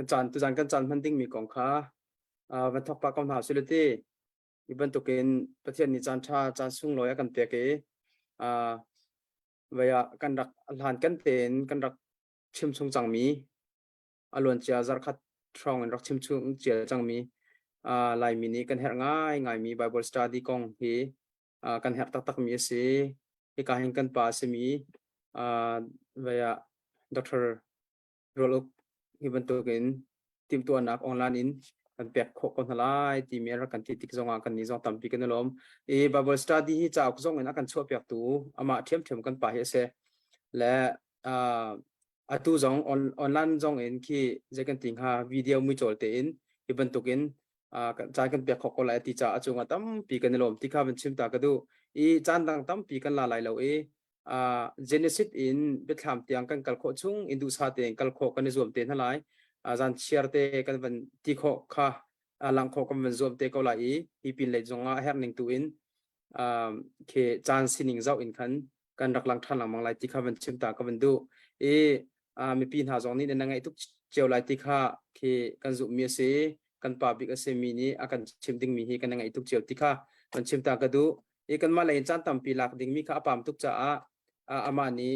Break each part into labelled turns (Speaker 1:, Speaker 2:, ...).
Speaker 1: กันจันตุจันกันจันพันดิ้งมีกองค้าวันทอกปากกำหาสิลตีอีบันตุกินประเทศนี้จันทราจันสุ่งลอยกันเปียกอ่าเวียกันรักหลานกันเต็นกันรักชิมซุงจังมีอารมณ์เจ้าจาร์คัดทรองรักชิมซุงเจ้าจังมีลายมินิกันเฮร์ง่ายมี Bible study กองที่กันเฮร์ตักมีสิที่การเห็นกันป่าสิมีเวียด็อกเตอร์โรลุกที่บรรทุกินทีมตัวนักออนไลน์อินกันเปียกโคกันทลายทีมเอร์กันที่ติดจงกันนี้จงตั้มปีกันล้อมBible study ที่จะเอาจงเงินกันช่วยเปียกตัวอามาเทียมกันป่าเฮเสและตัวจงออนไลน์จงเองที่จะกันทิ้งหาวิดีโอมือโจทย์เต็นที่บรรทุกินจานกันเปียกโคกันหลายที่จะจงตั้มปีกันล้อมที่ข้าเป็นชิมตากระดูจานตั้มปีกันละลายเราGenesis in Bethlehem tiang kan kalkho chung indu sa te kalkho kan zoom te nalai jan share te kan van ti kho kha lang kho kan van zoom te ko lai I pin le zonga her ning tu in ke chan sining zau in khan kan rak lang than lang mang lai ti kha van chim ta ka van du mi pin ha zong ni na ngai tuk cheu lai ti kha ke kan zu mi se kan pa big ase mi ni akan chim ding mi hi kan ngai tuk cheu ti kha van chim ta ka du kan ma lai chan tam pi lak ding mi kha apam tuk cha amani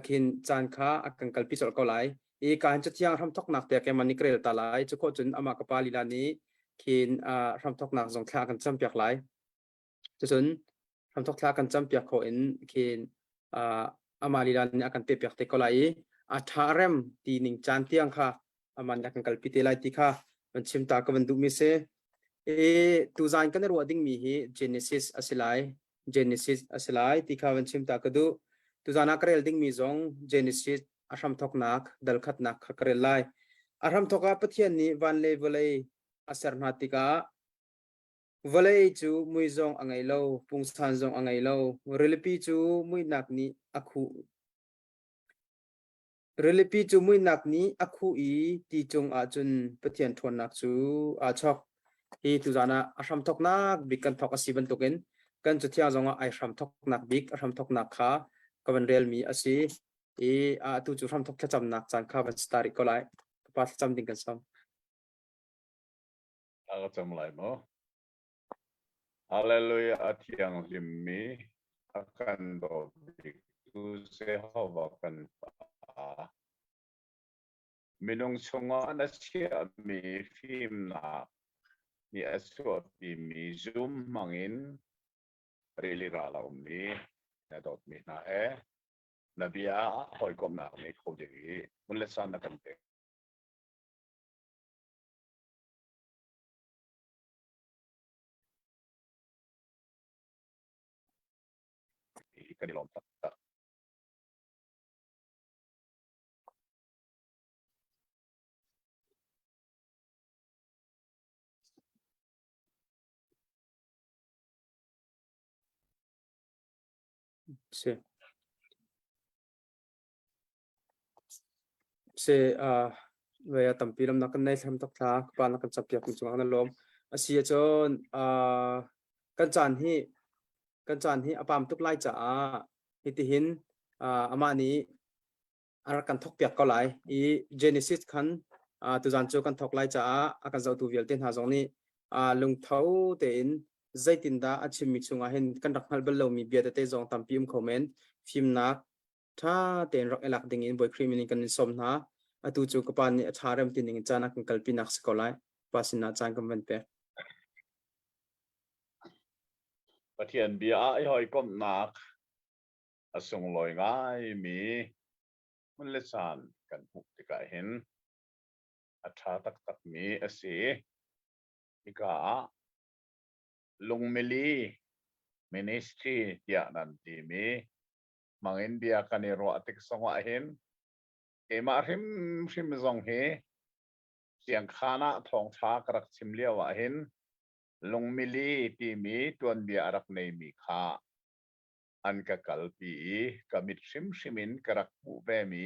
Speaker 1: kin chan kha akan kalpi sol ko lai kan cha tiang ram thok nak te ke mani krel ta lai chu ko chun ama ka pali la ni kin ram thok nak zong thla kan cham piak lai chu chun ram thok thla kan cham piak ko in kin amali la ni akan pe piak te ko lai tharem ti ning chan tiang kha aman akan kalpi te lai ti kha man chim ta ka ban du mi se tu zain kan ro ding mi hi Genesis asilai ti kha ban chim ta ka du tu zana krel ding mi zong Genesis aram thok nak dal khat nak khakrel lai aram thoka pathian ni van le volei asar natika volei chu mui zong angai lo pungsan zong angai lo relipi chu mui nak ni akhu ti chung a chun pathian thon nak chu a chok hi tu zana aram thok nak bikan thok asiban token kan chu thia zonga ai aram thok nak bik aram thok nak kha kawan real mi asi tu chu ram thok cham nak chan kha ban stari ko lai pa cham ding kan sam
Speaker 2: aga cham lai mo hallelujah athiang lim mi akan do bik tu se hawa kan pa minung chunga na sia mi film na ni aswa bi mi zoom mangin really ra la mi na dot mi na Nabia hoi kom na ni ko de mulle san na kan te kanilom ta
Speaker 1: se ve tampilam nak nei tham tok tha pa nak chap yak chung an lom asia chon kan chan hi apam tuk lai cha hiti hin amani kan thok piak ko lai Genesis khan tu jan chu kan thok lai cha akan zau tu vel ten ha zong ni lung thau te in zaitin da achim mi chunga hen kan rak hal bel lo mi bia te zong tampim comment film nak tha ten rak elak ding in boy criminal kan som na atu chu kapan ni atharem tining chana kan kalpi nak skolai pasina chang kan ban pe
Speaker 2: pathian bia ai hoi kom nak asung loi ngai mi mulle san kan huk ti ka hen atha tak mi ase ika lungmeli ministry ya nan ti mi mangin bia kaniro atik songa hen ma hrim zong he siang khana thong tha karak chimlia wa hen lungmeli ti mi tuan bia arak nei mi kha an ka kalpi kamit hrimin karak mu ve mi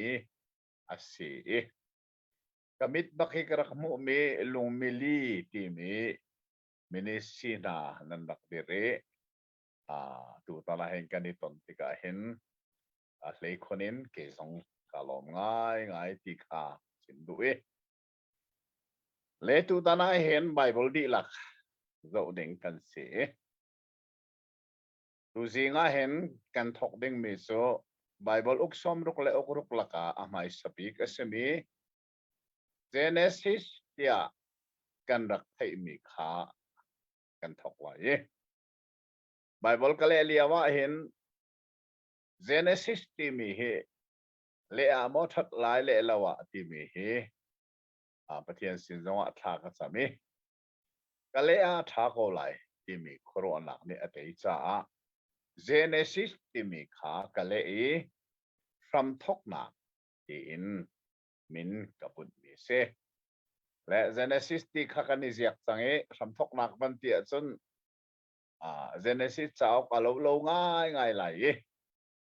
Speaker 2: ase kamit baki karak mu me lungmeli ti mi minisina nan nakdire tu talahen kaniton tika hen lei khonin ke song kalom ngai ti kha sindu เลตุตานาเห็นไบเบิลดีหลักเราเด้งกันเสียดูสิงาเห็นกันทอกเด้งมิโซไบเบิลอุกซอมรุกเลอุกรุกลักอาไม่สปีกเสมีเจเนซิสเดียกันรักให้มีค่ากันทอกไว้ไบเบิลก็เลยเรียกว่าเห็นเจเนซิสที่มีเหเลอะมอทัดหลายเลละวะที่มีเหประเทศสินจงอาทากันสามีก็เลยอาทาโกไลที่มีโคโรนาเนี่ยเตยจ้าเจเนซิสที่มีค่าก็เลยฟรัมทอกนาที่อินมินกับปุ่นมีเสและเจเนซิสที่ข้ากันนิสยักสังเอฟรัมทอกนักบันเตียจนเจเนซิสจะเอากาลงง่ายง่ายไหล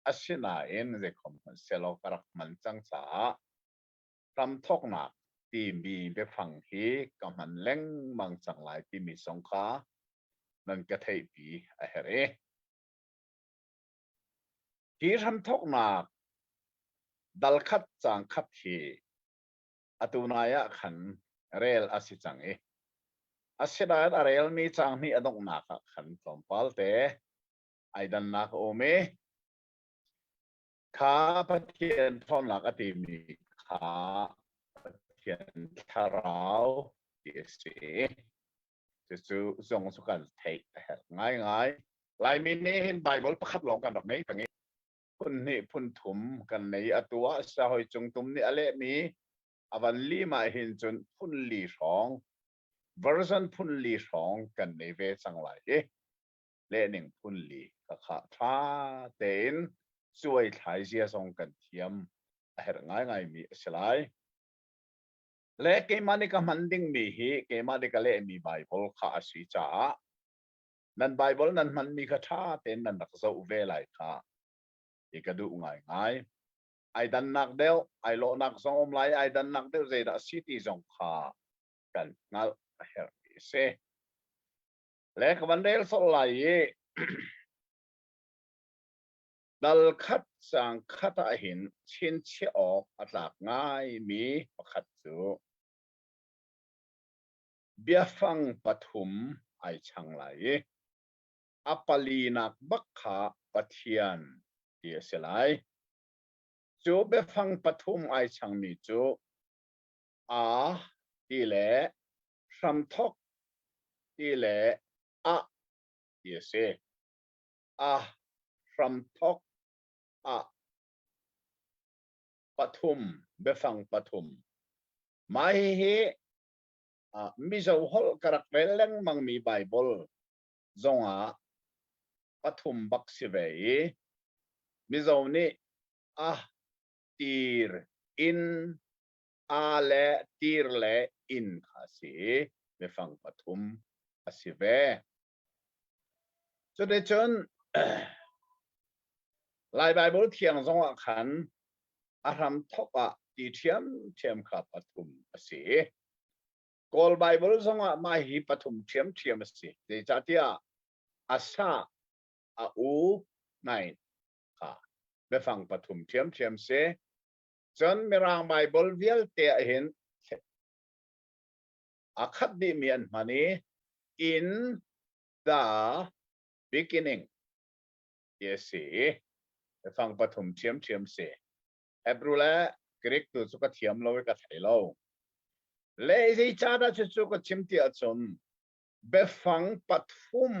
Speaker 2: อาศินาเอ็นเจคอมเซลล์กรักมันจังจ้าฟรัมทอกนักที่มีไปฟังฮีกับมันเล่งมังจังหลายที่มีสงขานั่นก็เทปีอะไรที่ทำทกนักดัลคัดจังคัดฮีอตุนายะขันเรลอาศิจังอาศิดาเรลมีจังมีอดงนักขันสมพัลเตไอดันนักโอเมข้าพเทียนทอนหลักอติมีข้าเทียนทาราวที่เสียจะส่งสุกันเทคง่ายง่ายลายมินิเห็นไบเบิลประคับลงกันแบบนี้แบบนี้พุ่นนี่พุ่นถุมกันในตัวสาหอยจงตุมนี่อะไรมีอวันลีมาเห็นจนพุ่นลีสองเวอร์ชันพุ่นลีสองกันในเวสังไหลเล่หนึ่งพุ่นลีก็ขาดท่าเต้นช่วยถ่ายเสียส่งกันเทียมง่ายง่ายมีสลายและเกมานี่ก็มันดิ้งมีฮีเกมานี่ก็เล่มีไบเบิลข้าสีจ้านั่นไบเบิลนั่นมันมีคาถาเต้นนั่นนักสู้เวไลค่ะอีกดูง่ายง่ายไอ้ดันนักเดียวไอ้โลนักสองอมไลไอ้ดันนักเดียวเจดาซิตี้สงขากันงั้นเฮร์เซและก็วันเดียวสลายดัลคัดสังคัดหินชินเชออกอัตลักง่ายมีประคัดจูเบียฟังปฐุมไอช่างไหลอัปลีนักบักขาปะเทียนเดียเสลายจูเบียฟังปฐุมไอช่างมีจูที่แหละสัมทกที่แหละเดียเสสัมทกปฐุมเบียฟังปฐุมไม่เฮมิจะฮอลกระเวลเลงมังมีไบเบิลจงปฐุมบักสิเวมิจะนี่ตีร์อินเลตีร์เลอินข้าศึเบียฟังปฐุมสิเวจนได้จนลายไบเบิลเทียงจงขันอารมทกตีเทียมข้าปฐุมสิกอลไบเบิลจงมาฮีปฐุมเทียมสิเดจัตยาอาซาอูไนค่ะเบฟังปฐุมเทียมสิจนมีรางไบเบิลเวียลเตะเห็นคัดดิเมียนมันนี่ in the beginning เยสิเบฟังปฐุมเทียมสิเฮบรูและกรีกตัวสุกเทียมเราไว้กับไทยเราเลย์จ้าดาจุดก็ชิมที่จนเบฟังปฐุม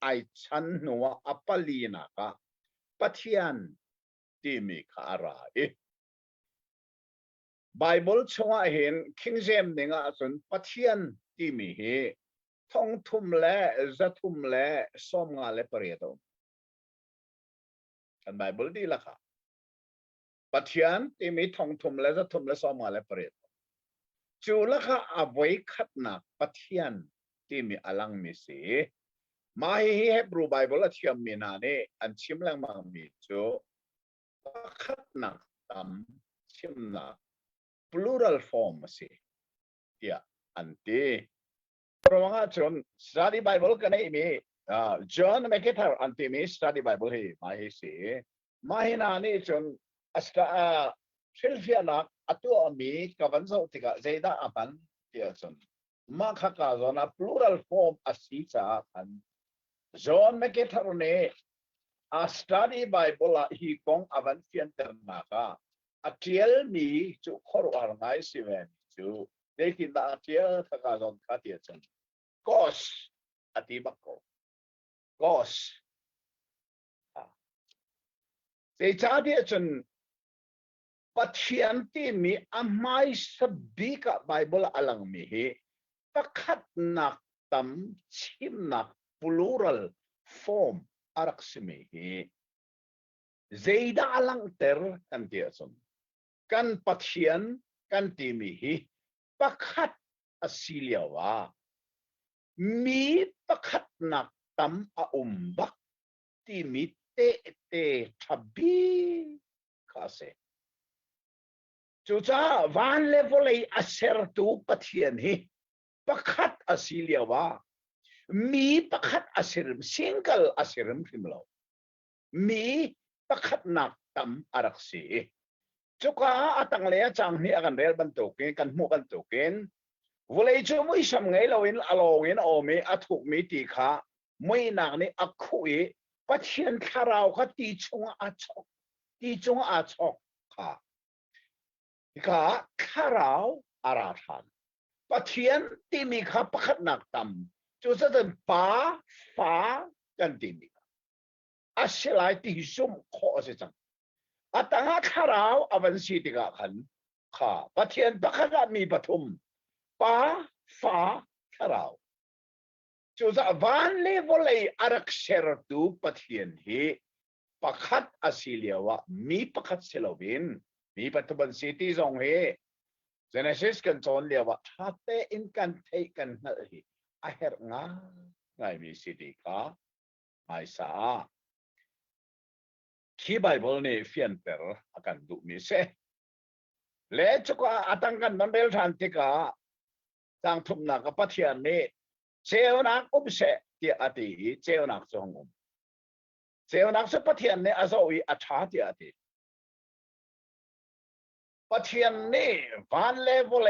Speaker 2: ไอชันนัวอัปลีนักปัทยันที่มีคาราไบเบิลช่วยเห็นคิงเจมส์เนี่ยจนปัทยันที่มีท่องทุ่มและจะทุ่มและส้มงาและเปรียดกันไบเบิลดีละค่ะปัทยันที่มีท่องทุ่มและจะทุ่มและส้มงาและเปรียดจูละค่ะอวัยขัดนักปัทยันที่มีอลังมิสีมาให้เฮบรูไบเบิลที่มีนาเนี่ยอันชิมแรงมังมีจูขัดนักตามชิมนัก plural form สิอันที่เพราะว่าจน study Bible กันนี่มีJohn ไม่คิดว่าอันที่มี study Bible ให้มาให้สิมาให้นานี่จนซิลเฟียนักตัวมีกับวันศุกร์ที่ก็เจด้าอันที่จน Makaka zona plural form asisa kan zon meketarone a study Bible hi kong avan fian ternaka atiel mi chu khor arngai siven chu lekin da atiel thaka zon katia chen kos atibako kos se chadia chen pathianti mi amai sabika Bible alang mi hi pakhat nak tam chim nak plural form arak simi hi zeida alang ter kan tiason kan pathian kan timi hi pakhat asiliawa mi pakhat nak tam a umbak timi te thabi kase chucha van level ai aser tu pathian hi pakhat asiliawa mi pakhat asirim single asirim himlo mi pakhat nak tam araksi chuka atang le chang ni akan rel bantukin kan mu bantukin volei chu mui sam ngei loin alongin omi athuk mi ti kha mui nak ni akhui pathian kharau kha ti chunga a chok kha kharau arathan pathian ti mi kha pakhat nak tam chu sa den pa fa kan ti mi asilai ti sum kho se chang atanga kharau avan si ti ga khan kha pathian pakhat mi pathum pa fa kharau chu sa van le volei arak ser tu pathian hi pakhat asiliawa mi pakhat selowin mi patuban city zong he Genesis kan chon lewa thate in kan thei kan na hi a her nga ngai mi city ka ai sa ki bible ni fian per akan du mi se le chuka atang kan mandel than ti ka tang thum na ka pathian ni cheu nak se ti ati cheu nak chong cheu nak se pathian ni azawi atha ti ati pathian ni van level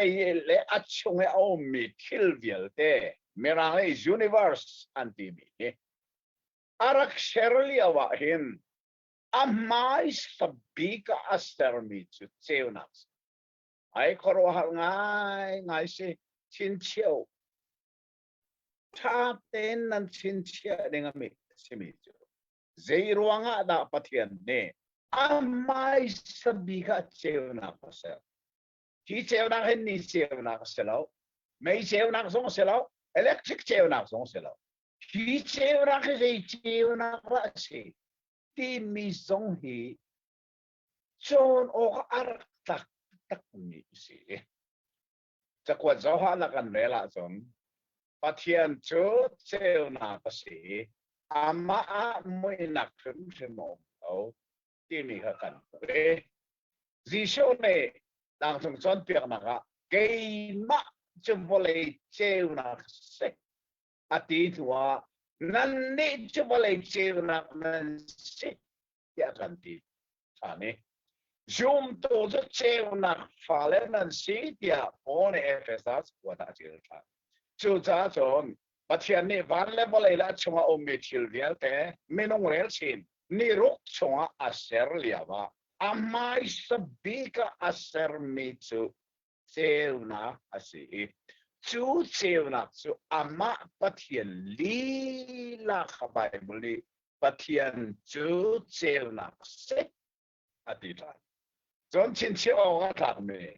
Speaker 2: le achung e o mi thilvial te merang e universe anti mi arak sherli awa hin amai sabika aster mi chu cheunas ai koro har ngai se chin chiao tha ten nan chin chia denga mi simi chu zeiruanga da pathian ne amai sabika cheuna pasel ki cheuna hen ni cheuna selo mei cheuna song selo electric cheuna song selo ki cheuna ke sei cheuna ra se ti mi song hi chon o ar tak tak ni si chakwa zawa la kan rela chon pathian chu cheuna pa si ama a moi nak thum themo au ti mi kha kan re Jisho ne đang trong chọn việc mà cái mà chum volei cheu na se ati tua nan ne chum volei cheu na nan se ya kan ti ane zoom to the cheu na fale nan se dia on efesas wa ta cheu ta chu cha chon pathian ne van le volei la chuma o metil vial te menong rel sin ni rok chunga aser liawa amai sabika aser mitu cheuna asi chu cheuna chu ama pathian li la khabai buli pathian chu cheuna se atita chon chin chi o ga thak me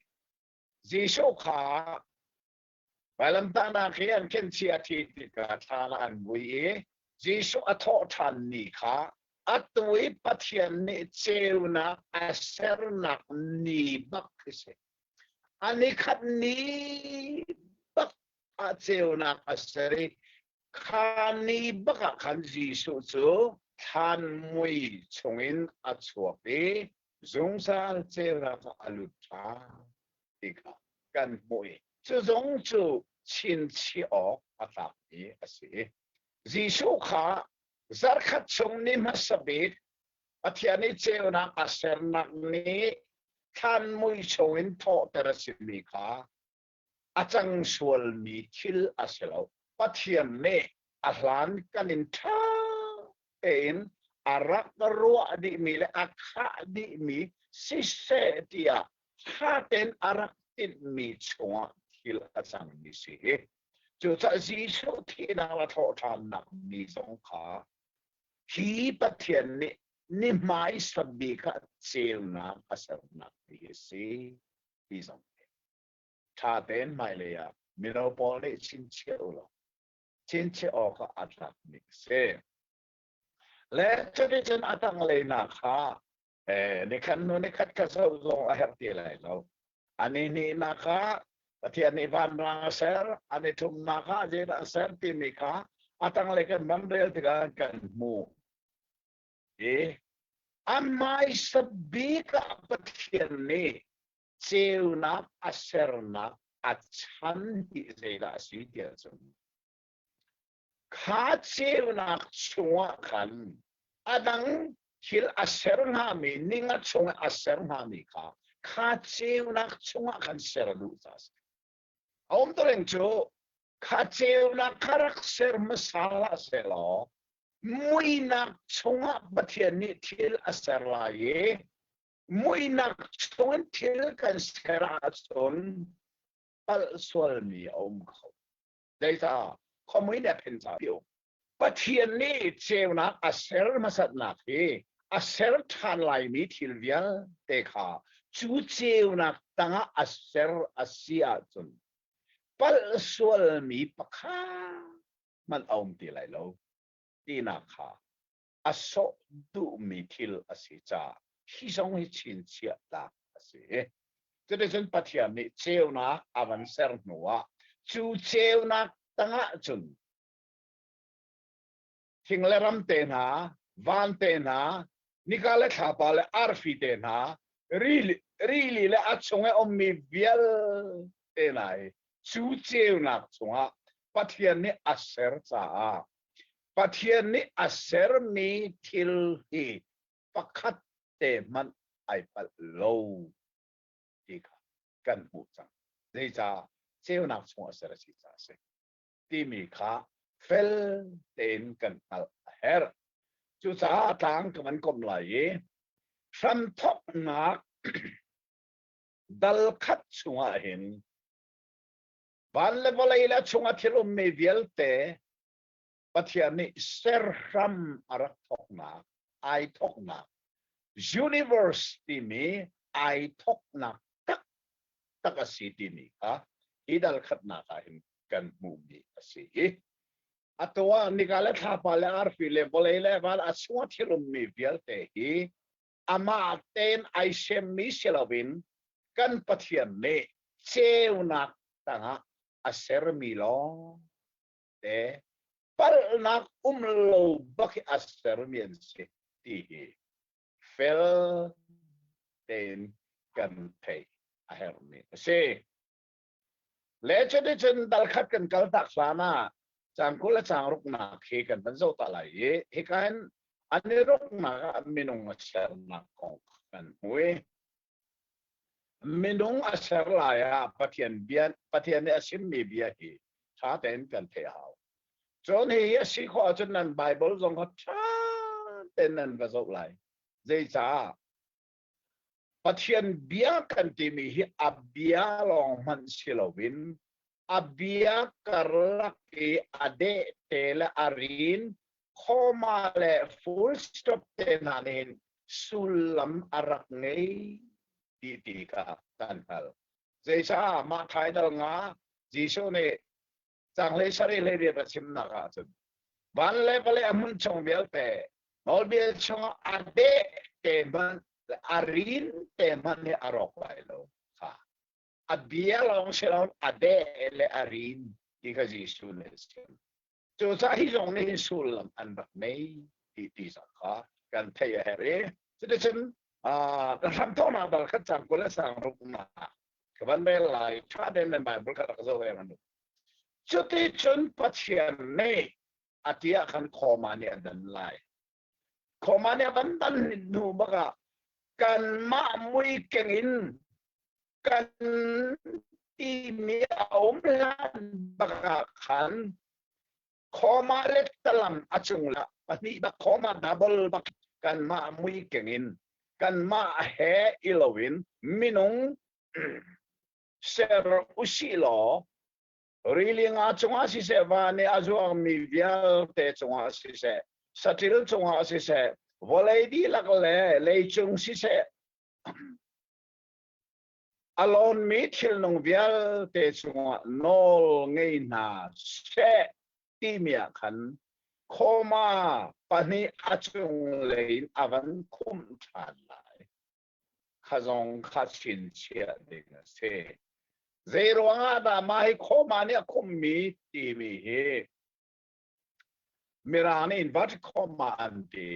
Speaker 2: jisho kha balam ta na khian ken chi ati ti ka thala an bui jisho atho than ni kha atui pathian ni cheuna aser nak ni bak se ani khat ni bak a cheuna aseri khani baka khan ji su chu than mui chungin a chuapi zungsal cheuna ka alutha tika kan mui chu zong chu chin chi o atak ni asi ji su kha zar khat chung ni masabit pathiani cheuna aser nak ni than mui chungin tho terasimi kha อาจังสวลมีทิลอาเสลาปะเทียนเนอาหลานกันอินท่าเอ็นอารักรัวดิมีและอาคาดิมีสิเสติยาถ้าเต็นอารักติดมีชัวทิลอาจังมีสิจุดที่สุดที่นาวทอทานนักมีสงขาฮีปะเทียนนี่ไม่สบิกเซลนักอาศัยนักมีสิที่สงถ้าเต็นไม่เลยอะมิโนโปลิชินเชอลชินเชอก็อัตลักษณ์มิเซและจะได้จนอัตังเลยนะคะนี่คันนู้นนี่คัดกระทรวงอาหารที่ไรเราอันนี้นี่นะคะประเทศนี้วันรังเซอร์อันนี้ทุ่มนะคะเจริญเซอร์ที่มีค่ะอัตังเลยกันมันเรียลที่กันมูอันไม่สบิกประเทศนี้เจ้านักอาเซอร์นักอาชันที่เจริญสิ่งที่สุดข้าเจ้านักชัวกันอาดังฮิลอาเซอร์นามีนิ่งชัวอาเซอร์นามีข้าเจ้านักชัวกันเซอร์ดูซัสอมตัวเองจูข้าเจ้านักคารักเซอร์มาสาลาเซลล์มุยนักชัวบัตรนี้ทิลอาเซอร์ลายมุยนักชัวทิลกันเซอร์อาส่วนปัลสวลมีเขาได้จ้าข้อมูลเนี่ยเป็นสาบิวประเทศนี้เจ้านักอาเซอร์มาสัตนักอาเซอร์ทันไลมีทิลเวียลเตค่ะจูเจ้านักตั้งอาเซอร์อาเซียจนปัลสวลมีปะค่ะมันเอาตีไรแล้วตีนักค่ะอาโซดูมีทิลอาศิจ้าที่ส่งให้ชินเชียตาอาศิจะได้จนประเทศนี้เจ้านักอาวันเซอร์นัวจูเจ้านักตั้งจนทิงเลรัมเตนะวันเตนะนิกาเลขาปาเลอาร์ฟีเตนะรีลีเลอัดส่งให้อมมีเวียลเตนะชูเจ้านักส่งอ่ะประเทศนี้อาเซอร์จ้าประเทศนี้อาเซอร์มีทิลฮีประคัดเตมันไอปัลโลดีกันหูจังเดี๋ยวจ้าเจ้านักส่งอาเซอร์สิจ้าเสที่มีค่าเฟลเตนกันอัลเฮร์จุดสาทางกับมันกลมไหลฟันทอกนักดัลคัดชัวเห็นวันเลวเลยละชัวที่เราไม่เวลเตปัจจัยนี้เซอร์รัมอารักทอกนักไอทอกนัก University มีไอทอกนักตักสิที่มีค่ะอีดัลคัดนักเห็นกันมุมนี้สิอัตัวนิกาเลท้าปาเลอาร์ฟิเลบเลเลวันอาชัวที่เราไม่เวลเตฮีอามาเตนไอเชมิเชลวินกันปัจจัยนี้เจ้านักตั้งอาเซอร์มิลอเตปาร์นักโลบักอาเซอร์มินสิที่เฟลเตนกันเทอาเฮอร์มิเซเลเจดิจันดัลขัดกันกัลตักสานาจางกุลจางรุกนักเฮกันเป็นเจ้าตาไหลเฮกันอันนี้รุกนักมินุงอาเซอร์นักของกันหวยมินุงอาเซอร์ลายะปะเทียนเบียนปะเทียนเนี่ยสิมีเบียฮีชาเต็นกันเทหาวจนเฮียสิขอจนนั้นไบเบิลทรงเขาชาเต็นนั้นก็สุกไหลเจ้าจ้าปะเทียนเบียกันที่มีฮีอับเบียลองมันสิลวินอับเบียกรักอเดเตลอารินข้อมาเลฟูลสต็อปเตนันินสุลัมอารักเงยดีกาตันฮัลเจ้ามาไทยดังงาจีโซเนจังเลยสรีเลยเรียบชิมนักอาจารย์วันเล่ไปเลยมุนชงเบลเตมอลเบลชงอเดเตมันอารินเตมันเนี่ยอารอกไปแล้วค่ะอับเบียลองเชลล์อเดเลอารินที่เขาจีสุนเสมจุดสาเหตุตรงนี้สุลอันแบบนี้ที่สักค่ะกันเทียเฮเร่จะได้ฉันทำตัวมาแบบขัดจังกุลสังรุกนากับวันเวลาชาเดนในไบเบิลก็ต้องสู้กันดูจุดที่ฉันปัจจัยนี้อาทิตย์ขันคอมาเนี่ยดันไลคอมาเนี่ยดันดูบ้างกันมามุยเก่งอินกัน ตีมีอมลานบักขันขอมาเล็กตะลำอาจุงละวันนี้บักขอมาดับเบิลบักกันมามุยเก่งินกันมาแฮอิลวินมินุงเซรอุชิโลรีลิงอาจงอาศิเสวานีอาจวงมีเดียลเตจงอาศิเสสติลจงอาศิเสวอลเลดีลักเล่เลยจงศิเสอลอนมีทิลนงเวียลเตจงอาโนลเงยนาเสตีเมียขันโคมาปนีอาจงเลยอวันคุมทันไลข้าจงข้าชินเชียดิงเสเจรวงอาดามาให้โคมาเนี่ยคุมมีตีมีเฮมิรานีนวัดโคมาอันดี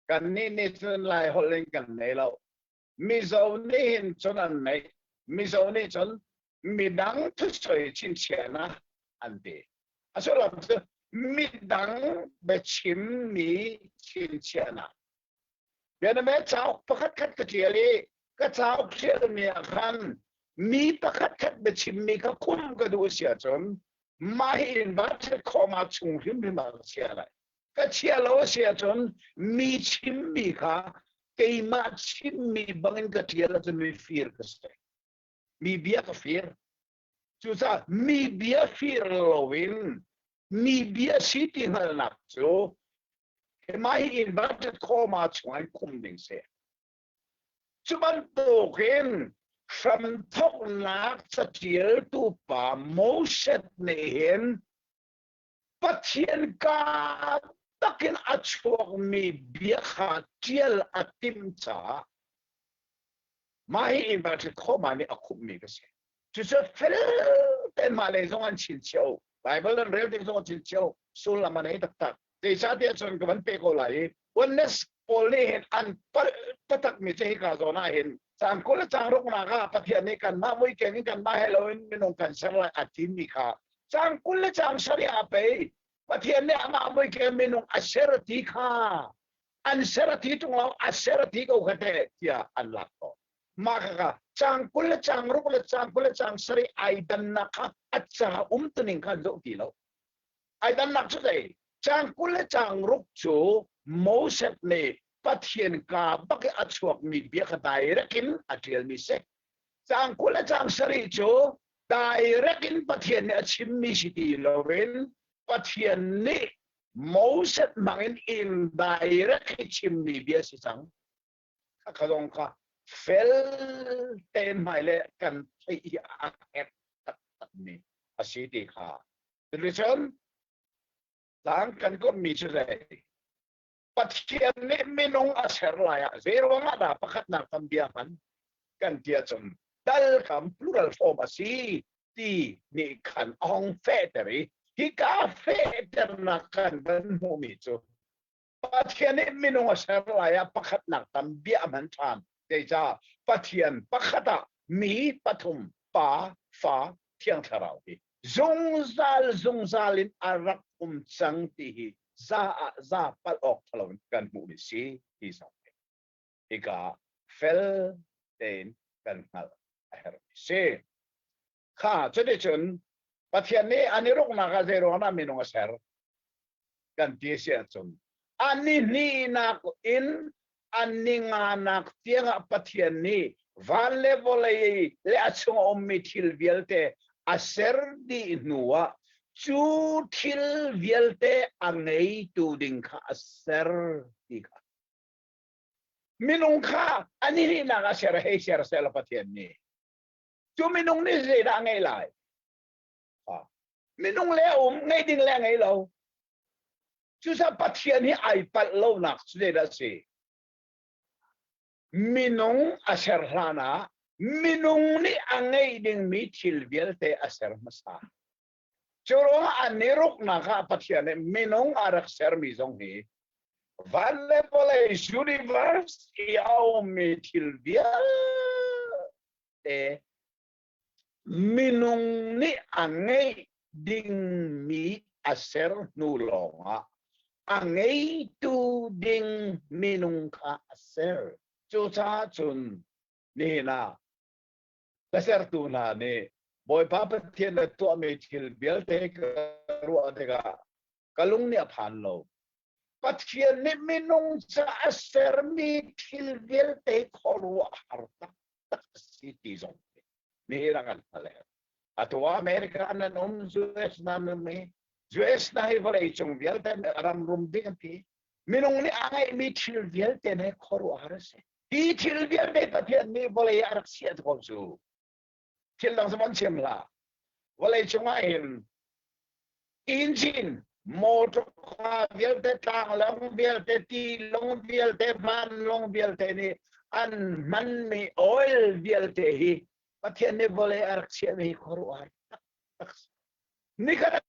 Speaker 2: กันนี่จนไล่ฮอลเลนกันในเรามิโซนี่เห็นจนอันไหนมิโซนี่จนมีดังทุกส่วนชินเชียนะอันดีอาศัยเรามีดังเบชิมมีชินเชียนะเดี๋ยวนั้นแม่เจ้าประคัดคัดกระเจียลีก็เจ้าเชื่อมีกันมีประคัดคัดเบชิมมีก็คุ้มก็ดูเสียจนมาเห็นว่าจะขอมาชุงหิมมาเชียอะไรก็เชียเราเสียจนมีชิมมีค่ะเกี่ยมาชิมมีบางกระเจียแล้วจะมีฟีร์ก็สเตมีเบียร์ก็ฟีร์จุดซ่ามีเบียร์ฟีร์โลวินมีเบียร์ซิตี้หันหนักจูมาเห็นว่าจะขอมาชุงให้คุ้มดิ่งเสียจุบันโตเห็นฟังทอกนักสติลตูปาโมเสตเนเห็นปัจเจียนกาตักินอัจฉริมีเบียขาเจียลอัติมจ่าไม่อินบัตรข้อมาเนี่ยคุมมีก็เสียจุดสุดเฟลแต่มาเลยส่งอันชินเชียวไบเบิลเรียลที่ส่งอันชินเชียวสุลมันให้ตักตักแต่ชาติที่ส่งกับมันเปโกไหลวันนี้สปอลเล่เห็นอันปัตตักมีเจ้าข้าโซน่าเห็นจางคนละจางรกนาคาปะเทียนนี้กันมาไม่เก่งกันมาให้เราไม่นงกันสละอัติมีค่ะจางคนละจางสริอาไปปะเทียนเนี่ยมาไม่เก่งไม่นงอัศรติค่ะอันสรติตรงเราอัศรติก็อุกเตะที่อันหลักก็มาค่ะจางคนละจางรกละจางคนละจางสริไอดันนักอัจฉริตุนิงกันโจตีเราไอดันนักสุดเลยจางคนละจางรกจูโมเสตเนี่ยปัจเจียนกาบักอัจฉริมีเบียกได้เรกินอัจฉริมีเสกจางคุลจางสริโจได้เรกินปัจเจียนเนี่ยชิมมีสิทีโลเวนปัจเจียนนี่โมเสตมังอินได้เรกินชิมมีเบียสิจังข้าจงข้าเฟลเต็มหมายเลยกันที่อาเอฟตัดนี่อาศิติข้าดิฉันต่างกันก็มีเช่นไรปัจเจียนนี่ไม่นงอาเสรลายเซรวงอาดาประคัดนักคำเดียกันกันเดียจนดัลคำ plural form อาศีที่นี่ขันองเฟเตอร์ฮิกาเฟเตอร์นักกันเป็นหูมิจูปัจเจียนนี่ไม่นงอาเสรลายประคัดนักคำเดียมันทานเดจ้าปัจเจียนประคัดมีปฐุมป่าฟ้าเที่ยงทะเลาฮีจงซาลินอารักจังตีฮีซาปัลออกทะเลกันบุมิสีที่สองอีกาเฟลเดนกันมาเฮรมิสีข้าจะได้จนปัจจัยนี้อันนี้รกนักเจรวนามินงเสรกันที่เสียจนอันนี้นี่นักอินอันนี้งานักเตียงปัจจัยนี้วันเลวเลยเลอชงอมมิทิลเวลเตอาเซรดีนัวจูทิลเวลเตอังไงตูดิงข้าเซรดีข้ามินุงข้าอันนี้นักเสรให้เสรเซลปัจจัยนี้จูมินุงนี่เสียงไงล่ะมินุงเลี้ยวไงดิ่งเลี้ยงไงเราจูสับปัจจัยนี้ไอปัดเราหนักสุดเลยสิมินุงอาเสรลานะมินุงนี่อังไงดิ่งมิทิลเวลเตอาเซรมาสาจรวงอันนี้รุกนักปัจจัยนี้มินุงอารักเซรมิซงฮีวันเล่บเลยยูนิเวอร์สยาวมิทิลเวลเตมินุงนี่อังไงดิ่งมิอาเซรนูลงอังไงตูดิ่งมินุงข้าอาเซรจูชาจุนนี่นะกระเสรตูนานี่ boy papa thiên là tua me thil bial te ka ru te ka kalung ni aphan lo pathian ni minung cha aser mi thil bial te khoru harta city zong ni rangan pale atwa america na nom US na me US na hi vale chung bial te ram rum ding pi minung ni angai mi thil bial te ne khoru harse i thil bial te pathian ni vale arak siat ko chu thil lang samon chem la vale chung a in engine motor car bial te tang long bial te ti long bial te van long bial te ni an man mi oil bial te hi pathian ni vale arak siat hi khoru har ni ka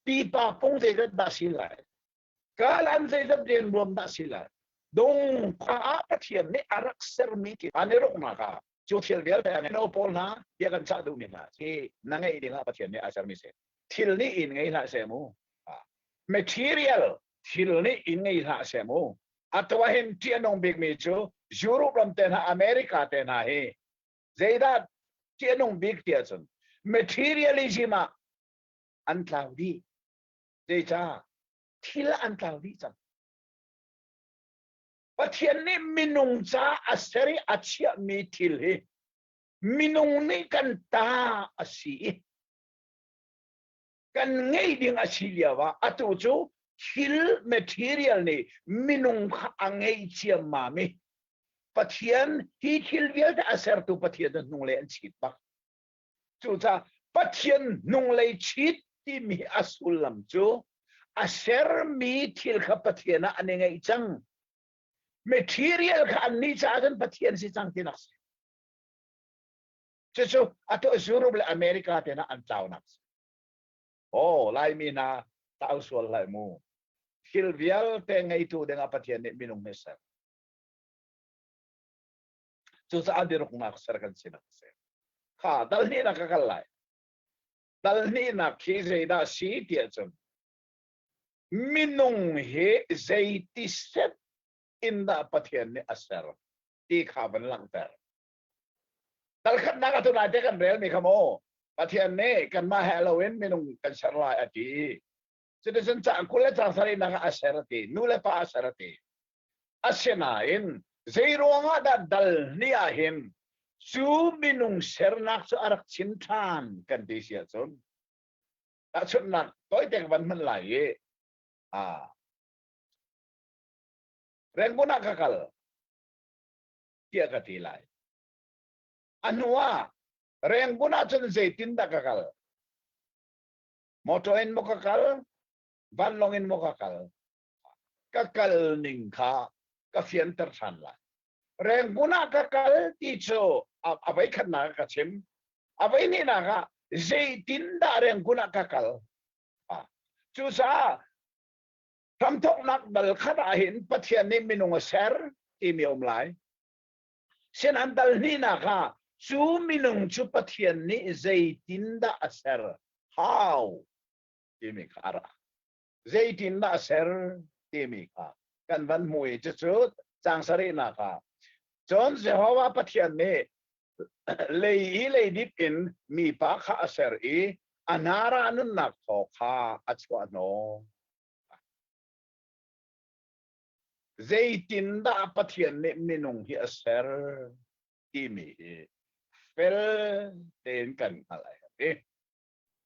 Speaker 2: pipa pong dây rất đa xí lại cả lan dây rất điên buồm đa xí lại đông qua phát hiện ní arak ser mi ki anh ấy rộng mà cả chú thiel biel thế anh ấy pol na dia kan sa du mi na ki na ngay đi nga phát hiện ní aser mi se thiel ní in ngay la se mu material thiel ní in ngay la se mu atwa hin tian nong big mi chu Europe ram te na America te na he zaida tian nong big tia chun materialism an tlau đi đây cha thil an tlau đi chăng pathian ni minung cha aseri achia mi thil he minung ni kan ta asi kan ngei ding asilia wa atu chu thil material ni minung kha angei chiam ma mi pathian hi thil vial ta aser tu pathian nung le an chit ba chu cha pathian nung le chit ti mi asulam chu aser mi thil kha pathian a anengai chang material kha anni cha kan pathian si chang tinak chu ato Europe le America te na an tau nak oh lai mi na tau sual lai mu thil vial te ngai tu denga pathian ni minung mesa chu sa adirok nak ser kan sinak se kha dal ni na ka kalai dal ni na khi zeida si tia chum minung he zeiti set in da pathian ni aser ti kha ban lang ter dal khat na ka tu na te kan rel mi khamo pathian ne kan ma Halloween minung kan sarla ati citizen cha kule cha sari na ka aser ti nule pa aser ti asena in zero nga da dal ni ahin su minung sernak su arak chintan kan di sia chun ta chun na toy tek ban man lai renguna kakal kia katilai anua renguna chun zaitin da kakal motoin mo kakal vanlongin mo kakal kakal ningka ka fian ter san la renguna kakal ti cho abai khanna ka chim abai ni na ga zaitin da renguna kakal chu sa tham thok nak dal khada hin pathian ni minung ser ti mi om lai sen an dal ni na ka chu minung chu pathian ni zaitin da aser how ti mi khara zaitin da aser ti mi ka kan van mui chu chang sari na ka chon Jehovah pathian ni lei dip in mi pa kha aser i anara anun nak tho kha achwa no zaitin da pathian ni minung hi aser ti mi fel ten kan alai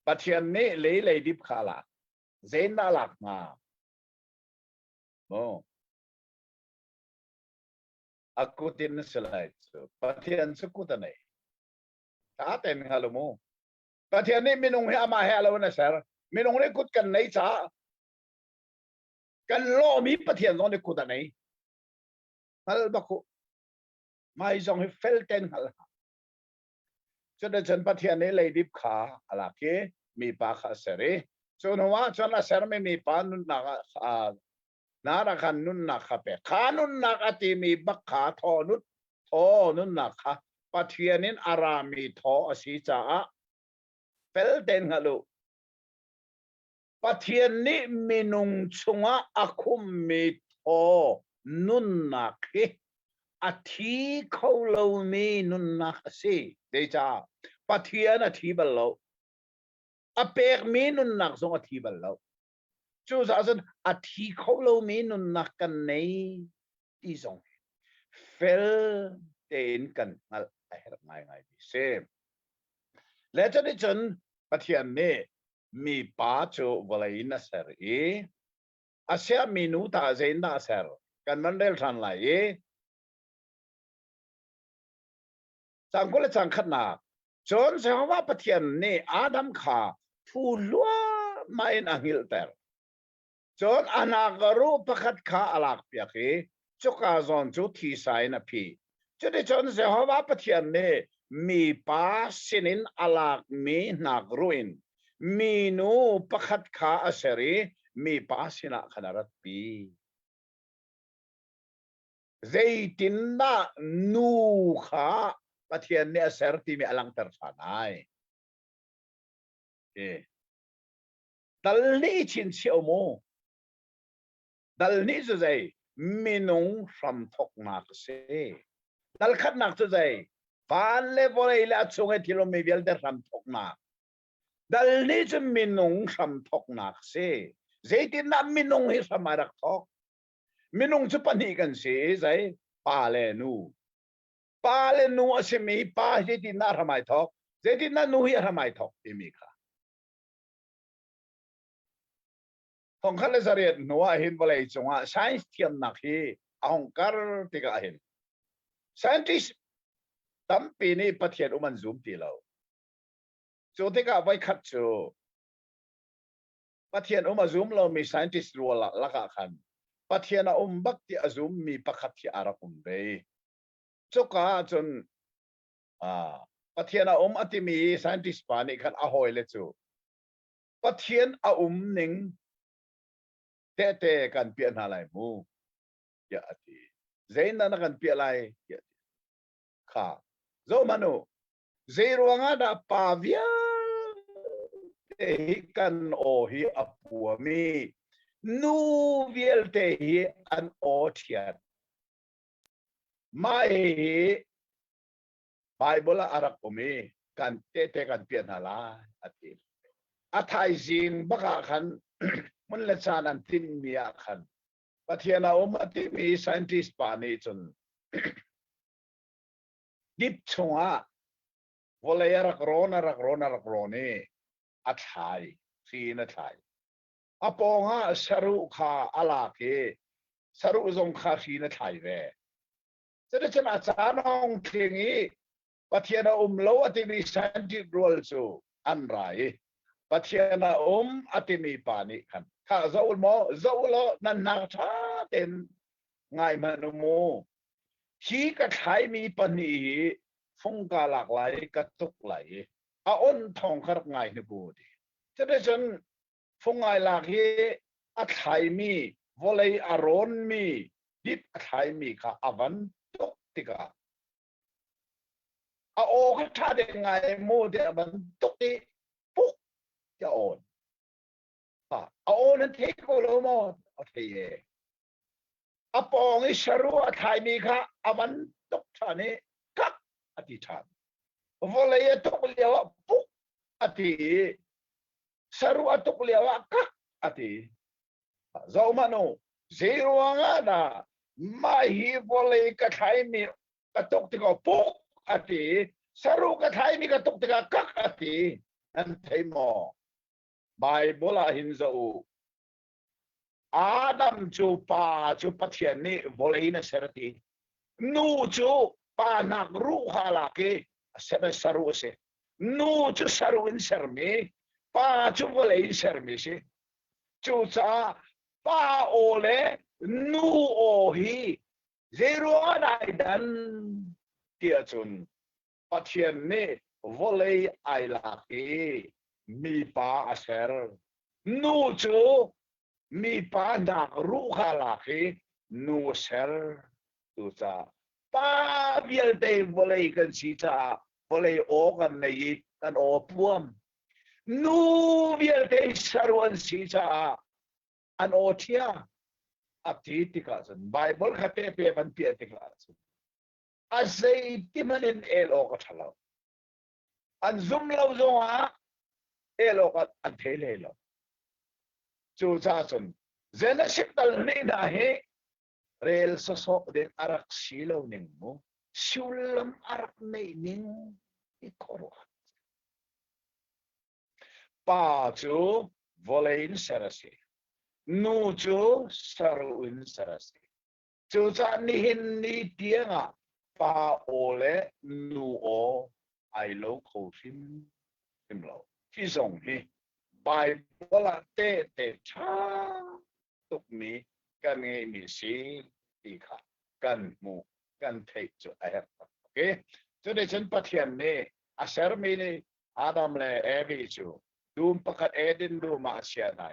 Speaker 2: pathian ni lei dip khala zain da lak ma no aku tin selai pathian sekuta nei ta ten halumo pathian ni minung hi ama halo na ser minung ni kut kan nei cha kan lo mi pathian no ni kut nei hal baku mai jong hi fel ten hal cho da chen pathian ni lei dip kha ala ke mi pa kha sere cho no wa cho na ser me mi pa nu na นารักันนุนนักเปขานุนนักอติมีบักขาทอนุทอนุนนักค่ะปะเทียนินอารามีทออสีจ้าเฟลเดนฮัลโหลปะเทียนนี้มีนุงชงะอาคุมมีทอนุนนักอาทีเขาเลวมีนุนนักสิเดจ้าปะเทียนอาทีบัลโลอเปกมีนุนนักทรงอาทีบัลโลจูซาสันอาทีเขาเลวมีนุนนักกันในที่ทรงเฟลเดนกันงั้นไอ้เรื่องง่ายๆเซมและจะได้จนปะเทียนนี้มีป้าโจวลัยนัสเซอร์อาเซียมีนูตาเซนนัสเซอร์กันมันเรื่องทันไหลสังกุลสังขนาจนเสียว่าปะเทียนนี้อาดัมขาผู้ลัวไม่นังฮิลเตอร์จนอนาครูประคัดขาอลักเปียกีจุกาซอนจุทีไซน์พีจะได้จนเสียว่าปะเทียนนี้มีป้าสินินอลักมีนักรุอินมีนูประคัดขาอาเสรีมีป้าสินะขนาดปีเจตินนานูขาปะเทียนเนี่ยเสร์ที่มีอลังเตอร์ฟานายดัลนี้ชินเชียวโมดัลนี้จะใจมีนุงรำทกนักเสดัลขัดนักจะใจฟันเล่บริเลชงเอทิโลมีเวลเดรำทกนักดัลนี้จะมีนุงรำทกนักเสเจตินนามีนุงฮิสมารักทกมีนุงจะปนิกันเสใจปาเลนูปาเลนูอาศัยมีปาเจตินนาทำไมทอกเจตินนานูฮิทำไมทอกที่มีค่ะของข้าราชการหนัวเห็นว่าอะไรจงว่า science เทียมนักฮีอ่างการติกาเห็น scientist ตั้มปีนี้ปะเทียนอุมันซูมตีเราจุดที่ก้าไว้ขัดจูปะเทียนอุมันซูมเรามี scientist รัวละกะขันปะเทียนบักที่อาซูมมีปะขัดที่อารักเบยจุกาจนปะเทียนอัติมี scientist ปานี่ขันอาหอยเลจูปะเทียนหนึ่งเตะกันเปลี่ยนอะไรมูอย่าทีเจนนั่นกันเปลี่ยนอะไรอย่าทีข้าโจมานุเจรวงอาดาปาวิอาเตหิกันโอหิอปัวมีนูเวลเตหิอันโอเทียนไม่ไบเบิลอารักอุมีกันเตะกันเปลี่ยนอะไรอาทิอาทัยจินบักขันมันเลชานันทินมีอาขันปะเทียนาอติมี scientist ปานีจนดิบชงะวอลเลยรักโรนี่อัฐายสีนัฐายอปองะสรุขาอลาเกสรุจงขาสีนัฐายเวจะได้ชนะจานองเทียงี้ปะเทียนาโลอติมี scientist รวลจูอันไรปะเทียนาอติมีปานีขันถ้าเจ้าหมอเจ้าล้อนั่นนาชาเต็มง่ายมันโมชีกระไทยมีปนีฟงกาหลากหลายกระตุกไหลอ้นทองขรักง่ายนึกูดีจะได้จนฟงไงหลากเฮอไทยมีวอลเลยอารอนมีดิบไทยมีค่ะอวันตุกติกาโอ้ก็ท่าเด็กไงโมเดบันตุกติปุ๊กจะอ่อนโอ้นั่นเทคโกโลโมโอเคปองอิสรุอไทยมีค่ะอวันตุกท่านี้กักอธิษฐานวอลเลยตุกเลียวปุ๊กอธิสรุอตุกเลียวกักอธิเจ้ามานุเจรวงอาดาไม่ฮีวอลเลยกระไทยมีกระตุกติกาปุ๊กอธิสรุกระไทยมีกระตุกติกากักอธินั่นเทมอไบเบิลหินโซอาดัมจูปาจูปัทเทียนนี่วอลเลยนะเสรตินูจูปานักรูฮาลาเกเสรสรุเสนูจูสรุอินเสรมีปาจูวอลเลยอินเสรมีเสจูซาปาโอเลนูโอฮีเจโรอะไรดันเทียจุนปัทเทียนนี่วอลเลยไอลาเกมีปาเสรนูจู มีป้าหนักรู้ข่าหลักนูเซลตัวจ้าป้าเบียดเตะบอลเลยกันสิจ้าบอลเลยโอกันในกันโอพวมนูเบียดเตะสารวันสิจ้าอันโอเทียอัฐิติกาสันไบเบิลขัดเตะเปียมันเปียติกาสันอาศัยที่มันเอลโอกัทลาอันซุ่มเราจงอาเอลโอกัอันเทเลโลจูจ้าสันเจนสิบตัลนี่นะเฮเรลสโซเดนอารักซิโลนิงมูชิวลัมอารักเนนิงอีกคนป้าจูวอลเลนเซรสีนูจูสารุอินเซรสีจูจ้านี่หินนี่เตียงอ่ะป้าโอเลนูโอไอโลโคชิมชิมโลที่ส่งที่ไปเวลาเตะเตะช้าตุกนี้กันไงมีสีดีค่ะกันหมูกันเทจุไอเฮโอเคจุดที่ฉันปะเทียนนี่อาเซอร์มีนี่อาดัมเลเอวิจูดูมประกาศเอเดนดูมาเชียนะ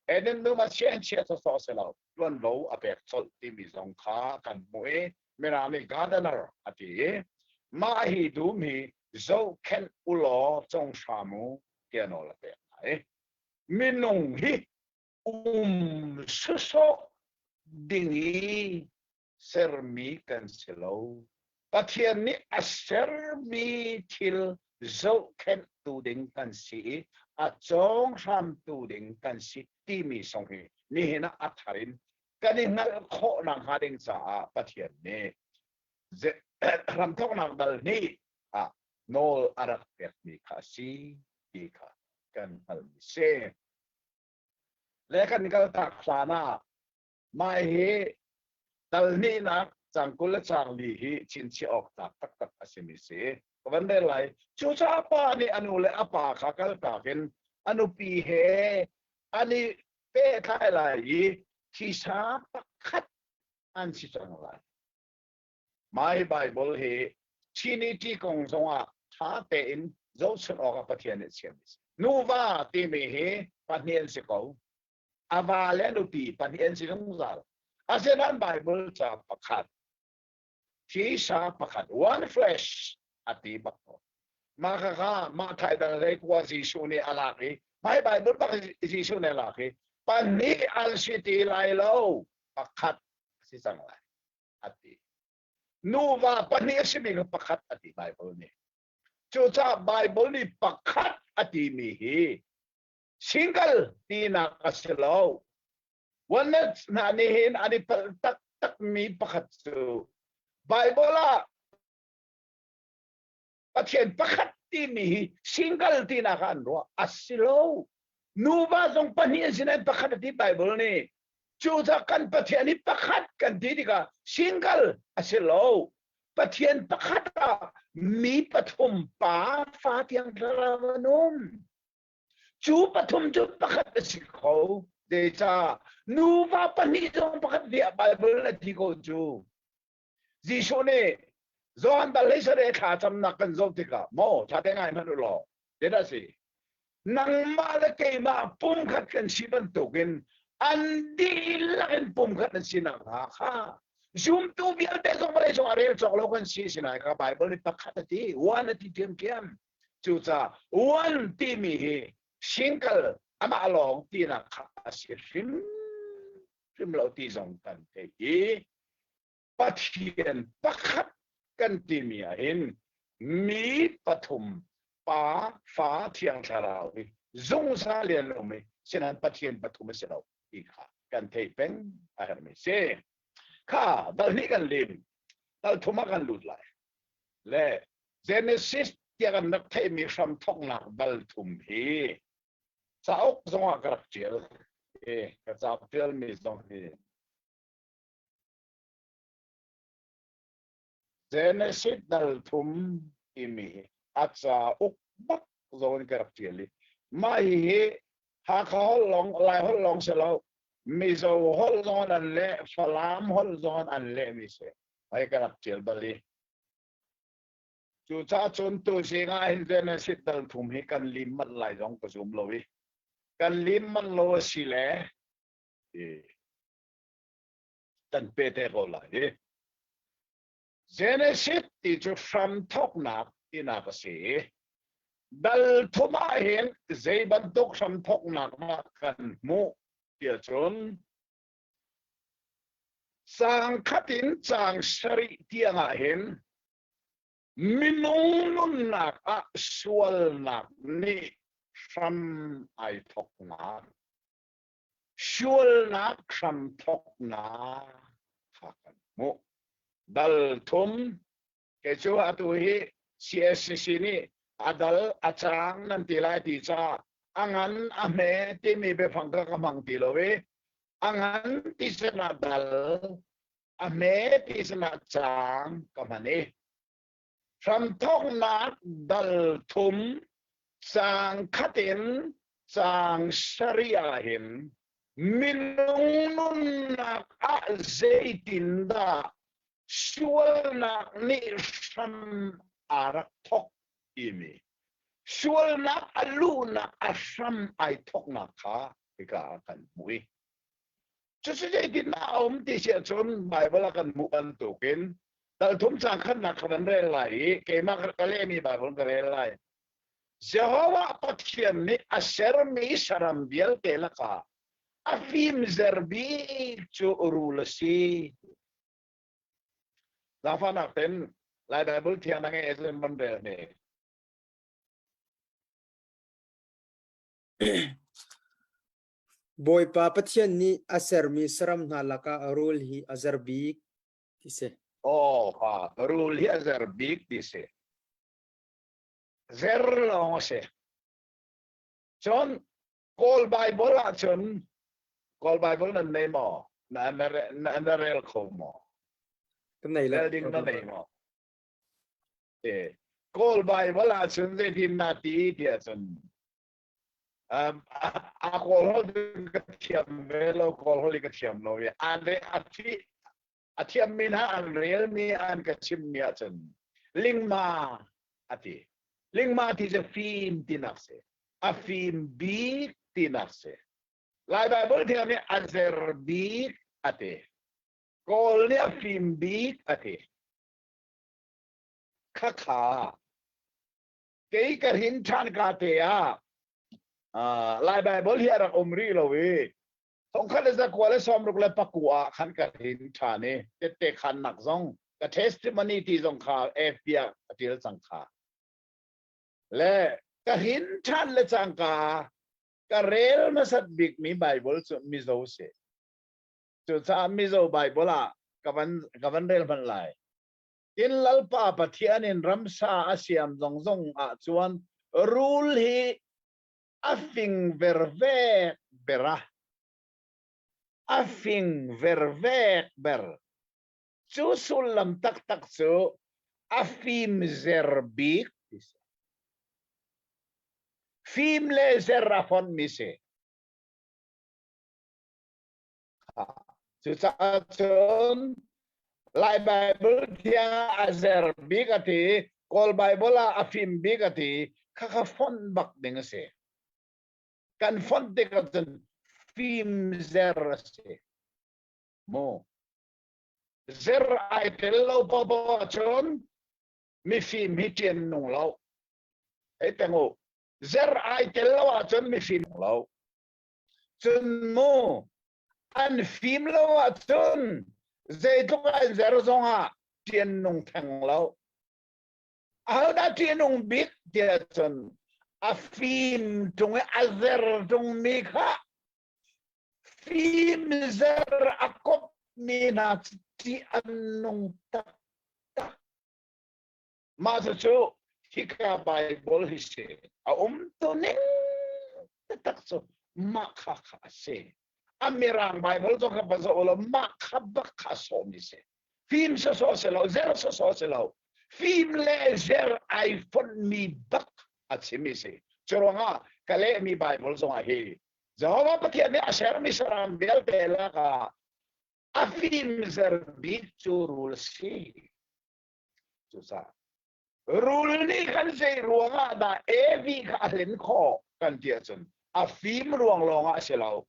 Speaker 2: เอเดนดูมาเชียนเชียตัวสอเสลาล้วนโลอเบกสดที่มีสงขากันมวยเมื่อมีการ์เดนเนอร์อดีมาฮีดูมีโจเคนอุลอจงชามูเกียนโอละเบกมินงฮีสุโซดิงีเซอร์มีกันเซโลปะเทียนนี้อัสเซอร์มีทิลโจเคนตูดิงกันสีอาจงทำตูดิงกันสีที่มีสองฮีนี่เห็นอัฐารินกันนี่งั้นโคนังหาดิงสาปะเทียนนี้เจรำทอกนังดัลนี้โนอารักเปียกมีข้าสีดีค่ะกันอัลมิเซและกันก็ตักสานาไม่เฮดัลนี้นะจังกุลจังลีฮีชินชีออกตักอาศิมิเซก็วันเดลัยชูชาปานี่อนุเลอปาขากลตากินอนุปีเฮอันนี้เป้ท้ายไหลที่ชาปคัดอันชิจังไรไม่ไบเบิลเฮที่นี่ที่กงสงฆ์ท้าเตอินโจสุนออกปะเทียนเชียมิสนูว่าที่มีเฮปะเนียนสิโกอาวาเลนุปีปะเนียนสิงซาลอาเซนันไบเบิลจะประคัดที่ชาประคัด one flesh อติบักโตมาค่ะมาไทยดังเลยกว่าสิชูนี่อาลากีไม่ไบเบิลปักสิชูนี่อาลากีปันนี้อัลชิติไลโลประคัดสิสังไลอตินูว่าปันนี้สิมีกับประคัดอติไบเบิลนี่จูจ้าไบเบิลนี่ประคัดอติมีฮีsingle ตีนักสิโลวันนั้นนานี่เห็นอันนี้ตักมีประคัดสูไบเบิลปะเทียนประคัดที่มีซิงเกิลที่นักอันรัวอัสสิโลนูบาจงปัญญาสินันประคัดที่ไบเบิลนี่จูจ้ากันปะเทียนนี่ประคัดกันที่ดีกว่าซิงเกิลอัสสิโลปะเทียนประคัดมีปฐมป่าฟ้าเทียงทราวนุมจูปฐมจูประคัดสิเขาเดชานูบาปัญญาจงประคัดที่ไบเบิลนี่ที่เขาจูจิชูนี่Zohan dalai sare kha cham nak kan zo tika mo cha te ngai manu lo de da si nang ma le ke ma pum khat kan si ban to gen an di la kan pum khat si na kha zoom tu bial te zo mare zo are zo lo kan si na ka bible ni pakhat ti one ti tem kiam chu cha one ti mi he single ama long ti na kha si sim lo ti zong kan te ki pathian pakhatกันที่มีเห็นมีปฐมป่าฟ้าเทียงชาลาวจงซาเลียนลงมีฉะนั้นปฐมปฐมเสลาอีกค่ะกันเทเป็นอะไรไม่ใช่ค่ะตอนนี้กันลิมตอนทุ่มกันหลุดไหลและเจเนซิสที่กันนักเทมีคำท่องหนักบัลทุมพีสาวจงกระเจียลกระจับเจียลมีจงพีGenesis dal thum imi acha uk bak zon karaktieli mai ha khol long lai hol long selo mi zo hol zon an le falam hol zon an le mi se ai karaktiel bali chu cha chun tu singa in Genesis dal thum hi kan lim mat lai jong ko zum lowi kan lim man lo si le tan pete ko la Genesis ti chu from thok nak ina ka si dal thuma hen zei ban tok from thok nak ma kan mu tia chun sang khatin chang sari tianga hen minung nun nak a sual nak ni from ai thok nak sual nak from thok na kan mu dal thum ke chu atu hi CSC ni adal achang nan tilai ti cha angan ame ti mi be phang ka kamang ti lo we angan ti sana dal ame ti sana chang kamani from thong na dal thum sang khatin sang sharia hin minung nun na a zaitin da sual na ni sham arak thok imi sual na alu na asham ai thok na kha ka kan mui chu se din na ti sia chon bible kan mu an to ken dal thum chang khan na kan re lai ke ma ka le mi bible ka re lai Jehovah pathian ni asher mi sharam bial ke la ka afim zerbi chu urulasi la fa nak ten lai bible thian na nge esen ban re ne
Speaker 1: boy pa pathian ni aser mi saram na laka arul hi azarbi tise
Speaker 2: ha rule hi azarbi tise zer long se chon call bible a chon call bible na nei mo na rel ko mo
Speaker 1: kan nei la
Speaker 2: ding na nei mo call bible a chon de din na ti dia chon a call hol ka thiam velo call hol ka thiam lo ya ande a thiam min ha an rel mi an ka chim mi a chon lingma ati lingma ti je film tinakse a film big tinakse lai bible thiam ni azer big ate call ni a film big ate kha kei ka hin than ka te a lai bible hi ara umri lo we thong khan za kwale som ruk le pakua khan ka hin thane te khan nak zong ka testimony ti zong kha fbia atil sang kha le ka hin than le chang ka rel ma sat big mi bible chu mi zo se chu cha mi zo bible a kavan rel ban lai in lalpa pathian in ramsa asiam zong zong a chuan rule hi afing verve bera afing verve ber chu sulam tak tak chu afim zerbik fim le zerafon mise chu cha chon lai bible thia azer bigati kol bible a afim bigati kha fon bak ding se kan fon de ka fim zer se mo zer ai tello bobo chon mi fim hitien nung lo ai tengo zer ai tello a chon mi fim lo chun mo an fim lo a chun zai tuk ai zer zong ha tien nung thang lo ao da tien nung big dia chun a phim tung a zer tung mi kha phim zer a kop mi na ti an nung ta ma chu hika bible hi se a to ning tak so ma kha se amirang bible to ka bazo lo ma kha ba kha so mi se phim so se lo zer so se lo phim le zer iphone mi bak at si mi se choronga kale mi bible so a hi Jehovah pathian ni asher mi saram bel tela ka afim zer bi churul si chusa rule ni kan se ruanga da evi ka len kho kan tia chun afim ruang longa se lo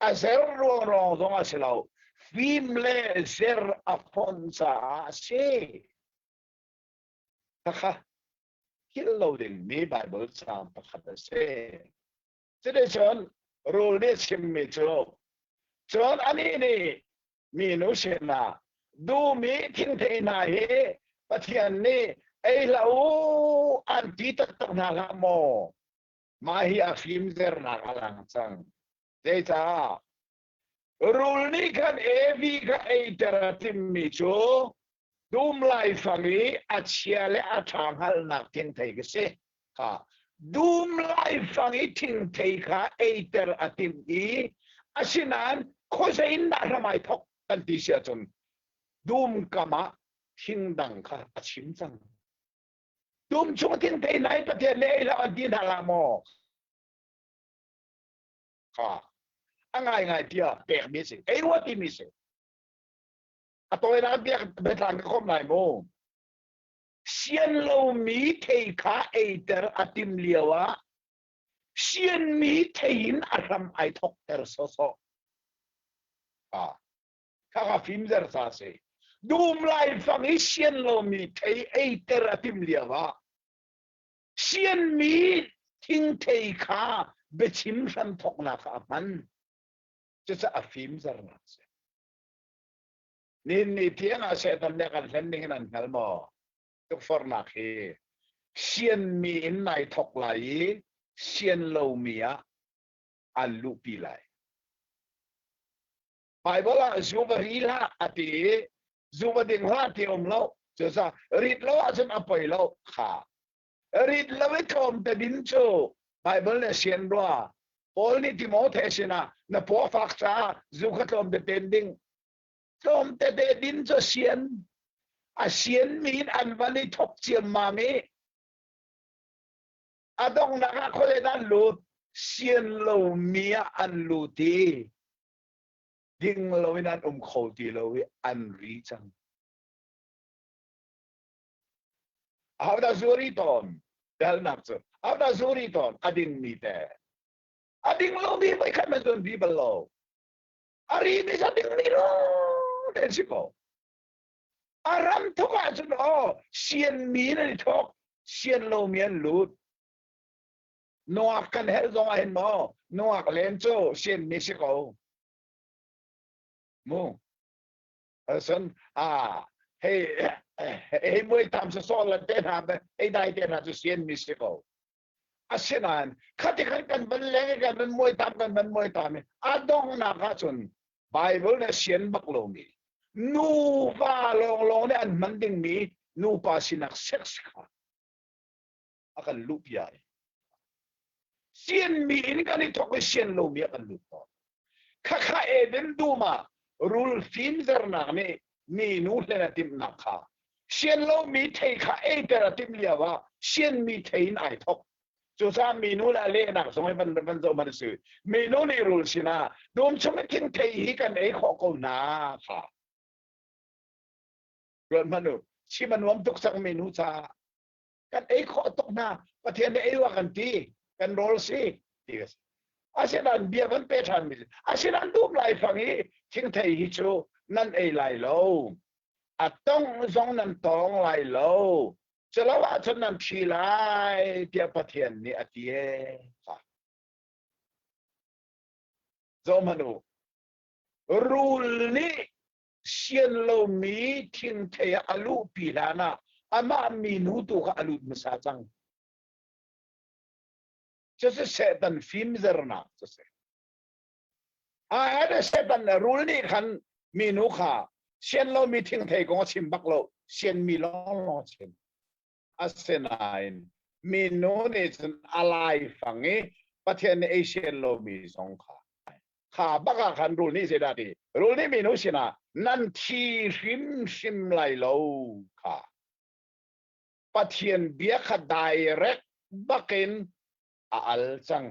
Speaker 2: a zer rong zong a silo film le zer a fon sa se taka kilo ding mi bible sa pakhat se sede chon rule ni sim mi cho chon ani ni mi no shena du mi thing thei na he pathian ni ei lau an ti tak na ga mo ma hi a film zer na ga lang chang data rule ni kan evi ka eiteratim mi cho dum lai fangi a chiale a thang hal nak ting thei ke se ka dum lai fangi ting thei ka eiter atim I asinan khosein na ramai thok kan ti sia chon dum kama thing dang ka achim chang dum chung ting thei nai pathe le la an tin hala mo ka angai ngai tia pek mi se ei wa ti mi se a toi na pek betang ko nai mo xiên lâu mỹ thầy khá eiter atim liawa xiên mỹ thầy aram ai thok ter so so kha phim zer sa se dum lai phang xiên lâu mỹ thầy eiter atim liawa xiên mỹ thing thầy khá bechim ram thok na kha man just a phim zer na se ni tiang a se tan ne kan len ning nan hal mo tuk for na khi xiên mi in nai thok lai xiên lâu mía an lu pi lai Bible a zuba rila ati zuba ding la ti lo so sa rit lo asen apoi lo kha rit lo we thom te din cho Bible le xiên ro Paul ni Timothy na na po fak sa zu kha thom te tending thom te din cho xiên a xiên min an vani thok chiam ma me adong naka khole dan lut xiên lâu mía an lu ti ding lo in an khâu ti lo an ri chang how da zuri ton dal nak so how da zuri ton ading mi te ading lo mi bai kan ma don bi balo ari mi sa ding mi lo den si ko aram thok a chun xiên mi na thok xiên lâu mian lut Noak kan hel zong ahin mo Noak len cho xiên Mexico mo asan hey moi tam sa so la ten ha hey dai ten ha xiên Mexico asinan khati kan ban le kan moi tam adong na ka chun Bible na xiên bak lo mi nu pa long ne an manding mi nu pa sinak sex ka akan lupya xiên mi in kan I thok xiên lo mi kan lup to kha eden duma rule film zer na me mi nu le na tim na kha xiên lo mi thei kha eiter tim liawa xiên mi thein ai thok chu sa mi nu la le na so ban zo man su mi nu ni rule sina dum chum kin thei hi kan ei kho ko na kha ron manu chi man wam tuk sang mi nu cha kan ei kho tok na pathian ei wa kan ti kan rol si yes asinan bia ban pe than mi asinan dum lai phangi thing thei hi chu nan ei lai lo atong zong nan tong lai lo chalawa chon nan thi lai tia pathian ni atie sa zo manu rule ni xiên lo mi thing thei alu pi lana ama mi nu tu ka alu masa chang just set an film zerna just ada set an rule ni khan mi nu kha xian lo mi thing thei ko chim bak lo xian mi lo chen asenain mi nu ni chen alai fangi pathian e xian lo mi song kha baka khan rule ni se da ti rule ni mi nu sina nan thi sim lai lo kha pathian bia kha direct bakin al chang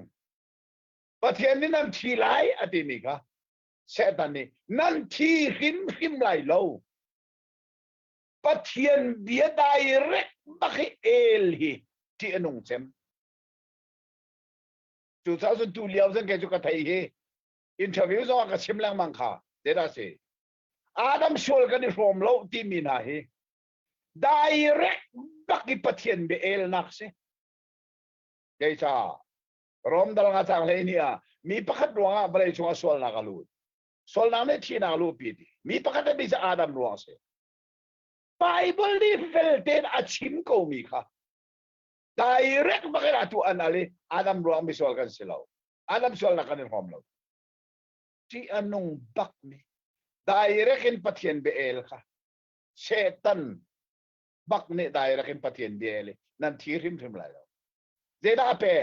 Speaker 2: pathian ni nan thi lai atini ka setan ni nan thi him lai lo pathian bia direct bakhi el hi ti anung chem 2002 liao zang ke chu ka thai he อินเทอร์วิวซ้อกับชิมแรงมังค่าเดี๋ยวได้สิอาดัมชวลกันในโรมโลที่มีนาฮีdirect บักกิปะเทียนเบเอลนักสิเจ้าโรมดาลงาจังเลยเนี่ยมีประคัดหลวงอ่ะบริจงสวลนักลูดสวลนักเนี่ยที่นักลูดปีดีมีประคัดได้บิจอาดัมหลวงสิไบเบิลนี่เฟลเตนอาชิมก็มีค่ะ direct บักกิตัวอันอะไรอาดัมหลวงมีสวลกันสิเราอาดัมสวลนักกันในโรมเราที่อันนงบักมี direct in ปะเทียนเบเอลค่ะเชตันบักเนี่ย direct in ปะเทียนเบเอลนั่นที่ริมไรแล้วเจด้าเป้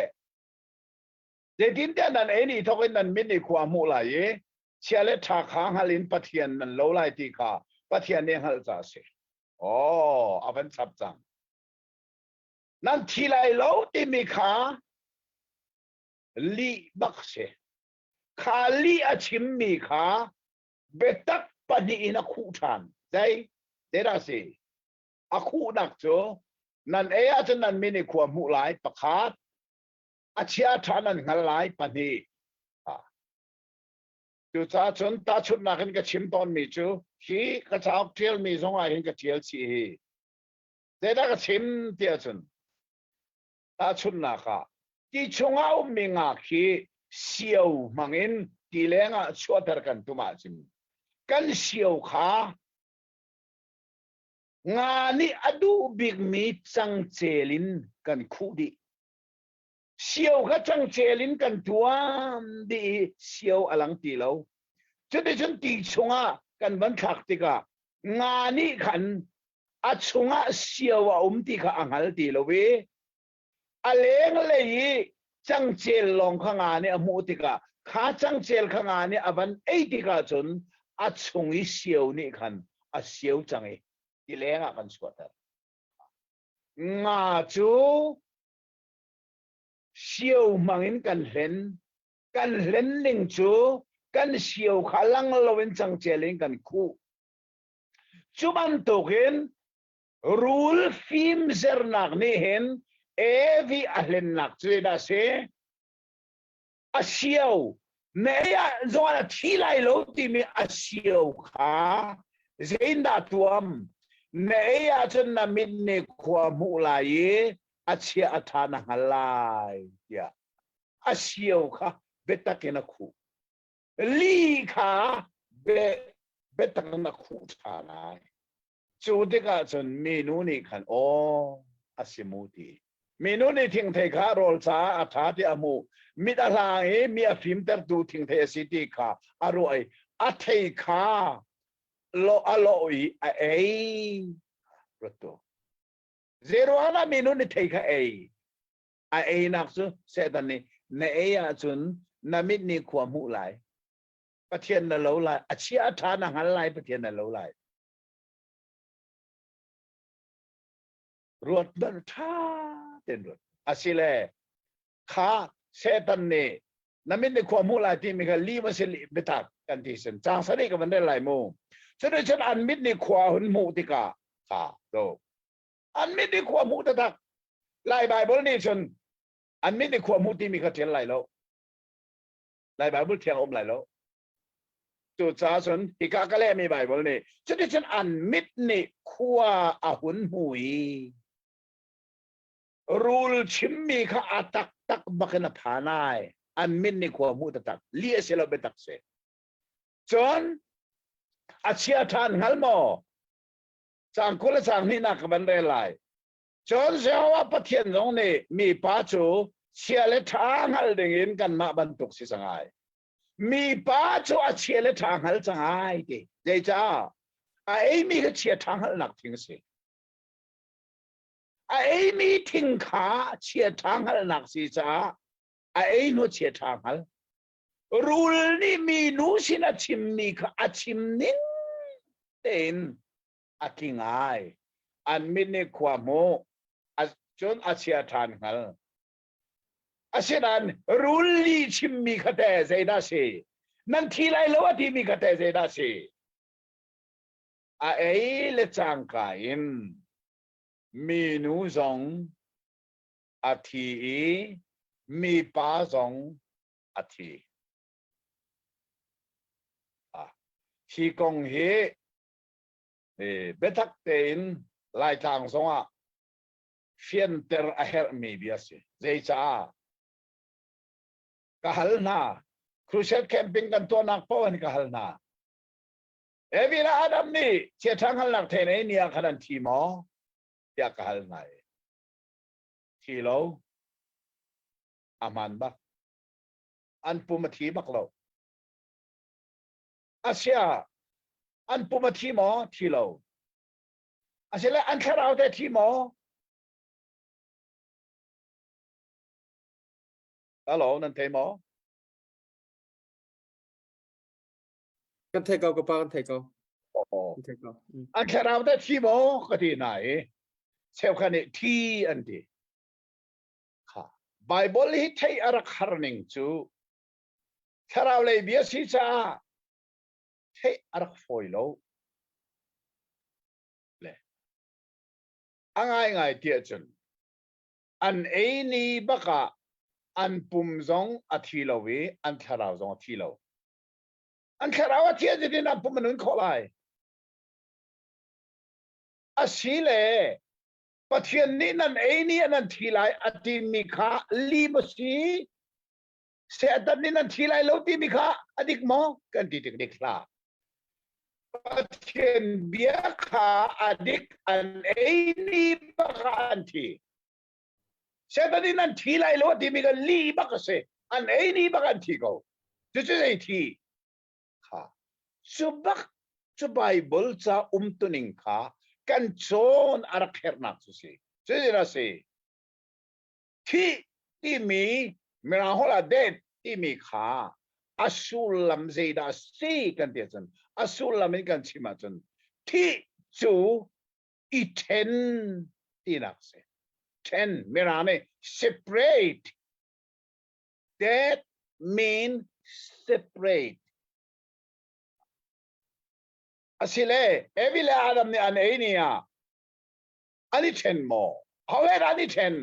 Speaker 2: เจดินเดียนั่นเอ็นี่ทุกคนนั่นมินิความมูลายเชื่อเลยทักหางหัลินปะเทียนนั่นโลไลตีค่ะปะเทียนเนี่ยหัลจ่าเสโอ้อาเป็นสับจังนั่นที่ไรโลที่มีค่ะลีบักเสขาลีอาชิมมีค่ะเบตักปนีอินักคู่ทันใจเดราสิอาคู่นักโจนั่นอาจจะนั่นมินิความมูลายประคาดอาเชียทานันหันหลายปนีจูจ้าจนตาชุดนักเห็นกับชิมตอนมีจูฮีกระชากเทียลมีสองเห็นกับเทียลสีฮีเดรากับชิมเทียจนตาชุดนักที่ชงเอามีงาคีเสียวมังอินที่เลงชัวเตอร์กันตุมาจิมกันเสียวขางานนี้อดูบิกมีจังเจลินกันคู่ดีเสียวก็จังเจลินกันตัวดีเสียวอลังตีเราจะได้ฉันตีชงกันวันขักติกางานนี้ขันอาชงเสียวติกาอังหัลตีเราเวอเลงเลยจังเจลลองข้างานนี้อมุติกาข้าจังเจลข้างานนี้อวันติกาจนอาชงเสียวนี่ขันอาเสียวจังที่เลงกันสวดงาจูเสียวมังอินกันเห็นลิงจูกันเสียวขลังเราเป็นจังเจลิงกันคู่จุบันตัวเห็นรูลฟิล์มเซอร์นักนี่เห็นวีอัลเลนนักจุดได้เสอาเสียวเนี่ยจงอะไรที่ไรโลที่มีอาเสียวค่ะเจนดาตัวมเนี่ยจนนามินเนความมูลายอาเชียอัฐานะฮัลไลยาอาเชียวค่ะเบตักนักคู่ลีค่ะเบตักนักคู่ฐานะจุดที่ก็จนเมนูนี้ขันโออาเซียมูตีเมนูนี้ทิ้งเทคาโรลซาอัฐาที่อามูมิดอะไรมีอาฟิมเตอร์ดูทิ้งเทสิติค่ะอร่อยอัฐิค่ะโลอร่อยรถตัวเซโรอานาเมนูนี้เทคนักสุเสดันนี่เนี่ยจนนามิดนี่ความหูไหลประเทศนั่นเราไหลอาชีพฐานะหันไหลประเทศนั่นเราไหลรวดดันท่าเต็นรวดอาศิเลข้าเซตันนี่นั่นไม่ได้ความมูลายที่มีการลีมาสิลิเบตักกันที่เส้นจางสนิกับมันได้หลายโมงฉะนั้นฉันอันมิดในความหุ่นมูติกาข้าโตอันมิดในความมูติกาไล่ไบเบิลนี่ฉันอันมิดในความมูที่มีกระเทียนไหลแล้วไล่ไบเบิลเทียงอมไหลแล้วจุดสาฉันที่กากะเล่มีไบเบิลนี่ฉะนั้นฉันอันมิดในความอาหุ่นหุยรูลชิมมีข้าอัตักตักบักนภานายอันมินในความมูตตักเลี้ยเสลเบตักเสจนอาเชียทานฮัลโมสังคุลสังนี่นักบันเรลัยจนเจ้าว่าประเทศตรงนี้มีป้าจูเชียเลทางฮัลดึงอินกันมาบรรทุกสิสังไงมีป้าจูอาเชียเลทางฮัลสังไงดิเจ้าจ้าไอ้มีก็เชียทางฮัลนักทิ้งสิไอ้มีทิ้งขาเชียทางฮัลนักสิจ้าไอ้โนเชียทางฮัลรูลนี่มีนูสินะชิมมีค่ะอาชิมนิ่งเต็นอากิงไออันมินในความโมจนอาเชียทานฮัลอาเชียนันรูลนี่ชิมมีค่ะแต่เจด้าเซนั่นทีไรแล้วว่าที่มีค่ะแต่เจด้าเซไอ้เลจังกาอินมีนูซองอาทีมีป้าซองอาที ที่กงเฮเบทักเตนลายทางสงะเฟียนเตอร์อาเฮร์มีเบียสิเจจ้ากะฮัลนาครูเชลแคมปิ้งกันตัวนักป้อนกะฮัลนาเอวิลาอดัมนี่เชี่ยทางฮัลนักเทนเนียขนาดทีมอยากกะฮัลนายทีโลอามันบักอันปุมทีบักโลอาเซียอันปุมทีมทีโลอาเซียและอันแค่เราแต่ทีมฮัลโหลนั่นเทม
Speaker 1: กันเทเกากับปากันเทเกา
Speaker 2: โอ้โห
Speaker 1: กันเทเกา
Speaker 2: อันแค่เราได้ที่โมก็ที่ไหนเซลคันนี้ที่อันดีค่ะไบเบิลที่ไทยอารักฮาร์นิงจูแค่เราเลยเบียสิจ้าไทยอารักฟอยโลเลยอันง่ายๆเดียจนอันเอนี่บักะอันปุ่มซองอาทิโลวีอันแค่เราซองอาทิโลอันแค่เราอาทิตย์นี้นับปุ่มมันขอไลอาศิเลปะเทียนนี้นั่นเอนี่นั่นทีไรอติมิคาลีบสีเสตันนี้นั่นทีไรโลติมิคาอดิกมอกันติดเด็กลาปะเทียนเบียคาอดิกอันเอนี่บักอันทีเสตันนี้นั่นทีไรโลติมิคาลีบักเสอันเอนี่บักอันทีก็จะไอทีค่ะสุบักสุไบเบิลจะตุนิงคากันโจนอารักเฮร์นักสุสีจะได้สิที่มีเมื่อหัวละเด็ดที่มีขาอัสุลลัมเจดาสีกันเดียจันอัสุลลัมกันชิมาจันที่จูอีเทนที่นักสิเทนเมื่อเนี่ย separate that mean separateอาศิเลเอวิเลอาดัมเนี่ยอันเอนี่อ่ะอันนี้เทนโมเขาเรียกอันนี้เทน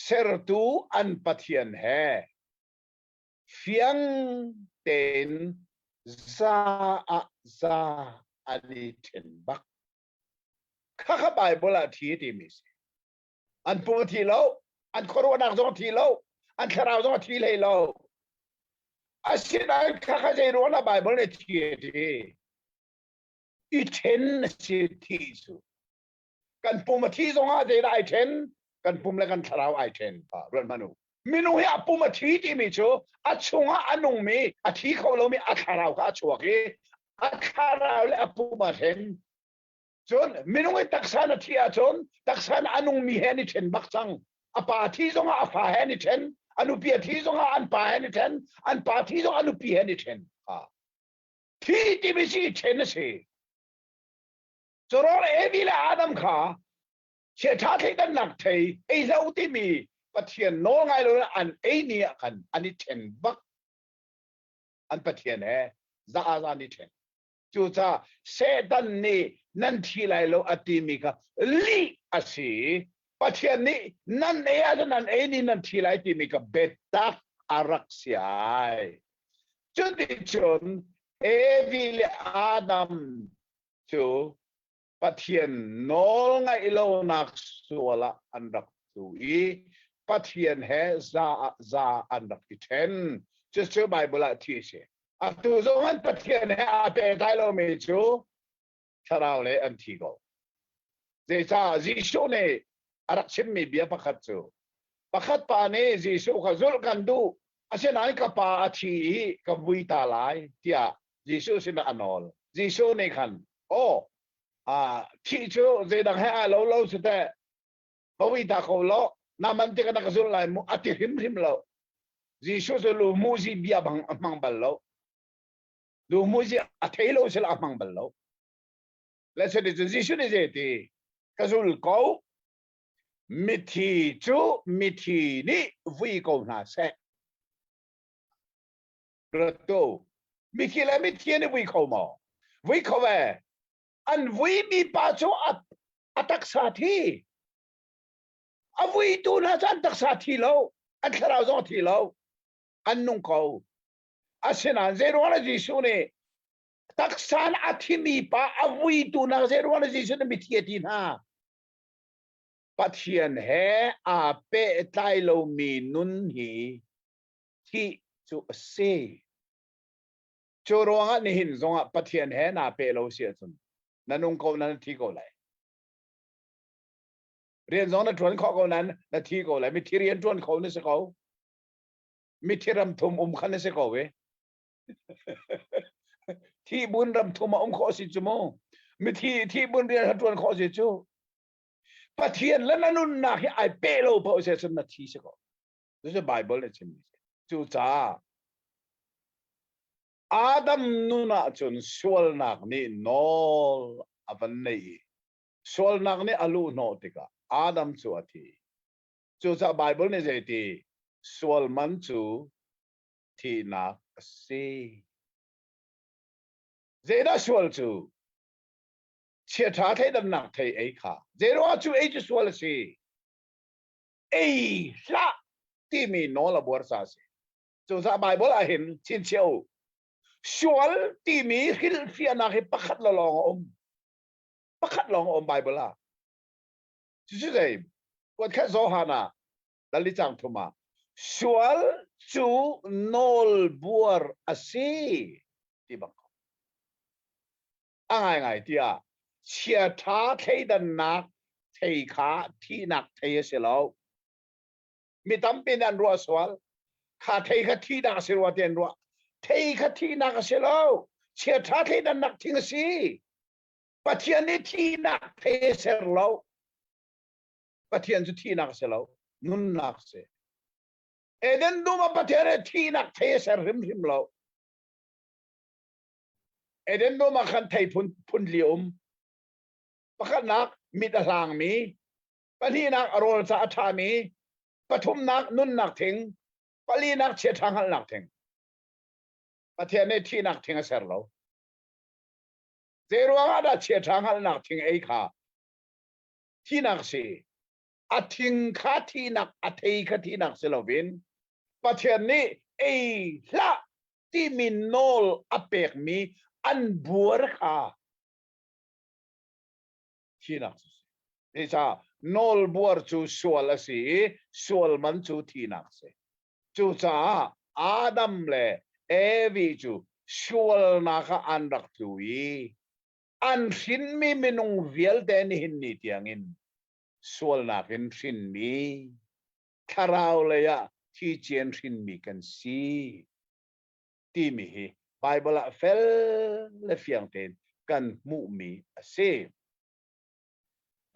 Speaker 2: เซอร์ตูอันปัทยันเฮเฟียงเตนซาอันนี้เทนบักข้าข้าไปบลาทีที่มิสอันปูทีโลอันโคโรนักจงทีโลอันคาราวจงทีเลยโลอาศิลป์ข้าข้าจะรู้นะไบเบิลเนี่ยที่อีเทนสิที่สุดกันปุ่มที่ตรงอาเจได้ไอเทนกันปุ่มแล้วกันคาราวไอเทนเรื่องมนุษย์มินุเฮียปุ่มที่มีชัวอาช่วงอันนุ่มมีอาที่เขาเรามีอาคาราวก็ชัวร์กี่อาคาราวและปุ่มเทนจนมินุเฮียตักษานที่อาจนตักษานอันนุ่มมีเฮนิเทนบักซังอาปาที่ตรงอาฟ้าเฮนิเทนอนุปีที่ตรงอันป่าเฮนิเทนอันป่าที่ตรงอนุปีเฮนิเทนที่มีสิเทนสิจนเราเอวิลอาดัมขาเชื่อท่าที่กันหนักเทไอ้เราที่มีปะเทียนโน้ไงเลยอันไอ้นี่กันอันนี้เทนบักอันปะเทียนเฮจะอันนี้เทนจู่จ้าเสดันนี่นั่นที่ไรเราอติมีกับลีอาศีปะเทียนนี่นั่นเองนั่นเองนี่นั่นที่ไรที่มีกับเบตักอารักษาจนที่จนเอวิลอาดัมจู่ปะเทียนโน้ไงเราหนักสัวละอันดับตัวอีปะเทียนเฮซาอันดับที่เทนจะเชื่อไบเบิลที่เชอัตุโซมันปะเทียนเฮอาเปไทโลเมจูชาราวเลอันทิโกเจซ่าจิชูเนอารักชิมมีเบียประคัตจูประคัตปาเนจิชูขจุลกันดูอาเซนันกับปาอาทีกับวิตาไลที่อาจิชูสินะอันอลจิชูเนขันโอที่ชูเจดังให้อาโลสุดแต่บวิตาเขาโลนามันที่กันนักจุลไลมุอาทิริมโลจิชูจะลูมูจิเบียบังบัลโลลูมูจิอาทิโลสิละบังบัลโลและสุดที่จิชูเนี่ยเจตีกจุลเขามิทีจูมิทีนี่วิโกนาเซกระตูมิทีและมิทีนี่วิโกมาวิโกเวอันวิมีปัจจุอัตักษาทีอวิตูน่าจะอัตักษาทีโลอันคาราวจงทีโลอันนุ่งเขา asenan zerona jisu ne taksan athimi pa avui tu na zerona jisu ne mithiatin ha pathian he a pe tai lo mi nun hi thi chu se choronga ni hin zonga pathian he na pe lo sia chun nanung ko nan thi ko lai rian zong na tuan kho ko nan na thi ko lai mi thi rian tuan kho ni se ko mi thi ram thum khan ni se ko we thi bun ram thum kho si chu mo mi thi bun rian tuan kho si chu pathian la nanun na hi ai pe lo po se chun na thi se ko this is bible le chim chu cha Adam nuna chun sual nak ni nol avan nei sual nak ni alu no tika Adam chu athi chu cha Bible ne je ti sual man chu thi nak si zeda sual chu chia tha thai dan nak thai ai kha zero chu ai chu sual si ai la ti mi no la bor sa si chu cha Bible a hin chin cheu sual ti mi khil fia na he pakhat la long Bible la chu dei wat kha zo hana dali chang thuma sual chu nol buar asi ti bang ngai tia chia tha thei dan nak thei kha thi nak thei se lo mi tam pin an ro sual kha thei kha thi da se ro ten ro thei kha thi nak se lo chia tha thei dan nak thing si pathian ni thi nak thei se lo pathian chu thi nak se lo nun nak se eden duma pathian thi nak thei se rim lo eden duma khan thei phun lium pakhat nak mit alang mi pani nak arol sa atha mi pathum nak nun nak thing pali nak che thang hal nak thing pathian ni thi nak thing ser lo zero ada che thang hal nak thing ai kha thi nak se a thing kha thi nak a thei kha thi nak se lo bin pathian ni ei la ti min nol apek mi an buar kha thi nak se cha nol buar chu sual asi sual man chu thi nak se chu cha Adam le evi chu sual na kha an rak thui an sin mi minung vial den hin ni tiangin sual na hin sin mi kharau le ya thi chen sin mi kan si ti mi hi Bible a fel le fiang ten kan mu mi ase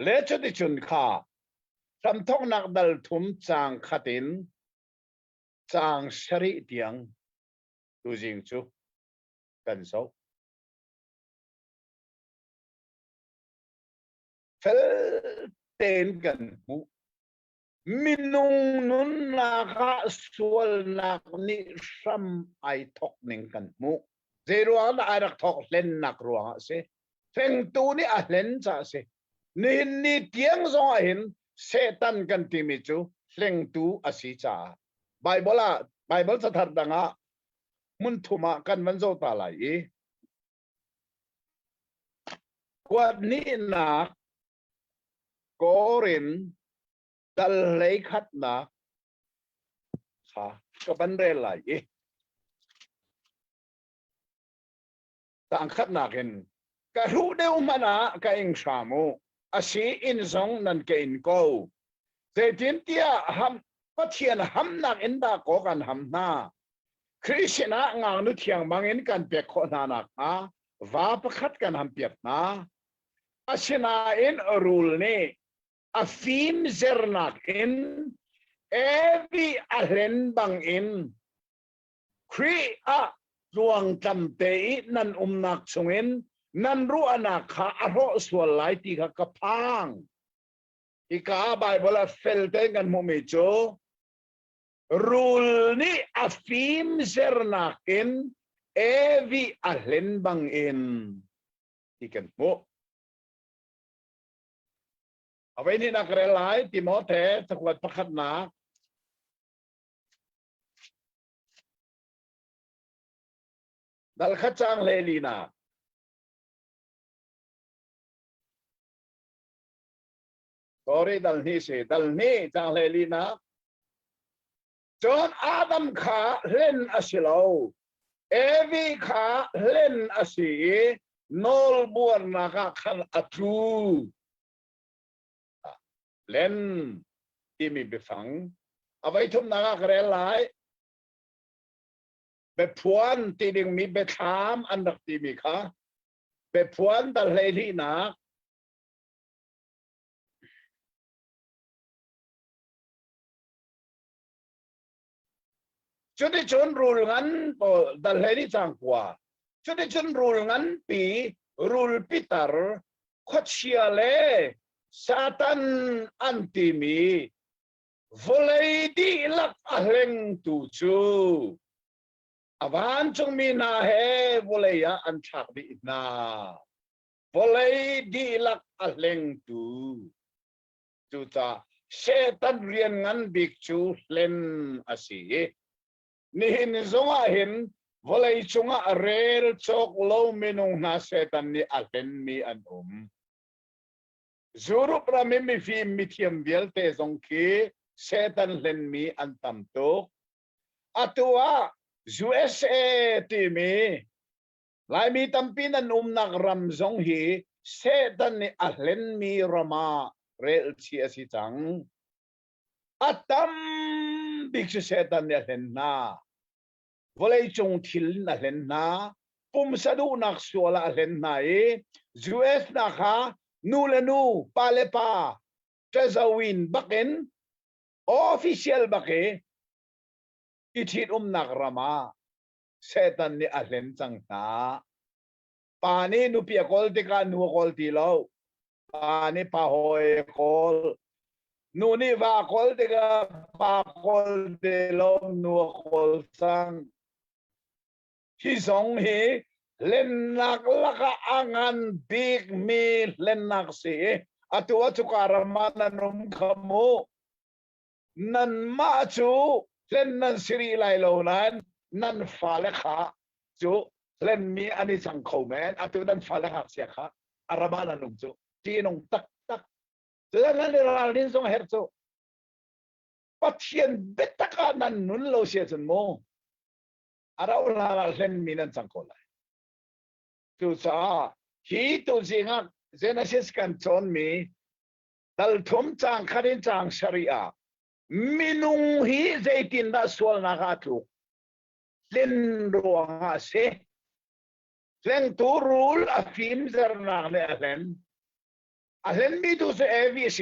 Speaker 2: le chu di chun kha sam thok nak dal thum chang khatin chang shari tiang tu jing chu kan so fel ten kan mu minung nun na kha sual nak ni sam ai thok ning kan mu zero na ai rak thok len nak ruang se theng tu ni a len cha se ni tiang zo hin setan kan ti mi chu theng tu asi cha Bible sa thar danga mun thuma kan man zo ta lai e kwat ni na korin dal lei khat na kha ka ban re lai e tang khat na ken ka ru deu mana ka ing samu asi in zong nan ke in ko ze tin tia ham pathian ham nak in da ko kan ham na krishna ngang nu thiang mangin kan pe kho na na ha va pakhat kan ham piat na asina in rule ne a fin zernak in every alen bang in kri a luang tam te nan nak chungin nan ru anak kha aro swal lai ti kha kapang ika Bible a fel te kan mo me cho rule ni a fin zernak in every alen bang in ikan mo away ni nakrelay Timote sakwat pakhat na dal khachang lelina sorry dal ni se dal ni chang lelina John Adam kha len asilo evi kha len asi nol buan naka khan atu len imi befang avai thum naka kre lai be puan ti ding mi be tham andak ti mi kha be puan dal lelina cho đi chọn rule ngắn bộ dal heri chang qua cho đi chọn rule ngắn pi rule Peter khat chia le Satan antimi volei di lak ahleng tu chu avan chung mi na he volei ya an thak di na volei di lak ahleng tu chu ta Satan rian ngan bik chu len asi nihin zonga hin volei chunga rel chok lo minung na Satan ni alhen mi an zuru prami mi fi mithiam vial te zong ki Satan len mi an tam to atua USA ti mi lai mi tampin an nak ram zong hi Satan ni alhen mi rama rel chi asi chang atam bik Satan ni alhen na volei chung thil na len na pum sadu nak suala len na US na kha nu le nu pa le pa tezawin baken official bake ithit nak rama Satan ni alen chang na pani nu pia kol ti ka nu kol ti lo pani pa hoy kol nu ni va kol ti ka pa kol ti lo nu kol sang hi song hi len nak laka angan big mi len nak si atua chukara mananum kamu nan ma chu len nan siri lai lo nan nan fale kha chu len mi ani sang kho men atu nan fale kha sia kha aramana num chu ti nong tak tak chu nan le rin song her chu pathian betaka nan nun lo sia chun mo araw la len mi nan sang kho lai tu sa hi tu zinga Genesis kan chon mi dal thum chang kharin chang sharia minung hi zaitin da sual na ka tu len ruanga se len tu rule a film zer na le alen mi tu se evc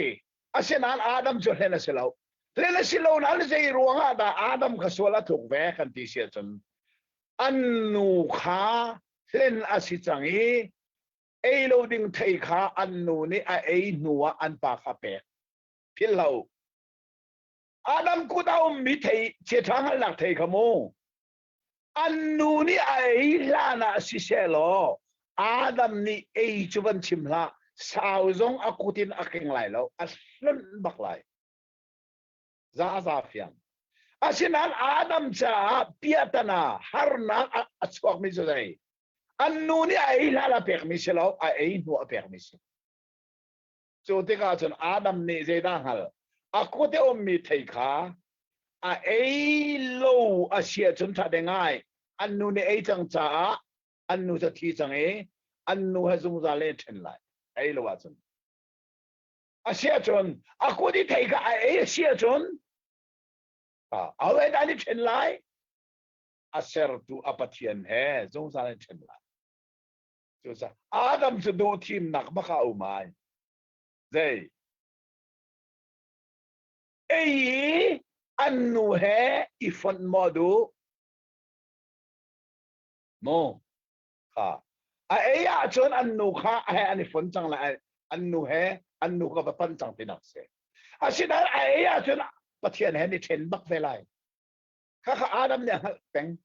Speaker 2: asenan adam jo len asilo na zai ruanga da adam ka suala thuk ve kan ti sia chon annu kha len asichangi ei loading thei kha annu ni a ei nuwa an pa kha pe philo adam ku dau mi thei che thang lak thei khamo annu ni a ei lana si selo adam ni ei chuban chimla sao zong akutin aking lai lo aslun baklai za fiam asinan adam cha piatana harna aswak mi zai annu ni ai la permission lo ai no permission so te ka chon adam ni je da hal aku te om mi thei kha ai lo a sia chun tha de ngai annu ni ai chang cha annu cha thi chang annu ha zung za le then lai ai lo wa chun a sia chun aku di thei kha ai sia chun awe da ni then lai aser tu apathian he zung za le then lai Josa Adam se do team nak baka umay. Zay. Ei anu he ifon modu mo ha a ei a chon anu kha he ani fon chang la anu he anu ka pa pan chang tinak se a sinar a ei a chon pathian he ni then bak velai kha Adam ne peng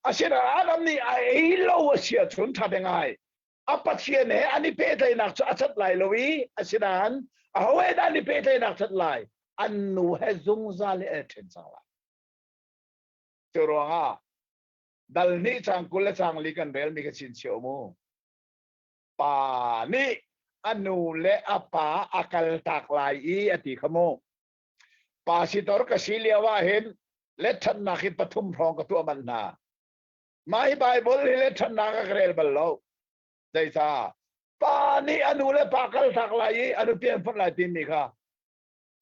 Speaker 2: asira adam ni ai lo sia chun tha de ngai apathian he ani pe thai nak cha chat lai lowi asiran a hoe da ni pe thai nak chat lai annu he zung za le then sang la choro ha dal ni chang kul chang li kan rel mi ka chin cheu mu pa ni anu le apa akal tak lai I ati khamo pa si tor ka silia wa hen le than na khit pathum phong ka tu man na mai bible le than na ka rel bal lo dai sa pa ni anu le pa kal tak lai anu pian phot lai tin ni kha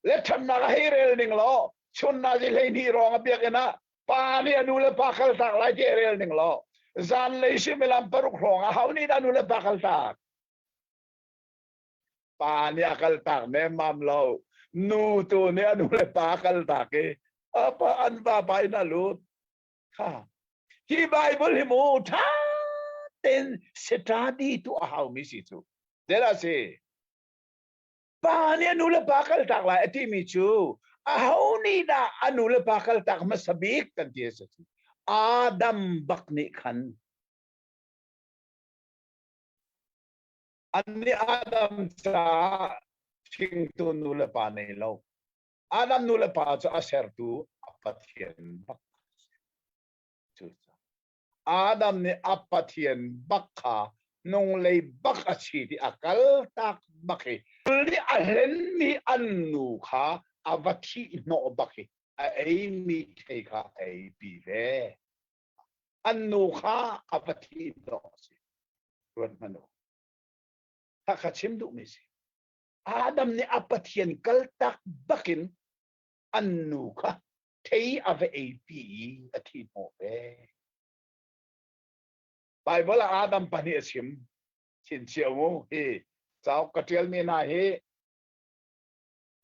Speaker 2: le than na ka hi rel ning lo chun na ji le ni rong a biak na pa ni anu le pa kal tak lai je rel ning lo zan le si melam paruk rong a hau ni anu le pa kal tak pa ni akal tak ne mam lo nu tu ne anu le pa kal tak ke apa an ba bai na lut ha hi bible hi mo tha ten study tu a hau mi si tu dela se pa ni anu le pa kal tak lai ati mi chu a hau ni da anu le pa kal tak masabik kan ti sa Adam bakni khan ani Adam sa thing tu nu le pa nei lo Adam nu le pa cho aser tu apathian bak chu Adam ni apathian bakha nong lei bak achi ti akal tak bakhi ni alen mi annu kha avathi no bakhi ai mi thei kha ai bi ve annu kha avathi no si ron mano ta kha chim du mi si Adam ni apathian kal tak bakin annu kha thei ave ai bi athi no ve Bible Adam pani asim chin chiawo he chao katial me na he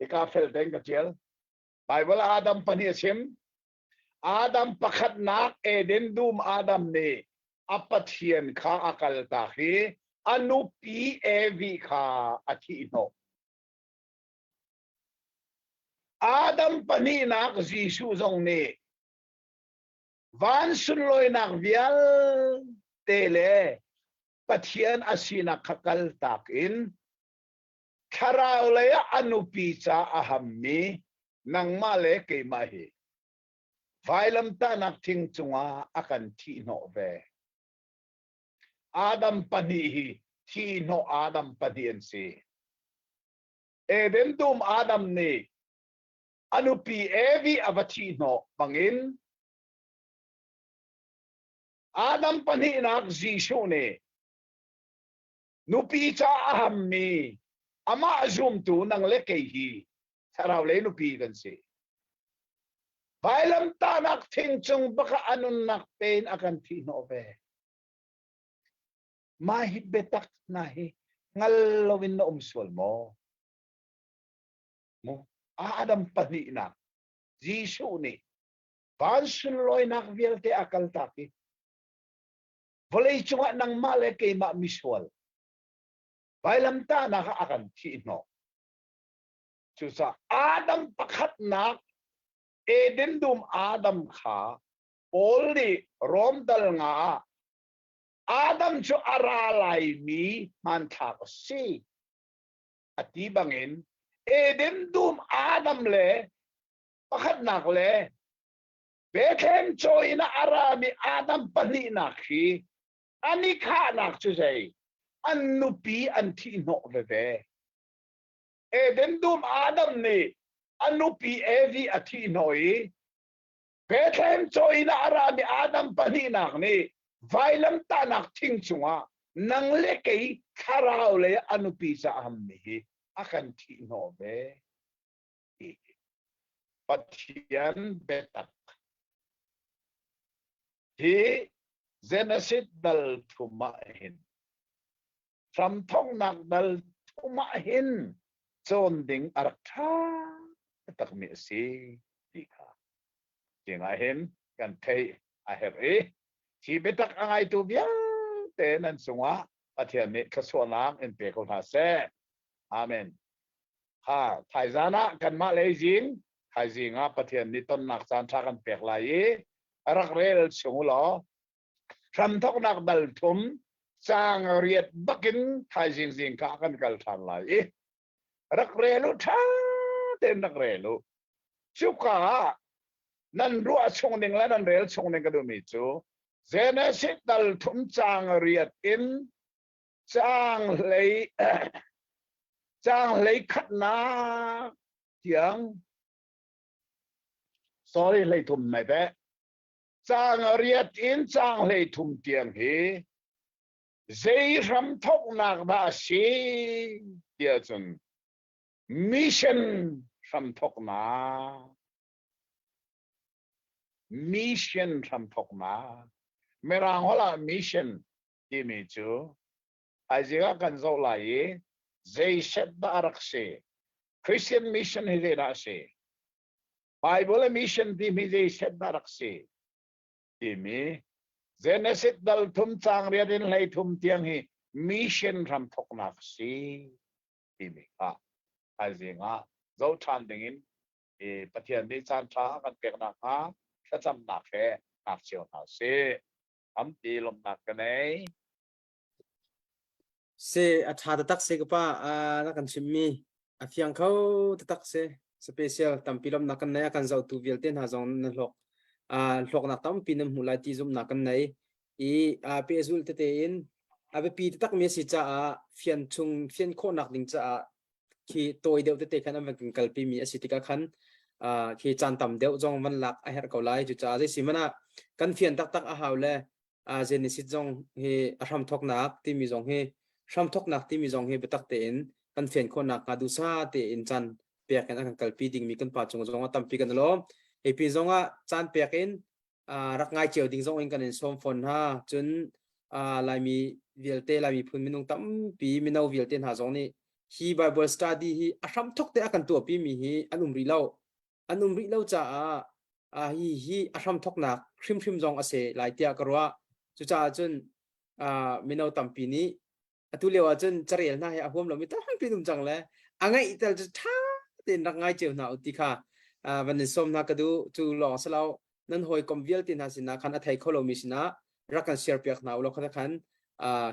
Speaker 2: eka fel teng katial Bible Adam pani asim Adam pakhat nak eden dum Adam ne apathian kha akal ta he anu pi evi kha athi no Adam pani nak Jisu zong ne van sun loi nak vial tele pathian asina khakal takin karaulaya anupi cha ahammi nang male ke mahi vailam ta nak thing chunga akan thi no ve Adam pani hi thi no Adam padien se eden dum Adam ne anupi evi avathi no bangin Adam pani nak Jisu ne nupi cha ahammi ama azum tu nang lekei hi sarau le nupi kan se bailam ta nak thing chung baka anun nak pain akan thi no ve mahi betak na hi ngalowin na umswal mo Adam pani nak Jisu ne bansun loy nak vielte akal taki volay chunga nang male kay ma miswal bailam ta naka akan thi no chusa Adam pakhat nak eden dum Adam kha oldi rom dal nga Adam chu aralai mi man tha ko si ati bangin eden dum Adam le pakhat nak le Bethem choi na arami Adam pani nak hi ani kha nak chu sei anupi anthi no ve eden dum Adam ni anupi evi athi noi Bethem choi na arami Adam pani nak ni vailam ta nak thing chunga nang le kei kharau le anupi sa ammi akan thi no ve pathian betak hi Genesis dal thuma hin from thong nak dal thuma hin chon ding arakha tak mi si dikha jinga hin kan thei a her e chi betak angai tu bia te nan sunga pathian ni khasonam en pe ko ha se amen ha thaizana kan ma le jing thai jinga pathian ni ton nak chan tha kan pek lai rak rel sungulo tham thok nak dal thum sang riet bakin thai jing jing ka kan kal than lai rak relu tha ten rak relu chuka nan ru achong ning la nan rel chong ning ka du mi chu Genesis dal thum chang riat in chang lấy khát na tiếng sorry lấy thum này bé chang riat in chang lấy thum tiếng hi dây ram thok nak ba si tia chun mission ram thok na merang hola mission ti mi chu ai jiga kan zo lai zai set ba arak se Christian mission hi zai da se Bible mission ti mi zai set ba arak se ti mi Genesis dal thum chang ria din lai thum tiang hi mission ram thok nak si ti mi ka ai jiga zo than dingin e pathian ni chan tha kan pek na ha sa cham na khe nak chiao na se am ti lom nak ka nei
Speaker 1: se atha ta tak se ka pa na kan chimmi a fiang khau ta tak se special tampilom na kan nei kan zau tu vel ten ha zong na lok lok na tam pinam hulai ti zum na kan nei i pe zul te in a be pi tak me si cha fian chung fian kho nak ding cha khi tôi đều te khan am kan kalpi mi asitika khan khi chan tam deuh jong man lak a her ko lai chu cha je simana kan fian tak tak a haule Genesis jong he ram thok nak ti mi jong he ram thok nak ti mi jong he betak te in kan fian kho nak ka du sa te in chan pe kan kan kalpi ding mi kan pa chung jong tam pi kan lo e pi jong a chan pe in rak ngai cheu ding jong in kan in som phone ha chun lai mi vialte lai mi phun minung tam pi minau vialten ha jong ni hi Bible study hi ram thok te akan tu pi mi hi anum ri lo cha hi ram thok nak khrim jong ase lai tia karwa chu cha chun minau tam pi ni atu lewa chun charel na he ahom lo mi tam pi dum chang le angai ital chu tha ten rak ngai cheu na uti kha van som na ka du chu lo salau nan hoi kom vial tin ha sina khan athai kholo mi sina rakan share pek na ulo khan khan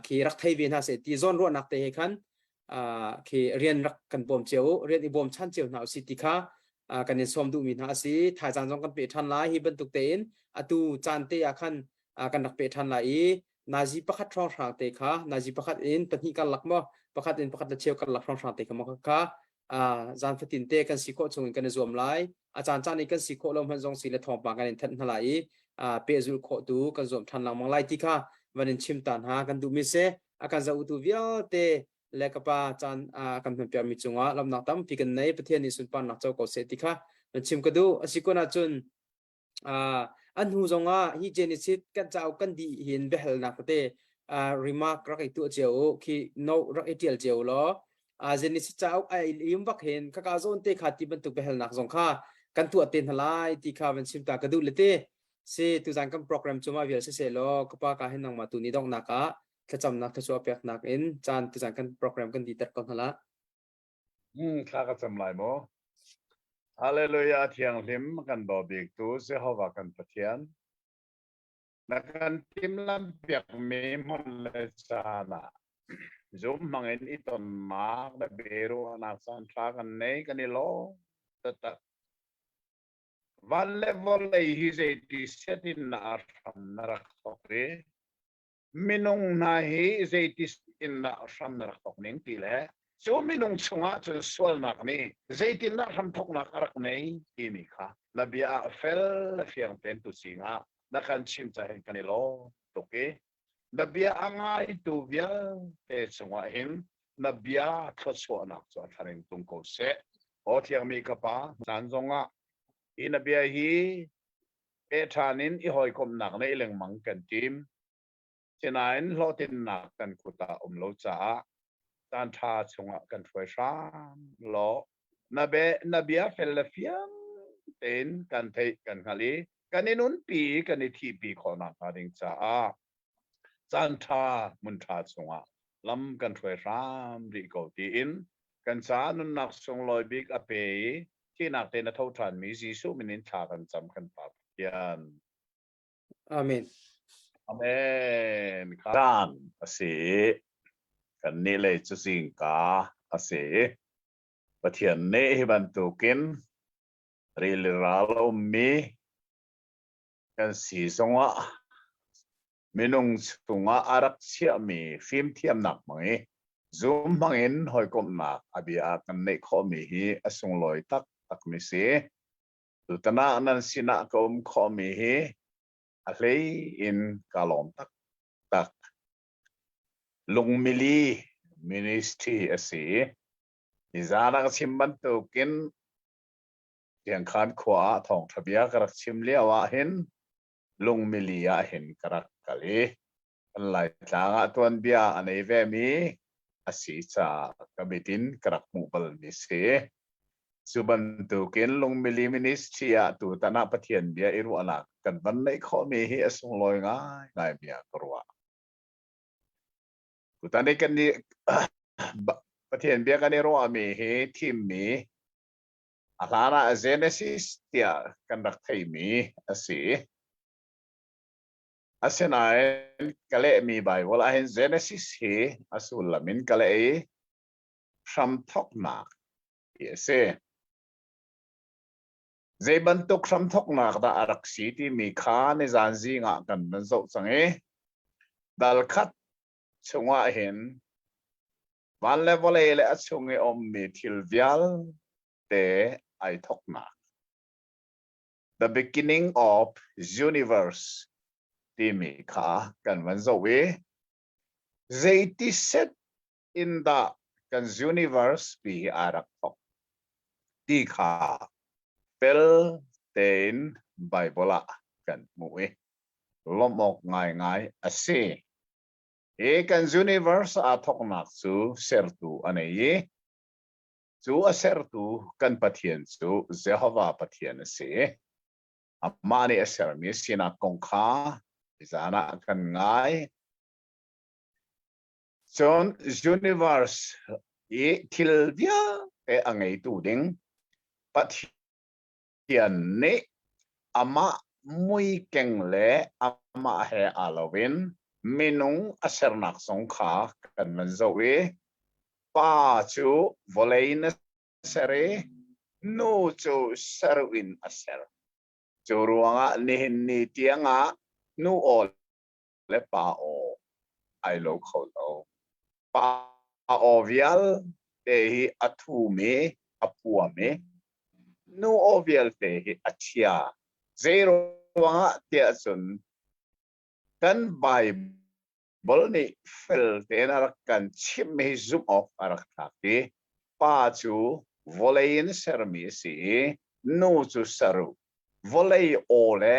Speaker 1: khi rak thai ve na se ti zon ro nak te he khan khi rian rak kan bom cheu rian i bom chan cheu na si ti kha kan som du mi na si thai chan jong kan pe than lai hi ban tuk te in atu chan te ya khan kan rak pe than lai nazi pakhat rong rang te kha nazi pakhat in patni kan lakmo pakhat in pakhat la cheu kan lak rong rang te kha kha zan fatin te kan sikho chung kan zom lai chan chan ni kan sikho lom han jong si le thong pa kan than lai pe zul kho tu kan zom than lang mang lai ti kha wanin chim tan ha kan du mi se akan za utu via te lekapa chan kan pya mi chunga lam nak tam pi kan nei pathian ni sun pan nak chau ko se ti kha chim ka du asikona chun an hu zonga hi Genesis kan chau kan di hin behel nak te remark rak itu cheu khi no rak etil cheu lo Genesis chau ai lim bak hen ka ka zon te khati ban tu behel nak zong kha kan tu aten halai ti kha van sim ta ka du lete se tu jang kam program chuma vial se lo ka pa ka hen nang ma tu ni dong naka thacham nak thachwa pek nak in chan tu jang kan program kan di tar kon hala
Speaker 2: kha ka cham lai mo Hallelujah thiang lim kan bo bik tu se hawa kan pathian na kan tim lam pek me mon le chana zum mangen iton mak da beru na san tra kan nei kan lo ta van level hi se ti setin na ram na rak re minung na hi se ti in na ram na rak ning ti le so minung chunga chu swal nak ni zaitin na ram thok na karak nei ti mi kha na bia fel fiang ten tu singa na kan chim cha hen kan lo to ke na bia angai tu bia te chunga hin na bia thso na cho tharing tung ko se o thiang mi ka pa san zonga ina bia hi pe thanin I hoi kom nak nei leng mang kan tim chinain lo tin nak kan khuta lo cha tan tha chunga kan thoi ram lo na bia fel la fiam ten kan thei kan khali kan inun pi kan I thi pi khona ka ding cha chan tha mun tha chunga lam kan thoi ram ri ko ti in kan cha nun nak sung loi big a peที่นักเตนทาวทานมีจีสุมินินทากันจำกันปรับยัน
Speaker 1: amen
Speaker 2: amen กันอาศัยกันนี่เลยจุสิงกาอาศัยประเทศนี้ให้บรรทุกินเรื่องราวมีกันสีสงะ minung sunga arak sia mi film thiam nak mangi zoom mangin hoi kom nak abia kan nei kho mi hi asung loi tak tak mi se tutana nan sina kom kho mi hi a hlei in kalom tak tak lung mili ministry ase izana chimban to kin tiang khan khwa thong thabia karak chim lewa hin lung milia hin karak kali lai tanga tuan bia anei ve mi asi cha kamitin karak mubal mi se suban tu kin lung mili ministry a tu tana pathian bia iru ala kan ban nei kho mi hi asung loi ngai bia korwa tu tani kan ni pathian bia kan ro mi hi team mi alana genesis tia kan rak thei mi asi asenain kale mi bai wala hin genesis hi asul lamin kale e sham thok nak se zeban tok sham thok nak da arak si ti mi kha ne zanzi nga kan nan zo change dal khat chunga hin van level le achunge om mi thil vial te ai thok nak the beginning of universe ti mi kha kan van zo we zeiti set in the kan universe bi arak thok ti kha pel ten bible kan mu e lomok ngai ase e kan universe a thok nak chu sertu anei chu a sertu kan pathian chu jehovah pathian ase amani aser mi sina kongkha izana kan ngai chon universe e thilvia e angai tu ding pathian ne ama mui keng le ama he alowin minung asernak songkha kan man zoe pa chu volein sere no chu serwin aser chu ruanga ni tianga nu ol le pa o ai lo kholo pa o vial te hi athu me apua me nu o vial te hi achia zero wa te chun kan bible ni fel te na kan chim me zoom off arak thaki pa chu volein sermi si nu chu saru volei ole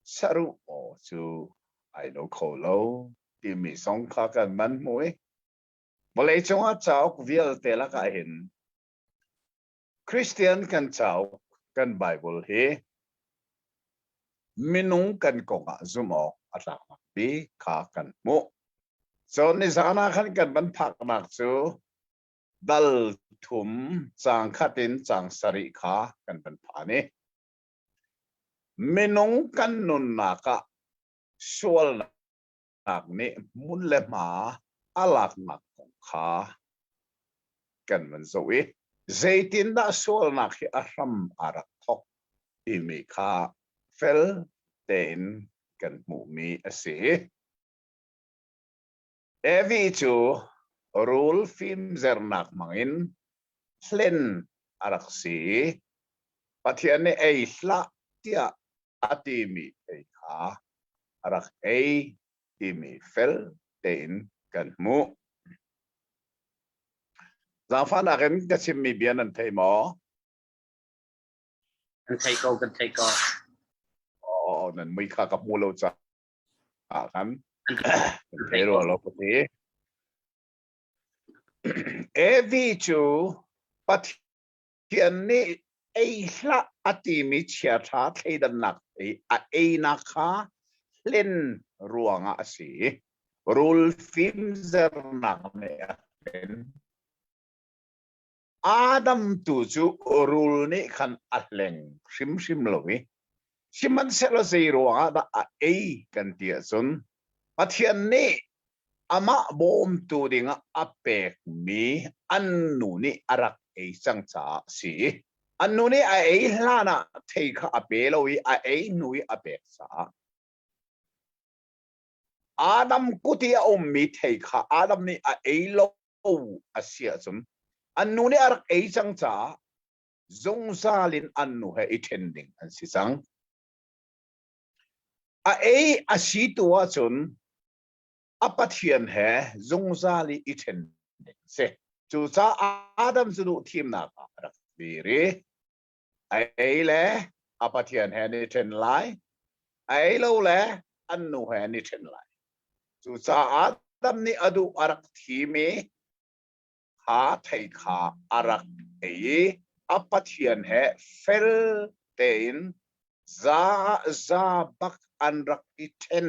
Speaker 2: saru o chu ai lo kholo ti mi song kha kan man mui volei chunga chau vial te la ka hin Christian kan chau kan bible he minung kan konga zumo atlak bi kha kan mu so ni zana khan kan ban phak nak chu dal thum chang khatin chang sari kha kan ban phani minung kan nun naka sual nak ni mun le ma alak nak kha kan man zoe zaitin da sual nak hi ahram arak thok imi kha fel ten kan mu mi ase evi chu rule film zernak mangin hlen arak si pathian ne ei hla tia ati mi ei kha arak ei ti mi fel ten kan mu Zafan akan kachim mi bian an thei mo
Speaker 3: kan thei ko
Speaker 2: nan mi kha kap mu lo cha kan thei ro lo pati evi chu pathian ni ei hla ati mi chia tha thei dan nak ei na kha len ruanga si rule film zer nak ne Adam tu chu rule ni khan ahleng shim lowi siman selo zero ada a kan tia sun pathian ni ama bom tu dinga apek mi annu ni arak ei chang cha si annu ni a ei hlana thei kha ape lowi a ei nui apek sa Adam kutia mi thei kha Adam ni a eilo asia chum annu ne arak ei chang cha zong zalin annu he attending an si chang a ei asitua chun apathian he zong zali attending se chu cha Adam zu thim na ka rak bi re ai le apathian he ni ten lai ai lo le annu he ni ten lai chu cha Adam ni adu arak thimi ha thei kha arak ei apathian he fel tein za bak anrak iten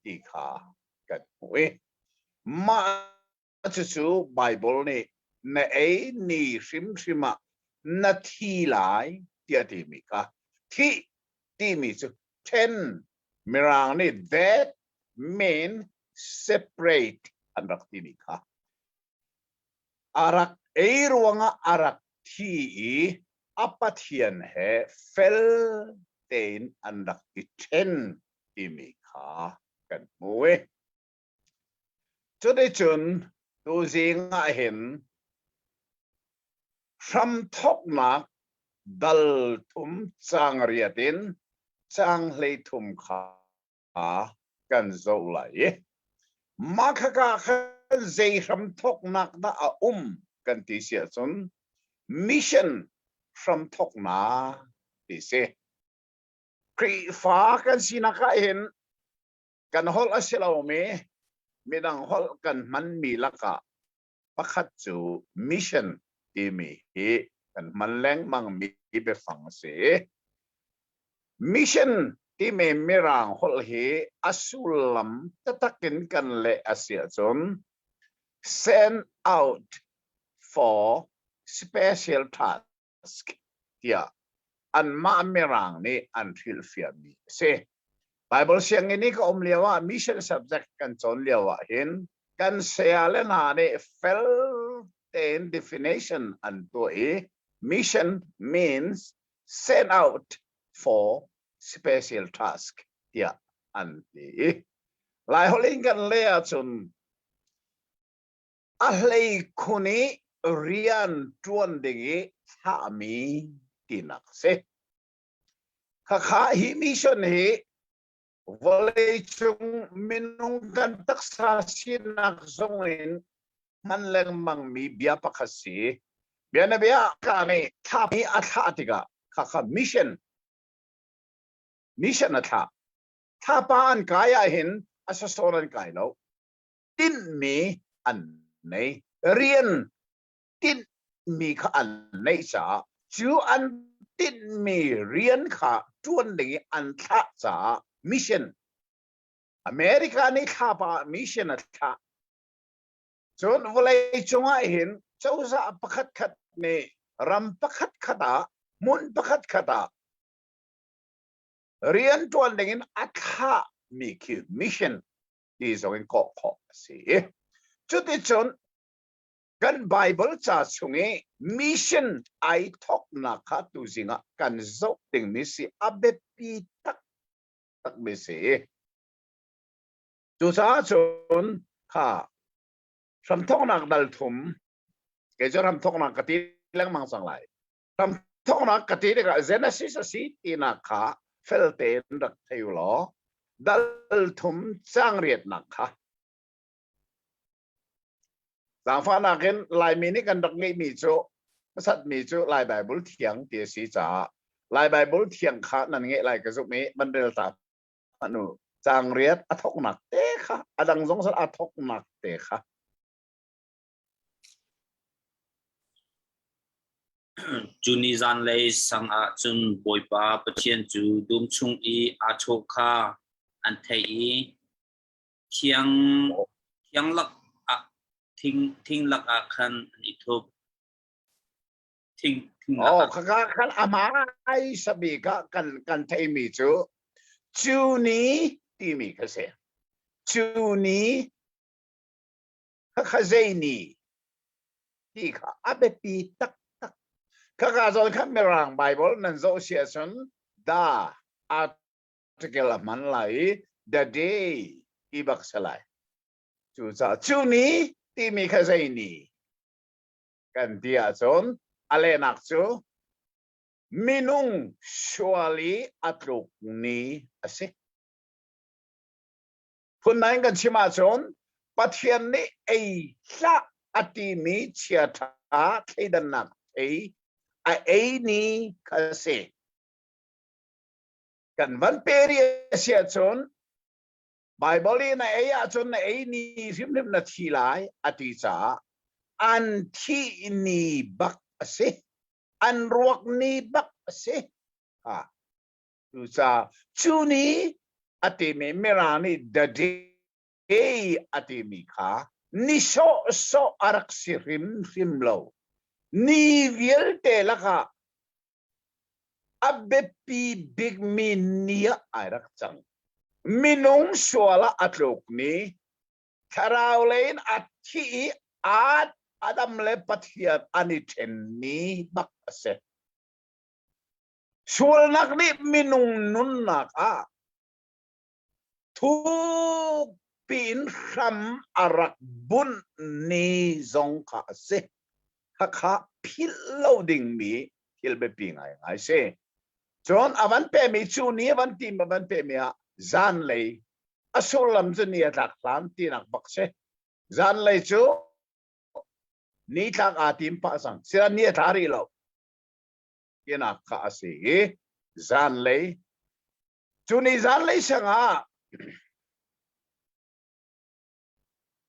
Speaker 2: ti kha kan we ma chu bible ni na ei ni shima na thi lai tia ti mi ka thi ti mi chu 10 mirang ni that mean separate anrak ti mi ka arak ei ruanga arak thi apathian he fel tein anrak iten ti mi ka kan we cho de chun tu zinga hin ram thok na dal thum chang riatin chang hlei thum kha kan zo lai ma kha ka zei ram thok nak da a kan ti sia chun mission ram thok na ti se kri fa kan sinaka hin kan hol asilo me midang hol kan man mi laka pakhat chu mission ti mi hi kan man leng mang mi be fang se mission ti me mirang hol hi asulam tatakin kan le asia chon send out for special task tia an ma mirang ni an thil fia mi se Bible siang ini ka lewa mission subject kan chon lewa hin kan seale na ne fel ten definition an to mission means send out for special task tia an ti lai holin kan lea chun a hlei khuni rian tuan dingi tha mi tinak se kha hi mission hi volei chung minung kan taksa sinak zongin man leng mang mi bia pakasi bia na bia ka ni tha mi atha tiga kha mission atha tha pa an kaya hin asasoran kai lo tin mi an nei rian tin mi kha an nei sa chu an tin mi rian kha tuan ding an tha sa mission America ni tha pa mission atha chon volei chunga hin chauza pakhat khat ne ram pakhat khata mun pakhat khata rian tuan ding atha mi ki mission ti zong ko kho si chuti chon kan Bible cha chungi mission ai thok na kha tu zinga kan zo ting ni si abepi tak tak me se chu sa chon kha ram thok nak dal thum ke jo ram thok nak ka ti lang mang sang lai ram thok nak ka ti de Genesis si ti na kha fel ten rak theu lo dal thum chang riat nak kha sang fa na ken lai mi ni kan dak ngai mi chu sat mi chu lai Bible thiang ti si cha lai Bible thiang kha nan nge lai ka zu me ban del ta anu chang riat athok nak te kha adang jong sat athok nak te kha
Speaker 3: Juni zan lei sang a chun boipa pathian chu dum chung I a choka an thei I khiang lak a thing lak a khan I thup thing
Speaker 2: oh kha ama ai sabi ka kan thei mi chu ni ti mi ka se ni kha zai ni ti kha abe pi tak kha zon kha merang Bible nan zo sia sun da article man lai the day ibak salai chu cha chu ni ti mi kha zai ni kan dia chon ale nak chu minung surely atluk ni ase phun nai kan chima chon pathian ni ei hla ati mi chia tha theidan nak ei a ei ni kha se kan van peri sia chon Bible na ei a chon na ei ni rim rim na thi lai ati cha an thi ni bak ase an ruak ni bak ase ha tu cha chu ni ati me merani da de ati mi kha ni so arak si rim lo ni viel te la kha abepi big mi nia arak chang minung suala atlok ni Karaulein athi at Adam le pathiat aniten ni bak ase sul nak ni minung nun nak a thu pin ram arak bun ni zong ka ase kha phil loading mi hil be pi ngai se John avan pe mi chu ni avan tim avan pe mi a zan lei asulam chu ni atlak lam ti nak bak se zan lei chu ni thak a tim pa sang sira ni thari lo kena ka ase zan lei chu ni zan lei sanga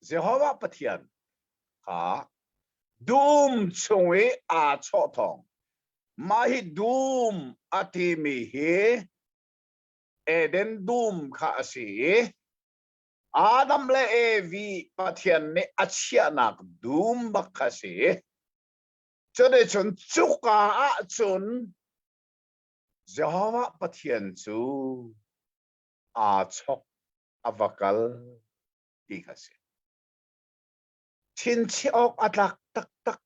Speaker 2: Jehovah pathian ha dum chungwe a chotong mahi dum ati mi he eden dum kha ase Adam le evi pathian ne achia nak dum bakha se chode chun chuka a chun Jehovah pathian chu a chok avakal ti kha se chin chi ok atlak tak tak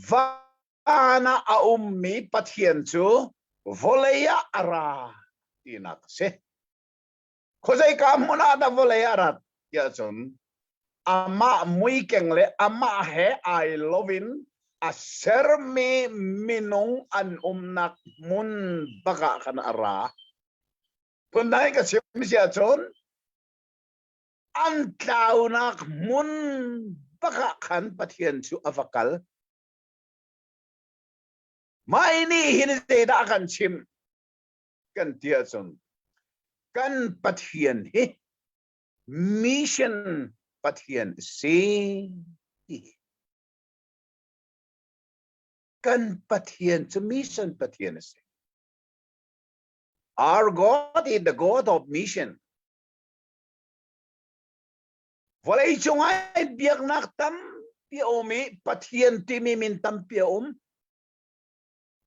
Speaker 2: vana a ummi pathian chu voleya ara tinak se khozai ka muna da voleya arat ya chun ama mui kengle ama he I lovin a ser me minung an umnak mun baka kan ara punai ka sim sia chun an taunak mun baka kan pathian chu avakal mai ni hin te da kan chim kan tia chun kan pathian he mission pathian se kan pathian chu mission pathian se our God is the God of mission volei chungai biak nak tam pi omi pathian ti mi min tam pi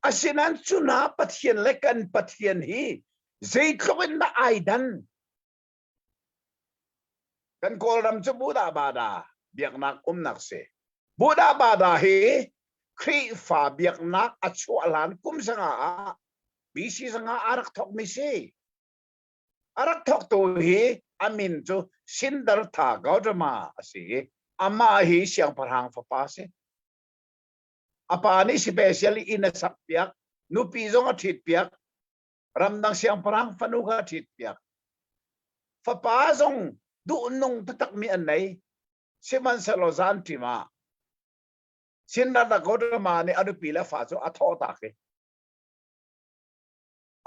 Speaker 2: asinan chuna pathian lekan pathian hi zeitloin na aidan kan kolam chu buda bada biak nak nak se buda bada hi kri fa biak nak achu alan kum sanga bisi sanga arak thok mi se arak thok to hi amin chu sindar tha gautama ase ama hi siang parhang fa pa se apa ni specially in a sapyak nu pi zong a thit piak ramdang siang parang fanuga thit piak fa pa zong du nong tatak mi an nei siman salozan tima sindar da gautama ni adu pila fa chu atho ta ke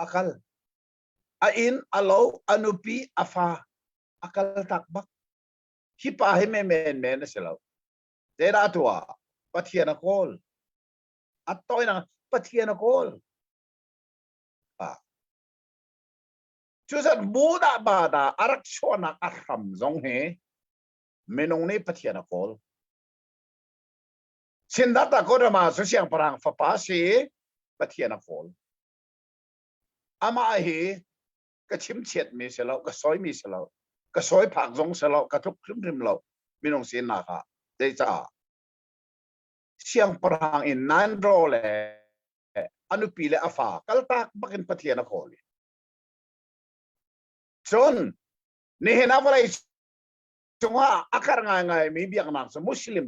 Speaker 2: akal a in alo anupi afa akal takbak hipa hi men selo dera tua pathian kol atoy na pathian kol chusan buda bada arak chona aram zong he menong ni pathian kol sindata ko ma so siang parang fa pa si pathian kol ama hi ka chim chet mi selo ka soi mi selo ka soi phak zong selo ka thuk rim lo minong sin na kha dei cha siang parang in nan ro le anu pile afa kaltak bakin pathian kol chon ni hena volai chunga akar ngai mi biak nak so muslim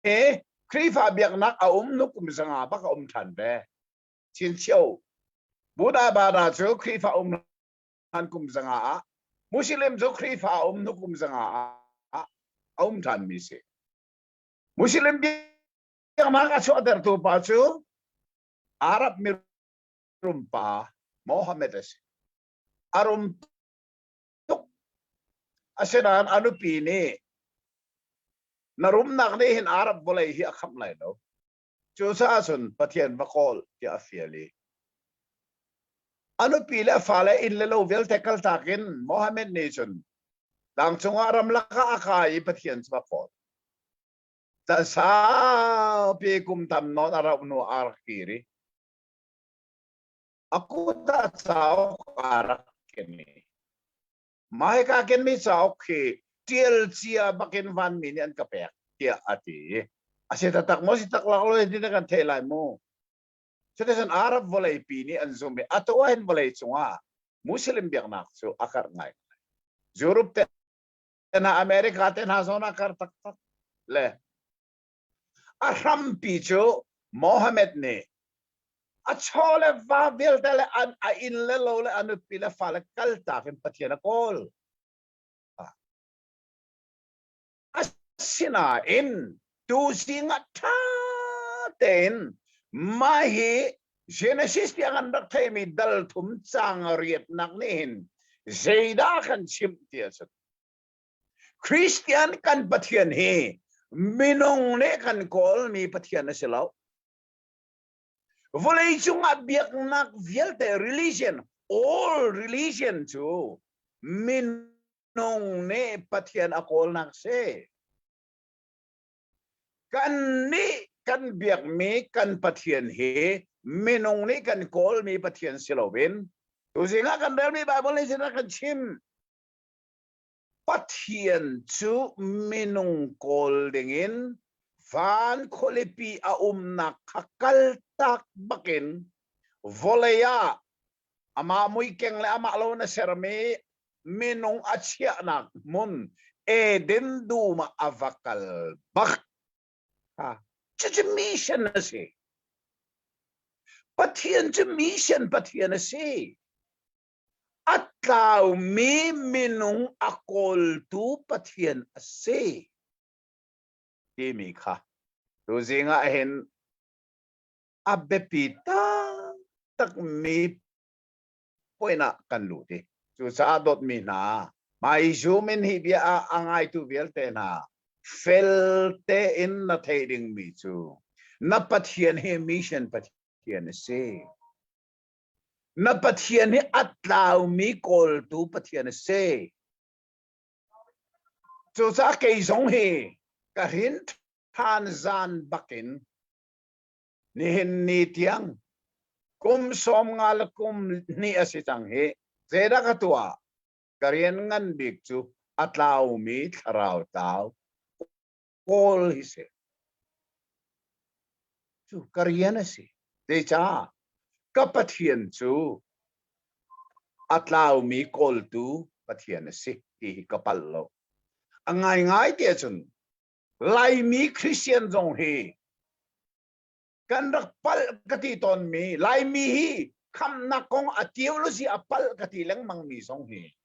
Speaker 2: he krifa biak nak a nu kum sanga ba ka than be chin chiao buddha ba da cho krifa than kum sanga a muslim cho krifa nu kum sanga a than mi se muslim biak nak a cho der tu pa cho arab mi rumpa mohammed as arum asenan anu pini narum nak ni hin arab boleh hi akham lai do chu sa sun pathian bakol ti afiali anu pile fale in le lo vel tekal takin mohammed nation dang chung aram laka akai pathian bakol ta sa pe kum tam non arab no arkiri aku tak tahu arak kini mai ka ken mi sao ki tiel cia bakin van minian kapek tia ati ase tatak mo si taklak lo hindi na kan telai mo setesan arab volay pini an zumbi atuahin volay chunga muslim biak nak so akar ngai Europe te na Amerika te na zona akar tak tak le aram picho Mohammed ne achole va vel tele an a in le lo le anu pila fala kalta ken patiana kol asina in tu singa ta ten mahi genesis yang andak themi dal thum chang riet nak nin zeida kan chim tiasat christian kan patian he minong ne kan kol mi patiana selaw volay chunga biak nak vielte religion all religion too minong ne patian akol nak se kan ni kan biak mi kan patian he minong ni kan kol mi patian silawin tu singa kan dal mi bible ni sina kan chim patian tu minong kol dingin van kolipi a nak kakal tak bakin volaya ama muy keng le ama lo na serme minong achia nak mun den duma avakal bak ha mission na si pathian mission pathian na si atlaw mi minong akol tu pathian ase Dimi ka. Tuzi nga hin abepita tak mi poina kan luti. So sa adot mi na mai zumin hibia angay tu velte na felte in na trading mi chu. Napathian he mission pathian se. Napathian he atlaw mi kol tu pathian se. So sa kay zong he karin tan zan bakin nihin ni tiang kum som ngal kum ni asitang he zeda katua karian ngan bikchu atlaw mi tharaw taw kol hise chu karian asi de cha kapathian chu atlaw mi kol tu pathian asi hi kapallo angai ngai te chun lai mi Christian zong he kan rak pal kati ton mi lai mi hi kham na kong a theology apal kati lang mang mi zong he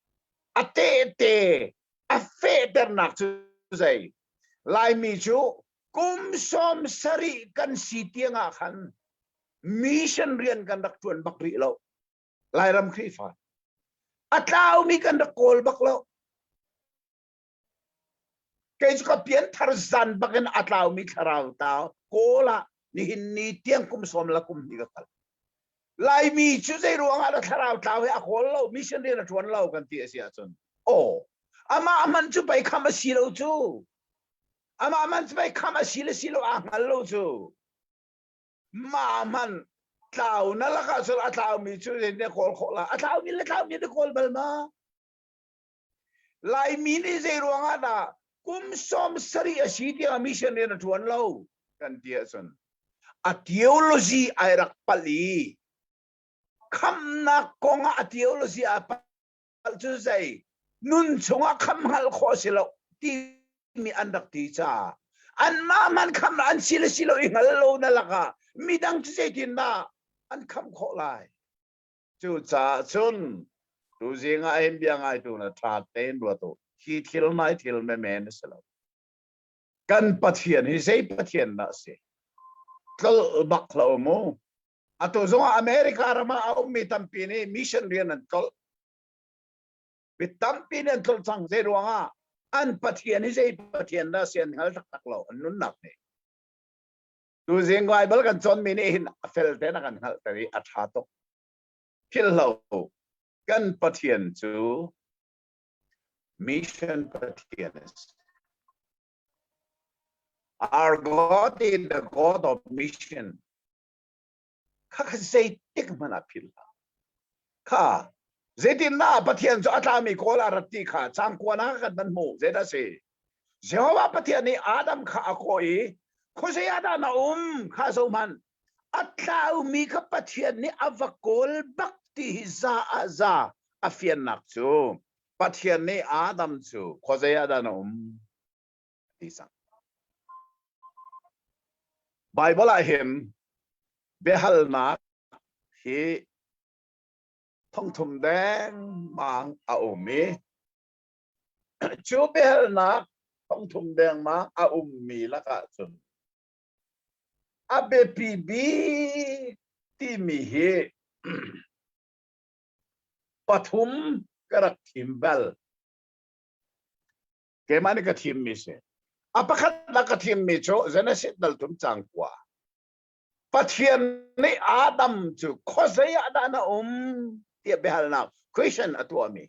Speaker 2: ate a fe ter nak chu zai lai mi chu kum som sari kan si tianga khan mission rian kan rak tuan bakri lo lai ram khifa atlaw mi kan rak kol baklo kaya juga pian tarzan bagan atlaw mi tharaw tao kola ni hinni tiang kum som la kum ni kakal lai mi chu zai ruang ala tharaw tao he akol lo mission dia na tuan lo kan ti asia chun oh ama aman chu bai khama silo chu ama aman chu bai khama silo angal lo chu ma man tao na la ka sul atlaw mi chu ne kol khola atlaw mi de kol bal ma lai mi ni zai ruang ada kum som sari asiti a mission na tuan lo kan dia son a theology ay rak pali kam na kong a theology a pal chu sai nun chunga khamhal kho silo ti mi andak ti cha an ma man kham an silo ingal lo na laka midang che tin na an kham kho lai chu cha chun tu zinga em biang ai tu na tha ten lo to khi thil mai thil me men silo kan pathian hi sei pathian na se kal bak lo mo ato zonga America rama au mi tampi ni mission rian an kol tampi ni an kol chang ze ruanga an pathian hi sei pathian na sian hal tak lo an nun nak ni tu zinga bal kan chon mi ni hin fel te na kan hal tari atha to khil lo kan pathian chu mission pathianis. Our God is the God of mission. Kaka say tik manapila. Ka zetin na pathian so atami kola rati ka chang kwana ka dan mo zeda se. Jehovah pathian ni Adam ka akoi ko se ada na ka so man atlau mi ka pathian ni avakol bakti za aza afian nak chu pathian ni Adam chu ko se ada na tisang Bible ahim behal na hi thong thum dang mang a umi chu behal na thong thum dang mang a umi la ka chun abe pb ti mi hi pathum karak thimbal ke mani ka thim mi se apakhat la ka thim mi cho zenasit dal tum chang kwa pathian ni Adam chu khosai adana ti behal na question atwa mi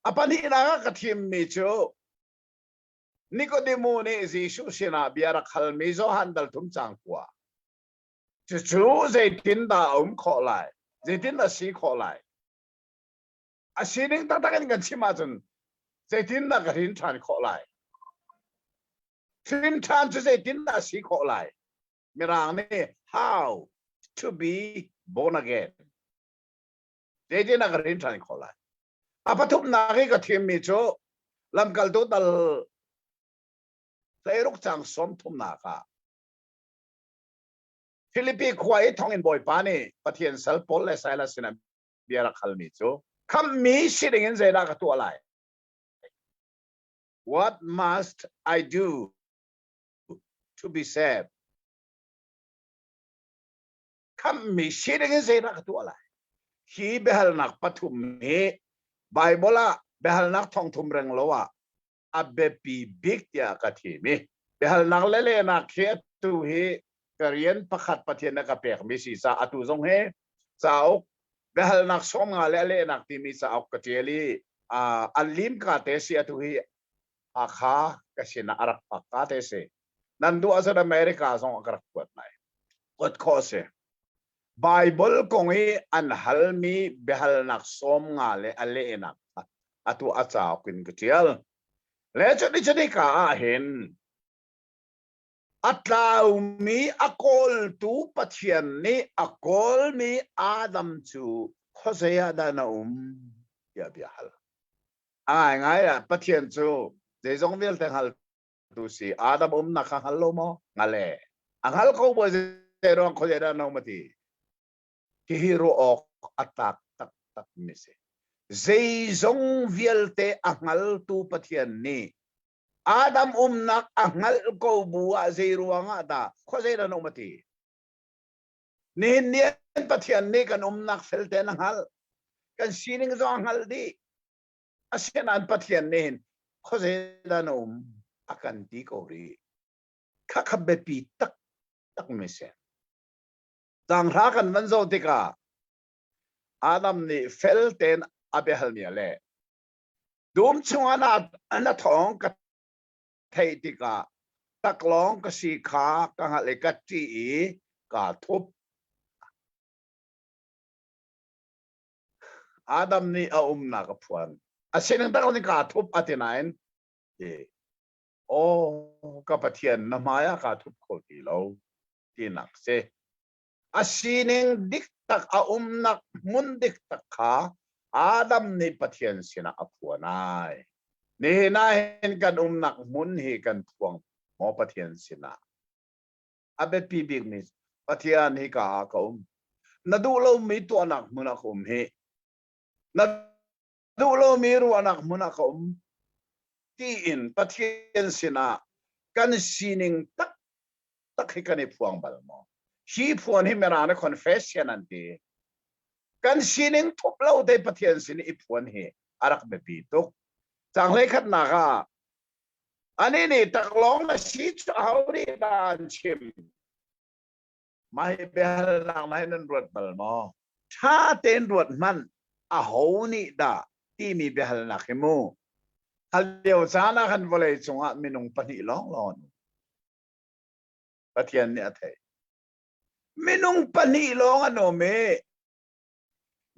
Speaker 2: apani na ka thim mi chu Nicodemo ne Jesu sina biara khalmi zo handal tum chang kwa chu zaitin da kho lai zaitin da si kho lai asining ta kan kan chima chun zaitin da ka rin than kho lai thin than chu zaitin da si kho lai mirang ne how to be born again zaitin da ka rin than kho lai apathum na ka thim mi chu lam kal tu dal Lairuk chang som thum na ka Philippi khwai thong in boy pani pathian sal pol le saila sina biara khalmi chu kham mi sitting in zeda ka tu alai what must I do to be saved kham mi sitting in zeda ka tu alai hi behal nak pathum me Bible behal nak thong thum reng lowa abe pi big ya kathi mi behal nak lele na khe tu hi karian pakhat pathian na ka pek mi si sa atu zong he sao behal nak som nga lele nak ti mi sa ok kacheli alim ka te si atu hi akha kasina arak pakka te se nandu asad America zong akarak kwat nai kot ko se Bible kongi an halmi behal nak som nga le ale nak atu acha kin katial le chadi ka hen atlau mi akol tu pathian ni akol mi Adam chu khosaya dana ya bihal ngai ya pathian chu de jong vel te hal tu si Adam na kha hallo mo ngale anghal ko bo ze ro khosaya dana mati ki hiro ok atak tak mi se Zeizong vielte angal tu pathian ni Adam nak angal ko buwa zeiruanga da khozera no mati ni pathian ni kan nak felte nangal kan sining zo angal di asian an pathian ni khozera no akan ti ko ri khakhabe pi tak mise dang ra kan manzo tika Adam ni felten abehal ni ale dum chungana ana thong ka thei tika taklong ka si kha ka hale ka ti ka thup Adam ni na ka phuan asinang ta ni ka thup atinain ka pathian na maya ka thup ko ti lo ti nak se asining dik tak nak mun dik tak kha Adam ni pathian sina apuanai. Ni na hen kan nak mun hi kan tuang mo pathian sina. Abe pibig ni pathian hi ka Nadu lo mi tu anak munak hi. Nadu lo mi ru anak munak tiin pathian sina kan sining tak hi kan puang bal mo. Hi puan hi merana confession anti. Kan sining thup lo te pathian sin I puan hi arak be pituk. Chang le khat na ka. Ani ni taklong na si chauri dan chim. Mai behal lang mai nan ruat bal mo. Tha ten ruat man a ho ni da ti mi behal na khimu. Hal leo sana kan volei chunga minung pani long lon. Pathian ni athai. Minung pani long ano me.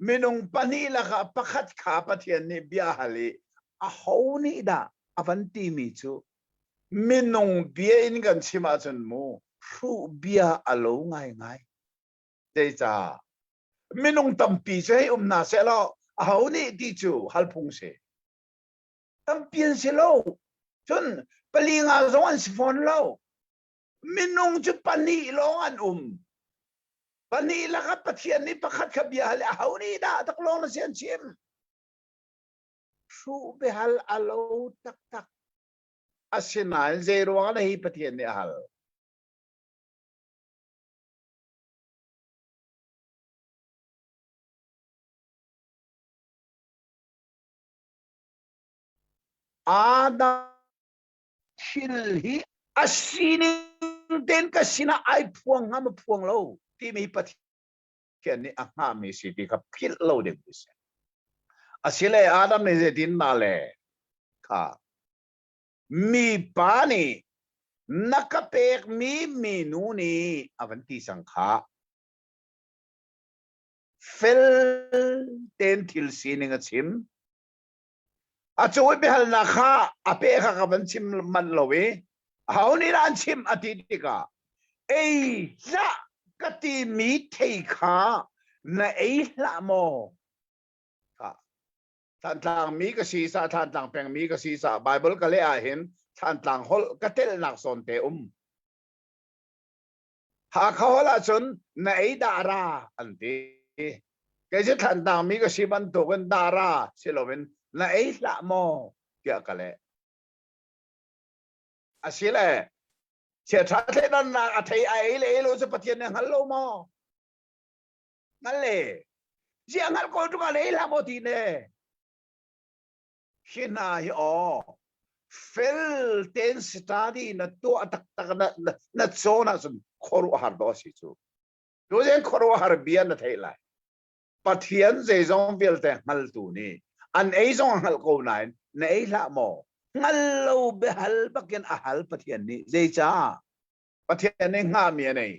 Speaker 2: Minung pani la ka pakhat ka pathian ni biahali a ho ni da avanti mi chu. Minung bia in kan chima chun mo. Ru bia alo ngai. Đây cha. Minung tampi se na se lo a ho ni ti chu halpung se. Tampian se lo. Chun palinga zongan sifon lo. Minung chu pani lo an Pani la ka pathian ni pakhat ka biahali a ho ni da taklong na sian chim. Ru behal alo tak. Asinal zero na hi pathian ni ahal. Adam hilhi asining den kasina ay puang nga mapuang lo. Ti mi pathian ni aha mi si ti ka pil lo de bisa. Asile Adam ni zetin male ka. Mi pani nakapek mi minuni avanti sangka. Fel ten til sining at sim. At so behal na ka ape ka kabansim man lawi. How ni ran sim atitika. La kati mi te ka na la mo. Ka. Tantang mi kasi sa tantang peng mi kasi sa Bible kali ahin tantang hol katel nak sonte Ha ka hola chun na dara anti. Kasi tantang mi kasi bantukan dara silowin. Na la mo kia kale asile che thate nan na athai ai le lo se pathian ne hallo mo ngale ji angal ko tu kale la mo ti ne hina hi fel ten study na to atak na zona sun khoru har do si chu do jen khoru har bian na thai lai pathian ze zong vel te hal tu ni an ei zong hal ko nai nei la mo ngalo behal bakin ahal pathian ni zecha pathian ni nga mi nei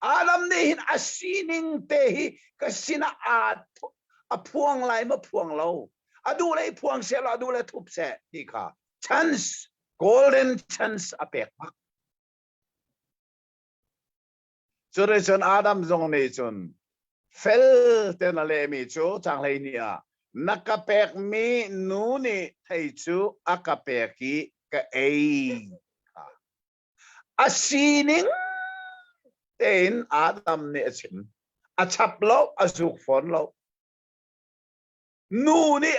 Speaker 2: alam ni hin asining te hi kasina a phuang lai ma phuang lo adu lai phuang se lo adu lai thup se hi kha chance golden chance apek mak chun adam zong nei chun fel ten ale mi chu chang lai ni nakapek mi nuni thai chu akapeki ka asining ten adam ni achim achap lo azuk fon lo nuni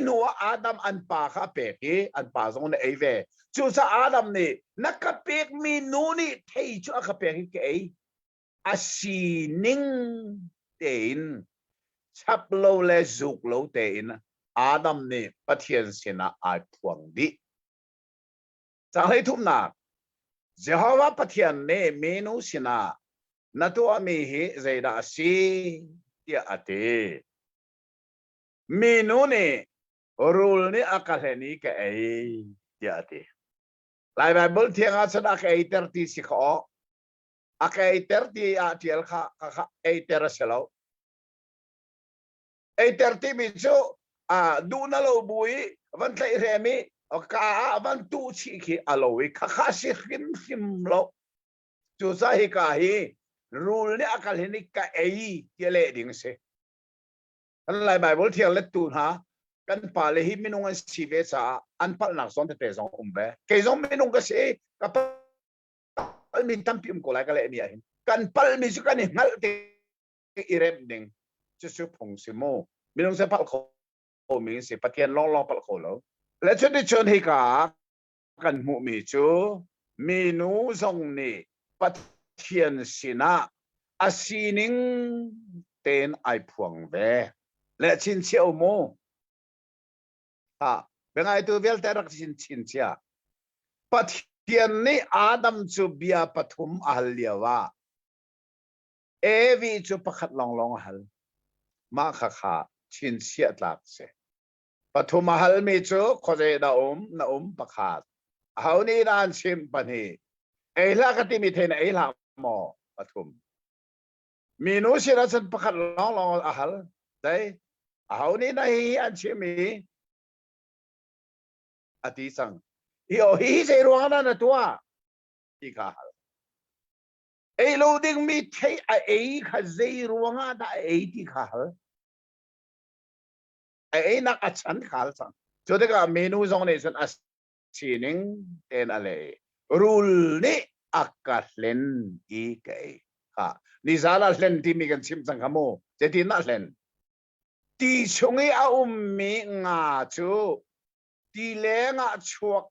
Speaker 2: nuwa adam an pa ka peki an pa zong na ve chu sa adam ni nakapek mi nuni thai chu akapeki ka asining ten chap lo le zuk lo te in adam ni pathian sina ai phuang di chang lai thum na Jehovah pathian ne menu sina na to ami hi zaida si tia ate menu ne rule ni akaleni ka tia ate lai bible thianga chana ka 30 si kho akai 30 a tiel kha 8 selo 30 minso du na lo bui van tlai remi ka van tu chi ki alowi kha si khim lo chu sa hi ka hi rule ni akal ni ka tiele ding se อันไลไบเบิลเทียงเล็ดตูนฮะกันป่าเลยฮิมินุงอันสีเวสาอันพัลนักสอนเตะสองเบเกยองมินุงก็เสียกับมินตั้มพิมพ์ก็ไล่กันเลยเนี่ยกันพัลมิสุกันนี่งัลเตอีเรมดิงจะสุพงสิโมมินุงเสพัลโคมิสิปะเทียนลองพัลโคแล้วและชุดที่ชนฮิกากันมุมิจูมินุซงนี่ปะเทียนสินะอาศินิงเต็นไอพวงเวและชินเชียวโมเป็นไงตัวเวลแต่รักชินเชียปะเทียนนี่อาดัมจูเบียปฐุมอัลเลียวะเอวีจูประคัดลองหัลมาขาชินเชียตลักเสปฐุมหัลมีจูขอเจดานะประคัดเขานี่นานชิมปนีเอลากติมิเทนเอลาหมอปฐุมมีนุสิรันประคัดลองหัลได้เขานี่นายอันชิมีอธิสังฮิเซรวงนั่นตัวอีกาเอโลดิ้งมีเทไอข้าเซรวงนั่นไอที่ข้าไอนักอัจฉริยะสังจุดที่ก็เมนูซองนี่ส่วนอัศชีนิงเอ็นอะไรรูลนี่อักกัดเล่นอีกไอนี่ซาลาเล่นที่มีกันชิมสังขโมจะที่นั่นเล่นที่ชงให้อามีงาจูที่เลี้ยงชวก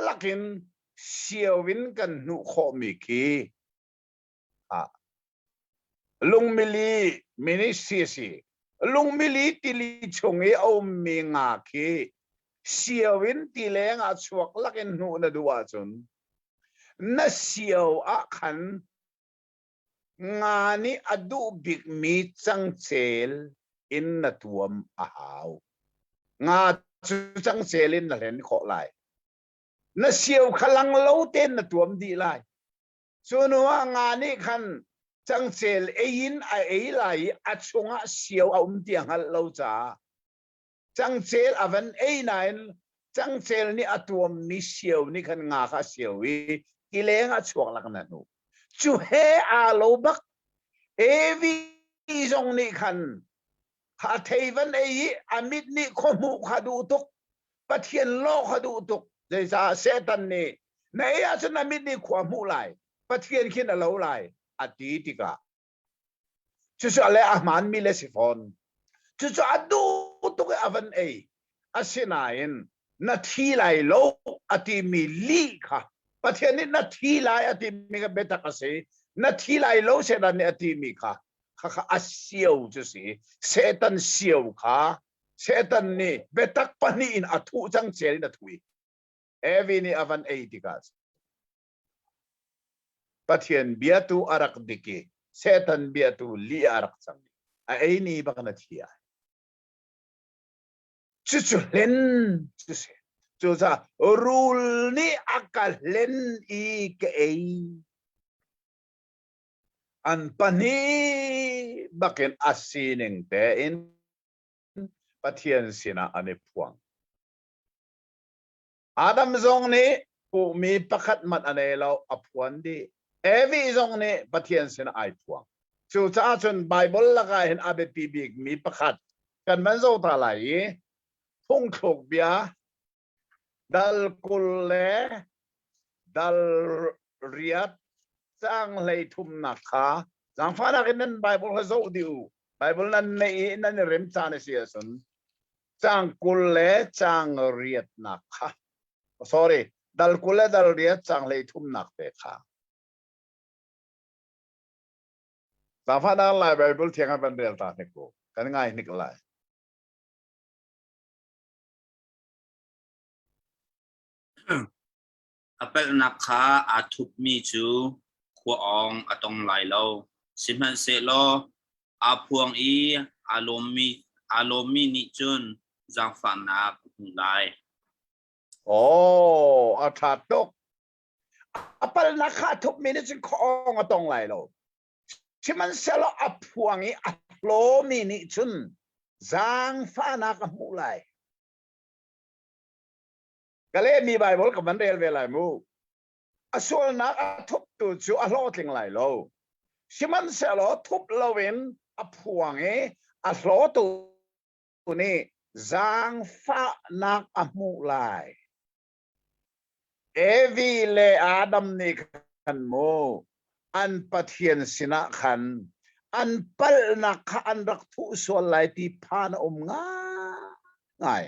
Speaker 2: ลักินเสียวินกันนุขมิกีลุงมิลีมินิซีลุงมิลีที่ลิชงให้อามีงาคีเสียวินที่เลี้ยงชวกลักินนุนดูว่าจนนั่นเสียวขันงานนี้อดูบิกมีจังเซลอินนัทวมอาหาวงาจังเซลินนั่นเห็นขอไลนั่นเสียวขลังเล่าเต้นนัทวมดีไลส่วนว่างานนี้คันจังเซลเอินไอไลอัดชงเสียวเอาเตียงฮัลเล่าจ้าจังเซลอวันเอไนจังเซลนี่อัดวมมีเสียวนี่คันงาข้าเสียววีกิเลงอัดชวกลักนั่นนูจู่เฮอาโลบักเอวีจงนี่คันหาเทวันเออามิดนี่ขมุขดูตุกปะเทียนโลขดูตุกเจษาเซตันนี่ในอาชนามิดนี่ขวามุไลปะเทียนขินอะไรไลอดีติกาจู่ๆอะไรอามันมีเลสิฟอนจู่ๆอดูตุกอวันเออาศินาอินนาทีไลโลอติมีลีค่ะปะเทียนนี่นาทีไลอติมีกับเบตักเสนาทีไลโลเซดันนี่อติมีค่ะข้าอาเซียวจุสิเซตันเซียวค่ะเซตันนี่เบตักปนีอินอัตุจังเจรินอัตุยเอวินี่อวันเอติกัสปะเทียนเบียตูอารักดิกีเซตันเบียตูลีอารักจังไอนี่บักนาทีอ่ะจุเล่นจุสิจุซารูลนี่อากาเล่นอีกเออันปนีบักเอ็นอาศินิงเตอินปะเทียนสินะอันนี้พวงอาดัมซงนี่ผู้มีประคัดมัดอันนี้เราอภวนดีเอวีซงนี่ปะเทียนสินะไอพวงจู่จ้าจนไบเบิลละกันเห็นอาเบปีบิกมีประคัดกันมันโซตาไหลพุ่งถูกเบียดัลกุลเลดัลเรียดจังเลยทุ่มนักขาจังฟ้านักนั้นไบเบิลเขาโซดิวไบเบิลนั้นในนั้นเริ่มจานเสียสนจังกุลเลจังเรียดนักขา sorry ดัลกุลเลดัลเรียดจังเลยทุ่มนักเปขาจังฟ้านักไลไบเบิลเทียงกันเป็นเรื่องต่างกันกูกันง่ายนิกไล
Speaker 3: apel nakha athup mi chu khuang atong lai lo simhan se lo aphuang I alomi ni chun jang fa na lai
Speaker 2: โอ้อาถาตกapel nakha thup mi ni chun khuang atong lai lo simhan se lo aphuang I alomi ni chun jang fa na ka mu laiก็เลยมีไบเบิลกับมันเรียนเวลามูส่วนนักทุบตัวจูอโลติงไหลโลชิมันเสลทุบโลเวนอพวงเออโลตัว นี่จางฟ้านักอมุลายเอวีเลอาดัมนี่ขันโมอันปะเทียนสินะขันอันเปิลนักอันรักทุส่วนไหลที่พานง่าย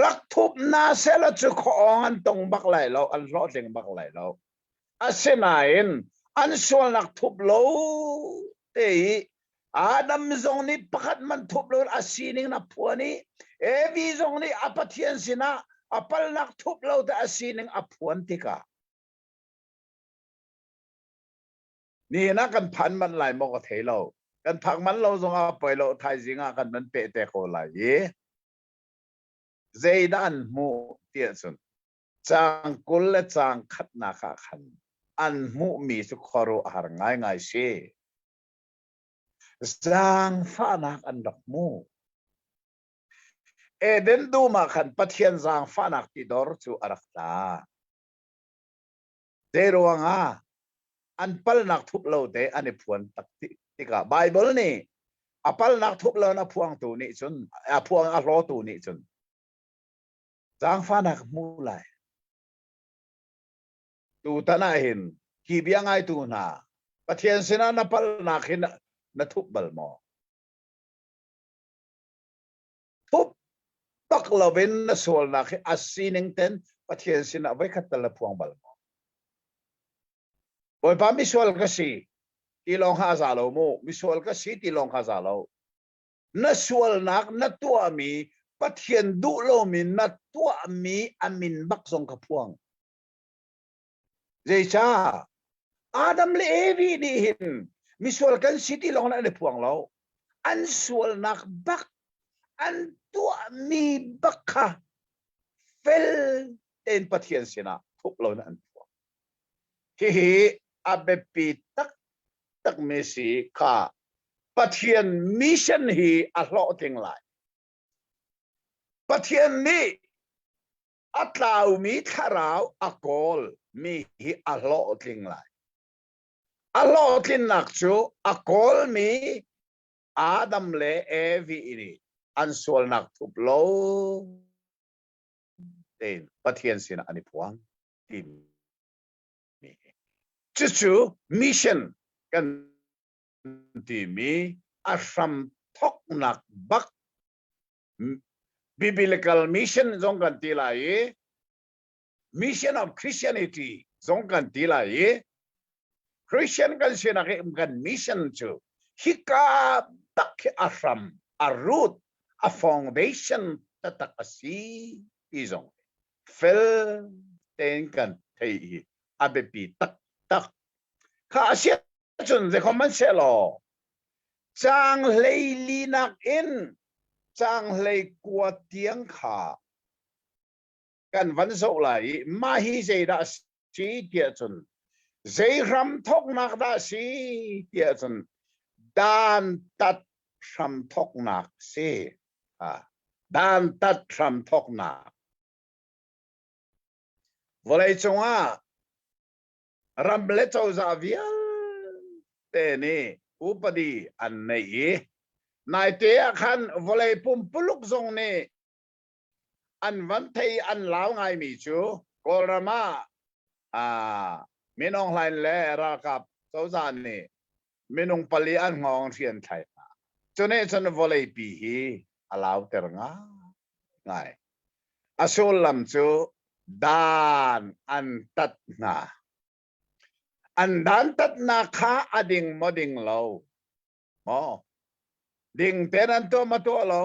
Speaker 2: รักทุบนาเซลจุขออันตรงบักไหลเราอันรอดเสียงบักไหลเราอาเซนายนอันส่วนนักทุบเราเตยอาดัมจงนี้ปักมันทุบเราอาศีนิงนับพวนี้เอวีจงนี้อปะเทียนสินะอปัลนักทุบเราแต่อาศีนิงอพวนติกานี่นะกันพันมันไหลมอกเทเรากันพักมันเราจงเอาไปเราไทยสิงากันมันเปะแต่โคลายเจดันมูเตียสุนจางกุลและจางขัดนาคาขันอันมูมีสุขโรหารง่ายง่ายเชจางฟ้านักอันดอกมูเอเดนดูมาขันปะเทียนจางฟ้านักติดอร์จูอารักตาเดรวงาอันปัลนักทุบเราเดอันนี้พวนตักติกาไบเบิลนี่อปัลนักทุบเรานะพวงตัวนี้จนพวงอรอตัวนี้จนจางฟ้านักมูไลตูตานาเห็นกีเบียงไงตูนาปะเทียนสินะนับปัลนักเห็นนัทุบบลมอทุบตักเราเป็นนัสวลนักอาศีนิงเต็นปะเทียนสินะไว้ขัดตะละพวงบลมอบอยปามิสวลก็สีที่ลองหาซาโลโมมิสวลก็สีที่ลองหาซาโลนัสวลนักนัตัวมีปะเทียนดูโลมีนัตัวมีอามินบักทรงขพวงเจชาอาดัมเลวีดีหินมิสวลกันสิที่ลองนั่นพวงเราอันสวลนักบักอันตัวมีบักค่ะเฟลเต็นปะเทียนสินะทุบเรานั่นพวงฮิอาเบปีตักเมสีค่ะปะเทียนมิชชันฮีอัลลอฮ์ทิ้งไหลปะเทียนนี้อัตลาวมีทาราวอักอลมีฮีอัลลอฮ์ทิ้งไหลอัลลอฮ์ทิ้งนักจูอักอลมีอาดัมเลเอวีนี่อันส่วนนักทุบโลเต็นปะเทียนสินะอันนี้พวงที่มีจู่ๆมิชชั่นกันที่มีอาสัมทกนักบัก biblical mission จงกันที่ไหน mission of Christianity จงกันที่ไหน Christian กันเสียนักกัน mission จูฮิกาตักอาสัมอารูทa foundation ตักสีอีจง fel เต็นกันที่อาเบปีตักข้าเสียจนจะคอมมันเสลอจางเลยลีนักอินจางเลยกวดเตียงขากันวันศุกร์ไหลมาฮีเจดาสีเดียจนเจรำทกนักดาสีเดียจนดานตัดรำทกนักเสียดานตัดรำทกนักวันไอจงอ่ะรำเล็ดเอาซาเวียแต่นี่อุปดีอันนี้นายเตียขันวลัยปุ่มปลุกทรงนี่อันวันที่อันลาวไงมีจูกอลรามามีน้องไลน์เล่รากับเจ้าจานนี่มีน้องปลีอันงองเทียนไทยจนนี้ฉันวลัยปีฮีอลาวเตอร์ง่ายอาสุลมจูดานอันตัดนาอันดันตัดนาคาอดิ่งมาดิ่งเราดิ่งเต็นันตัวมาตัวเรา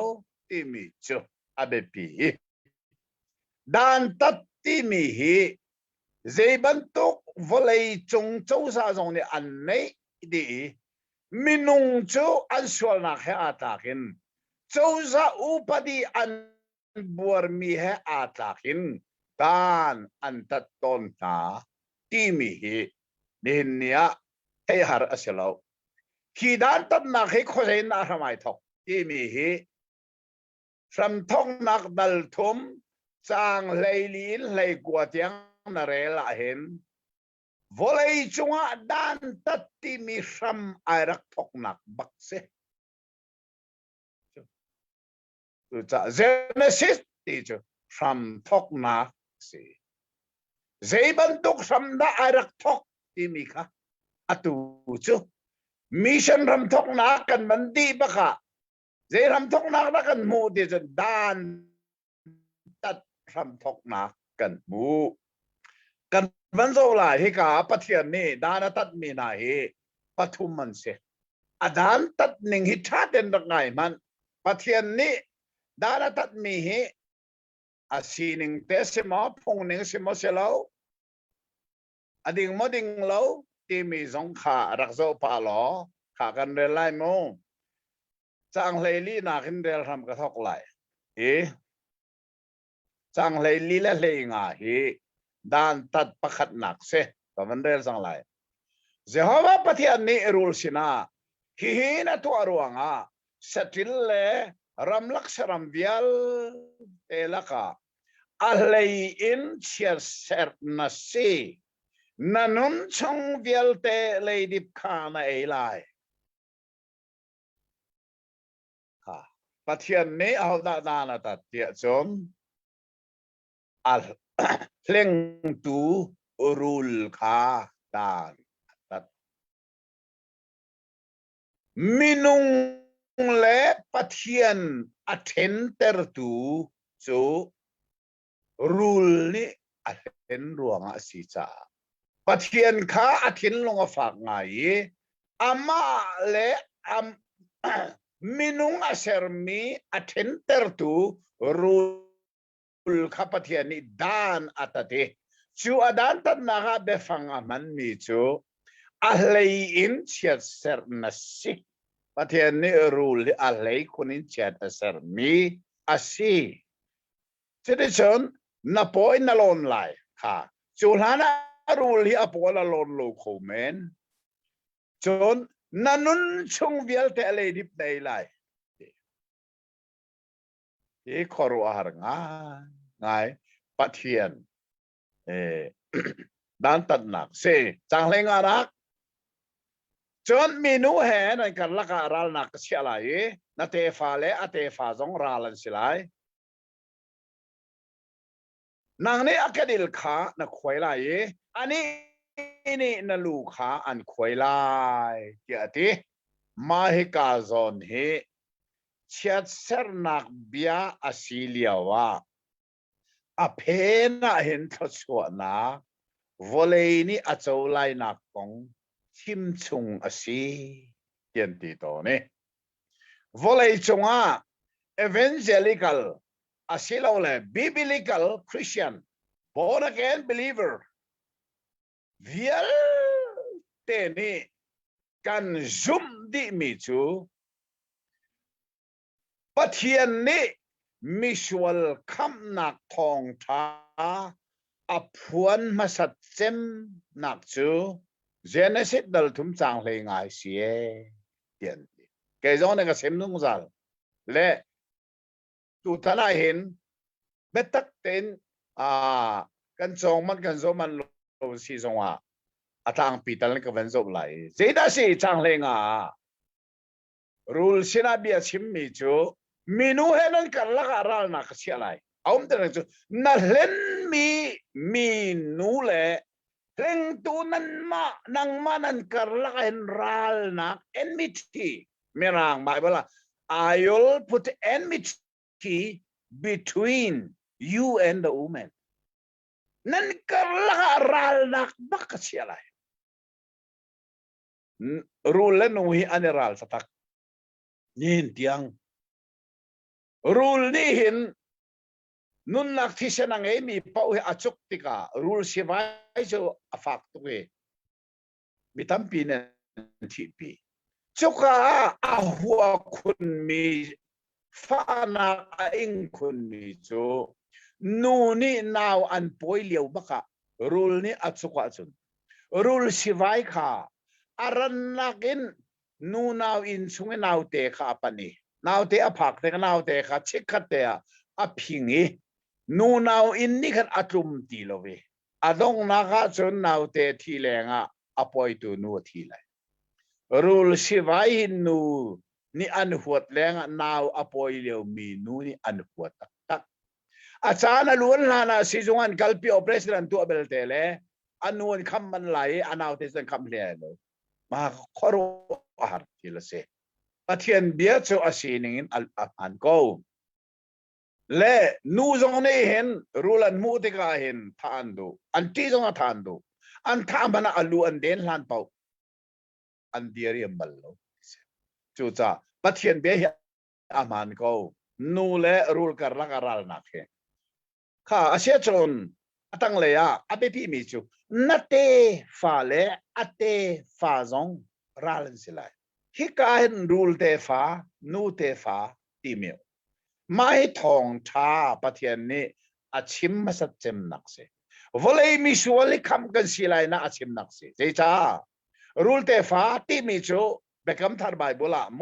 Speaker 2: ที่มีจูอาเบปีดันตัดที่มีฮีเจบันตุกวลัยจงเจ้าสาจงเนี่ยอันนี้ดีมินุงจูอันสวลนักเฮอาตากินเจ้าสาอุปดีอันบัวมีเฮอาตากินดานอันตัดต้นตาที่มีฮีนี่เนี่ยให้หาอัศลาวขีดานตัดนักให้คนเห็นอะไรไม่ทอกที่มีฮีสัมทองนักดัลทุมจางเลยลีนเลยกวดยังนาเรลเห็นวลัยจงอาดานตัดที่มีสัมไอรักทอกนักบักเซ cha Genesis ti chu ram thok na si zai ban tuk ram da arak thok ti mi kha atu chu mission ram thok na kan man di ba kha zai ram thok na da kan mu ti chu dan tat ram thok na kan mu kan van zo la hi ka pathian ni dana tat mi na hi pathum man se adan tat ning hi tha den dak ngai man pathian ni dana tat mi hi asining te se ma phong ning se mo se lo ading mo ding lo ti mi zong kha rak zo pa lo kha kan re lai mo chang lei li na kin rel ram ka thok lai e chang lei li la lei nga hi dan tat pakhat nak se ka van rel sang lai Jehovah pathian ni rule sina hi na to aruanga satil le ramlak saram vial elaka alei in chiar ser na si nanun chong vial te leidip khana elai ha pathian ni au da na ta tia chom al leng tu rule kha dan tat minung le pathian attenter tu chu rule ni aten ruanga si cha pathian kha athin longa fak ngai ama le am minung asermi attenter tu rule kha pathian ni dan atate chu adan tan naga befang aman mi chu ahlei in chiat ser nasi pathian ni rule ahlei kunin chiat ser mi asi citizen na poi na lon lai ha chulhana rule hi apola lon lo khomen chon nanun chung vial te le dip dai lai e khoru har ngai pathian dan tan nak se chang leng arak chon minu he na kan laka ral nak sia lai na te fa le ate fa zong ralan silai nang ne akadil kha na khoi lai ani ni na lu kha an khoi lai ti ati ma he ka zon he chiat ser nak bia asilia wa a phena hen thachwa na volei ni a chawlai nak kong chim chung asi tian ti to ne volei chunga evangelical asilo le biblical Christian born again believer vial te ni kan zoom di mi chu pathian ni misual kham nak thong tha aphuan masat chem nak chu Genesis dal thum chang le ngai sie tian ke zong ne ka sem nung zal le tu thana hin betak ten kan chong man lo si zong a atang pital ka van zo lai zeda si chang le nga rule sina bia chim mi chu minu henan kan la ka ral na ka sia lai aum te chu na len mi nu le leng tu nan ma nang manan kar la hen ral na enmity merang bible I will put enmity between you and the woman nan kar la ka ral na bak sia lai rule no hi aneral sa tak nin tiang rule ni hin nun nak thi se nang mi pau he achuk tika rule si vai so afak tu we bitam pi ne thi pi chuka a huwa khun mi fa na a ing khun mi chu nu ni naw an poi liu baka rule ni achuka chun rule si vai kha aran nakin nu naw in sunge naw te kha pani naw te aphak te naw te kha chikhat te a phingi nu naw in ni khan atlum ti lowe adong na kha chun naw te thi lenga apoi tu nu thi lai rule si vai nu นี่อันหัวแรงนาวอปอยเลียวมีนูนี่อันหัวตักอาจารย์ล้วนลานาสิจงอันกัลปีโอเปรสรันตัวเบลเตเลอันนวนคำมันไหลอันเอาเทสันคำเลียนมาขอรู้อาหารที่ละเสปะเทียนเบียร์โซอาศีนินอันกูและนูจงนี่เห็นรูลันมูติกาเห็นทานดูอันที่จงทานดูอันทามันอัลลูอันเดนลันเปาอันเดียรียมบัลโลจู่จ้าปะเทียนเบียร์อามันกูนูและรูลการลักการัลนักเหข้าอาเซียจนตั้งเลยอาเบพี่มีจูนัตเตฟาเลอัตเตฟาซงรัลนสิไลฮิกาเห็นรูลเตฟานูเตฟาตีมิวไม่ทองช้าปะเทียนนี้อาชิมมาสัจเจมนักเสวเลยมีชวลิคำกันสิไลนะอาชิมนักเสเจ้ารูลเตฟาตีมิจูเบคำทาร์ไบบุลาโม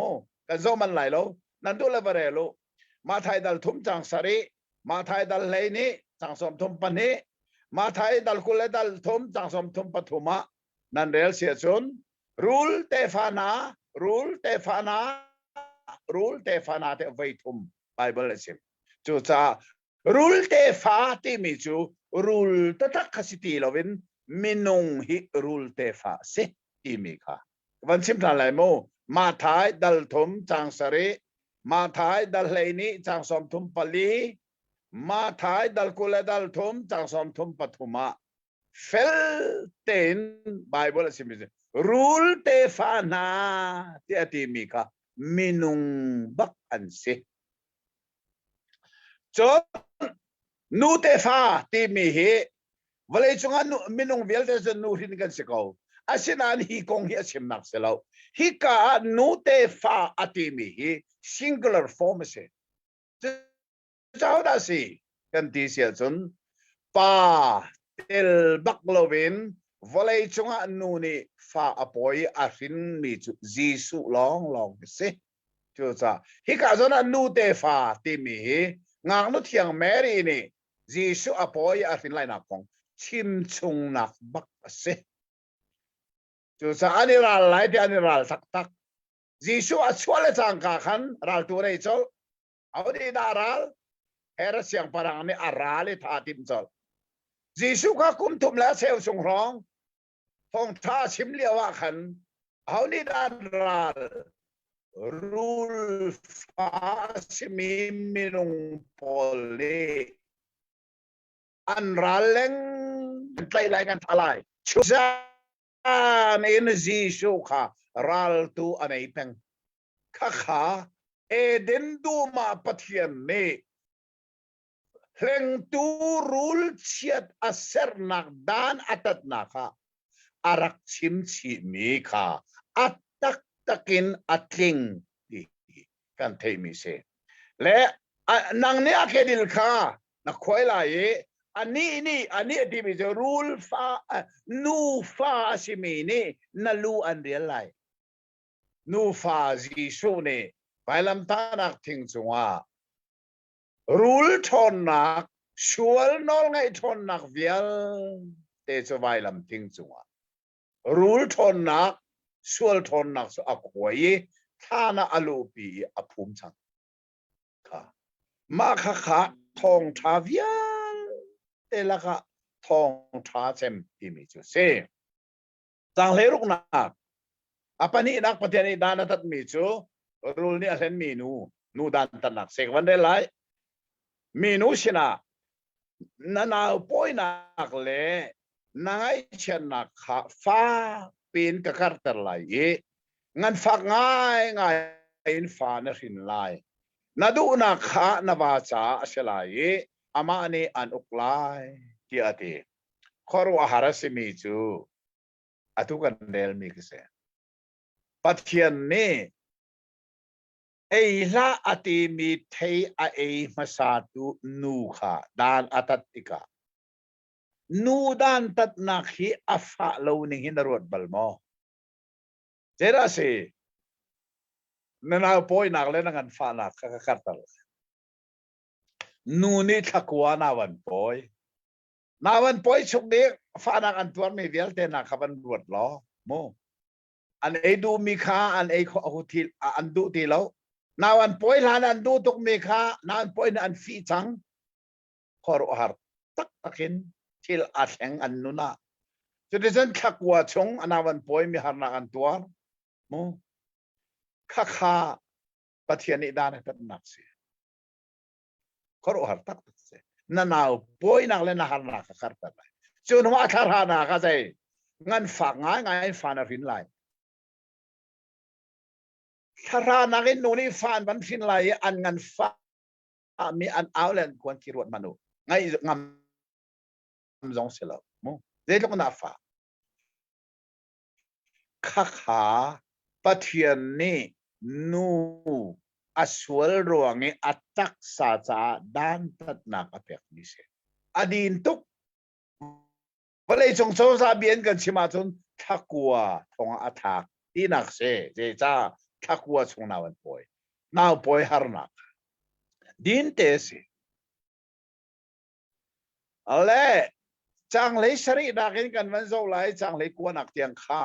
Speaker 2: กันโซมันไหลโลนันดูเลเวเรโลมาไทยดัลทุมจังสรีมาไทยดัลเลนี้จังสมทุมปนีมาไทยดัลกุเลดัลทุมจังสมทุมปฐุมะนันเรลเสียชุนรูลเตฟานารูลเตฟานารูลเตฟานาเตไวทุมไบเบิลเสียจูจ้ารูลเตฟาที่มีจูรูลตะทักขสิตีลวินมินุงฮิรูลเตฟาเสที่มีค่ะวันสิมทันไหลโมมาไทยดัลทุมจังสรีมาไทยดัลเลนี้จังสมทุมปลีมาไทยดัลกุเลดัลทุมจังสมทุมปฐุมะเฟลเตนไบเบิลสิมิสรูลเตฟานาที่อธิมีค่ะมินุงบักอันเซจนนูเตฟาที่มีเหวเลยจงอันมินุงเวลเตจนนูรินกันสิเขาอาศินันฮีคงฮีอาชิมนักเสลาฮิกานูเตฟาอธิมีเห singular form เสเจ้าได้สิกันที่เสียจนป้าเตลบักโลวินวลัยจงอันนูนี่ฟ้าอภัยอาฟินมีจุจีสุลองเสจุดจ้าฮิกาจนอันนูเตฟ้าที่มีงานนุที่ยังแมรี่นี่จีสุอภัยอาฟินไลนักของชิมชงนักบักเสจุดจ้าอันนี้รัลไลที่อันนี้รัลตักจีสุอัชวลจังกาขันรัลตัวเรจลเอาดีดารัลเฮรัสยังปรังนี่อาราลิท่าติมจอลจีสุก็คุมทุมแล้วเซลสงร้องทองท่าชิมเลียวขันเอานี่ดารัลรูลฟาสิมีมินุงพอลีอันรัลเลงไล่กันทลายชุดานอินจีสุค่ะรัลตูอันไอเป็งข้าเอเดนดูมาปะเทียนนี่เฮงตูรูลเชียดอาเซอร์นักดานอัตตนาค่ะอารักชิมชิมีค่ะอัตตักินอัตลิงดีกันเทมิเซและนางเนี่ยแค่ดิลค่ะนักคอยไล่อันนี้ที่มีจะรูลฟ้านูฟ้าชิมีนี่นั่นลูอันเดียร์ไลนูฟ้าจีสูนี่ไปลำตานักทิ้งจังว่ารูลทนนักชวลนอลไงทนนักเวียลเตจะไปลำทิ้งจังว่ารูลทนนักชวลทนนักสุอควยท่านาอลูปีอภูมิชังค่ะมาค่ะทองทาเวียลเตละค่ะทองทาเซมที่มีจุดเซจังเลรุกนักapa ni nak patian ni dan atat mi chu rule ni alen mi nu dan tanak sek van de lai mi nu sina na poi nak le nangai chen nak kha fa pin ka kar ter lai ngan fak ngai in fa na hin lai na du na kha na ba cha aselai ama ni an uklai ti ati khoru harasimi chu atu kan del mi kseปัจจัยนี้ไอ้ละอติมีเทอไอมาสาตุนูค่ะดานอัตติกานูดานตัดนักฮีอัฟะเลวนิ่งหินรวดบัลโมเจราสินั่นเอาปอยนักเล่นกันฟ้านักขัดตลอดนูนี่ทักวานาวันปอยชุกเด็กฟ้านักอันตัวไม่เดียลเตนักขับันรวดล้อโม อันไอดูมีค่าอันไอเขาที่อันดูที่เรานาวันป่วยหลานอันดูตุกมีค่านาวันป่วยอันฟีจังขอรู้หาตักตักินที่อาแสงอันนู้นนะจุดที่ฉันขักว่าชงนาวันป่วยมีหานักอันตัวมูข้าข้าปะเทียนิดานตัดนักเสียขอรู้หาตักตักเสียนั่นเอาป่วยนักเล่นหานักขัดตัดไปจนว่าข้าหานักอะไรงั้นฝากง่ายง่ายฝันรินไหลถ้ารานักนู่นนี่ฝันมันรินไหลอันงั้นฟ้ามีอันเอาเล่นควรคิดว่ามันนู่ไงงำจงเสียแล้วมั้งเดี๋ยวก็น่าฟ้าข้าขาปะเทียนนี่นู่อสวลรวงนี้อัตักษาจาด้านตัดนักอภินิเสอดีนตุกพอเลยจงโซซาเบียนกันชิมาจนทักกัวทงอัฐากที่นักเสเจจ้าทักกัวชงนาวันป่วยนาป่วยฮาร์นักดินเตสิอะไรจังเลยสรีดักกันวันโซไลจังเลยกวนนักเตียงข้า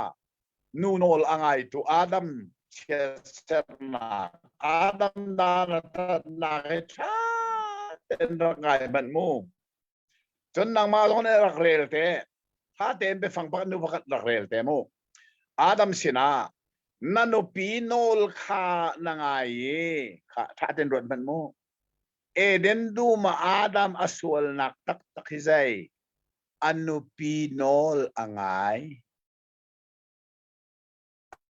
Speaker 2: นูนอลอ่างไอตัวอาดัมเชสนาอาดัมดานตัดนักชาเป็นรักไงมันมูจนนางมาตรงนี้รักเรลเตะถ้าเต็มไปฟังพักนูพักรักเรลเตะมูอาดัมสินะนันโอปีโนลข้านางไอข้าถ้าเต็มรถมันมูเอเดนดูมาอาดัมอสวลนักตักตักฮิใจอันนูปีโนลอ่างไอ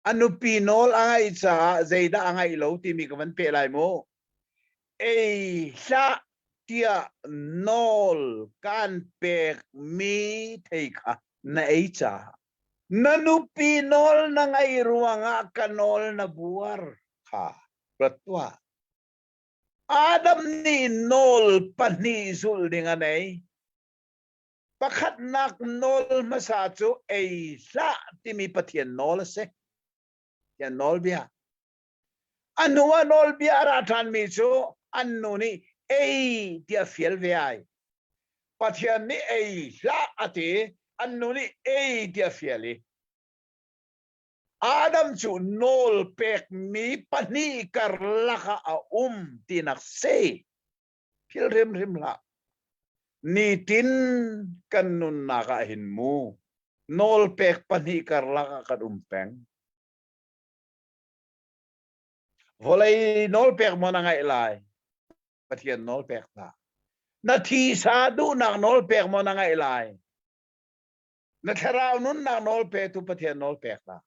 Speaker 2: อันนูปีโนลอ่างไอจ้าใจด่าอ่างไอเหลวที่มีกับมันเปล่ามูเอชาเทียโนลการเปกมีเทค่ะในจ้านันูปีโนลนังไอรวงอากันโนลนบัวค่ะประตัวอาดัมนี่โนลปันนี่สุลดิงันไอประคัดนักโนลมาสาจูเอละที่มีปะเทียนโนลเสยันโนลเบียอันนู้นโนลเบียราทันมีจูอันนู้นนี่เอเดียฟิลเวียปะเทียนนี่เอละอติอันนู้นนี่เอเดียฟิลลี่อาดัมจูโนลเปกมีปนีกรลักอาที่นักเซพิลริมละนี่ตินกันนุนนักหินมูโนลเปกปนีกรลักกัดแปงวอลเลยโนลเปกมันนังไงไลปะเทียนโนลเปกละนาทีสาดูนักโนลเปกมันนังไงไลนาทีเรานุนนักโนลเปกตุปะเทียนโนลเปกละ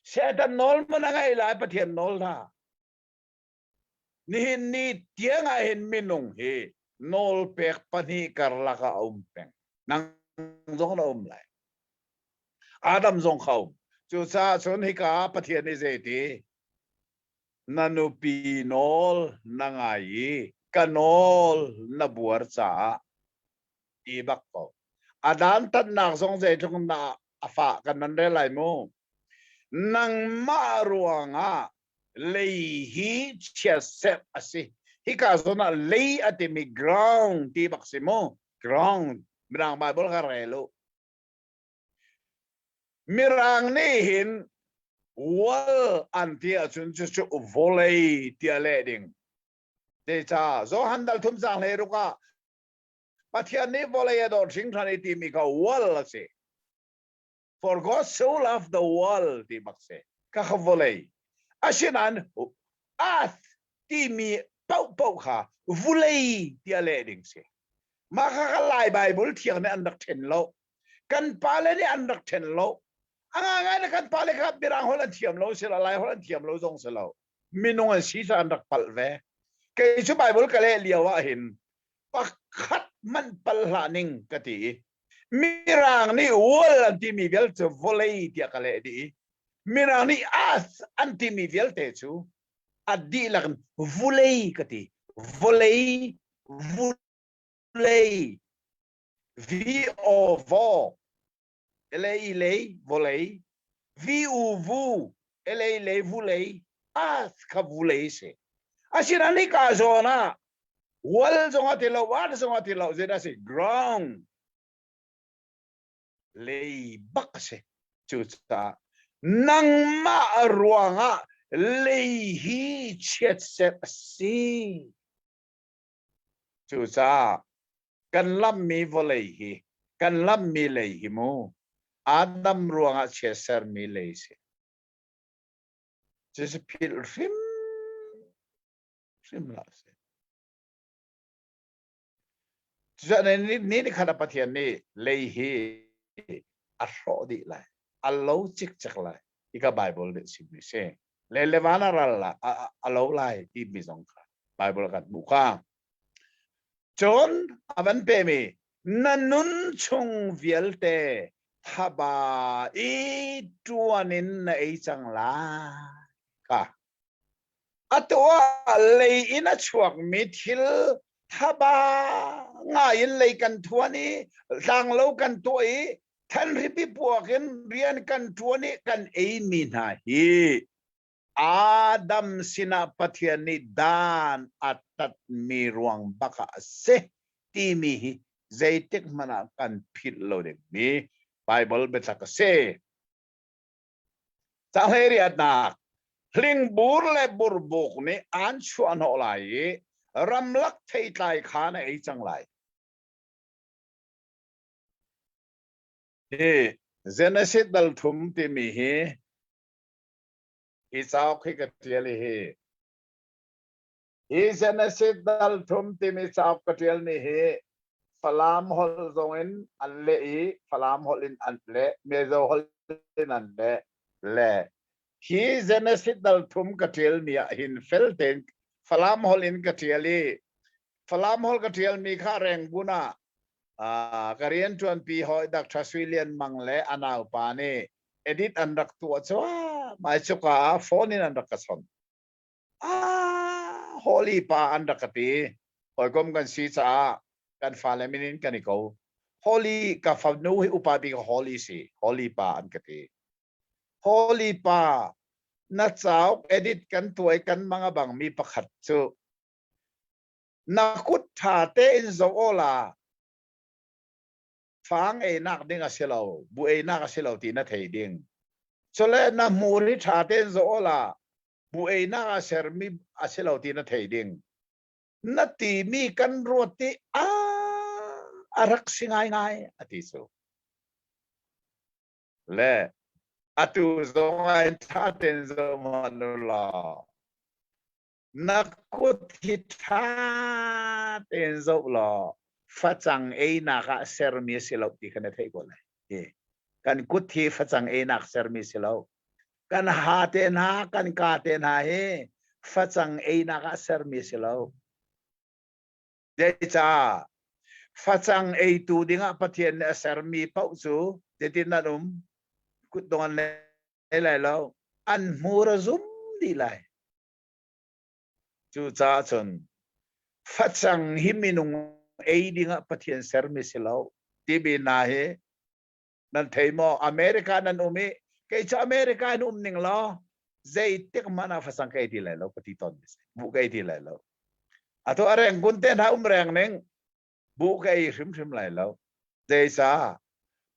Speaker 2: เสด็จโนลมันนังไงไลปะเทียนโนลละนี่เตียงไอเห็นมินุงเฮโนลเปกปนีกรลักอาแปงนังจงเราไลอาดัมจงเขาจูซาสนฮิกาปะเทียนนิเซตีนันูปีโนลนังไอกันโนลนบัวจ้าอีบักโกอาดันตัดนักสงเจจงนาอาฟากันนั้นได้ไรมูนังมารัวงาเลยฮีเชเซปอสิฮิกาโซนาเลยอติมีกราวที่บักซิโมกราวมีรังไบเบิลกันเรลูมีรังนี่เห็นวัลอันที่อาจุนจุวอลเลย์ที่เลดิงเดจ้าโซฮันดัลทุมจังเลยรุกะปัทยานี้วอลเลย์ดอร์ชิงทันที่มีกับวัลละสิ For God so loved the world ที่บักเซก็ขวอลเลย์อาชินันอาที่มีเป้าค่ะวอลเลย์ที่เลดิงสิมาข้าไล่ไบเบิลเที่ยงในอันดับ10โลกันปาเลในอันดับ10โลอ่างไงนะกันปาเลครับบิรังฮอลันเทียมโลเสละไลฮอลันเทียมโลจงเสละมินงอันซีสันดักปัลเวเกยชูไบเบิลกะเลเลียวว่าเห็นปักขัดมันปัลลานิงกะตีมิรังนี่วัลอันที่มีเวลจะวอลเลย์ที่กะเลดีมิรังนี่อาสอันที่มีเวลเตจูอดีหลังวอลเลย์กะตีวอลเลย์วอลเลย์ V O V Ele volei viu ele volei as ka volei se asira ni ka zona wal zonga tilo wal zonga tilo zeda se ground lei bakse chuta nang ma ruanga lei hi chet set si chu cha kan lam mi volei hi kan lam mi lei hi mo Adam ruanga cheser mi lei se just pil rim la se cha ni khana pathian ni lei hi a ro di lai a lo chik chak lai ika bible de sim ni se le levana ralla a lo lai ti mi song kha bible kat buka chon avan pe mi nanun chung vielte haba I tuanin na ei chang la ka atwa lei ina chuak mi thil haba nga in lei kan thuani lang lo kan toi than ripi puakin rian kan thuani kan ei mi na hi Adam sina pathiani dan atat mi ruang baka se ti mi hi zaitik mana kan phit lo de mi Bible betak se Saheri anak Hling bur le bur buk ni an chuan ho lai ramlak thei tlai khana ei chang lai he Genesis dal thum ti mi hi I chau khi ka tiel hi Genesis dal thum ti mi chau ka tiel ni hi falam hol zongin an le I falam holin an le me zo holin an le hi Genesis dal thum ka tiel mi hin felten falam holin ka tieli falam hol ka tiel mi kha reng buna Korean tuan pi hoi dak Australian mangle anau pa ne edit andak tu chwa mai chuka phone in andak kason holy pa andak ti hoi kom kan si cha kan faleminin kaniko holy ka fanu hi upabi ka holy si holy pa an kati holy pa na chau edit kan tuai kan mga bang mi pakhat chu nakut tha te in zo ola phang e nak ding a selo bu e nak a selo ti na thei ding chole na muri tha te zo ola bu e nak a ser mi a selo ti na thei ding na ti mi kan roti arak singai ngai ati so le atu zo ngai tha ten zo manula nakut hitha ten zo lo phát chẳng ấy na cả ser mi silo thì cái này thấy có này, kan cút thì phát chẳng ấy na ser mi silo, kan ha tên ha kan ka tên ha he, phát chẳng ấy na cả ser mi silo, đấy cha, phát chẳng ấy tu đi ngã phát hiện ser mi bảo chú, để tin là đúng, cút đông này lại lâu, ăn mua zoom đi lại, chú cha chun, phát chẳng him minung ấy đi ngã phát hiện ser mi silo tibi na he nan thei mo America nan umi cái cho America nan ning lo zai tek mana phát sang cái đi lại lo pati ton bu cái đi lại lo ato areng gunten ha reng neng bu cái rim lại lo zai sa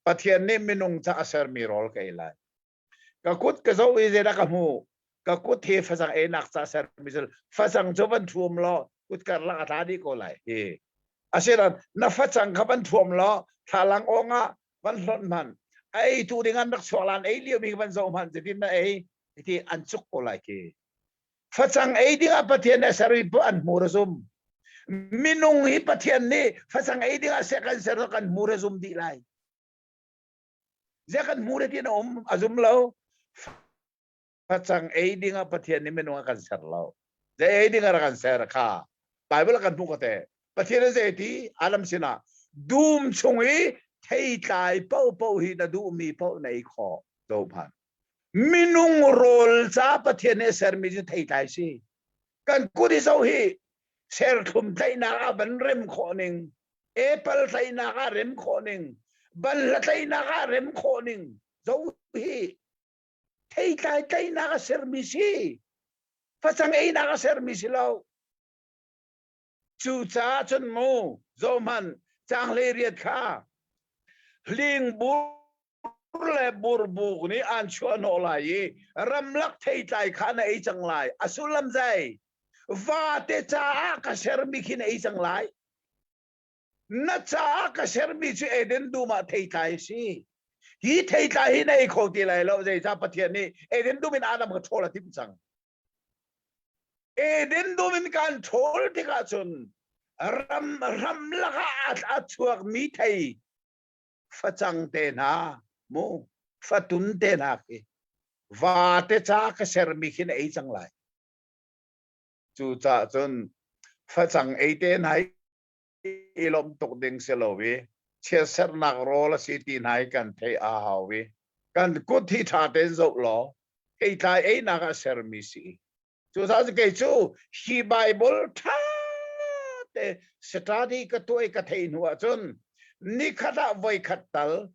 Speaker 2: phát hiện ni minung cha ser mi rol cái lại ka kut ka zo i zai da ka mu ka kut he phát sang enak cha ser mi sil phát sang cho ban thuom lo kut kar la ta đi ko lại he asiran na facang kapan thuam lo thalang onga van hlon man ai tu dengan dak soalan ai liu mi ban zo man jadi na ai ti anchuk ko lai ke facang ai dinga pathian asari bu an murazum minung hi pathian ni facang ai dinga sekan serkan murazum di lai zakan muratin azum lo facang ai dinga pathian ni minung akan ser lo zai ai dinga kan ser kha bible kan bu kate pathian zai ti alam sina dum chungi thei tai pau hi na du mi pau nei kho do phan minung rol cha pathian ser mi ji thei tai si kan kudi zo hi ser thum thai na ban rem kho ning apple thai na ga rem kho ning ban la thai na ga rem kho ning zo hi thei tai na ga ser mi si facang ai na ga ser mi si lo chú cha chân mô dô man chang lê riết kha linh bố le burbu ni an chua no lai ram lak thei tai khana ei chang lai asulam zai va te cha ka ser mi khin ei chang lai na cha ka ser mi chu eden du ma thei tai si hi thei tai hi nei kho ti lai lo zai cha pathian ni eden du min adam ka thola tim chang eden du min kan thol ti ka chun ram laka at chuak mi thei fa chang te na mo fa tun te na ki va te cha ka ser mi khin ei chang lai chu cha chun fa chang ei te nai ilom tok ding selowi che ser nak ro la si ti nai kan the a hawi kan ku thi tha te zo lo ei tai ei na ka ser mi si chu sa ke chu hi bible tha te study ka toi ka thei nu chun ni khata voi khatal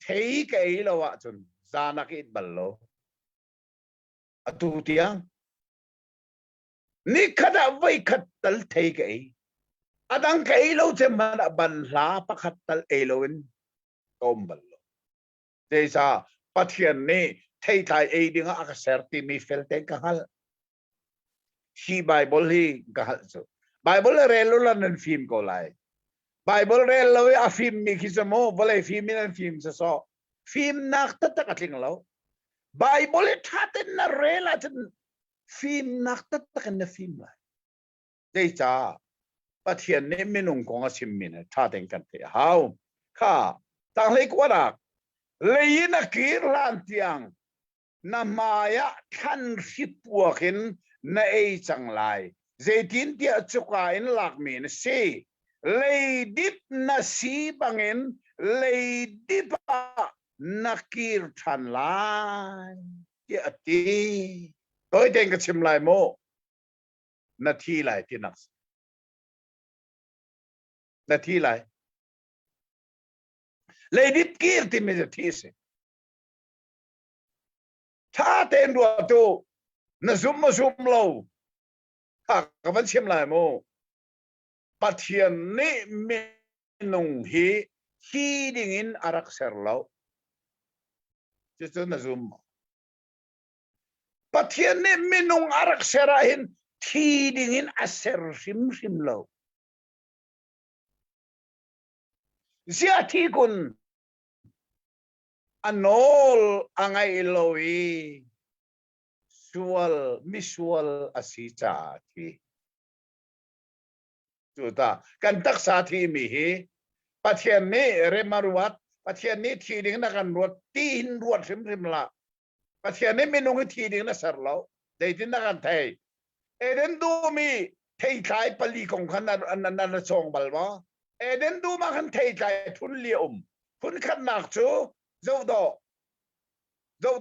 Speaker 2: thei ke lo wa chun zanak it ballo atu tiang ni khata voi khatal thei ke adang ke lo che man ban la pa khatal eloin tom ballo desa pathian ni thei thai e dinga aka serti mi felte ka hal hi bible hi ka hal so bible relo lan film ko lai bible relo a film mi kisamo vole film min film so film nak ta ka tling lo bible thaten na rela ten film nak ta ka na film lai desa pathian ni minung ko nga simmin thaten kan te how kha tang le ko da leina kir lan tiang na maya than hipuakin na ei chang lai zaitin tia chuka in lak min si leidip na si bangin leidipa nakir than lai ti ati toy den ka chim lai mo na thi lai ti nak na thi lai leidip kir ti me thi se tha ten ro tu na zum lo ha ka van chim lai mo pathian ni minung hi ding in arak ser lo chu na zum pathian ni minung arak sera hin thi ding in aser sim lo zia thi kun anol angai lowi sual misual asicha thi chuta kan tak sa thi mi hi pathian ni remaruat pathian ni thi ding na kan ruat tin ruat rim la pathian ni minung thi ding na sar lo dei tin na kan thei eden du mi thei thai pali kong khan na chong bal ba eden du ma kan thei thai thun li phun khan nak chu zo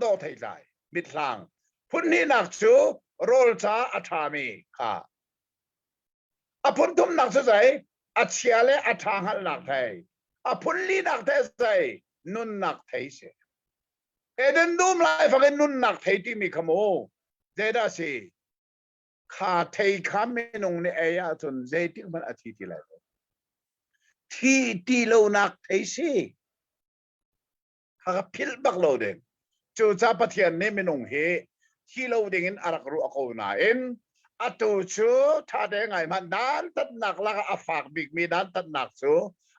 Speaker 2: do thei thai mit lang phun ni nak chu rol cha athami kha apun tum nak chu zai achiale athang hal nak thai apun li nak thai zai nun nak thai se eden dum lai fa nun nak thai ti mi khamo zeda si kha thai kham me nong ne aya chun zai ti man athi ti lai ti lo nak thai si kha phil bak lo de chu cha pathian ne me nong he ti lo ding in arak ru ako na en atu chu tha de ngai man dan tat nak la a fak big mi dan tat nak chu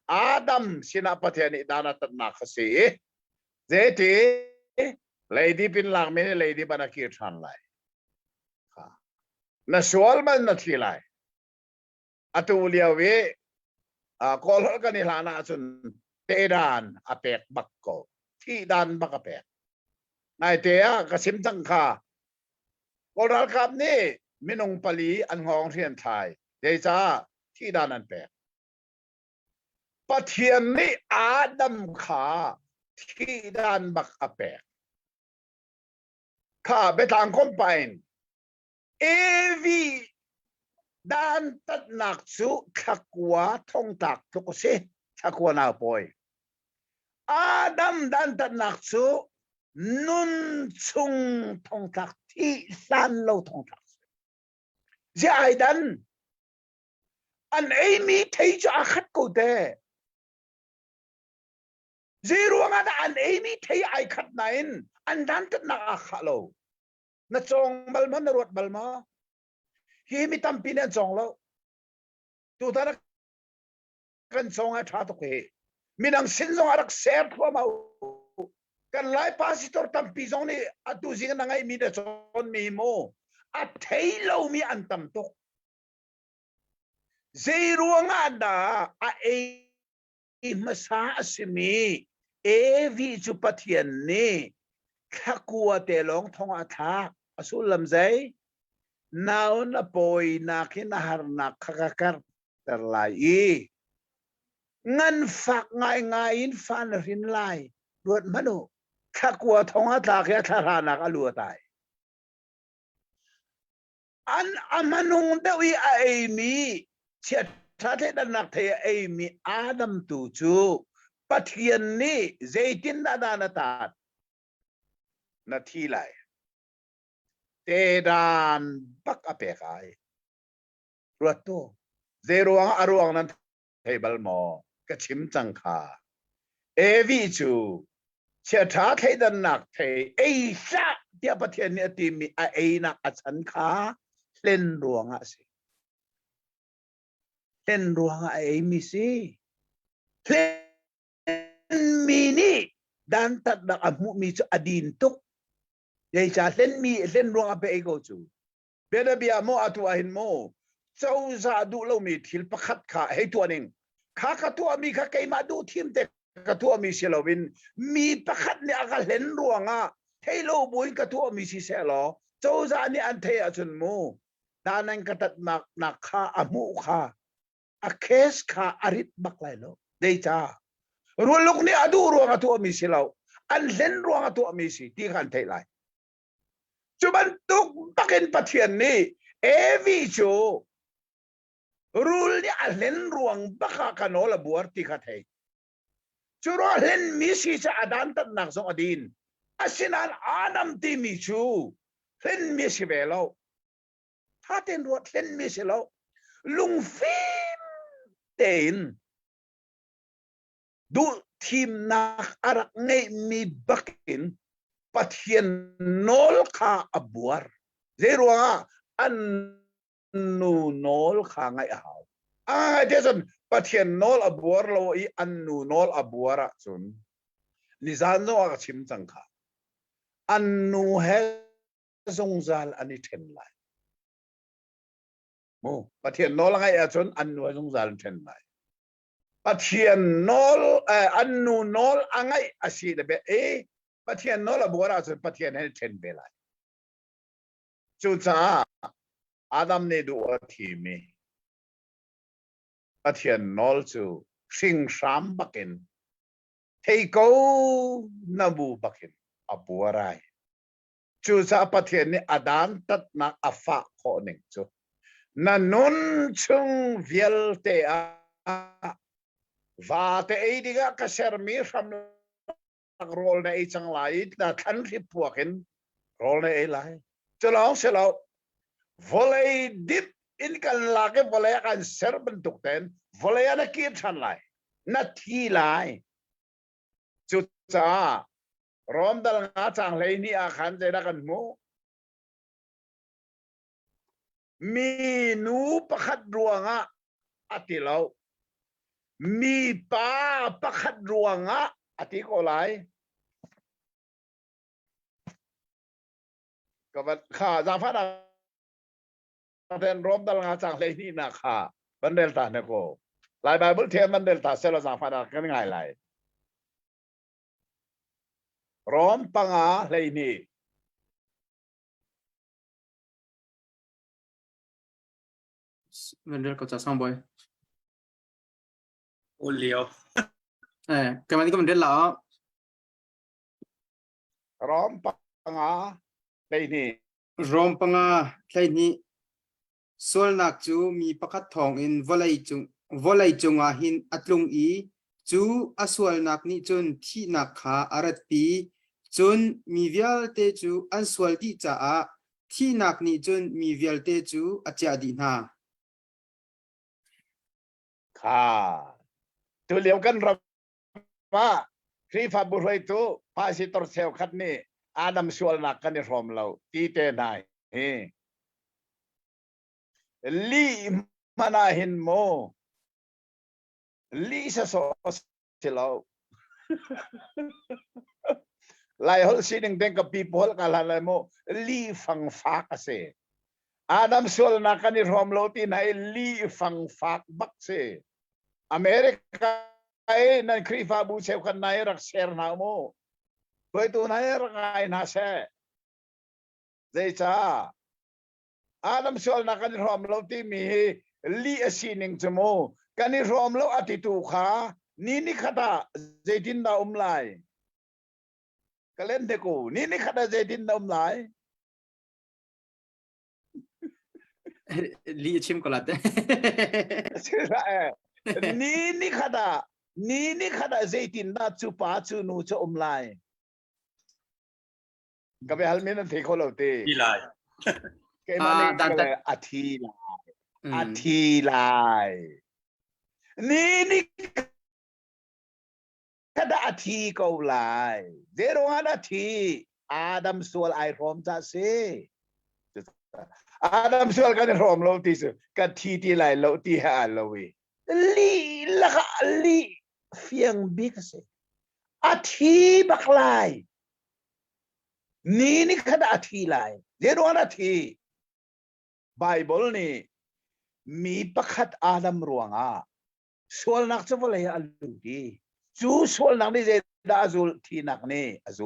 Speaker 2: adam sina pathian ni dan tat nak khasi zeti lady pin lang me lady bana ki than lai ha na sual man na thi lai atu liawe a kol ka ni lana chun te dan apek bak ko thi dan bak apek nai te a ka sim chang kha kol ral kap ni minung pali an ngong thian thai dei cha thi dan an pek pathian ni adam kha thi dan bak apek kha betang combine evi dan tat nak chu thakwa thong tak to ko se thakwa na poi adam dan tat nak chu nun chung thong tak thi san lo thong tak je ai dan an ei mi thei cha khat ko de Zero nga da an emi thei ai khat nain an dan tat na a khalo na chong balma na rot balma hi mi tam pin an chong lo tu ta kan chong a tha to ke minang sin zong arak ser thwa mau kan lai pastor tam pi zong ni atu jing na ngai mi da chon mi mo a thei lo mi an tam to Zero nga da a masa asimi vi chu pathian ni khakua te long thong a tha asul lam zai naon na poi na kin har na khakakar ter lai ngan fak ngai ngai in fan rin lai ruat manu khakua thong a tha kya thara na ka lu tai an amanung dewi a mi chia tha the dan nak the a mi adam tu chu pathian ni zaitin da na ta na thi lai te dan bak ape kai ruat to zero ang aruang nan thei bal mo ka chim chang kha vi chu chia tha thei dan nak thei ei sa tia pathian ni ti mi a na a chan kha len ruang a si len ruang a mi si len mi ni dan tat dak amu mi chu adin tuk yai cha len ruang a pe go chu beda bia mo atu ahin mo châu za du lo mi thil pakhat kha hei tu aning kha ka tu mi kha kai ma du thim te ka tu mi silovin mi pakhat ni aga len ruanga hei lo buin ka tu mi si se lo châu za ni an the a chun mo danan ka tat mak na kha amu kha a kes kha arit bak lai lo dei cha ruluk ni adu ruanga tu mi si lo an len ruanga tu mi si ti kan thei lai chuban tuk bakin pathian ni evi chu rul ni alen ruang baka kanola buar ti khathei churo len mi si cha adan tat nak zong adin asinan anam ti mi chu len mi si velo thaten ruat len mi si lo lung fin ten du thim nak arak ngai mi bakin pathian nol kha abuar zero an nu nol kha ngai hau deson pathian nol abuar lo I an nu nol abuara chun nizan zo a chim chang kha an nu he zong zal ani then lai mo pathian nol ngai a chun an nu zong zal then lai pathian nol an nu nol angai asi de be pathian nol abuara chun pathian he then be lai chu cha Adam ne du thi mi pathian nol chu sing sam bakin thei ko nabu bakin abuarai chu sa pathian ni adan tat na afa kho ning chu na nun chung viel te a va te ei diga ka ser mi sam rol na ei chang lai na than ri puakin rol na ei lai chulong selo volei dip in kan lage volei kan ser bentuk ten volei ana ki than lai na thi lai chu cha rom dal nga chang lei ni a khan je da kan mo mi nu pakhat ruanga atilo mi pa pakhat ruanga ati ko lai ka wat kha za fa da ten rom dal nga chang lei ni na kha ban del ta ne ko lai bible thiam ban del ta se la za fa da kan ngai lai rom panga lei ni
Speaker 1: Vendel ko cha sang boy
Speaker 3: ô liều
Speaker 1: cái mà đi có vấn đề là
Speaker 2: rom panga lei ni
Speaker 1: rom panga hlei ni sol nak chu mi pakhat thong in volai chunga hin atlung I chu aswal nak ni chun thi nak kha arat pi chun mi vial te chu answal ti cha a thi nak ni chun mi vial te chu acha di na
Speaker 2: kha tu liam kan ra ma ครีฟาบุรตุพาสิตรเซลขัดนี่อาดัมสวลนักกันในรอมเราตีเตนายลีมานาหินโมลีสะโซสิเราไลฮอลสิงเด้งกับปีพอลกันละเลยโมลีฟังฟากเสอาดัมสวลนักกันในรอมเราตีนายลีฟังฟากบักเสอเมริกานั่นครีฟาบูเซลกันนายรักเซอร์นาโมเพื่อตัวนายรักไงน่าเสเจจ้าอาดัมสวลนักกันในรอมเราตีมีลีสิงจโมกันในรอมเราอติตุขานี่ขดาเจดินดาไลก็เล่นเด็กูนี่ขดาเจดินดาไล
Speaker 1: ลีชิมก็ละเต้
Speaker 2: นี่ขดาเจดินดาจูปาจูนูจูไลก็ไปฮัลมินันเทโคโลเต
Speaker 3: ที่ไร
Speaker 2: ก็มันเลยอาทีไลนี่ขดาอาทีก็ไลเจโรฮานาทีอาดัมสวลไอรอมจะเซอาดัมสวลกันรอมโลติสกันทีไลโลติฮาโลวีลีละกะลีเฟียงบิกเซอาทีบักไลนี่ขดาอาทีไลเจโรฮานาทีไบเบิลนี่มีประคัดอาดัมรวงอ่ะส่วนนักจะว่าอะไรอัลลูดีจูส่วนนักนี่จะได้อัลที่นักนี่อัล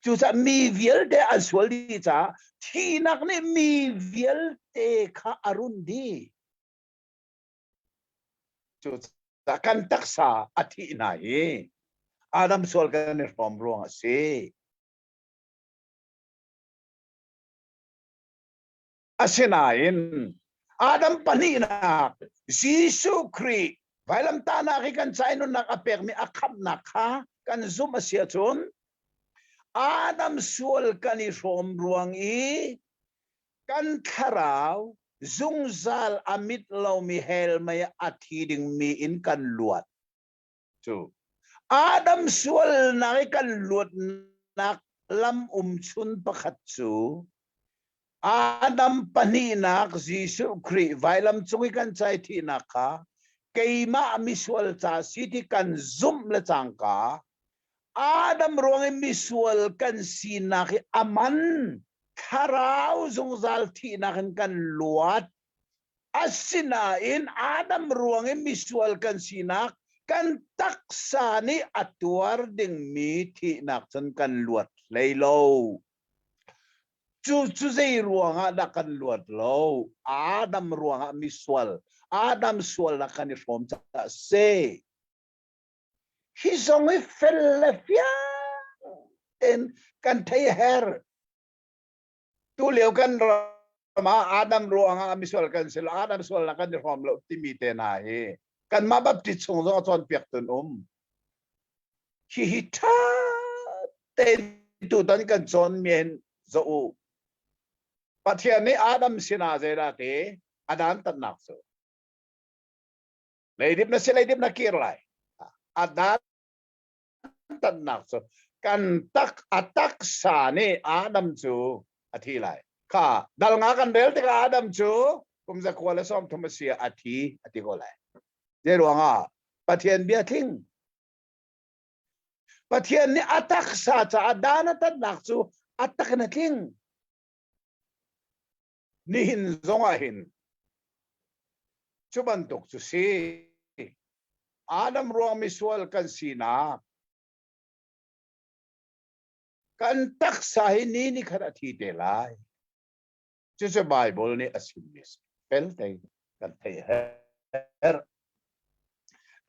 Speaker 2: จูจะมีวิลเดอัลส่วนดีจ้าที่นักนี่มีวิลเตข้าอรุณดีจูจะกันตักษาอธิไหนอาดัมส่วนกันในฟอร์มรวงอ่ะสิอาเซนายนอาดัมปนีนักซิสุครีไว้ลำตานักกันใจนุนักอเปกมีอัคบนักฮะกันซุมเสียจนอาดัมสวลกันอิรอมรวงอีกันขราวซุงซัลอามิดเรามีเฮลไม่อาทิดิงมีอินกันลวดจูอาดัมสวลนักกันลวดนักลำชุนประคัตจูอาดัมปนีนักซิสุครีไว้ลำจงกันใจที่นักฮะเกย์มามิสวลจ่าสิที่กันซุมละจังกาอาดัมรวงมิสวลกันสีนักอามันคาราวจงซัลที่นักกันลวดอัศนาอินอาดัมรวงมิสวลกันสีนักกันตักษานีอัตวาร์ดิ่งมีที่นักจนกันลวดเลยโลจูใจรวงนักกันลวดโลอาดัมรวงมิสวลอาดัมสวลนักกันฟอร์มจะเซฮิซงอิเฟลเลฟิอาเอ็นกันไทยเฮร์ตูเลี้ยวกันมาอาดัมรวงมิสวลกันสิลอาดัมสวลนักกันฟอร์มเราที่มีเตนาเฮกันมาบับติดส่งจนเปียกตุนฮิตาเตตุตันกันจนเมียนจะอูปัจจัยนี้อาดัมสินาเจราเตอาดัมตันนักโซเลยดิบนักเสเลยดิบนักกีฬาอาดัมตันนักโซกันตักอัตักษานี่อาดัมจูอธิไลข้าดัลงากันเดลติกาอาดัมจูกุมจะควรละซ้อมธรรมเสียอธิก็ไลเจรวงอ่ะปัจจัยเบียทิ้งปัจจัยนี้อัตักษาจะอาดานตันนักจูอัตักนัทิ้งนี่หินซงหินชุบันตุกจุสีอาดัมรวงมิสวลกันสีนากันตักษาหินนี่ขณะที่เดลัยจุดไบเบิลนี่อสิมิสเปลเตกันเทเฮร์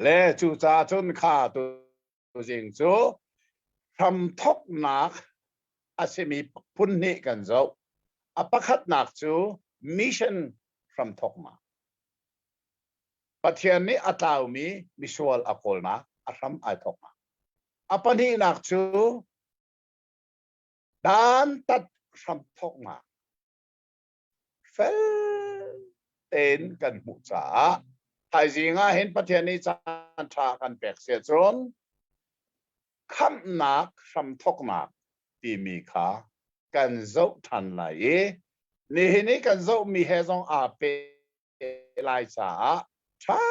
Speaker 2: เล่จุดจ่าจนขาตัวจริงจูทำทกนักอสิมีพุ่นนี่กันเจ้าอปักขัดนักจูมิชชั่นทำทกมาปัจจัยนี้อัตาวมีมิสวลอโคลนักอัตรำไอทกมาอปันนี้นักจูดานตัดทำทกมาเฟลเต็นกันมุจาไทยสิงห์เห็นปัจจัยนี้จันทรากันแปลกเสียจน คำนักคำทกนักที่มีค่ากันเจ้าทันไหลนี่กันเจ้ามีเหตุจงอาเปลายสาชา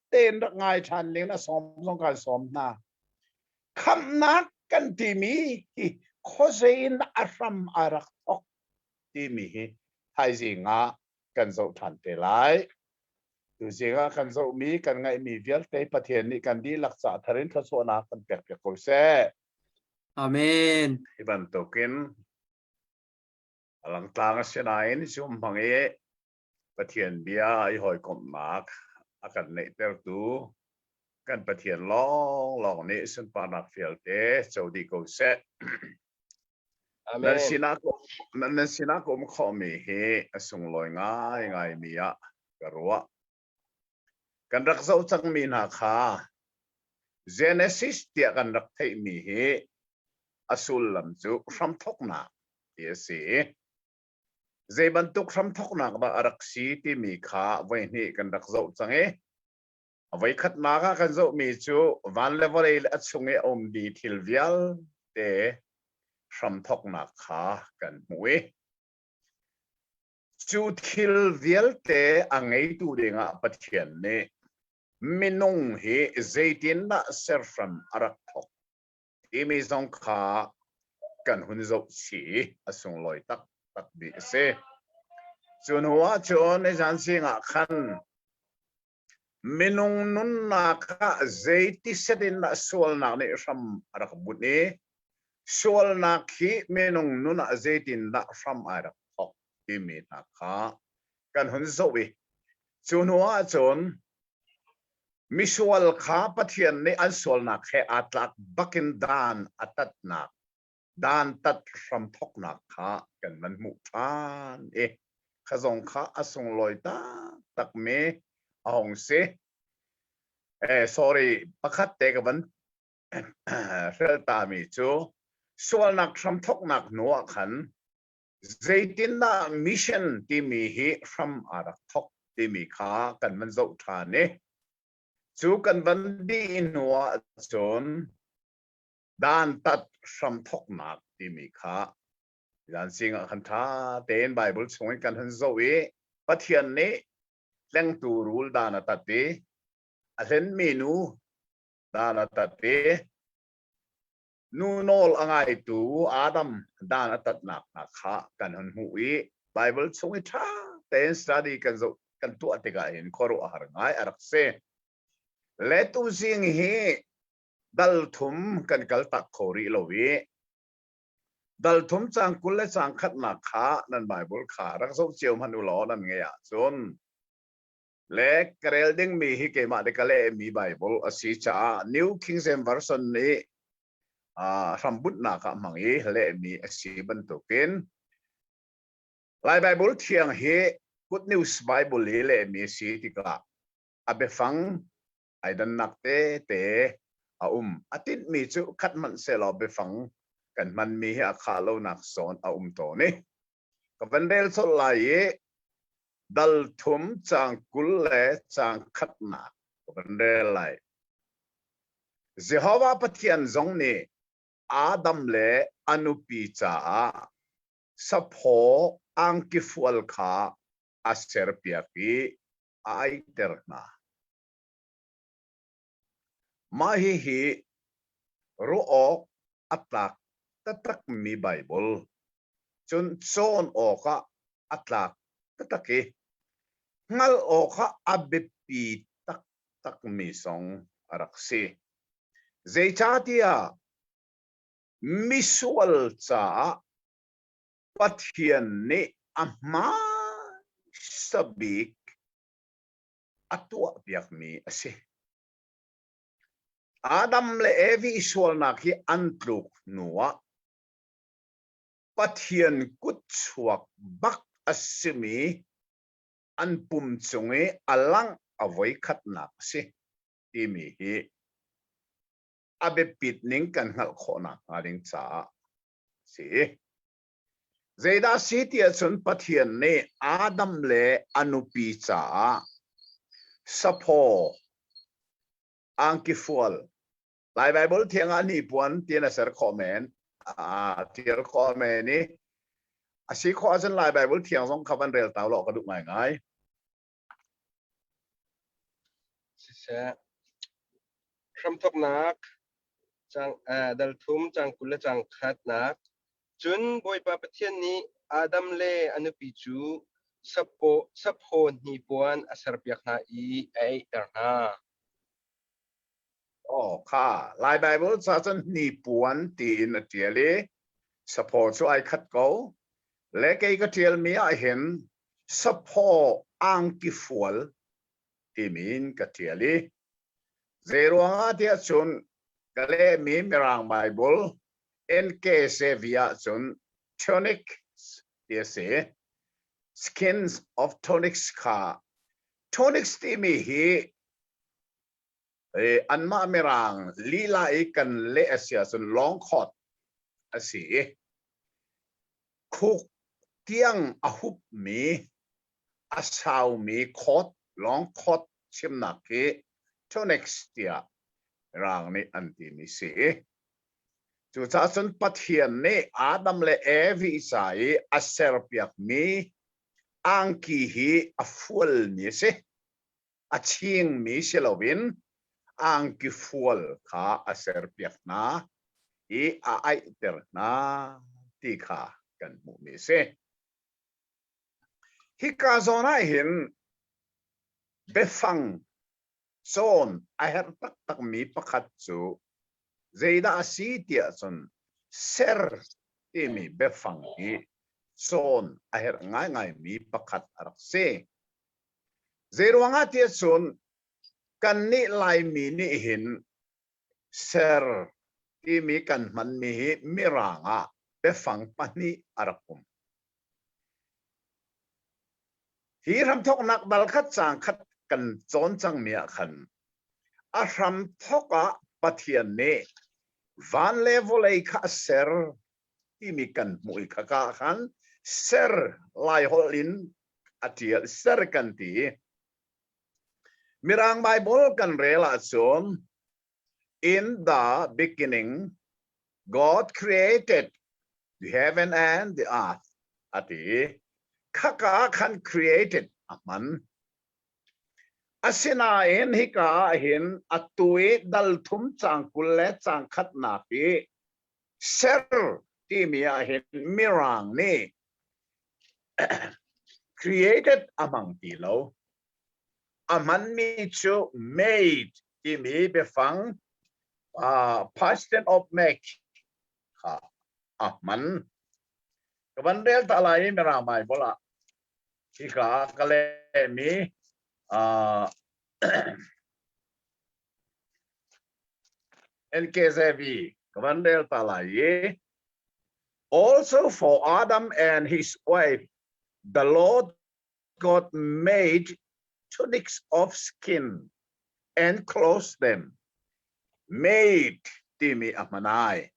Speaker 2: เต้นรักง่ายทันเลี้ยงนะสมสงการสมนาคำนักกันที่มีโคเซนอารมอารักทกที่มีไทยสิงากันเจ้าทันเตลายดูสิงากันเจ้ามีกันไงมีเวลเตประเทศนี้กันดีรักษาทารินทศนากันเปียกเปียกโกเซ
Speaker 1: อาเมน
Speaker 2: Iban token alang tanga sinain sum mangi pathian bia ai hoi kom mak akan nei ter tu kan pathian long ni sun panak fiel te chodi ko se nan sina ko kho mi he asung loi ngai mi ya garwa kan rak zau chang mi na kha Genesis tia kan rak thei mi he asul lam chu ram thok na ese zai bantuk ram thok na ba araksi ti mi kha vai ni kan rak zo change vai khat na ka kan zo mi chu van level achunge om di thil vial te ram thok na kha kan mui chu thil vial te angai tu denga pathian ne minung he zaitin na serfram arak thok imi zong kha kan hun zo chi asung loi tak bi se chun huwa chon e jan singa khan minung nun na kha zaiti sedin na sol na ne ram arak buni sol na khi minung nun na zaitin na ram arak thok imi na kha kan hun zo wi chun huwa chon misual kha pathian ne an sol na khe atlak bakin dan atat na dan tat ram thok na kha kan man mu than khazong kha asung loi ta tak me ahong se sorry pakhat te ka ban rel ta mi chu sol nak ram thok nak no khan zaitin na mission ti mi hi ram arak thok ti mi kha kan man zo tha ne chu kan ban di inwa chon dan tat ram thok nak ti mi kha dan sing a khan tha ten bible chung kan han zo e pathian ne leng tu rule dan tat te a len menu dan tat te nu nol angai tu adam dan tat nak na kha kan han hu e bible chung tha ten study kan zo kan tu atega in khoro har ngai arak se letu sing hi dal thum kan kal tak khori lowi dal thum chang kul le chang khat na kha nan bible kha rak so chiu man ulo nan nge ya chon le karel ding mi hi ke ma de kale mi bible asi cha new king james version ni rambut na ka mangi le mi asi ban token lai bible thiang hi good news bible le mi si ti ka abe fang ai dan nak te atin mi chu khat man se lo be fang kan man mi ha kha lo nak son to ni ka vandel so lai dal thum chang kul le chang khat na ka vandel lai Jehovah pathian zong ni adam le anupi cha sapho ang ki fual kha aser pia pi ai terna mahi hi ruok atlak tatak mi bible chun chon oka atlak tataki ngal oka abepi tak mi song araksi zeichatia misual cha pathian ni ama sabik atwa biak mi ase Adam le evi isual na ki antluk nuwa pathian kutsuak bak asimi anpum chungi alang avoy khat na si imi hi abe pitning kan ngal khona aring cha si Zeda sitia chun pathian ne Adam le anupi cha sapho angki fual lai Bible thiang ani puan tian a ser comment tiar comment ni asi kho asan lai Bible thiang song khaban rel taw lo ka du ngai ngai
Speaker 4: sẽ khăm thóc nạc chang dal thum chang kula chang khat nak chun boy pa pathian ni Adam le anu pi chu sapo ni puan asar piak na I ai terna
Speaker 2: kha lai Bible sa san ni puan ti in a tiale support so ai khat ko le ke ka tiel mi a hen support ang ki fual ti min ka tiali zero nga dia chun kale mi mirang Bible NK Sevilla chun tonic dia se skins of tonics ka tonics ti mi hi anma mirang lila ikan le asia chun long khot asi khuk tiang ahup mi asau mi khot long khot chimna ke tonics tia rang ni anti mi se chu cha sun pathian ne Adam le Evi sai aser piak mi angki hi aful ni se aching mi selowin angki fual kha aser piak na ai ter na ti kha kan mu mi se hi ka zona hin befang zon a her tak mi pakhat chu zeida asi tia chun ser ti mi befang hi zon a her ngai mi pakhat arak se zerwanga tia chun kan ni lai mi ni hin ser ti mi kan man mi hi miranga befang pani arakum hi ram thok nak dal khat chang khat kan chon chang mi khan a ram thoka pathian ne van level ei kha ser ti mi kan mui kha ka khan ser lai holin atial ser kan ti mirang Bible kan rela chon in the beginning God created the heaven and the earth ati khaka khan created aman asina en hika hin atui dal thum chang kulle chang khat na pi ser ti mi a hin mirang ni created among below aman mi chu made ti mi befang past tense of make ha aman kaban del ta lai mirang mai bola hika kale mi NKJV Kavandel Talaye also for Adam and his wife the Lord God made tunics of skin and clothed them made timi amanai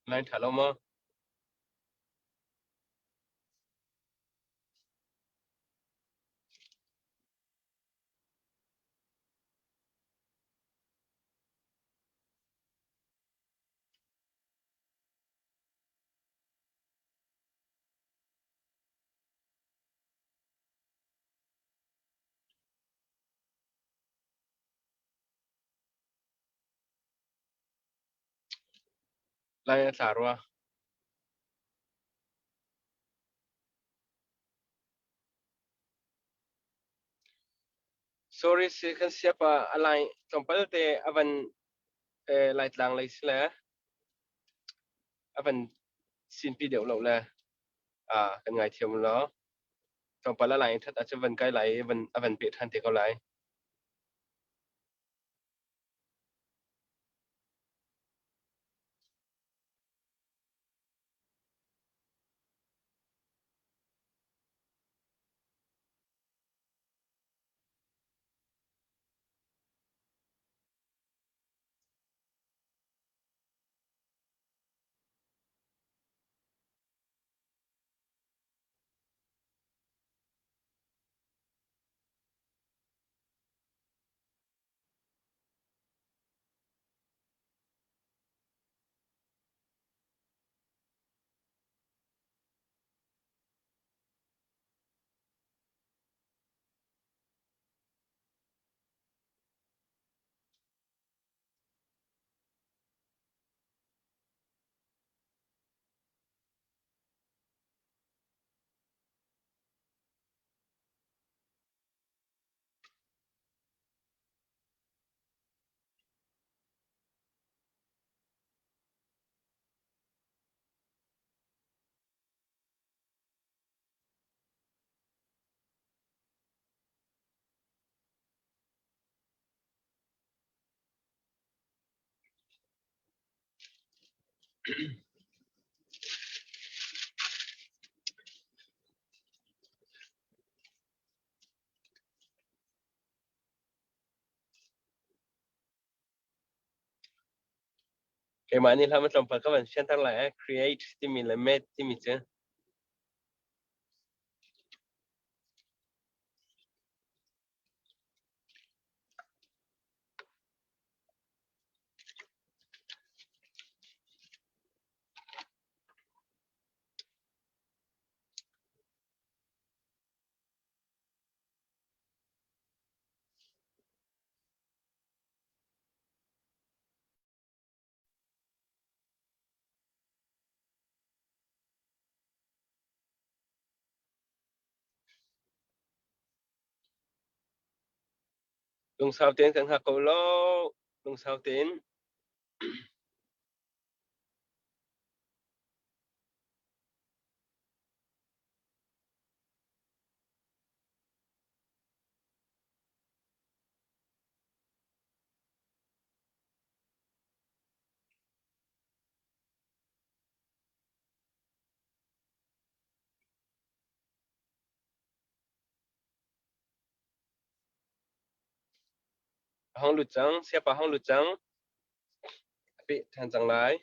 Speaker 4: line thalo ma line tharwa sorry se kan siapa alai tompal te avan light lang lai sila avan sin pi deu lo la kan ngai thiam lo tompal alai that achavan kai lai avan pe than te ko lai Kaya ni lamat lang pagkawan siya talaga create timi limit timi siya. Lung sao tin kan hakolo lung sao tin. Hong Lutang siapa Hong Lutang? Tapi Tan Chang Lai.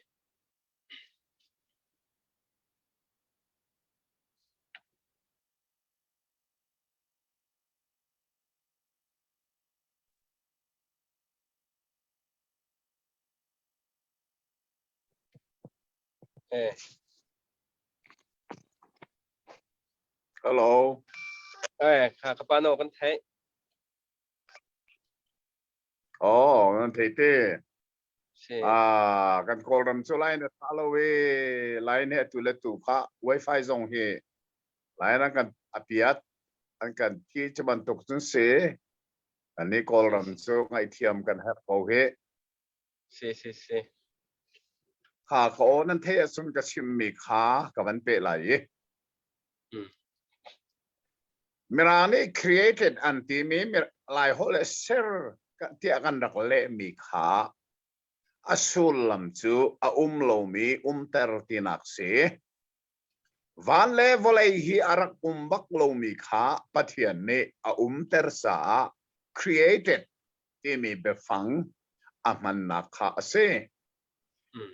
Speaker 2: Hello.
Speaker 4: Kapano kan thấy.
Speaker 2: Ngan tete. Kan call ram chu line talowe line he tu le tu kha wifi zong he. Line kan apiat an kan ti chaban tok chun se. An ni call ram chu ngai thiam kan ha ko he.
Speaker 4: Si.
Speaker 2: Kha ko nan the sun ka chim mi kha ka ban pe lai. Mirani created anti mi lai hole ser ka ti akan rak le mi kha asul lam chu a lo mi ter tinak se van le volei hi arak bak lo mi kha pathian ne a ter sa created ti mi befang aman na kha se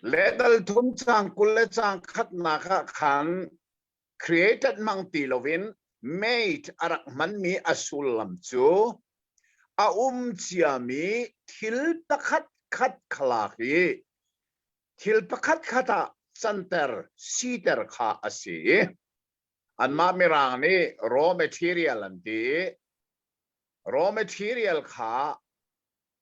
Speaker 2: le dal thum chang kul le chang khat na kha khan created mang ti lovin made arak man mi asul lam chu a chia mi thil takhat khat khalaki thil pakhat khata center siter kha asi an ma mirang ni raw material anti raw material kha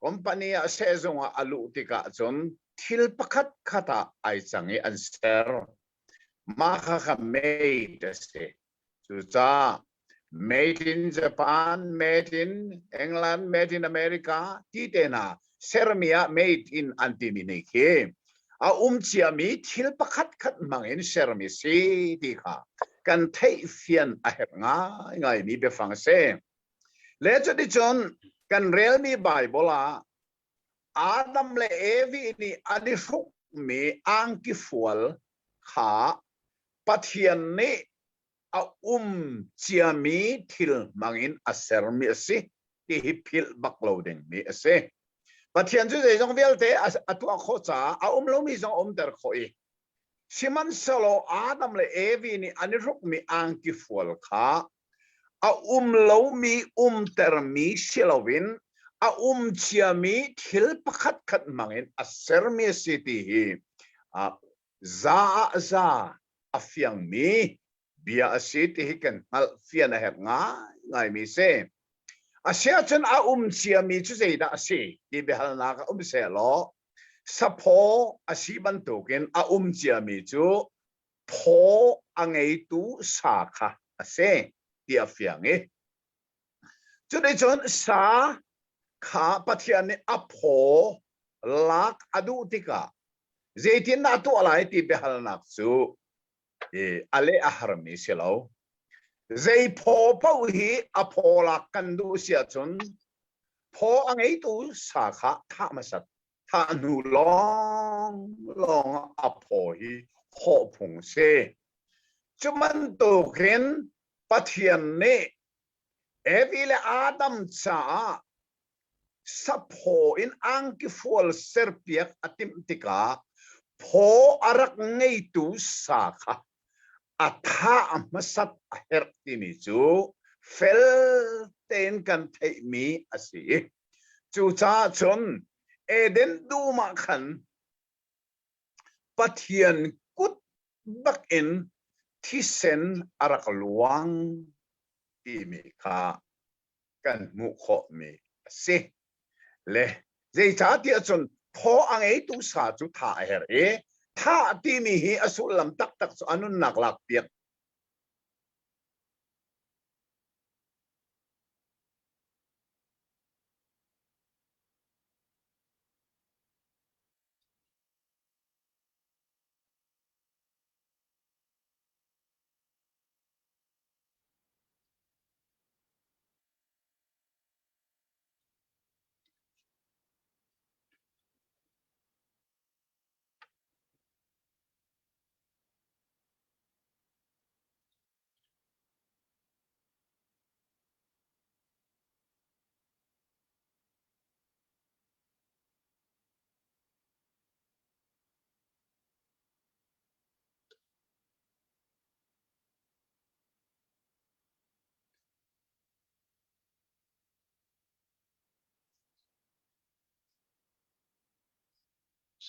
Speaker 2: company a sezonga alu tika chon thil pakhat khata ai changi answer ma kha made ase chu cha made in Japan, made in England, made in America, titena sermia made in antiminike. A chia mi thil pakhat khat mangin sermi si di kha kan thei fian a hep ngai mi be fang se le chu di chon kan real mi bible Adam le evi ni adi fuk mi ang ki fual kha pathian ni a chia mi thil mangin a sermi ase ti hi phil backloading mi ase pathian chu de jong vel te atu a kho cha a lo mi jong ter khoi siman solo adam le evi ni ani ruk mi ang ki fual kha a lo mi ter mi silovin a chia mi thil pakhat khat mangin a sermi ase ti hi a za a fiang mi bia asiti hikan mal fian a ngai mi se asia chen a chia mi chu sei da asi ti be hal na ka se lo sapo asi ban token a chia mi chu pho angai tu sa kha ase ti a fiang e chu de chon sa kha pathian ni a pho lak adu tika zeitin na tu alai ti be hal nak chu ale aharmi silo zai pho pau hi apola kandu sia chun pho angai tu sa kha tha masat ถ้าหนูลองอภอยขอผงเซจะมันตัวเห็นปะเทียนนี่เอวิเลอาดัมจ้าสับโพอินอังกิฟัวเซอร์เปียกอติมติกาโพอารักไงตุสาค่ะอัฐามาสัตเฮร์ตินิจูเฟลเตนกันเทมีอาศัยจูจ้าชนเอเดนดูมาขันปะเทียนกุดบักอินที่เซนอารักหลวงที่มีค่ากันมุขมีสิเล่ใจจ้าที่จนพออังเอตุสาจุท่าเฮร์เอถ้าที่มีฮีอสุลมตักอนุนักหลักเปียก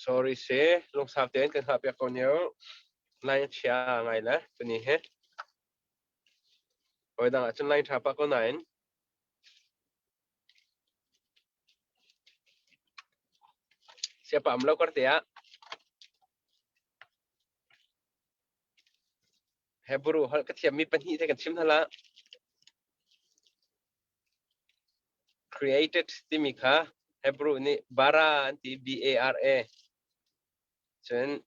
Speaker 4: sorry เซ่ลงสาวเต้นกันครับอยากคนเดียวไลน์เชียร์ไงล่ะตัวนี้เฮ้โอ้ยดังจนไลน์ทับปะก็ไหนsiapa amlau kerja ya Hebrew hal ketiam mi panhi te kan sim thala created timika Hebrew ni bara anti BARA chen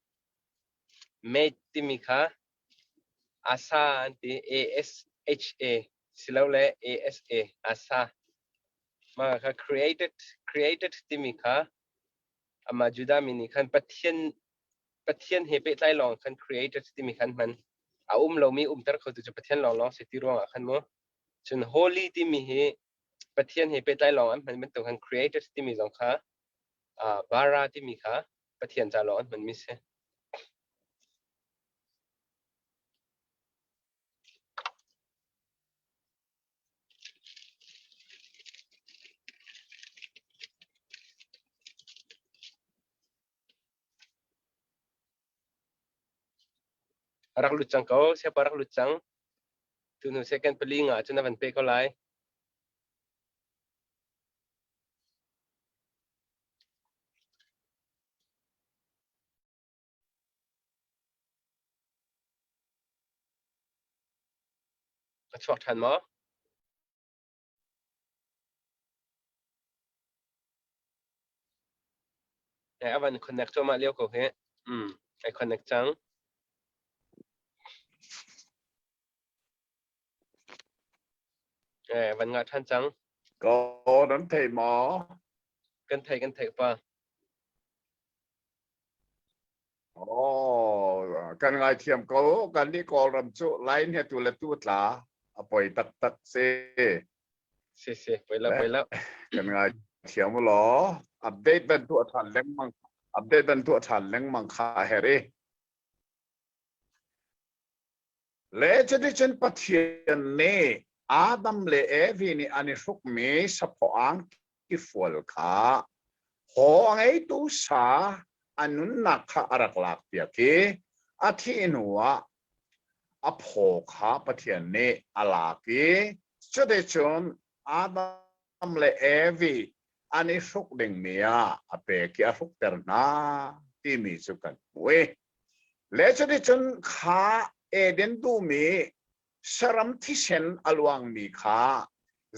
Speaker 4: made timika asa anti ASHA silaule ASA asa maka created timika ama juda mini kan pathian hepe tai long kan created timikan man a lo mi tar kho tu pathian long se ti ro khan mo chen holy timi he pathian hepe tai long an man to kan created timi long kha bara timi kha pathian cha long man mi se rak lucang kau siapa rak lucang tu nu second pelinga chuna van pe ko lai chok than mo ai avan connect to ma leo ko he ai connect changวันงาท่านจัง
Speaker 2: ก็นั้นเทหมอ
Speaker 4: กันไทยป่ะ
Speaker 2: อ๋อกันไงเทียมก็กันนี่ก็รำจุไลน์เนี่ยตัวละตัวละปล่อยตัดเซ
Speaker 4: ไปแล้ว
Speaker 2: กันไงเทียมหรออัปเดตเป็นตัวทันเล้งมังคาเฮรีเลจะได้ฉันปะเทียนนี่อาดัมเลเอวีนี่อันนี้สุกมีสัพอังกิฟัวลค่ะหอไงตัวสาอันนุนักข้าอรักลักเปียกีอาทิตย์หัวอภอข้าปะเทียนนี่อลากีจะได้ชนอาดัมเลเอวีอันนี้สุกดึงเมียอเปกีอาสุกเตอร์นาที่มีสุกันเว้เลจะได้ชนข้าเอเดนดูมีสรัมที่เซนอลวงมีข้า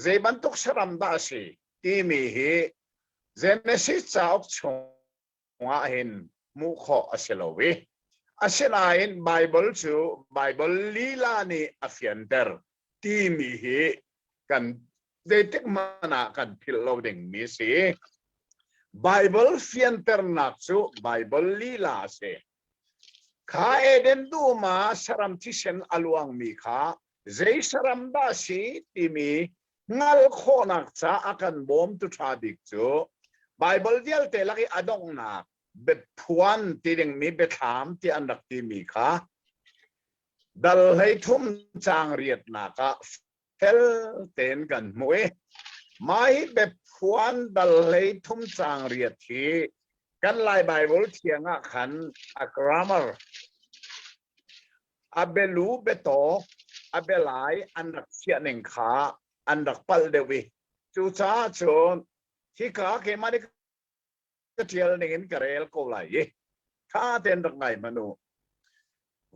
Speaker 2: เจบันตุกสรัมดาสีที่มีฮีเจเนซิสจากชงว่าเห็นมุขอเสลวีอาเซนาเห็นไบเบิลจูไบเบิลลีลานีอฟิอันเดอร์ที่มีฮีกันเดติกมานากันพิลโลดิงมีสี Bible fian ternak chu Bible lila se kha eden du ma saram tisen aluang mi kha zai saram da si timi ngal khonak cha akan bom tu tradik chu Bible dial te laki adong na bet puan tiding mi betham ti anak ti mi kha dal hai thum chang riat na ka fel ten kan mue mai bet puan dal hai thum chang riat thi kan lai Bible thianga khan a grammar abelu beto abelai anak sia ning kha anak pal dewi chu cha chon hi ka ke mani ka thial ning karel ko lai kha ten rak ngai manu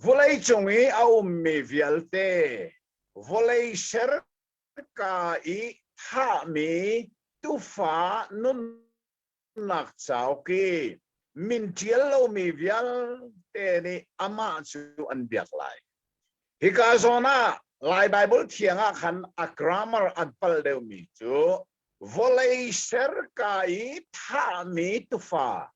Speaker 2: volei chungi au mi vialte volei ser ka I tha mi tu fa nun nak chau ki min thial lo mi vial te ni ama chu an biak lai hi ka zona lai Bible thianga khan a grammar an pal deu mi chu volei ser ka I tha mi tu fa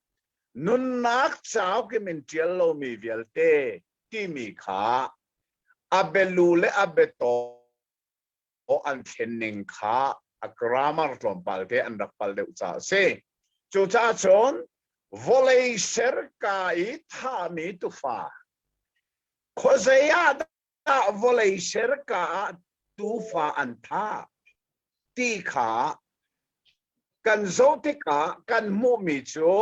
Speaker 2: nun nak chau ki min thial lo mi vial te ti mi kha abelu le abeto o an thenning kha a grammar tlom pal te an rak pal deu cha se chu cha chon volei ser ka I tha mi tu fa khozeya da volei ser ka tu fa an tha ti kha kan zo ti ka kan mu mi chu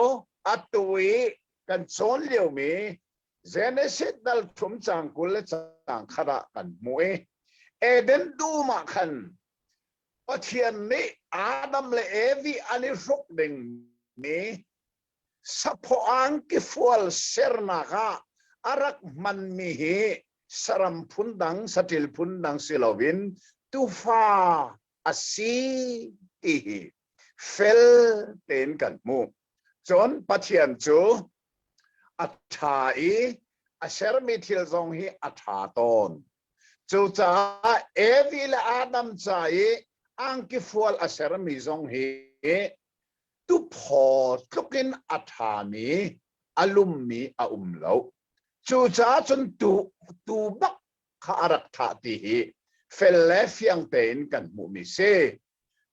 Speaker 2: atui kan chon liu mi Genesis dal thum chang kul le chang khara kan mue eden du ma khan pathian ni Adam le Evi ani ruk ding ni sapho ang ki fual serna ga arak man mi hi saram phundang satil phundang silovin tufa asi ti fel ten kan mu chon pathian chu athai aser mi thil zong hi atha ton chu cha Evi le Adam chai ang ki fual aser mi zong hi tu pho tlukin athami alummi a umlo chu cha chun tu bak kha arak tha ti hi fel le fiang ten kan mu mi se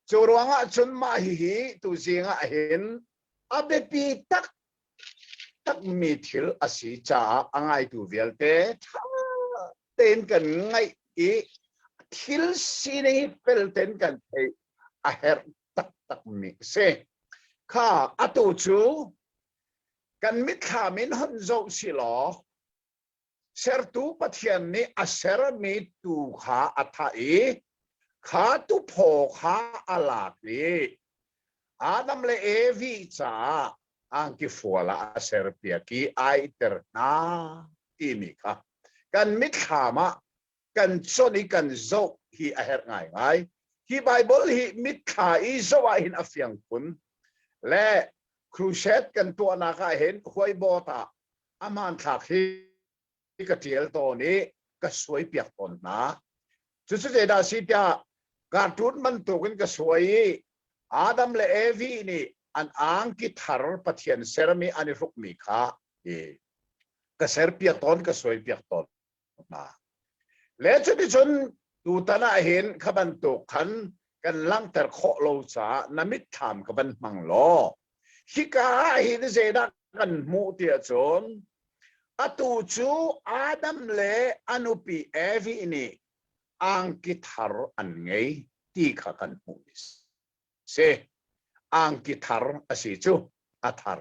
Speaker 2: chu ruanga chun ma hi tu zinga hin abe pi tak mi thil asi cha angai tu vel te ten kan ngai I thil sini fel ten kan thei a her tak mi se kha atu chu kan mit kha min hon zo si lo ser tu pathian ni a ser mi tu kha athai kha tu pho kha alak ni Adam le Evi cha ang ki fuala a ser pia ki ai ter na ini kha kan mit kha ma kan choni kan zo hi a her ngai ngai hi Bible hi mit kha I zo a hin a fiang pun le crusade kan to na ka hen khoi bota aman thak hi ka tiel to ni ka soi piak ton na chu chu da si tia ka tut man to kan ka soi Adam le Evi ni an ang ki thar pathian sermi ani ruk mi kha ka ser piak ton ka soi piak ton na le chu di chun tu tana hen khaban to khan kan lang ter kho lo cha namit tham ka ban mang lo hika hi de zeda kan mu tia chon atu chu Adam le anupi Evi ni ang ki thar an ngei ti kha kan mu se ang ki thar asi chu athar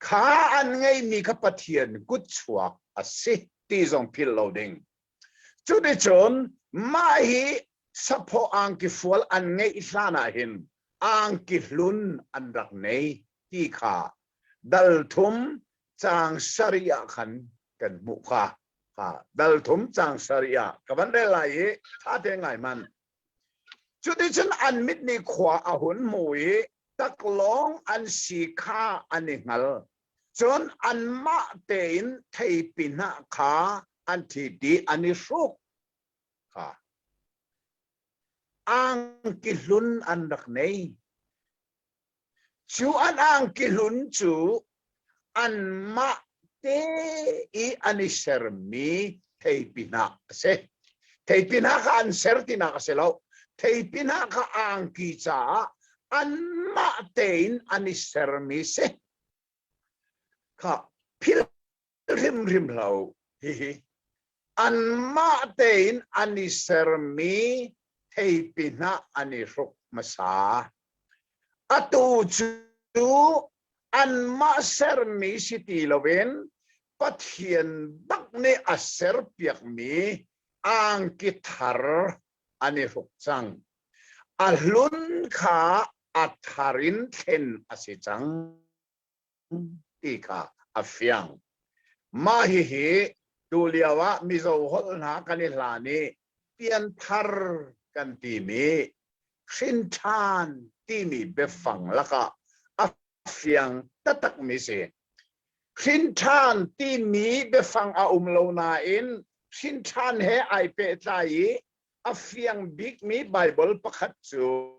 Speaker 2: kha an ngei mi kha pathian gut chua asi ti zong pil loading chu de chon ma hi sapho ang ki fual an ngei islana hin ang ki hlun an rak nei ti kha dal thum chang sharia khan kan mu kha dal thum chang sharia ka ban de lai tha te ngai man chu de chon an mit ni khwa a hun mui tak long an si kha an ngal chon an ma te in thei pina kha an thi di ani suk kha ang ki hlun an rak nei chú an ang kilun chú an ma te I anisermi thầy pina se thầy pina ka an sertina ka selaw thầy pina ka ang kicha an ma tein anisermi se ka pil rim rim lau hi an ma tein anisermi thầy pina aniruk masa atu chu an ma sermi siti loven pathian bakne aser piak mi ang kitar aniruk chang alun kha atharin then asichang tika afyang mahi hi tuliawa mizo hol na kanilani pian thar kan ti mi shintan ti mi befang laka afyang tatak mi se shintan ti mi befang a umlo na in shintan he ai pe tai afyang big mi bible pakhat chu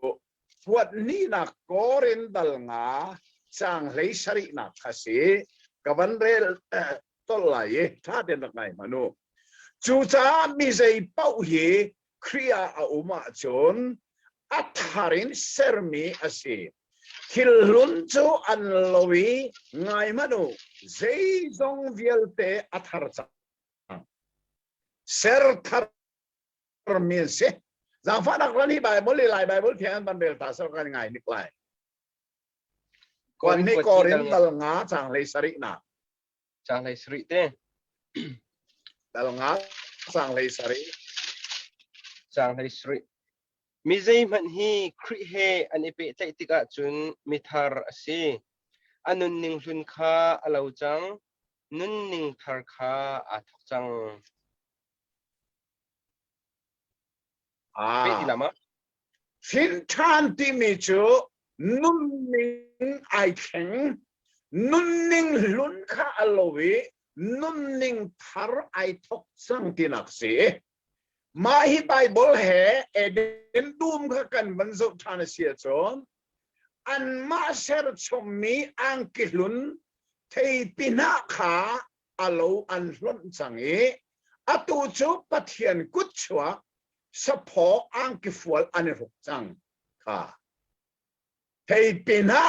Speaker 2: wat ni na korin dal nga chang lei sari na khasi kavan rel tolai tha den ngai manu chu cha mi sei pau hi kriya a uma chon atharin sermi asi hilun chu an lowi ngai manu zei zong vielte athar cha ser thar min se zang fa dak rani bible lai bible thian ban bel ta so kan ngai niklai kon ni korin dal nga chang lei sari na
Speaker 4: chang lai sri te
Speaker 2: dal nga chang lei sari
Speaker 4: chang lai sri mi zai man hi kri he an ipe tai tika chun mi thar ase anun ning hlun kha alo chang nun ning thar kha a thok chang pe ti lama
Speaker 2: Shin chan ti mi chu nun ning ai theng nun ning lun kha alowi nun ning thar ai thok sang ti nak se ma hi bible he eden dum kha kan ban zo thana sia chon an ma ser chomi ang kilun thei pina kha alo an hlon changi atu chu pathian kut chua sapo ang kifual aniruk chang ka thei pina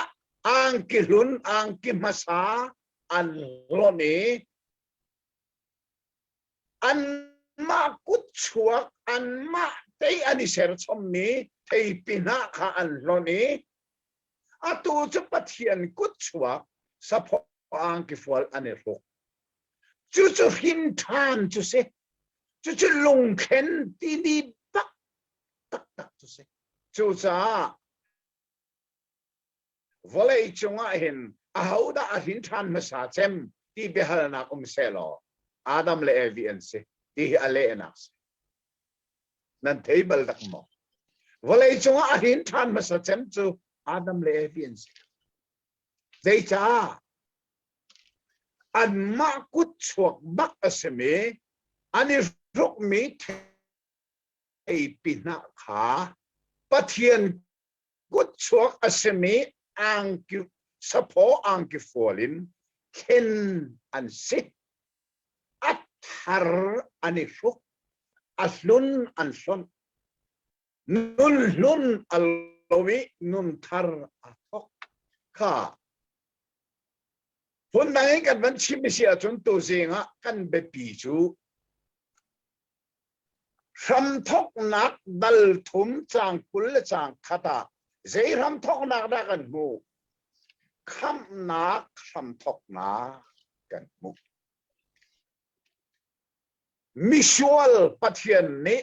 Speaker 2: ang kilun ang kimasa an loni an ma kut chua an ma tei ani ser chommi thei pina kha an loni atu chu pathian kut chua sapo ang kifual aniruk chu chu hin than chu se chu chu lung khen ti di bak tak tak chu se chu cha volei chunga hin a hauda a hin than masa chem ti behal na selo adam le evian se ti ale na se nan table dak mo volei chunga a hin than masa chem chu adam le evian se dei cha an ma kut chuak bak aseme ani ruk mi thei pina kha pathian kut chuak aseme ang ki sapo ang ki folin ken an sit athar ani ruk aslun an son nun lun alowi nun thar athok kha hun nai kan van chimisia chun tu zinga kan be pi chu ram thok nak dal thum chang kul chang khata zei ram thok nak da kan mu kham nak ram thok na kan mu misual pathian ni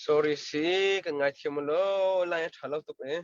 Speaker 4: sorry สิกันไงเที่ยวมาแล้วไล่ถ่ายเราตุกเอง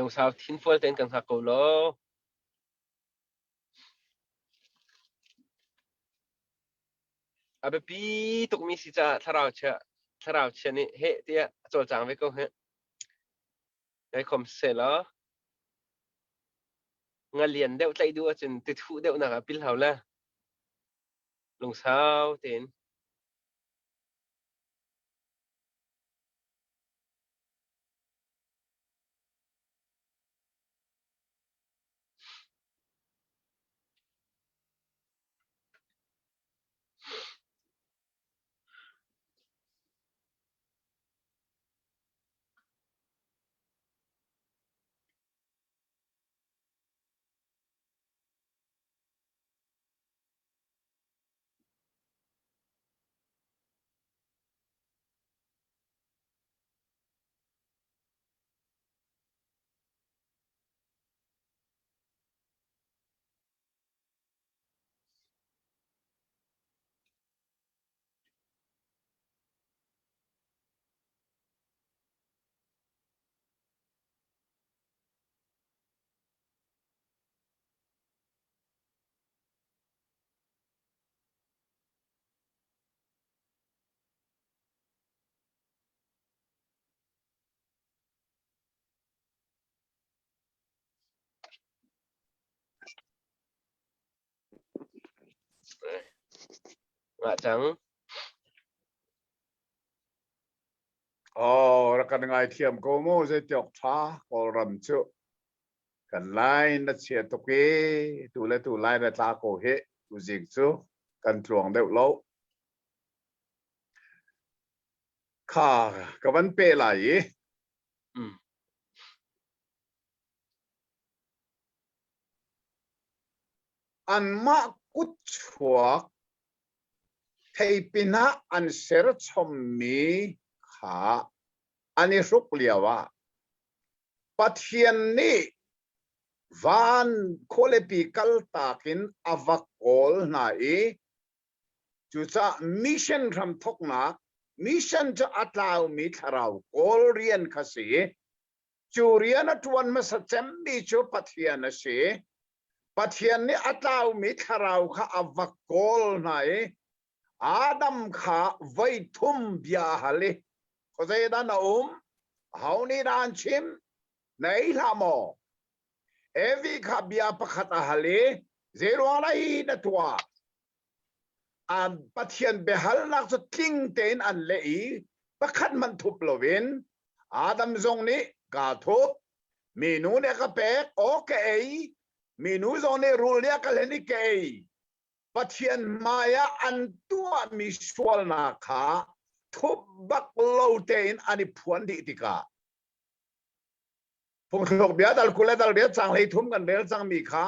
Speaker 4: ลงสาวทิ้งฟัวเต็นกันสักกูแล้วอาเบปีตุกมีสิจ้าถ้าเราเชื่อนี่เฮ้เตี้ยโจลจังไว้ก็เฮ้ไอ้คอมเสร็จแล้วงานเรียนเดี๋ยวใจดูจนติดหูเดี๋ยวนะครับพิลเขาละลงสาวเต็นว่าจัง
Speaker 2: อ๋อแล้วกันไงเทียมโกโม่จะจกช้ากอรำชุกันไล่นัดเชียตุกีตูเล่ตูไล่นัดตาโกเฮตูจิกชุกันทวงเดือดล้ข้ากับมันเปล่ยอันมากุดชัวเทปินะอันเสรชมมีขาอันนี้รุกเลียวว่าปะเทียนนี้วันโคเลปีกัลตากินอวกโกลนาอีจุดจะมิชชั่นทำทกนักมิชชั่นจะอัตลาวมิทราวโกลเรียนคสีจูเรียนทวนมาสัจจ์บีจูปะเทียนสีปะเทียนนี้อัตลาวมิทราวข้าอวกโกลนาอีอาดัมข้าไว้ทุ่มเบียฮัลเขาจะได้นะเฮานี่ดานชิมในละโมเอวีข้าเบียปะขัดฮัลเซโรอะไรนั่นตัวอันปะเทียนเบฮัลนักจะทิ้งเต็นอันเล่ปะขัดมันทุบลวินอาดัมทรงนี้กาทุบเมนูเนี่ยก็เป็กโอเคเมนูทรงนี้รูเลียก็เลยนี่เกยปะเทียนมายาอันตัวมีสวลนาคาทุบบักโลเตนอันนี้พวนดิติกาผมถูกเบียดลกุเลดลเดียจังเลยทุ่มกันเดียจังมีขา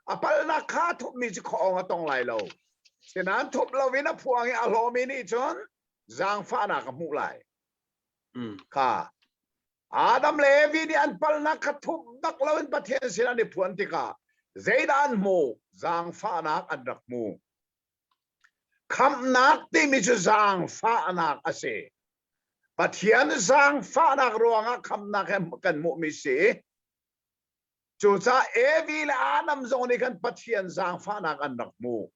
Speaker 2: อปัลนาคาทุบมีจะของตรงไหลเราฉะนั้นทุบเราวินาพวงอารมณ์นี้จนจังฟ้านักมุไหลค่ะอาดัมเลวีนี่อันปัลนาคาทุบบักเราเป็นประเทศสินันนี่พวนติกาเจดานมูจังฟ้านักอันดักมูคำนักที่มีจุจังฟ้านักอาเซปะเทียนจังฟ้านักรวงคำนักกันมุมิสีจ chú cha evi là anam zong ni kan pathian zang pha nak an rak mu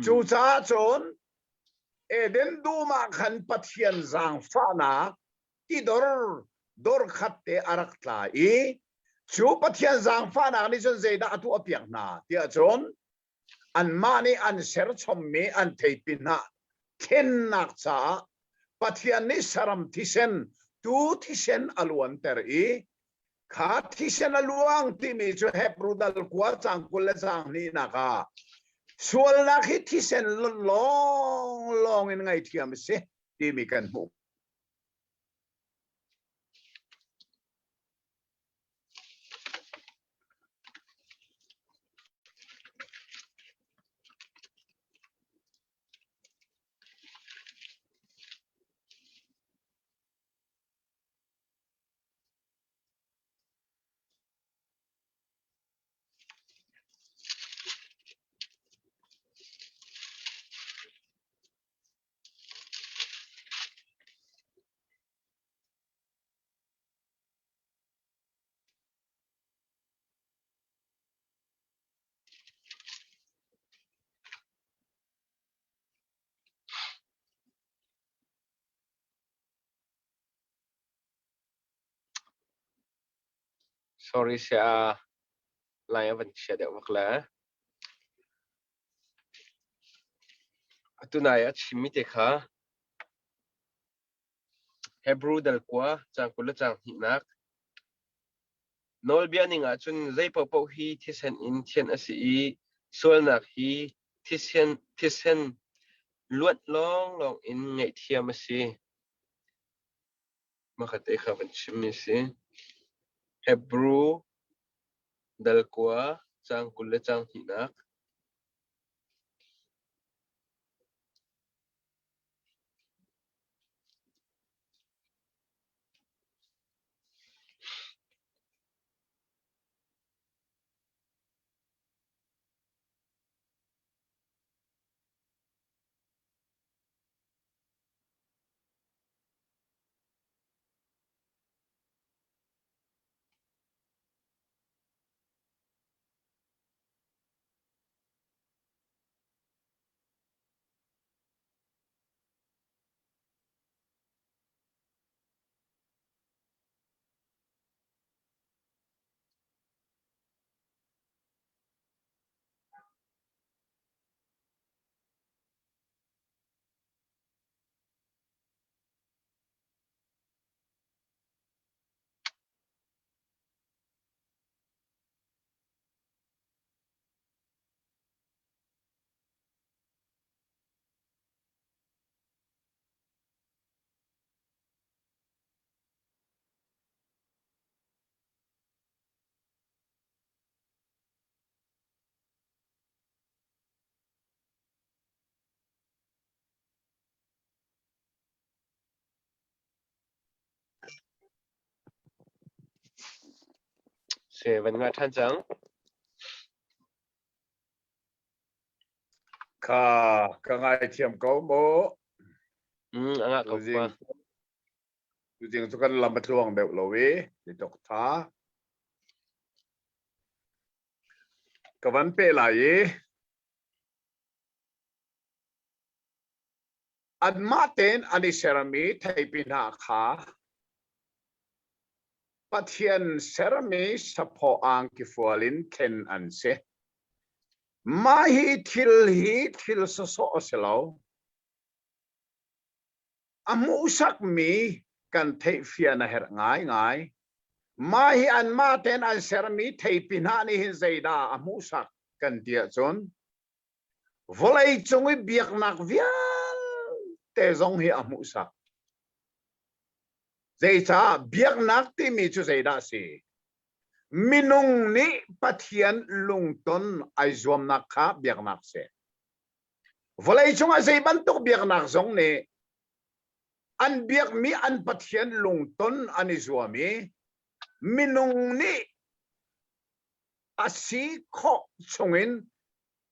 Speaker 2: chú cha chon eden duma kan pathian zang pha na ti dor khatte arak tla I chú pathian zang pha na ni chon zeida atu apiak na tia chon an mani an ser chom me an theipin na ken nak cha pathian ni saram thisen tu thisen aluan ter I kha thisen aluang ti mi chu Hebrew dal kwa chang kul chang ni na ka sual na khi thisen long in ngai thiam se ti mi kan mu
Speaker 4: sorry saya lain apa saya dah wakla atu naya chimi tekha Hebrew dal kwa chang kula chang hinak nol bianing a chun zai po hi thisen in thian asi sol nak hi thisen luat long in ngai thiam asi makate kha van chimi si Hebrew dal kwa chang kula chang hinak se van nga than chang
Speaker 2: ka ngai thiam ko mo
Speaker 4: anga ko pa
Speaker 2: tu jing chu kan lam batluang deuh lo we ni tok tha ka van pe la ye an maten ani serami thaipin ha kha pathian serami sapo ang ki fualin ken an se ma hi thil so selo amu sak mi kan thei fiana her ngai ma hi an maten an serami thaipin ha ni hin zaida amu sak kan dia chon volei chungui biak nak vial te zong hi amu sak zeita biak nak ti mi chu zeida si minung ni pathian lungton ai zuam nak kha biak nak se volei chunga zei ban tok biak nak zong ne an biak mi an pathian lungton ani zuami minung ni asi kho chungin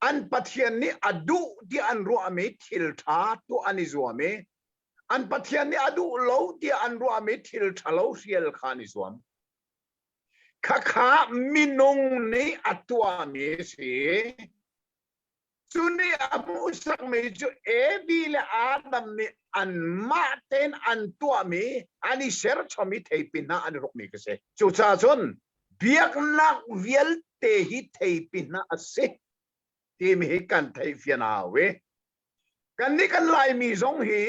Speaker 2: an pathian ni adu di an ruami thil tha tu ani zuami an pathian ni adu lo di an ruami thil thalo riel khani zuam ข้าข้ามินุงนี้อัตัวมีสิจุนี่อามุสักมีจูบีเลอาดัมนี่อันมาเต้นอันตัวมีอันนี้เสร์ชมีเทปินะอันรุกมีก็เสจูจ้าจนเบียกนักเวลเตหิเทปินะอัสเซที่มีกันเทฟินาเวกันนี่กันลายมีสองหี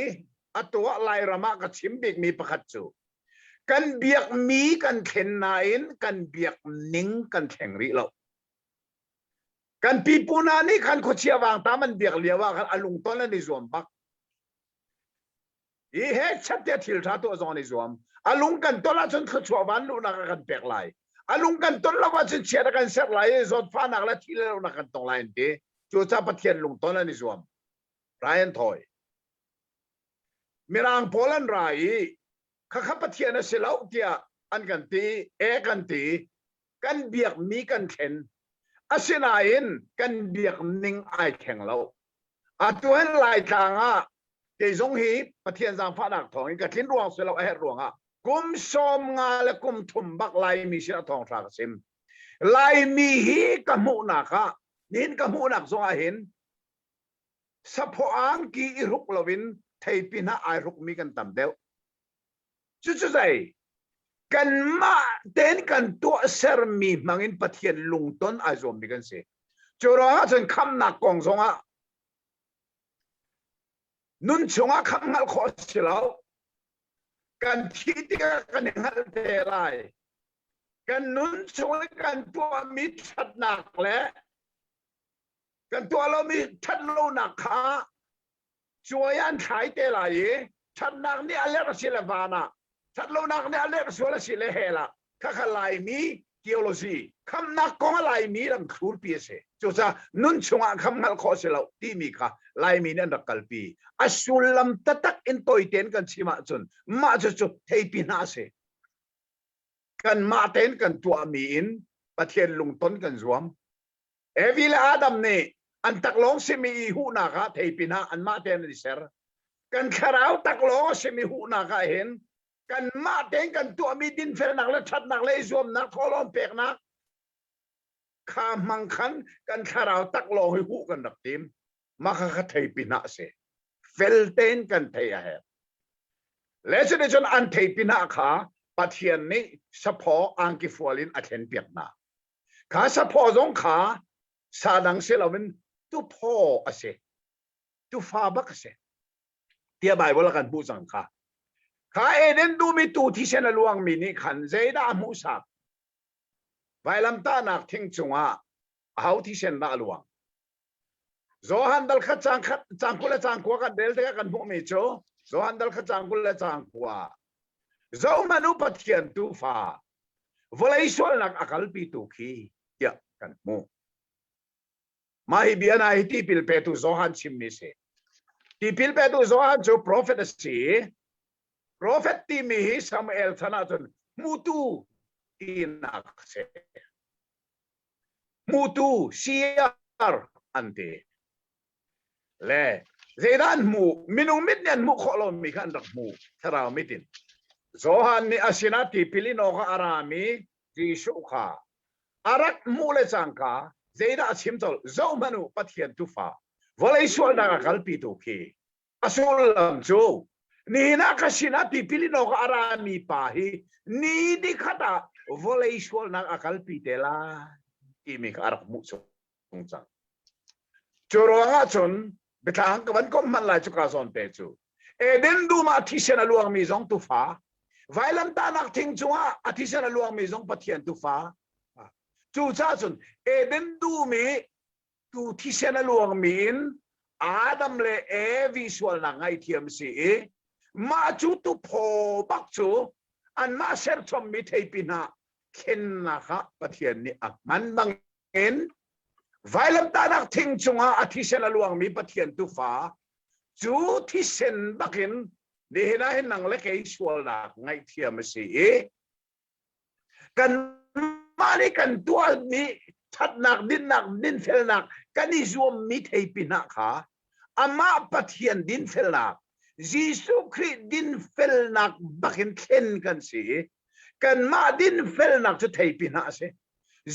Speaker 2: อัตัวลายรามากับชิมบิกมีประคัตจูกันเบียกมีกันเข็นนายนกันเบียกนิ่งกันแข่งริเรากันปีปูนานี่กันขดเชียวางตามันเบียกเลียวว่ากันอลุงต้นแล้วในส่วนบักอีเฮชัดเจนทิลท่าตัวจอในส่วนอลุงกันต้นละจนขดชัววันลูนักกันเปียกไหลอลุงกันต้นละว่าจนเชียร์กันเสียไหลจนฟ้านักละที่เรานักกันตรงไหลนี่จูจ้าปะเทียนลุงต้นแล้วในส่วนไรอันถอยมีรางโพลันไรข้าข้าปะเทียนเสลาเตียอันกันตีกันตีกันเบียกมีกันเข็นอาศินาอินกันเบียกนิ่งไอแข่งเราตัวเห็นลายทางเดี๋ยวจงฮีปะเทียนจางฟ้าดักทองอีกทิ้งรวงเสลารวงกุมสมงาและกุมทุมบักลายมีเสียทองทากซิมลายมีฮีกมูนักนินกมูนักจงเห็นสะพอังกีอิรุกลวินไทยปีน่าไอรุกมีกันต่ำเดียวจุดใจกันมาเต้นกันตัวเสรมีมังอินปะเทียนลุงต้นไอโซมีกันเสียจุดว่าจนคำนักกองสงะนุนชงะคำนักขอสิเรากันที่เดียกันหันเทไรกันนุนชงะกันตัวมีชัดหนักและกันตัวเรามีชัดโลนักขาช่วยอันขายเตลัยชัดนักนี่อะไรก็สิเลวานะชัดโลนักนี่อะไรก็ส่วนสิเลเฮล่ะข้าขลายมีเกียวโลซีคำนักกองลายมีลำครูปีเสจุดจะนุนชงคำนักขอสิเราที่มีค่ะลายมีนั่นรักกัลปีอสุลำตัดอินโตยเตนกันชิมาจนมาจุดเฮปีนาเสกันมาเตนกันตัวมีอินประเทศลุงต้นกันรวมเอวิลอาดัมเนี่ยอันตักลงเสมีหูนักเทปินาอันมาเตนดิเซอร์กันขราวตักลงเสมีหูนักเห็นกันมาเตนกันตัวมีดินเฟรนักและชัดนักเลยรวมนักทอลอมเปียกนักข้ามังคันกันขราวตักลงให้หูกันดักทีมมาข้าเทปินาเสเฟลเตนกันเทียเฮและจะได้จนอันเทปินาขาปะเทียนนี้สะพออังกิฟวลินอัเทนเปียกนาขาสะพอจงขาสาดังเสลาวินตุพ่อเสตุฟ้าบักเสเทียบายว่ากันผู้สังขาข้าเอเดนดูมีตูที่เชนลวงมีนี่ขันเจดามูสับไวลำตานักทิ้งจงเอาที่เชนละลวงโจฮันดัลขจังกุลจังกัวกันเดลเตกันพวกมีโจโจฮันดัลขจังกุลจังกัวโจมนุปเทียนตูฟ้าวลัยชวลนักอักลปีตุขีเยอะกันมูมาฮิบียนาฮิตีพิลเปตุโจฮันชิมมิเซที่พิลเปตุโจฮันโจโปรเฟตสีโปรเฟตที่มีซามูเอลธนาจนมูตูอินักเซมูตูซีอาร์อันเตเล่เจดานมูมินุมิดเนียนมูขอลมมีกันรักมูทาราวมิดินโจฮันนี่อาศินาที่พิลิโนกอารามีจีสุขาอารักมูเลจังกาเจดาชิมตอลโจมนุปัทเทียนตุฟ้าวลัยชวลนักกัลปีตุคีอาสุลลัมโจนี่นักศินาที่พิลิโนกอารามีปาฮีนี่ดิขัดวลัยชวลนักกัลปีเตลาที่มีอารักมูสงจังจูรังจนเบทางกันก็มันลายจุกาซอนเตจูเอเดนดูมาที่เชนลวงมีซองตุฟ้าไวลัมตานักทิ้งจังอาทิเชนลวงมีซองปะเทียนตุฟ้าจูจ้าจนเอเดนดูมีตูที่เชนลวงมีนอาดัมเลเอวิสวลนังไอเทียมสีมาจูตุโพบักจูอันมาเซอร์ทอมมีเทปินาเข็นนะคะปะเทียนนี่มันบังเอิญไวลัมตานักทิ้งจังอาทิเชนลวงมีปะเทียนตุฟ้าจูที่เซนบักเอิญเดี๋ยวนะเห็นนังเล็กไอสวลนักไงเทียมสีกันมาในกันตัวนี้ชัดนักดินเฟลนักกันนี่รวมมีเทปินักค่ะอามาปะเทียนดินเฟลนักยิสุคริดินเฟลนักบักเห็นเข็นกันสิ กันมาดินเฟลนักจะเทปินะเส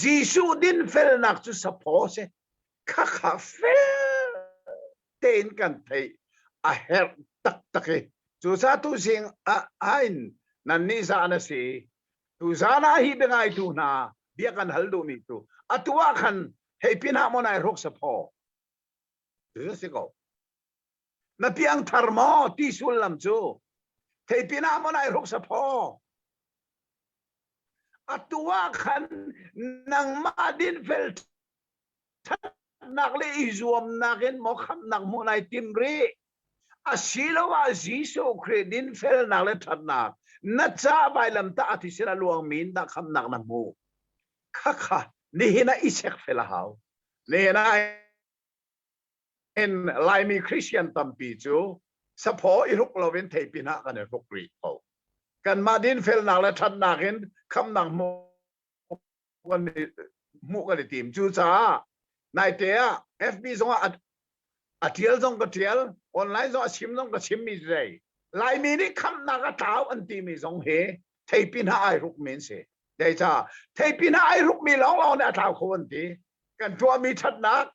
Speaker 2: จีสูดินเฟลนักจะสปอเสข้าข้าเฟลเต้นกันเทอาเฮร์ตักจูซาตุสิงอินนันนี่ซานะสิตูซานะฮีเบงไอตูนาเบียกันฮัลดูมิตูอัตัวขันเฮปินะมันไอรกสปอดูสิโกนับยังทาร์มอที่สุลลัมจูเฮปินะมันไอรกสปออัตัวขันนังมาดินเฟลนักเลอิจวมนักเห็นหมอคำนักมันไอติมรีอาศิลวาจีโซเครดินเฟลนักเลทัดนักนัดจ้าไปลำตาอธิษฐานลวงมินดักคำนักนักมูข้านี่นะอิเชกเฟลฮาวนี่นะเอ็นไลมีคริสเตียนตัมปีจูสปออิรุกลาวินเทปินะกันเอรุกรีโอกันมาดินเฟลนักเลทัดนักเห็นคำนักมูกันทีมจูจ้านายเตียFB ส่งอาเทียลส่งก็เทียลออนไลน์ส่งชิมส่งก็ชิมมีใจไลน์มีนี่คำนักท้าวอันที่มีส่งเฮเทปินหาไอรุกเมนเสได้จ้าเทปินหาไอรุกมีเราเนี่ยท้าวคนที่กันตัวมีชัดนัก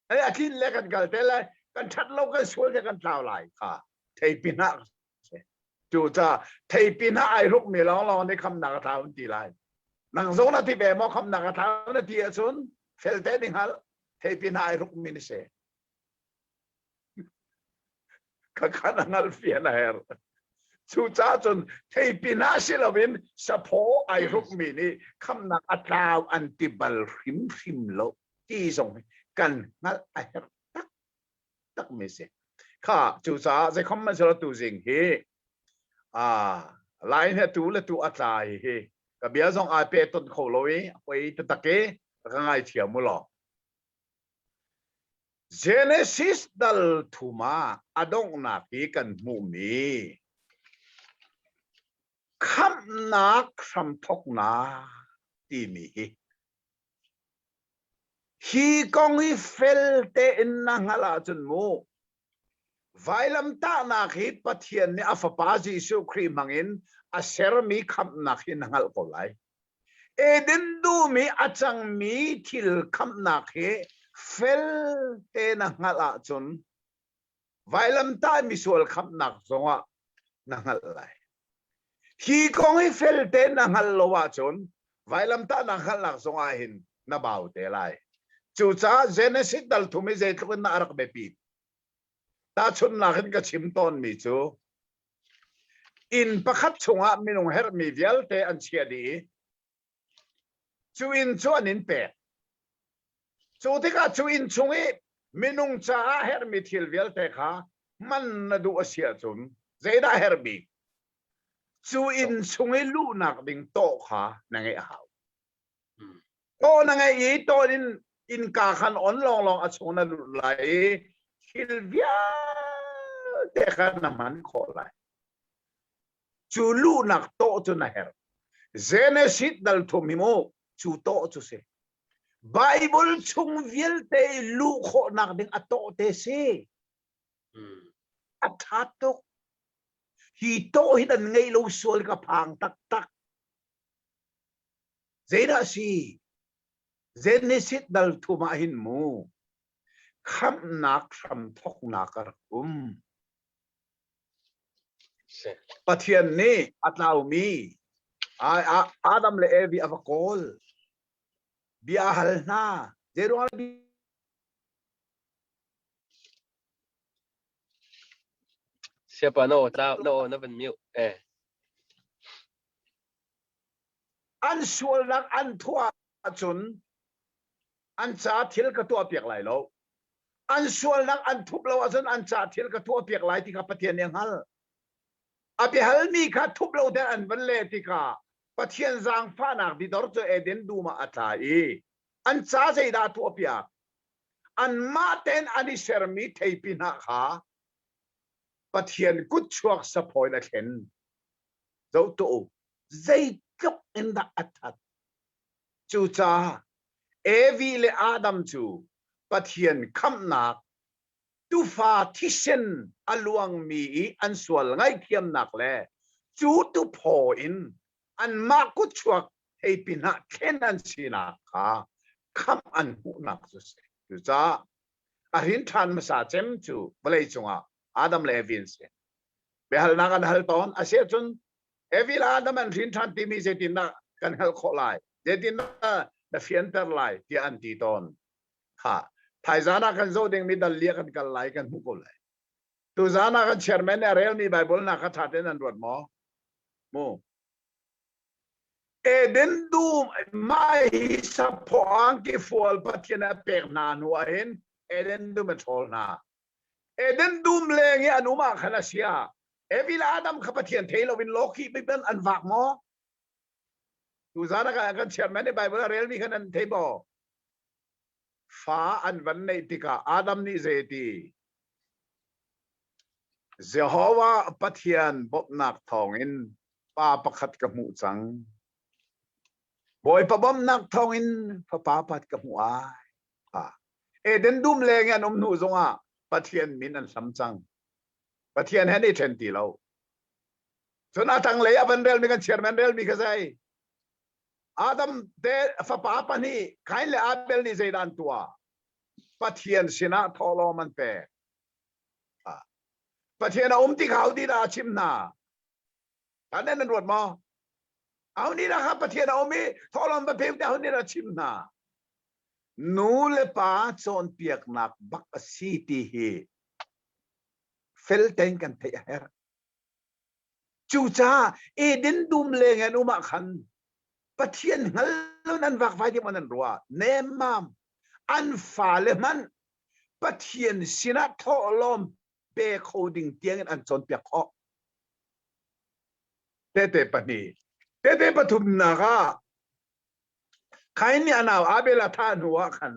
Speaker 2: ไอ้อาทิตย์เล็กกันกันแต่ละกันชัดเรากันสวยกันท้าวไหลค่ะเทปินหาจูจ้าเทปินหาไอรุกมีเราในคำนักท้าวอันที่ไรนังส่งนาทีแบบมอคำนักท้าวนาทีส่วนเฟลเตนิงฮัลเทปินหาไอรุกมีเสข้านังเฟียนะเฮร์ชูจ้าจนเทปินาศิลวินสะโพไอรุกมีนี่คำนักอัตราวอันติบัลริมโลที่ส่งกันนั่นไอเฮร์ตักไม่เสียข้าชูจ้าจะคำมันสละตัวจริงเฮไลน์เนี่ยตัวละตัวอัตรายเฮกับเบียร์ส่งไอเปต้นโคโลยไปตะเกะก็ง่ายเที่ยวมุลอGenesis dal thuma adong na pi kan mumi kham nak sam thok na ti mi hi kong hi fel te in na ngala chun mu vailam ta na khi pathian ni afapa Jesu khri mangin a ser mi kham na khi ngal ko lai eden du mi achang mi thil kham na khi fel te na ngala chun vailam ta mi sol kham nak zonga na ngal lai hi kong hi fel te na ngal lowa chun vailam ta na ngal nak zonga hin na bau te lai chu cha Genesis dal thumi je tlun na arak be pi ta chun na hin ka chim ton mi chu in pakhat chunga minung her mi vial te an chia di chu in chuan in pe chu te ka chu in chungi minung cha her mi thil vial te kha man na du asia chun zeida her bi chu in chungi lu nak ding to kha na ngai hau to na ngai I to in ka khan on long a chuna lu lai thil vial te kha na man kho lai chu lu nak to chu na her Genesis dal thumimo chu to chu se Bible chung vial te lu kho nak ding ato te se athatok hi to hi dan ngei lo sol ka phang tak zeida si Genesis dal thuma hin mu kham nak sam thok nakar pathian ni atlaw mi Adam le Evi avakol biahal na zero
Speaker 4: siapa no ben mute
Speaker 2: an sual nak an thua chun an cha thil ka tua piak lai lo an sual nak an thup lo chun an cha thil ka tua piak lai ti ka pathian yang hal abi hal mi kha thup lo den an van le ti ka pathian zang fa nak di dor cho eden duma atai an cha sei da tua piak an ma ten ani sermi theipina kha pathian kut chuak sa point a khen zo to zai kap in the athat chu cha Evi le Adam chu pathian kham nak tu fa thisen aluang mi an sual ngai thiam nak le chu tu pho in อันมากกุชวกให้ปินะแค่นั้นสินะค่ะคำอันหูนักสุดดูจ้าอารินทานมาสาเจมจูเวลาจงอาดัมเลวินเซเบฮัลนักันฮัลตอนอาเซียจนเอวิลาดัมอันรินทานที่มีเจตินะกันฮัลโคไลเจตินะเดฟิอันเตอร์ไลที่อันตีตอนค่ะไทยจานากันโซดิงมีดัลเลียกันกันไลกันหุกไลตัวจานากันเชอร์แมนเรียลมีไบเบิลนักทัดเดนันรวดหมอโมเอเดนดูไม่สับพองกี่ฟอลปัทยนาเปกนานัวเห็นเอเดนดูมันทอลนาเอเดนดูมเลงยานุมาขนาดเสียเอวิลาดัมขับปัทยนเทลวินโลกีไม่เป็นอันวักหมอตัวจานากันเชอร์แมนในไบเบิลเรียลมีขนาดเทบอฟ้าอันวันในติกาอาดัมนี่เจตีเจโฮวาปัทยนบทนักทองอินป้าประคัดกับมุจังบอยปะบอมนักทองอินพระป้าปัดกับหัวเอเดนดุมเลงยันอมหนูจงปัทยนมินันสัมจังปัทยนเห็นได้เทนตีเราส่วนอาทังเลยอันเรลมีกันเชียร์แมนเรลมีกันใจอาดัมเดฟป้าปนี่ใครเลยอาเบลนี่ใจดันตัวปัทยนสินะทอลมันเปปัทยนที่เขาดีดาชิมนาอันนั้นรวดมาเอานี่นะครับปัทยนมีทอลมันเปแต่เอานี่นะชิมนานูเลป้าจนเปียกนักบักซีตีฮีเฟลเตนกันเทียร์จูจ้าเอเดนดุมเลงนุมาขันปัทยนฮัลนั้นวักไฟที่มันนั่นรัวเนมามอันฟาเลมันปัทยนสินะทอลมเปโคดิ้งเตียงอันจนเปียกคอเตปนีเตปทุมนาคาใครเนี่ยนาวอาเบลท่านหัวขัน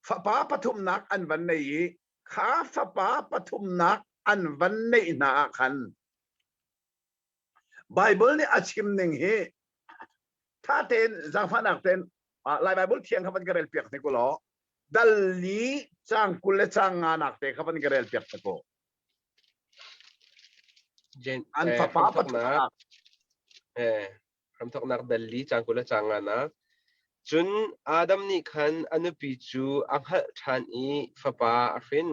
Speaker 2: ฟ้าป้าปทุมนักอันวันนี้ข้าฟ้าป้าปทุมนักอันวันนี้นาขันไบเบิลนี่อาชิมหนึ่งเฮถ้าเต้นจากฟันนักเต้นลายไบเบิลเทียงขับมันกระเรลเปียกนี่กูล้อดัลลีจังกุลจังงานักเตะขับมันกระเรลเปียกนี่กูอันฟ้าป้าปทุมนัก
Speaker 4: คำทอกนักดัลลีจังกุลจังงานักจุนอาดัมนี่ขันอนุปีจูอังหัลทันอีฟ้าป้าอาฟิน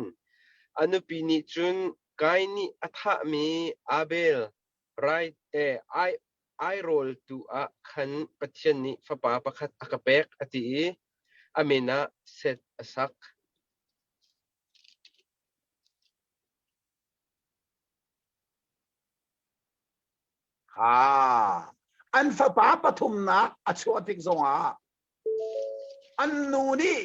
Speaker 4: อนุปีนี่จุนไกนี่อัฐมีอาเบลไรไอโรลตัวขันปัทยนนี่ฟ้าป้าประคัดอักเปกอติอเมนะเซตสัก
Speaker 2: อันฟ้าป้าปทุมนักอชวติกซงอันนูนี่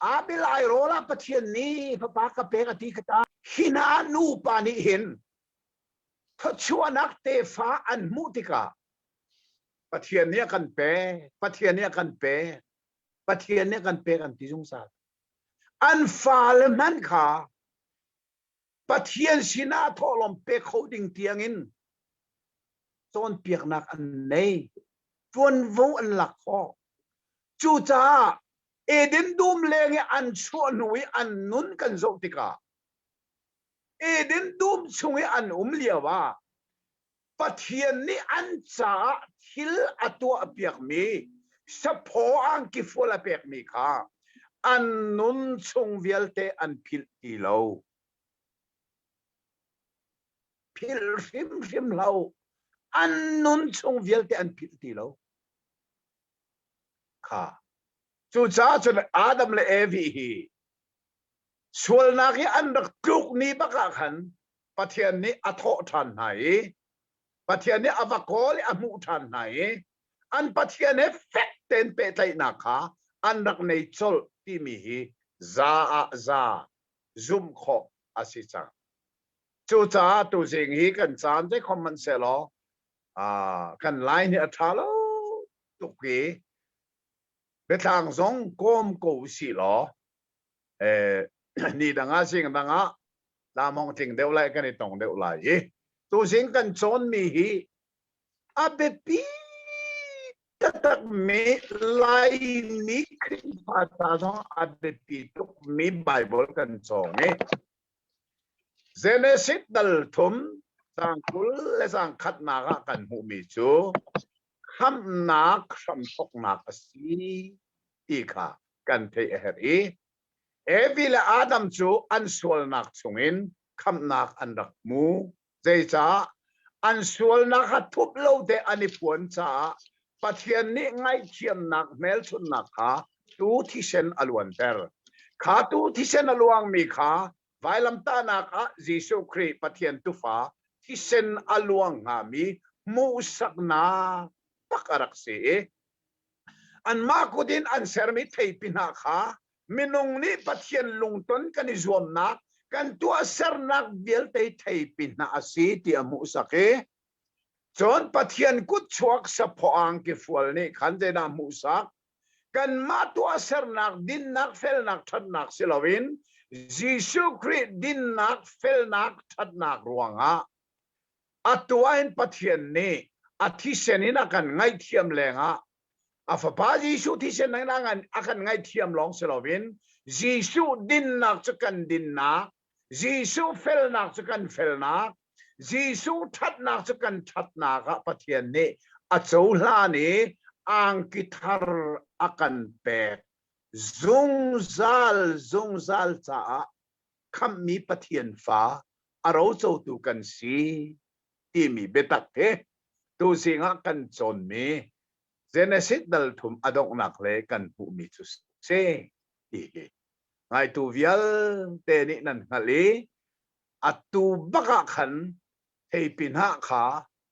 Speaker 2: อาเบลไอโรลาปัทยนนี่ฟ้าป้ากระเปกอติกตาหินานูปานิเห็นถ้าชัวนักเตฟ้าอันมุติกาปัทยนเนี่ยกันเปปัทยนเนี่ยกันเปปัทยนเนี่ยกันเปกันที่จงสารอันฟาเลมันค่ะปัทยนสินาทอลมเปโคดิ้งเตียงอินจนเปียกนักอันนี้จวนวูอันหลักข้อจูจ้าเอเดนดูมเลงอันชวนหุยอันนุนกันโจติกาเอเดนดูมช่วยอันเลียว่าปัทยนนี่อันจ้าทิลอตัวเปียกมีสะโพอังกิฟุลเปียกมีค่ะอันนุนชงเวลเตอันพิลตีเลาพิลริมเลาอันนุนชงเวลเตอันพิลตีเลาค่ะจูจ้าจนอาดัมเลเอวีฮีส่วนนักอันรักลุกนี้บักขันปัทยนนี้อัทโอทันไหนปัทยนนี้อวกอลอมุทันไหนอันปัทยนนี้เฟกเต็นเปไตนักค่ะอันรักในโจลที่มีซาซุมโคอาศิจังจูจ้าตัวจริงฮีกันจานได้คอมมันเซลกันไลน์เนี่ยทัลตุกีเบทางซงกอมกูสิลนี่ดังอาสิงดังอาลามองถึงเดี๋ยวไล่กันในตรงเดี๋ยวไล่ตัวสิงกันจนมีฮีอาเบปีตักมีไล่มีคริสต์มาสซองอาเบปีตุกมีไบเบิลกันจงเจเนซิสดัลทุม สังกุลและสังขัดนากันหูมีจูคำนักคำตกนักสีอีกค่ะกันเทเฮรีวิลอาดัมจูอันสวลนักชงอินคำนักอันรักมูใจจ้าอันสวลนักทุบโลเดอันนิพวนจ้าปัจเจียนนี้ไงเทียมนักเมลชุนนักค่ะตูที่เชนอลวันเตอร์ขาตูที่เชนอลวงมีค่ะไวลัมตานักจิสุครีปัจเจียนตุฟ้าที่เชนอลวงหามีมูสักนาปักรักเสอันมากุดินอันเสรมิเทปินาค่ะมินงนี้ปัจเจียนลุงต้นกันนิจวมนักกันตัวเสรนักเดียลเทปินาสีที่มูสักจนปัจเจียนกุศวกสะพอังกิฟัวนี่ขันเจนามูสักกันมาตัวเสรนักดินนักเฟลนักทัดนักสิลวินยิสุคริสดินนักเฟลนักทัดนักรวงอ่ะอัตัวเองปัจเจียนนี้อาทิเสนินักกันไงเทียมแรงอ่ะอาฟ้าป้ายิสุที่เสนนักกันอากันไงเทียมลองสิลวินยิสุดินนักจะกันดินนักยิสุเฟลนักจะกันเฟลนักยิสุทัดนักจะกันทัดนักปัจเจียนนี้อาโจลานี้อังกิทาร์อากันเปกซุงซัลจ้าคำมีปัจเจียนฟ้าอารมณ์โจตุกันสีที่มีเบตักเฮตัวสิ่งกันจนมีเจเนซิสดัลทุมอดอกนักเลกันผู้มีทุสเซไงตัววิลเตนินันฮัลลีอัตุบักขันเทปินหะขา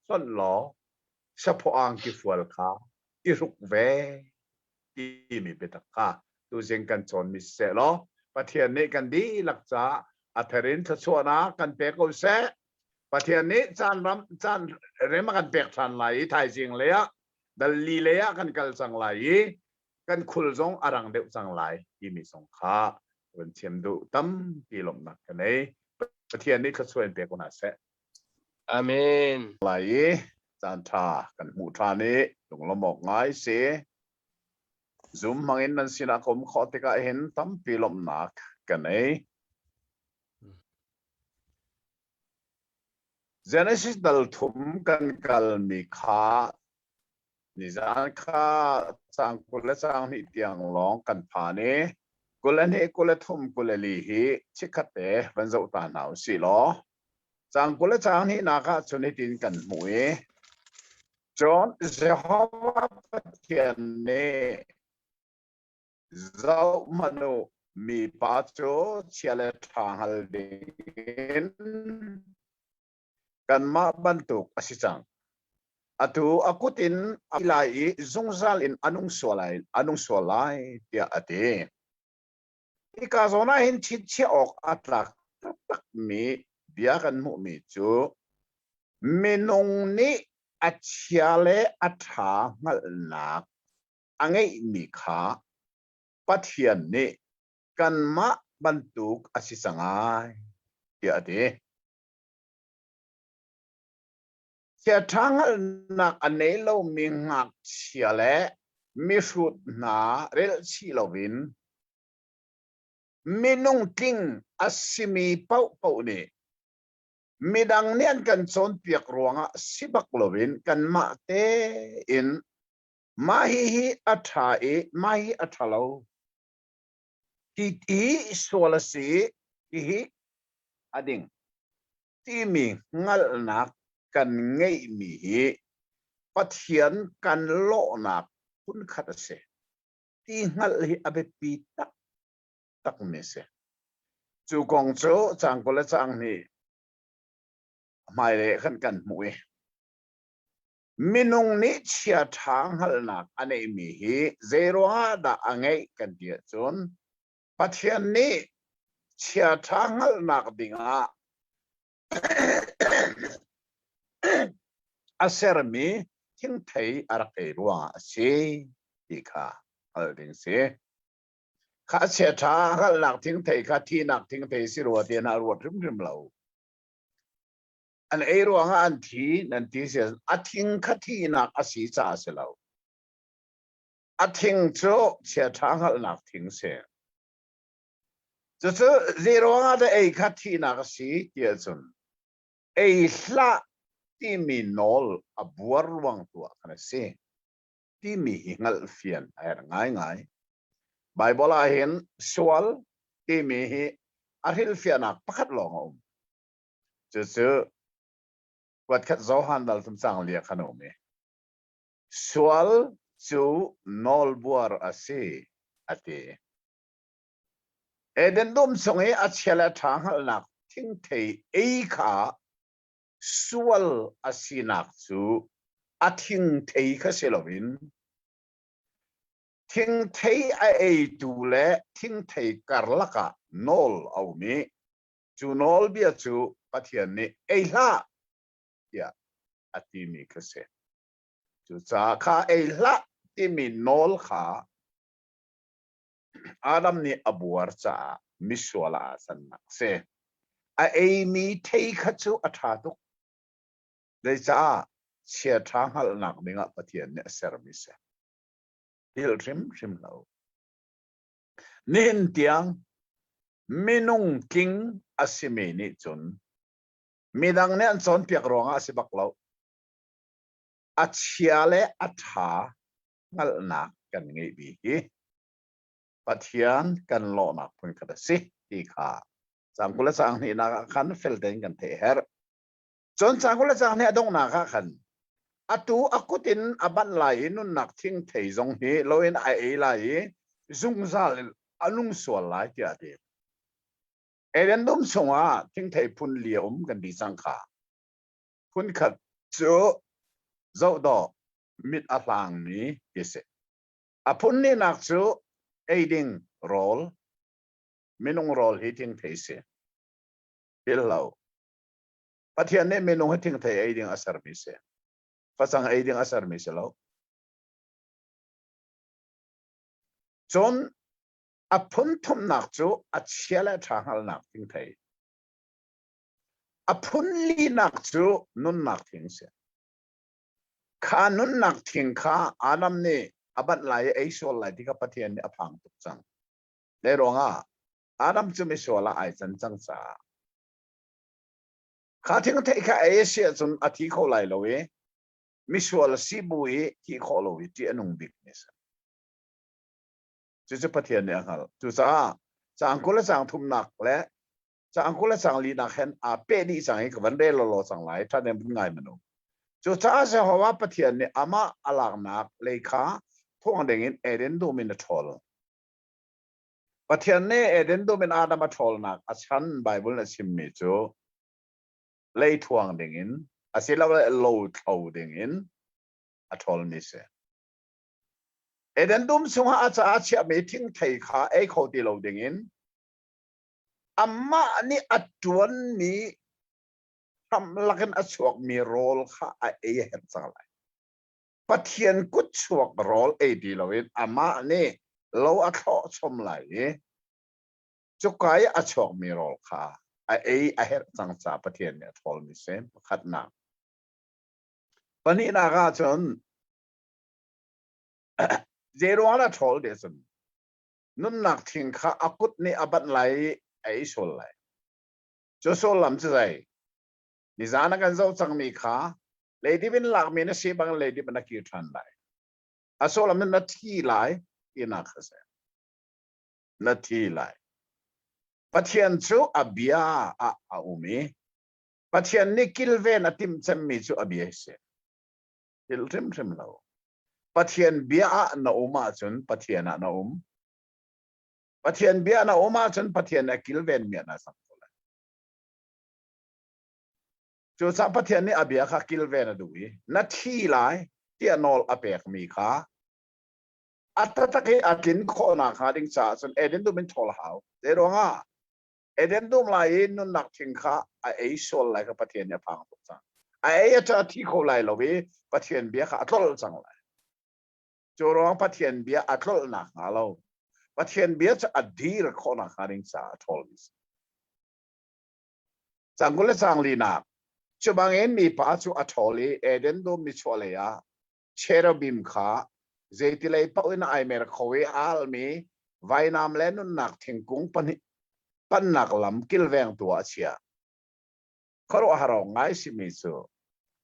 Speaker 2: ส่วนหล่อสะพอังกิฟัวขาอิรุกเวที่มีเบตักค่ะตัวสิ่งกันจนมีเสลอประเทศนี้กันดีหลักษาอัธรินทชวนากันเปกเอาเสประเทศนี้จานเรื่องมันกันเปกทันไหลไทยจริงเลยอะดัลลีเลยอะกันกัลสังไหลกันคุลจงอารังเดวสังไหลที่มีสงขาวันเชียมดูตั้มปีลมนักกันเลยประเทศนี้เขาช่วยเปกคนอาเส
Speaker 4: อาเมน
Speaker 2: ไหลจานทากันหมู่ทานี้หลงละหมอกง่ายเสียซุมมังอินนันสินาคมขอติกาเห็นตั้มปีลมนักกันเลยเจเนซิสดัลทุมกันกัลมีขานิจานข้าสังกุลสังนิตยังร้องกันผ่านนี้กุลนี้กุลทุมกุลลีฮีชิคเตวันเจ้าตาหนาวสิล้อสังกุลสังนี้นักชนิดินกันมวยจนเจ้าว่าเทียนนี้เจ้ามนุมีปัจจุเชลทางฮัลดินกันมาบรรทุกอาศิจังatu akutin ilai zungzal in anung solai dia ate ika zona hin chichi ok atlak tak mi dia kan mu mi chu menong ni achiale atha ngal nak angai mi kha pathian ni kan ma bantuk asisangai dia ateเสียทั้งนักอันนี้เรามีงักเสียและมีสุดหนาเรื่องชีลวินมีนุ่งทิ้งอาศิมีเป้าเนี่ยมีดังเนียนกันโซนเปียกรวงสิบักลวินกันมาเตอินมาฮีอัฐามาฮีอัฐาเราที่สวลสีที่อดิ่งที่มีงัลนักกันไงมีปัจเจียนกันโลนักคุณขัดเสที่งัลฮีอเบปีตักเมเสจูกงโจจังกุลจังนี่ไม่เลยขันกันมวยมินุงนิเชียทางฮัลนักอันนี้มีเซโรฮาดาอังไงกันเดียจนปัจเจียนนี้เชียทางฮัลนักดิ่งอาเซอร์มีทิ้งไทยอารักเอรัวเสียดีค่ะดิ่งเสียข้าเชียทางฮัลนักทิ้งไทยข้าที่นักทิ้งไทยสิรัวเดียนรัวริมเราอันเอรัวอันที่นั่นที่เสียอัทิ้งข้าที่นักอาศิจ่าเสียเราอัทิ้งโจเชียทางฮัลนักทิ้งเสียจะเจอเซรัวอันเอข้าที่นักอาศิเดียจน ละที่มีนอลบัวรวงตัวกันเสียที่มีหิงลเฟียนง่ายง่ายไบเบิลเห็นสวลที่มีอาริลเฟียนักพักลองจะวัดขัดโซฮันดัลทุมสังเลียขนมสวลจูนอลบัวรอาศัยอติเอเดนดุมส่งให้อาเชลทางหัลนักทิ้งเทเอขาสวลอาศินักจูอาทิ้งเทข้าเซลวินทิ้งเทไอดูแลทิ้งเทการลักะนอลเอามีจูนอลเบียจูปะเทียนนี่เอล่าเยอติมีข้าเซจูจ้าข้าเอล่าที่มีนอลข้าอาดัมนี่อบัวร์จ้ามิสวลาสันนักเซไอมีเทข้าจูอัฐาตุกเลยจ้าเชียทางหัลนักมิงะปะเทียนเนี่ยเซอร์มิเซฮิลริมเรานี่เตียงมินุงกิงอาศิเมนิจุนมีดังเนี่ยจนเปียกรองอาศิบักเราอัจฉริยะและอัฐาหัลนักกันไงบีปะเทียนกันโลนักพุ่งกระสิที่ขาสังกุลสังนี่นักขันเฟลเดนกันเทเฮร์จนสังกุลสังเนี่ยดงนักขันอตูอกุตินอบันไหลนุนนักทิ้งเทยงฮีโลอินไอไหลซุงซาลอนุงสวลไหลที่อาเดียเอเดนดุมสงอาทิ้งเทพุนเลียมกันดีสังขาพุนขัดเจอเจ้าดอกมิดอัลางนี้เยสอพุนนี่นักเจอเอดิงโรลมินุงโรลฮิทิ้งเทเสเฮลเราปะเทียนเนี่ยมินุงฮิทิ้งเทเอดิงอัสรมิเสภาษาเอดิงอัสรมิเสเราจนอพุนทุมนักจูอัจฉริยะทางหัลนักทิ้งเทอพุนลีนักจูนุนนักทิ้งเสขานุนนักทิ้งขาอาดัมเนี่ยอบัดไหลไอโซลไหลที่กับปะเทียนเนี่ยอพังตุกจังในรองอาดัมจะไม่โซลไอจันจังสาข้าทิ้งเทข้าเอเชียจนอาทิตย์เขาไหลเลยมิโซลซีบุยที่เขาเลยที่อนุบิกเนี่ยจะปะเทียนเนี่ยครับจุดสังกุลสังทุมนักและสังกุลสังลีนักเห็นอาเปดีสังให้กับวันเดลโลสังไหลท่านเนี่ยเป็นไงมันนู่จุดเสียหัวปะเทียนเนี่ยอามาอลังนักเลยค่ะพวกเด็กเอเดนดูมินทอลปะเทียนเนี่ยเอเดนดูมินอาดัมทอลนักอาชันไบเบิลน่ะชิมมิจูเลยทวงเด็กอาศัยเราโลดเอาเด็กอัทอลมิเซเอเดนดูมสงอาจจะอาเชียไม่ทิ้งไทยขาไอเขาตีเราเด็กอามาอันนี้อัจวนนี้ทำลักษณะสวกมีโรลค่ะไอเห็นสังไรปะเทียนกุศวกโรลเอดีเราอามาอันนี้เราอัทอชมไหลจุกายอัชวกมีโรลค่ะไอเห็นสังสาปะเทียนเนี่ยทอลมิเซมขัดหนักวันนี้นะครับจนเจรวาระทอลเดซันนุ่นนักทิ้งข้าอากุตนี่อบัดไหลไอโซลไหลจะโซลลำจะไรนิจานักันเจ้าจังมีข้าเลยที่เป็นหลักมีนะสิบังเลยที่เป็นนักกีฬาไหลอาโซลลำนั้นนาทีไหลอีนักเสียนาทีไหลปะเทียนจูอับยาอาอุมีปะเทียนนี่กิลเวนอติมจำมีจูอับยาเสียกิลริมเราปะเทียนเบียนาอุมาจนปะเทียนนาอุมปะเทียนเบียนาอุมาจนปะเทียนกิลเวนเมียนาสังกุลจูสัมปะเทียนนี่อเบียค่ะกิลเวนดูอีนาทีไลที่อนอลอเปกมีค่ะอัตตะกี้อักินโคนาคาดิงซาจนเอเดนดูเป็นทอลหาวเดี๋ยวngaเอเดนดูมลายนุนนักทิ้งค่ะไอโซลไลกับปะเทียนเนี่ยพังตุกจังไอจะที่เขาไลเราวิปะเทียนเบียค่ะอัตโลจังไลจูรองปะเทียนเบียอัตโลนักเรา ปะเทียนเบียจะอดีรคนอาคาริงสาทอลิสสังกุลสังลีนักจะบางเอ็นมีป้าจูอัทอลีเอเดนโดมิชวเลยาเชรบิมขาเจติเลยป้าอินไอเมรควีอัลมีไวนามเลนุนนักทิ้งกุ้งปันนักลำกิลแวงตัวเชีย ขรหารองไงสิมิจู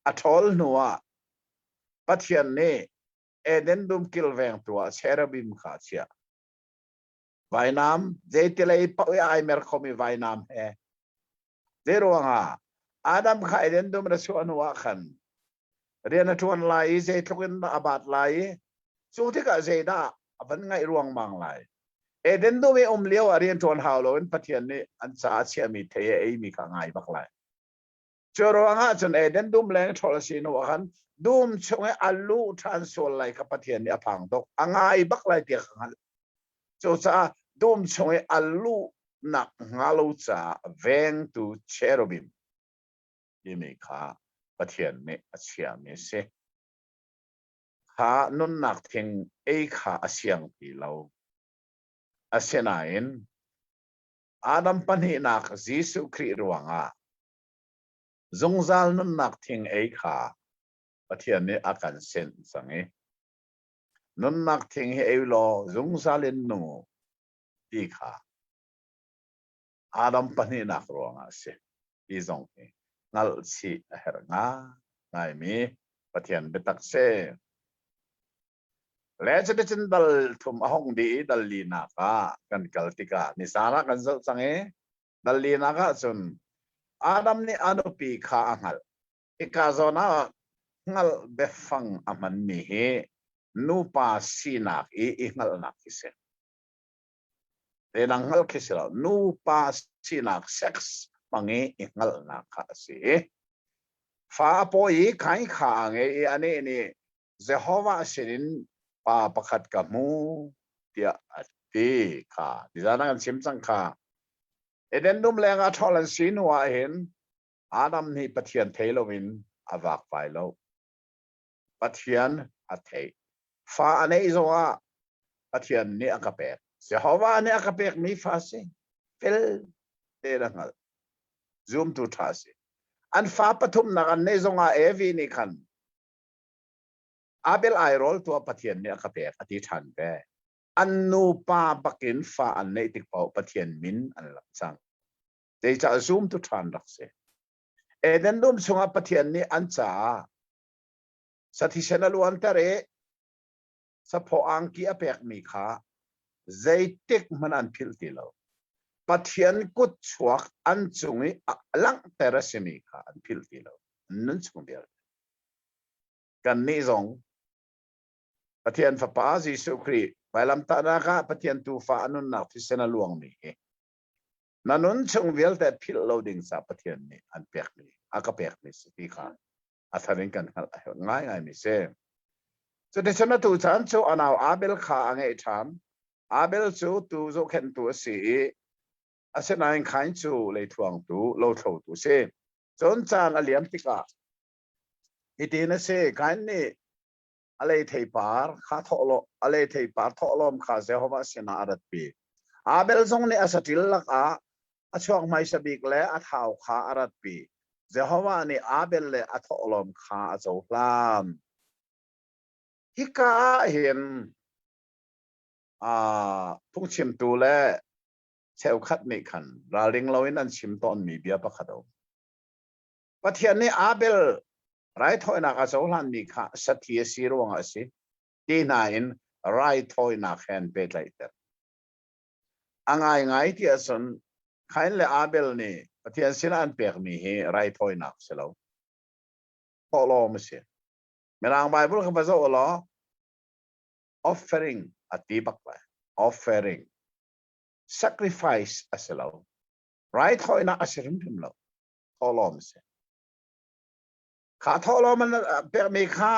Speaker 2: อัทอลนัวปัทยันนี่เอเดนดุมกิลเวงตัวเชรบิมขาเชียไว้น้ำเจติเลยปะไอเมอร์คอมีไว้น้ำเฮเจรวงอาดัมข้าเอเดนดุมระชวนวะขันเรียนชวนไลเจทุกินอาบัดไลสู้ที่กะเจด้าบันไงรวงมังไลเอเดนดุมเลี้ยวเรียนชวนฮาวโลนปัทยันนี่อันสาเชียมีเทยเอมีข้างไงบักไลเจรวงจนเอเดนดุมแรงทอลสีนวะขันดุมช่วงอัลลูทรานส์โซลไลกับปัทยันนี่อพังตกอ่างไงบักไลเตียขันจูซาดุมช่วงอัลลูนักงาลูซาเวงตูเชโรบิมยี่มีข้าปัทยันนี่อาเชียมีเสข้านุนนักทิ้งเอข้าอาเซียงปีเราอาเซียนายนอาดัมปันหินักจิสุครีรวงจงซาลนุนนักทิ้งเอข้าปัทยันนี่อาการเซนสังเอนุนนักทิ้งเอวโลจงซาลินนูตีข้าอาดัมปันหินักรวงเสอีจงเองัลซีเฮรงานายมีปัทยันเบตักเซแล้วจะได้จินดัลทุ่มห้องดีดัลลีนักกันกัลติกานิสาระกันสังเอดัลลีนักจนอาดัมนี่อนุปีข้าอังลอีกาโซนางัลเบฟังอามันมีเฮนูปาสีนักอีงัลนักคิเซเรื่องงัลคิเซลนูปาสีนักเซ็กส์มังเองัลนักเสียฟ้าปอยขายข้าอังเออันนี้เจโฮวาสิรินป้าประคัดกับมูเดียตีข้าดิฉันกันชิมสังข้าเอเดนดุมแรงอัทอลันซีนัวเห็นอาดัมนี่ปะเทียนเทโลวินอาวากไปแล้วปะเทียนอัตเทฟ้าอันนี้จะว่าปะเทียนนี่อักเปกเสียหัวอันนี้อักเปกมีฟ้าสิเฟลเดรังก์ซูมตูท่าสิอันฟ้าปฐุมนักอันนี้จะว่าเอวีนี่ขันอาเบลไอโรลตัวปะเทียนเนี่ยกระเปกอธิษฐานแกอันนูปาปักินฟ้าอันนี้ติดเป่าปะเทียนมินอันหลังสังเดี๋ยวจะซูมตุทานรักเสเอเดนดุมส่งปะเทียนนี่อันจ่าสถิชนล้วนแต่เรสะพออังกีอเปกมีขาใจติกมันอันพิลติโลปะเทียนกุดชวกอันจุงลังแต่ระสมีขาอันพิลติโลนั่นจุงเดียวกันนี่จงปะเทียนฟ้าป้าจิสุครีไปลำตานาคาปะเทียนตูฟ้านุนนักที่เสนาลวงมีนั่นนุนชงเวลแต่พิลโลดิ้งซาปะเทียนนี่อันเปียกมีอากาเปียกมีสติขาอัศวินกันง่ายง่ายมีเซสุดที่ฉันตูฉันชูอันเอาอาเบลขาอังเอชันอาเบลชูตูโจเข็นตัวสีอาเซนายขันชูเลยทวงตูโลโทตูเซจนจานอเลียมติกาอีทีนั่นเซขันนี่อะไรเทปาร์ข้าทอลอะไรเทปาร์ทอลมข้าเซฮวาเสนาอารัดปีอาเบลซงนี่อาสติลลักอาช่วงไม่สบิกและอาท้าวข้าอารัดปีเซฮวานี่อาเบลเลยอาทอลมข้าอาโจลามฮิกาเห็นพุ่งชิมตูและเชลคัดนี่ขันราลิงเราอินันชิมตอนมีเบียปะขัดเอาปะเทียนนี่อาเบลไรทอยนักอาโจลันนี่ค่ะสัตย์สีรวงอาศิตีนาอินไรทอยนักแฮนเปตไลเตอร์อ่างไงที่อาศัยขันเลอาเบลนี่ปะเทียนสินันเปียกมีเฮไรทอยนักเสลาวพอลอมเสียเมื่อร่างไบเบิลเขาบอกว่า offering อธิบักไป offering sacrifice อาศัยเราไรทอยนักอาศัยริมพิมพ์เราพอลอมเสียข้าทอลมันเปียกมีข้า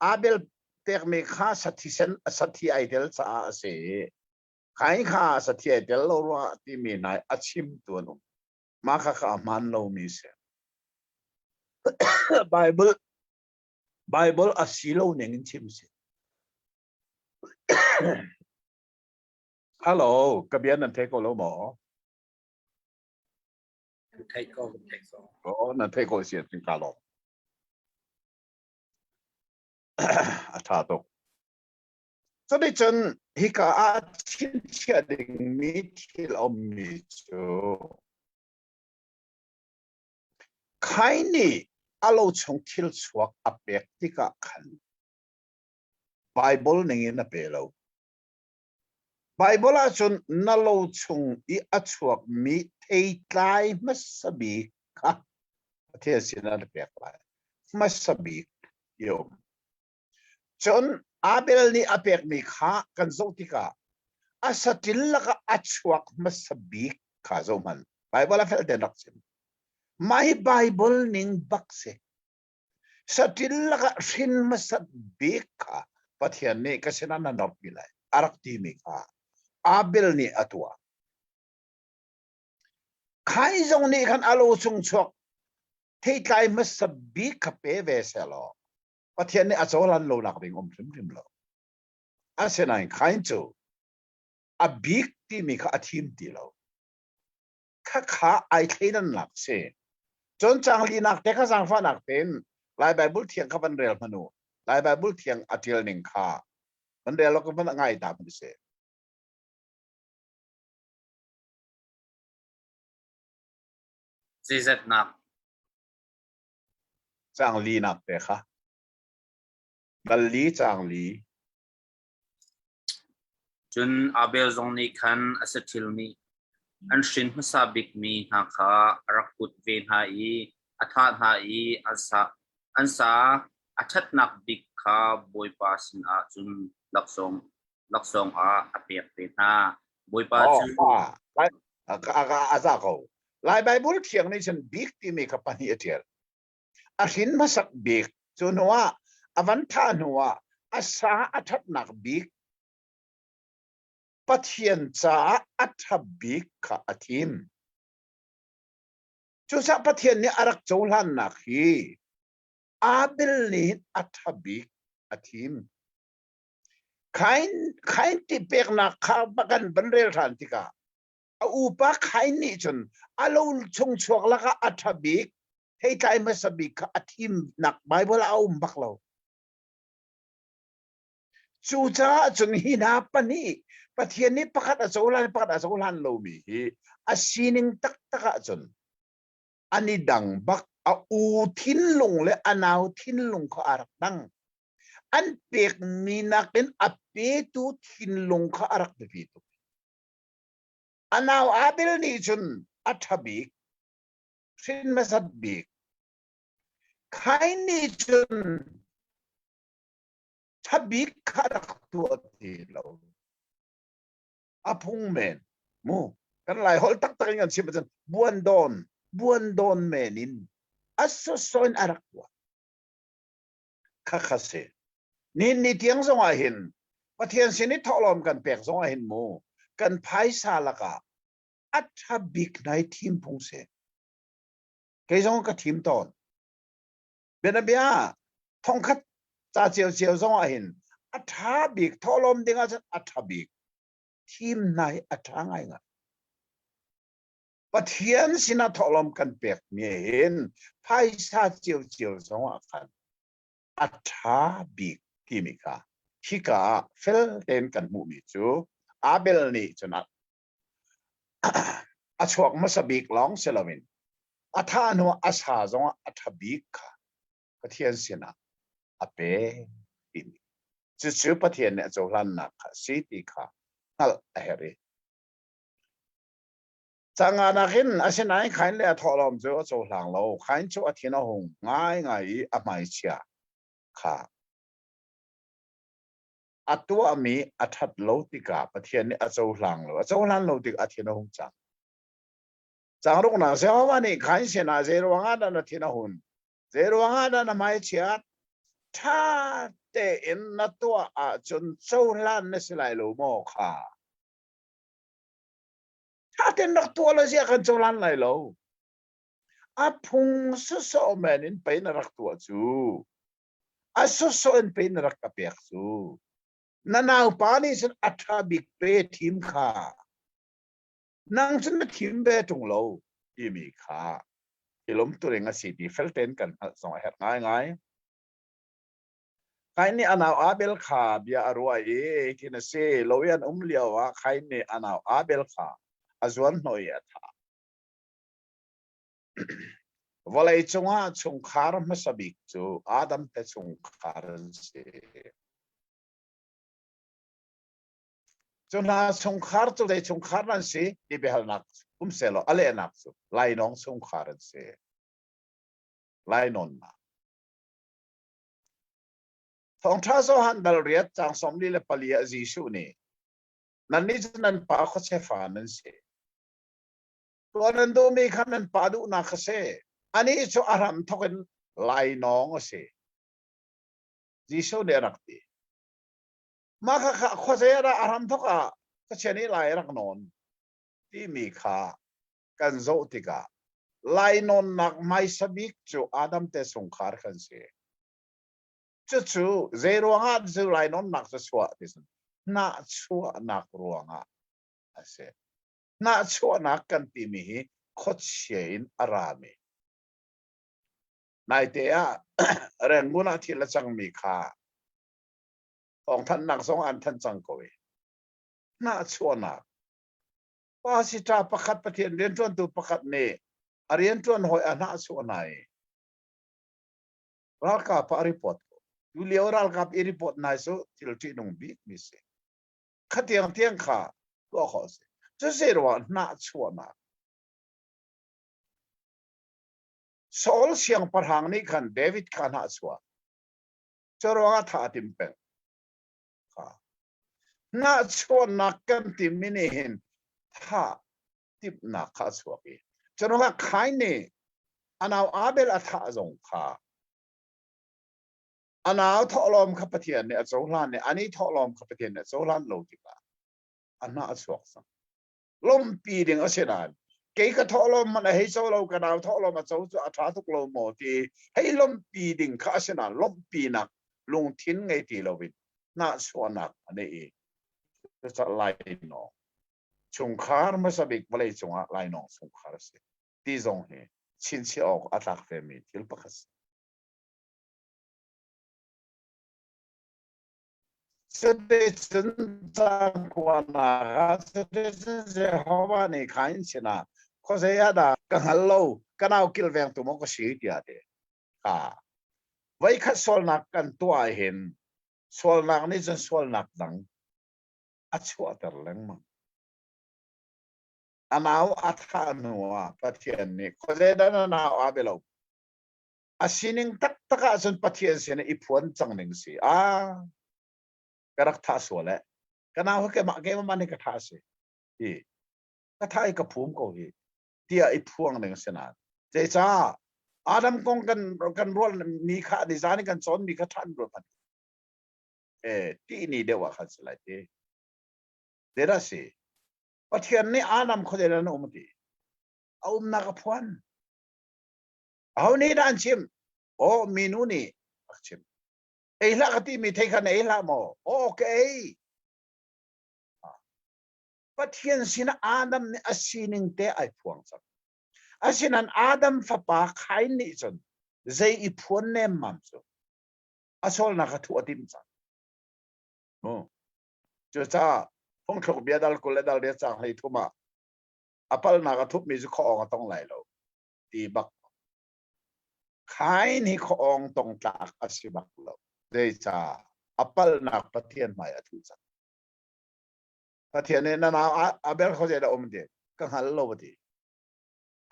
Speaker 2: อาเบลเปียกมีข้าสัตย์เซนสัตย์ไอเดลสาเสียข้าข้าสัตย์ไอเดลเราว่าที่มีนายอาชิมตัวนุ่มมาข้าข้ามันเรามีเสียไบเบิลอาศิโลเนี่ยงินชิมเสียฮัลโหลกระเบียนนั่นเทโกโลหมอ
Speaker 3: ไทยก็ไทยก็
Speaker 2: โอ้นั่นเทโกเสียถึงกาลงอาชาตกจะได้จนฮิกาอาชินเชียดิงมีที่เรามีจู ใครนี่อาโลชงทิลสวกอเปกติกะขันไบเบิลนี่นะเปล่าไบเบิลอาจนนาโลชงอีอัชวกมีเทยไลมัสบีค่ะเทียสินาเปกไลมัสบีโยมจนอาเบลนี่อเปกมีค่ะกันโซติกะอาสติลละกะอัชวกมัสบีค่ะโซมันไบเบิลอาเฟลเดนักซิมไม่ไบเบิลนิ่งบักเซสติลละกะชินมัสบีค่ะปัทยานี่ก็เสนานันดอกบิไลอารักตีมีค่ะอาเบลนี่อัตัวใครจงนี่กันอาโลชงชวกเทไลมัสบีค่ะเปเวเซลอปัทยานี่อาโซลันโลนักบิงริมโลอาเสนาใครจูอาบีกที่มีค่ะอาทีมตีโลข้าขาไอเทนันหลักเซจนจังลีนักเด็กสังฟ้านักเป็นลายไบเบิลเทียงขับันเรียลมนุลายไบเบิลเทียงอาทิลนิงค่ามันเรียลก็มันง่ายตามมันเส
Speaker 3: ซีเซตนัก
Speaker 2: จังลีนักเด็กค่ะบัลลีจังลี
Speaker 3: จนอาเบลซงนี่คันอาศัยนี่อันชินมาซาบิกมีนักขารักกุดเวนหายอัฐหายอันซาอัฐนักบิกขาบอยปาสินอาจุนลักษงอาเปียกเป็นหาบอยปาจุน
Speaker 2: ลายอาซาเขาลายไบเบิลเทียงนี่ฉันบิ๊กที่มีกับปัญญาเทียร์อาชินมาสักบิ๊กจนว่าอวันทานัวอาซาอัฐนักบิ๊กปัทยันจ้าอัฐบิกค่ะอาทิมจุดปัทยันนี่อารักโจลันนักฮีอาเบลนี่อัฐบิกอาทิมใครที่เป็นนักข่าวประกันบรรเรลทันติกาอุปใครนี่จนอาลูชงชวกละก็อัฐบิกให้ใจมาสบิกค่ะอาทิมนักไบเบิลเอาบักเราจูจ้าจนหินาปนี่ปัทยานี่ประกาศอาโซลันโลมีอาศินิงตักจนอันนี้ดังบักอูทินลงและอนาวทินลงเขาอารักดังอันเปียกมีนักเป็นอเปตุทินลงเขาอารักเปียตุอนาวอาเบลนี่จนอัฐบิกสินมาสัดบิกใครนี่จนทับบิกขารักตัวทีเราอาพุงเมนมูกันหลายฮอลตักกันชิมจันบวนดอนเมนินอัศสอนอารักตัวข้าข้าเสนี่เทียงสงอาหินประเทศสินิทอลอมกันเปียกสงอาหินมูกันไพ่ซาละกะอัฐบิกในทีมพงเสเกยสงกับทีมตอนเบนเบียทองคัดจ่าเจียวสงอาหินอัฐบิกทอลอมดิ่งอัฐบิกทีมไหนอัฐไงไงประเทศสินาทอลอมกันเปียกเมียเห็นไพ่ซาเจียวสงอากันอัฐบิกที่มีค่ะที่กะเฟลเดนกันมุมิจูอาเบลนี่จนัดอาชวกมัสบิกลองเซลวินอาทานัวอาชาจงอัฐบิกค่ะประเทศสินาอเปที่มีจู่ประเทศเนี่ยจะรันนักสิติค่ะนั่นเฮรีจังอานักินอาศัยไหนใครเลยทอลอมจะหลังเราใครจะอาทิตย์นหงง่ายอาไม่เชียค่ะอัตัวมีอัฐโลติกาประเทศนี้อาจจะหลังเราอาจจะหลังเราติกอาทิตย์นหงจังรุ่งนะเสียวันนี้ใครเสียนะเจรวังอาดานอาทิตย์นหงเจรวังอาดานไม่เชียถ้าเตอินนัตัวอาจนเจ้าล้านนี่สิไลโลโมค่ะถ้าเต็นนักตัวเราเสียกันเจ้าล้านไลโลอาพุงสุโสแมนินไปนรักตัวจูอาสุโสนไปนรักกระเปียกจูนั่นเอาปานี่ฉันอัฐบิกเปทีมค่ะนั่งฉันมาทีมเบตรงเราที่มีค่ะที่ล้มตัวเองสิที่เฟลเทนกันสองเหตุง่ายใครนี่อนาวอาเบลค่ะเบียรวยที่นั่นสิโลเวียนเลียวว่าใครนี่อนาวอาเบลค่ะอาจวนหน่อยท่า วลัยจงอาชงคาร์มาสบิกจูอาดัมเตชงคาร์เสจนอาชงคาร์จูได้ชงคาร์นั่นสิที่เบลนักเสลอะไรนักจูไลน้องชงคาร์เสไลนนมาทองท้าโซฮันดัลเรียดจางสมลีเลปลียจีชูนี่นั่นนี่จะนั่นป้าเขาเชฟานันสิตัวนั้นดูมีขันนั้นป้าดูนักเสอันนี้จะอารมณ์ทกันไลน้องเสจีชูเนี่ยรักดีมาค่ะข้อเสียระอารมณ์ทก็ก็เช่นนี้ไลรักนนที่มีค่ากันโจติกาไลนนนักไม่สบิกจูอาดัมเตสงคาร์กันเสจู่ๆเจรวงอาจู่ไลนนนักจะชัวดิสันน่าชัวนักรวงอาเสน่าชัวนักกันตีมีขดเชียนอารามีนายเตียเรื่องบุญที่ละจังมีค่าของท่านนักสงฆ์ท่านจังกวยน่าชัวนักว่าสิจ้าประคัดประเทศเรียนจวนตัวประคัดเน่เรียนจวนหอยน่าชัวนายรักกับปาริปอตดูเลี้ยวรักกับอีริปอตนายสุทิลที่นุ่งบิ๊กมิเสขัดยังเที่ยงข้าก็ขอสิจะเสียว่าน่าชัวนักโซลเสียงประหังนี้ขันเดวิดขันน่าชัวจะรอท่าติมเป็นน่าชัวนักกันติมินิหินท่าติบนักข้าชัวกีจะรู้ว่าใครเนี่ยอันเอาอาเบลอัฐาจงข้าอันเอาทอลอมขับเทียนเนี่ยโซลันเนี่ยอันนี้ทอลอมขับเทียนเนี่ยโซลันโลจิกาอันน่าชัวสังลมปีดึงอาเชนานเกี่ยกับทอลอมมันให้โซโลกันเอาทอลอมมาโซจะอัฐาทุกโลโมทีให้ลมปีดึงข้าเชนานลมปีนักลงทิ้งไงทีเราวินน่าชัวนักอันนี้จะไล่น้องชงคาร์มาสบิกวลัยจงอาไล่น้องชงคาร์เสที่จงเหชินชีออกอัตลักษณ์เฟมิทิลปักสเสด็จจังกวานาเสด็จเจ้าฮาวานี่ขันชนะข้อเสียดากังฮัลโลกันเอากิลเวงตัวมันก็สีเดียดไว้ขัดโซลนักกันตัวเห็นโซลนักนี่จะโซลนักดังอัจฉริยะแรงมั้งอันเอาอัฐานัวประเทศนี้ข้อเสียดานเอาอาเบลล์อาศินิงตักตักอาจนประเทศเสนอีพวนจังหนึ่งสิกระทัสวะแหละกันเอาแค่มาแค่มันนี่กระทัสสิกระทัยกับภูมิก็ฮีที่อีพวงหนึ่งเสนาเจ้าอาดัมกงกันรัวมีข้าดิจานี่กันสอนมีข้าท่านรัวมันที่นี่เดี๋ยวขัดสลายเดี๋ยวสิประเทศนี้อาดัมเขาจะเรียนอุมตีเอานักพวนเอานี่ด้านชิมโอ้มีนู่นนี่ชิมละก็ที่มีเทคันละโมโอเคประเทศสินะอาดัมเนี่ยอาศินิงเตะไอพวงสักอาศินันอาดัมฟ้าป่าใครนี่จนใจอีพวนเนี่ยมั่มสุอาโซลนักทั่วทิมสักโอ้จ้าพงขบเบียดัลกุเลดัลเรียจังให้ทุมาอพัลนักทุบมีจุข้อองต้องไหลเราตีบักใครนี่ข้อองต้องจากอาศิบักเราเดชาอพัลนักประเทศใหม่ทุสักประเทศนี้นั่นเอาอาเบลเขาจะได้อมเดียกังฮัลโลดี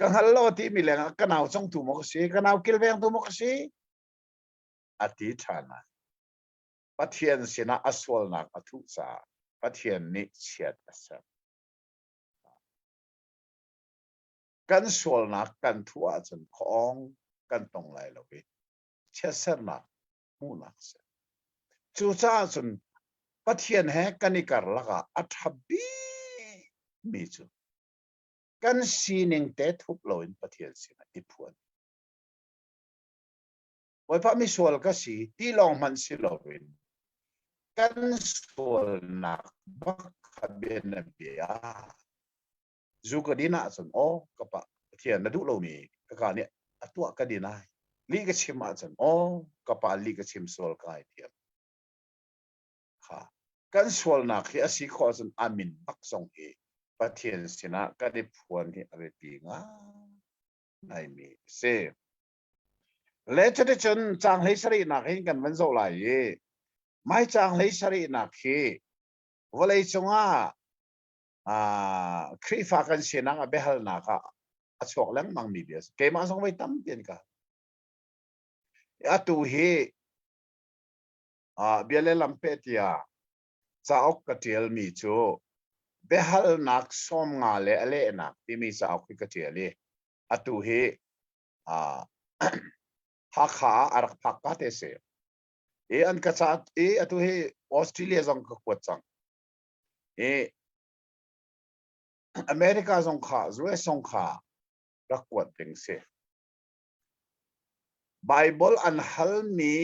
Speaker 2: กังฮัลโลที่มีแรงกันเอาส่งถุงมกสีกันเอากิลเวงถุงมกสีอธิษฐานประเทศสินะอัศวลนักทุสักประเทศนี้เฉียดสักกันสวลนักกันทั่วจนของกันตรงไหลเราไปเชื่อเสนักมูนักเสจู่จ้าจนประเทศแห่กันนิการละกะอัฐบีมีจุกันสีนิงเตะทุบลอยประเทศสินะอีพวนไว้พระมิสวลก็สีที่ลองมันสิลอยกันสวลนักบักขบเนเบียจูกดีน่าจนโอ้ก็ปะเทียนนั่นดูเรามีก็การเนี่ยตัวก็ดีน่าลีกชิมอาจนโอ้ก็ปะลีกชิมสวลกายเทียนค่ะกันสวลนักที่อาศัยข้อจนอามินบักสงเอประเทศสินะก็ได้พวนที่อะไรปีงา ai mi se le chute chun chang lei sari na hin kan van zo lai ye mai chang lei sari na khi volei chunga khri fa kan senang a behal na ka achok lang mang mi bias ke ma song vai tam pian ka atu hi biale lampetia chaok ka tiel mi chu behal nak som nga le ale nak ti mi chaok ka tiel le atu hi ha kha arak phak ka te se e an ka chat e atu hi australia jong ka kwat chang e america jong kha us jong kha rakwat ding se bible an hal mi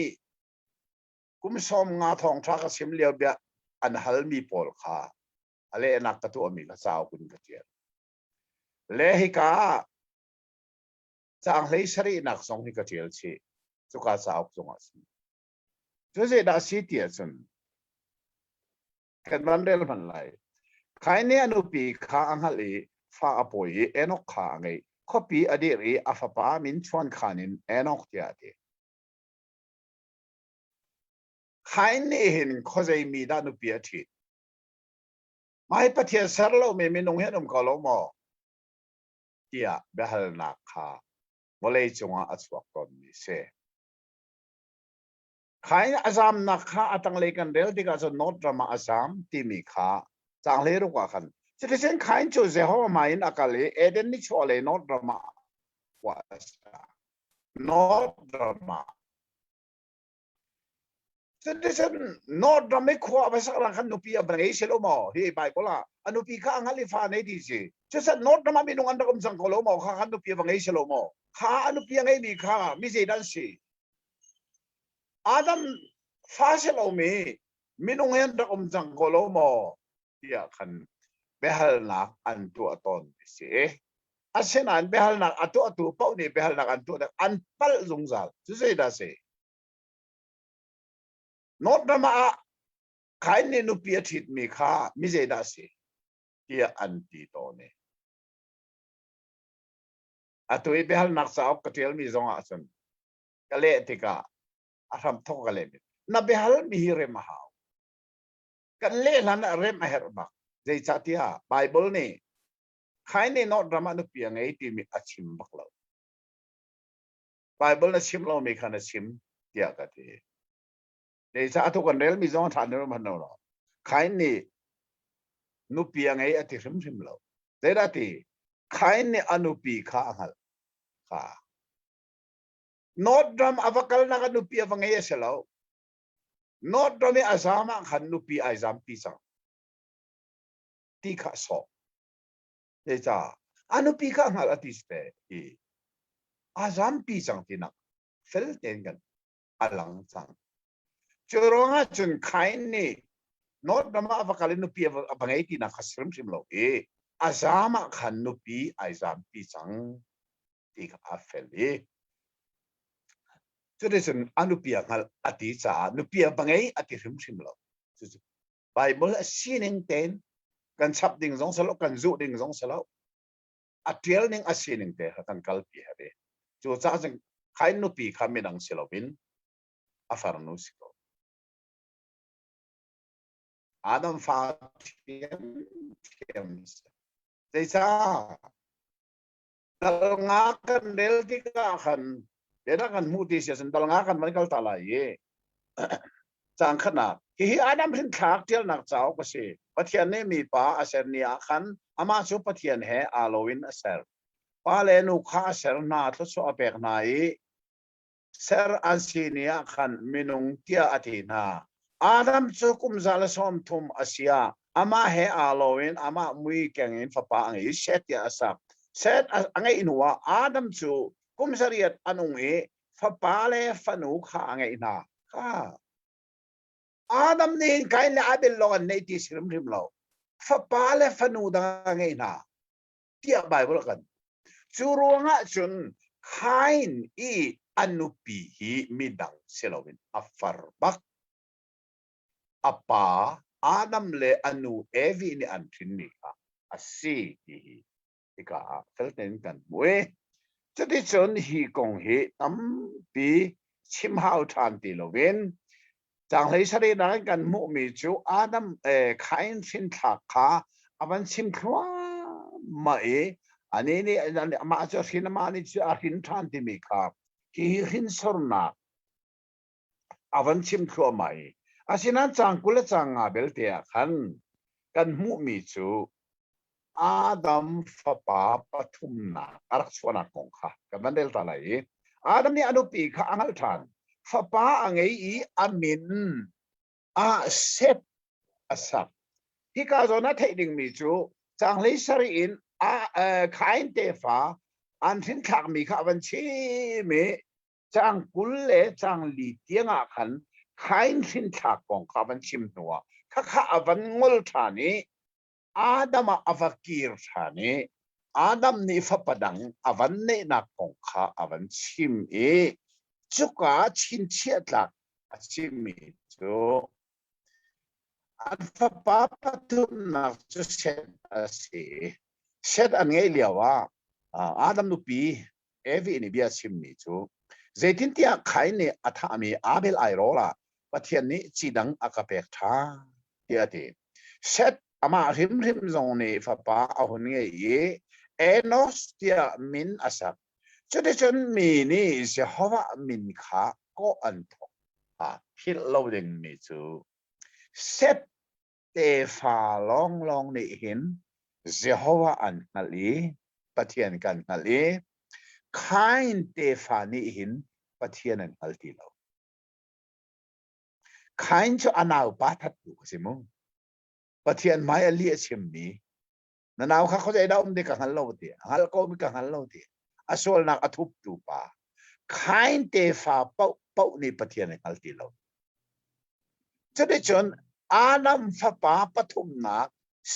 Speaker 2: kum som nga thong tha ka sim leo bia an hal mi pol kha ale nak ka tu ami la chaw kun ka tiel le hi ka chang lei sari nak song hi ka tiel chi chu ka chaw song as chu je da si tia chun kan man del man lai khai ne anu pi kha ang hali fa apoi enok kha ngai copy adi ri afapa min chuan khanin enok tia de khai ne hin khozei mi da nu pi athi mai pathia sarlo me minung henum ko lo mo tia behal na kha volei chunga achwak ton mi se khai azam na kha atang le kan rel diga so not drama azam ti mi kha chang le ru ka khan citizen khai chu je ho ma in akale eden ni chole not drama wa not drama citizen not drama ko abasak lang kan nupi abangay silo mo hi bible anupi ka angali fa nei di si just not drama minung anda kum sang kolo mo ka kan nupi abangay silo mo ka anupi ngai mi ka mi je dan si Adam fasilo mi minung anda kum sang kolo mo dia kan behal na antu aton si asenan behal na atu pau ni behal na antu anpal zungzal susai da se not drama khai ne nu pia thit mi kha mi je da se tia anti to ne atu e behal nak sa ok tel mi zonga asan kale tika aram thok kale na behal mi hire mahau kan le lan rem her ba jai chatia bible ne khai ne not drama nu pia ngai ti mi achim baklo bible na sim lo mi khana sim tia ka te để sa thu kan rel mi zong than ro man no khai ni nu pi ngai ati sim lo de da ti khai ni anu pi kha hal kha not dram avakal na nu pi avangai selo not dram e azama khan nu pi azam pi sang ti kha so de cha anu pi kha hal ati ste i azam pi sang ti na fel ten kan alang sang Churonga chun kain ni not nama avakalin nupi abangai ti na khasrim simlo azama khan nupi aizam pi sang ti ka afeli chudesen anupi ngal ati cha nupi abangai ati rim simlo bible asining ten kan chap ding jong salo kan zu ding jong salo atiel ning asining te kan kalpi habe chu cha jeng kain nupi khamidang silobin afarnu siko Adam Fatima they sa dal nga kan del ti ka kan dena kan muti sia dal nga kan man kal tala ye chang khana hi Adam sin thak tel nak chao ka se pathian ne mi pa aser nia khan ama chu pathian he alowin aser pa le nu kha ser na tho so apek na i ser ansinia khan minung tia atina Adam cukum zala som thum asia ama he alowin ama mui kengin fapa angi set ya asap set angai inwa Adam chu kum sariat anungi fapa le fanu kha angai na kha Adam ni kain le abel lo an nei ti sirim rim lo fapa le fanu da angai na tia bible kan churonga chun kain I anupi hi midang selowin afarbak apa Adam le anu evi ni antrin ni ka asi ika felten kan mue จะได้จนฮีกงฮีตั้มปีชิมหาวทานตีโลเวนจังเลยสรีนั้นกันมุมีจูอาดัมขายสินค้าขาอวันชิมคว้ามาอันนี้นี่มาจะสินมานี่จะหินทานที่มีครับที่หินสรนาอวันชิมคว้ามาอาศินันจังกุลจังอาเบลเตียขันกันมุมีจูอาดัมฟะปาปทุมนาอารักษวนากงค่ะกันมันเดลตาไหลอาดัมนี่อนุปีข้าอังทานฟะปาอังไออามินอาเซตอาสักที่กาโซนัทเฮดิงมีจูจังเลยสรีอินขายเตฟ้าอันทิ้งขากมีข้าวันชีมีจังกุลเลจังลีเตียงอาขันขายทิ้งขากของข้าวันชิมนัวข้าวันงลทานีอาดัมอฟักีร์ทานีอาดัมนี่ฟับดังอวันเนนักของข้าอวันชิมจุกาชินเชียดลักชิมมีจูอันฟับปาปทุมนักจุเชดอาศัยเช็ดอันไงเลียวว่าอาดัมนุปีเอวีนี่เบียชิมมีจูเจตินที่ขายเนี่ยอัฐามีอาเบลไอโรล่ะประเทศนี้จีดังอากาเปกท่าเดียดีเช็ดอามาริมตรงนี้ฟ้าป้าเอาคนนี้เอนอสเตียมินอาศักจุดที่ฉันมีนี่เจ้าว่ามินขาก็อันทกพิลโลดิงมีจูเช็ดเตฟ้าลองนี่เห็นเจ้าว่าอันนั่นลีประเทศกันนั่นลีขายเตฟ้านี่เห็นประเทศนั้นอัลติโลขายจะอันเอาปาทัดดูสิมึงประเทศไม่เลี้ยชิมนี้นั่นเอาเขาจะได้อุ้มเด็กกันเล่าเดียฮัลโกมีกันเล่าเดียอาส่วนนักอทุบดูป่าขายเตฟ้าเป้านี่ประเทศนั้นอัลติโลจะได้จนอาดัมฟ้าป้าปฐุมนัก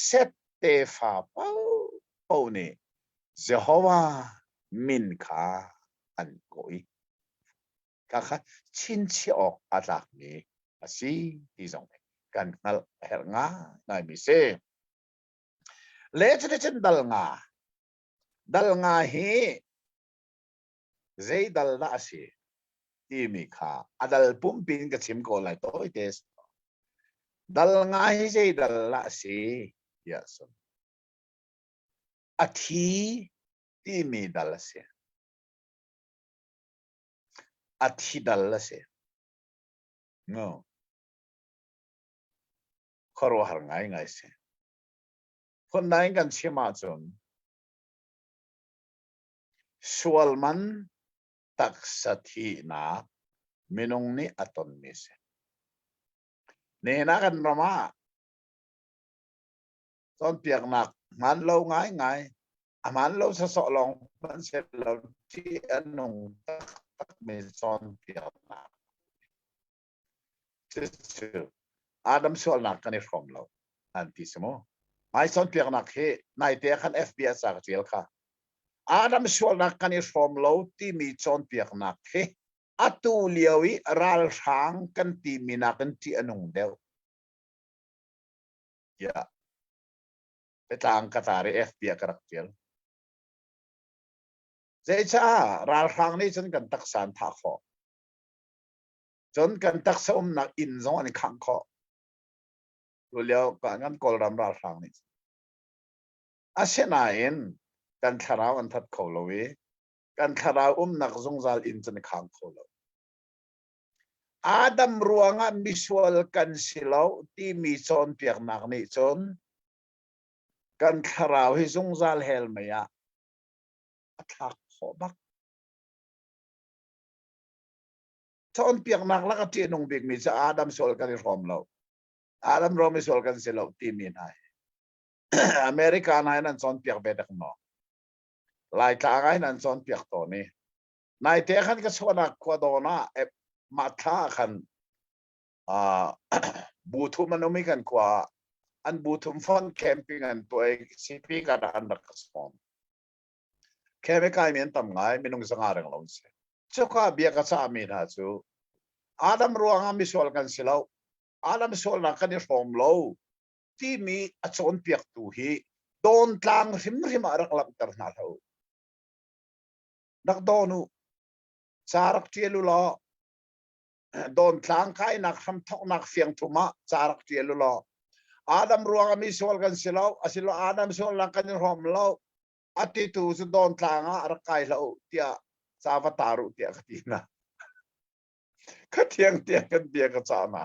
Speaker 2: เซตเตฟ้าเป้านี่เจ้าว่ามินขาอันโกยก็ค่ะชินชีออกอาจากนี้สิที่ส่งกันเฮลงาได้มิเซเลชเดชดัลงาเฮเจดัลนาสิที่มีค่าอดัลปุ่มปินกับชิมโกไลโต้เดสดัลงาเฮเจดัลนาสิยาสุนอาทิที่มีดัลเสียอาทิดัลเสียโง่ขอรู้หาง่ายเสียคนนั้นกันเชื่อมาจนสวลมันตักสถินามินงนี้อัตนมิเสเนี่ยนักันประมาตอนเปียกหนักมันเล่าง่ายมันเล่าสะสอลองมันเสร็จแล้วที่อันนงตักมีตอนเปียกหนักชื่ออาดัมสวลหนักกันในฟอร์มเราอันที่สมอไอ้ตอนเปียกหนักให้นายเตะขัน FBI สักเจียลค่ะอาดัมสวลหนักกันในฟอร์มเราที่มีตอนเปียกหนักให้อัตุเลียวิรัลช้างกันที่มีนักกันที่อันนงเดียวยาไปทางกตาร์ FBI กระเจียลเจ้ารัลช้างนี่จนกันตักสานทักขอจนกันตักสมนักอินซอนขังขอดูเลี้ยวกันงั้นกอลรัมรัลช้างนี่อาเซนายนกันคาราวอันทัดเขาเลยกันคาราวนักซงซาลอินจนขังเขาเลยอาดัมรัวงานมิสวลกันสิลาวที่มีโซนเปียกนักนี่โซนกันคาราวให้ซงซาลเฮลเมียทักขอบักโซนเปียกนักแล้วก็ที่นงเปียกมีจะอาดัมสวลกันรอมเราอาดัมรอมิสวลกันสิลาวที่มีนายอเมริกานายนั่นโซนเปียกเบดักเนาะหลายทางไอ้นั่นโซนเปียกตัวนี้นายเตะขันก็สวนักขวดโนะมาท่าขันบูทุมันไม่กันกว่าอันบูทุมฟอนแคมปิ้งอันตัวเองซีพีกันอันดักสปอนแค่ไม่กลายเหมือนตำไงไม่นุ่งสังหารเราเสียเจ้าข้าเบียกษามีนะจูอาดัมรัวงามิสวลกันสิเราอาดัมสวลนักกันในฟอร์มเราที่มีอัศวนเปียกตัวฮีโดนทางริมอารักลับตระหนักเขา นักโดนุสารักเทียลุลอโดนทางไข่นักทำทอกนักเฟียงทุมะสารักเทียลุลออาดัมรัวกันมีส่วนกันสิเราสิเราอาดัมส่วนลังกันรอมเราอติตูสุดโดนทางอะรักไก่เราเตียสาวตารุเตียกตีนะก็เทียงเตียกันเตียกันจานา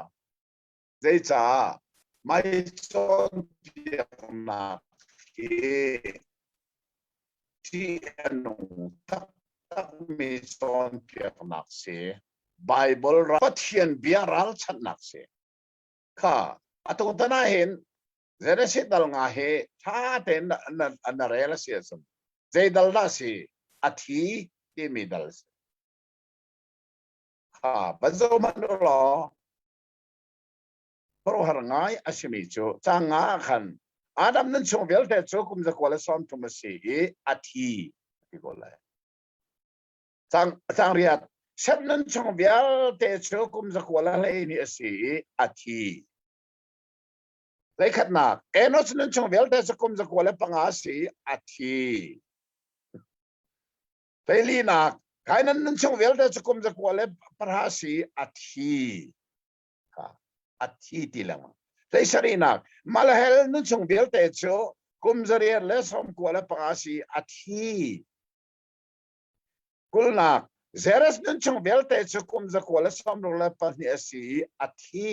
Speaker 2: ใจจ้าไม่สนเตียงนักที่นุตักมีสอนเปียกนักเสไบเบิลรัฐเทียนเบียรัลชันนักเสค่ะอัตุตนาเห็นเจเนสิดัลงาเฮท่าเต็นอันนั้นเรลเสียสมเจดัลดาสีอาทิที่มีดัลสค่ะบัจจุบันเราเพราะหาง่ายอาชิมิจูจางงาขันอาดัมนั้นชงเวลแต่จูคุมจะกวาลซ้อมทุมสีอาทิที่กวาลจางเรียดเช่นนั้นชงเวลแต่จูคุมจะกวาลเลยนี่สีอาทิเลยขัดนักเอ็นอสนั้นชงเวลแต่จูคุมจะกวาลปังอาสีอาทิเลยลีนักใครนั้นชงเวลแต่จูคุมจะกวาลปราสีอาทิค่ะอาทิที่ละมั้งเลยสรีนักมาเลเฮลนั้นชงเวลแต่จูคุมจะเรียนเลสอมกวาลปราสีอาทิกุลนักเซเรสนั้นชงเวลแต่จูคุมจะกวาลสอมรุลปราสีอาทิ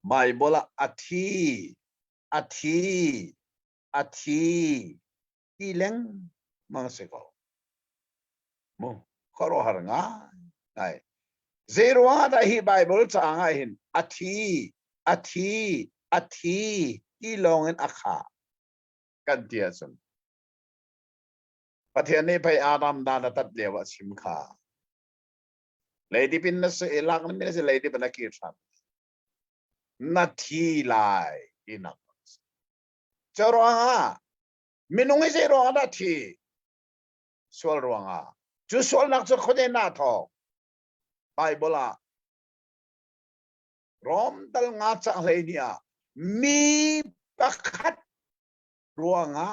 Speaker 2: ไม่บอกละอาทิที่เล้งมังสกอมุขอรหารงาไงเซรัวได้ฮีไบเบิลจางไงเห็นอาทิที่ลงเงินอาคากันเดียสมประเทศนี้ไปอาดัมดาตัดเดียวสิมขาเลยที่เป็นนักเอลักนั่นไม่ใช่เลยที่เป็นนักกีฬานาทีไลอินักเจ้ารังอ่ะมินุ้งให้เจ้ารังนาทีสวลรังอ่ะจู่สวลนักจะคนเดียนาทอกไปบลารอมตัลงาจากเลยเนี่ยมีประคัดรังอ่ะ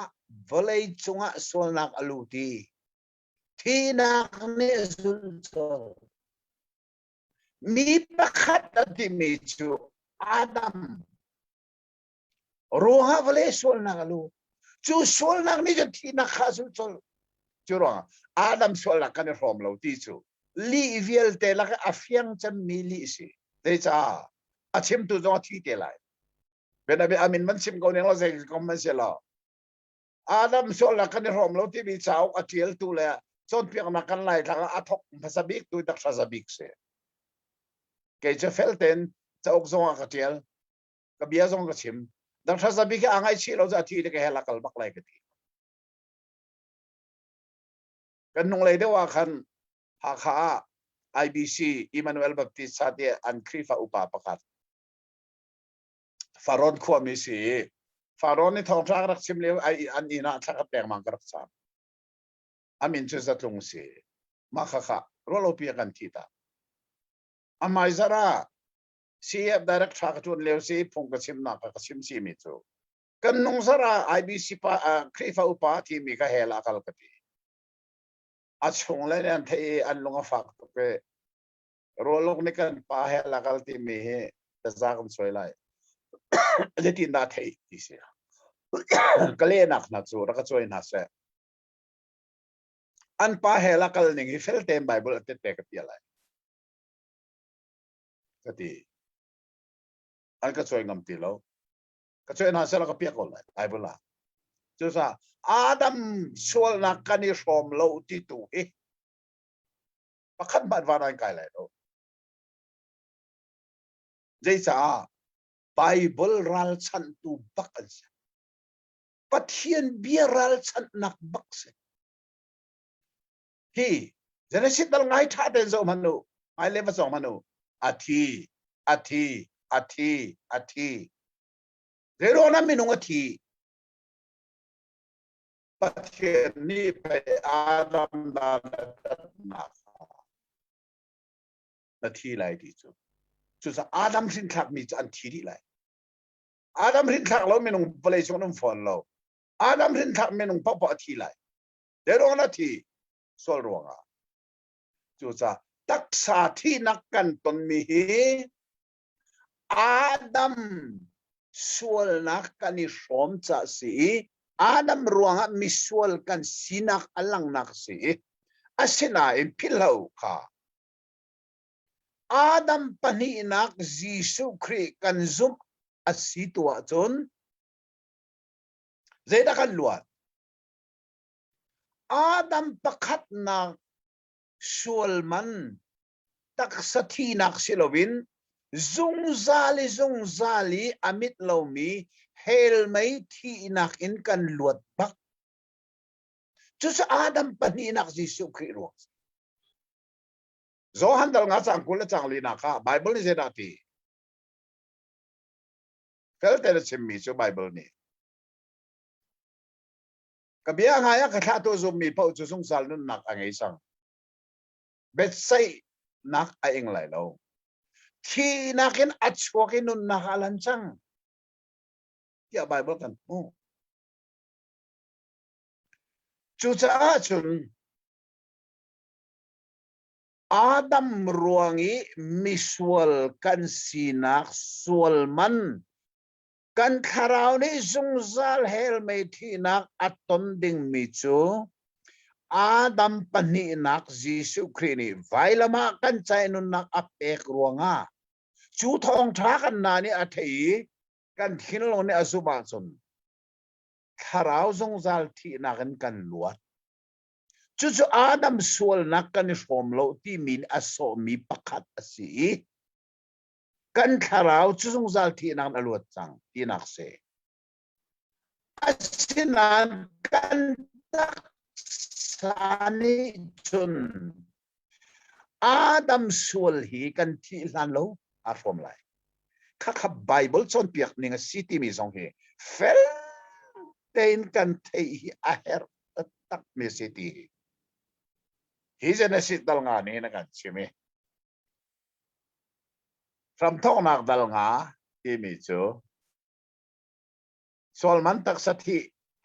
Speaker 2: เวลัยจงอ่ะสวลนักอลูตีที่นักเนี่ยสุลมีประคัดที่มีจู่Adam, roha vale sol nagalu. Chu sol nag ni jati nakasul sol. Churong Adam sol nakane from lo tichu. Li viel te laka afiang chan mili si. Techa achim tu jong ti te lai. Benabi amin man sim ko neng lo se kom man se lo. Adam sol nakane from lo ti bi chau atiel tu le. Chon piang nakan lai thanga athok pasabik tu dak pasabik se. Ke je feltenจะอกซงกระเทียลกับเบียซงกระชิมดังทศบิกอ่างไอชีเราจะทีเด็กเฮลักลบักไลกันทีกันนงเลยได้ว่าคันหาขา IBC อิมานูเอลบัพติสซาเดียอันครีฟาอุปาปกัดฟารอนขวามิสีฟารอนนี่ทองทางรักชิมเลี้ยวไออันนี้นะทักแปลงมังกรักษาอามินจุดจัดลงสีมาค่ะรอเราเปียกันทีตาอามาอิสระCF direct fakatun lewsi pung kasim na kasim si mitu kan nung sara IBC pa krifa upa ti mi ka hela kal kati achung le an thei an lunga fak pe rolok ni kan pa hela kal ti mi he da zagam soilai le tin da thei ti se kale nak na chu ra ka choi na se an pa hela kal ning hi fel tem bible te te ka pi lai katiอันก็ช่วยงำตีเราก็ช่วยน่าเสียแล้วก็เปียกเลยไอ้บุญละจู่ซะอาดัมส่วนนักการนิชมเราที่ตัวประคันบัดวานอะไรกันเลยเราใจจ้าไบเบิลรัลชันตูบักกันสิปัทเทียนเบียรัลชันนักบักสิที่จะได้สิทธิ์อะไรท่าเดินส่งมันดูไอ้เล็บส่งมันดูอาทิเรื่องนั้นไม่นุ่งอาทิประเทศนี้ไปอาดัมดานาทีไรที่สุดอาดัมสินทักมีอันทีที่ไรอาดัมสินทักเราไม่นุ่งเปลยชงนุ่งฝนเรา Adam rin thak menung papa thi lai derong na thi sol ronga chu cha taksa thi nak kan ton mi hi Adam sual nak kan i som cha si Adam ruanga mi sual kan sinak alang nak si asina in pilau ka Adam pani nak Jisu Kri kan zum asitua chon zeda kan luat Adam pakhat na sualman taksathi nak silowin zungzali amit lomi hel mai thi nak in kan luat bak chu sa Adam pani nak Jisu Kri ro zo handal nga chang kula chang li na ka Bible ni zeda ti fel tel chimmi chu Bible ni kabia nga ya ka tha to zum mi pau chu sung sal nun nak angai sang bet sai nak a eng lai lo thi nakin achwakin nun nakalan chang ya Bible kan chu cha chun Adam ruangi misual kan sinak sualman kan kharau ni zungzal hel mai thinak aton ding mi chu Adam pani nak Jisu Kri ni vailama kan chai nun nak apek ruanga chu thong tha kan na ni athei kan thinlo ni azuma chun kharau zungzal thi nakan kan luat chu Adam sual nak kan som lo ti min aso mi pakhat asi kan kharau chu zungzal thi nak aluat chang ti nak se asinan kan tak sani chun Adam sual hi kan thi lan lo a from lai kha Bible chon piak ninga city mi song he fel ten kan thei a her tak me city hi jana sit dal nga ni na kan chimi from thong nak dal nga ti mi chu solman tak sathi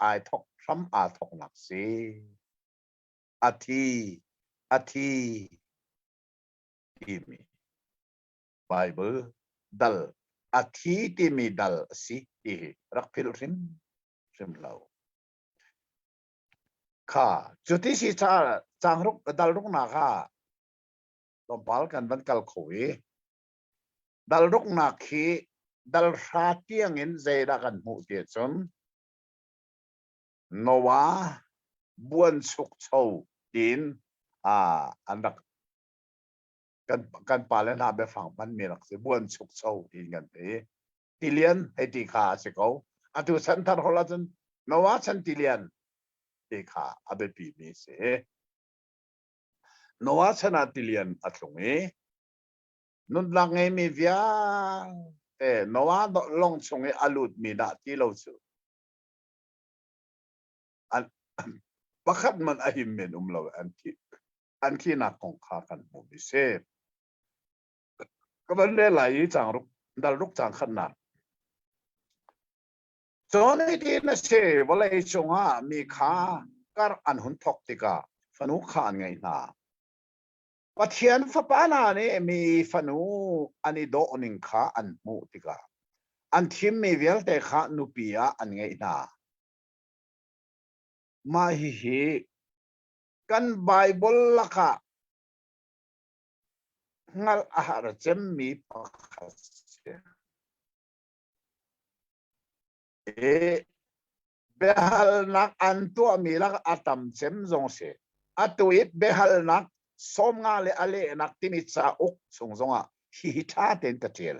Speaker 2: ai thok from a thok nak si athi ti mi Bible dal athi ti mi dal si ti rak phil rim lau kha chuti si cha changruk dal ruk na kha tompal kan ban kal khoi dal ruk na khi dal ra tiang in zeda kan mu ti chon Noah buan suk chou tin andak kan palen ha be phang ban mi rak se buan suk chou tin kan te tilian he ti kha se ko atu san thar hola chon Noah chan tilian ti kha abe pi mi se Noah chana tilian atlungi nun lang ngai mi via Noah do long chungi alut mi da ti lo chu an pakhat man ahim men lo an thi na kong kha kan mu mi se ka ban le lai chang ruk dal ruk chang khan na chone ti na se bolai chunga mi kha kar an hun thok tika fanu khan ngai na pathian fa pa na ne mi fanu ani do oning kha an mu tika an thim mi vel te kha nu pia an ngai na ma hi kan Bible laka ngal ahar chem mi pakhat behal nak antu mi lak atam chem zong se atuit behal nak som nga le ale nak timi cha uk sung zonga hi tha ten ta tel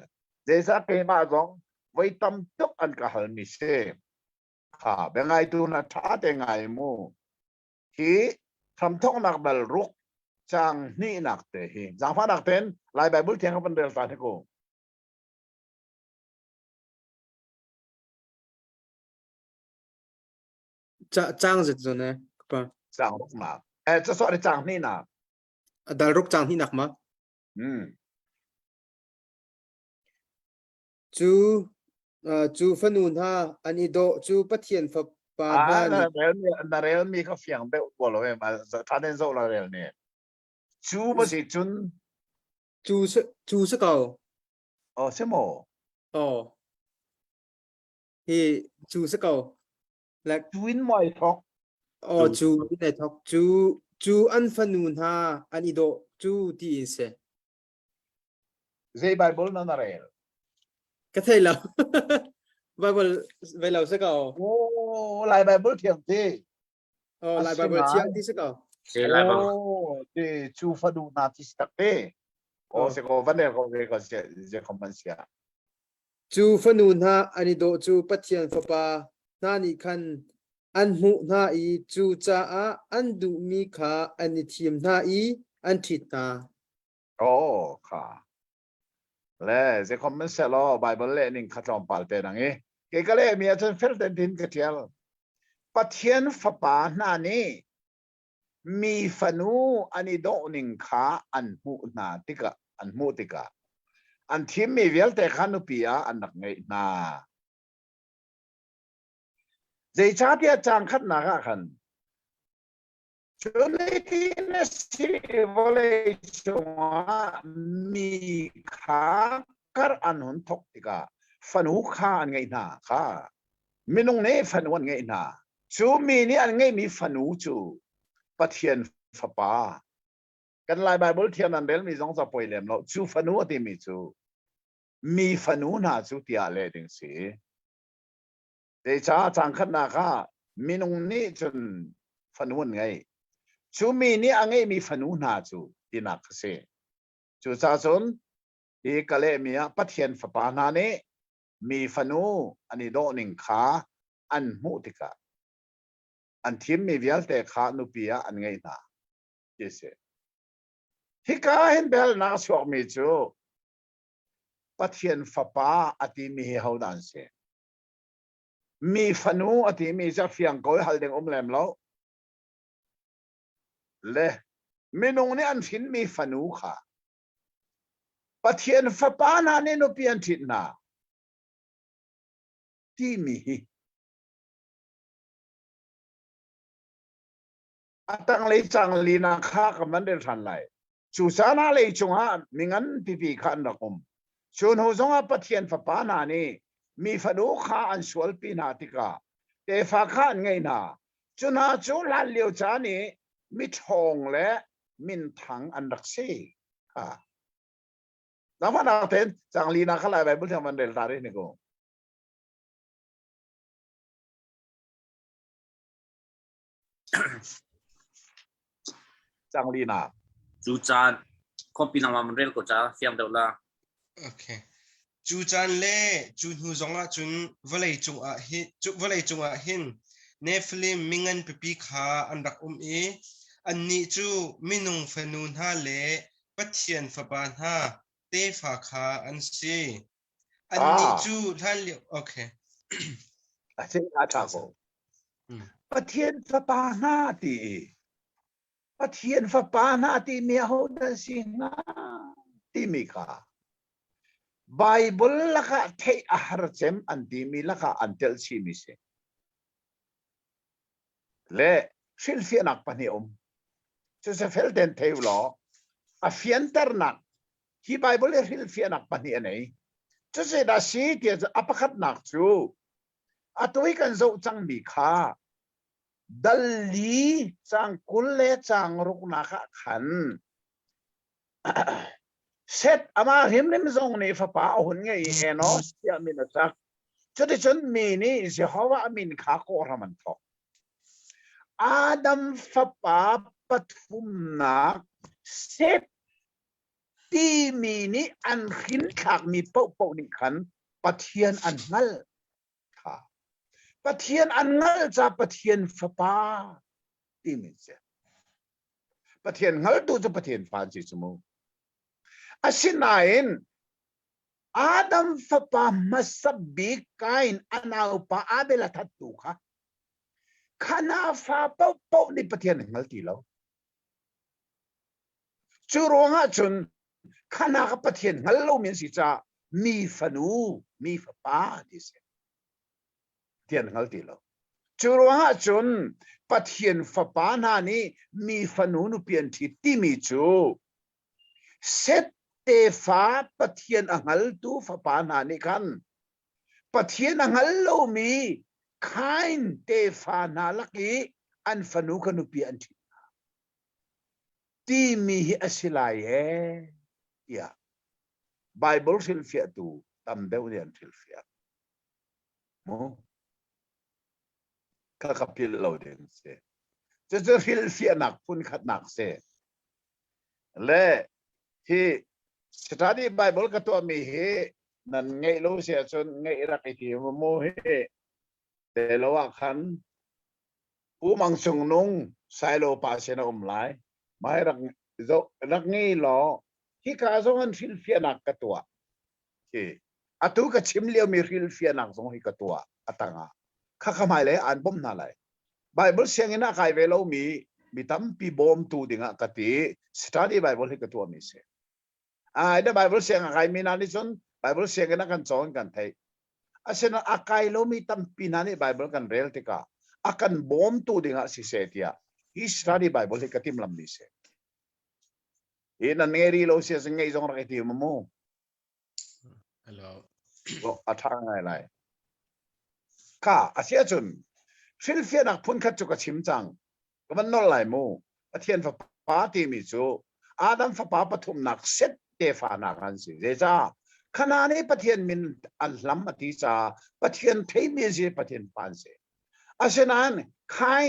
Speaker 2: jesa ke ma zong voi tam tuk an ka hal mi se kha bengai tu na tha te ngai mu hi tham thok nak dal ruk chang ni nak te hi jang pha nak ten lai Bible thiang ban del ta ko
Speaker 1: chang zit zo ne pa
Speaker 2: chang ruk nak cha so chang ni nak
Speaker 1: dal ruk chang hi nak ma chu chu fanun ha ani do chu pathian fa pa
Speaker 2: à
Speaker 1: na ni
Speaker 2: na rel mi có phiền béo bộ rồi mà ta nên dâu là rel nè chú mà gì chun
Speaker 1: chu sa cầu
Speaker 2: xem mồ
Speaker 1: oh hi chu sa cầu là
Speaker 2: chuin mọi thóc
Speaker 1: oh chu này thọc chu an fanun ha an ido chu ti in se
Speaker 2: dây Bible nó rel
Speaker 1: cái thầy là Bible về lâu sa cầu
Speaker 2: ô lại Bible thiền thế
Speaker 1: oh lại Bible
Speaker 2: Asina.
Speaker 1: chiang ti sa cầu
Speaker 3: Thế lại bảo
Speaker 2: ô thì chú phát đủ na tí sắc thế ô sẽ có vấn đề có sẽ không phân xia
Speaker 1: chu fanun ha an ido chu pathian fa pa na ni khan an mu na i chu cha a an du mi kha an ni thiam na i an thit na
Speaker 2: ô khá lẽ sẽ không phân xia lo Bible lẽ nên khát lòng bảo tên này cái lẽ mi chân phật tên tin cái thiel bắt thiên pháp pa na ni mi fanu ani do ning kha an mu na tika an mu tika an thim mi vel te khanu pia an nak ngai na dei cha tia chang khat na ga khan chune ti na si vole chunga mi kha kar an hun thok tika fanu kha an ngai na kha minung ne fanu an ngai na chu mi ni an ngai mi fanu chu bắt hiện pháp ba cái lại Bible thiên anh đến mi giống sao bồi lem lo chú phanu thì mi phanu na chú tia lệ đình sĩ để cha chẳng khát na kha mi nung ni chun phanu ngay chú mi ni anh ấy mi phanu na chú tin nak se chú cha chun đi cái lệ mi bắt hiện pháp ba na ne mi phanu anh do ning kha an mu tika an thim mi vial te kha nu pia an ngai na yese hika hen bel na so mi chu pathian fapa ati mi ho dan se mi fanu ati mi za fiang koi hal deng lem lo le minung ni an thin mi fanu kha pathian fapa na ne no pian thit na ti mi atang lei chang lina kha kaman den than lai chu sana lei chunga mingan pipi khan rakum chun ho zonga pathian fa pa na ni mi fanu kha an sual pi na tika te fa khan ngai na chuna chu la liu cha ni mi thong le min thang an rak se ha na ma na ten chang lina kha lai Bible thaman del ta re ni ko chang lina
Speaker 3: chú cha không pin nào mà rel của cha phiền đâu là
Speaker 4: Okay. Chu chan le chun hu zonga chun valei chung a hin chu valei chung a hin Nephilim mingan pipi kha andak e anni chu minung fanun ha le pathian faban ha te fa kha an si anni chu thal okay
Speaker 2: a se a tha ko pathian fa pa na ti pathian fa pa na ti mi ho da singa ti mi kha Bible laka te aharchem anti mi laka antel si mi se le silfi nak pani so se felten te lo a fienter nak hi Bible silfi nak pani nei so se da si ti apakat nak chu atoi kan zo chang mi kha dalli chang kulle chang ruk na kha khan set ama himlim zong ni fa pa hun nge enos ya min sak choti chon mi ni Jehovah amin kha ko raman tho Adam fa pa pathum na set ti mi ni an khin khak mi po ni khan pathian an ngal kha pathian an ngal cha pathian fa pa ti mi se pathian ngal tu cha pathian fa chi sumo asinain Adam fapa masabi kain anaw pa abela thatu kha khana fa po ni pathian ngal ti lo churonga chun khana ka pathian ngal lo min si cha mi fanu mi fapa dis tian ngal ti lo จูรัวจนปะเทียนฝปานานี้มีฝนูนุเปียนที่มีจูเซตเตฟ้าปะเทียนอังฮัลตูฝปานานี้กันปะเทียนอังฮัลโลมีข้ายเตฟ้านาลักีอันฝนูกันุเปียนที่มีอสิลายยาไบเบิลสิลฟิอาตูตำเดียวเรียนสิลฟิอาโมข้าพิลเราเดินเสจะสิลฟิอานักพุ่นขัดนักเสและที่สถานีไบเบิลก็ตัวมีเหนั่นไงรู้เสียจนไงรักที่มันโมเหแต่ละว่าขันผู้มังสงนงไซโลปาเซนอมไลไม่รักงี้หรอที่ข้าส่งอันฟิลฟิอานักก็ตัวที่อัตุก็ชิมเลี้ยวมีฟิลฟิอานักส่งให้ก็ตัวอัตังอ่ะข้าขมายเลยอ่านบ่มนั่นเลยไบเบิลเสียงน่ะใครเวลามีตั้มปีบอมตูดิ่งอ่ะกติสถานีไบเบิลให้ก็ตัวมีเสียเดี๋ยวไบเบิลเสียงใครมีนั่นนี่ส่วนไบเบิลเสียงน่ะกันสอนกันไทยอาเซนอาใครเรามีตั้มปีนั่นนี่ไบเบิลกันเรลติกาอากันบอมตูดิ่งอ่ะสิเสียที่อ่ะฮิสถานีไบเบิลให้ก็ทิมลำนี้เสียนั่นเงรีเราเสียสิ่งไงส่งรักที่มันโม่ก็อัฐางอะไรข้าอาเซียจุนฟิลเฟียนักพุ่นขัดจุกชิมจังก็มันนอลไหลมูอาเทียนฟ้าป้าที่มีจูอาดัมฟ้าป้าปฐุมนักเซตเตฟ้านักกันสิเจ้าขณะนี้ปะเทียนมินอัลลัมมาที่จ้าปะเทียนเทมีจีปะเทียนปานเสอาเซนั้นข้าย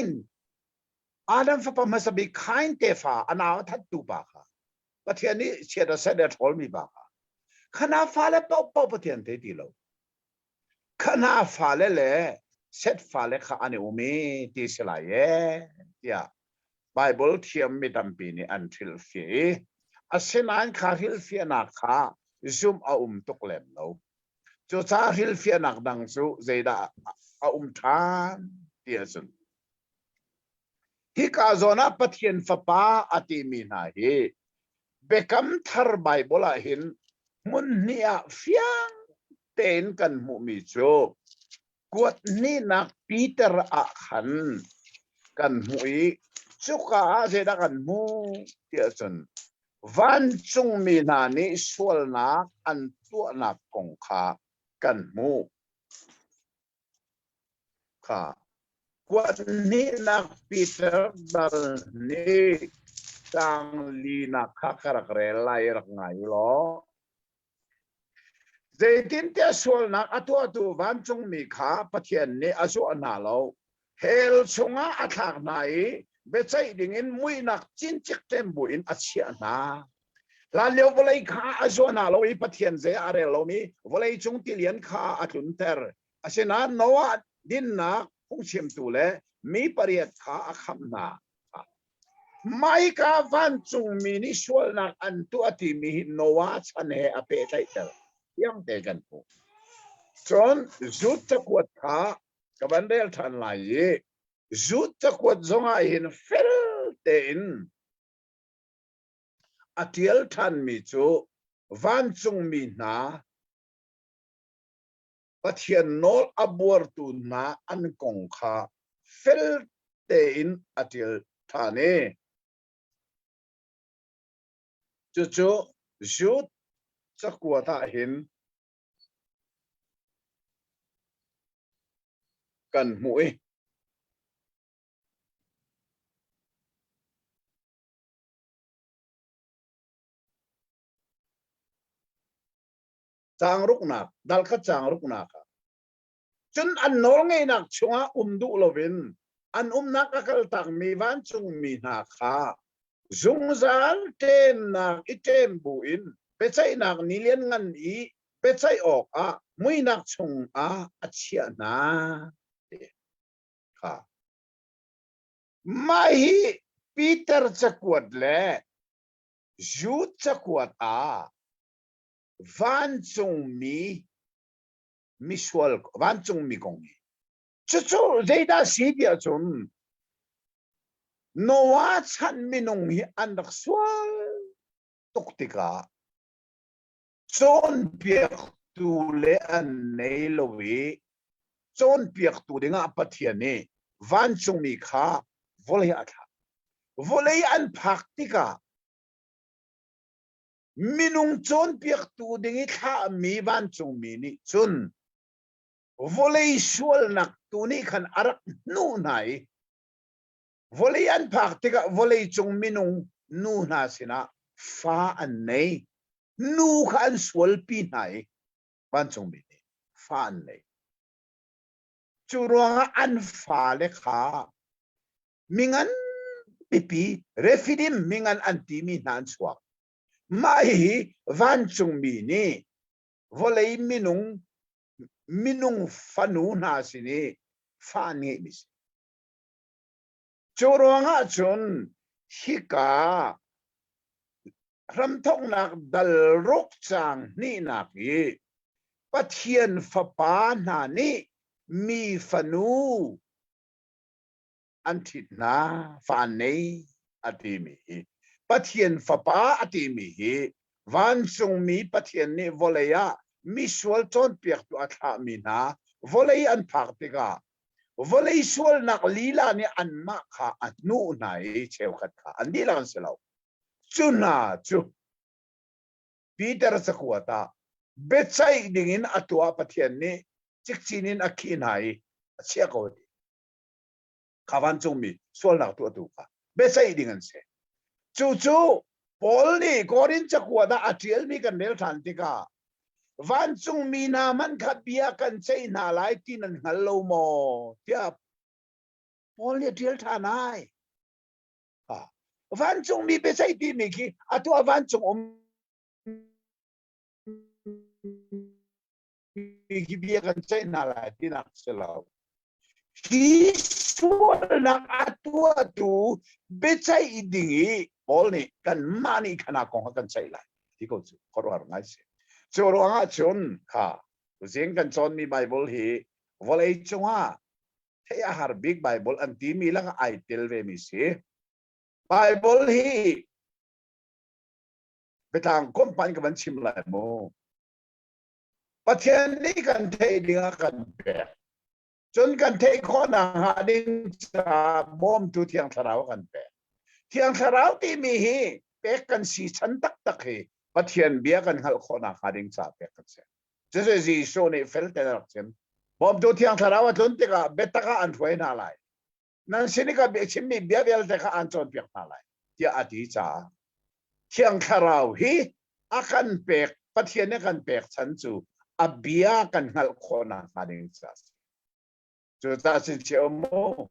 Speaker 2: อาดัมฟ้าป้ามาสบิข้ายเตฟ้าอนาทัดตูปากะปะเทียนนี้เชื่อได้เสด็จทอลมีบากะขณะฟ้าเล่เป่าปะเทียนเทดีโลขณะฟ้าเล่เซตฟ้าเล่ข้าอันนี้อุมีที่สลายที่ไบเบิลเทียมมีดัมปีนี่อันทิลฟีอาเซนันข้าทิลฟีนักข้าซุ่มอาตุกเล่มเราจุดซาทิลฟีนักดังซูเจดาอาทานที่สุดที่กาโซนาปะเทียนฟ้าป้าอติมีนาฮีเบคัมทาร์ไบเบิลหินมุนเนียฟียงเต็นกันมุมิโจกวดนี่นักปีเตอร์อาขันกันมุยสุขอาเจดากันมุเทียสันวันจงมีนานิสวลนักอันตัวนักกงขากันมุข้ากวดนี่นักปีเตอร์ดัลนี่จังลีนักข้ากระเรลายรักไงล้อเจตินเตสวลนักอตัววันจงมีขาปะเทียนนี่อาสุอนาโลเฮลชงอาอัฐากไหนเบใจดิ่งอินมุยนักจินจิกเต็มบุอินอัจฉริยะนาลาเลียววลัยขาอาสุอนาโลอีปะเทียนเจอะไรโลมีวลัยจงติเลียนขาอัตุนเตอร์อาเซนาโนวาดินนักคงเชื่อมตัวเลยมีปริยัติขาอัคำนาไม่กาวันจงมีนิสวลนักอันตัวที่มีโนวาชันเฮอเปไตเตอร์ยังเตกันปูจนจุดตะกวดขากับบันเดลทันไหลจุดตะกวดจงอาหินฟิลเตนอาทิลทันมีจูวันจงมีนาปะเทียนโนลอับวร์ตูนาอันกงขาฟิลเตนอาทิลทันเอจู่จุดตะกวดอาหินกันหมวยจางรุกนักดัลขจางรุกนักจนอันโนงไงนักช่วงดูโลวินอันนักกัลตักมีวันจงมีนักขาจุงซัลเตมนักอิเตมบุอินเปใจนักนิเลียนงันอีเปใจออกมุยนักชงอัจฉริยะนาไม่ปีเตอร์จะกวดเล่จูดจะกวดวันจงมีสวลวันจงมีกงจู่ๆเจด้าสีเดียจนโนวาชันมีนงฮีอันดักสวลตกติกาจนเปียกตูเลอันเนลวีจนเปียกตูดิ่งปะเทียนนี่ van chung mi kha volei atha volei an phak tika minung chon piak tu dingi kha mi van chung mi ni chun volei sual nak tu ni khan arak nu nai volei an phak tika volei chung minung nu na sina fa an nei nu khan sual pi nai van chung mi ni fa an nei churonga an fa le kha mingan pipi refidim mingan anti mi nan suak mai van chung mi ni volei minung fanu na sini fa ni mis churonga chun hika ram thong nak dal rok chang ni nak yi pathian fa pa na ni mi fanu antit na fa nei atimi pathian fa pa atimi hi van chung mi pathian ni voleya mi sual chon piak tu atha mi na volei an phak tika volei sual nak lila ni an ma kha anu nai cheu khat kha an di lan selo chuna chu Peter sakwata bechai dingin atua pathian ni chikchinin akhinai achia ko di kawan chung mi sual nak tu atu ka bechai dingan se chu Paul ni korin chakwata atiel mi kan nel than tika van chung mi na man khabia kan chei na lai tin an hallo mo tia Paul ni atiel thanai ha van chung mi bechai ti mi ki atua van chung ki bia kan chei na lai tin ak selo ki sual nak atua tu bechai dingi Paul ni kan mani kana kong kan chei lai ti ko chu korwar ngai se choro anga chun kha zeng kan chon mi Bible hi volei chunga thea har big Bible an ti mi lang ai tel ve mi se Bible hi betang kom pan ka ban chim lai mo pathian ni kan thei dinga kan pe chun kan thei kho na ha ding cha bom tu thiang tharau kan pe thiang tharau ti mi hi pe kan si chan tak hi pathian bia kan hal kho na ha ding cha pe kan se je ji so ne fel te rak chen bom tu thiang tharau chun te ka betaka an thoi na lai nan sini ka be chim mi bia bel te ka an chon pe na lai tia ati cha thiang tharau hi akan pe pathian ne kan pe chan chu abia kan hal kho na ha ding cha chu ta sin che mo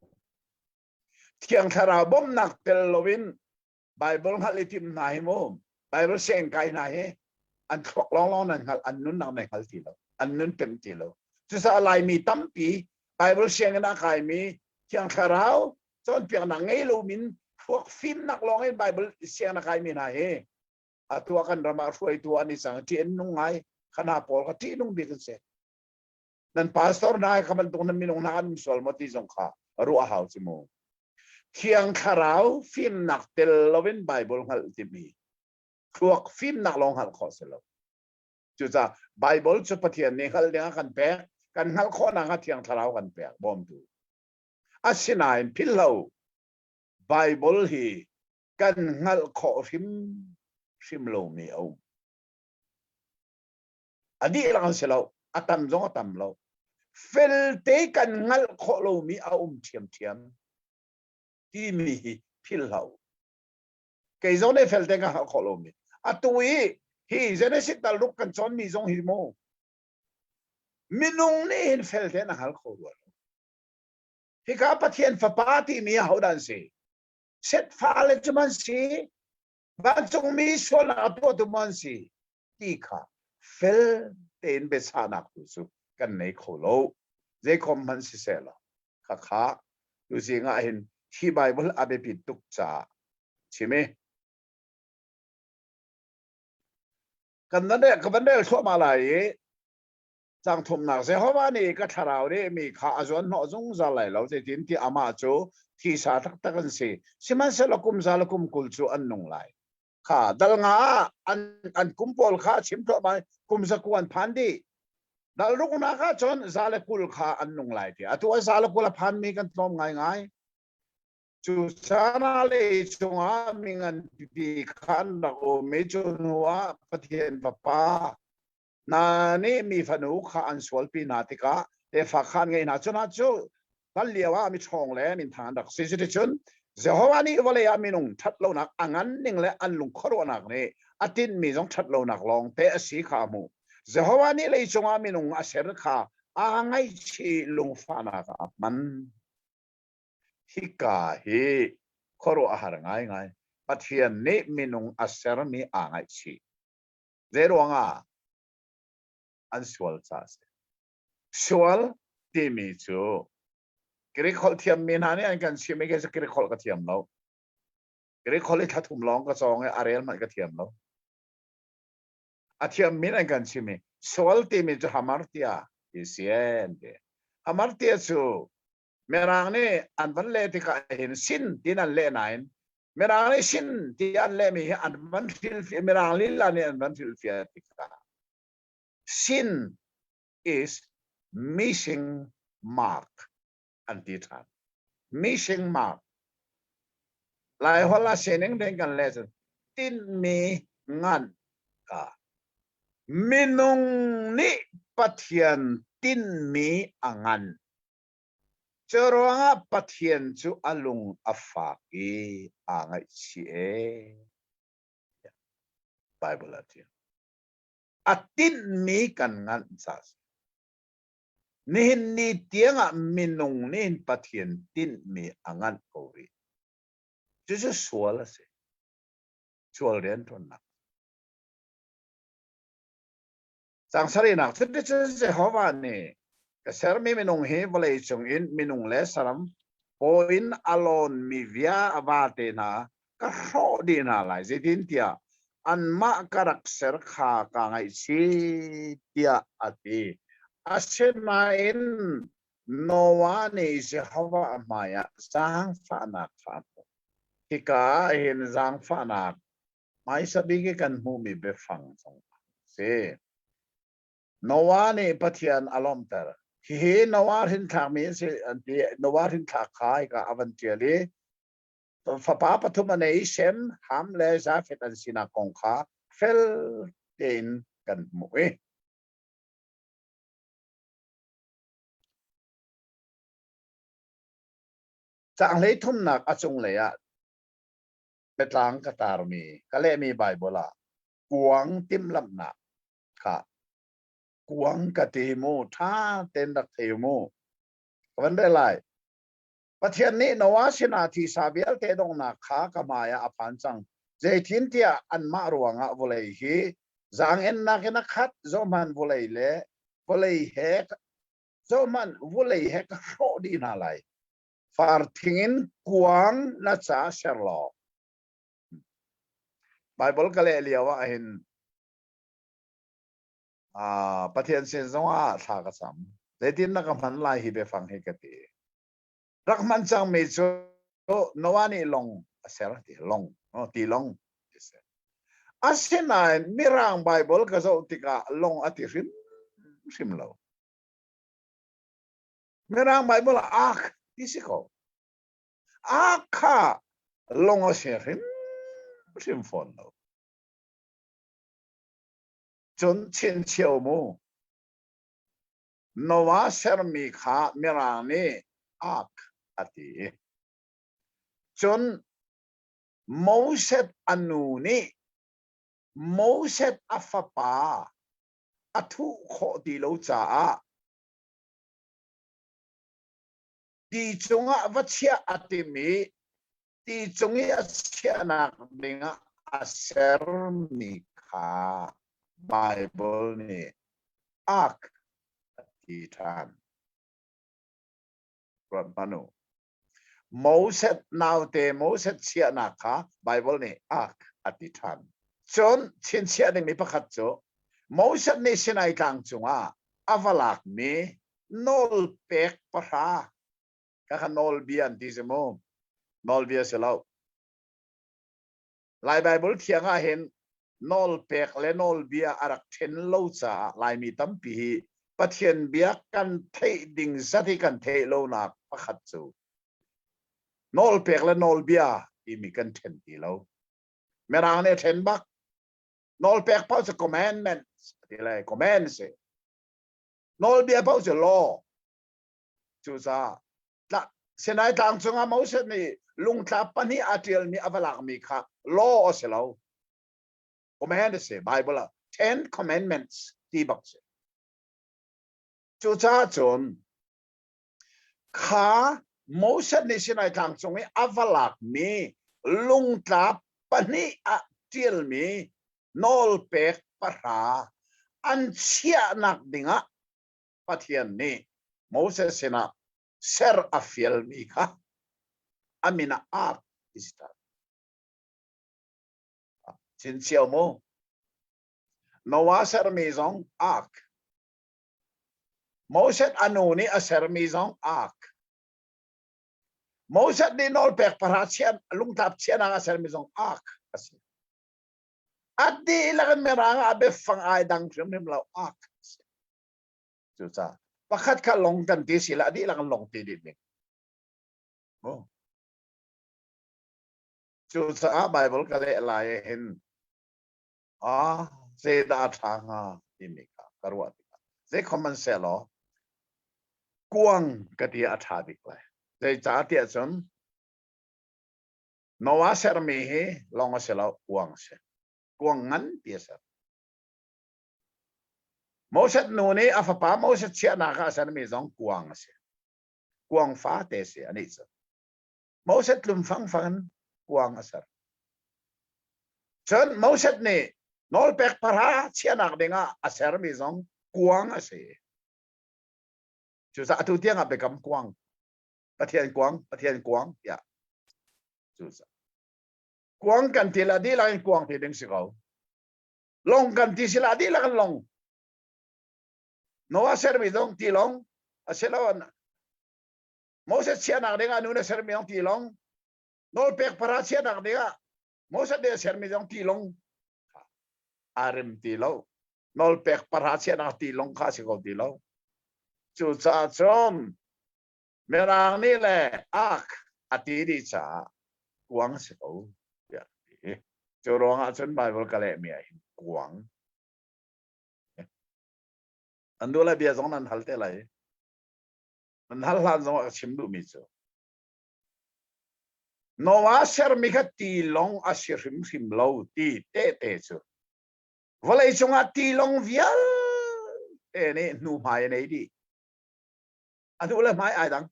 Speaker 2: thiang tharau bom nak tel lovin Bible hal itim nai mo Bible seng kai nai an thok long nan hal an nun nak mai hal ti lo an nun pen ti lo chu sa lai mi tampi Bible seng na kai mi thiang tharau chon piang na ngei lo min phok phim nak long in Bible seng na kai mi na he atua kan rama ruai tu ani sang ti en nung ngai khana pol ka ti nung bi kan se nan pastor na ka man tung na minung na an sol mo ti jong kha ru a hau chi mo thiang tharau phim nak tel lovin Bible hal ti mi thuak phim nak long hal kho se lo chu cha Bible chu pathian ne hal ding kan pe kan hal kho na nga thiang tharau kan pe bom tu asina in pillow Bible hi kan hal kho phim lo mi au adi lang se lo atam jong atam lo fel te kan ngal kho lo mi au thiam ti mi phil hau ke zo ne fel te ka kho lo mi atui hi genesis dal ruk kan chon mi jong hi mo minung ne hin fel te na hal kho lo hi ka pathian fa pa ti mi hau dan se set fa le chuman si ban chung mi so na to tu man si ti kha fel ten be sa na ku su kan nei kho lo je khom man si se la kha tu si nga hin hi Bible abe pi tuk cha chime kan de so ma lai chang thum na se ho ma ni ka tharau de mi kha azon no jong za lai lo je tin ti ama chu thi sa thak tak kan se siman se lokum za lokum kul chu an nong lai kha dal nga an kumpol kha chim tho mai kum sa kuan phan di dal ruk na ka chon zalekul kha annung lai ti atu zalekul phan mi kan tom ngai ngai chu sana le chunga mingan pi khan na o me chunwa pathian papa na ni mi phanu kha an swal pi na tika te fa khan ngai na chuna chu kan liawa mi chong le min than dak si si chun Jehovah ni wale ya minung that lo nak angan ning le an lung khoro nak ne atin mi jong that lo nak long te asi kha mu Jehovah ni le chunga minung aser kha angai chi lung fa na ka man hika hi khoro ahar ngai ngai pathian ni minung aser mi angai chi zeronga an swal cha se swal ti mi chu kiri khol thiam min hani an kan chime ke kiri khol ka thiam lo kiri khol i thathum long ka chong e arel man ka thiam lo a thiam min an kan chime swal ti mi chu hamartia isien de hamartia chu merang ni an van le ti ka hin sin tin an le nain merang ni sin ti an le mi an van fil merang li la ni an van fil fia ti ka sin is missing mark anti-tan missing mark lai hola seneng den kan lesson tin mi ngan ka minung ni pathian tin mi angan Cerong pathian chu alung afaki angai chi e Bible atin atin mi kan ngan sas nihin ni tianga minung nihin pathian tin mi angan kori chu sual se sual ren ton nak sang sari nak chu Jehovah ni Kasar mi minung he boleh chung in minung le saram poin alon mi via abate na kahro di na lai zedin tia an ma karak ser kha ka ngai si tia ati asena in noa ni Jehovah amaya sang fa na fa tika hin sang fa na mai sabigi kan hu mi befang song se noa ni pathian alom ter hi nawar hin thak mi se nawar hin thak khai ka avantiali fa pa pathum nei sem ham le za fet an sina kong kha fel ten kan mu e chang le thum nak achung le ya petlang katar mi kale mi bible kuang tim lam na kha kuang ka ti mu tha ten dak the mu kanได้ lai pathian ni nawasina thi sabial te dong na kha kamaya apan chang jaitin tia an ma ruanga volei hi zang en na kena khat zoman volei le volei he zoman volei he ka ro di na lai far thingin kuang na cha sherlo bible kale liawa hin pathian se zonga tha ka sam jaitin na ka man lai hi be phang he ka ti Rakman chang me cho nawani long aser ti long ti long asena mirang bible ka zo tika long ati rim lo mirang bible ak tisiko akha long aser rim fon lo chon chen chiao mo nowa ser mi kha mirang ni ak ati chon Moses anu ni Moses afapa athu kho di lo cha di chunga vachia atimi di chungi achia na dinga aser mi kha Bible ni ak ati tan Panu Moses naute Moses chia na kha Bible ni ak atitan chon chin chia ni mi pakhat cho Moses ni sinai kang chunga avalak mi nol pek para ka nol bian tisemo nol bia selo lai Bible thianga hen nol pek le nol bia arak then lo cha lai mi tampi ปัทเทียนเบียกันเทดิ่งสัตย์กันเทโลนักประคัตจูนอลเปกและนอลเบียที่มีกันเทนตีโลเมื่อไรเนี่ยเทนบักนอลเปกเพราะจะคอมเมนต์ที่ไรคอมเมนต์สินอลเบียเพราะจะลอจูซาละเสนายทางจงอามาอุสนี่ลุงทับปนีอาทิลมีอวลักมีค่ะลอเสลาคอมเมนต์สิไบเบิลละ 10 commandments ที่บักสิจูซาจนข้าโมเสสนี่สินายทางจงอาอวลักมีลุงทับปนีอาทิลมีนอลเปกปะราอันเชียนักดิ่งะปัทเทียนนี่โมเสสสินะเซอร์อาฟิลมีค่ะอามินาอาร์อิสตาจินเชียวโมโนวาเซอร์มีซองอาร์คโมเสสอนุนี่เซอร์มีซองอาร์คโมเสสนี่นอลเปกปะราเชียนลุงทับเชียนักเซอร์มีซองอาร์คอัดดีละกันเมื่อไรอาเบฟังไอดังฟิล์มเราอาร์คจุดจ้าประคัดข้าลงกันที่สิละดีละกันลงตีดิบโอ้จุดจ้าไบเบิลก็เลยอะไรเห็นเซดาทางที่มีการวัดเซคอมมันเซลล์กวางกติอาชาบิกเลยเซจ่าที่จนโนวาเซอร์มีเฮลองเซลล์กวางเซกวางงั้นเปียสโมเสสนูนี่อาฟป้าโมเสสเชียนักอาศัยมีสองกวางเสียกวางฟ้าเตะเสียอันนี้สิโมเสสลุมฟังกวางอาศัยฉันโมเสสนี่นอลเปกปะราเชียนักดิ่งอาศัยมีสองกวางอาศัยจุดสัตุเตียงอาเปกำกวางประเทศกวางอย่าจุดสักวางกันที่ละดีละกันกวางที่ดึงสิเขาลงกันที่สิละดีละกันลงโนอาเซอร์มีซองตีลงอาเซลวันโมเสสเชียนักเด็กนูนเซอร์มีซองตีลงนอลเปกปะราเชียนักเด็กโมเสสเดเซอร์มีซองตีลงอาริมตีลงนอลเปกปะราเชียนักตีลงข้าสิเขาตีลงจุดจ้าจอมเมื่อไรนี่แหละอักอติดิชากวางสิเขาอย่างนี้จะร้องอาจารย์ไบเบิลก็เลยมีอะไรกวางอันดูแลเบียร์สองนั้นฮัลเตลัยมันฮัลลันสองชิมดูมิจูโนวาเซอร์มิกตีลงอาศิริมลาวตีเตะจูวันเลยจงอาตีลงวิลนี่นูมาอย่างนี้ดีอันดูแลไม่ไอ้ดัง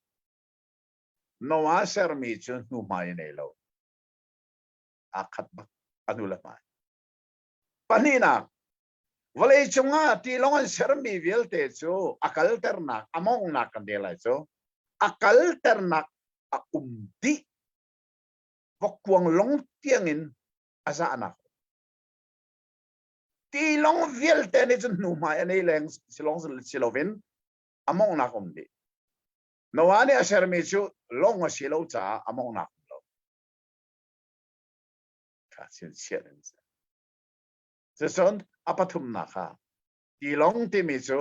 Speaker 2: โนวาเซอร์มิจูนูมาอย่างนี้ลาวอาคัดบักอันดูแลไม่ปนีนักวันเลยจงอาตีลงอันเซอร์มีวิลเตจูอักลเตอร์นักอมองนักกันเดลัยจูอักลเตอร์นักดีวกวงลงเตียงินอาซานักตีลงวิลเตนี่จนนูมาอันนี้แรงสิลงสิลวินอมองนักดีโนวานี่เซอร์มีจูลงสิลจ้าอมองนักเราข้าเสียนจะสอนอปทุมนักตีลงที่มีจู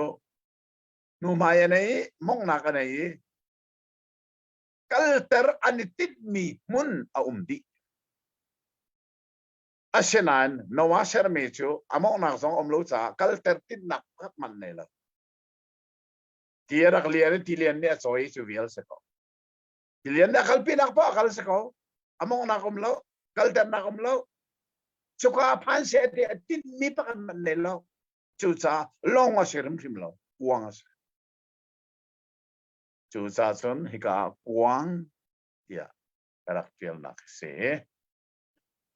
Speaker 2: นูมาอันนี้มองนักอันนี้กัลเตอร์อันนี้ติดมีมุนดีอาเชนันโนวาเซอร์มีจูอมองนักสองรู้จักกัลเตอร์ติดนักพักมันเนี่ยละที่รักเลียนที่เลียนเนี่ยสวยจูวิลสกอที่เลียนเนี่ยคัลปีนักพ่อคัลสกออมองนักรู้กัลเตอร์นักรู้ชุกอาพันเสียที่ติดมีพักมันเนี่ยละจูจ้าลงอาเซอร์มิละกวางอาเซจูจ้าจนฮิกากวางเนี่ยรักเฟียลนักเสีย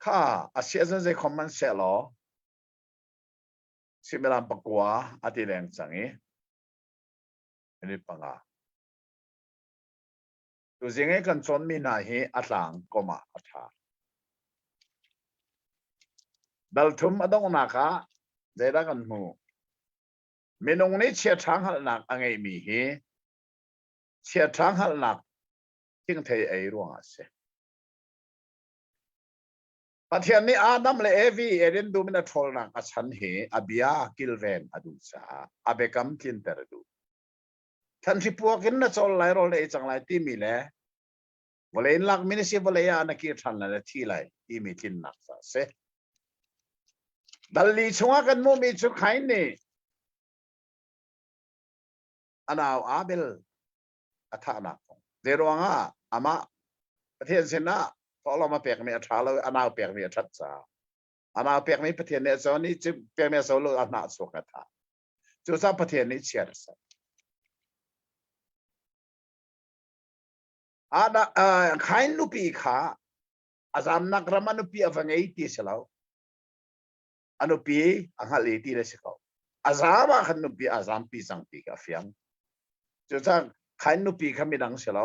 Speaker 2: ข้าอาเซียนจะคอมมันเซลล์สิเมลันปะกัวอาทิแรงจังงี้นี่ปังอ่ะตัวสิ่งนี้กันชนมีนาฮีอัตลังก็มาอัตราดัลทุมอดงนักะเจดักันมูมีนงนี้เชียร์ทางหันหนักอะไรมีฮีเชียร์ทางหันหนักจึงเทไอร่วงอาเซ ประเทศนี้อาดัมและเอวีเอเดนดูมินาทอลนักอาชันเหอบิยากิลเวนอดุษาอาเบกัมทินเตอร์ดูท่านที่พวกกินนะจอลไลโรเลจังไลที่มีเลยวันเล่นลักมินิสิวันเลียนักกีฬานั่นที่ไลที่มีทินนักซะเสดัลลีช่วงกันมุมีชุกให้นี่อันเอาอาเบลอัฐานักเดรวงอามาประเทศเซนะพอเรามาเปียกมีอัฐาเราอันเอาเปียกมีอัฐาอันเอาเปียกมีประเทศเนี่ยโซนนี้จะเปียกมีโซโลอันนั้นสุขอัฐาจุดสามประเทศนี้เชียร์สักอาดาขายนุปีขาอาจารย์นักรามานุปีอฟังไอที่เสลาอนุปีอังหาลีที่เลสเขาอาจารย์ว่าขันนุปีอาจารย์ปีสังปีกับเฟียงจุดสามขายนุปีขมิดังเสลา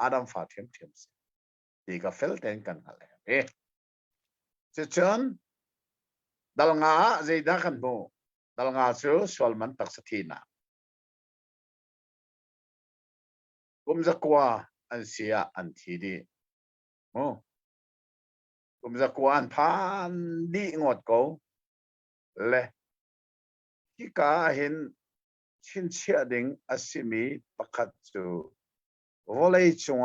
Speaker 2: อาดัมฟาเทียมเทียมที่กับเฟลเทนกันอะไรจุดเชิญดัลงาใจดักันโมดัลงาสูสวลมันตักสถีนากุมจะกว่าอันเสียอันทีดีโอ้กุมจะกว่าอันพานดีงดกูเลยที่กาเห็นชินเชียดิงอาศิมีประคัตจูวอลเลย์จัง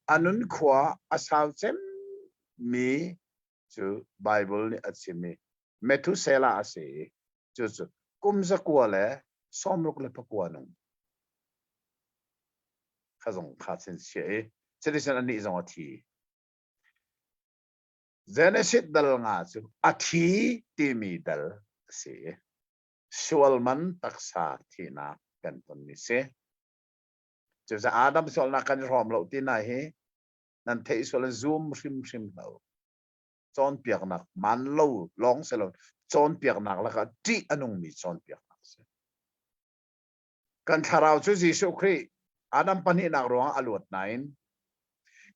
Speaker 2: อันนั้นขวาอาสาวเจมมีจูไบเบิลนี่อาศิมีเมทุเซลาอาศิจูกุมจะกว่าเลยสมรุกเลยพักว่านุ่งข้าส่งข้าเซนเชียจะได้ฉันอันนี้ส่งอาทีเจเนซิตดัลงาจูอาทีที่มีดัลเสียสวลมันตักษาที่นักกันตอนนี้เสียจะจะอาดัมสวลนักกันรอมเราที่ไหนนั่นเทสวลซูมชิมเราจอนเปียกนักมันเราลองเสร็จแล้วจอนเปียกนักแล้วก็จีอันนุ่งมีจอนเปียกนักเสียกันทาราจูจิสุครีอาดัมปนินักร้องอลวดไหน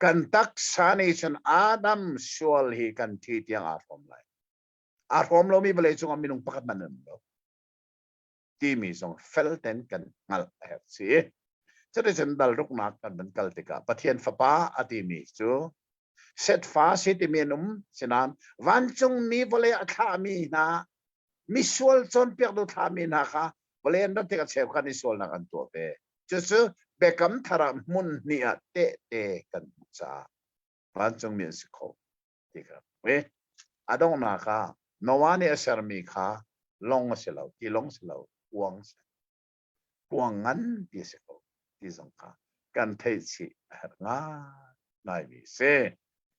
Speaker 2: กันตักษาในฉันอาดัมสวลฮีกันที่เตียงอารมณ์เลยอารมณ์เรามีเบลจงมีนุ่งปักมันนั่นเราที่มีส่งเฟลเทนกันงัลเฮตซีจะได้ฉันดัลรุกนักกันเป็นกัลติกาปะเทียนฟ้าอติมีจูเซตฟ้าสิติมีนุ่มฉะนั้นวันจงมีเบลอัฐามีนะมีสวลจนเปียกดูทามีนะคะเบลนั่นที่กันเชฟกันนิสวลนักอันตัวเป้จู่เบกัมทารามุนนี่อะเตกันจ้าวันจงมีสิโคที่ครับอดองนะคะนวานี่เสรมีค่ะลงเสลาที่ลงเสลากวงงั้นที่สิโคที่สงค่ะกันเทศิง่านายมีเส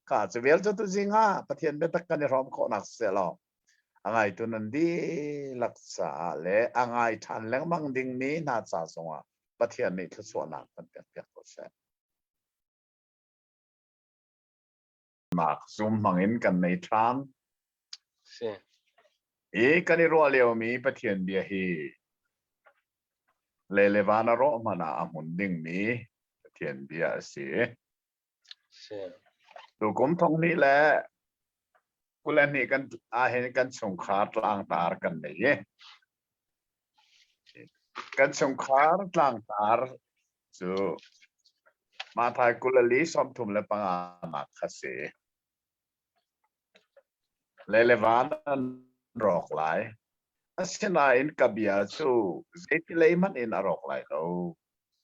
Speaker 2: ข้าจะเวลจะตุจิงอ่ะประเทศเบตักกันในรอมคนนักเสลาอังไงตัวนั้นดีรักษาและอังไงทันแรงมังดิ่งนี้น่าจะสงอ่ะประเทศนี้ทุกส่วนนักกันเปียกๆก็ใช่มากซุ่มมังอินกันในทรามกันในรัวเลียวมีประเทศเบียฮีเลวานารอมานาอมุนดิ่งมีประเทศเบียสีดูกรมทองนี้แหละกุลนี่กันเห็นกันสงครามต่างตากันเลยกันสงครามต่างตาจูมาไทยกุลลีสมทุมและปังอานักขเสเลวานรอกหลายอาเซนาอินกับยาจูเจติเลมันอินอรอกหลายเรา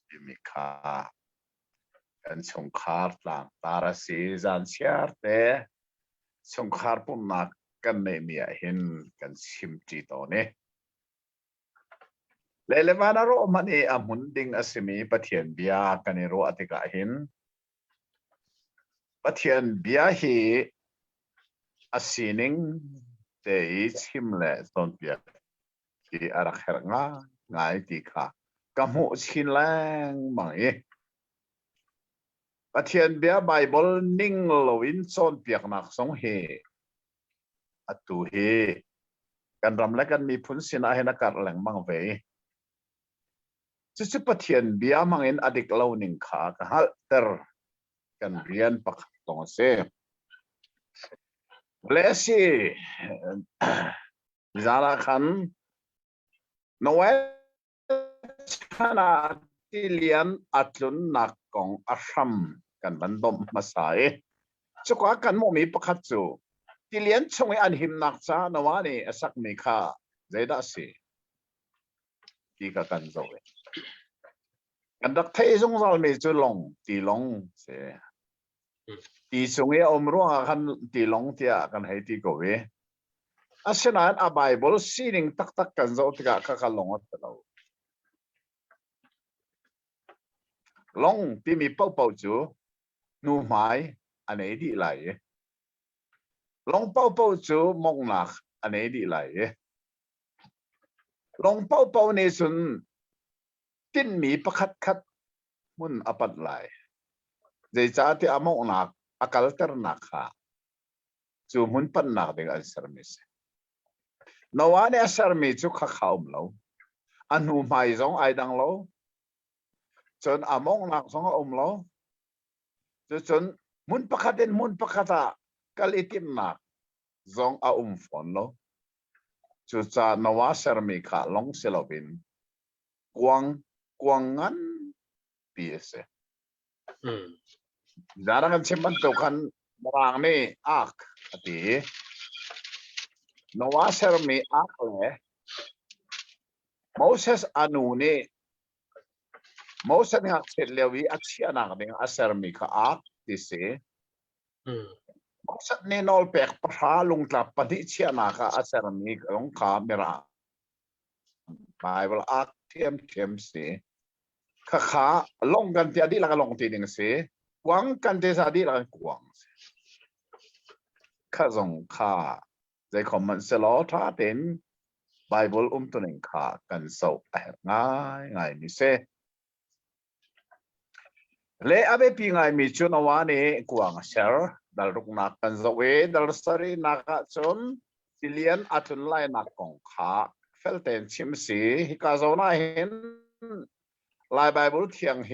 Speaker 2: ดิมิคากันสงครามต่างตาสีจันเชียร์เตสงครามปุ่นนักกันในเมียเห็นกันชิมจีโตเนเลวานารอมันเออมุนดิงอสมีปะเทียนเบียกันในรัวอติกาเห็นปะเทียนเบียฮีอสินิงเตยชิมเลตอนเบียที่อารักเฮร์ง่ายติกากำหูชินแรงมังเอปะเทียนเบียไบเบิลนิ่งโลวินซอนเปียกนักสงเฮอตุเฮกันรำและกันมีพุนสินาเฮนักการแหลงมังเวจุดปะเทียนเบียมังอินอดิกเล่าหนึ่งขากันฮัลเตอร์กันเรียนปักตรงเซเลสีจาราขันโนเอชนาที่เลียนอัตลุนนักของอาชัมกันบันดมมาสาย จุกว่ากันโมมีประคัตจูที่เลี้ยนชงอันหิมนักจ้านวานี่สักมีค่าใจได้สิที่กันโจกันดักเทจงเราไม่จุลงตีลงเสียตีชงอมร่วงกันตีลงเทียกันให้ตีกวีอาเช่นนั้นอาไบเบิลซีนิงตักกันโจติกะข้าลงอัตเราลงที่มีเป้าจูนูหมายอันไหนดีไหลลงเป้าจูมองหนักอันไหนดีไหลลงเป้าในส่วนตินมีประคัดมุนอปัดไหลใจจ้าที่อมองหนักอากาศเตอร์หนักค่ะจูมุนปันหนักเด็กอันสรมิสนวานอันสรมิจูข้าข่าวเราอันนูหมายจงไอดังเราจนอมองหนักสองเราจนมุนประคัดเด่นมุนประคัดกัลติมนักจงฝนเราจุดจ้านวาสรมิค่ะลงเซลวินกวางงันปีเสจารังกันเชื่อมันตัวกันบางนี่อักตีนวาสรมิอักเลยโมเสสอานูนี่โมเสสเนี่ยเสร็จแล้ววิอัชยานักเนี่ยอัสรมิค่ะอักที่เสโมเสสเนี่ยนอลเปกพระลุงกลับปฏิเชียนักอัสรมิลงขาเมราไบเบิลอักเทียมเสข้าลงกันที่อดีตละลงที่หนึ่งเสกวางกันที่อดีตละกวางข้าส่งข้าใจคอมมันเสลอท่าเต็นไบเบิลตัวหนึ่งข้ากันส่งง่ายมิเสเล่อเบปีง่ายมิจุนวานี่กวางเชอร์ดัลรุกนักกันจะเวดัลสรีนักจนที่เลียนอัตุนไลนักกองข้าเฟลเทนชิมสีฮิกาโซนาเห็นลายไบเบิลเทียงเฮ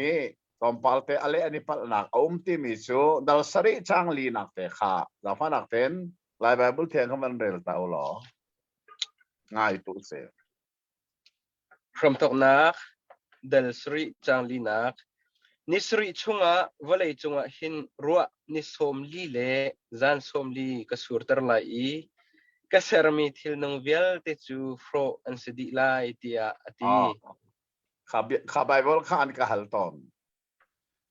Speaker 2: ตอมพัลเตอเลอันนี้พัลนักที่มิจูดัลสรีจังลีนักเตะข้าจะฟังนักเต้นลายไบเบิลเทียงเขามันเร็วตาอุลอง่ายตัวเสีย
Speaker 4: พร้อมตกนักดัลสรีจังลีนักนิสริชงะวลัยชงะหินรัวนิสมลีเล่จานสมลีกสูร์ตร์ไลกษรมีทิลนงเวลเตจูฟรออันสดิไลตียอตี
Speaker 2: ข้าไบเบิลข้าอันก็ฮัลตอน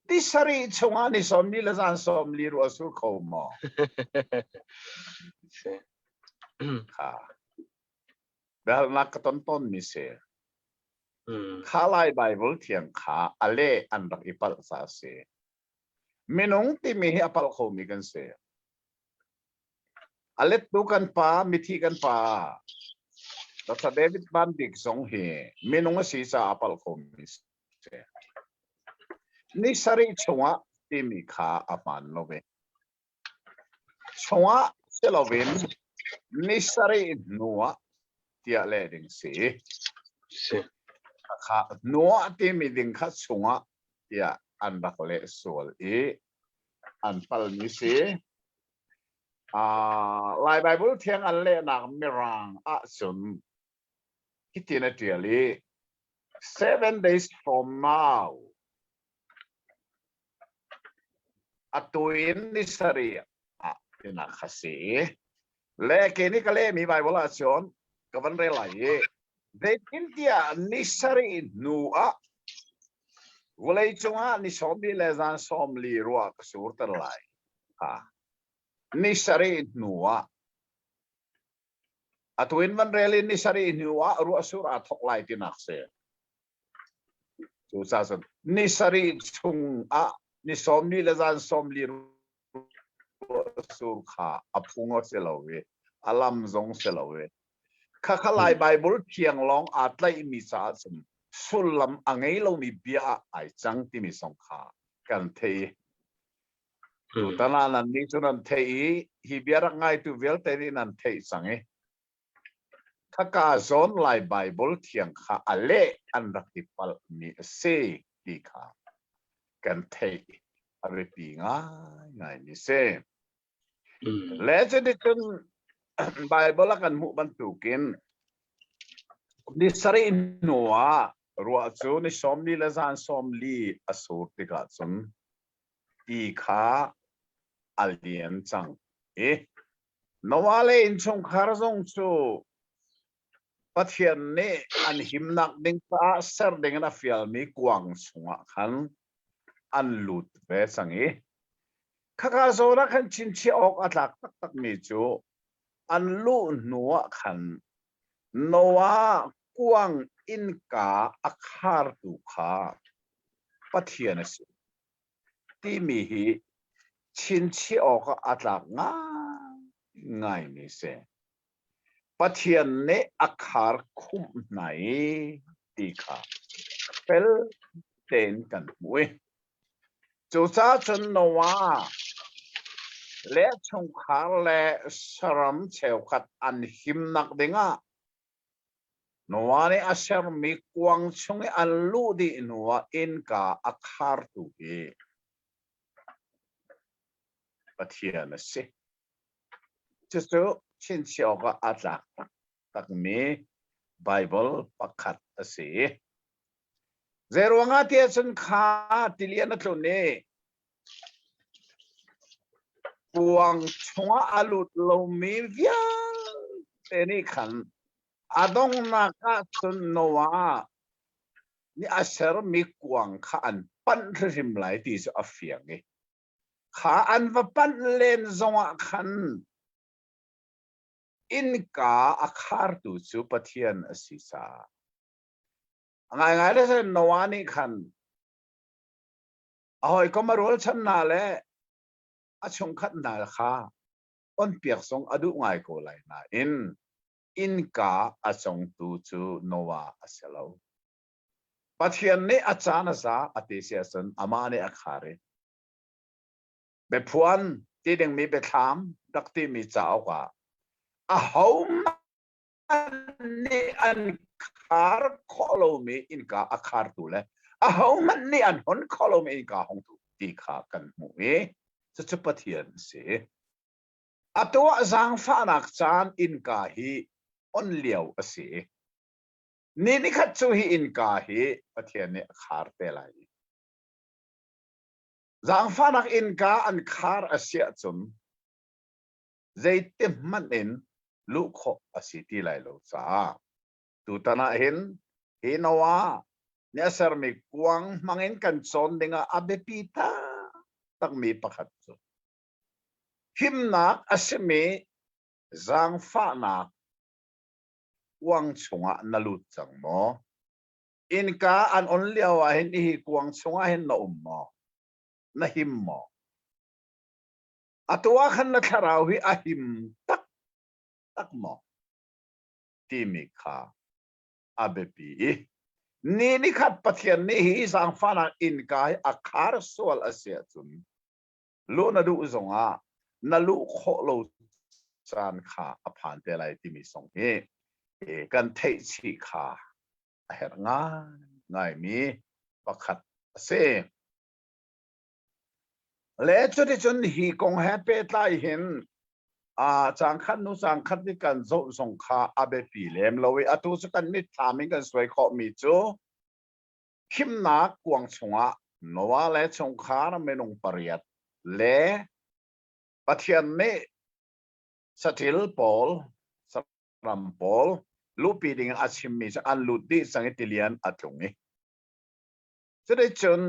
Speaker 2: นิสริชงะนิสมลีและจานสมลีรัวสุขโมค่ะเบลนักต้นมิเซข้าไล่ไบเบิลเทียงข้าอเลอันรักอิปัลซาเซมินงที่มีให้อปัลโคมิกันเซอเลตุกันป้ามิธีกันป้าแต่ถ้าเดวิดบันดิกสงเฮมินงสีสาอปัลโคมิเซนิสริชงะที่มีข้าอมันโนเวชงะเซลวินนิสรินัวที่อะไรดึงสีข้านัวที่มีดึงขัดชงะที่อันรักเลสวลอันพัลมิสีลายไบเบิลเทียงอันเล่นักมิรังสุนคิดในที่นี้ 7 days from now ตัวอินนิสรีที่นักขัดสีเล่แค่นี้ก็เล่มีไบเบิลชนกับวันเรลัยเด็กอินเดียนิสรีนัววันเลยจงนิสอมลีเลซันสอมลีรัวกสูร์ตไลนิสรีนัวตัวอินวันเรลินิสรีนัวรัวสูร์ทอกไลที่นักเสียสุดท้ายนิสรีชงนิสอมลีเลซันสอมลีรัวสูร์ข้าพุงอเซลเวอัลลัมซงเซลเวข้าขลายไบเบิลเพียงลองอัตไลมิสาสมสุลมอังเอลมีเบียไอจังที่มีสงขากันเทตุตานานันนี้จุนันเทฮิเบียรังไงตุเวลเตรีนันเทสังข้ากาซอนไลไบเบิลเทียงข้าอเลอันรักที่พัลมีเซดีข้ากันเทอเวปีง่ายมิเซเลเจดิจนไบเบิลกันมุบันตุกินนิสรีนัวรัวจูนิสอมลีและจานสอมลีอสูรติกัดซุนอีข้า alien chang nawale in chung khar zong chu pathian ne an himnak ding pa ser ding na fial mi kwang chunga khan an lut ve changi khaka zora khan chin chi ok atlak tak tak mi chu an lu nuwa khan nowa kwang in ka akhar tu kha pathian ase ti mi hi chin chi ok atlak ngai ni se pathian ne akhar khum nai ti kha pel ten kan mui chu cha chun nowa le chung khar le saram cheu khat an him nak dinga nowa ne asher mi kwang chung an lu di nowa in ka akhar tu hi pathian ase chu chin cheu ka atlak tak mi bible pakhat ase zerwanga tia chun kha tilian atlo ne puang chunga alut lo mi via teni khan adong na ka chun nowa ni asher mi kwang kha an pan rim lai ti so afiang e kha an va pan len zonga khan in ka akhar tu chu pathian asisa ngai ngai le nowa ni khan ahoi ko marul chan na le achung khat na kha on piak song adu ngai ko lai na in ka achong tu chu nowa aselo pathian ne achana sa atesia san ama ne akhare be phuan ti deng mi be tham dakti mi chao ka a home ni an khar kholo mi in ka akhar tu le a home ni an hon kholo mi in ka hong tu ti kha kan mu e chu pathian se atwa zang fa nak chan in ka hi on liao ase ni khat chu hi in ka hi pathian ne khar te lai zang fa nak in ka an khar asia chum zaitim man in lu kho asiti lai lo cha tu tana hin he nawa ne ser mi kwang mangin kan chon dinga abepita tak mi pakhat chu himnak asemi zang fa na kwang chunga nalut chang mo in ka an on liawa hin hi kwang chunga hin na mo na him mo atwa khan na tharau hi ahim tak mo ti mi kha abepi ni khat pathian ni hi zang fa na in ka akhar sol asia chun lo na du zonga na lu kho lo chan kha aphan te lai ti mi song he kan thei chi kha a her ngai mi pakhat ase le chu ti chun hi kong ha pe tai hin chang khat nu chang khat ni kan zo song kha abe pi lem lowi atu chu kan ni thamin kan swai kho mi chu khim na kwang chunga nowa le chung kha na menung pariat le pathian ne satil pol saram pol lupi ding achim mi an ludi sangitilian atlungi chede chun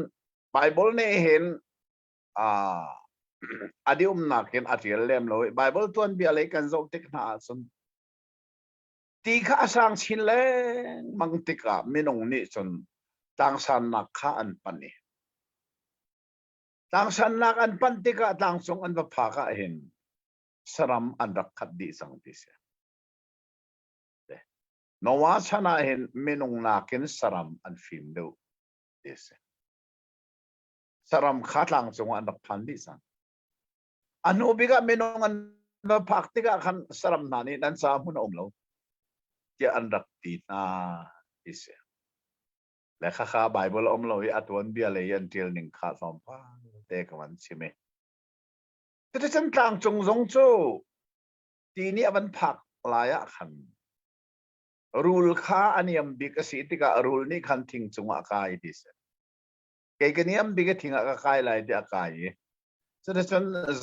Speaker 2: bible ne hen adium nakin atil lem lo bible tuan bi ale kan zo tek na sun ti kha sang chin le mang tika minong ni chun tang san nak kha an pani tang san nak an pan tika tang sung an va pha ka hen saram an rak khat di sang ti se nowa chana hen minong nakin saram an film do this saram khatlang chung an rak phan di sang anu biga minong an va phak tika khan saram nani dan sa mun omlo ti an rak ti na is le kha bible omlo i atwan bia le yan til ning kha som pa te kaman chime te chan tlang chung zong chu ti ni aban phak laya khan rule kha aniam big asitika rule ni khan thing chunga kai dis ke kaniam big thinga ka kai lai de kai cho nên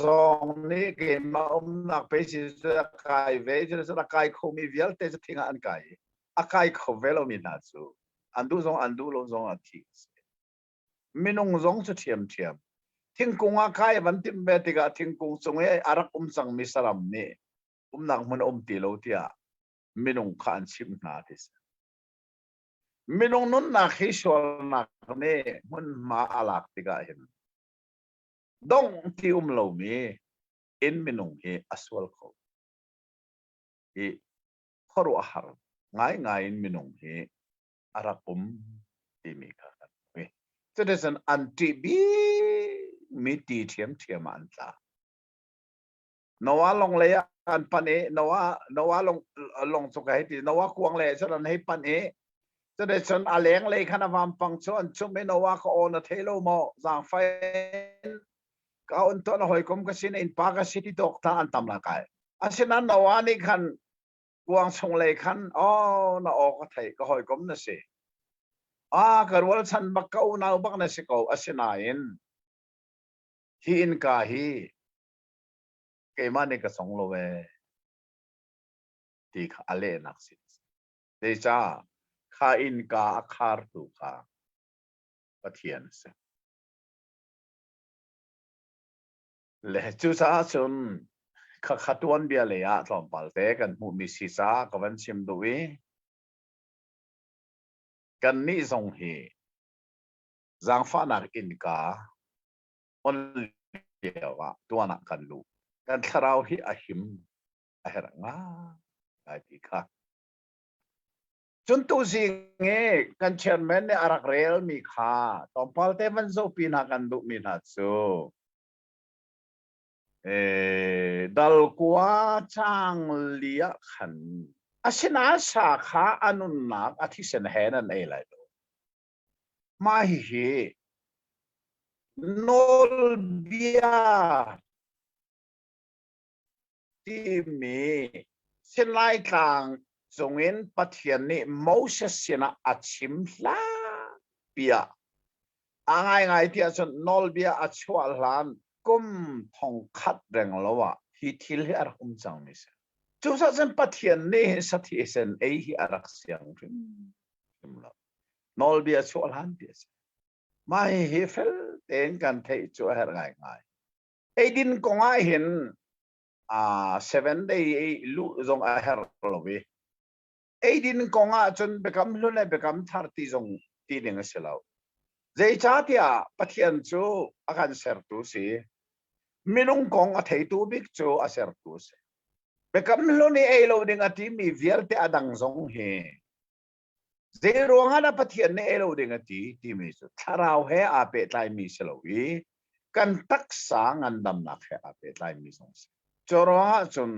Speaker 2: dòng này cái mà ông nạc bây giờ cái về cho nên cái khôngมี việcแต่จะทิ้งอันcái cái không về lo mình nào chúอันดูlo dòngอันทิ้งmình ông dòngจะเทียมทิ้งกุ้งcáiวันที่เบติกาทิ้งกุ้งส่งให้อารักสังมิสลามนี่นักมันตีโลที่อ่ะmình ôngขันชิมนาดิสmình ôngนุ่นนักฮิชวลนักนี่มันมาอาลักติกาเห็นดงที่เรามีmình ôngเฮอสวลเขาขรุอาหารง่ายmình ôngเฮอารักที่มีกันจะได้สันอันที่บีมีตีเทียมอันตาโนวาลงเลยอันปันโนวาลงสุขให้ดีโนวาควงเลยฉะนั้นให้ปันจะได้สันอาเลียงเลยขณะวามฟังชวนช่วงไม่โนวาก็โอนเทโลโมจางไฟก็อันตัวเราหอยกลมก็สินอินปากก็สิที่ตกทางอันตำละกายอันเช่นนั้นโนวานี่ขันควงส่งเลยขันอ๋อน่าออกก็ไทยก็หอยกลมนั่นสิกระวลฉันบักเก้าหนาวบักนั่นสิเก้าอาศินาอินที่อินกาฮีเกมันนี่ก็ส่งโลเวที่ข้าเล่นักสิเดจ้าข้าอินกาคาร์ตุข้าปะเทียนเสเลจูซาจุนข้าขัดวันเบียเลยตอนปัลเตกันมุมิสิซากับวันชิมดูวีกันนี่ส่งเหจางฟ้านักอินกาอนเดียวตัวนักกันลูกันคราวที่อาหิมอาเหรังไอ้ที่ข้าจนตัวสิ่งเงี้ยกันเชิญแม่เนี่ยอารักเรลมีค่าตอนพัลเตมันโซปีนักกันดูมีนัดโซดัลกัวจังเลียขันอาศินาสาขาอนุนักอธิเสนเหนันเอลัยโลมาฮีโนลเบียที่มีเส้นลายกลางทรงเห็นปะเทียนนี่มูเสสนาอัดชิมลาเบียง่ายที่อาจารย์โนลเบียอัดชัวลานกุมทองคัดแรงแล้วว่าฮิทิลให้อารักจังมิเสจุดสันปะเทียนนี่สัตย์เส้นเอฮิอารักเสียงริมแล้วโนลเบียชัวลานเบียมาฮิเฟลเต็นกันเทจัวเหรง่ายดินกงไอเห็น7 day ลุจงอาเหรลวีดินกงจนเบกำลุนเบกำ30จงตีหนึ่งเสลาใจจ้าที่ปะเทียนจูอาการเสร์ตุสีมินุงกงเทตูบิกจูอาเสร์ตุสีเบกำลุนเราดึงที่มีเวียร์ที่อดังจงเฮเจรวงหน้าปะเทียนนี่เราดึงที่มีจูถ้าเราเฮอาเปตไลมีเสลวีกันตักษางันดำนักเฮอาเปตไลมีจงจรวจน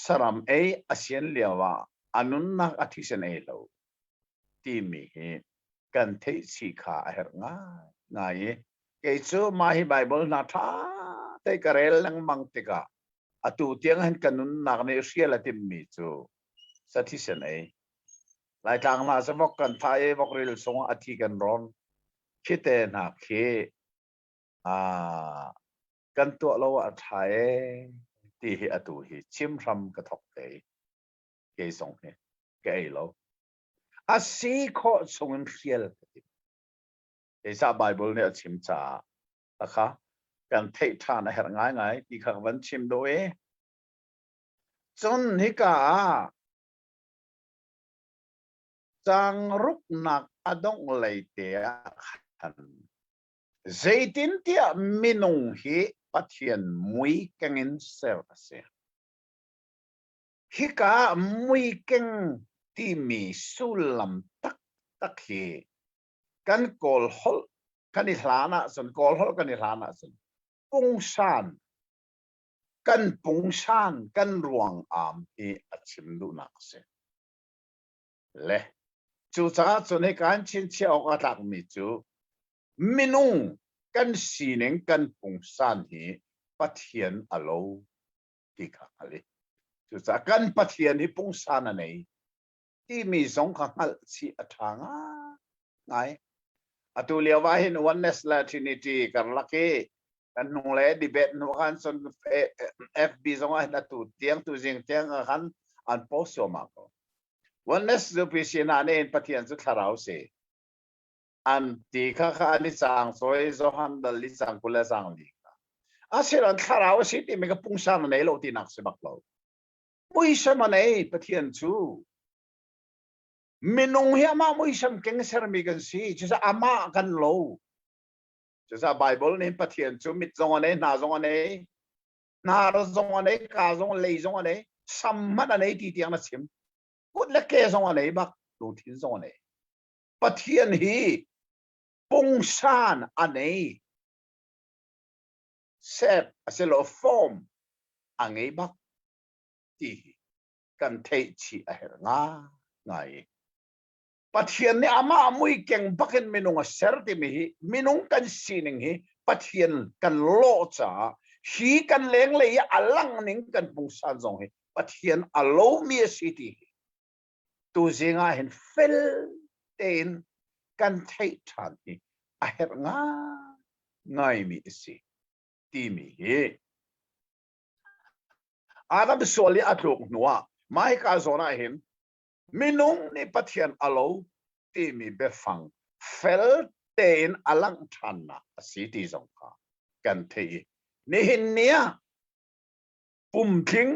Speaker 2: สรามอาเซียนเลียวว่าอนุนักอธิเสนเราที่มีกันเทศิขาเหรง่ายเกี่ยวมาให้ไบเบิลนัทธาแต่กระเรลังมังติกาอตุเตียงเห็นกันนุนนักในเชียละที่มีจูสัตย์เสนหลายทางมาสมกันไทยบอกเรื่องสงอธิกันร้อนคิดแต่หนักเขกันตัวเราไทยที่เหตุที่ชิมรำกระทบเกยส่งเกยเราอาศัยข้อส่งเสียลเอซาไบเบิลเนี่ยชิมจ่านะคะกันเทฐานเหรง่ายที่ข้าวันชิมโดยจนฮิกาจังรุกนักอดงเลยเตียขันเจตินที่มินุงฮีปะเทียนมุยกังอินเซลเสียฮิกามุยกังที่มีสุลัมตักฮีกันโกลฮอลกันอิหลานะส่วนโกลฮอลกันอิหลานะส่วนปุงชานกันปุงชานกันรวงอามที่อัชิมดูนักเสียเล่จูจ้าส่วนในการชินเชี่ยวกระตักมีจูมินุงกันสีหนึ่งกันปุงชานฮีปะเทียนอโลที่ข้างเลยจูจ้ากันปะเทียนที่ปุงชานนั่นเองที่มีสองข้างสีอัฐางไงอตุเลียวว่าเห็นวันเนสลาทินิตีกันลักเก กันหงเลยดีเบตหนูกันส่วน FB สองอันตัวเตียงตัวจริงเตียงกันอันโพสต์มาก็วันนี้สุดพิเศษนั่นเองปฏิญาณสุดคาราโอเกะอันที่ข้าอันนี้สั่งสวยจอหันดัลลิสั่งกุลสั่งลีกอาศัยอันคาราโอเกะที่มีกับปุ่งสั่งในโลกที่นักสมัครเรามุยสมันเองปฏิญาณชูมินงเฮียมามุยสมเก่งเสริมกันสิจะอามากันโลจะไบเบิลนี่ปฏิญาณชูมิดจงอันนี้นาจงอันนี้นารจงอันนี้กาจงเลยจงอันนี้สัมมัดอันนี้ที่ที่อันนั้นชิมกุดเล็กเกจงอันนี้บักดูทิ้งจงอันนี้ปฏิญาณฮีปุ่งสั่งอันนี้เซฟอาศัยโลฟอร์มอันนี้บักที่กันเทชีอะเฮง่าไงปฏิญาณนี่อามามุยเก่งบักเห็นมินุงเสร์ติมีมินุงกันสีนึงฮีปฏิญาณกันโลจ่าฮีกันเลี้ยงเลยอลังนึงกันปุ่งสั่งจงฮีปฏิญาณอโลมีสิทธิตัวเองเห็นเฟลเต็นกันเทชันฮีอะเฮง่าไงมีสิที่มีอาดัมส่วนนี้อัตลุกนัวไม่กาโซน่าเห็นมินุงนี่ปฏิญาณอโลที่มีเบฟังเฟลเตนอลังชันนะสิทธิสงครากันเทนี่เห็นเนี่ยปุ่มทิ้ง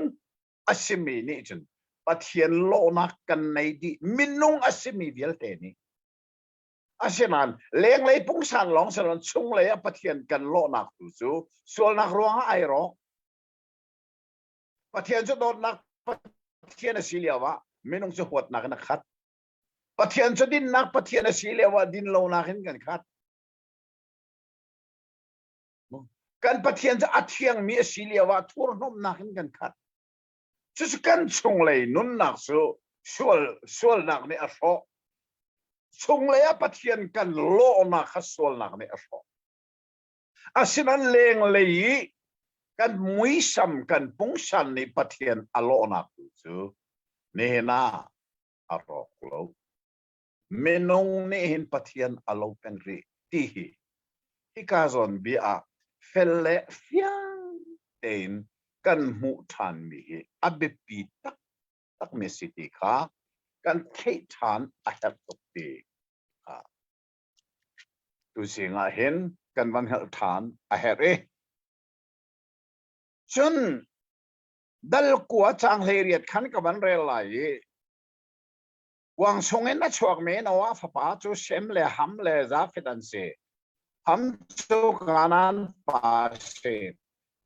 Speaker 2: อาศิมีนี่จนปฏิญาณโลนักกันในดีมินุงอาศิมีเวลเตนี่อาศินันเลี้ยงเลยปุ่งสันหลงสนันชุ่งเลยปฏิญาณกันโลนักดูสูส่วนนักร้องไอรอปฏิญาณจะโดนนักปฏิญาณสิเลียวะมินุงจะหดนักนักขัดปฏิญาณจะดินนักปฏิญาณสิเลียวะดินโลนักเห็นกันขัดกันปฏิญาณจะอัดเทียงมีสิเลียวะทั่วนมนักเห็นกันขัดจะสกันชุ่งเลยนุนนักสูส่วนนักเนี่ยอโศชุ่งเลยปฏิญาณกันโลนักขัดส่วนนักเนี่ยอโศอาศินันเลงเลยกันมุยสัมกันปุ่งสันนี่ปฏิญาณอโลนักดูสูนี่นะอารอกโลเมนงนี่เห็นปฏิญาณอโลเป็นรีที่ที่กาซอนบีอาเฟลเลฟิยังเต็นกันมุทันมีอับปีตักเมสิติค่ะกันเทฐานอาจตกปีดูสิงาเห็นกันวันเหตุฐานอาเหตุจนดัลกัวจางเฮียดขันกับวันเรลัยวังชงเงินนัชวกเมนว่าฟ้าจูเชมเลฮัมเลซาฟิดันเซฮัมจูกานันปาเซ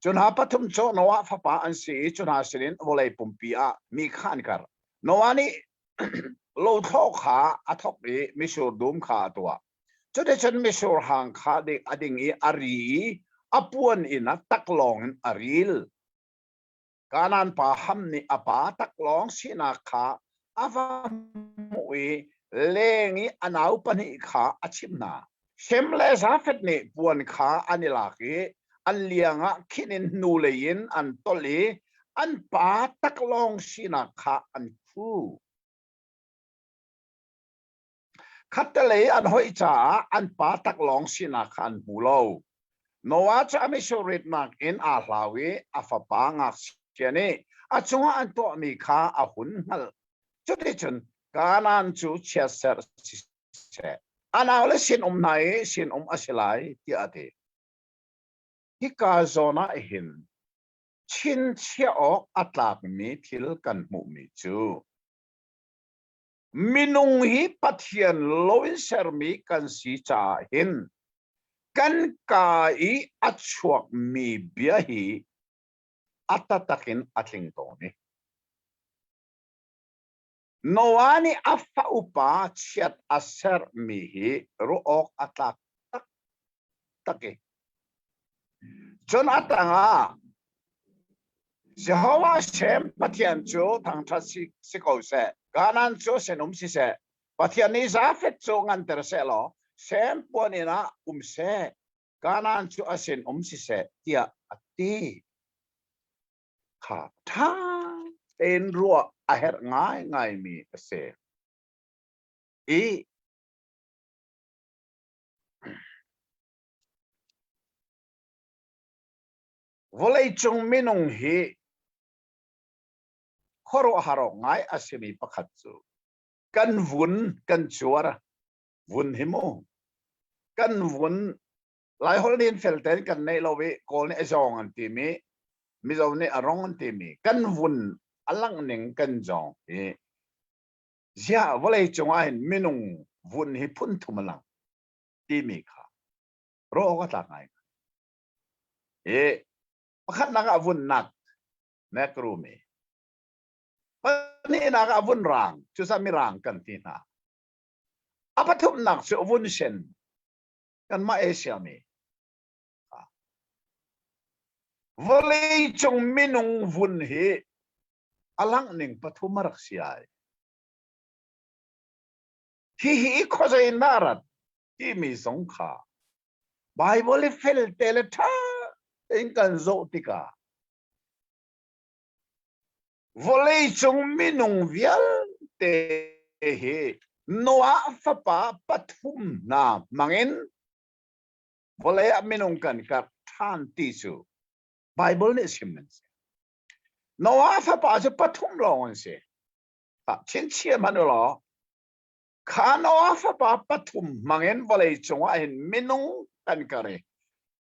Speaker 2: จนหาปฐุมโจนว่าฟ้าอันซีจนหาสิลินวลัยปุ่มปีอามีขันกันนวานี่โลทอกขาอัทอกนี้มิชูดุมขาตัวจนได้ฉันมิชูห่างขาเด็กอดิ่งอีอารีอปวนอินะตักลองอารีลกานันปาฮัมนี่อปาตักลองสินาขาอาฟามวยเลงีอันเอาปนิขาอาชิมนาเชมเลซาเฟตนี่ปวนขาอันนี้ลากีอันเลียงะคินินนูเลยินอันตลีอันปาตักลองสินาขาอันคูขัดเลยอันหอยจ่าอันปาตักลองสินาขาอันหูโลโนวาจะไม่ชูริตนักอินอาลาวีอาฟปางักเจนี่อาจงอันตัวมีขาอาหุนฮัลจุดที่จนการนันจูเชียเซอร์สิเชอันเอาเลยสินไหนสินอาศิลัยที่อาเดที่กาโซน่าเห็นชินเชียออกอัตลากมีทิลกันมุมิจูมินุงฮีปัทยันโลวินเซอร์มีกันสีจ่าเห็นกันกายอัจฉวกมีเบียฮีอัตตะกินอัตลิงโตนี่โนวานี่อัฟอุปาเชียดอัสเซอร์มีฮีรู้ออกอัตตักตะกี้จนอัตตังอ่ะเจ้าว่าเชมปฏิญาณจูทางทัศสิโกเสกานันจูเซนุมสิเสปฏิญาณนี้ซาเฟตจูงันเตอร์เซลเซมปวนี่นะเสกานันจูอาเซนสิเสที่อัตตีข้าท่าเป็นรัวอาเหตุง่ายมีเสอี volei chung minung hi khoro haro ngai asimi pakhat chu kan vun kan chuara vun himo kan vun lai holin felten kan nei lowe kol ne zong an ti mi zo ne arong an ti mi kan vun alang ning kan jong e zia volei chung a hin minung vun hi phun thumalang ti mi kha ro ga ta ngai e pakhat na ga vun nak na kru mi pani na ga vun rang chu sa mi rang kan ti na apathum nak chu vun sen kan ma asia mi volei chung minung vun hi alang ning pathum rak siai hi khozai narat ti mi song kha bible fel tel tha in kan zo tika volei chung minung vial te he noa fa pa pathum na mangin volei minung kan ka than ti chu bible ne simmen noa fa pa chu pathum lo on se ta chen chia man lo kha noa fa pa pathum mangin volei chung a hin minung kan kare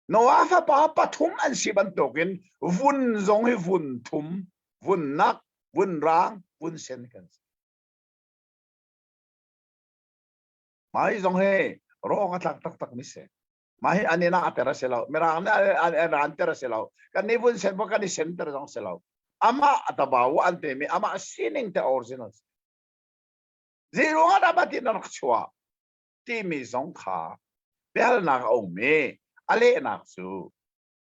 Speaker 2: noa fa pa pathum an siban tokin vun zong hi vun thum vun nak vun rang vun sen kan mai zong he ro nga tak tak mi se mai anina atera selo merang na antera selo kan ni vun sen kan ni center zong selo ama atabaw ante mi ama sining the originals zero nga dapat na chua ti mi zong kha bel na ong me ale na su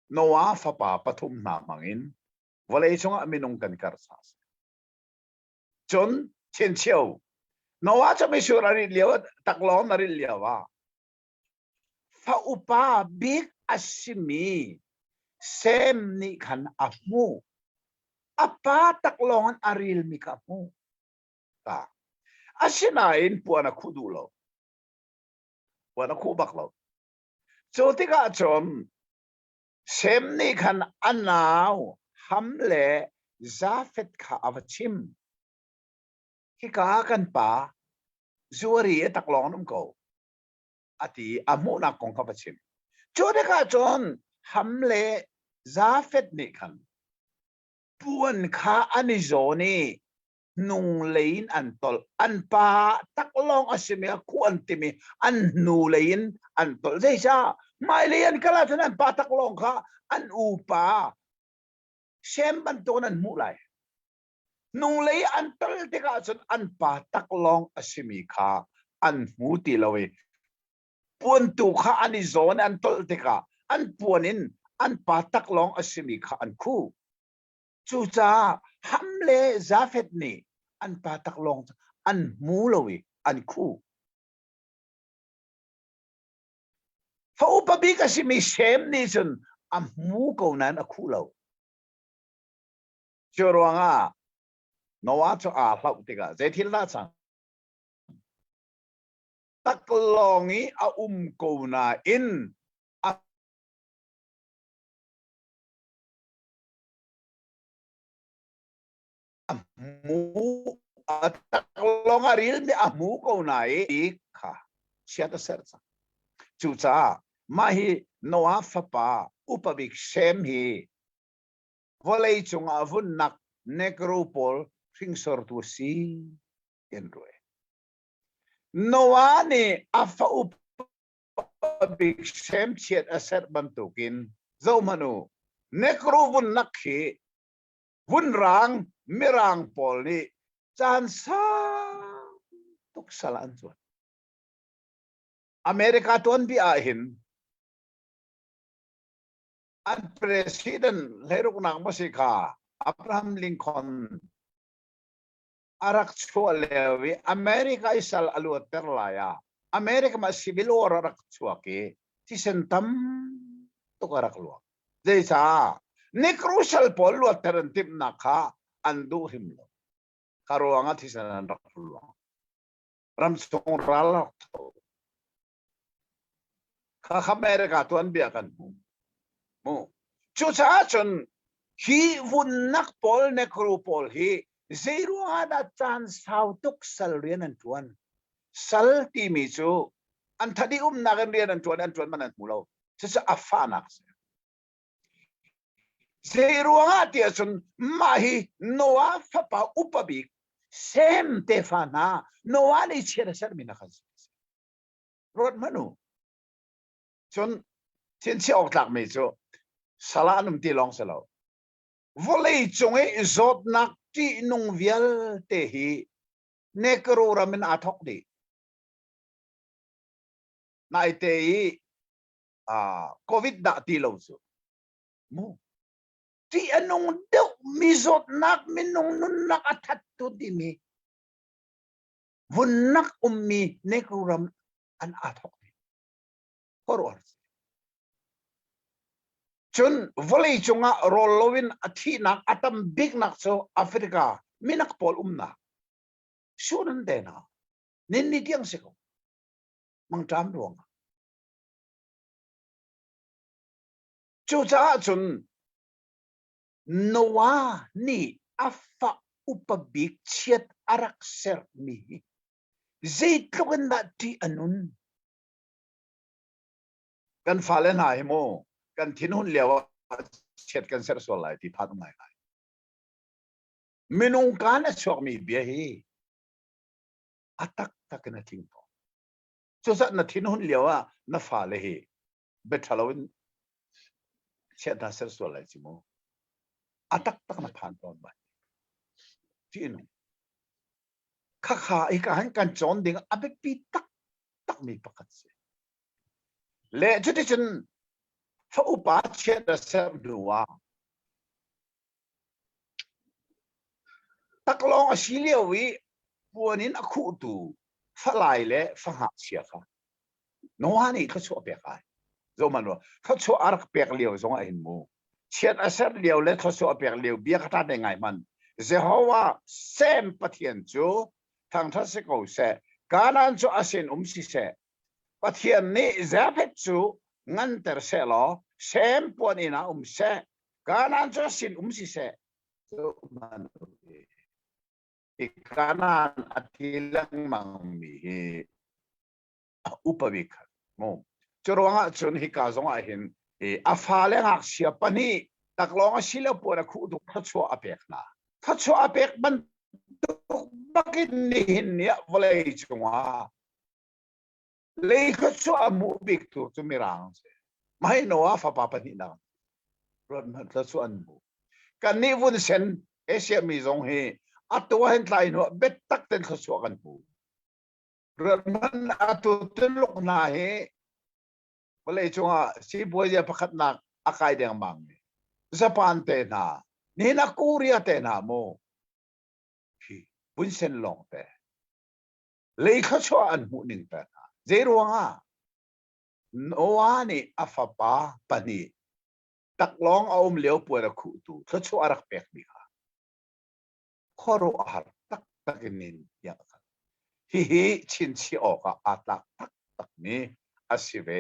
Speaker 2: noa fa pa pathum na mangin volei chunga minung kan karsas chon chen cheu noa cha me surari liaw taklon na rin liawa fa upa big asimi sem ni kan amu apa taklon aril mi kamu ta asinain puana kudulo puana kubaklo so tika chom sem ni kan anaw hamle zafet kha avachim ki ka kan pa zuari taklon ko ati amu na kong kapachim chode ka chon hamle zafet ni kan puan kha ani zoni nung lein antol an pa taklong asimi ku antimi an nu lein antol zeisa mai lein kala an pa taklong kha an upa sem bantonan mulai nung lei antol tika chon an pa taklong asimi kha an muti lawe puan tu kha ani zone antol tika an puanin an pa taklong asimi kha an khu chu cha hamle zafet ni an pa taklong an mulawi an khu fa upabi kasi mi sem ni chun am mu ko nan a khu lo chorwanga noa cho a hlau tika zethil la chang taklongi a ko na in mu taklong aril mi amu ko na kha siata sercha chucha mahi noa fapa upabik sem hi volei chunga vun nak necropol ringsor tu si enroe noa ni afa upabik sem chet aser bantukin zo manu necro vun nak hi vun rang mirang pol ni chan sa tuk salan chuan America tuan bi ahin an president leruk nang masika Abraham Lincoln arak chua lewi America isal alu terlaya America ma civil war arak chua ke ti sentam to arak luak deisa ni crucial pol lu terantip nakha andu himlo karuanga ti sanan rak luak ram song ralak kha America tuan bi akan mu chu cha chun hi vun nak pol necropol hi zeirua da chan sau tuk sal rian an tuan sal ti mi chu an thadi nagan rian an tuan man an mulo cha afanak zeirua tia chun mahi noa fapa upabik sem te fana noa ni chera sar mina khas rot manu chun tin chi ok lak me chu salanum ti long salo volei chunge zot nak ti nung vial te hi nekro ramin athok di nai te hi covid da ti lo chu mu ti anong deu mi zot nak minung nun nak athat tu di mi vun nak ummi nekro ram an athok di horor chun volei chunga rolowin athi nak atam big nak so Africa minak pol na sunan de na nin ni tiang se ko mang tam ruang chu cha chun noa ni afa upabik chiat arak ser mi zeitlogan na ti anun kan falen hai mo kan thinun lewa chet kan ser so lai ti phat ngai lai minung kan a chok mi bia hi atak tak na thing po so sa na thinun lewa na fa le hi bethalawin chet da ser so lai chi mo atak tak na phan ton ba ti nu kha kha ai ka han kan chon ding abe pi tak tak mi pakat se le chuti chen fa upa chet da ser duwa tak long a silia wi puanin a khu tu fa lai le fa ha sia kha no ani kha chu pe kai zo man wa kha chu ar pek liao zong a hin mu chet a ser liao le kha chu pek liao bia kha ta de ngai man jehovah sem pathian chu thang tha se ko se kanan chu asin si se pathian ni zapet chu ngan ter se lo sem puanina se kanan chu asin si se so man ikanan atilang mangmi upabik mo chorwanga chun hi ka zonga hin afale ngak sia pani taklonga sila pora khu du khacho apek na khacho apek ban bakit ni hin ya volei chunga le khacho amu bik tu chumirang se mai noa fa papa ni na ron man khacho anbu kan ni vun sen asia mi zong he atwa hen tlai no bet tak ten khacho kan bu ron man atu tuluk na he volei chunga si boya pakhat na akai deng mang Japan te na ni na Korea te na mo hi bunsen long te le khacho an mu ning ta zero nga noa ni afapa pani taklong aum leo puara khu tu khacho arak pek bi kha khoro har tak takinin ya hi chin chi oka atak tak tak ni asive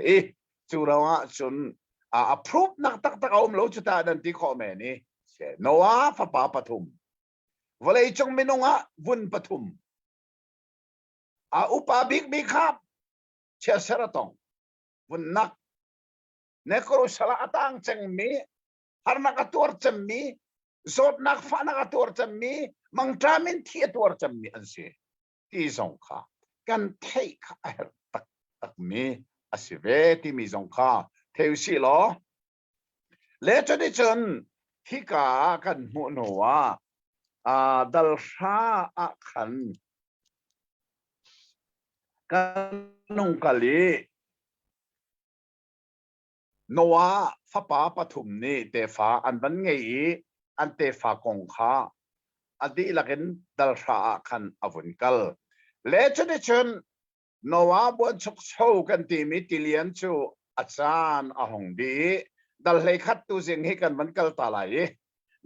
Speaker 2: churawa chun approve nak tak tak aum lo chuta dan ti kho me ni noa fa pa pathum volei chong minunga vun pathum upa big big khap che saratong vun nak nekro sala atang cheng mi har nak atur chem mi zot nak fa nak atur chem mi mang tramin thi atur chem mi anse ti zong kha kan thei kha tak tak mi asive ti mi zong kha theu si lo le chodi chun hi ka kan mu no wa dal sha a khan kanung kali noa fa pa pathum ni te fa an ban ngei an te fa kong kha adi lakin dal sha a khan avun kal le chodi chun noa bon chok chho kan ti mi tilian chu achan ahong di dal le khat tu jing hi kan ban kal ta lai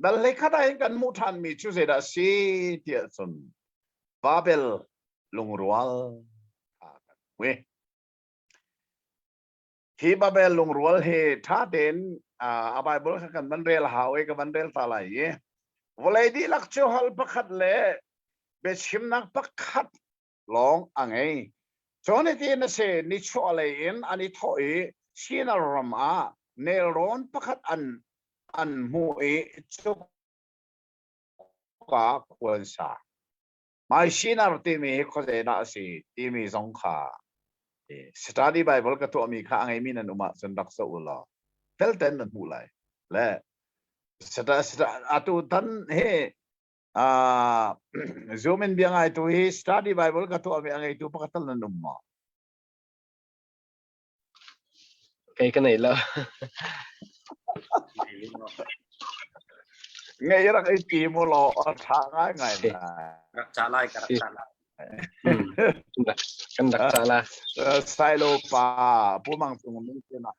Speaker 2: dal le khat ai kan mu than mi chu ze da si tia chun babel lungrual we hi ba bel lung rual he tha den a bible kan ban rel ha oi ka ban rel ta lai ye volai di lak chu hal pakhat le be chim nak pakhat long angai chone ti na se ni chu le in ani thoi sina ram a nel ron pakhat an mu e chu ka kwan sa mai sina ti mi ko de na si ti mi zong kha study bible ka to mi kha angai mi nan uma san dak so la fel ten nan hu lai le atu tan he zoom in biang ai tu hi study bible ka to mi angai tu pakatal nan umma
Speaker 4: cái này là
Speaker 2: ngai rak ai ti mo lo tha ngai ngai na
Speaker 3: rak chalai ka rak chalai
Speaker 4: kan đặc sản là
Speaker 2: sai lo pa pu mang tung ni na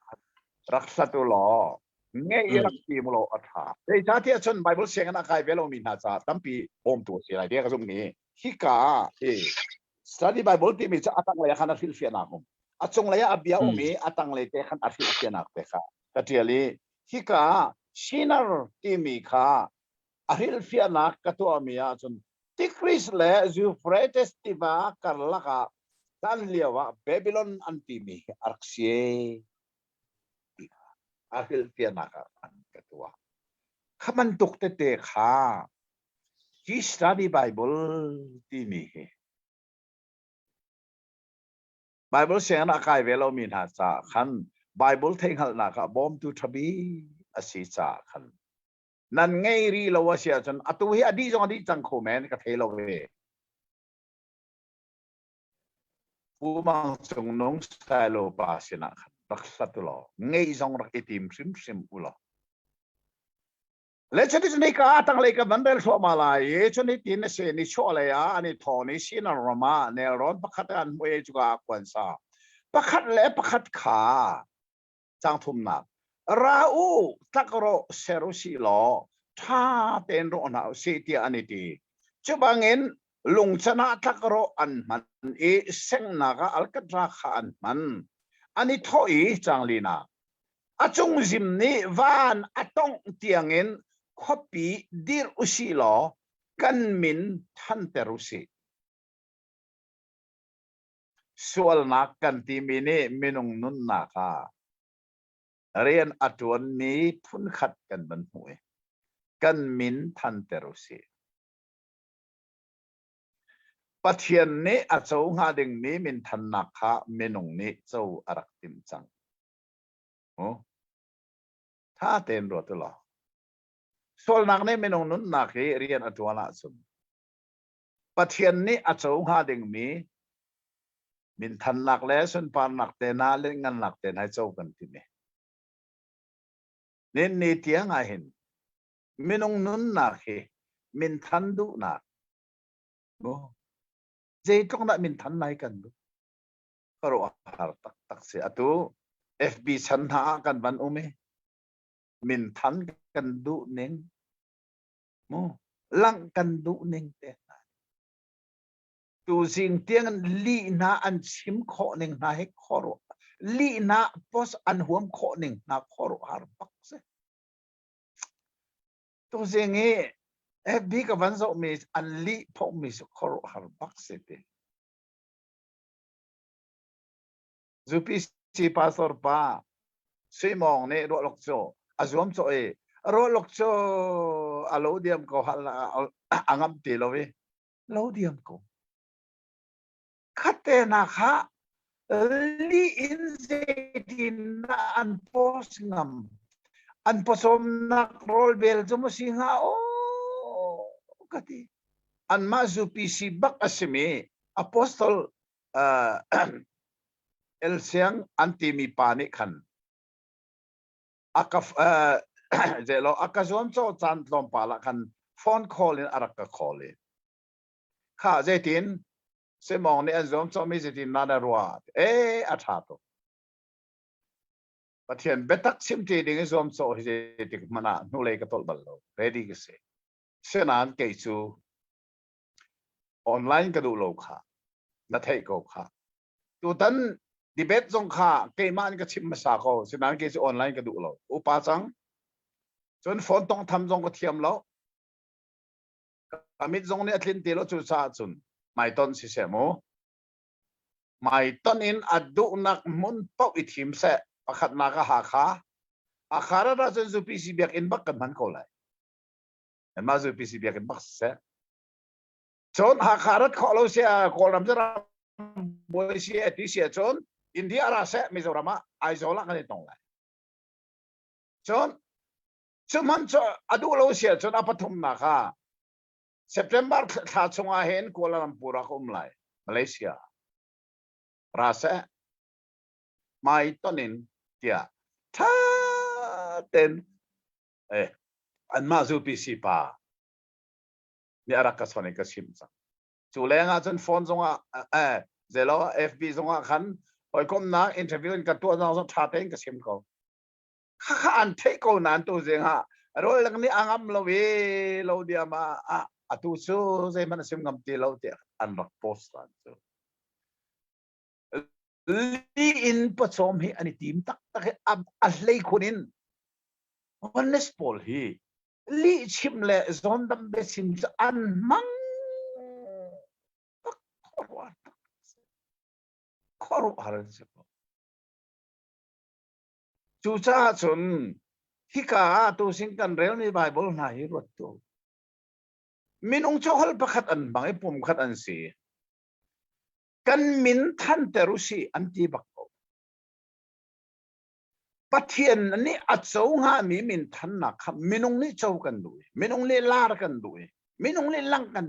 Speaker 2: rak sa tu lo ngai rak ti mo lo tha ei cha ti chon bible seng na kai velo min ha cha tampi om tu si lai dia ka zum ni hi ka study bible ti mi cha atang le khana fil fi na hum achong le abia umi atang le te khan afil fi na te kha ka tiali hi ka sinar ti mi kha ahil fi na ka to mi a chon ti chris le Euphrates ti ba karla ka tan liawa babylon anti mi arksie ahil fi na ka an ka to khaman tuk te te kha ki study bible ti mi bible se na kai velo min ha cha khan bible theng hal na ka bom tu thabi asi cha khan nan ngei ri lo wa sia chan atu hi adi jong adi chang kho men ka thelo ve pu mang chung nong style lo pa sina khan rak sat lo ngei jong rak itim sim sim u lo le chati ni ka atang le ka bandel so ma la ye chuni tin se ni cho le ya ani tho ni sina roma ne ron pakhat an moe chu ka kwan sa pakhat le pakhat kha chang thum na ra u takro serusi lo tha ten ro na se ti ani ti chu bangin lung chana takro an man e seng na ga alkatra kha an man ani thoi changlina achung jim ni van atong tiangin copy dir usilo kan min than terusi sual na kan ti mini minung nun na ka rian atuan mi phun khat kan ban hui kan min than terusi pathian ni achou nga ding mi min than na kha minung ni chou arak tim chang tha ten ro tu lo sol nak ne minung nun na ki rian atuana sum pathian ni achou nga ding mi min than nak le sun pan nak te na le ngan nak te nai chou kan ti me nen ni tiang a hin minung nun na ki min than du na no je tong na min than nai kan du karo har tak tak se atu fb san ha kan ban ume min than kan du neng mo lang kan du neng te tu sing tiang li na an chim kho ning na he khoro li na pos an huam kho ning na khoro har bak se tu sing e fb ka van zo mi an li pho mi so khoro har bak se te zupi si pastor pa simong ne ro lok cho azom cho e ro lok cho alo diam ko hal angam ti lo we lo diam ko khate na kha li in zetin na an pos ngam an posom na rol bel zo mo singa o kati an mazupi si bak asimi apostol el siang anti mi pani khan akaf zelo akazom cho chan tlom pala khan phone call in araka call in kha zetin semong ni azom cho mi zetin nana ruat athato pathian betak simti ding zom cho zetik mana nulei ka tol ballo ready ke se senan ke chu online ka du lo kha na thei ko kha tu tan debate zong kha ke man ka chim sa ko sinan ke online ka du lo upa chang chon phone tong tham zong ko thiam lo amit zong ne atlin te lo chu sa chun mai ton si se mo mai ton in adu nak mun pau I thim se pakhat na ka ha kha akhara ra chun zu pc biak in bak kan man ko lai ma zu pc biak in bak se chon ha kharat kho lo se ko ram ra boy si ti se chon India ra se Mizorama aizola kan tong lai chon chuman cho adu lo se chon apathum na kha September tha chunga hen Kuala Lumpur a kum lai Malaysia ra se mai tonin tia tha ten an ma zu pi si pa ni ara ka sone ka sim sa chu le nga chon phone zonga zelo fb zonga khan oi kom na interview in ka to na so tha ten ka sim ko kha an thei ko nan tu zeng ha rol lang ni angam lo we lo dia ma atu chu ze man sim ngam ti lo te an rak post kan chu li in pachom hi ani tim tak tak a hlei khunin honest pol hi li chim le zon dam be sim an mang khoru haran se chu cha chun hi ka tu sing kan rel ni bible na hi rot tu min ong chohol pakhat an bangai pum khat an si kan min than terusi an ti bakko pathian ni achou nga mi min than na kha minung ni chou kan du minung ni lar kan du minung ni lang kan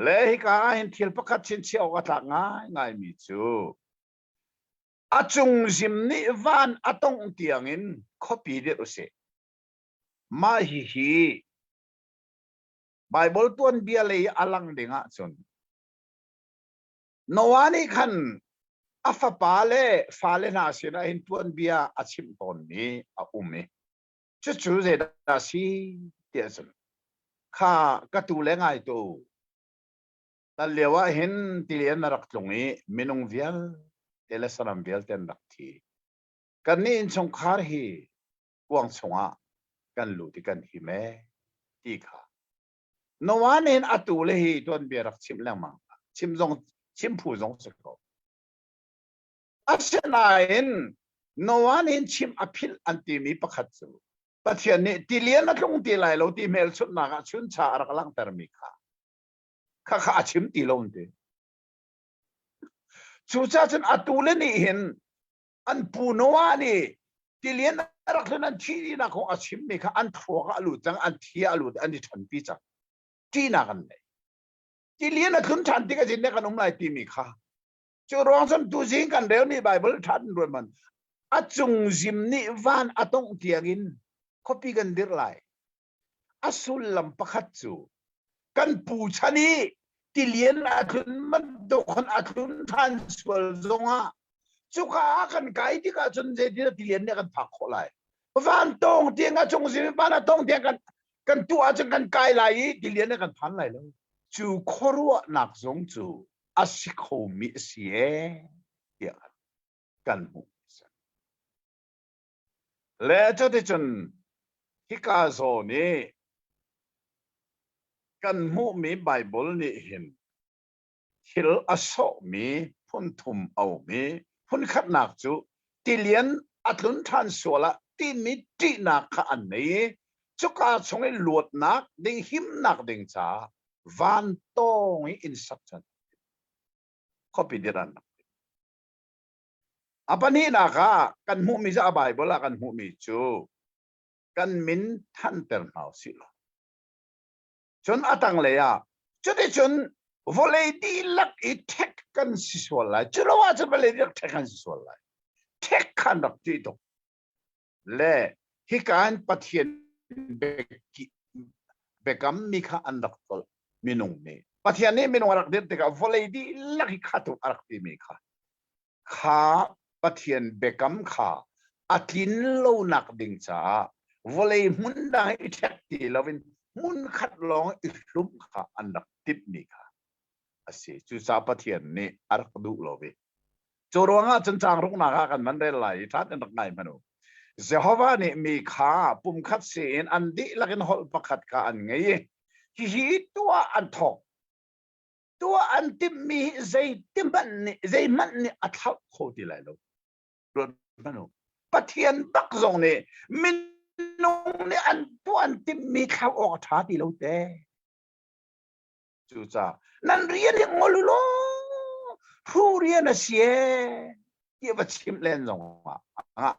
Speaker 2: le hi ka hin thil pakhat chin chiao ka ta ngai mi chu achung jim ni van atong tiangin copy de ose ma hi Bible tuan bia le alang dinga chun nowani khan afa pale fale na sina hin tuan bia achim ton ni a umme chu ze da si tia chun kha ka tu le ngai tu ta lewa hin tilian rak tlungi minung vial telesaram vial ten rakthi kan ni in chong khar hi kuang chonga kan lu ti kan hi me ti kha no one in atu le hi ton be rak chim lang ma chim zong chim phu zong se ko asena in no one in chim apil anti mi pakhat chu pathian ni tilian atlung ti lai lo ti mel chut na ga chun cha rak lang ter mi kha kha kha chim ti lo te chu cha chen atu le ni hin an pu no wa ni tilian rak lan thi na ko achim mi kha an thwa ga lu chang an thia lu an di than pi chang ti na kan ne tilian a khun than ti ka jin ne kan lai ti mi kha chu rong san tu jing kan reu ni bible than ro man a chung jim ni van atong tiangin copy kan dir lai asul lam pakhat chu kan pu chani tilian a khun man do khon a khun than swal zonga chu kha kan kai ti ka chun je ti tilian ne kan phak kho lai van tong tiang a chung jim van a tong tiang kan tu a chang kan kai lai tilian ne kan phan lai lo chu khorwa nak zong chu asikho mi sie ya kan mu le cho de chun hika zo ni kan mu mi bible ni hin hil aso mi phun thum au mi phun khat nak chu tilian atlun than sola ti mi ti nak kha an nei chuka chonge luat nak ding him nak ding cha van tong instruction copy diran apani na ka kan mu mi za bible kan mu mi chu kan min than ter mau si lo chon atang le ya chode chon volei di lak I tek kan si so la chulo wa chu volei dik tek kan si so la tek kan dak ti to le hi kan pathian bekam mi kha an dak tol minung ne pathian ne minung rak dir te ka volei di lak hi kha tu arak ti mi kha pathian bekam kha atin lo nak ding cha volei mun dai tek ti lovin mun khat long I hlum kha an dak tip mi kha asi chu sa pathian ni arak du lobi choronga chanchang ruk na ka kan man re lai that an ngai manu Jehovah ni mi kha pum khat sin an di lakin hol pakhat ka an ngai hi tua an thok tua an tim mi zai tim ban ni zai man ni athak kho ti lai lo ron manu pathian bak zong ni min nong ni an tu an tim mi kha ok tha ti lo te chu cha nan rian yang ngol lo hu rian a sie ye ba chim len zong a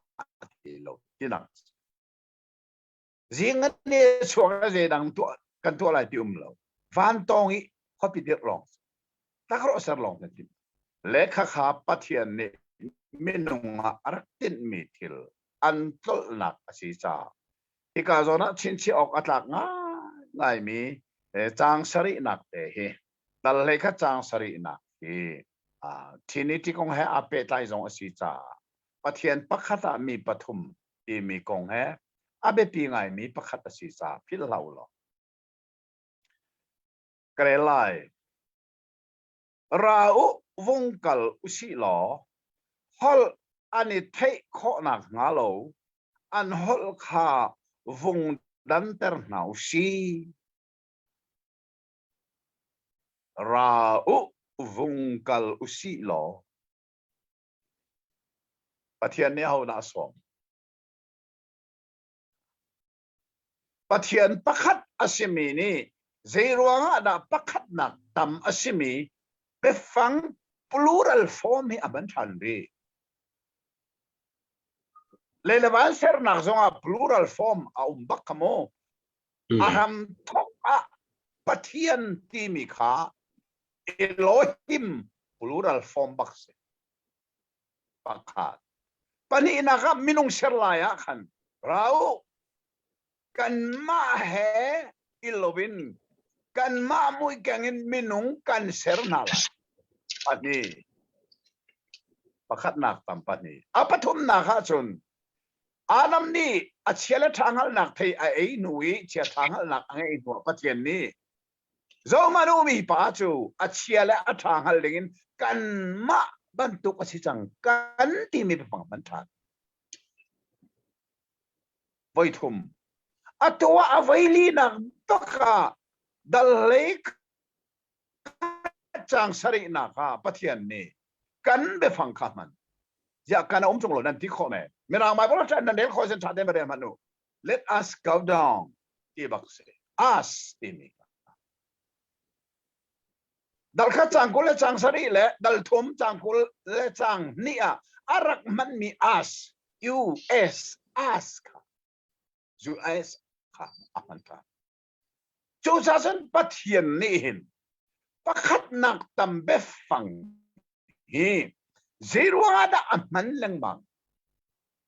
Speaker 2: ti lo ti nang riêng ni chuang ze dang tu kan tu lai ti lo van tong i kho pi dir long ta ro ser long ta ti le kha kha pathian ni minung arak tin mi thil an tol nak asi cha ti ka zona chin chi ok atlak nga ngai mi chang sari nak te hi dal le kha chang sari nak hi thini ti kong he ape tai zong asi cha pathian pakhata mi pathum ti mi kong he abe pi ngai mi pakhat asi cha phil lau lo kre lai rau vongkal usi lo hol ani thei kho nak nga lo an hol kha vung dan ter nau si rau vongkal usi lo pathian ne ho na som pathian pakhat asimi ni zeiruanga da pakhat nak tam asimi befang plural form hi aban than ri lelevan ser nak zonga plural form a bakamo aham thoka pathian ti mi kha Elohim plural form bakse pakhat pani na ka minung serlaya khan rau kan ma he ilovin kan ma mui kangin minung kan ser nala pani pakhat nak tam pani apathum na kha chun Adam ni achela thangal nak thei a ei nui chia thangal nak angai to pathian ni zo manu mi pa chu achela athangal lingin kan ma bantu kasi chang kan ti mi pang ban tha voi thum atwa availi nak taka dal lek chang sari na ka pathian ni kan be phang kha man ya kana chung lo nan ti kho me mirang mai bol chan nan del kho sen cha de mere manu let us go down ti bak se as ti mi dal kha chang ko le chang sari le dal thum chang ko le chang ni a arak man mi as us ask us kha amanta chu sa san pathian ni hin pakhat nak tam be phang hi Zeruada aman lang bang.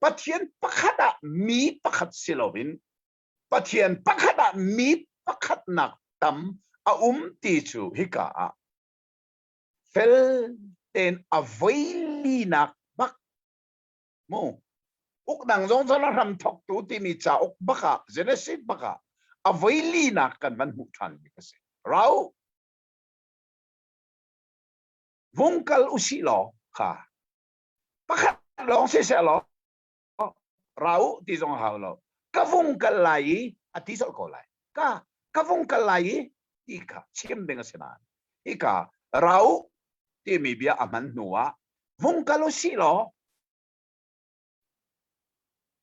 Speaker 2: Pathian pakhada mi pakhat silovin. Pathian pakhada mi pakhat nak tam ti chu hika a. Fel ten availi nak bak. Mo. Uk nang zong zala ram thok tu ti mi cha uk baka. Genesis baka. Availi nak kan man hutan kasi. Rau. Vongkal usilo. Pakhat long se lo rau ti zong hao lo ka vung kalai ati so ko lai ka vung kalai ika chim deng senan ika rau ti mi bia aman nuwa vung kalo si lo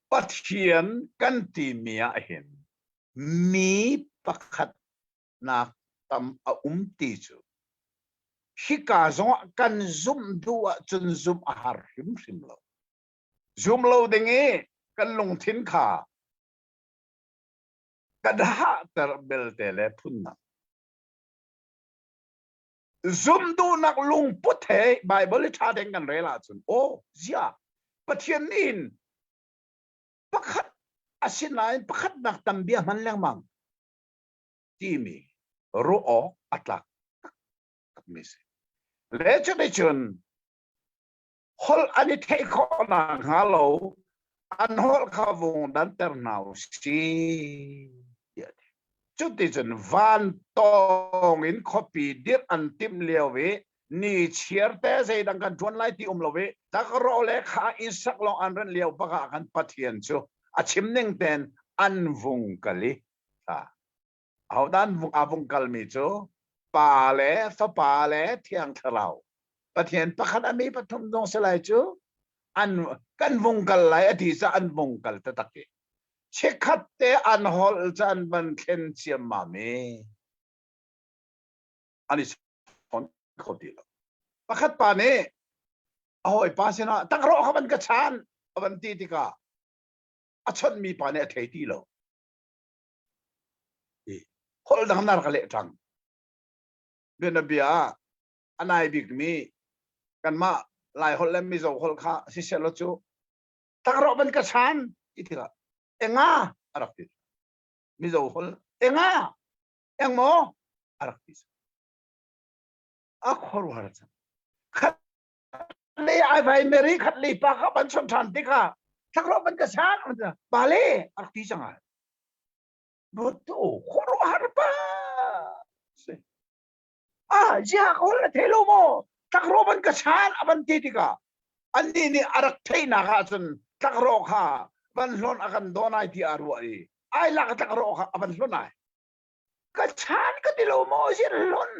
Speaker 2: pathian kan ti mia hin mi pakhat na tam a ti chu Hika zong kan zoom dua chun zoom ahar him lo zoom lo dengi kan long thin kha kadha ter bel tele punna zoom du nak lung puthe bible tha deng kan rela chun o zia pathian in pakhat asinai pakhat nak tambia man lang mang timi ro atlak mis Lechon hol ani take on hello an hol kavung dan ternau si จุดที่จนวันตองอินคอปีเดียอันติมเลียวเวนี่เชียร์แต่ใจดังกันชวนไล่ที่เลวเวถ้าเราเล็กขาอิสักลองอันเรนเลียวปะกันปะเทียนชูอาชิมหนึ่งเต็นอันวุงกะลิค่ะเอาด้านวุงอาวุงกะลมีชูป่าเล่สป่าเล่เทียงทะเลาปะเทียนปะขันอมีปะทุมดงสลายชูอันกันวุงกะลไลอดีตอันวุงกะลตะตะกี้เช็คขัดเตอันฮอลจันบันเคนเชียมามีอันนี้คนเขาดีแล้วปะขัดป่านี้โอ้ยป่าเสนาตั้งรอเขาบันกระชานบันตีติกาอาชนมีป่านี้เทตีแล้วฮอลดังนาร์กเละจังเดือนเบียอันไหนบิกมีกันมาหลายฮอลเล่มมีโจฮอลข้าสิเชลจูตั้งรอบันกระชานอีติกาenga araktis mizo hol enga engmo araktis akhor harcha khatle ai vai meri khatli pa kha ban chon than tika thakro ban ka san bale araktis anga boto khor harpa ja khol thelo mo thakro ban ka san aban tika anni ni arak theina kha chun thakro kha ban lon akan donai ti arwai ai la ka takro ka ban lonai ka chan ka tilo mo si lon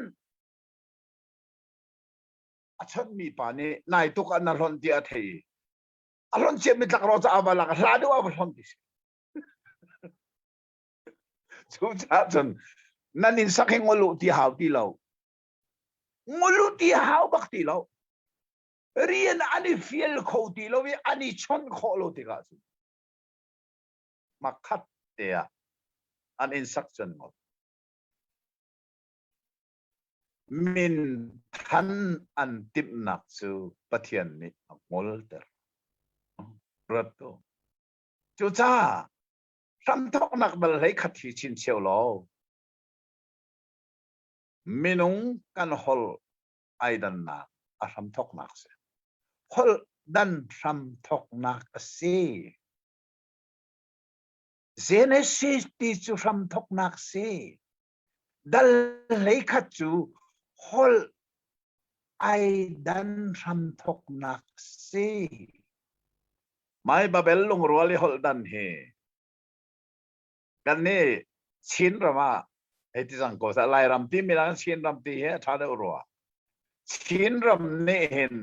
Speaker 2: achan mi pa ni nai tu ka na lon ti athei alon che mi takro cha abala ka ladu abalon ti chu cha chan nanin saking ngolu ti haw ti law ngolu ti haw bak ti law rian ani fiel kho ti law ani chon kho lo ti kaมาคัดเตียอันอินสักจนหมดมินทันอันติบนักสู่ปะเทียนนี้มอลเตอร์รถตัวจู่จ้าทำทอกนักบัลลัยขัดที่ชินเชียวล้อมินุงกันฮอลไอดันนักอาทำทอกนักเสียฮอลดันทำทอกนักเสียGenesis tisu ram thok nak se dal lekhat chu hol ai dan ram thok nak se mai babel lung ruali hol dan he kan ni chin rama eti sang ko sa lai ram ti mi lang chin ram ti he tha de ro chin ram ne hen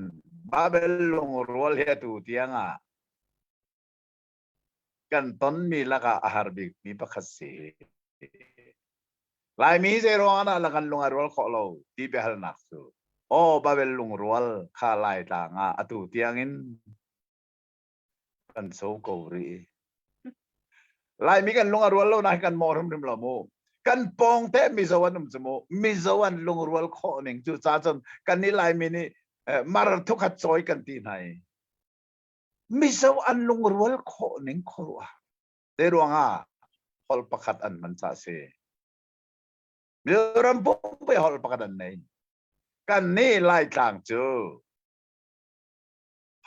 Speaker 2: babel lung rual he tu tiangaกันต้นมีละกะอาหารบิกมีประคัสสีลายมีเจรวนะละกันลุงอรัวขอเราที่ไปหานักสูโอ้บาเวลลุงรัวข้าลายต่างอตุเตียงินกันโซโกรีลายมีกันลุงอรัวเรานะกันมอรริมละโมกันปองเตมิจวันนุ่มสมมิจวันลุงรัวขอหนึ่งจุดจ้าจนกันนี่ลายมีนี่มารทุกขัดซอยกันที่ไหนมิสาวอันลงรัวลโคนิงโครัวเดรวงอ่ะฮอลปักขัดอันมันซาเซมิรำปุ๊บไปฮอลปักขัดอันนี้กันนี่ไล่ต่างจู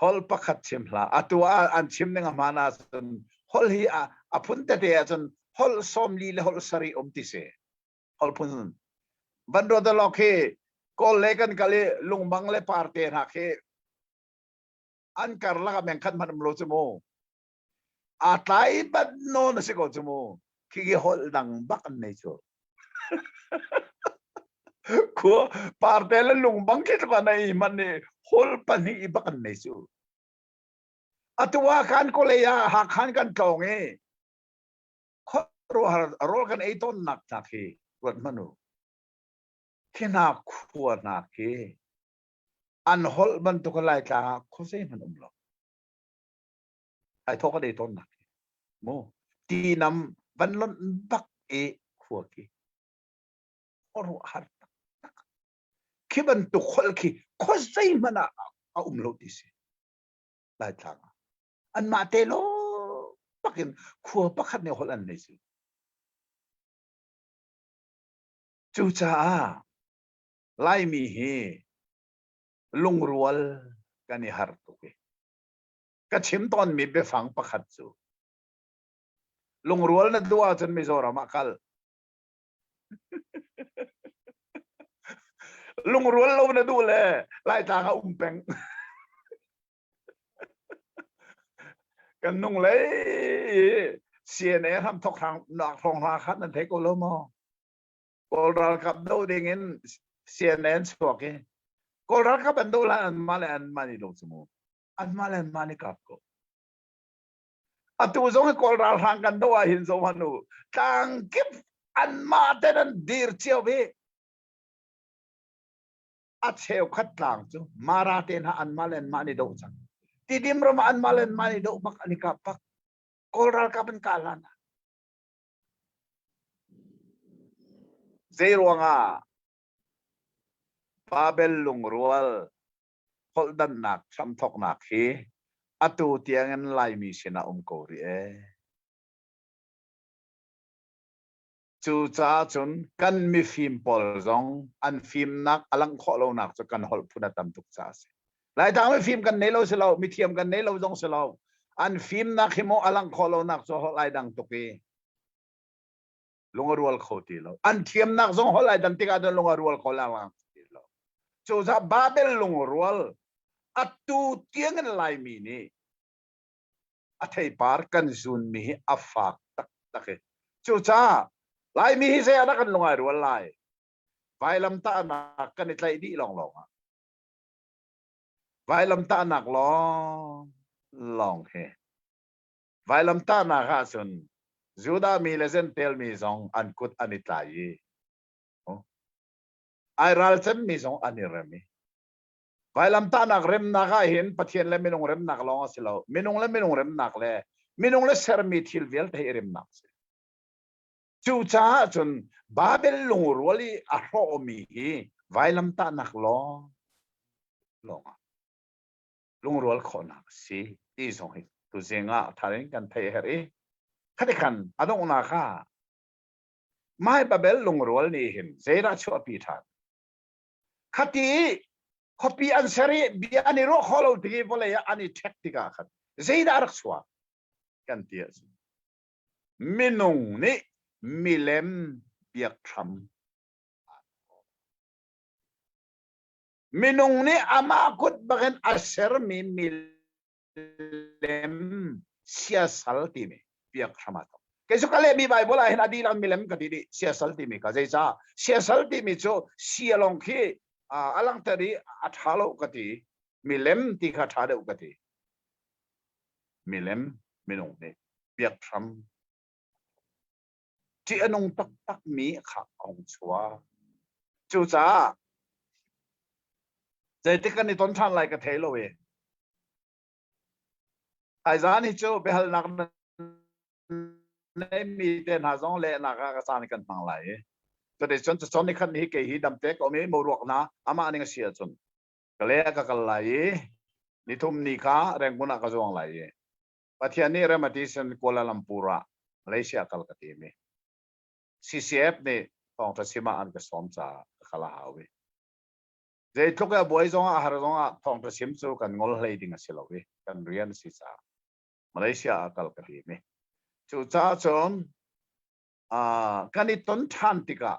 Speaker 2: ฮอลปักขัดชิมละอัตัวอันชิมนึงมานาจนฮอลฮีอ่ะพุ่นเตะจนฮอลสอมลีและฮอลสรีอมติเซฮอลพุ่นบันโดดล็อกเฮก็เล็กันกันเลยลุงบังเลปาร์เตนหักเฮอันการละกับแมงคันมันมโลจมูอาตายบัดโนนสิโกจมูขี้ฮอลดังบักอันนี้จูขัวปาร์เตลลุงบังคิดว่าในมันนี่ฮอลปันนี่บักอันนี้จูอัตว่าการโคเลยาหักขันกันกองเอรู้กันไอ้ต้นหนักนักเฮรถมนุที่น่าขัวนักเฮอันฮอลมันตุกไลตาเขาเสียมันหรอกไอ้ทอกได้ต้นหนักโมตีนำวันล้นบักขวกีโอ้โหฮาร์ดคิดมันตุกคนขี้เขาเสียมันเอาโลดิสิไลตาอันมาเตโลปักกินขวปักขัดเนี่ยฮอลอันนี้สิจู่จ้าไล่มีเฮลุงรัวลกันนี่ฮาร์ตุกก็ชิมตอนมีเบฟังประคัดจูลุงรัวลนั่นตัวจนมิโซรามาคัล lung rual lo na du le lai ta nga peng kan nung le CNN ham thok hang nak thong ha khat nan thei ko lo mo kol ral kap do ding in CNN swak ke kol ral kap an do la an mani lo sumo an mani kap ko atu zong kol ral hang kan do a hin zo hanu tang kip an ma ten an dir chiao be a cheu khat tlang chu mara ten ha an mani do chang ti dim ro ma an mani do mak ani kap pak kol ral kap an kalana zero nga Babel lung rual holdan nak sam thok nak hi atu tiangan lai mi sina ko ri e chu cha chun kan mi phim pol zong an phim nak alang kho lo nak chu kan hol phuna tam tuk cha se lai dang mi phim kan nei lo se lo mi thiam kan nei lo zong se lo an phim nak hi mo alang kho lo nak chu hol lai dang tuki lunga rual khoti lo an thiam nak zong hol lai dang tika don lunga rual khola lang lo chu cha Babel lung rual atu tiangan lai mi ni athai par kan zun mi afak tak tak chu cha lai mi hi se ana kan lungai rual lai vai lam ta na kan itlai di long long vai lam ta nak long he vai lam ta na ha sun juda mi lezen tel mi zong an kut anitlai ai ral chen mi zong anirami vai lam ta nak rem na ga hin pathian le minung rem nak long silo minung rem nak le minung le ser mi thil vel thei rem nak se chu cha chun Babel lung ruali a ro mi hi vai lam ta nak long lung rual khona si ti song hi tu zenga tharin kan thei heri khati khan adong na kha mai Babel lung rual ni hin zera chu pi tha khati kopi an sari bi ani ro kholo tigi bole ya ani tactica khat zeida arak chwa kan tia minung ni milem biak tham minung ni ama kut bagen aser mi milem siasal ti mi biak tham ato kesu kale mi bible a hin adilang milem ka di siasal ti mi ka zeisa siasal ti mi cho sialong khi alang tari athalo kati milem ti kha thade ukati milem minung ne biak tham ti anong tak tak mi kha ong chua chu cha zai te kan ni ton than lai ka thelo we ai zani chu behal nak ne mi ten ha zong le na ka sa ni kan mang laiก็ได้จนในขั้นนี้เกี่ยดำเต็กเอาไม่มารวกนะอามาอันนี้ก็เสียจนก็เลยก็กันไหลนิทุมนิค้าแรงบุญก็จงไหลปัจจัยนี้เรื่องมาที่เซนกัวลาลัมพูระมาเลเซียกัลกัตมีCCFนี่ต้องทัศมาอันก็สมจ่าขลาหาวิเดี๋ยวทุกอย่างบ่อยจงอาหารจงต้องทัศมิสูกันงอลเลยดิ่งสิลวิกันเรียนศิษย์มาเลเซียกัลกัตมีจุดจ้าจนกันอีต้นทันติกะ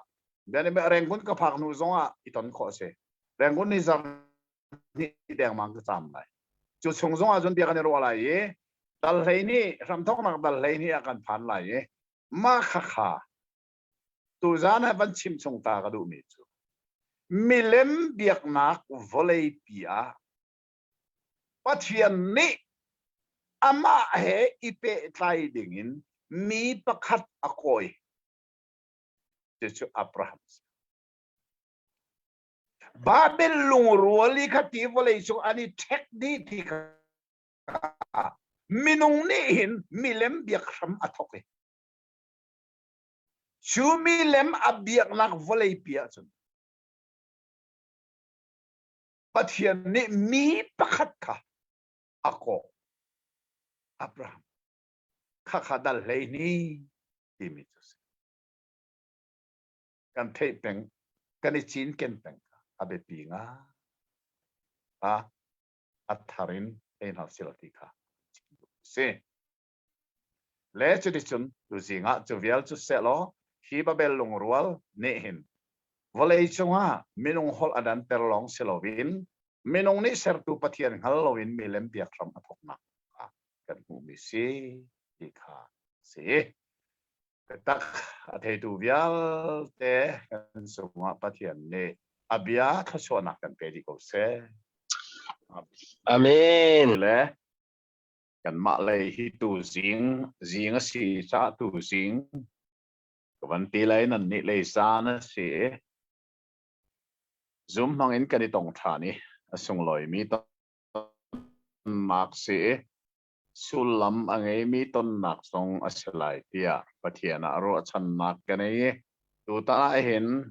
Speaker 2: เดี๋ยวนี้แรงกุนกับผักนูซงอีต้นข้อเสแรงกุนนี่จำนี่แดงมันก็จำได้จุดชงซงจนเดียกันรู้อะไรดัลเลยนี่รำทอกนักดัลเลยนี่อาการผ่านอะไรมาข้าตัวจานให้บันชิมชงตากระดูมิจูมิเลมเบียกนักวอลเลย์ปีอาปัจจัยนี้อามาเฮอีเปตไลดิ่งมีประคัดอคอยจะชื่ออับราฮัมบาเบลลุงรัวลีขัดที่วเลยช่วงอันนี้เทคนิคที่มินุงนี่เห็นมิเลมเบียกคำอัฐกเลยชูมิเลมอับเบียกนักวเลยปีอาจนปัจจัยนี้มีประคัดค่ะอคออับราฮัมข้าขัดเลยนี่ที่มิจุสกันเทปงกันจีนกันเป็งอาเบปีงาอัฐารินเอ็นฮัสซิลติกาเซ่เลจุดิจุนดูสิงะจูเวลจุเสลโล hi babel lung rual ne hin volei chunga minung hol adan perlong selovin minung ni sertu pathian halowin milem piak ram athokna kan mu mi si hi kha si tak athei tu vial te kan sunga pathian ne abia thasona kan pedi ko se
Speaker 4: Amen.
Speaker 2: le kan ma lei hi tu zing a si cha tu zing kan ti lai nan ni lei sa na si zoom hangin kan i tong thani asung loi mi to mak si sulam angai mi ton nak song asalai tia pathiana ro chan nak kan ei tu ta hen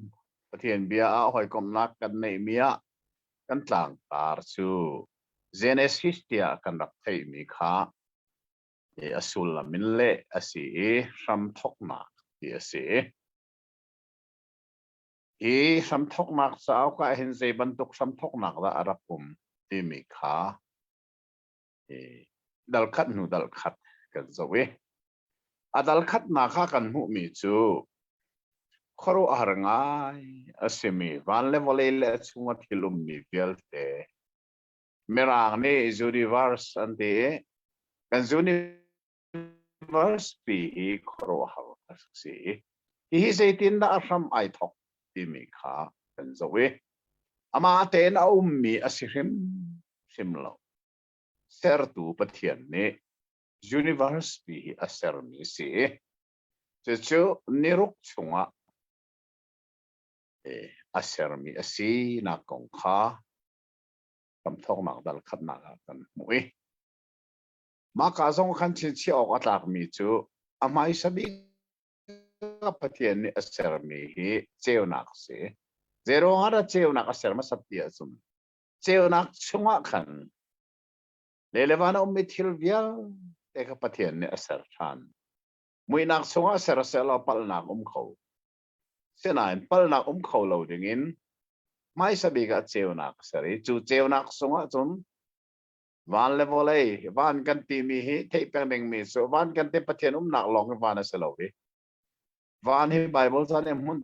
Speaker 2: pathian bia a hoi kom nak kan nei mia kan tlang tar chu genesis tia kan rak thei mi kha e asul la min le asi ram thok na ti asi e ram thok nak sao ka hin sei ban tuk ram thok nak da arapum ti mi kha e dal khat nu dal khat kan zowe adal khat na kha kan mu mi chu khoro arngai asimi van le vole le chunga thilum mi velte merang ne universe ante kan universe pi khoro har si hi sei tin da ram ai thok ti mi kha kan zowe ama ten a ummi asihim simlo sertu pathian ne universe pi aser mi si chu niruk chunga aser mi asi na kong kha kam thok mak dal khat na kan mui ma ka zong khan chi chi ok atlak mi chu amai sabi pathian ni aser mi hi cheu nak se zero ara cheu nak aser ma saptia sum cheu nak chunga khan lelevana ummi thil vial te ka pathian ni aser than mui nak chunga aser sela pal nak kho senain pal nak kho lo dingin mai sabi ka cheu nak sari chu cheu nak chunga chum van le volei van kan ti mi hi thei peng ding mi so van kan te pathian nak long van aselo vi van hi bible san em hun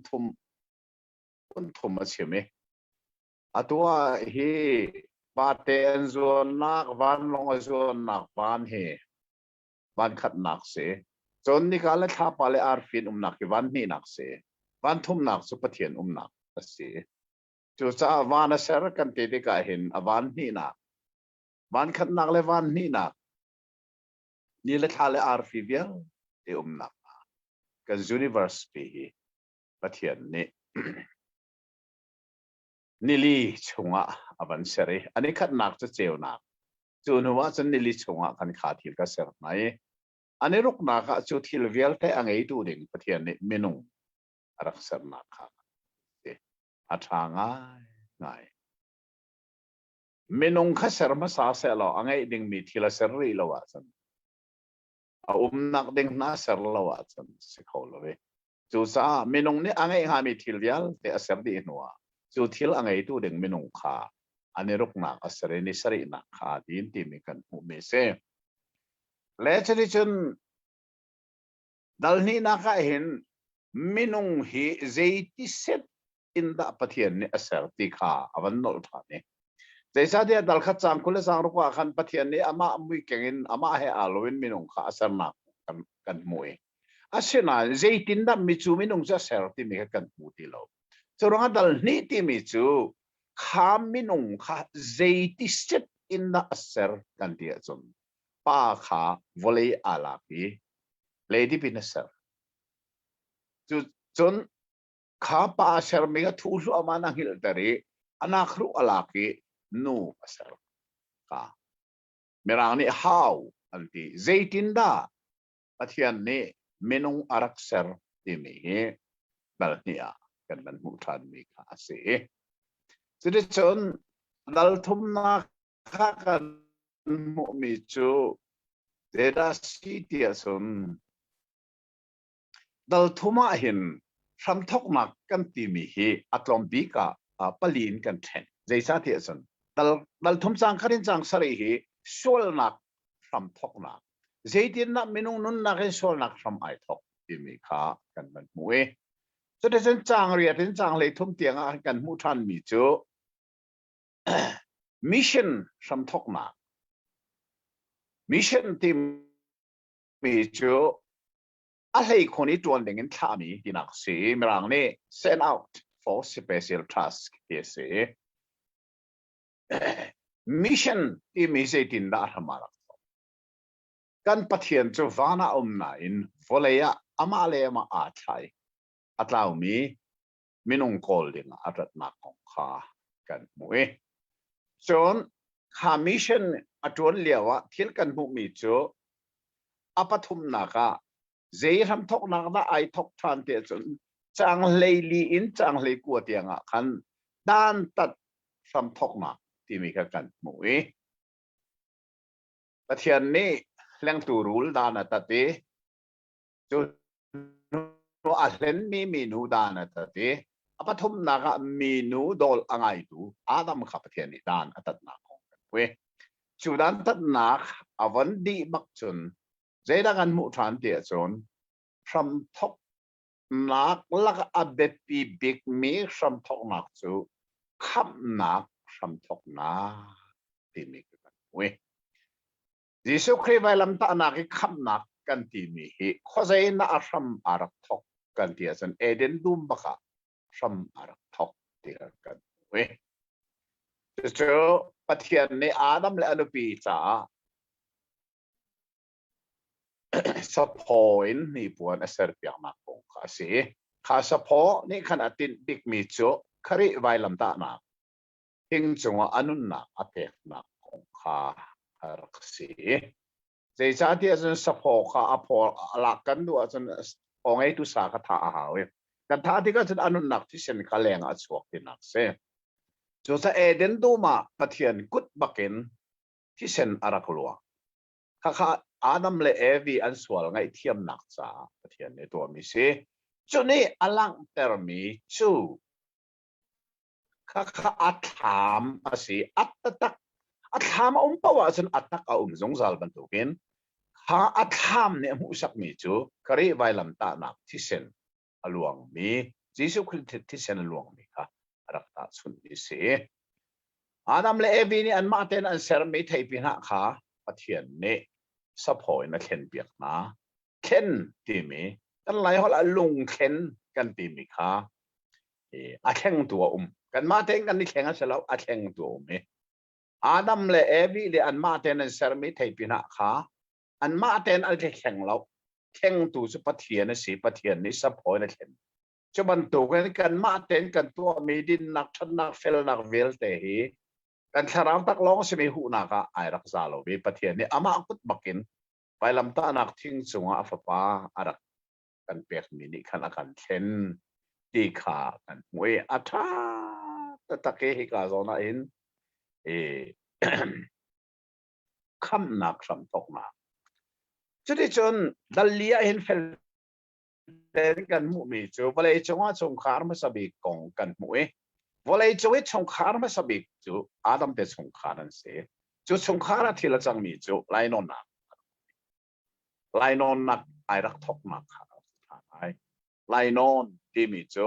Speaker 2: thum a chime atua hi paten zon nak van long zon nak van hi van khat nak se chon ni kala tha pale arfin nak van ni nak se van thum nak su pathian nak ase chu cha van a ser kan te de ka hin avan ni nak van khat nak le van ni nak ni le tha le arfi vial te nak kan universe pi pathian ni nili chunga avan sere ani khat nak cha cheu nak chu nuwa chan nili chunga kan kha thil ka ser mai ani ruk na ka chu thil vial te angai tu ding pathian ni minung arak ser na kha te athanga ngai minung kha ser ma sa se lo angai ding mi thila ser ri lo wa chan a nak ding na ser lo wa chan se kho lo ve chu sa minung ni angai ha mi thil vial te aser di nuwa chu thil angai tu ding minung kha ani ruk na asare ni sari na kha din ti mi kan hu me se le chani chun dal ni na ka hin minung hi zeiti set in da pathian ni asar ti kha avan nol tha ne jaisa dia dal kha chang kule sang ru khan pathian ni ama mui kengin ama he alowin minung kha asar na kan mui asina zeitin da mi chu minung cha ser ti mi kan hu ti lo choranga dal ni ti mi chu kham minung kha zeiti set in da asar kan ti chun pa kha volei ala pi lady pinaser chu chun kha pa ser mi ga thu su amana hil tari anakhru ala ki nu asar ka merang ni how anti zeitin da pathian ni minung arak ser ti mi dal nia kan man mu than mi kha se chudi chon dal thum na kha kan mu mi chu deda si tia sun dal thuma hin ram thok nak kan ti mi hi atlom bi ka palin kan then jaisa tia sun dal thum chang kharin chang sari hi sol nak ram thok nak zeitin na minung nun na ken sol nak ram ai thok ti mi kha kan man mu จะได้ฉันจางเรียนฉันจางเลยทุ่มเตียงกันมุทันมีจู mission สัมทกมาmission ที่มีจูอะไรคนนี้จวนเด็กเงินท่ามีที่นักสีมรังนี่ send out for special task เยสี mission ที่มีเจตินดาธรรมารักกันปะเทียนจูวานานายน์ฟอเลยะอามาเลมาอาชัยอัตลาวมีมินุงโกลดิงอัตนักของข้ากันมวยจนข้ามิชชั่นอัจวนเลียวะที่กันบุมีจูอปทุมนักะเจทำทกนักละไอทกทานเตียจนจังเลยลีอินจังเลยกัวเตียงะคันด้านตัดทำทกนักที่มีกันมวยปะเทียนนี้เรื่องตูรูลดานาตัดเตจูno alen mi nu dan atate apathum naga mi nu dol angai tu adam khapathian ni dan atat na khong we chudan tat nak avan di bakchun zeda gan mu than te chon from thok nak lak abet pi big mi from thok nak chu kham nak from thok na ti mi kan we jisu khri vai lam ta na ki kham nak kan ti mi hi khozai na aram arak thokกันที่สันเอเดนดุมบักสัมอารักทอกที่กันเว้ยเจ้าปะเทียนในอาดัมและอนุปีจ้าสปอยน์นี่ปวนเสร์เปียกนักของข้าสิข้าสปอนี่ขนาดติดบิ๊กมิจูคาริไวลัมตานักหิงจงว่าอนุนนักอเปกนักของข้ารักสิเจ้าที่สันสปอข้าอพอหลักกันด้วยสันองไอ้ทุสาคถาหาเว้ยกันท่าที่ก็จะอนุนักที่เช่นกะแรงอัศวกที่นักเสียจูจะเอเดนดูมาปะเทียนกุดบักเกนที่เช่นอารักลัวข้าอาดัมเลเอวีอันสวลไงเทียมนักจ้าปะเทียนในตัวมิสิจูนี่อลังเตอร์มีจูข้าอัดถามอาศัยอัดตักอัดถามปะว่าฉันอัดตักเอาจงซาลบันตุกินข้าอัดถามเนี่ยมุสักมีจูคาริไวลัมตานักที่เช่นอลวงมีจิสุคริสต์ที่เช่นอลวงมีค่ะรักษาสุนทรีอาดัมเลเอวีนี่อันมาเตนอันเซอร์มีไทยพินาค่ะปะเทียนเนี่ยสะพอยนักเข็นเปียกนะเข็นตีมีกันไหลหัวละลุงเข็นกันตีมีค่ะอาแข่งตัวกันมาเตนกันนี่แข่งกันเสร็จแล้วอาแข่งตัวมีอาดัมเลเอวีเนี่ยอันมาเตนอันเซอร์มีไทยพินาค่ะอันมาเตนอันแข่งแล้วแข่งตัวสุปะเทียนสีปะเทียนนี่สะพอยนักเข็นจะบรรทุกกันมาเต็นกันตัวมีดินนักชันนักเฟลนักเวลเตหีกันสรามตักล้องสิมีหูนักไอรักษาโลวิปะเทียนนี่อามากุดบักินไปลำตานักทิ้งสงอาฟป้าอารักกันเปียกมินิขันกันเช่นตีขากันมวยอัฐาตะเกหิกาโซนาอินคำนักสัมทกนักจุดที่จนดัลเลียเห็นเฟลเดินกันมุมีจูวลัยจงว่าชงคาร์มาสบิกงกันมุ้ยวลัยจวิชงคาร์มาสบิกจูอาดัมเตชงคารันเสจูชงคาร์ที่ละจังมีจูไลนอนนักไอรักทอกนักค่ะไลนอนที่มีจู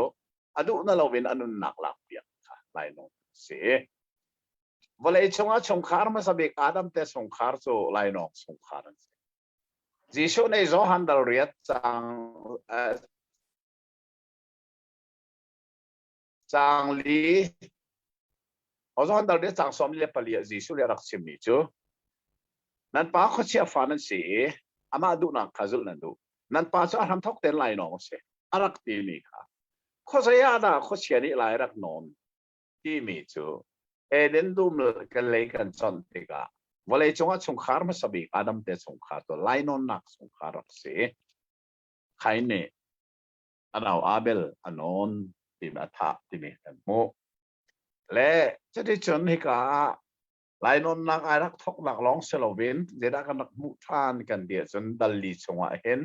Speaker 2: อดุนั่นเราเป็นอนุนักหลักเปียกค่ะไลนอนเสวลัยจงว่าชงคาร์มาสบิกอาดัมเตชงคาร์จูไลนอนชงคารันเสจิชูในโซฮันดัลเรียจังลีโซฮันดัลเรียจังสมเลียปลีจิชูเลียรักชิมิจูนั่นป้าเขาเชื่อฟันนั่นสิอามาดูนักขจุลนั่นดูนั่นป้าจะทำทอกเต็นไลน์น้องเสียอารักตีมีค่ะเขาเสียดาเขาเชื่อนี่ไลน์รักนอนที่มีจูเอเดนดูมกันเลยกันจนติกาวันเลยจงว่าสงครามมาสบิกอาดัมเตสงครามตัวไลนอนนักสงครามรักเสียใครเนี่ยอันเอาอาเบลอันนนที่มาทับที่มีกันโมและจะได้จนให้กาไลนอนนักไอรักทกนักร้องเซลวินจะได้กันนักมุทานกันเดียจนดัลลีจงว่าเห็น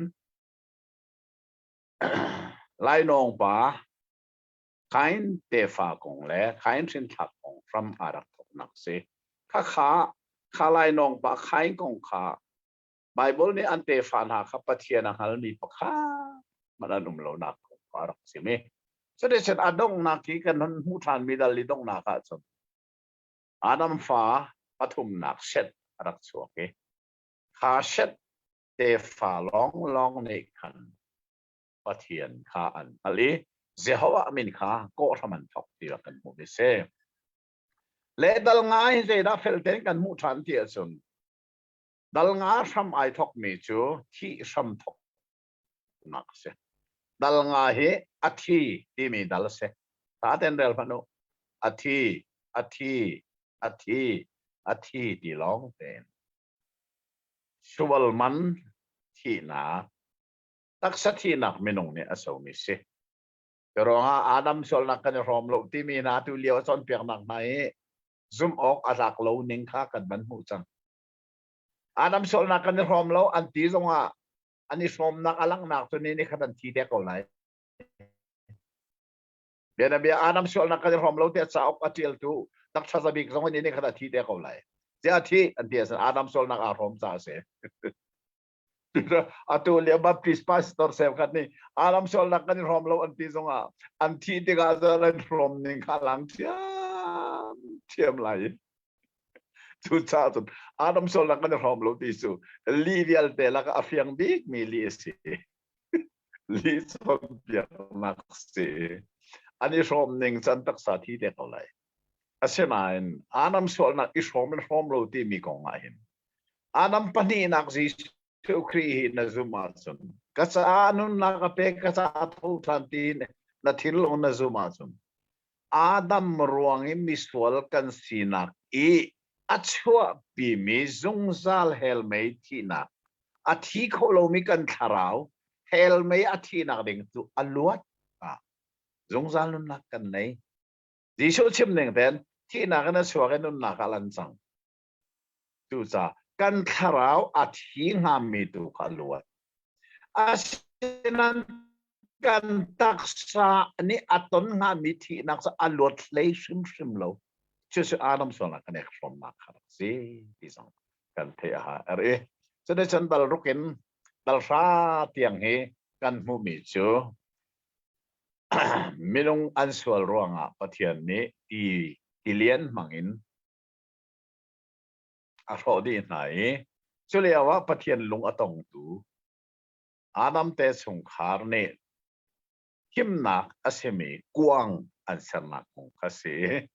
Speaker 2: ไลนองป่าใครเตฟากงและใครสินทักของฟรัมอารักทกนักเสียข้าไลนองปะไข่กงข้าไบเบิลนี่อันเตฟานาข้าปะเทียนหัลมีปะข้ามันนุ่มเหล่านักของอารักสิเม so de chen adong na ki kan hun hu than mi dal li dong na ka chon Adam fa pathum nak set rak chu ke kha set te fa long ne khan pathian kha an ali Jehovah min kha ko thaman thok ti kan mu be se le dal ngai je da fel ten kan mu than ti chon dal nga sam ai thok mi chu thi sam thok nak se dal nga he athi ti mi dal se ta ten del phano athi ti long ten suwal man thi na tak sa thi nak minong ne aso mi se pero nga Adam sol nak kan rom lo ti mi na tu liao son piak nak nai zoom ok atak lo ning kha kan ban hu chang Adam sol nak kan rom lo an ti zonga ani som nak alang nak tu ni khan ti de ko lai bia bia Adam sol nak kan rom lo te cha ok atil tu tak cha za bik zonga ni khan ti de ko lai ja thi an ti san Adam sol nak a rom cha se atu le baptist pastor se khat ni Adam sol nak kan rom lo an ti zonga an ti de ga za len rom ning khalang thiam lai tu cha tu Adam sol nak kan rom lo ti su li vial te la ka afiang big mi li se li son pia nak se ani rom ning chan tak sa thi de ko lai asemain Adam sol nak is rom lo ti mi ko nga hin Adam pani nak ji tu kri na zuma sun kasa anun na ka pe kasa athu thantin na thil on na zuma sun Adam ruang im miswal kan sinak achua pi mi zungzal helmei thina athi kholo mi kan tharau helmei athina ding tu aluat zungzal nun nak kan nei di so chim ning ten thina kan suwa kan nun nak alan sang tu cha kan tharau athi ngam mi tu aluat asinan kan taksa ni aton ngam mi thina sa aluat lei sim lo chứ Adam so là cái này from nak khát gì đi sang kan the ha re cho nên chân dal rukin dal sa tiang he kan mu mi chu minung ansual ruanga pathian ni ti lian mangin a ro di nai chu le wa pathian lung atong tu Adam te sung khar ne kim nak asemi kuang an sarnak kong kasi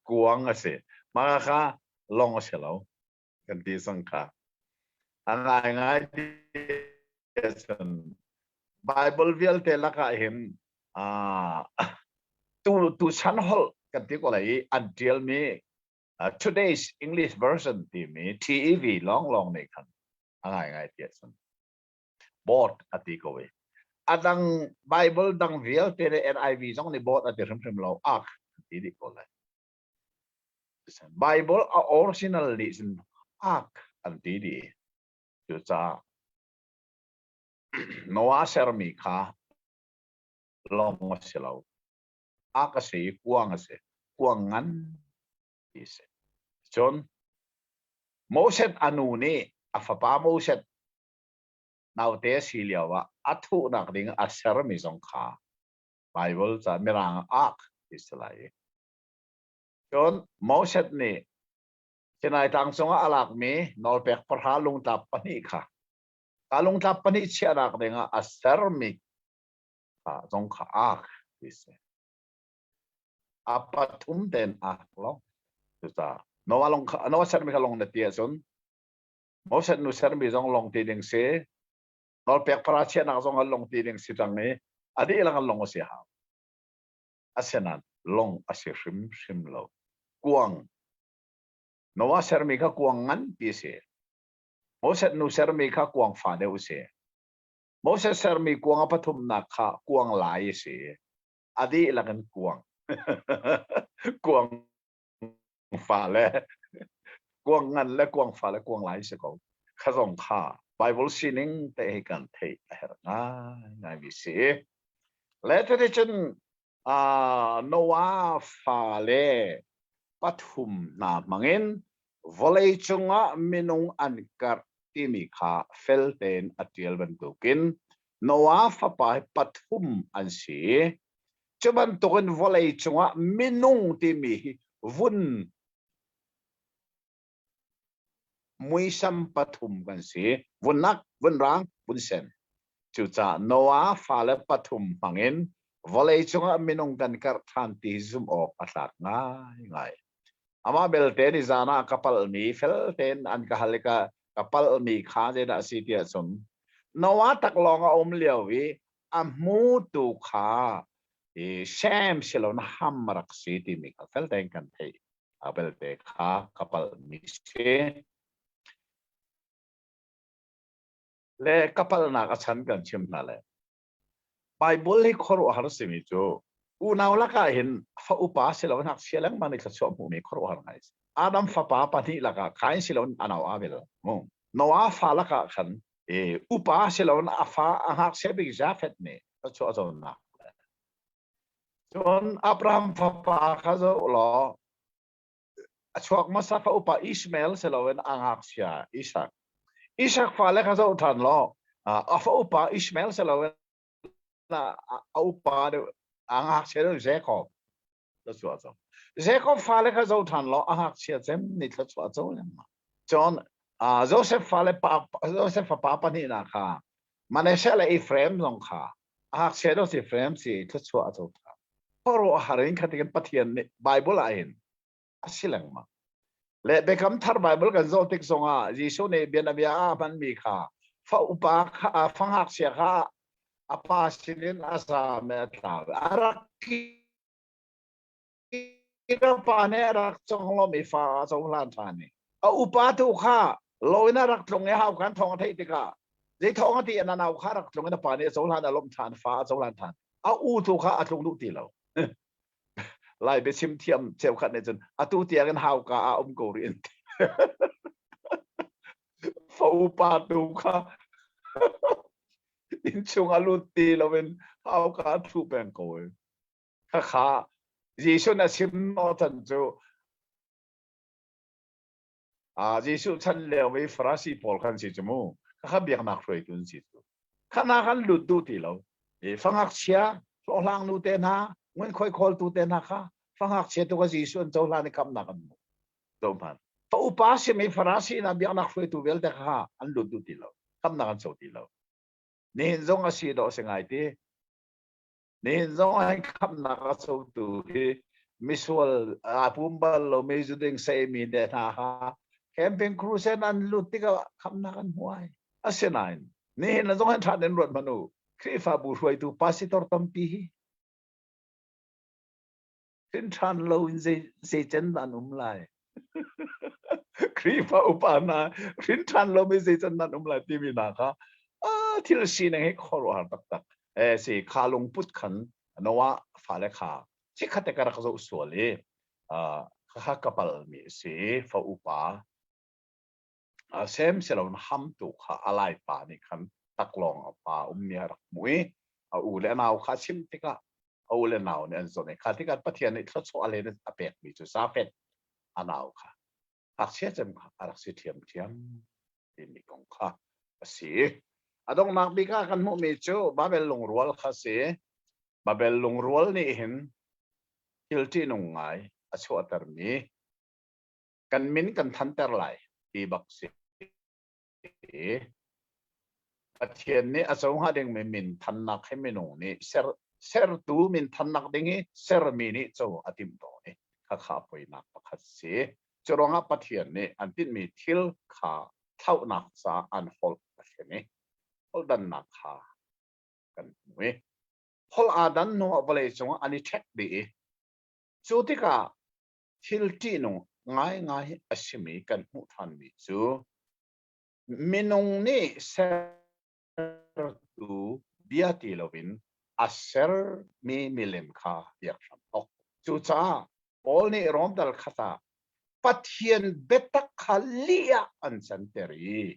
Speaker 2: kuang ase maka long selo kan ti sang kha angai Bible vial te la ka hin tu chan hol kan ti ko lai until me today's English version ti me TEV long nei khan angai ti san bot ati ko we adang Bible dang vial te NIV jong ni bot ati rim lo ak ti di ko lai Bible original listen ak anti di chu cha Noah sermi kha long selo ak ase kuang ngan is John Moses anu ni afapa Moses nau te siliawa athu nak ding asermi jong kha Bible cha mirang ak islai John Moses ni sinai tang songa alak mi nol pek perhalung tap pani kha kalung tap pani chiarak denga asermi jong kha ak is apa thum den ak lo ta no along no sermi kalong na tia son Moses nu sermi jong long ti ding se nol pek para chianak jong long ti ding sitang ni adi ilang long se ha asenan long sim lo kuang Noah sermi kha kuang ngan pi se Moses nu sermi kha kuang fa deu se Moses sermi kuang apathum na kha kuang lai se adi lagan kuang kuang fa le kuang ngan le kuang fa le kuang lai se ko kha rong kha Bible sining te kan thei her na vi se later de chen Noah fa le pathum na mangin volei chunga minung ankar timi kha felten atiel bantukin Noah fa pa pathum ansi chuban token volei chunga minung ti mi vun muisam pathum kan si vunak vunrang bunsen chu cha noa fale pathum pangin volei chunga minung kan kar than ti zum ok atlak ngai ama belte ni zana kapal mi fel ten an kahalika kapal mi kha je da si tia chum noa tak longa om liawi amu tu kha e sham silon ham rak si ti mi fel ten kan thei a belte kha kapal mi se le kapal na ka chan kan chim na le bible hi khoro har se mi chu u naw la ka hin fa upa silon hak sialang mani ka chom mu mi khoro har ngai Adam fa pa pa ni la ka khain silon anaw abel mo noa fa la ka khan e upa silon afa hak se bi jafet ne ka cho zo na chon Abraham fa pa ka zo lo achok ma sa fa upa Ishmael silon angak sia Isaac fa le ka zo than lo afa upa Ishmael silon na upa de angak sia Jacob lo cho zo Jacob fa le ka zo than lo angak sia jem ni lo cho zo le ma John Joseph fa le pa Joseph fa pa pa ni na kha Manasseh le Ephraim long kha angak sia do si Ephraim si lo cho zo tha poro harin ka tigan pathian ni Bible a hin asilang ma le bekam thar Bible kan zo tik zonga Jisu ne bian abia a man mi kha fa upa kha phang hak sia kha apa silin asa me ta araki ira pa ne rak chong lo mi fa zo lan than ni a upa tu kha loina rak tlong e hau kan thong thei tika je thong ti an nau kha rak tlong na pa ne zo lan alom than fa zo lan than a u tu kha a tlong lu ti lo lai be sim thiam cheu khat ne chen a tu tia kan hau ka a ko rin fa upa tu kha in chung alu ti lo ben hau ka thu ben ko kha kha Jisu na sim no tan chu Jisu chan le we Farasi Paul kan si chmu kha biak nak hroi tun si chu khana kan lut du ti lo e fangak chia lo lang nu te na ngun khoi khol tu te na kha fangak chia tu ka Jisu an zo la ni kam na kan mo do man fa upa si me Farasi na biak nak hroi tu vel te kha an lut du ti lo kam na kan so ti lo ni zong a si do se ngai ti ni zong ai kam na ka so tu hi misual pumbal lo me zu ding sai mi de na ha camping cruise an lut ti ka kam na kan huai asenain ni na zong han than den rot manu kri fa bu hroi tu pastor tampi hi tin than lo in se chen dan lai kri fa upana tin than lo me se chen dan lai ti mi na kha thil si nang he khoro har tak tak si khalung put khan nowa fa le kha chi khate ka ra zo so le kha kapal mi si fa upa sem selon ham tu kha alai pa ni khan taklong pa ni rak mui u le nau kha sim tika u le nau ne an zo ne kha tika pathian ni thlo so ale ne apek mi chu sa fet anau kha ak sia jem kha arak si thiam ti mi kong kha si adong nak bi ka kan mu mi chu babel long rual kha si babel long rual ni hin hilti nong ngai a chu atar mi kan min kan than ter lai ti bak si pathian ni asong ha ding me min than nak he me nong ni ser tu min than nak ding hi ser mi ni chu atim to ni kha kha poi nak pakhat si choronga pathian ni an tin mi thil kha thau nak sa an hol pathian ni hol dan nak kha kan mi hol adan no avale chung ani thek bi chu tika thil ti no ngai asimi kan hu than mi chu minung ni ser tu biati lovin aser mi milim kha yak sam ok chu cha pol ni rom dal khata pathian betak khalia an santeri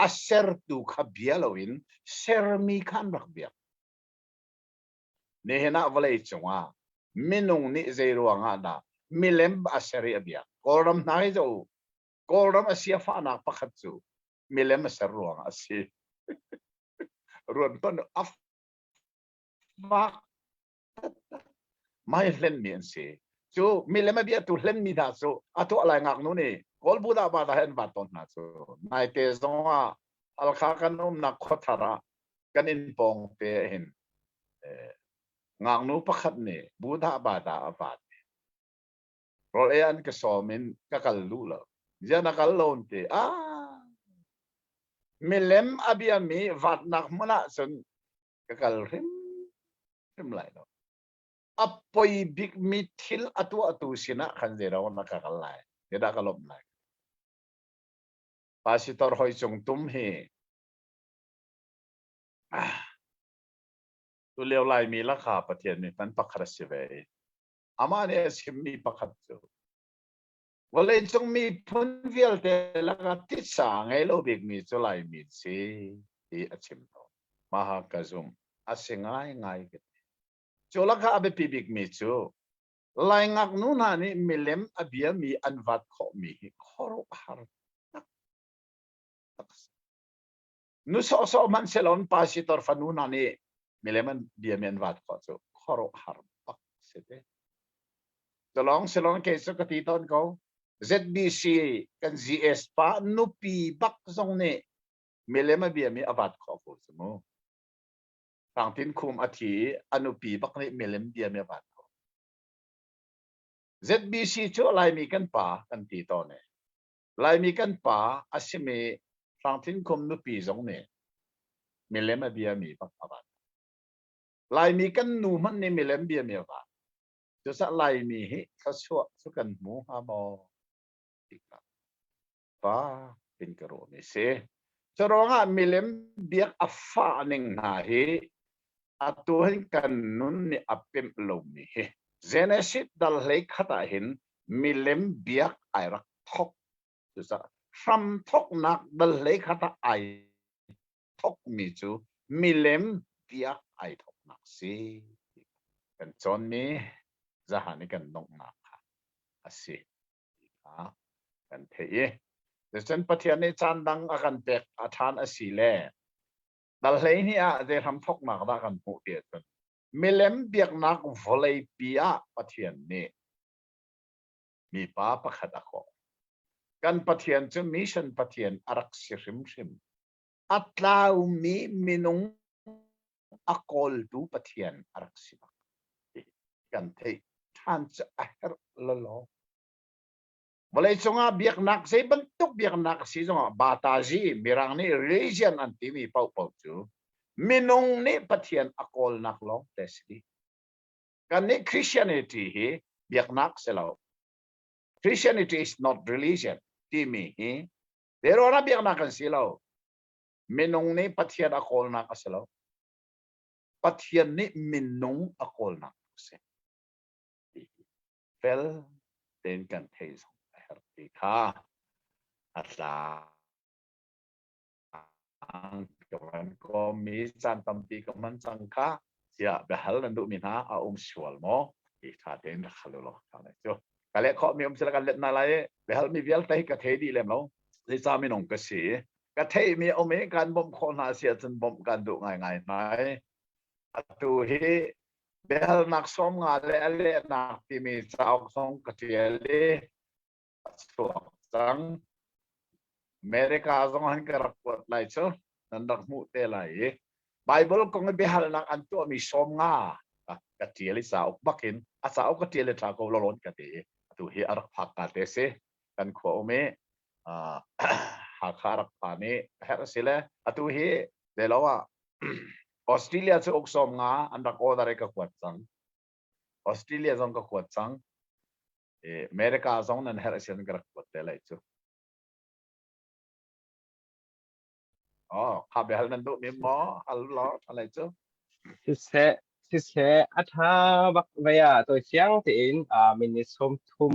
Speaker 2: aser tu kha bialowin ser mi khan rak biak ne hena vale chunga minung ni zero anga da milem aseri abia koram nai zo koram asia fa na pakhat chu milem aser ruang asi ruan pan af ma ไม่เล่นมีอันเสียจูมีเล่นไม่เบี้ยตัวเล่นมีดาสูอะตัวอะไรงักนู้นนี่กอลบูดาบาดาเห็นบาดตอนนั้นสูนายเตซงว่าอัลคากันนุ่มนักขดทาระกันอินปองเตเห็นงักนู้ประคัดนี่บูดาบาดาบาดโรเอียนก็สอมินก็กัลลูละเจ้านักลอนเตมีเล่มอภิยามีวัดนักมุนาส่วนก็กัลริมไหลเนาะอัปปอยบิ๊กมิทิลอตัวสินะขันเจราวันนักกัลไลเดี๋ยวนักลมไหลภาษิตรหอยจงตุ้มเฮตัวเลี้ยวไหลมีราคาประเทศมีเป็นปักครัสเวอามาเนี่ยสิมีปักขัดจูวันเลยจงมีพ้นเวลเตลักติดสางไงโลบิกมีจุไหลมีสิที่อาชิมโตมหากระซุมอาศัยง่ายกันจุลักอาเบปีบิกมีจูไลงักนู้นนี่มีเล่มอภิยมีอันวัดข้อมีขอรุหารนุสโสมันเซลอนภาษิตรฟันูนานี่มีเล่มเดียมีอันวัดข้อจูขอรุหารปักเสด็จจะลองเซลอนเคสกติตอนเขา ZBC กัน GS ป้านุปีบักซงเนี่ยมีเล่มเบียมีอวัดข้อฟูสมุต่างทิ้งคุมอาทิอนุปีบักนี่มีเล่มเบียมีอวัดข้อ ZBC ชั่วลายมีกันป่ากันตีตอนเนี่ยลายมีกันป่าอาศัยมีต่างทิ้งคุมนุปีซงเนี่ยมีเล่มเบียมีบักอวัดลายมีกันนูมันนี่มีเล่มเบียมีอวัดจะสักลายมีเหตุเขาชั่วสุกันหมูฮาบอป้าเป็นกระโดดนี่เสียจะร้องอ่ะมีเล่มเบียกอัฟฟ้าหนึ่งหาเหอัตัวเห็นกันนุ่นนี่อับเป็นลมนี่เจเนซิตดัลเล็กขัดเห็นมีเล่มเบียกไอรักทกจะสักฟรัมทกนักดัลเล็กขัดไอทกมีจูมีเล่มเบียกไอทกนักสิเป็นจนนี้จะหานี่กันนกนักอาศัยกันเทยเดี๋ยวฉันปฏิญาณในจานดังอาการเปกอาทานอาศิเลดัลเลยนี่อาจจะทำทกนักได้กันผู้เดียดมีเล่มเบียกนักวอลเลย์ปีอาปฏิญาณนี่มีป้าประคัดขอกันปฏิญาณจะมีฉันปฏิญาณอารักษิริมอัตลาวมีมินุงอักอลดูปฏิญาณอารักษิกันเทยท่านจะอาเหรลลอMulai sunga biak nak saya bentuk biak nak si sunga batazi birang ni region anti mi pau tu minung ni patian akol nak long tesdi kan ni Christianity hi biak nak selau Christianity is not religion timi hi there ora biak nak selau minung ni patian akol nak selau patian ni minung akol nak se fel den kan theiค่ะอาจารย์กันก็มีจันทร์ตีกันจังค่ะเสียเบลล์นั่นดูมินะอาชวลโมอีท่าเดินขลุ่ยกันเลยจ้ะก็เลยเขามีสิลกันเล็ดนั่นเลยเบลล์มีเวลต์ให้กระเทยดีเลยมั้งลิซ่ามีน้องกระสีกระเทยมีอเมริกันบ่มคนอาเซียนบ่มกันดูง่ายๆไหมตัวที่เบลล์นักสมงานเล่ๆนักที่มีสาวสองกระเทยเลยsang Amerika azongan karakot lai so nandak mu te lai Bible kong behal nak antu mi som nga katieli sa ok bakin asa ok katieli ta ko lolon kati tu hi arak phak ka te se kan kho me ha kharak pa ni her sile atu hi de lawa Australia chu ok som nga andak o dare ka kwat sang Australia zong ka kwat sang Amerika zong nan her sian karak kwat te lai chuข้าไปหานันดูมีหมอฮัลโหลอะไรจ๊ะ
Speaker 5: ที่อัฐาบักวิยาตัวเสียงที่อินมินิสมทุม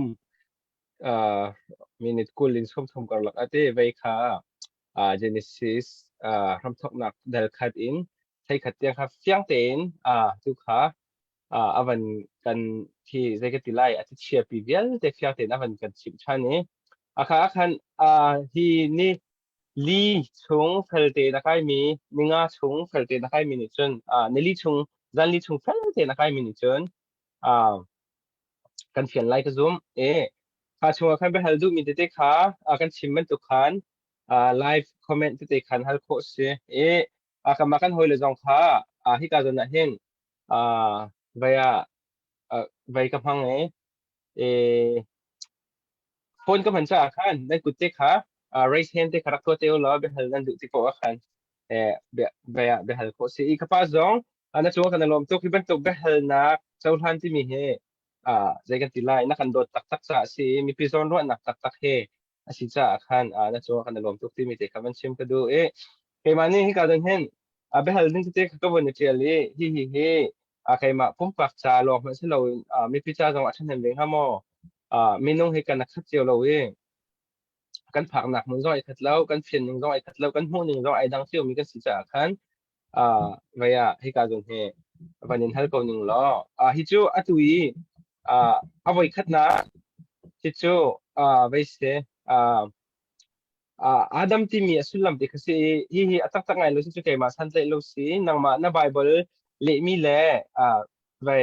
Speaker 5: มินิกุลินสมทุมกันหลักที่วิค่าGenesis ทำทอกนักเดลคัดอินใช้ขัดเตียงครับเสียงที่อินทุกขาอวันกันที่ใจกันติไลอาทิตย์เชียร์ปีเวียลแต่เสียงที่อวันกันชิมชานี้อาคันที่นี่ลีชงเฟลเตนักไอมีนิงาชงเฟลเตนักไอมีนิจนในลีชงจันลีชงเฟลเตนักไอมีนิจน กันเขียนไลค์ก็ซุ่มข้าชัวร์ขันไปฮัลดูมีเด็กๆค่ะกันชิมมันตุกขันไลฟ์คอมเมนต์เด็กๆขันฮัลโคสกันมากันหอยเลยจงค่ะที่การจะนั่นเห็นไปไปกับพังphone ka man sa akan dan kutik ha raise hand te karak to teo lo behal nan du ti ko akan behal ko si ikapa zong ana chuwa kan lom to kiban to behal na chauhan ti mi he zaigan tilai na kan dot tak tak sa si mi pizon ro nak tak tak he asi sa akan na chuwa kan lom to ti mi te kaman sim ka du kay mani hi ka dan hen behal din ti ka bon ti ali hi kay ma pum pak cha lo ma si lo mi pizza zong athan hen leng ha mo minung hi kan nakhat chiao lo kan phak nak mun zoi khat lo kan phian ning zoi khat lo kan hu ning zoi ai dang chiao mi kan si cha khan vaya hi ka jon he vanin hal ko ning lo hi chu atui avoi khat na hi chu vai se adam ti mi asulam ti kasi hi atak tak ngai lo si chu ke ma san le lo si nang ma na bible le mi le vai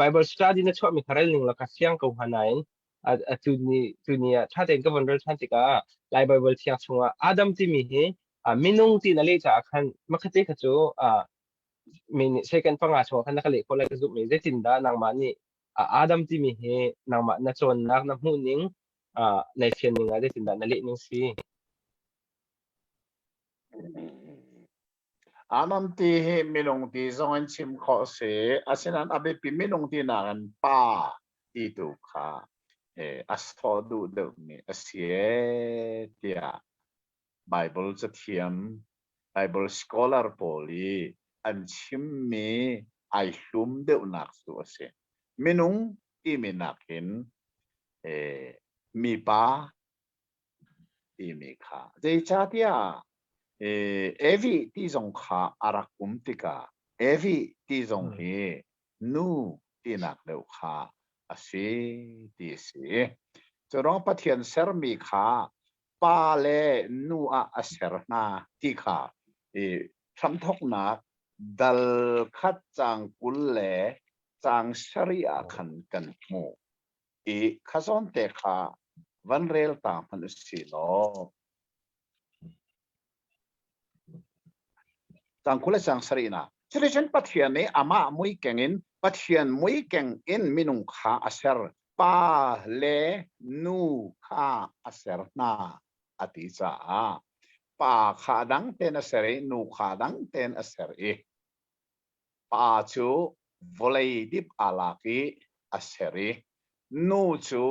Speaker 5: Bible study na chwa mi kharal ning la ka siang ko hanain tu ni tha ten ka wonder than tika lai Bible thiang chunga Adam ti mi he minung ti na le cha khan makhate kha chu min second panga chwa khan ka le ko la ka zu mi je tin da nang ma ni Adam ti mi he nang ma na chon nak na hu ning nai fian ning a je tin da na le ning si
Speaker 2: Anam ti minung ti zongan chim kho se asinan abe pi minung ti nagan pa ti tu kha astho du de ni asie tia Bible cha thiam Bible scholar poli an chim mi ai hlum de nak su ase minung ti minakin mi pa ti mi kha je cha tia evi ti zong kha arakum tika evi ti zong he nu ti nak deu kha ase ti se chorong pathian ser mi kha pa le nu a ser na ti kha tham thok na dal khat chang kul le chang sharia khan kan mu khazon te kha van rel ta man si lo chang kula chang sarina tradition pathian ne ama mui kengin pathian mui keng in minung kha aser pa le nu kha aser na ati cha pa kha dang ten aser nu kha dang ten aser pa chu volei dip alaki aser nu chu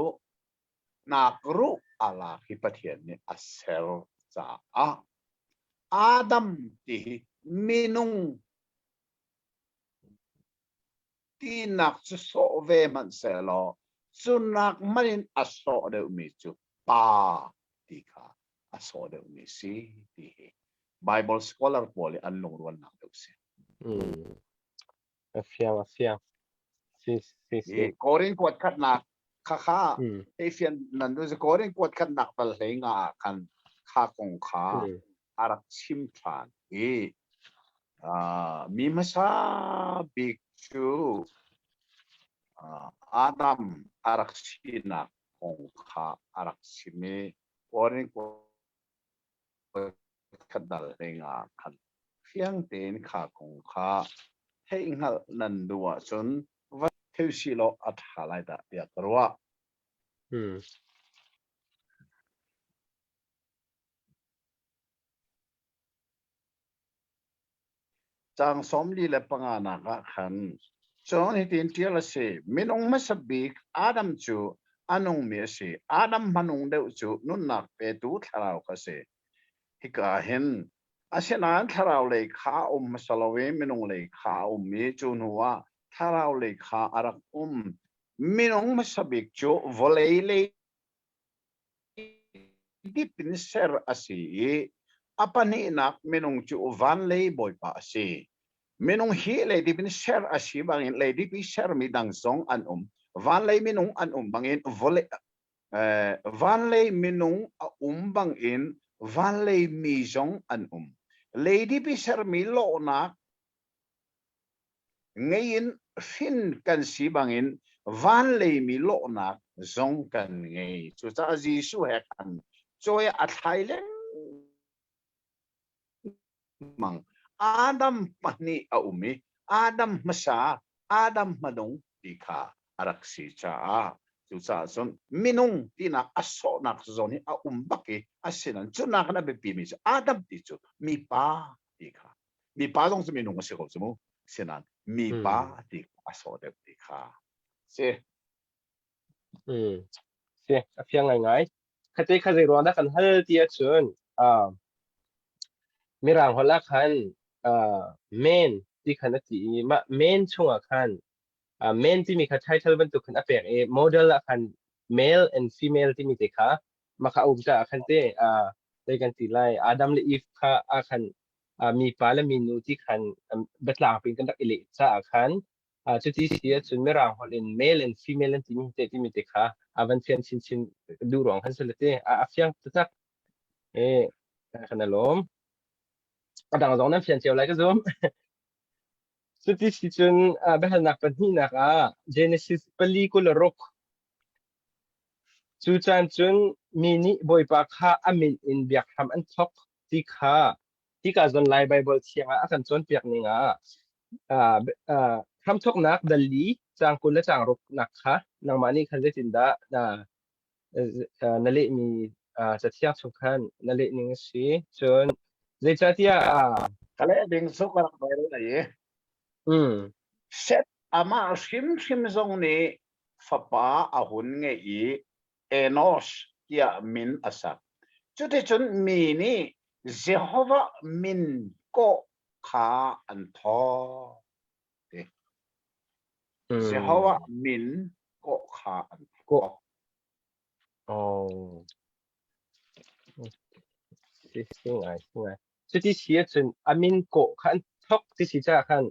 Speaker 2: nakru alaki pathian ne aser cha Adam ti minung tinak su so ve man se lo sunak manin aso de mi chu pa ti kha aso de mi si ti Bible scholar poli an long ron nak de se
Speaker 5: afiang si
Speaker 2: korin kwat khat nak kha fian nan du korin kwat khat nak pal henga kan kha kong kha arak chim than mi masa big chu Adam arak sina kong kha arak sime korin ko kadal henga kan fiang ten kha kong kha hei ngal nan duwa chun va theu si lo at halai da ya karwa chang somli le pangana ka khan chon hitin tiala se minong masabik Adam chu anong me se Adam manung deu chu nun nak pe tu tharau ka se hika hen asenan tharau le kha masalawe minong le kha me chu nuwa tharau le kha arak minong masabik chu volei le dipin ser asi apani nak minong chu van le boy pa asi minong hi le dipin ser asi bangin le dipi ser mi dang song an van le minong an bangin vole van le minong bangin van le mi song an le dipi ser mi lo nak ngayin fin kan si bangin van le mi lo na zong kan ngei chu cha Jisu he kan choi a Thailand mang Adam pani a umi Adam masa Adam madong dikha araksi cha chu cha son minung tina aso nak zoni a umbaki asinan chu nak na be pi mi Adam ti chu mi pa dikha mi pa dong se minung se ko chu sinan mi pa di aso de dikha se
Speaker 5: อืมเสียเพียงง่ายๆคดีรวมได้กันให้เดียชนมีรางหัวละคันเมนที่ขนาดที่มาเมนช่วงคันเมนที่มีค่าใช้เทอร์บันตุคันอเปกโมเดลละคัน male and female ที่มีเด็กค่ะมาค่ะอุ้มจะคันเตได้กันตีไล่อาดัมและอีฟค่ะคันมีปลาและมีนูที่คันเบ็ดหลังเป็นกันดักอิเล็กจะคันจุดที่เสียจนมีรางหัวเล่น male and female ที่มีเด็กค่ะวันเทียนชินดูรองคันสุดเลยเฟียงตักขนาดล้มดังตรงนั้นเพียงเจียวอะไรก็zoom สุดที่สิจนเบลนักปัญหาGenesis ปลีกุลรกจู่จันจนมินิบอยปากข้าอามินอินเบียกทำอันทอกที่กาจนไลไบเบิลเชียงอากันจนเปียกนี่ทำทอกนักดัลลีจางกุลและจางรกนักค่ะนางมานี่คันเจตินดานั่นแหละมีจะเที่ยวสุขันนั่นแหละนี่สิจนเจจะที่
Speaker 2: kale ding su ka ba re na ye set ama shim zong ni fa pa a hun nge i enos ya min asa chu te chun mi ni Jehovah min ko kha an tho Jehovah min ko kha an tho
Speaker 5: สิ่งไงสุดที่เสียจนอามินโกขันทอกที่สิจ้าขัน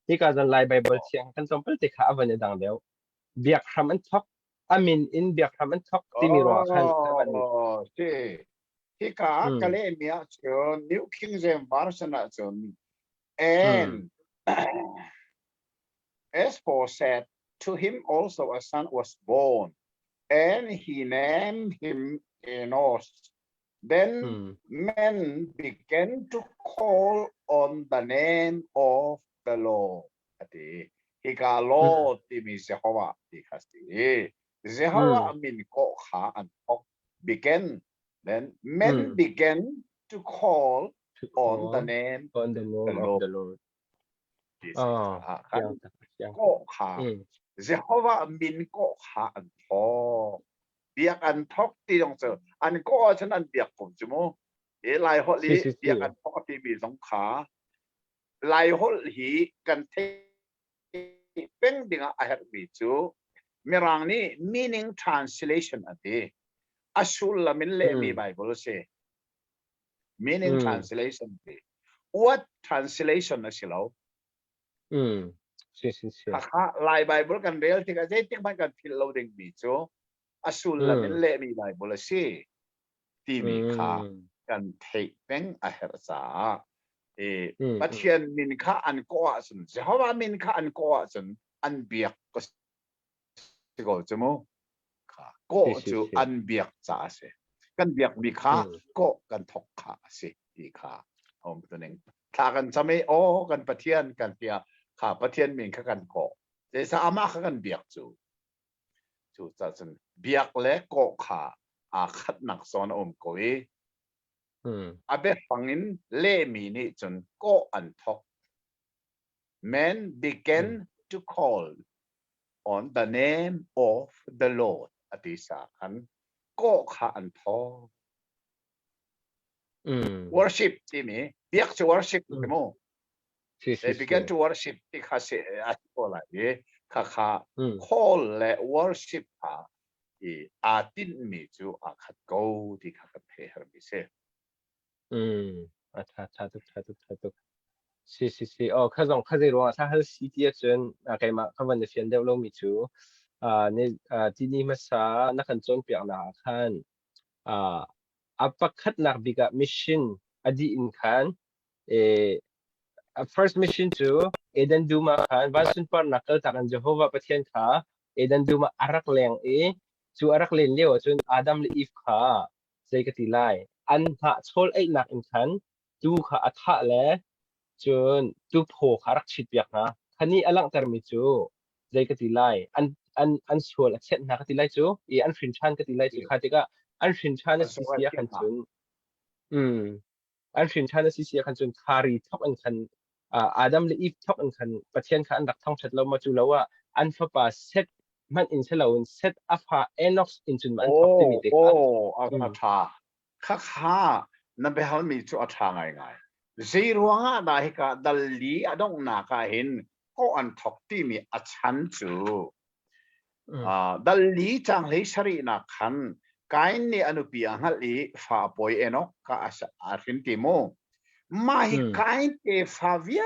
Speaker 5: ที่กาจนไลไบเบิลเชียงขันจอมเปิลติขาวันนี้ดังเดียวเบียกทำอันทอกอามินอินเบียกทำอันทอกที่มีรัวขันวันนี้
Speaker 2: ที่กากะเลเมียจน New King James Version จน and as Paul said to him also a son was born and he named him Enos then men began to call on the name of the Lord hika Lord ti mi Jehovah ti kasi Jehovah min ko kha an ok began then men began to call on the name
Speaker 5: of the Lord
Speaker 2: ko kha Jehovah min ko kha an thoเบียกอันทอกที่ต้องเจออันก็ฉันอันเบียกผมจิโมลายหดลีเบียกอันทอกที่มีสองขาลายหดหีกันเทเป็นดิ่งอาหารมีจูมีรังนี้ meaning translation อันที่อสุลละมินเลมีไบเบิลเซ meaning translation ที่ what translation นะสิเราค่ะลายไบเบิลกันเรียลที่กันเจ๊ที่มันกันพิลเราดิ่งมีจูอสุลละมินเลมีไบเบิลเซที่มีค่ะกันเทเป็นอาหารซาปะเทียนมินค่ะอันก็ว่าสันเจ้าว่ามินค่ะอันก็ว่าสันอันเบียกก็สิก็จะมั้งค่ะก็จะอันเบียกจ้าเสกันเบียกมีค่ะก็กันทกค่ะสิดีค่ะผมตัวหนึ่งถ้ากันจะไม่โอ้กันปะเทียนกันเปียค่ะปะเทียนมินค่ะกันก็แต่สามารถกันเบียกจูจะสันเบียกและก็ค่ะขัดหนักซ้อนก็อาเบฟังอินเล่มีนี่จนก็อันทอก men began to call on the name of the Lord อธิษฐานก็ข้าอันทอก worship ที่มีเบียกจะ worship ใช่ไหม they began to worship ที่ข้าเสียอะไรข้า call และ worship อาทิตย์มีจูขัดกูที่ข้ากันเทหรมิเซ
Speaker 5: ท่าทุกสิข้าส่งข้าจะรู้ว่าถ้าเขาสิที่จนใครมาเขาวันนี้เฟียนเดวลงมีจูในที่นี่มาซานักขันจนเปียกหนาขันอัปคัดนักบิกะมิชชั่นอดีอินขัน first mission จูเอเดนดูมาขันวันสุนปาร์นักเตอร์จากอันเจโฮวาประเทศข้าเอเดนดูมาอารักเลงจูอารักเลนเลี้ยวจนอาดัมและอีฟข้าใจกติไลอันหะโชลนักอินขันดูข้าอัฐะเลจนดูโผข้ารักชิดเปียกนะคันนี้อลังเตอร์มิจูใจกติไลอันโชลเช็ดนักกติไลจูอันฟินชันกติไลจูข้าจะก็อันฟินชันสิเสียขันจนอันฟินชันสิเสียขันจนคารีท็อปอันขันอาดัมและอีฟท็อปอันขันประเทศข้าอันดักท่องชัดเรามาจูแล้วว่าอันฟ้าป่าเซตมันอินเชลเราเซตอัพหาเอ็นอฟอินจุนมันท็อปที่มีเด็ก
Speaker 2: อัฐาข้านั่นเป็นเขามีจุดอัฐาไงซีรัวงาได้ก็ดัลลีอดงนาคาเห็นก็อันท็อปที่มีอัชันจูดัลลีจังเลยสรีนักขันการนี่อนุปีอังฮัลลีฟ้าป่วยเนาะก็อาร์เซนติโมมาให้การเตะฟ้าเวีย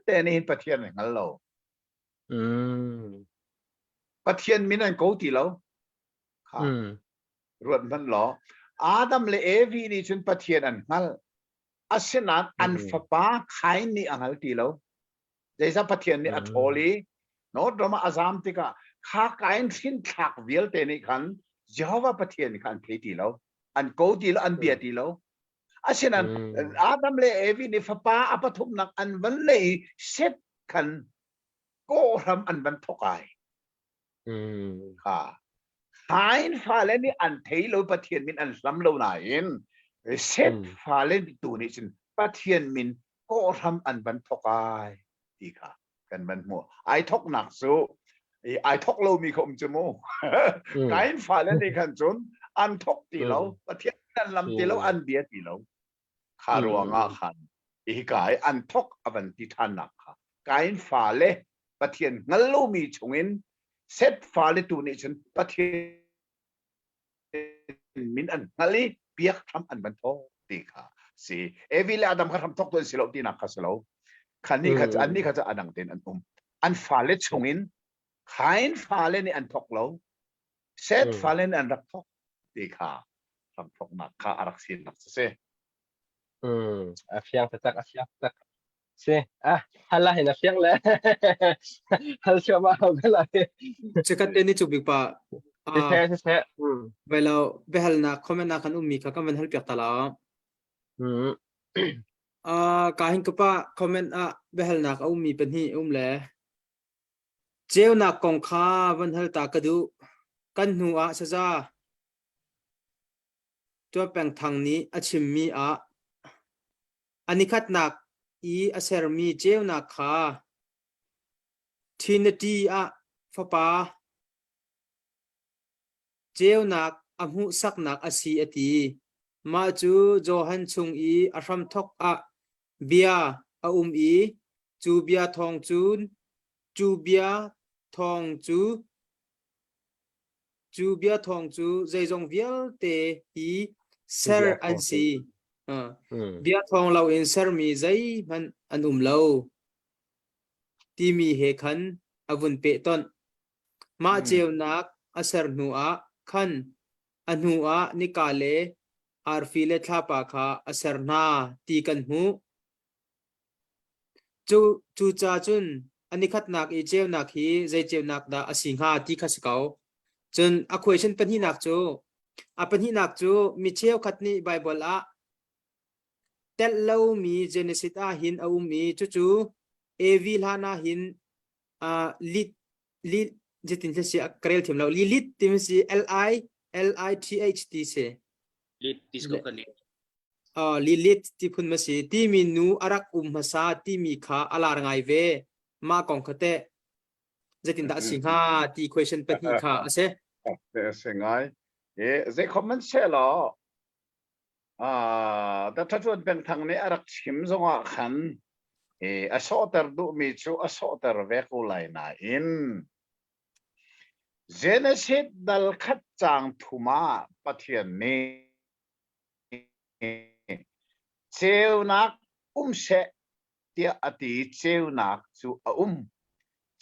Speaker 2: แต่ในประเทศนั้นเราประเทศมินันกูตีเรารวดมันหรออาดัมเลเอวีนี่จนประเทศนั้นฮัลอาเซนัดอันฟ้าป้าใครนี่อังฮัลตีเราเดี๋ยวประเทศนี้อัทโอลีโน้ตเรามาอาซามติกะข้าการสินทักเวียลเตนี่ขันเจ้าว่าประเทศนี้ขันเพลตีเราอันกูตีเราอันเบียตีเราอาเซนัดอาดัมเลเอวีนี่ฟ้าป้าอัปทุมนักอันวันเลยเซตขันก็ทำอันวันทกไอค่ะหายฟ้าเล่นนี่อันเทโลประเทศมินอันซ้ำโลนายนเซตฟ้าเล่นตัวนี้ฉันประเทศมินก็ทำอันบันทกไอดีค่ะกันบันมัวไอทกหนักสู้ไอทกโลมีคมจมูกหายฟ้าเล่นนี่ขันจนอันทกตีเราประเทศนั้นลำตีเราอันเบียตีเราคารวงอาขันอีกายอันทกอวันติทันนักค่ะกายฟ้าเล่ประเทศงั้นโลมีชงอินเซตฟ้าเลตูนี่ฉันประเทศมินอันนั่นเลยเปียกทำอันบันทตีค่ะสิเอวิเลอดัมเขาทำทกตัวสิเราตีนักเขาสิเราคันนี้เขาจะอันนี้เขาจะอันดังเด่นอันฟ้าเลชงอินขายฟ้าเลนี่อันทกเราเซตฟ้าเลนี่อันรักทกตีค่ะทำทกนักค่ะอารักสินนักเสีย
Speaker 5: อาเฟียงตักอาเฟียงตักเสียฮัลโหลเห็นอาเฟียงแล้วฮัลโหลชัวร์มาเอาไปเลย
Speaker 1: จะกัดเดนี่จุบิกปะ
Speaker 5: ใช่
Speaker 1: เวลาเบลนักคอมเมนต์นักขันมีข้าก็มันฮัลเปียกตลอดการเห็นกับปะคอมเมนต์เบลนักมีเป็นที่เลยเจ้านักกองข้าวันฮัลตากระดูกันหัวซะจ้าตัวแปลงทางนี้ชิมมีอันนี้ขัดนักอาเซอร์มีเจ้านักข้าทีนดีฟ้าป่าเจ้านักมุสักนักสีอตีมาจูโจฮันชุงอารัมทกเบียจูเบียทองจูเบียทองจูใจจงเวียลเตเซอร์อันซีเบียทองเราอินเซอร์มีใจมันอันเราที่มีเหขันวุนเปตันมาเจ้านักอาเซอร์นัวขันอันหัวนิกาเลอาร์ฟิเลทาปาคาอาเซอร์นาตีกันหูจูจ่าจุนอันนี้ขัดนักเจ้านักฮีใจเจ้านักดาสิงหาตีขัสเกาจนอควอชันเป็นที่นักจูเป็นที่นักจูมีเชี่ยวขัดนี้ไบเบิลเตลเลวมีเจเนซิตหินมีจูเอวิลานาหินลิจิตินเสียเครลทีมเราลิตทีมเสีย LITHT เสีย
Speaker 3: ลิตติสกุกัน
Speaker 1: ลิตที่พูดมาเสียที่มีนูอารักมาซาที่มีขาอาลาร์ไงเวมากองคเตจะตินตาสิงหาที่ question เป็นที่ขาเสีย
Speaker 2: สิงไงจะคอมเมนต์เช่หรอแต่ถ้าชวนเป็นทางนี้อารักชิมซงอ่ะขันอโศตรดูมีชูอโศตรเวกุไลนาอินเจเนซิตดัลขัดจางทุมาปะเทียนนี้เจ้านักเสเตียอดีเจ้านักจู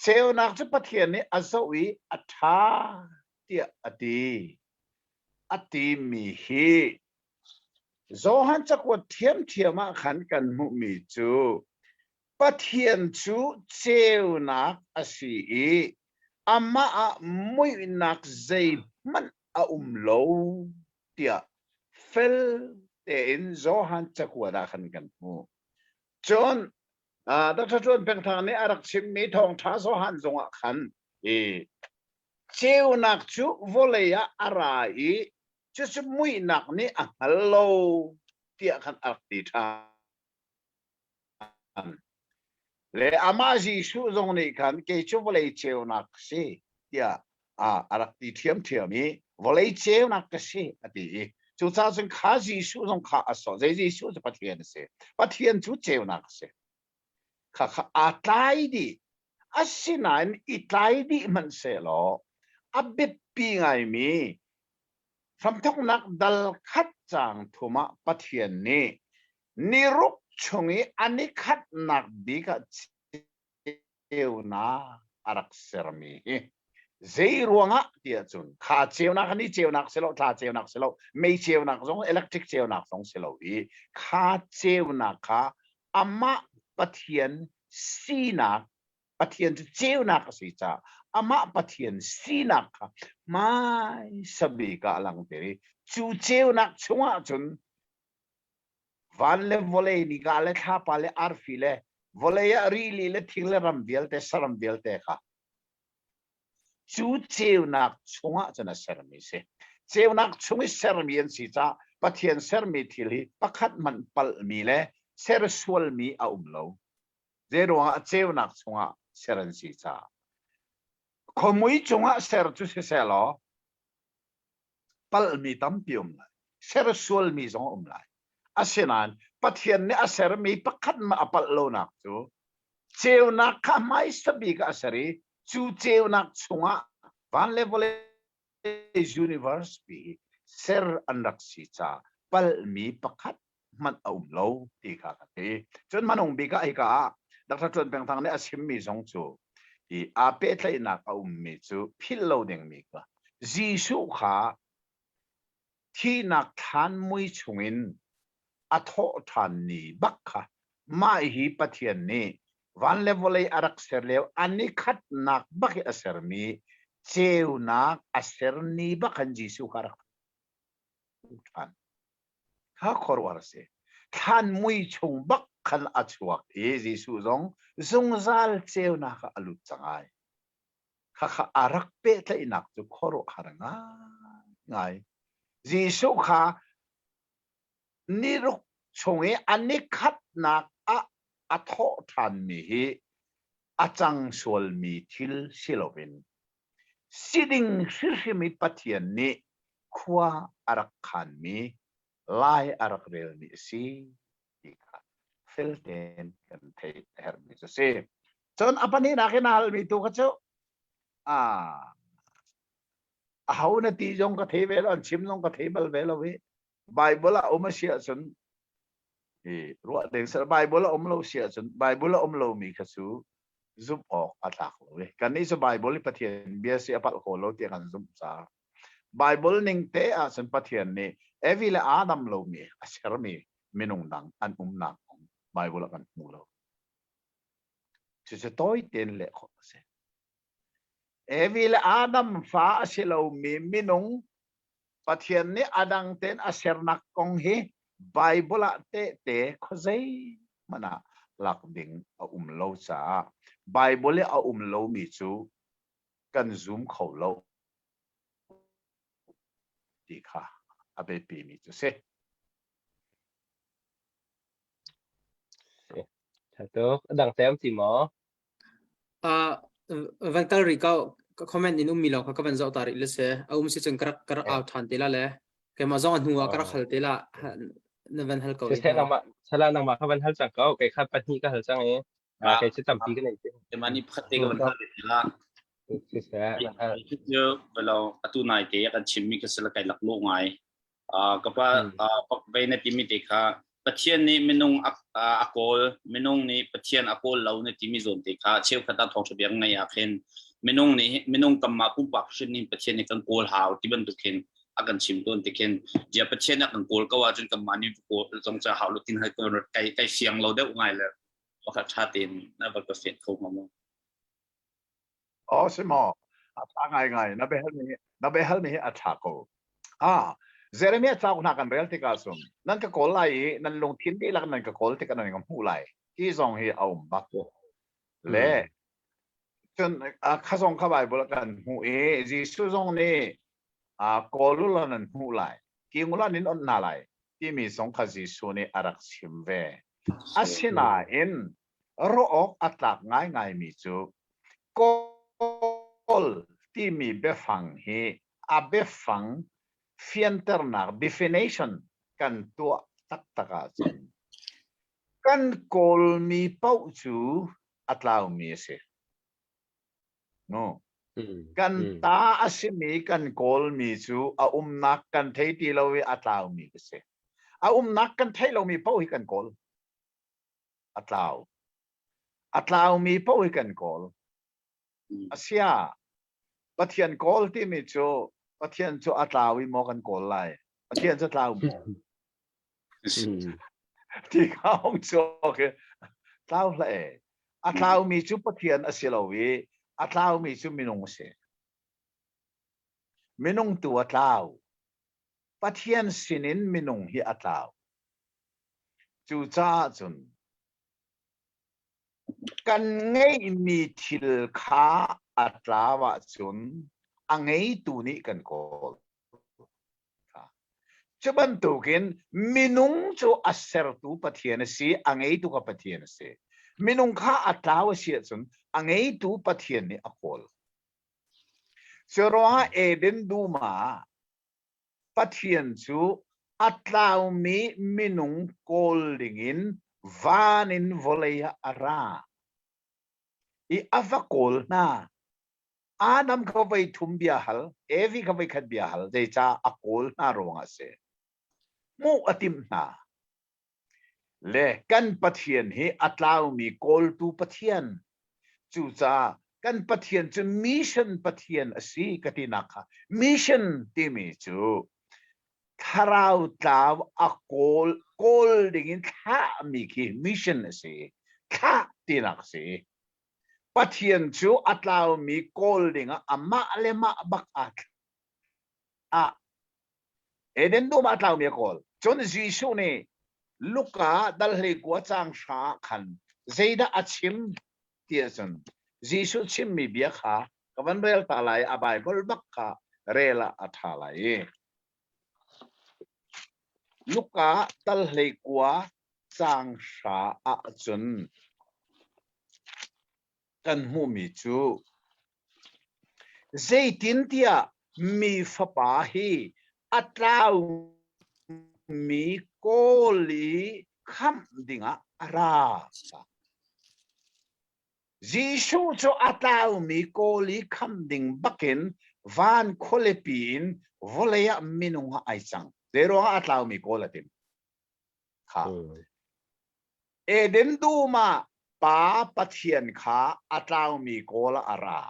Speaker 2: เจ้านักจูปะเทียนนี้อาศัยอัฐาเตียอดีมีฮีโจฮันจักว่าเทียมมาขันกันมุมีจู ประเทียนชูเจ้านักอาศีอามาไม่นักใจมันโลเตียเฟลเต็นโจฮันจะขวดาขันกันมูจนดัชจนเป็นทางนี้อารักชิมมีทองท้าโจฮันจงขันเจ้านักชูวอลเลยอะไรจะสมุยนักนี่โลเตียขันอักติทานle amaji shu zong ni kan ke chu volei cheu nak si ya arak ti thiam thiami volei cheu nak si ati chu cha chung kha ji shu zong kha aso je ji shuจะpathian chu cheu nak se kha atlai di asinan itlai di man se lo abit pi ngai mi from thok nak dal khat chang thuma pathian ni niruk chungi ani khat nak biga cheuna arak sermi zeiruanga tia chun kha cheuna khani cheuna selo tha cheuna selo mei cheuna zong electric cheuna zong selo I kha cheuna kha amma pathian sina pathian cheuna ka si cha amma pathian sina kha mai sabi ka lang teri chu cheuna chunga chun van le volei ni ga le tha pa le arfi le volei ya ri li le thing le ram bial te saram bial te kha chu cheu nak chunga chana sermi se cheu nak chungi sermi an si cha pathian sermi thili pakhat man pal mi le ser sual mi a umlo zero cheu nak chunga seran si cha khomui chunga ser chu se selo pal mi tam pium la ser sual mi zong lai asinan pathian ne aser mi pakhat ma apal lo nak chu cheu nak kha mai sabi ka asari chu cheu nak chunga van level universe bi ser andak si cha pal mi pakhat man lo ti kha ka te chon manong bi ka ai ka dakta chon peng thang ne asim mi zong chu I ape thlai nak mi chu phil lo ding mi ka jisu kha thi nak than mui chungin atho than ni bakha mai hi pathian ni van level arak ser lew ani khat nak bakhi aser mi cheu nak aser ni bakhan jisu kharak than kha khorwar se than mui chung bakhan achuak jisu zong zungzal cheu na kha alut changai kha arak pe tlai nak chu khoro haranga ngai jisu kha niruk chungi ani khat nak atho than mi hi achang sual mi thil silovin siding sirhimi pathian ni khwa arak khan mi lai arak rel mi si ika filten kan thei her mi se chon apani nakinal mi tu ka chu hau na ti jong ka thei vel an chim jong ka thei bal vel wi bible a oma sia chun ruwa deng sa bible om lo sia chun bible om lo mi kha su zup ok atak lo we kan ni so bible pathian bia si apal ko lo ti kan zum sa bible ning te a san pathian ni evila adam lo mi aser mi minung dang an nang bible kan mu lo se toy ten le kho se evila adam fa asilo mi minung pathian ni adang ten aser nak kong hi bible te khozai mana lak ding a lo cha bible a lo mi chu kan zoom kho lo ti kha abe pi mi chu se
Speaker 5: to dang tem ti mo
Speaker 1: van kal ri ka comment in mi lo ka van zau tari le se si chung kar out than te la le ke ma zong huwa kar khal te la na van hal ko
Speaker 5: se nang ma sala nang ma ka van hal chang ka ke khat pa ni ka hal chang e ke chi tam pi ka nei
Speaker 3: te mani phate ga ban la
Speaker 5: se
Speaker 3: yo belo atu nai te kan chimmi ka sala kai lak lo ngai ka pa pak ve na timi te kha pathian ni minung akol minung ni pathian akol lo ni timi zon te kha cheu khata thong chbiang ngai a khen minung kamma pu pak shin ni pathian ni kan kol haw ti ban tu khen akan chim ton te khen ja pathian akan kol ka wa chun kam mani ko jong cha haw lu tin ha ko kai siang lo de ngai le ว่าขัดชาตินน่าบัดก็เสียนเขามาโม
Speaker 2: อ๋อใช่ไหมง่ายนะเบลมีอัฐากเจเรมีจ้าคนนักเรียนที่กาสุนนั่นก็โกลไลนั่นลงทิ้งที่ลักนั่นก็โกลที่กันนั่นก็มูไลที่ส่งให้เอาบักเล่จนข้าส่งเข้าไปบอกกันหูจีสุส่งนี่โกลุลนั่นมูไลกิงุลนินอนนาไลที่มีส่งข้าจีสุนี่อารักชิมเวอาศินาอินรออกอัตลักง่ายมีจูโกลที่มีเบฟังฮีเบฟังfilter definition กันตัวตักตะกาจันกันโกลมีเป้าจูอัตลาวมีเสโนกันตาอาศิมีกันโกลมีจูนักกันเทตีเราอัตลาวมีเสนักกันเทเรามีเป้าให้กันโกลอัตลาวมีเป้าให้กันโกลอาเซียปะเทียนโกลที่มีจูปะเทียนจูอัตลาวิโมกันโกลไลปะเทียนจะตลาวที่เขาจูคือตลาวเลยอัตลาวมีจูปะเทียนอสิลาวิอัตลาวมีจูมินงเสมินงตัวอัตลาวปะเทียนสินินมินงฮีอัตลาวจูจ้าจุนกันไงมีทิลขาอัตลาวจุนอังไงตัวนี้กันโกลจะบันทุกินมินุงจูอัสเซอร์ตูปะเทียนสีอังไงตัวกับปะเทียนสีมินุงข้าอัตลาวเสียจนอังไงตัวปะเทียนนี่อโกลเชื่อว่าเอเดนดูมาปะเทียนจูอัตลาวมีมินุงโกลดิงินวานินวอลยอาราอีอัฟโกลน่าAdam kawai tumbia hal, Evi kawai kadbia hal, they cha akol na ronga se. Mu atim na. Le kan pathian hi atlaw mi kol tu pathian. Chu cha kan pathian chu mission pathian asi katinaka. Mission timi chu. Tharaw taw akol kol dingin kha mi ki mission asi. Kha tinak si.ปะเทียนชูอัตลาวมีโกลดิงอะมาเลมาบักอักเอเดนดูมาอัตลาวมีโกลจนจีชูนี่ลูกกาดัลฮิกัวจางชาขันเจดาอัชิมเทียสันจีชูชิมมีเบียขากับวันเรลตาไลอบายบอลบักขาเรลอัตาไลลูกกาดัลฮิกัวจางชาอัจนกันหูมีจูเจตินเตียมีฟปาฮีอัตลาวมีโกลีคำดิ่งอาราจีชูจูอัตลาวมีโกลีคำดิ่งบักเก็นวานโคเลปีนวอลยามินุงไอซังเดโรอัตลาวมีโกลติมค่ะเอเดนดูมาป้าปะเทียนขาอัตลาวมีโกลอารา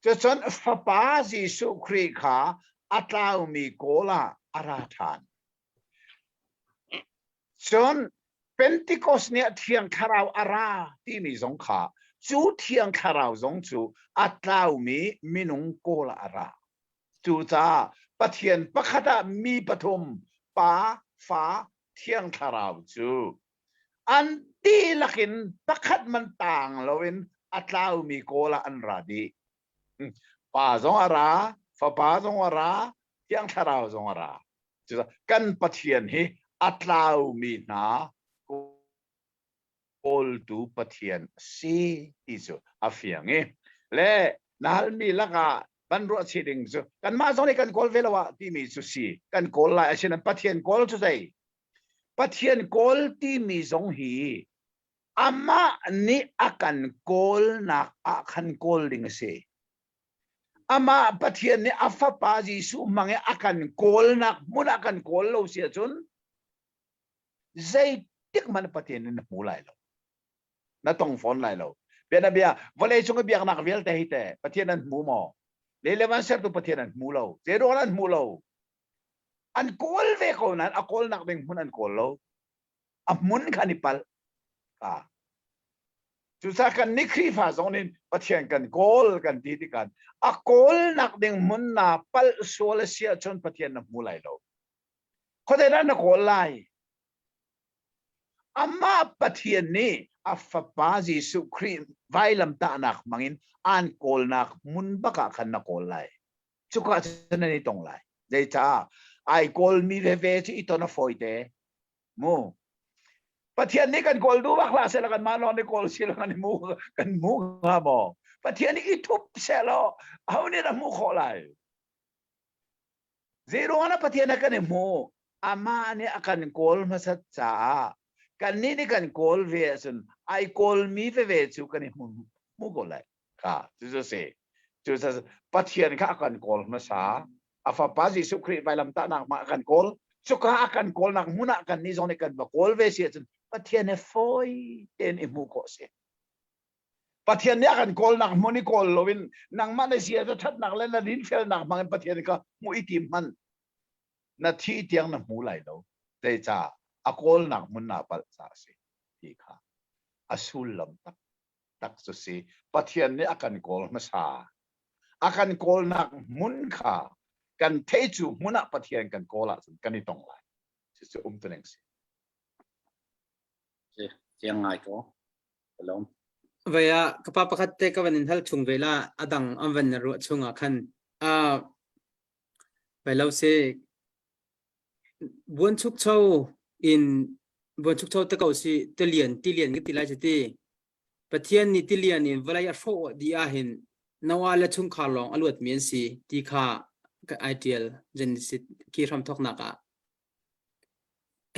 Speaker 2: จะจนฟ้าป้าจีสุครีขาอัตลาวมีโกลอาราทานจนเป็นติโกสเนี่ยเทียงคาราวอาราที่มีสงขาจูเทียงคาราวสงจูอัตลาวมีมินุงโกลอาราจูจ้าปะเทียนปะคดามีปฐมป้าฟ้าเทียงคาราวจูอันที่ลักินปักขัดมันต่างเราเป็นอัตลาวมีโกลอันราดีป่าจงอาราฟ้าป่าจงอาราเที่ยงทาราวจงอาราจุดกันปะเทียนให้อัตลาวมีนาโกลตูปะเทียนสีอิจุอาฟียงและนั่นมีลักะบรรลุสิดิ่งจุกันมาจงในกันโกลเวลวะที่มีสุสีกันโกลลายเช่นปะเทียนโกลจุดใดปะเทียนโกลที่มีสงหีอามานี่อากันโกลนักอาคันโกลดิงเสอามาปะเทียนนี่อาฟาปาจีสุมังอากันโกลนักมุนอากันโกลเราเสียจนใจติกมันปะเทียนนี่มูไลเรานั่นต้องฟอนไลเราเบียนเบียวันเลยช่วงเบียกนักเวลแต่ฮิตแต่ปะเทียนนั้นมูมอเลวันเสพตัวปะเทียนนั้นมูเราเจโรนั้นมูเราอันโกลเวกนั้นอโกลนักเป็นมุนอันโกลเราอับมุนขันิปัล จุดสกันนิครีฟ้าสองนี้ประเทียนกันโกลกันดีที่กันโกลนักดึงมุนนาปัลสวลเสียจนประเทียนนับมูไลโลเขาได้นั่นโกลไลอามาประเทียนนี้ฟปาจิสุครีไวลำตานักมังอินโกลนักมุนบักขันนักโกลไลชุกะจะนั่นนี่ตรงไลเดี๋ยวจ้าโกลมีเวที่อีตอนนั้นฟอยเตมูประเทศนี้กันโกลดูว่าคลาสแล้วกันมาลองในโกลเสียแล้วกันมูฮะบอกประเทศนี้อีทุบเสียแล้วเอาเนี่ยนะมูขอไลเซโรนะประเทศนั้นกันมูอามาเนี่ยกันโกลมาสัจจากันนี่กันโกลเวสันโกลมีเวสุกันมูโกลไลค่ะจุดเสียจุดประเทศนี้กันโกลมาซาฟปาจิสุครีไปลำตานักมากันโกลสุขะกันโกลนักมุนักกันนี่จงกันบอกโกลเวสีจนประเทศนี้ฟอยเอ็นอิมูโกเสียประเทศนี้กันโกลนักมุนิโกลโลวินนังมันเสียจะทัดนักเล่นดินเฟลนักมันประเทศนี้ก็มูอิติมันนาทีเตียงนักมูไหลโลแต่จ้าโกลนักมุนนาปัลซาสิที่ค่ะสุลลมตักสุสีประเทศนี้กันโกลมาซากันโกลนักมุนค่ะกันเทจูมุนักประเทศกันโกลากันนี่ตรงไหลจะตัวหนึ่งสิ
Speaker 3: เจียงไงก็ลม
Speaker 1: vaya kapapakate ka vanin hal chung vela adang amvan ru chunga khan velo se buan chuk chau in buan chuk chau ta ko si tilian ki tilai chati pathian ni tilian in valai a fo dia hin nawala chung kha long aluat mien si ti kha ka ideal genesis ki ram thok na ka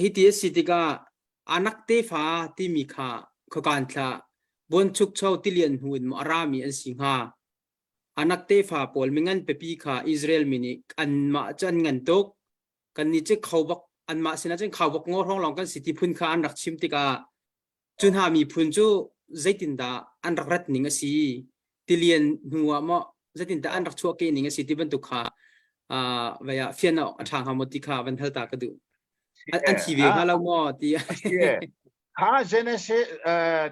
Speaker 1: hi ti sitika anak te fa ti mi kha khokan thla bon chuk chau tilian huin mo arami an singha anak te fa pol mingan pepi kha Israel mini an ma chan ngan tok kan ni che khawbak an ma sina chen khawbak ngor hong long kan city phun kha an rak chim tika chun ha mi phun chu zaitin da an rak rat ning asi tilian huwa mo zaitin da an rak chuak ke ning asi ti ban tu kha vaya fiana athang ha moti kha ban thal ta ka du an thi ve nga law mo ti
Speaker 2: Genesis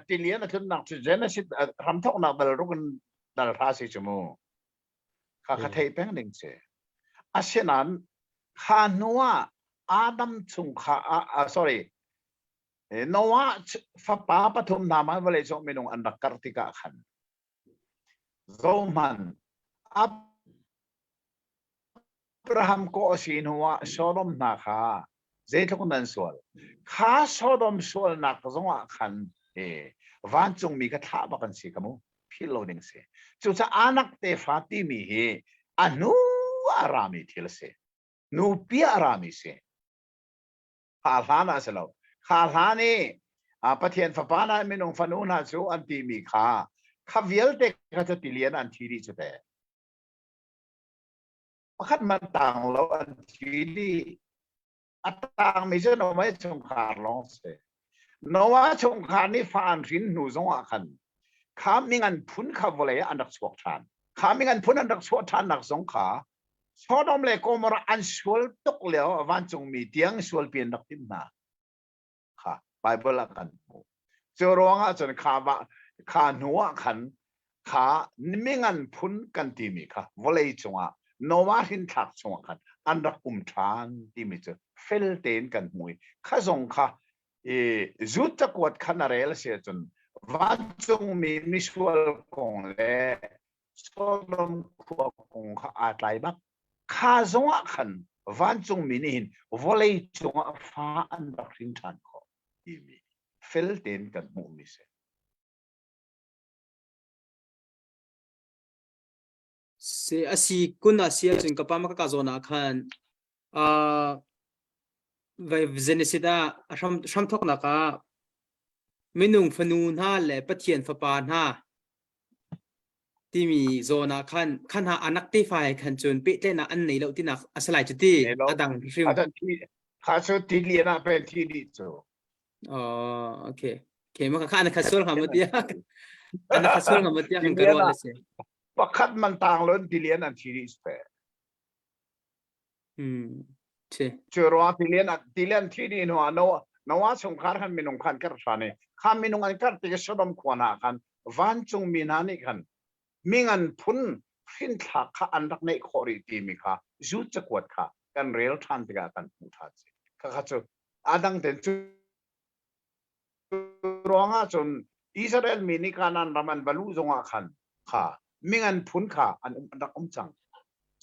Speaker 2: tilian kan nak Genesis ram thok nak dal rukan dal rasi cemu thei peng ding se asenan Noah Adam chung sorry Noah fa pa pathum nama vale so menung andak kartika khan Roman Abraham ko sinwa Sodom na kha Zaitung nan sual, kha Sodom sual nak zongwa kan van chung mi ka tha bakan si kamu piloading se. Chusa anak te Fatimi anu arami thil se, nu pi arami se. Khalhana selo, khalhani pathian fapana minung fanuna chu anti mi kha viel te ka tilian an thiri chute. Pakhat man tang lo an thiri atang mi se no mai chung khar long se no wa chung khar ni fan rin nu zong a khan kha mingan phun kha vole andak chuak than kha mingan phun andak chuak than nak zong kha Sodom le Gomorrah an sual tok leo wan chung mi tiang sual pian dak tim na kha Bible kan zo ronga chon kha nuwa khan kha mingan phun kan ti mi kha vole chunga no wa hin thak chung khan andak than ti mi chu fel ten kan mui kha zong kha zut takwat khanarel se chun van chung mi misual kong le Sodom kong kha atlai bak kha zong khan van chung mi ni hin volei chung fa an dak rin than ko ti mi fel ten kan mu mi se
Speaker 1: se asi kun asia chun kapama ka zona khan vai Genesis ram thok na ka minung fanun ha le pathian fapan ha timi zona khan ha anak te fai khan chun pe te na an nei lo tina asalai chuti adang rim
Speaker 2: kha so tilian a pen thi di chu
Speaker 1: okay ma kha na khasol ha matia ana khasol ha matia kan karo la se
Speaker 2: pakhat man tang lon tilian an thi di spe che
Speaker 1: Churwa
Speaker 2: tilian thi di no nawa chung khar khan minung khan kar thane kha minung an kar te sodom khwana khan van chung minani khan mingan phun phin thla kha andak nei khori ti mi kha zu chakwat kha kan rel than tiga kan putha kha kha chu adang ten chu ronga chun Israel mini kanan raman balu zonga khan kha mingan phun kha an andak chang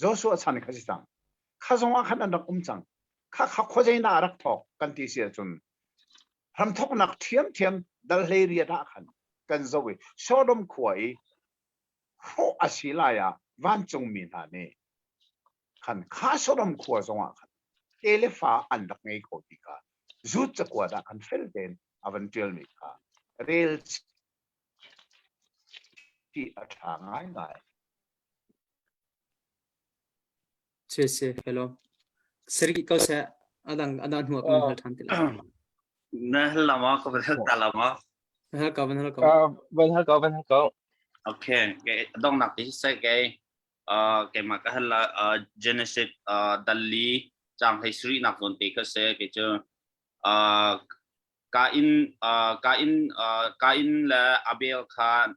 Speaker 2: Joshua chan kha chang kha zonga khan andak chang kha kha khojai na rak thok kan ti sia chun ram thok nak thiam dal area da khan kan zowi Sodom khoi ho asila ya van chung min ha ne khan kha Sodom khwa zonga khan telefa andak ngai ko ti ka zut chakwa da khan fel den avan tel mi kha rel ti atha ngai ngai
Speaker 1: che hello sergi ko sa adang huak man hal than til
Speaker 3: na lama ko ba ta lama
Speaker 1: hal ka ban
Speaker 5: Bên hal có
Speaker 3: okay cái dong nak ti sai cái cái mà cái là Genesis Dali trang history nak zon te ka se cái chu Kain la Abel khan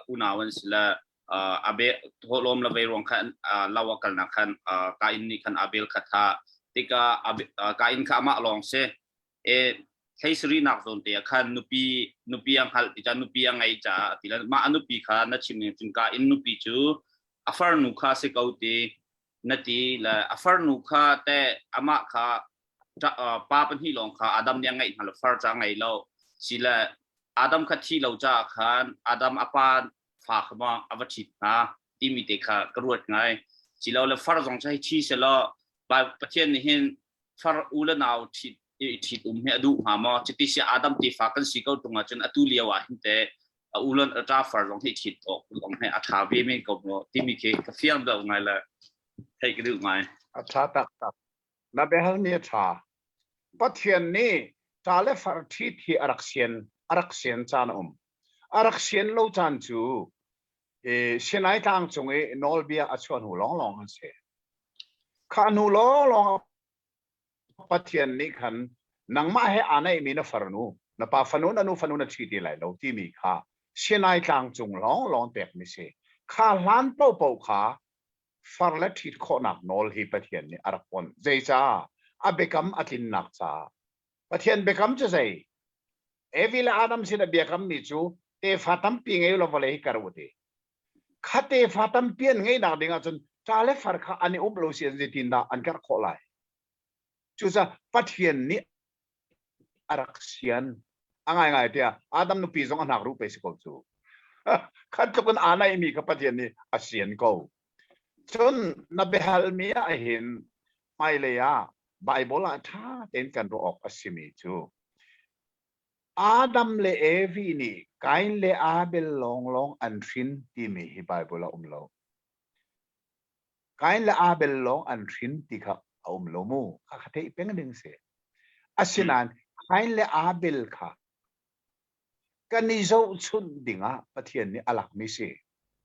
Speaker 3: unawan sila Abel holom la beirong khan lawakal na khan Kain ni khan Abel khatha tika Kain kha ma long se history nak zon te khan nupi ang hal ti nupi ang ai cha ti la ma anupi kha na chim ni chung Kain nupi chu afar nu kha se kauti nati la afar nu kha te ama kha pa pan hi long kha Adam yang ngai hal far cha ngai lo sila Adam kha thi lo cha khan Adam apa fa khama avachi na timi te kha karuat ngai sila le far jong chai chi sela ba pathian ni hin far ula naw thi he adu ha ma chiti si Adam ti fa kan si ko tunga chen atu liawa hin te ulan ata far jong hi thi to long he atha ve me ko no timi ke ka fiam da ngai la thai ka du ngai
Speaker 2: atha tak na be hal ni tha pathian ni ta le far thi araksien chan araksien lo chan chu sinai tang chung e nolbia achon hu long se khan hu long pathian ni khan nangma he anai mi na farnu na pa fanu na nu fanu na thi ti lai lo ti mi kha sinai tang chung long tek mi se kha lan po kha far la thi kho nak nol hi pathian ni arakpon zecha abekam atin nak cha pathian bekam cha sei evil adam sin bekam ni chu te fatam pi ngei lo vale hi karwote khate fatam pian ngei na dinga chun chale far kha ani uplo sian zitin da an kar kholai chu sa pathian ni araksian angai ngai tia adam nu pi zong anak ru pe si ko chu khat to kun anai mi ka pathian ni asian ko chun na behal mi a hin mai le ya Bible la tha ten kan ro ok asimi chu Adam le Evi ni Kain le Abel long an thin ti mi hi Bible la umlo Kain le Abel long an thin ti kha umlo mu kha khate peng ding se asinan Kain le Abel kha kani zo chun dinga pathian ni alak mi se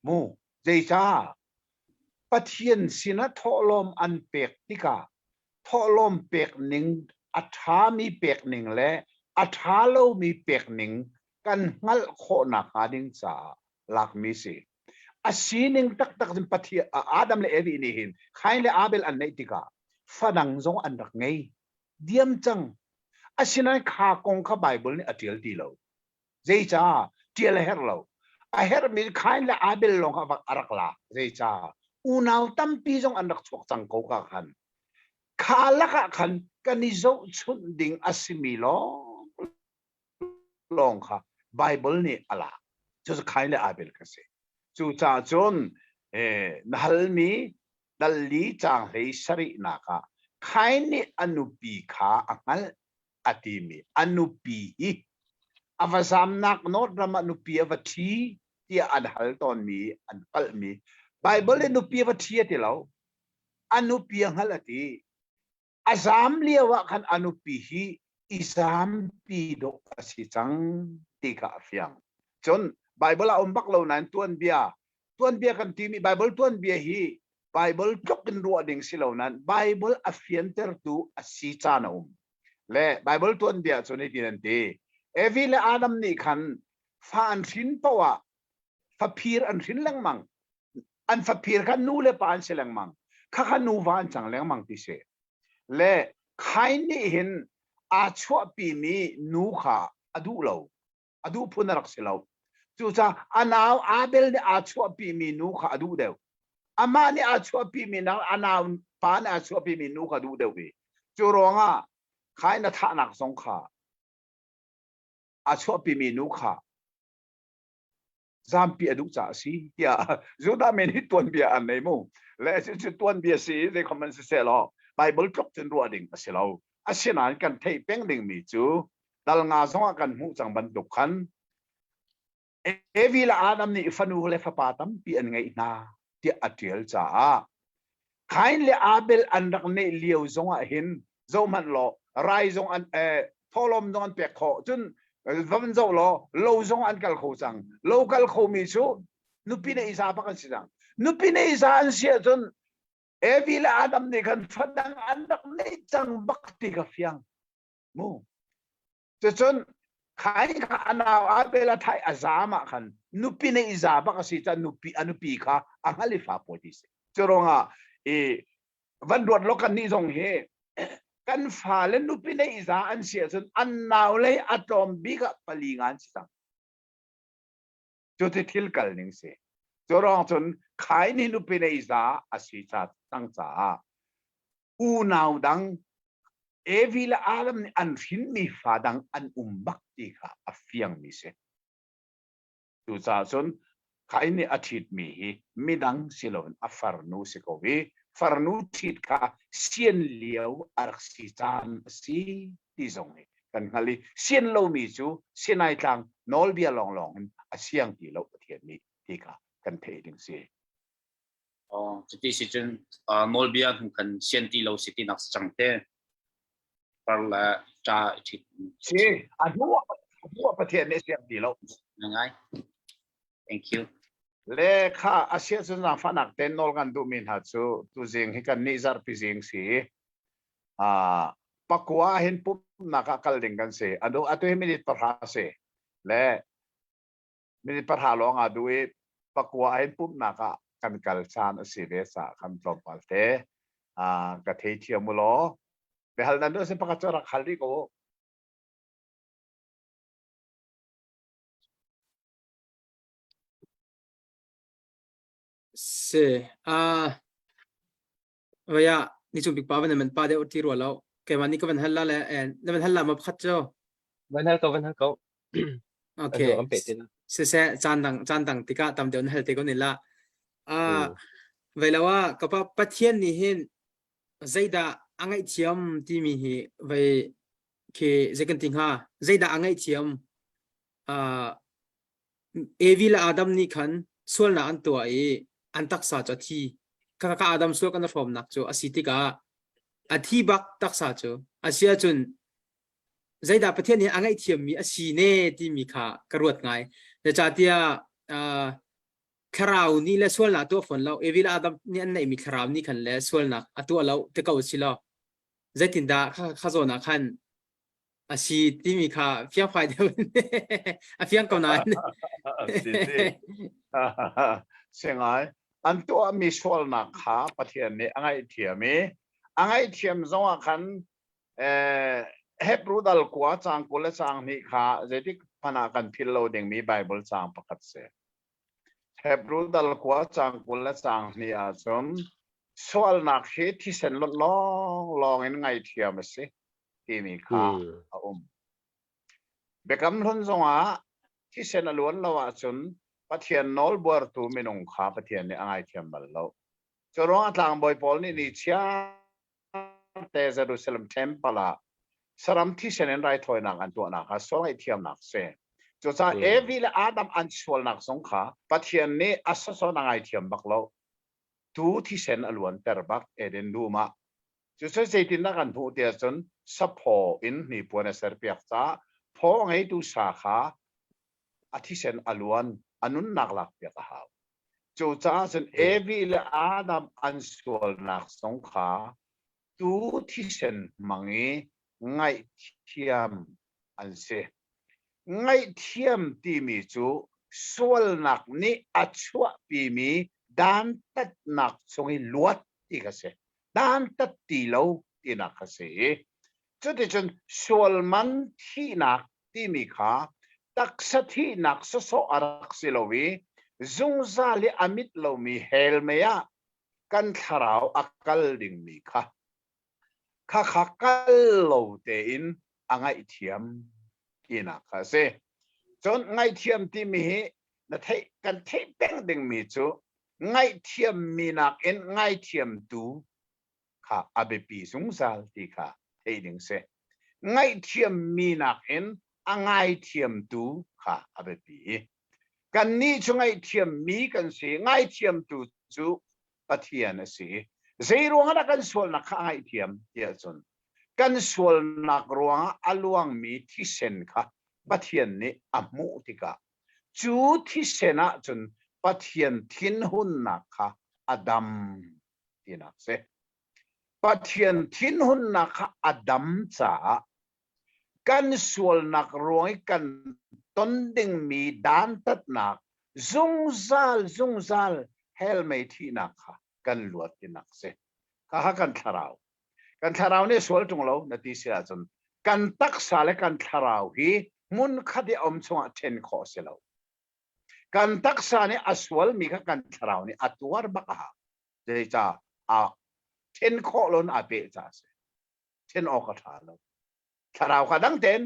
Speaker 2: mu jecha pathian sina tholom an pek tika tholom pek ning athami pek ning le athalo mi pek ning kan ngal kho na kading cha lak mi se asining tak jin pathia Adam le Evi ni hin Kain le Abel an nei tika fadang zong an rak ngei diam chang asinan kha kong kha Bible ni atil ti lo zecha tiel her lo a her mi Kain le Abel long kha arak la zecha unaw tampi zong an rak chok chang ko ka khan khala ka khan kanizo chun ding asimilo long kha Bible ni ala chu Kain le Abel ka se chu cha chon nalmi dalli chang hei sari na ka Kain ni anupi kha angal atimi anupi hi avasam nak not rama anupi avathi ti an hal ton mi an pal mi Bible le anupi avathi ti lo anupi angal ati azam liawa kan anupi hi isam pi do asi chang ti ka fyang chon Bible la ombak lo nan tuan bia kan ti mi Bible tuan bia hi Bible tokin ro ding silaw nan Bible afienter tu asi cha na le Bible tuan dia chuni dinanti evi le Adam ni khan fa an thin pawa fa phir an thin langmang an fa phir khan nu le pan se langmang kha khan nu van chang langmang ti se le khai ni hin a chua pi mi nu kha adu lo adu punarak se lo chu cha anaw Abel ni a chua pi mi nu kha adu deu ama ni a chua pi mi na anaw pan a chua pi mi nu kha du deu bi chu ronga khai na tha nak song kha a chua pi mi nu kha zampi adu cha si ya zuda men hi tuan bia an nei mo le chu tuan bia si de comment se lo Bible tok chen ro ding se lo a sinan kan thei peng ding mi chu dal nga song kan hu chang ban duk khan evila Adam ni fanu le fa patam pi an ngai na ti atiel cha khain le Abel an rak ne liu zong a hin zo man lo rai zong an tholom zong an pek kho chun vân dâu lâu zong an kal kho chang lâu kal kho mi chu nupi ne isa pa kan sidang nupi ne isa an sia chun evila Adam ni kan phadang an dak ne chang bakti ka fiang mo chun khai kha anaw Abel thai azama khan nupi ne isa pa ka si cha nupi anupi kha angali fa poti se choronga van duat lo kan ni zong he kan fa le nupi ne iza an sia chun an naw le atom biga palingan sang chote thil kal ning se chorong chun khai ni nupi ne iza asi cha tang cha u naw dang evila Adam an hin mi fa dang an umbak ti kha afiang mi se tu cha chun khai ni athit mi hi midang silon afarnu se ko vi farnu thit ka sien liao ar si chan si ti zong ni kan hali sien lo mi chu sianai tlang nol bia long long a siang ti lo thian mi ti ka kan the ding si
Speaker 3: Jadi si chen Molbia kan sienti lo city nak changte parla cha chit
Speaker 2: si adu pathian ne siang ti lo
Speaker 3: ngai. Thank you.
Speaker 2: le kha asia chu na fanak ten nol kan du min ha chu tu jing hi kan ni zar pi jing si pakwa hin pup na ka kal ding kan se adu atu hi minute par ha se le minute par ha lo nga du e pakwa hin pup na ka kan kal chan si le sa kan top pal te ka thei thiam lo be hal nan do se pakha chora khali ko
Speaker 1: se vaya ni chu big pa ban men pa de oti ro lo ke mani ka ban halla le en ban halla ma khat cho
Speaker 5: Vẫn hal câu
Speaker 1: okay
Speaker 5: Ando ang pete na.
Speaker 1: se chan dang tika tam de hel te ko ni la veilawa ka pa pathian ni hin zaida angai thiam ti mi hi ve ke second thing ha zaida angai thiam evil Adam ni khan sol na an to ai an tak sa cha thi ka Adam sol kan form nak cho asitika athi bak tak sa cho asia chun zaida pathian ni angai thiam mi asi ne ti mi kha karuat ngai le cha tia kharau ni le sol na to fon lo evil Adam ni an nei mi kharau ni khan le sol na atu lo te ka usilo zaitin da kha zo na khan asi ti mi kha fiang phai de a fiang ko na
Speaker 2: sengai an to mi sol na kha pathian ne angai thiam zonga khan Hebrew dal kwa chang kula chang ni kha jetik pana kan philo ding mi Bible chang pakhat se Hebrew dal kwa chang kula chang ni a chom sol na khe thi sen lot long in ngai thiam se ti mi kha a bekam lon zonga thi sen alon lawa chun pathian nol bor tu minung kha pathian ni angai thiam bal lo chorong atlang boy pol ni chia te Jerusalem temple saram thi senen rai thoi nak an to nak ha so ngai thiam nak se cho cha evil Adam an chol nak song kha pathian ne asa so ngai thiam bak lo tu thi sen alwan ter bak eden duma cho cha sei tin nak an thu te chon sapho in ni puana ser piak cha pho ngai tu sa kha athi sen alwan anun nak lak piak ha cho cha chen evil Adam an chol nak song kha tu thi sen mangi ngay thiam an se ngay thiam ti mi chu sual nak ni achua pi mi dan tat nak songi luat ti ka se dan tat ti lo ti nak ka se chu ti chun sual man thi nak ti mi kha tak sa thi nak so arak silowi zung za li amit lo mi hel me ya kan tharau akal ding mi kha kha kal lo te in angai thiam ina kha se chon ngai thiam ti mi hi na thei kan thei peng ding mi chu ngai thiam mi nak en ngai thiam tu kha abe pi sung sal ti kha thei ding se ngai thiam mi nak en angai thiam tu kha abe pi kan ni chu ngai thiam mi kan se ngai thiam tu chu pathian se zeirong ana kan sol na kha ngai thiam ya chon kan sol nak ruang aluang mi thi sen kha pathian ni amu tika chu thi sena chun pathian thin hun na kha adam tina se pathian thin hun na kha adam cha kan sol nak ruang kan ton ding mi dan tat nak zung zal hel mai thi na kha kan luat tinak se kha kan tharau ni sol tung lo na ti sia chun kan tak sa le kan tharau hi mun khadi om chunga ten kho se lo kan tak sa ni aswal mi kha kan tharau ni atuar ba ka je cha a ten kho lon a pe cha se ten o ka tha lo tharau ka dang ten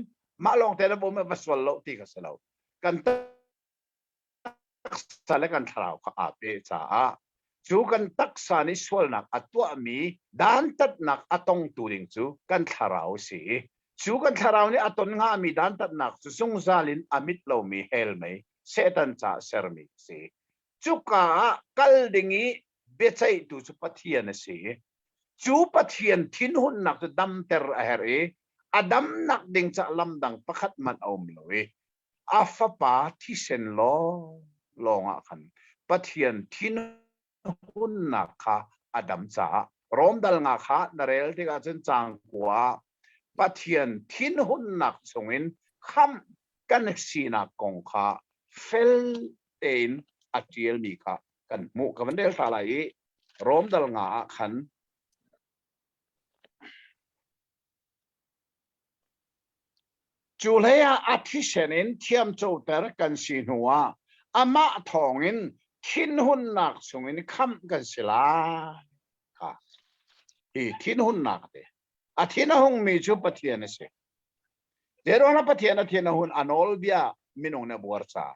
Speaker 2: ma long ten bo me baswal lo ti ka se lo kan tak sa le kan tharau ka a pe cha chu kan taksa ni swal nak atwa mi dan tat nak atong turing chu kan tharau si chu kan tharau ni aton nga mi dan tat nak chu sung zalin amit lo mi hel mai setan cha sermi si chu ka kal dingi bechai tu chu pathian si chu pathian thin hun nak chu dam ter a her e adam nak ding cha lam dang pakhat man om lo e afa pa thi sen lo longa khan pathian thin hun na kha adam cha rom dal nga kha narel ti ga chen chang kwa pathian thin hun nak chungin kham kan sina kong kha fel ten atiel mi kha kan mu ka man del sa lai rom dal nga khan Julia athisenin thiam chou ter kan sinua ama thongin thin hun nak sungin kham kan sila ka hi thin hun nak te a thin hung mi chu pathian se dero na pathian thin hun anol bia minong na buar cha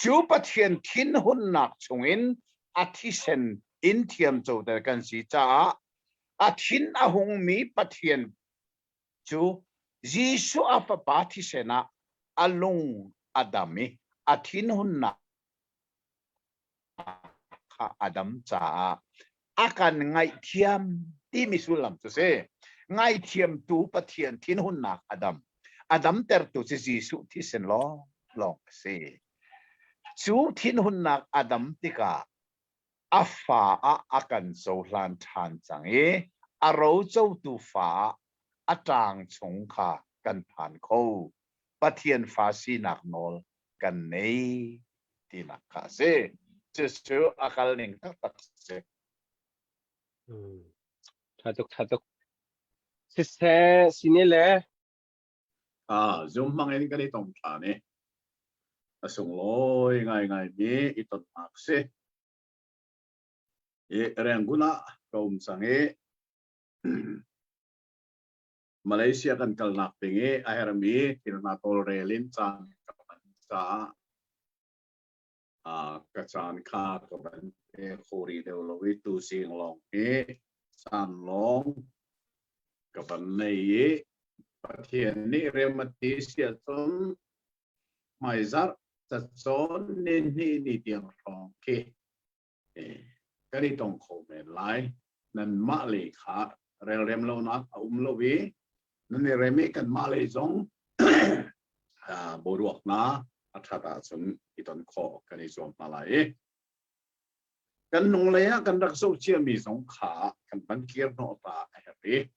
Speaker 2: chu pathian thin hun nak sungin athisen in thiam chou ter kan si cha a thin a hung mi pathian chu Jisu apa pati sena alung adami athin hunna kha adam cha akan ngai thiam ti misulam tu se ngai thiam tu pathian thin hunna adam ter tu se Jisu thi sen lo long se chu thin hunna adam tika afa akan so hlan than chang e aro chou tu fa atang chung kha kan phan kho pathian fa si nak nol kan nei ti nak kha se chu akal ning tak se
Speaker 5: Thaduk sise sinile
Speaker 2: zoom mang en kan itong tha ne asung loi ngai mi itot mak se e renguna kaum sange Malaysia kan kalnak pingi akhir mi kinatol relin chan kapan cha kachan kha kapan khori deolowi tu sing long e san long kapan nei pathian ni remati sia chon maizar cha chon ni tiang rong ke kari tong kho me lai nan ma le kha rel rem lo na lo wi Nani remi kan malay zong boruak na athata chun iton kho kan izom malay kan nung laya kan rakso chia mi zong kha kan ban kier no ta happy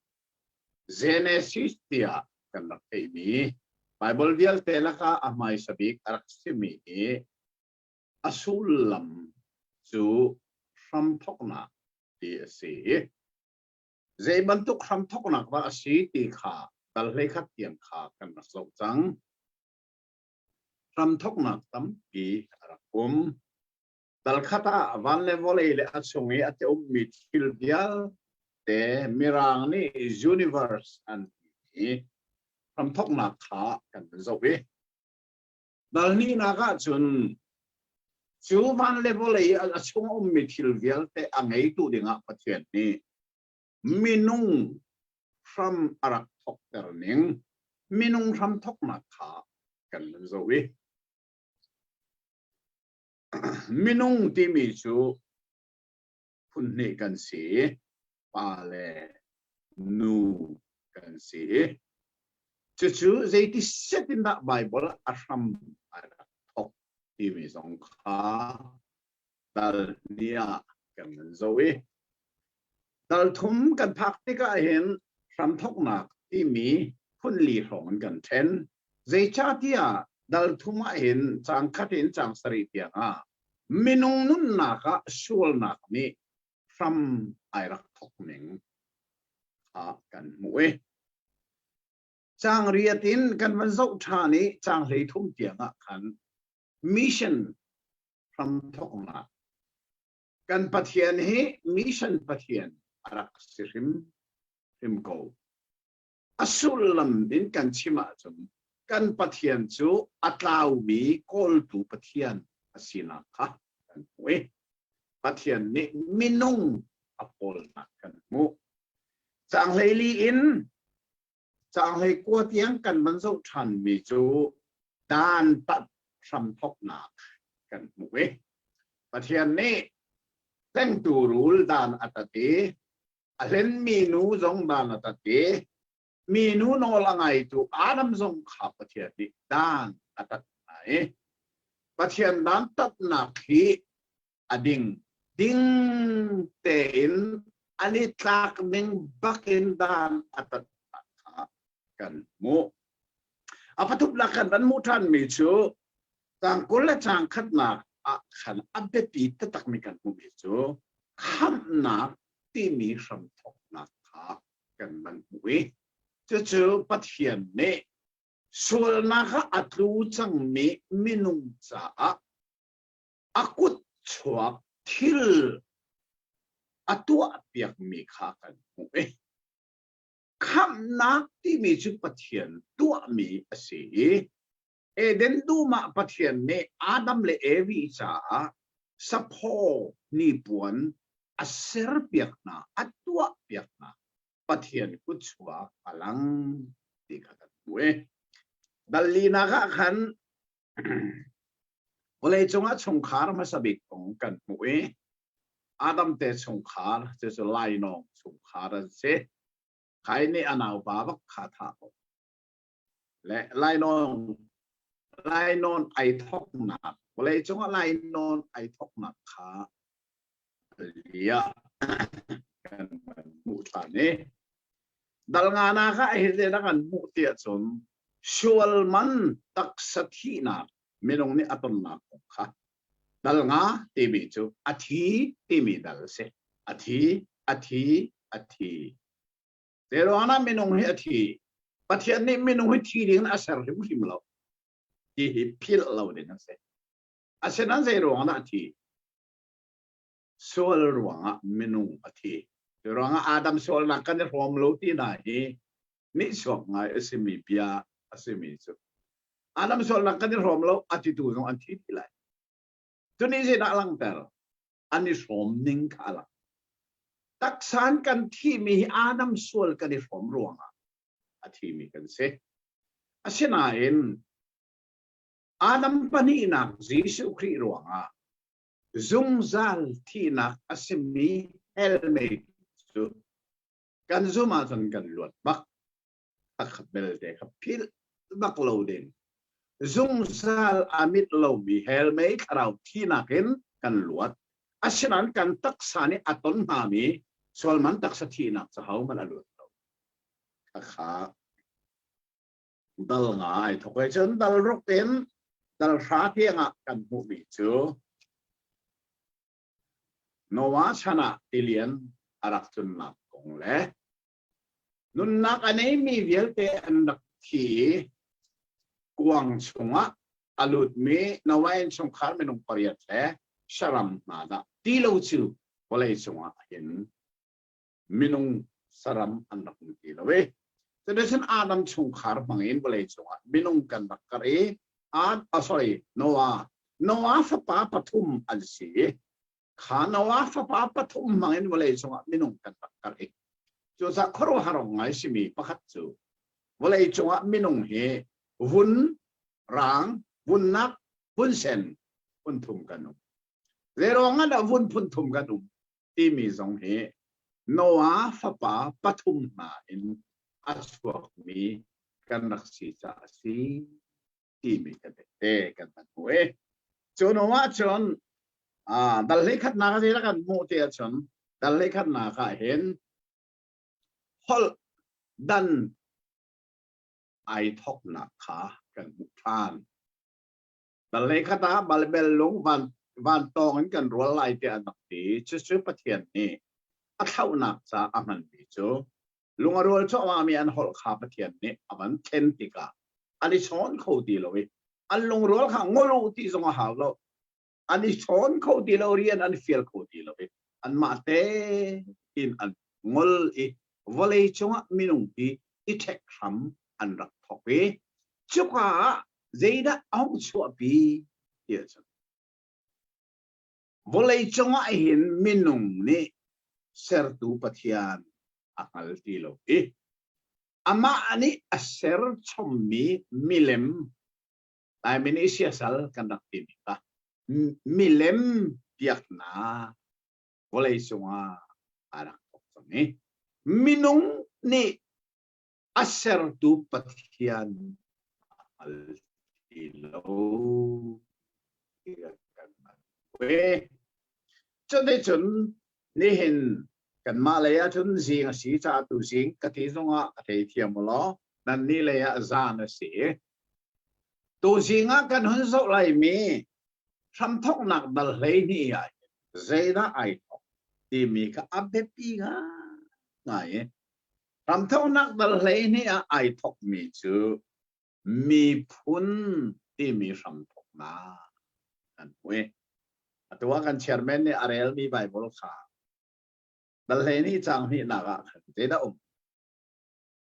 Speaker 2: Genesis tia kan nak ini Bible vial telaka amai sabik araksimi asulam chu ramthokna ti si zai bantuk ramthokna ba si ti kha dal hlei khat tiang kha kan nak so chang ramthokna tam pi arakum dal khata van le volei le achungi ate mit fil vial te mirang ni universe and ramthokna kha kan zo we dal ni na ga chun chu van le volei achung mit fil vial te angai tu dinga pathian ni minung from arak thok terning minung from thok na kha kan zo we minung ti mi chu phun ne kan si pa le nu kan si chu zai ti set in that Bible ashram arak thok ti mi zong kha dal nia kan zo we dal thum kan phak ti ka hen ram thok nak ti mi phun li hlong kan then zai cha tia dal thuma hen chang khatin chang sari tia nga minung nun na ka sul nak ni ram ai rak thok ning ha kan muwe chang riatin kan van zau tha ni chang hlei thum tia nga khan mission ram thok na kan pathian hi mission pathian arak sirim rimko asulam din kan chima chum kan pathian chu atlau mi kol tu pathian asina kha kan we pathian ni minung apol na kan mu chang leili in chang lei ko tiang kan man zo than mi chu dan tat sam thok na kan mu we pathian ni teng tu rul dan atate alen minu zong dan atate minu no langai tu adam zong kha pathian di dan atat nai pathian dan tat na khi ading ding te in ani tlak ning bakin dan atat kan mu apatup lakan dan mutan mi chu tang kula chang khat na a khan abeti tatak mi kan mu mi chu kham na ti mi sam thok na kha kan man we chu pathian ne sul na kha atlu chang mi minung cha akut chuak thil atua piak mi kha kan mu we kham na ti mi chu pathian tua mi ase den du ma pathian ne adam le evi cha sapho ni puan aser piak na atua piak na pathian ku chua alang ti kha we dalina ga khan ole chunga chungkhar ma sabik tong kan we adam te chungkhar je so lai no chungkhar se khai ni anau ba bak kha tha le lai non ai thok na le chunga lai non ai thok na kha lia kan mu tha ne dal nga na kha hi de na kan mu ti chon sual man tak sathi na menong ni aton na kha dal nga ti mi chu athi ti mi dal se athi pero ana menong hi athi pathian ni menong hi thi ding asar him lo ti hi phil lo de na se asenan se ro ana athi sol ruanga menong athi ruanga adam sol na kan rom lo ti na hi ni sok ngai asemi pia asemi chu adam sol na kan rom lo ati tu no anthi ti lai tu ni se na lang ter ani som ning khala taksan kan thi mi adam sol kan rom ruanga athi mi kan se asena in adam pani na jisu khri ruanga zum zal thi na asemi helmet chu kan zuma chan kan luat bak akhabel de khapil bak loading zum zal amit lo mi helmet karau thi na kan luat asinan kan taksani aton mami solman taksa thi na cha hau man alut ขาดัลง่ายถกให้ฉันดัลรกเต็นดัลฟ้าเที่ยงกันหูบิจูโนวาชนะติเลียนอารักจุนนักกงเล่นุนนักอันนี้มีเวลเตอันดักที่กวางชงะอลุดมีนวายชงคาร์ไม่นงปริยัติเล่ชรัมนาดาตีโลจูวลัยชงะเห็นมินงสรัมอันดักตีโลเวแต่เดี๋ยวฉันอาดัมชงคาร์มังเห็นวลัยชงะมินงกันดักกระเอsorry โนวาฟป้าปฐุมอัลซีข้านวาฟป้าปฐุมมังเห็นวลัยชงะมินงกันดักกระเอจูสักครูฮารองไงสิมีปะคัดจูวลัยชงะมินงเฮวุนรางวุนนักวุนเซนวุนทุมกันนุเรื่องงั้นวุนพุนทุมกันนุที่มีสองเฮโนอาฟป้าปฐุมมาอินอัศวกมีกันนักศิษย์สีที่มีกันเตะกันตั้งหัวจนว่าจนดัลเลขัดนากันที่ละกันโมเตียจนดัลเลขัดนากันเห็นฮอลดันไอทอกนักขากันบุกทานดัลเลขัดนาบาลเบลลงวันตองกันรัวไล่เตียนักตีชื่อประเทศนี้อัฐานักจะอามันบิจูลุงอรัวชอบว่ามีอันฮอลขาประเทศนี้อามันเทนติกาอันนี้ช้อนเขาดีเลยอันลุงรัวข้างงอลูที่สงหาวเราอันนี้ช้อนเขาดีเราเรียนอันเฟียลเขาดีเลยอันมาเตอินอันงอลอีวอลเลย์จังมินุงที่อิเทครัมอันรักทอกเวจุกะเจด้าเอาชัวปีเดียวจังวอลเลย์จังเห็นมินุงนี่เซอร์ตูปัทยานอักลตีโลอามาอันนี้เซอร์ชมมีมิเลมแต่ไม่ใช่เสียสัลกันดักตีมิตามิเลมเปียกนาวอลเลย์จังอารักทอกตรงนี้มินุงนี่เซอร์ตูปัทยานอัลตีโลจนได้จนนี่เห็นกันมาเลยจนสิงสีจ่าตุสิงกติสงะกติเทียมล้อนั่นนี่เลยจานสิตุสิงกันหุ่นสุไลมีทำทุกนักดัลเลยนี่ไอ้เจด้าไอ้ที่มีก็อับเบปีกะไงทำทุกนักดัลเลยนี่ไอ้ทอกมีจูมีพุนที่มีทำทุกนาอันเว้ตัวกันเชอร์แมนเนี่ยอะไรมีใบบอลขาดัลเลนี่จังนี่นักเจด้า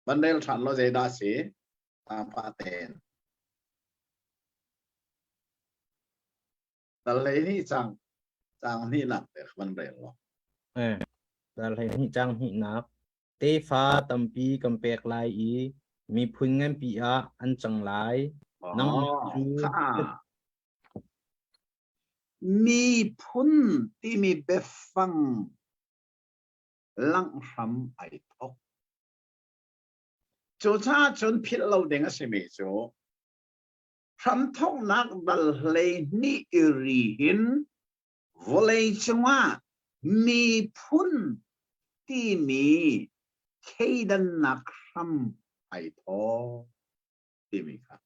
Speaker 2: บันเดลชันโลเจด้าสีตามพาเตนดัลเลนี่จังนี่นักเด็กบันเดล
Speaker 6: ดัลเลนี่จังนี่นักเตฟ้าตัมปีกัมเปกไลอีมีพุนเงินปีอาอันจังไลน้องจู
Speaker 2: มีพุนที่มีเบฟฟังลังทำไอทอกจูชาจนพิลเราเด้งสิเมจูทำทอกนักดัลเลยนี่อิริหินวอลเลย์จังว่ามีพุนที่มีเคดันนักทำไอทอกที่มีครับ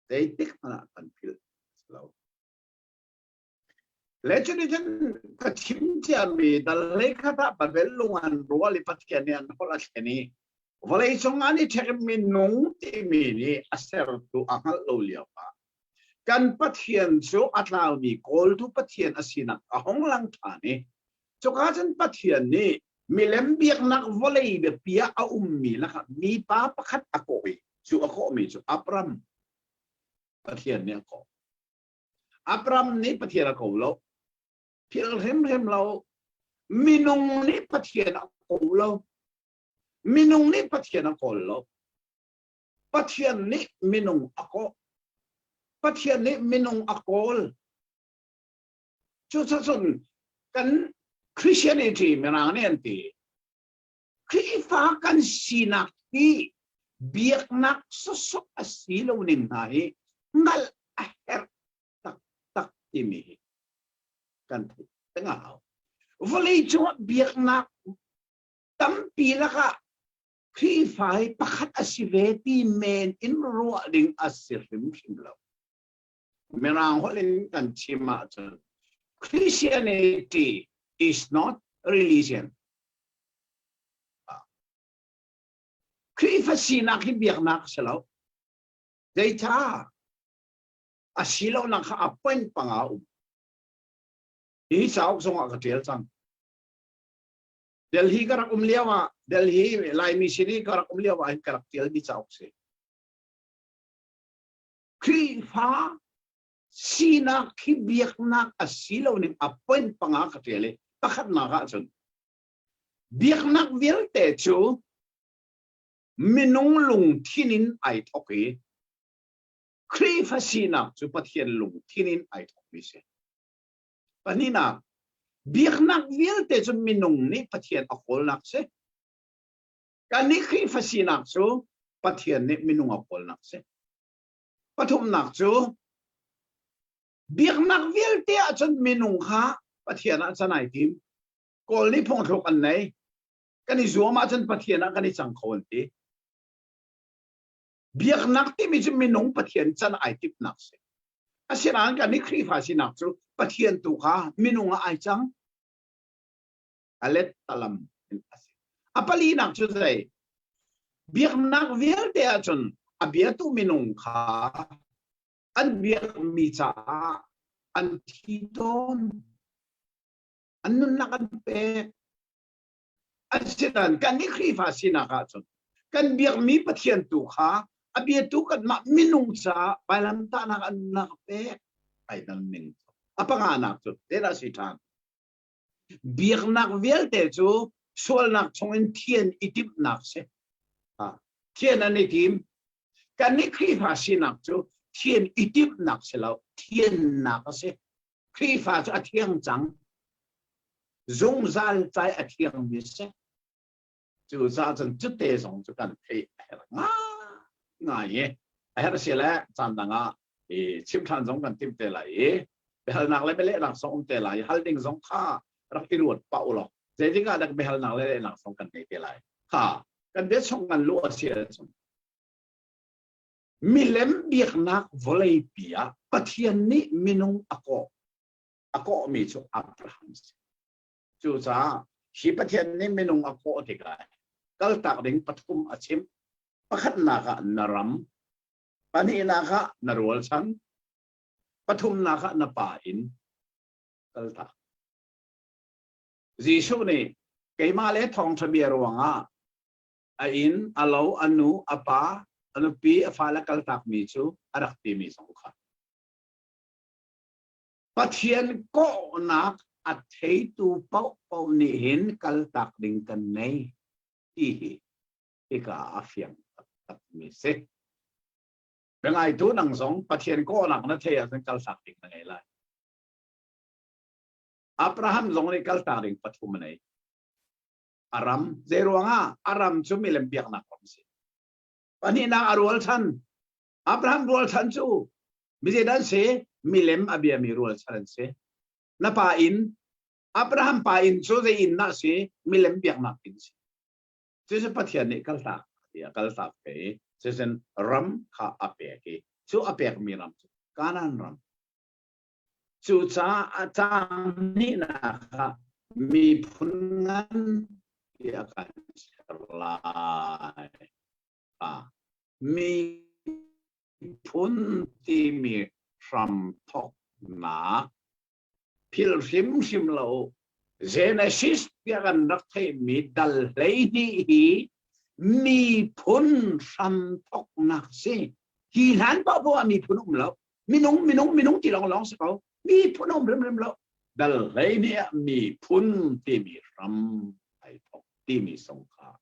Speaker 2: แต่ติ๊กมาตันพิลเราและจุดนี้ฉันก็ชิมเชื่อมีดัลเลขาตาบัดเวลลุงอันรัวลิปัตแค่นี้อันพอละแค่นี้วันนี้ช่วงนี้เทคมินงที่มีนี่อาศัยตัวอังกฤษเราเลี้ยงกันปัทยันโจอัตลามีโกลทุปัทยันอาศินักห้องลังทานี่จุกอาจารย์ปัทยันนี่มีเลมเบียกนักวอลเลย์แบบพิอาอุ้มมีนะครับมีป้าประคัดอโกยจูอโกมีจูอับรัมปัทยันเนี่ยก็อับรัมนี่ปัทยันอโกเราพิลเห็มเรามินุงนี่ปัทยันอโกเรามินุงนี่ปัทยันอโกเราปัทยันนี่มินุงอโกปัทยันนี่มินุงอโกลจุดสุดกันคริสเตียนิตี้มันอะไรนั่นทีคริสฟ้ากันสีนักที่เบียกนักสุดๆสีเหล่านี้ไงงั้นตักที่มีกันตั้งเอาวันนี้จังเบียกนักตั้มปีละค่ะ
Speaker 7: ครีไฟประคัดอสิเวตีเมนอินรัวดิงอสิริมชิมเราเมื่อเราหัวเล่นกันชิมาจน Christianity is not religion ครีฟัสีนักที่เบียกนักเสลาได้ท่าอาศิลานักข้าเป็นปังเอาที่สาวส่งอากาศเที่ยวจังเดลฮีก็รักเลี้ยวว่าเดลฮีไลมิชินีก็รักเลี้ยวว่าให้กรักเที่ยวที่สาวเสครีฟ้าสีนักที่เบียกนักอาศิลาเนี่ยเป็นปังอากาศเที่ยวเลยประคัดนักจนเบียกนักเวลเตจูมินุงลุงที่นินไอทอกครีฟัสีนักจุปเทียนลุงที่นินไอทอกมิเสปนินักเบียกนักเวลเตจุมินุงนี่ปเทียนอโคลนักเสการนี้ครีฟัสีนักจูปเทียนนี่มินุงอโคลนักเสปฐุมนักจูเบียกนักเวลเตจุมินุงข้าปเทียนอาจารย์ไหนทีมกอลนี่พงทุกอันไหนกันนี้จัวมาจนปเทียนกันนี้จังคนทีเบียกนักที่มีจุมินุงปเทียนจันไอทิพนักเสอาศัยนั้นกันนี้ครีฟัสีนักจูปะเทียนตุกามินุงไอจังอเล็ดตะลำเป็นอาศัยอปลีนักจุดใจเบียกนักเวลเดียจนอเบียตุมินุงข้าอันเบียกมีจ้าอันที่โดนอันนั้นนักอันเปอาศัยนั้นกันนี้ครีฟัสีนักจนกันเบียกมีปะเทียนตุกาอเบียตุกันมามินุงจ้าไปลำตานักอันนักเปไอ้นั่นหนึ่งapa nga nak tu tela sitan biak nak velte chu sol nak chongin thien itip nak se thien ani kim kan ni khri pha si nak chu thien itip nak se lo thien nak se khri pha chu athiang chang zung zal chai athiang mi se chu za chen chu te song chu kan thei nga ye ai ha se la chan da nga chim than song kan tim te la behal nak le bele nak song te lai hal ding song kha rak irut pa ulo je jinga dak behal nak le nak song kan te lai kha kan de song kan lu asia song milem biak nak volei pia pathian ni minung ako mi chu abraham chu sa hi pathian ni minung ako te kai kal tak ding pathum achim pakhat na ka naram pani na ka narol chanปฐุมนาคนาป่าอินกัลตาจีสุนี่เกี่ยมาเลทองทะเบียรวังอินอลาวอนุอปาอนุปีอฟาลกัลตักมีชูอรักตีมีสองขาปัทเทียนก็นักอัดเทตูเป้านี่เห็นกัลตักดิ่งกันในที่กาอาฟียงตักมีเสเป็นไงตัวหนังสองปะเทียนก็หนักนะเทียนกัลตักดิ่งยังไงล่ะอับราฮัมสองในกัลตักดิ่งปฐุมในอารัมเจรวงอารัมชุมิเลมเปียกนักความสิวันนี้นางอรัวชันอับราฮัมรัวชันชูมิเจดันเซมิเลมอเบียมีรัวชันเซนับป่าอินอับราฮัมป่าอินชูเจอินนักเซมิเลมเปียกนักอินเซจะจะปะเทียนในกัลตักกัลตักเปจะเป็นรัมข้าอเปียกีชูอเปียกมีรัมกานันรัมชูจ้าอาจารย์นี่นะคะมีพุนงันที่อาการลายมีพุนที่มีรัมทอกหนาพิลซิมเราเจเนซิสที่อาการรักให้มีดัลเลยนี่มีพุนรัมทอกหนักสิที่นั้นเพราะว่ามีพุนเรามีน้องที่ลองสิเขามีพุนเริ่มแล้วดัลเลยนี่มีพุนที่มีรัมไอทอกที่มีสงคราม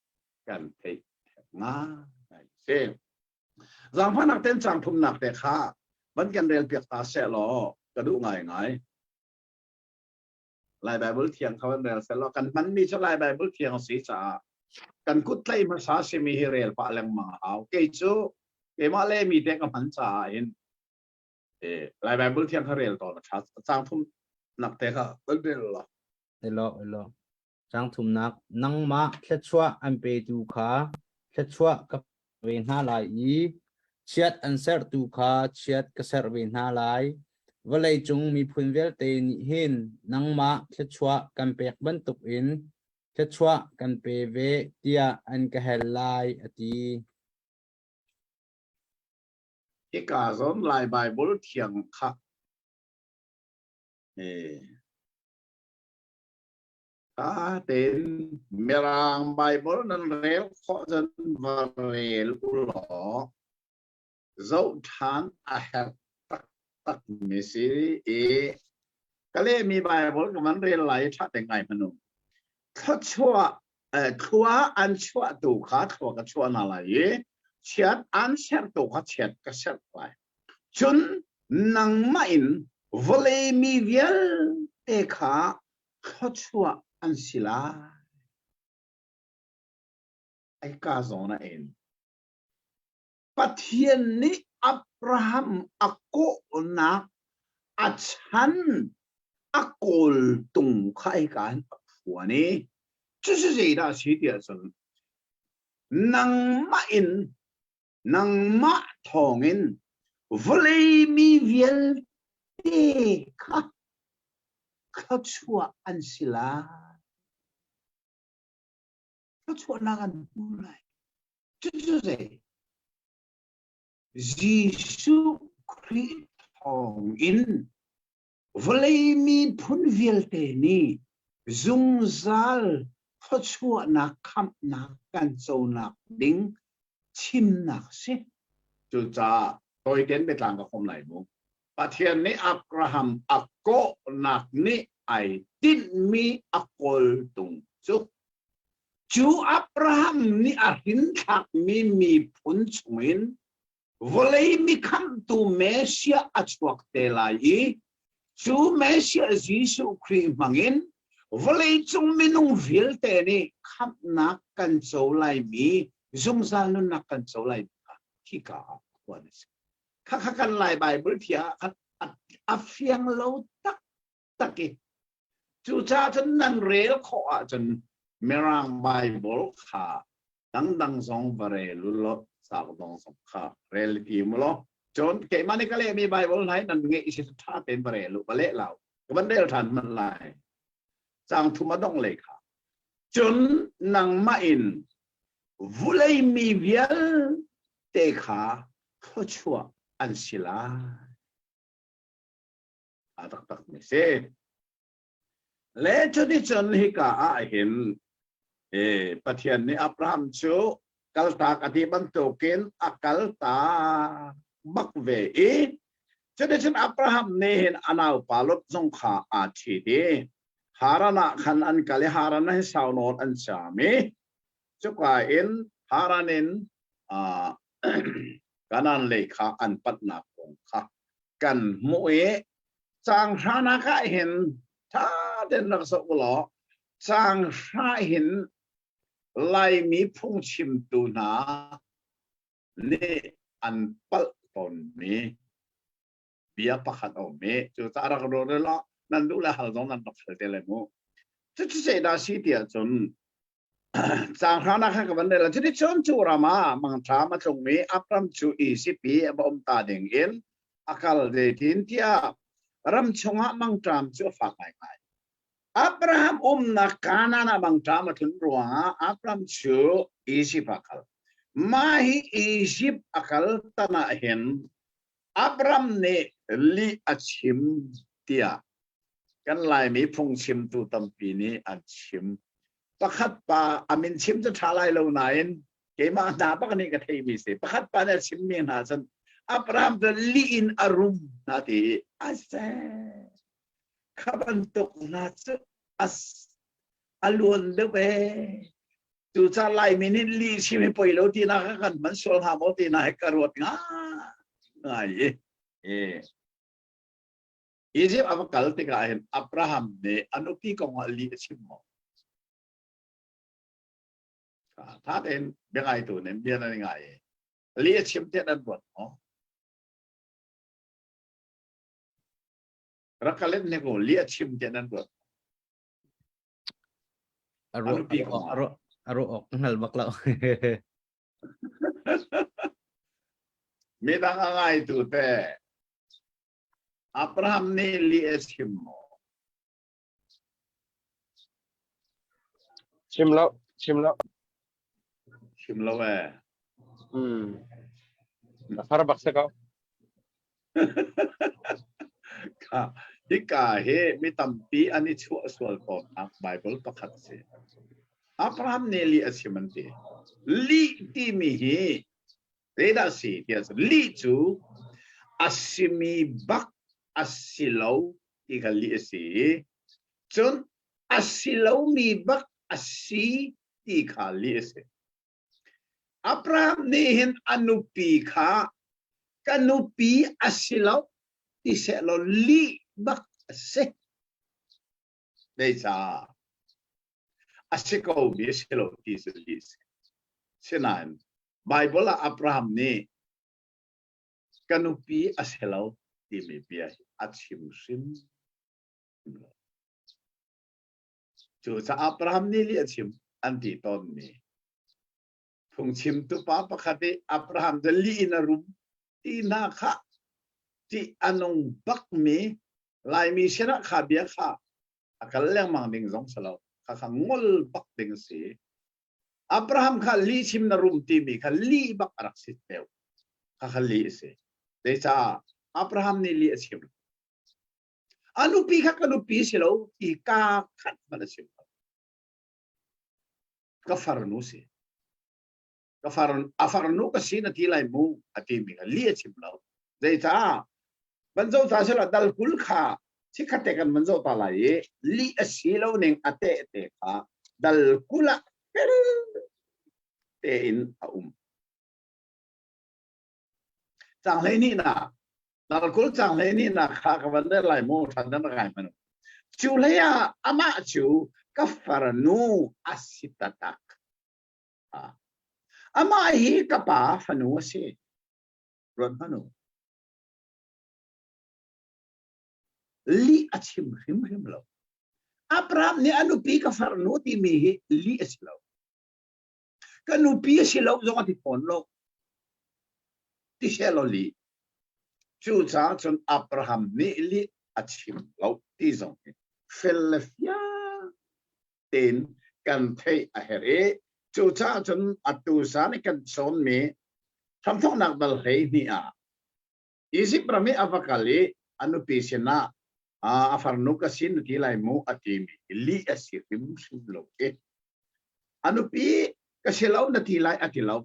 Speaker 7: กันเทง่ายเช่นจังพนักเต้นจังทุ่มหนักแต่ข้ามันกันเรียนเปียกตาเสลอกระดูง่ายลายไบเบิลเทียงเขาเรียนเสลอกันมันมีช่วงลายไบเบิลเทียงสีจ่ากันกุดไล่ภาษาเซมิฮิเรลปะแรงมาเอาเกจูเกมาเล่มีเด็กกับมันจ่าเห็นลายไบเบิลเทียงเขาเรียนต่อมาชัดจังทุ่มหนักแต่ข้าก็เรียนหรอ
Speaker 6: เอลจังทุ่มนักนังมาเทชัวอันเปดูขา ชัดชัวกับเวนหาลายอีเชียดอันเซอร์ตูคาเชียดกระเซอร์เวนหาลายวลัยจงมีพุนเวลเตนิเห็นนังมาชัดชัวกันเปกบันตุกอินชัดชัวกันเปเวเตียอันกะเฮลลายอตี
Speaker 7: ที่กาสอนลายไบเบิลเทียงค่ะถ้าเต็นเมรังไบเบิลนั้นเร็วข้อจนวาเรลอุลอเจ้าทานอาหารตักมิสิก็เลยมีไบเบิลกับมันเรียนหลายชาติแต่ไงพนุเขาชัวชัวอันชัวตูขาชัวกับชัวนั่นแหละเชียดอันเชียดตัวเขาเชียดก็เชียดไปจนนังไม่อินวอลเลมีเวลเอขาเขาชัวอันศิลาไอ้กาซอนเองปะเทียนนี้อับราฮัมอักโกนักอัชันอักโกลตุงข้าไอ้การหัวนี้就是这一大起点上นังไม่อินนังมาทองอินวอลเลมีเวลเอค่ะเขาชัวอันศิลาเขาชัวนักันพูดอะไร就是ยิสุคริสต์ทองอินวอลเลมีพุนเวลเตนีซุงซัลเขาชัวนักคำนักกันโซนักดิ้งชิมนักสิจุจ้าตัวเด่นไปต่างกับคนไหนมุกประเทศนี้อับราฮัมอักโกนักนี้ไอตินมีอักโกลตุงจุจูอับราฮัมนี่อาหินทักมีพุนชวินวอลเลมีคำตูเมเซียอัจวักเตลายจูเมเซียยิสุคริสต์มังอินวอลเลจงมีนุ่งวิลเตนี่คำนักกันโซไลมีซุ่มซาลุนักกันโซไลที่กาควรสิข้ากันไลไบเบิลเทียอัฟยังเราตักจูจ้าจนนั่นเรียลขอจนเมรังไบเบิลขาดังสองบริลุลสาวดองสองขาเรลทีมลจนเกมันนี่ก็เลยมีไบเบิลไหนนั่นเงี้ยอิสิท่าเป็นบริลุบเละเราก็มันได้ทันมันไลจางทุมาดองเลยค่ะจนนังมาอินวุเลยมีเวียลเตขาเขาชัวอันศิลาตักไม่เสียและจนที่จนฮิกาเห็นประเทศนี้อับราฮัมชูกัลตากติบันตุกินกัลตาบักเวจนที่จนอับราฮัมนี่เห็นอนาปาลดสงขาอาชีดีฮารานะขันอันกะเลฮารานะให้สาวนอนอันสามีจุกว่าอินฮารานินกันนั่นเลยค่ะอันปัตนาคงค่ะกันมวยจางชานะก็เห็นถ้าเดินนักสกุลจางชาเห็นลายมีพุ่งชิมตูนานี่อันปัลตนมีเบียปะขัดเอามีจุดสาระกระโดดละนั่นดูแลหัวตรงนั้นตกเตลเลยมูจะเสียดายสิเดียจนจางครานักกับวันเดียวจะได้ชนจูรามามังทรามาตรงนี้อัปรัมจู20 ปีบ่มตาเด้งเอ็นอาการเดทินที่รำชงะมังทรามจูฝากไปอับราฮัมนักการนามังทรามาถึงรัวอัปรัมจู20 อาการมาฮี20 อาการตั้งเห็นอับราฮัมเนี่ยลีอัชิมเตียกันไล่มีพงชิมตูตัมปีนี้อัชิมประคัดป่าอามินชิมจะทาไล่เราไหนเกี่ยมาหนาปกนี่ก็เทมีสิประคัดป่าเนี่ยชิมมีหนาสันอับรามจะลีอินอารมณ์นาทีอาเซขับันตุกนาจุอัสอลวนเดเวจูจะไล่มินิลีชิมไปแล้วที่นักกันมันส่วนหามที่นักกระโดดง่ายอียิปต์อับกัลติกาเห็นอับราฮัมเนี่ยอนุพีกองลีชิมมอถ้าเห็นเบียงไงตัวเนี่ยเบียงอะไรไงลีชิมเท่านั้นหมดอ๋อรักกันเล่นเนี่ยก็ลีชิมเท่านั้นหมดอนุพีกอง
Speaker 6: อารมณ์ออกนั่นบักเรา
Speaker 2: มีดังอะไรตัวแต่อับราฮัมนี่ลีเอชิมโม
Speaker 5: ชิมแล้วชิมแล้ว
Speaker 2: ชิมแล้วแหว
Speaker 5: ฟาร์บักเซกา
Speaker 2: ค่ะที่กาเฮมีตั้มปีอันนี้ชั่วส่วนของอักไบเบิลประคัตเสอับราฮัมนี่ลีเอชิมันเตลีที่มีเฮเรดาสีที่จะลีจูอัสิมีบักอัสิลาวที่เขาลีเอสีจนอัสิลาวมีบักอัสิที่เขาลีเอสีอับราฮัมนี่เห็นอนุปีค่ะกันอนุปีอัสิลาวที่เสลลีบักเสเดซ่าอัสิกาวบีเสลที่สุดลีเสเช่นนั้นไบเบิลอับราฮัมนี่กันอนุปีอัสิลาวที่มีเบียอัดชิมซิมจู่จะอับราฮัมนี่เลี้ยชิมอันที่ตอนนี้พุ่งชิมตุป้าปะคติอับราฮัมจะลีนารุมที่นาคะที่อนงบักมีลายมีชนะขาเบียค่ะอาการเลี้ยงมังดิงสองสลาวข้าขังงลบักดิงสีอับราฮัมข้าลีชิมนารุมที่มีข้าลีบักรักสิเตวข้าลีสีเดชาอับราฮัมนี่ลีชิมอนุปีข้าอนุปีสิลาวที่กาขัดมาชิมก็ฟาร์นูสีก็ฟาร์นูก็สีนาทีไลมูอาทิมีข้าลีชิมลาวเดชาบรรจุตาเสละดัลคุลข้าที่ขัดแต่กันบรรจุตาไหลลีสีลาวหนึ่งอเตเตข้าดัลคุละเป็นเตอินจังเลยนี่นะดัลคุลจังเลยนี่นะข้ากับวันเดอร์ไลมูทันนั้นอะไรมันจูเลยอามาจูกัฟาร์นูอาสิตตักอามาฮีกับป้าฟันูเสียรอนฟันูลีอัชมหิมลาวอับราฮัมเนี่ยอนุปีกับฟาร์นูที่มีลีอัชลาวกันอนุปีอัชลาวจงอธิปนลาวที่เชลลีจู่จ้าจนอับราฮัมเนี่ยลีอัชมลาวที่จงฟิลเฟียเต็นกันเทยอาเฮเรจู่จ้าจนอัตุสานกันชนมีทำท้องนักบัลเฮนี่อีสิประมีอวกาลีอนุปีเชนะอาฟาร์นุกสินที่ไลมูอติมีลีเอสิริมสิโลเกอนุปีก็เชลาวนาทีไลอติลาว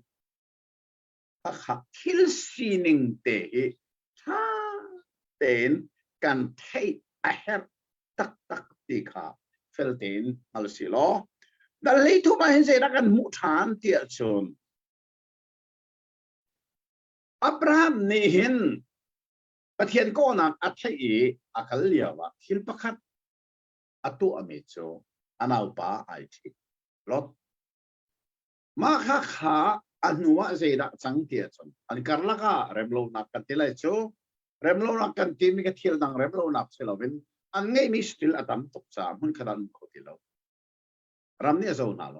Speaker 2: ถ้าขับฮิลซีนิงเตะท่าเต็นกันเทยอาเฮรตักตีขาเฟลเต็นอัลซิโลดัลลีทุมาเห็นเสร็จกันมุทานเตียชนอับราฮัมนี่เห็นประเทศก็นักอัฐิอาคัลเลียวะฮิลปะคัดอัตุอเมโจอนาอุปาไอทีลดมาข้าขาอนุวะเจดะสังเตียชนอันการละกะเรมโลนักกันทีไรโจเรมโลนักกันทีมีกันทีลดังเรมโลนักเสลวินอันไงมีสติลอดัมตกจามันขนาดโคติลารำเนี่ยโซนาล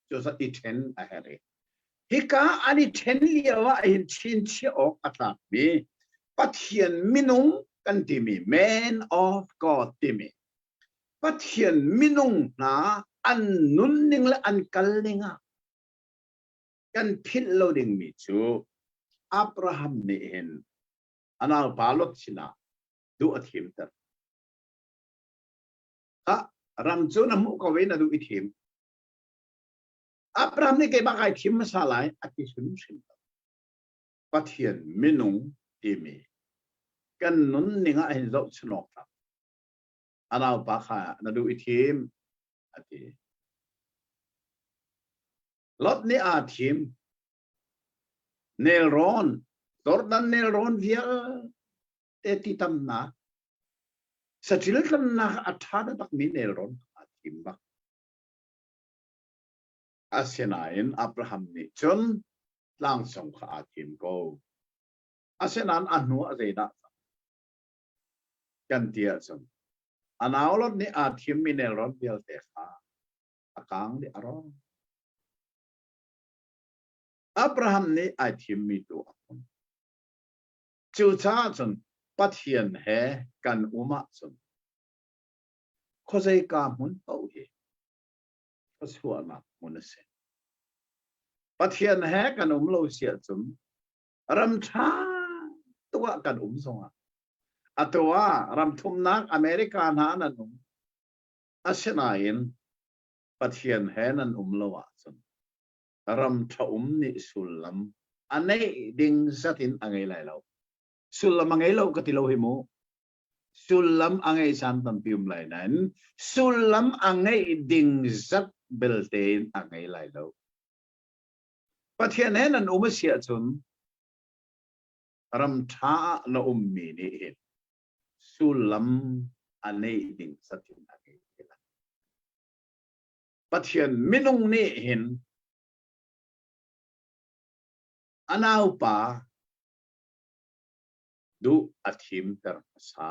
Speaker 2: โจสัอีเทนอาเฮเรฮิกาอันนี้เทนเลียวะอินชินชิออกอัตตามีปัทเทียนมินุงกันที่มี Man of God ที่มีปัทเทียนมินุงนะอันนุนนิงและอันกัลลิงกันพิลโลดิงมีจูอับราฮัมนี่เห็นอันนั้นบาลดชินะดูอัฐิมเตอร์รำจูนมุกเวนดูอัฐิมอับราฮัมนี่เก็บอะไรทิมมาสลายอัฐิสุนชินปัทเทียนมินุงที่มีกันนุนนิงเห็นเราชนกครับอันนั้นปะค่ะนั่นดูอีทีมอันที่ลดนี่อาทีมเนลรอนตอร์ดันเนลรอนเวียเอติตัมนะสัจจิลตัมนะอัฐาดตักมีเนลรอนอาทีมบักอาเซนาอินอับราฮัมนี่จนล่างส่งข้าอาทีมก็อาเซนานอันหัวเรดะกันเตียจนอันเอาลดนี่อาทีมมีเนลรอนเดียวแต่ข้าอากังดิอารมณ์อับราฮัมนี่อาทีมมีตัว
Speaker 7: จู่จ้าจนปัทเทียนแหกันอุมาจนข้อใจกามุนเอาเอข้อส่วนนักมุนเสปัทเทียนแหกันเราเสียจนรำช้าตัวกันสงอ่ะตัวรำทุ่มนักอเมริกาหานันอาเซนาอินปัทเทียนแหนันเราจนรำท้านี่สุลลัมอันนี้ดิ่งสัตินอะไรเราสุลลัมอะไรเราก็ที่เราเห็นมั้งสุลลัมอะไรสันตันพิมพ์ไรนั้นสุลลัมอะไรดิ่งสัตเบลเทนอะไรเราปัทเทียนแหนันเสียจนรำช้าเรามีนี่เห็นสุลลัมอันนี้ดิ่งสัตินอะไรปัทเทียนไม่นุ่งนี่เห็นอันเอาป่าดูอาทิมเตอร์สา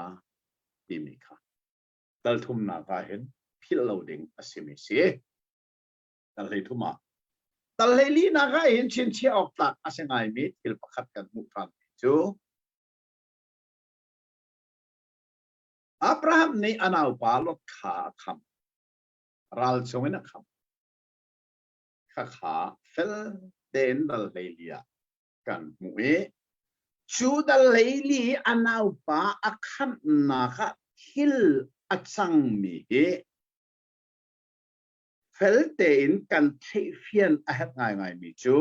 Speaker 7: ดีมิค่ะดัลทุ่มนาคาเห็นพิลเราดิ่งอาศิมิเสียดัลเลยทุ่มมาดัลเลยลีนาคาเห็นชินเชียออกตักอาเซนายมิทิลประคัดกันมุฟันจูอับราฮัมนี่อันเอาป่าลดขาคำรัลชงนะคำขาเฟลเดนดัลเลยลีกันมวยชูดัลเลยลีอันเอาป่าอักขันนาคาฮิลอัดสังมีเฟลเตนกันเทียนอาเหตุง่ายมีจู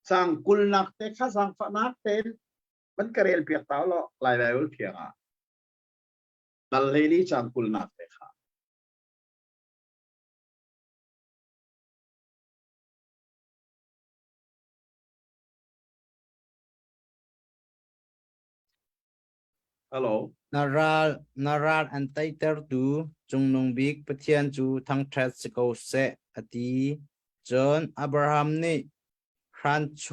Speaker 7: สังกุลนักเตะข้าสังฝันนักเตนมันกระเรียนเพียงเท่าละหลายๆวันเพียงอ่ะดัลเลยลีสังกุลนักเตะข้าฮัลโหล
Speaker 6: นาราลอันไตเตอร์ดูจงนงบิกปะเทียนจูทั้งเทสโกเซอดีจนอับราฮัมนี่ครันโช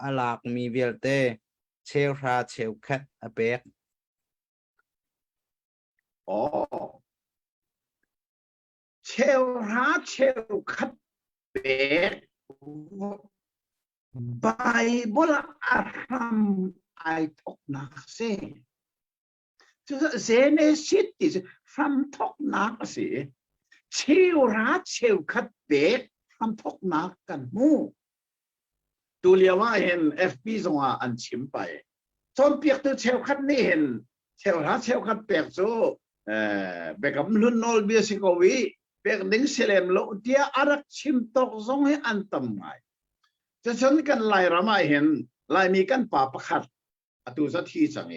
Speaker 6: อลากมีเวลเตเชลราเชลแคทอเบก
Speaker 7: อ๋อเชลราเชลคัดเบกไบเบิลอารัมไอทอกนักเซเซเนซิตis from ทอกนักเซเชลราเชลคัดเบก from ทอกนักกันมูตัวเรียกว่าเห็น FB ส่งอันชิมไปจนเปียกตัวเชลคัดนี่เห็นเชลราเชลคัดเปียกโซเบกำลุนนอลเบียสิโกวีเบกดิ้งเซเลมโลเดียอารักชิมตกส่งให้อันตั้มไงจะชนกันไล่รามาเห็นไล่มีกันป่าประคัดอตุสัตทีสังเอ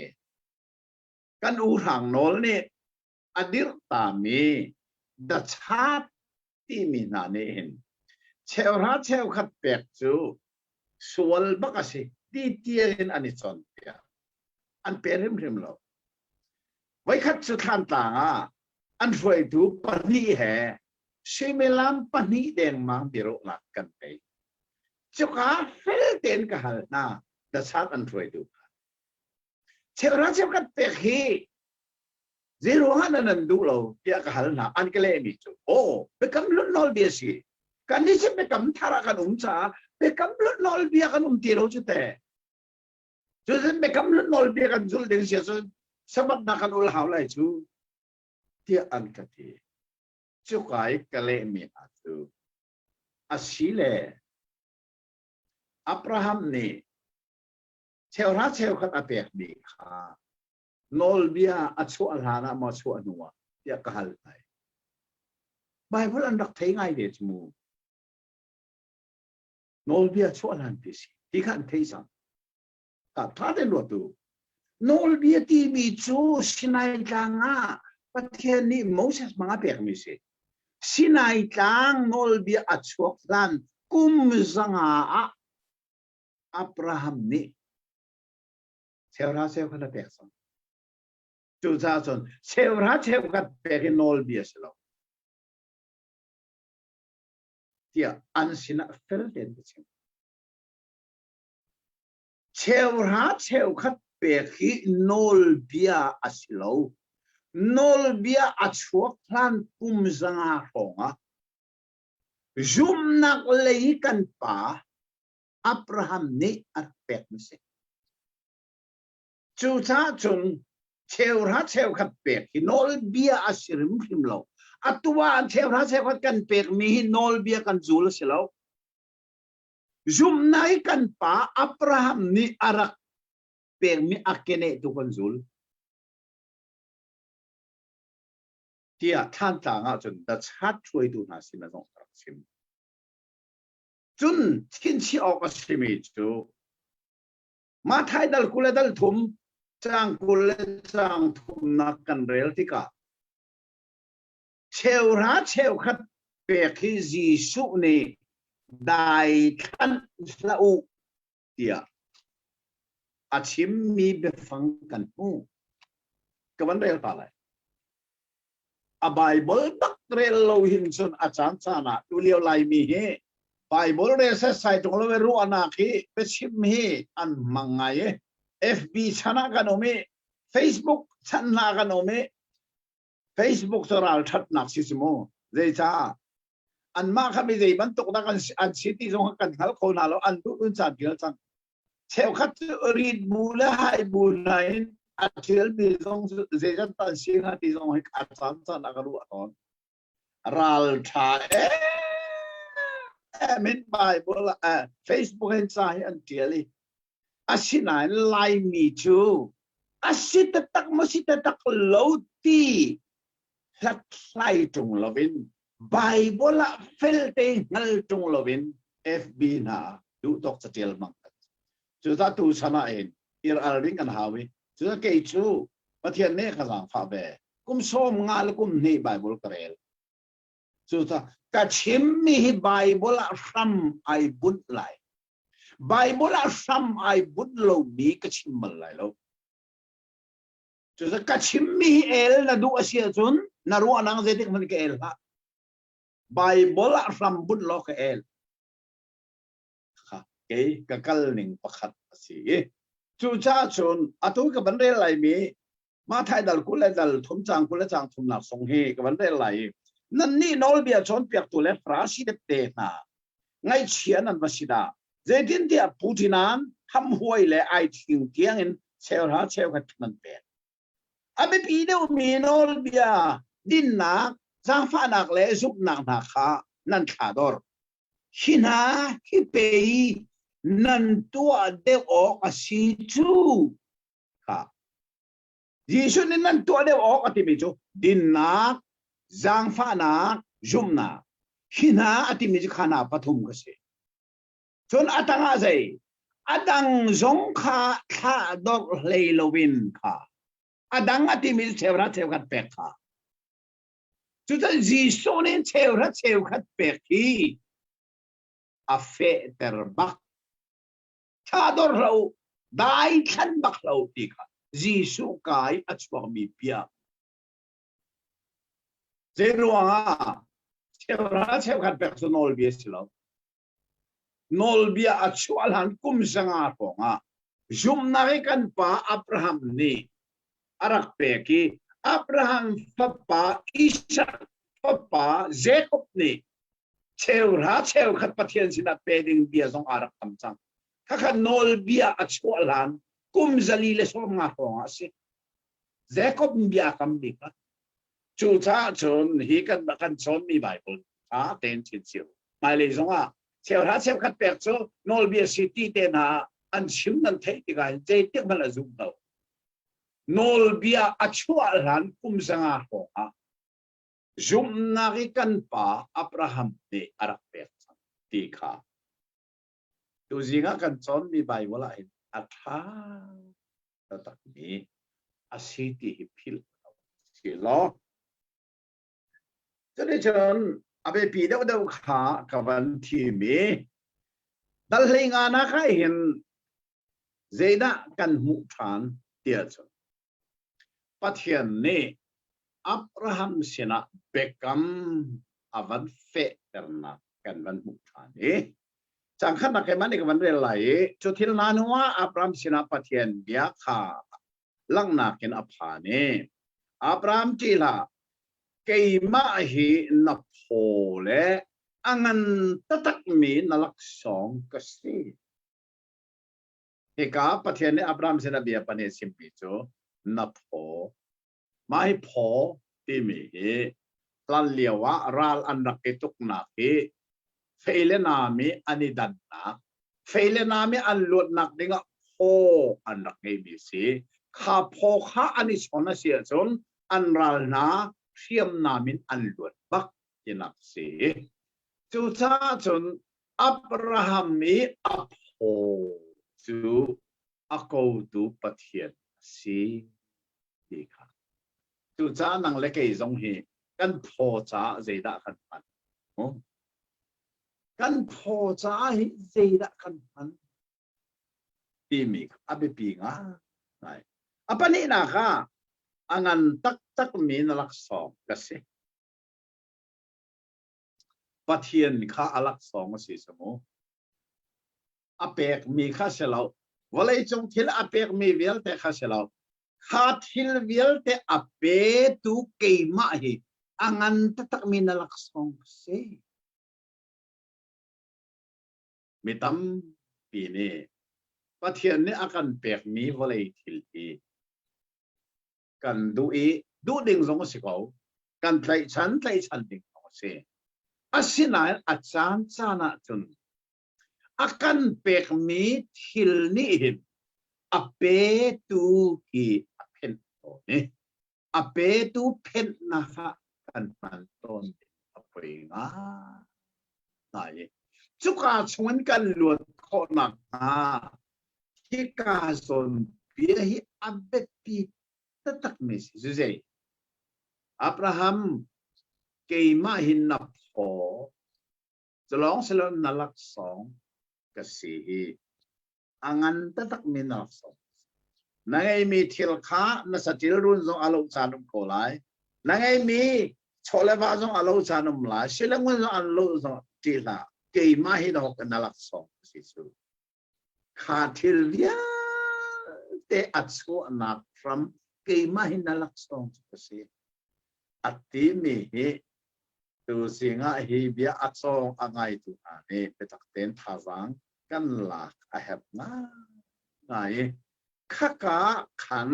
Speaker 7: กันอูห่างโนลนี่อดีตตามีดัชาที่มีนาเนเห็นเชลราเชลคัดเปียกจูสวลบักสิดีเตียนอันนี้จนเปียอันเปริมริมโลไว้คัดสุดทันต่างอันช่วยดูปนีแห่ชิมิลัมปนีเดนมังบิโรลักกันไปจุกาเฟลเดนกับฮัลนาดัชาอันช่วยดูเชลราเชลคัดเปียกฮีซีโร่ฮันนันดูโลเปียกับฮัลนาอันก็เลยมีจูโอ้เบกำลุนนอลเบียสีกันนี่จะเบกำทารากันจ้าเบกำลุนนอลเบียกันตีโรจุดแต่จุดนั้นเบกำลุนนอลเบียกันจุดเดนเสียสุดสมัครนักอุลหาวไลจูที่อันกันที่จุกไอ้ก็เลยมีอาจูอาศิเลอับราฮัมนี่เชลราเชลขัดอาเปียกดีค่ะนอลเบียอัชวอัลฮานะมาชวนัวที่กหัลไปไบเบิลอันดักเทงไงเดชมูนอลเบียชวอัลฮันพิสิที่ขันเทสังแต่ถ้าเดินรถดูนอลเบียที่มีจูสินัยจางอ่ะประเทศนี้โมเสสมังอาเปียกมิสิสินัยจางนอลเบียอัชวอัลกุมสังอาอับราฮัมนี่เชลราเชลขัดอาเปียกสังจูซาซอนเชลราเชลขัดเปียกนอลเบียสโลที่อันสินะเฟลเดนดิชิมเชลราเชลขัดเปียกนอลเบียอัสโลนอลเบียอัชวพลันกุมสังอาหงะจุมนักเลยกันป่าอับราฮัมนี่อัดเปียกมิเส จูชาจนเชลรัดเชลขัดเปกฮิโนลเบียอาศิริมพิมเราอัตัวอันเชลรัดเชลขัดกันเปกมีฮิโนลเบียกันจูลสิเราจุมนายกันป่าอับราฮัมนี่อารักเปกมีอักเกเนตุกันจูลที่ท่านต่างจนดัชฮัดช่วยดูนาสินะต้องรักสิมจุนทิ้งชีออกสิมิจูมาไทยดัลกุเลดัลทุมจางกุเลจางทุมนักกันเรลติกาเชลราเชลขัดเปกิจีสุนีได้ทันละอุเดียอาชิมมีเบฟังกันหูกับวันเรลตาเลยอาไบเบิลตักเรลโลหินส่วนอาจารย์ชานะดูเลียวไลมีเฮไบเบิลเรสใส่ตรงเราไม่รู้อนาคีไปชิมเฮอันมังไงFB ชนะกันโอเม Facebook ชนะกันโอเม Facebook ตัวเราทัดหนักสิสโมเจจ้าอันมากขมิเจมันตกนักอันสิที่ตรงกันเขาคนเราอันดูอุ่นจัดเดียวจังเชลคัดรีดบูและไฮบูไนอันเชลบีตรงเจจ้าตันสิงห์ที่ตรงให้อัดสามสันนักรู้ตอนรัลทามินไบเบิลFacebook เห็นใจอันเดียร์อาศินัยไลมีจูอาศิตตักมาศิตตักโลตีลักไลจงลวินไบเบิลเฟลเตงัลจงลวิน FB น่ะดูตกสเตลมังจุดที่ตูชนะเองอิรัลริงกันหาวิจุดที่เกิดจูมาเทียนเนขสังฟ้าเบกุมส้มงาลกุมนี่ไบเบิลกระเรลจุดที่กัดชิมมีไบเบิลรัมไอบุญไลไบเบิลซ้ำไอบุตรเรามีกชิมมันเลยเราจะกชิมมีเอลนะดูอาเซียจุนนารู้อันนั้นจะติดมันก็เอลฮะไบเบิลซ้ำบุตรเราก็เอลค่ะเก๋ก็กัลนิงประคัดสิจูจ้าจุนอัตุกับบันเรลไหลมีมาไทยดัลกุเลดัลทุ่มจางกุเลจางทุ่มหนักสงเฮกับบันเรลไหลนั่นนี่นอลเบียชนเปียกตัวเล็กฟราชิเดเตน่ะไงเชียนันวสิดาเจดินที่ปูตินันทำหวยเลยไอทิ้งเตียงอินเชลหาเชลกันมันเป็นอาเบปีเดียวมีนอลเบียดินนักสร้างฟ้านักเลยซุปนักนักขานั่นขาดอร์หินาฮิเปย์นั่นตัวเดียวออกอาศิจูค่ะยิสุนี่นั่นตัวเดียวออกอาทิมิจูดินนักสร้างฟ้านักจุ่มนักหินาอาทิมิจูขานาปฐุมกษจนอัตงาใจอัดังจงข้าดอกเลโลวินค่ะอัดังอติมิเทวราเทวขัดเปกค่ะจุดจีสุนิเทวราเทวขัดเปกที่อาเฟเตอร์บักชาดอร์เราได้ขันบักเราตีค่ะจีสุกายอัจฉริมีเปียเจรัวเทวราเทวขัดเปกสุนอลเบียสิเรานอลเบียอัจฉริหันกุมสังอาปงะจุมนาริกันป้าอับราฮัมนี่อารักเปกีอับราฮัมป้าอิสักป้าเจคอบนี่เชลราเชลขัดปะเทียนสินะเปดิงเบียสองอารักคำสั่งถ้าขันนอลเบียอัจฉริหันกุมจะลีเลสองอาปงะสิเจคอบเบียคำนี้ค่ะจูจ้าชนฮีกันชนมีไบเบิลเต็นชินซิลมาเลยสองเชลราเชลขัดเปกโซนอลเบียซิตี้เตน่าอันชิมนันเทติกันเจติกมันละจุ่มเรานอลเบียอัจฉริหันกุมสังอาปงะจุ่มนาริกันป้าอับราฮัมเดอารักเปกตีค่ะดูสิงะกันชนมีไบเบิลอะไรอัฐาตตักมีอาศิติฮิพิลสิล้อจะได้ชนอาเบปีเดาขากับวันที่มีดัลลิงานะใครเห็นเจดะกันมุฐานเดียชนปะเทียนนี่อับราฮัมสินะเบกัมอาวันเฟเตอร์นักกันวันมุฐานนี่จังขันนักมันนี่กับวันเรื่องไหลจุดที่นานัวอับราฮัมสินะปะเทียนเบียขาลังนักกันอภานี่อับราฮัมจีละเกี่ยมาฮีนับโผล่อังันตัดมีนักสองกษี he ka pathian ne Abraham se na bia pane simpi chu na pho mai pho ti mi he lan liawa ral an rak ke tuk na ke feile na mi ani dan na feile na mi an lut nak dinga pho an rak ngai bi si kha pho kha ani sona sia chon an ral na thiam na min an lut bak inak si chu cha chon Abraham mi apho chu ako tu pathian si đi kha chu cha nang le ke zong hi kan pho cha zeida kan pan kan pho cha hi zeida kan pan ti mi abe pi nga nai apa ni na kha angan tak mi na lak song kasi pathian kha alak song si samo apek mi kha selo walai chong thil apek mi vel te kha selo kha thil vel te ape tu ke ma hi angan tak mi na lak song se mitam pi ni pathian ni akan pek mi walai thil hi kan du ding zong si ko kan tlai chan ding se asina achan chana chun akan pek mi thil ni hin ape tu ki apen to ni ape tu pen na ha kan pan ton apoi nga nai chuka chungan kan luat kho na ha ki ka son pi hi abet pi tatak mi si zai Abraham ke ma hin na pho chalong selon nalak song kasi angan tatak mi na song nangai mi thil kha na satil run zong alo chanum ko lai nangai mi chole ba zong alo chanum la silang zong alo zong ti la ke ma hi no nalak song si su kha thil via te atsu na from ke ma hi nalak song kasi ati mi hi tu singa hi bia atong angai tu ane petak ten thazang kan la a have na nai khaka khan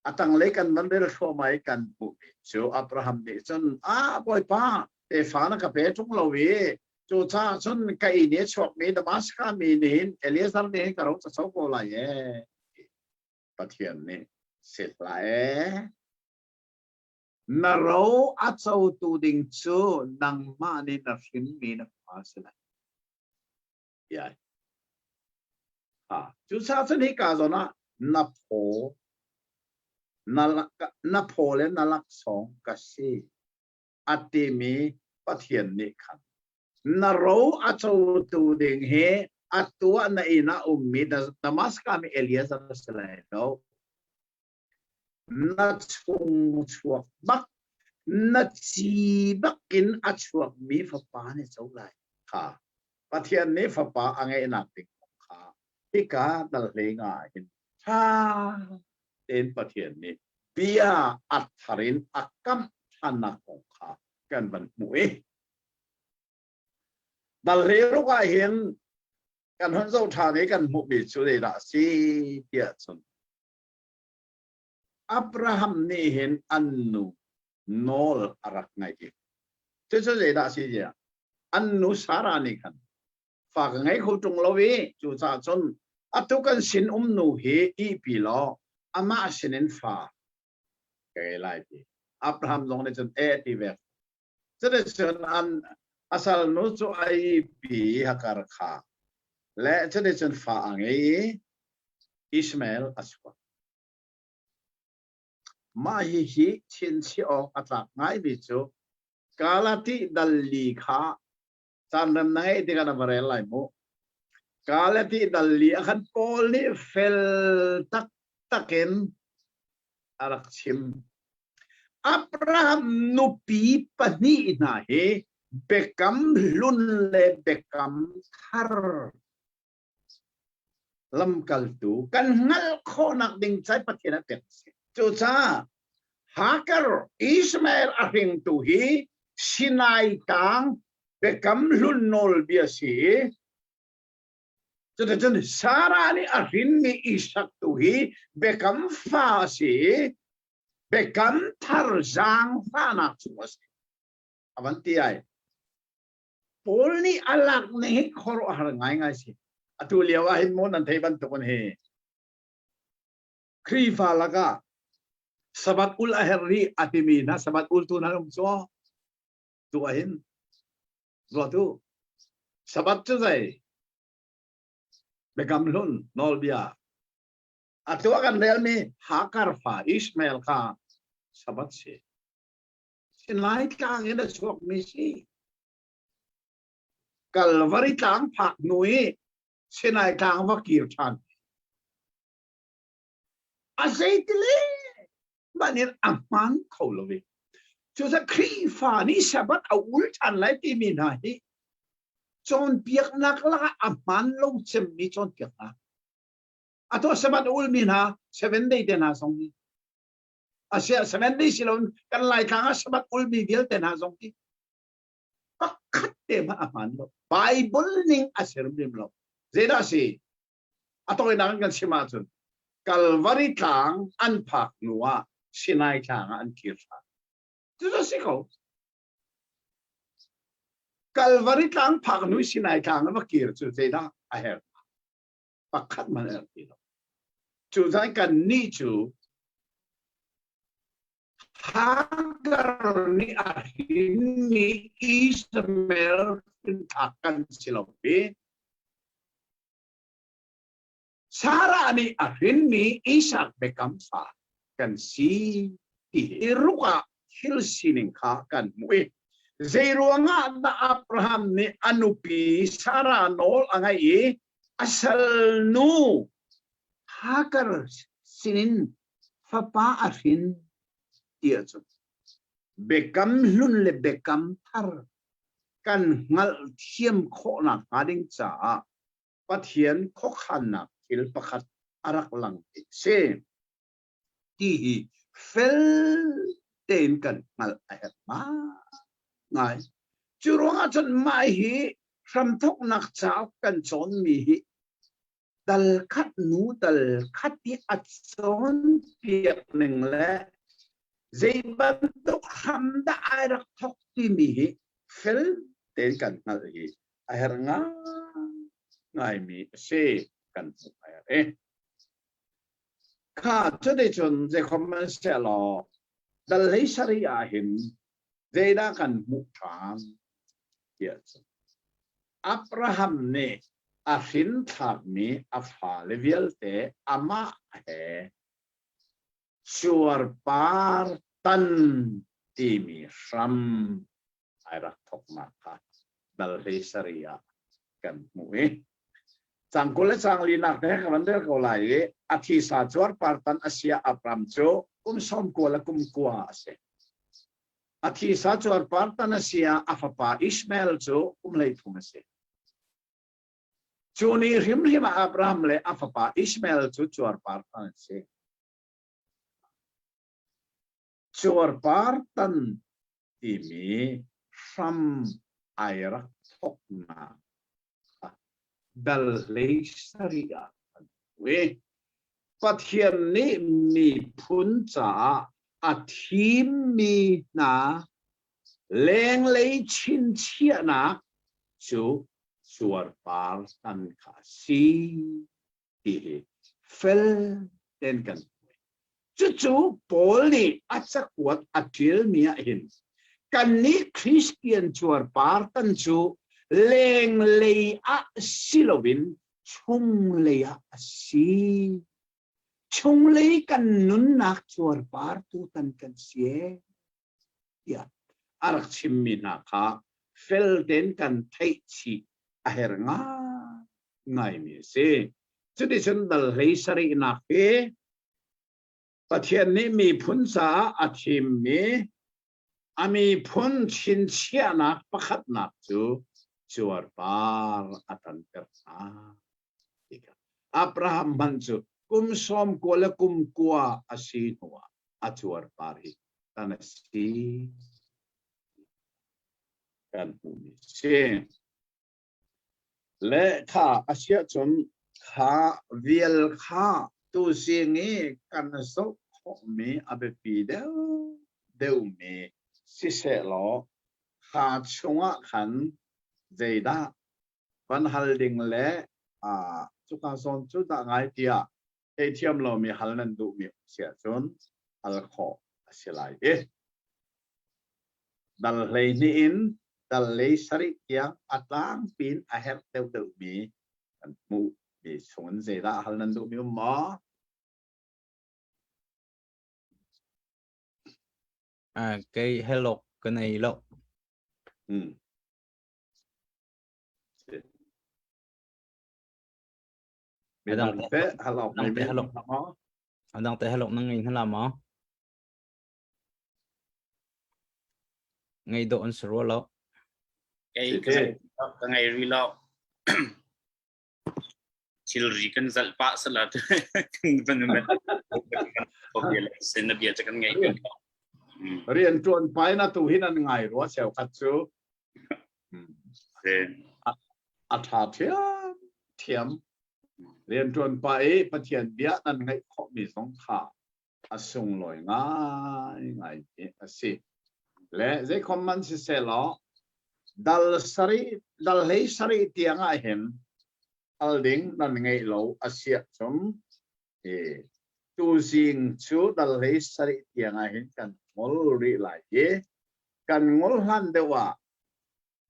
Speaker 7: atang le kan mandel kho mai kan bu chu Abraham ni chon boy pa te fa na ka pe chung lo wi chu cha chon kai ne chok ni damas kha mi nin Eliezer ne ka ro cha ko la ye pathian ni set la na ro atau tu ding chu nang ma ni na fin mi na pasala ya chu sa chen hi ka zo na pho le na lak song ka si ati mi pathian ni khan na ro atau tu ding he atua na ina ummi damaska mi Eliezer salai no na chung chuak bak na chi bakin a chuak mi fa pa ne chau lai kha pathian ne fa pa angai na tik kha tika dal le nga in tha ten pathian ne bia at tharin akam thana ko kha kan ban mu dal le ro ga hin kan hon zo tha ne kan mu bi chu le da si tia chun Abraham ni hin annu nol arak ngai ki chu le da si ya annu sara ni kan fa ngai khu tung lo wi chu cha chon atu kan sin nu he I pi lo ama sinen fa ke lai pi Abraham long ne chon ti ve chu de chon an asal nu chu ai pi hakar kha le chu de chon fa ngai Ismail aswa ma hi chin chi o atlak ngai bi chu kalati dalli kha chandam nai ti kana bare lai mo kalati dalli akhan pol ni fel taken arak chim Abraham nu pi pani na he bekam lun le bekam thar lam kal tu kan ngal kho nak ding chai pathina pek chu cha Hagar Ismail ahing tu hi Sinai tang bekam lun nol bia si cho nên chân Sarah ni arin mi Isaac tu hi bekam pha si bekam thar giang pha na chunga si avanti ai Paul ni alak ni khoro har ngai ngai si atu liawa hin mon an thei ban to kon he kri pha laga sabat ul aherri atimi na sabat ul tu na so tu ahin zo tu sabat chu zai bekam lun nol bia atwa kan lel mi hakar fa Ismail ka sabat se sinai tang ina sok mi si kalvari tang phak nui sinai tang wa kir than azaitile banin amang kholowi chu sa khri fa ni sabat aul than lai ti mi na hi chon piak nak la aman lo chem mi chon piak na ato sabat ul mi na 7 day ten ha song ni asia 7 day silon kan lai thang sabat ul mi bil ten ha song ti pakhat te ma aman lo bible ning asir bim lo zeda si ato ina kan sima chun kalvari thang an phak nuwa sinai thang an kirsa chu si ko kalvari tang phak nui sinai tang ma kir chu zeda a her pakhat man er ti lo chu zai kan ni chu hagar ni ahin ni Ismail tin thakan silopi Sarah ni ahin ni Isaac bekam sa kan si ti iruka hil sining kha kan mui Zairuanga na Abraham ni anupi Sarah nol angai asal nu Hagar sinin fapa arin dia chu bekam lun le bekam thar kan ngal thiam kho na ading cha pathian kho khan na thil pakhat arak lang se ti fel ten kan ngal ahet ma ngai churonga chon mai hi ram thok nak chao kan chon mi hi dal khat nu dal khat ti at chon piak ning le zeiban tok ham da ai rak thok ti mi hi fel ten kan ngal hi a her nga ngai mi se kan ai e kha chode chon je comment se lo dal hei sharia hin Zeda kan mukhan yes Abraham ne afin thak mi afa level te ama he suar par tan ti mi ram airak thok ma kha dal he saria kan mui chang kole chang li nak te kan der ko lai athi sa suar par tan asia Abraham cho som ko la kwa ase Athi sa chuar partana sia afapa Ismail cho umlei thumase chuni rim Abraham le afapa Ismail cho chuar partana se chuar partan timi ram airak thokna dal lei saria we pathian ni mi phun cha athim mi na leng lei chin chia na chu suar par tan kha si ti fel ten kan chu poli achak wat atil mia hin kan ni Christian suar par tan chu leng lei a silowin chung lei a si chung lấy kan nun nak chuar par tu tan kan sie ya arak chimmi na kha fel den kan thai chi a her nga ngai mi se chudi chen dal hei sari na ke pathian ni mi phun sa athim mi ami phun chin chia na pakhat na chu chuar par atan per sa Abraham man chu kum som ko la kum kwa asi nuwa achuar pari tanasi kan pumi se และข้าอาเซียจนข้าเวียลข้าตัวเสียงนี้กันสุขมีอาเบปีเดวมีสิเสลอข้าชงะขันใจดาปันฮัลดิงและจุกาซอนจุดไงเดียเอทีเอ็มเรามีฮัลนันดูมีเสียจนฮัลขออาเซียไลดัลเลยนี่อินดัลเลยสริยังอัตลังปีนอาเฮร์เดวมีกันมูมีชงใจดาฮัลนันดูมีมา
Speaker 6: cái hello cái này lộ
Speaker 7: Ở đang tế hello
Speaker 6: đang tế hello ở đang tế hello năng nghìn thế làm mà ngay độ anh sửa lộ
Speaker 3: cái ngày reload children kan zal pa salat kan ben sen bia chakan ngai
Speaker 7: riêng chuan pai na tu hin an ngai ro sel khat chu a tha thiam riêng chuan pai pathian bia nan ngai kho mi song kha a sung loi ngai a si le ze command si se lo dal hei sari tianga hen alding nan ngai lo asia chom tu jing chu dal hei sari tianga hen kan ngol ri lai kan ngol han dewa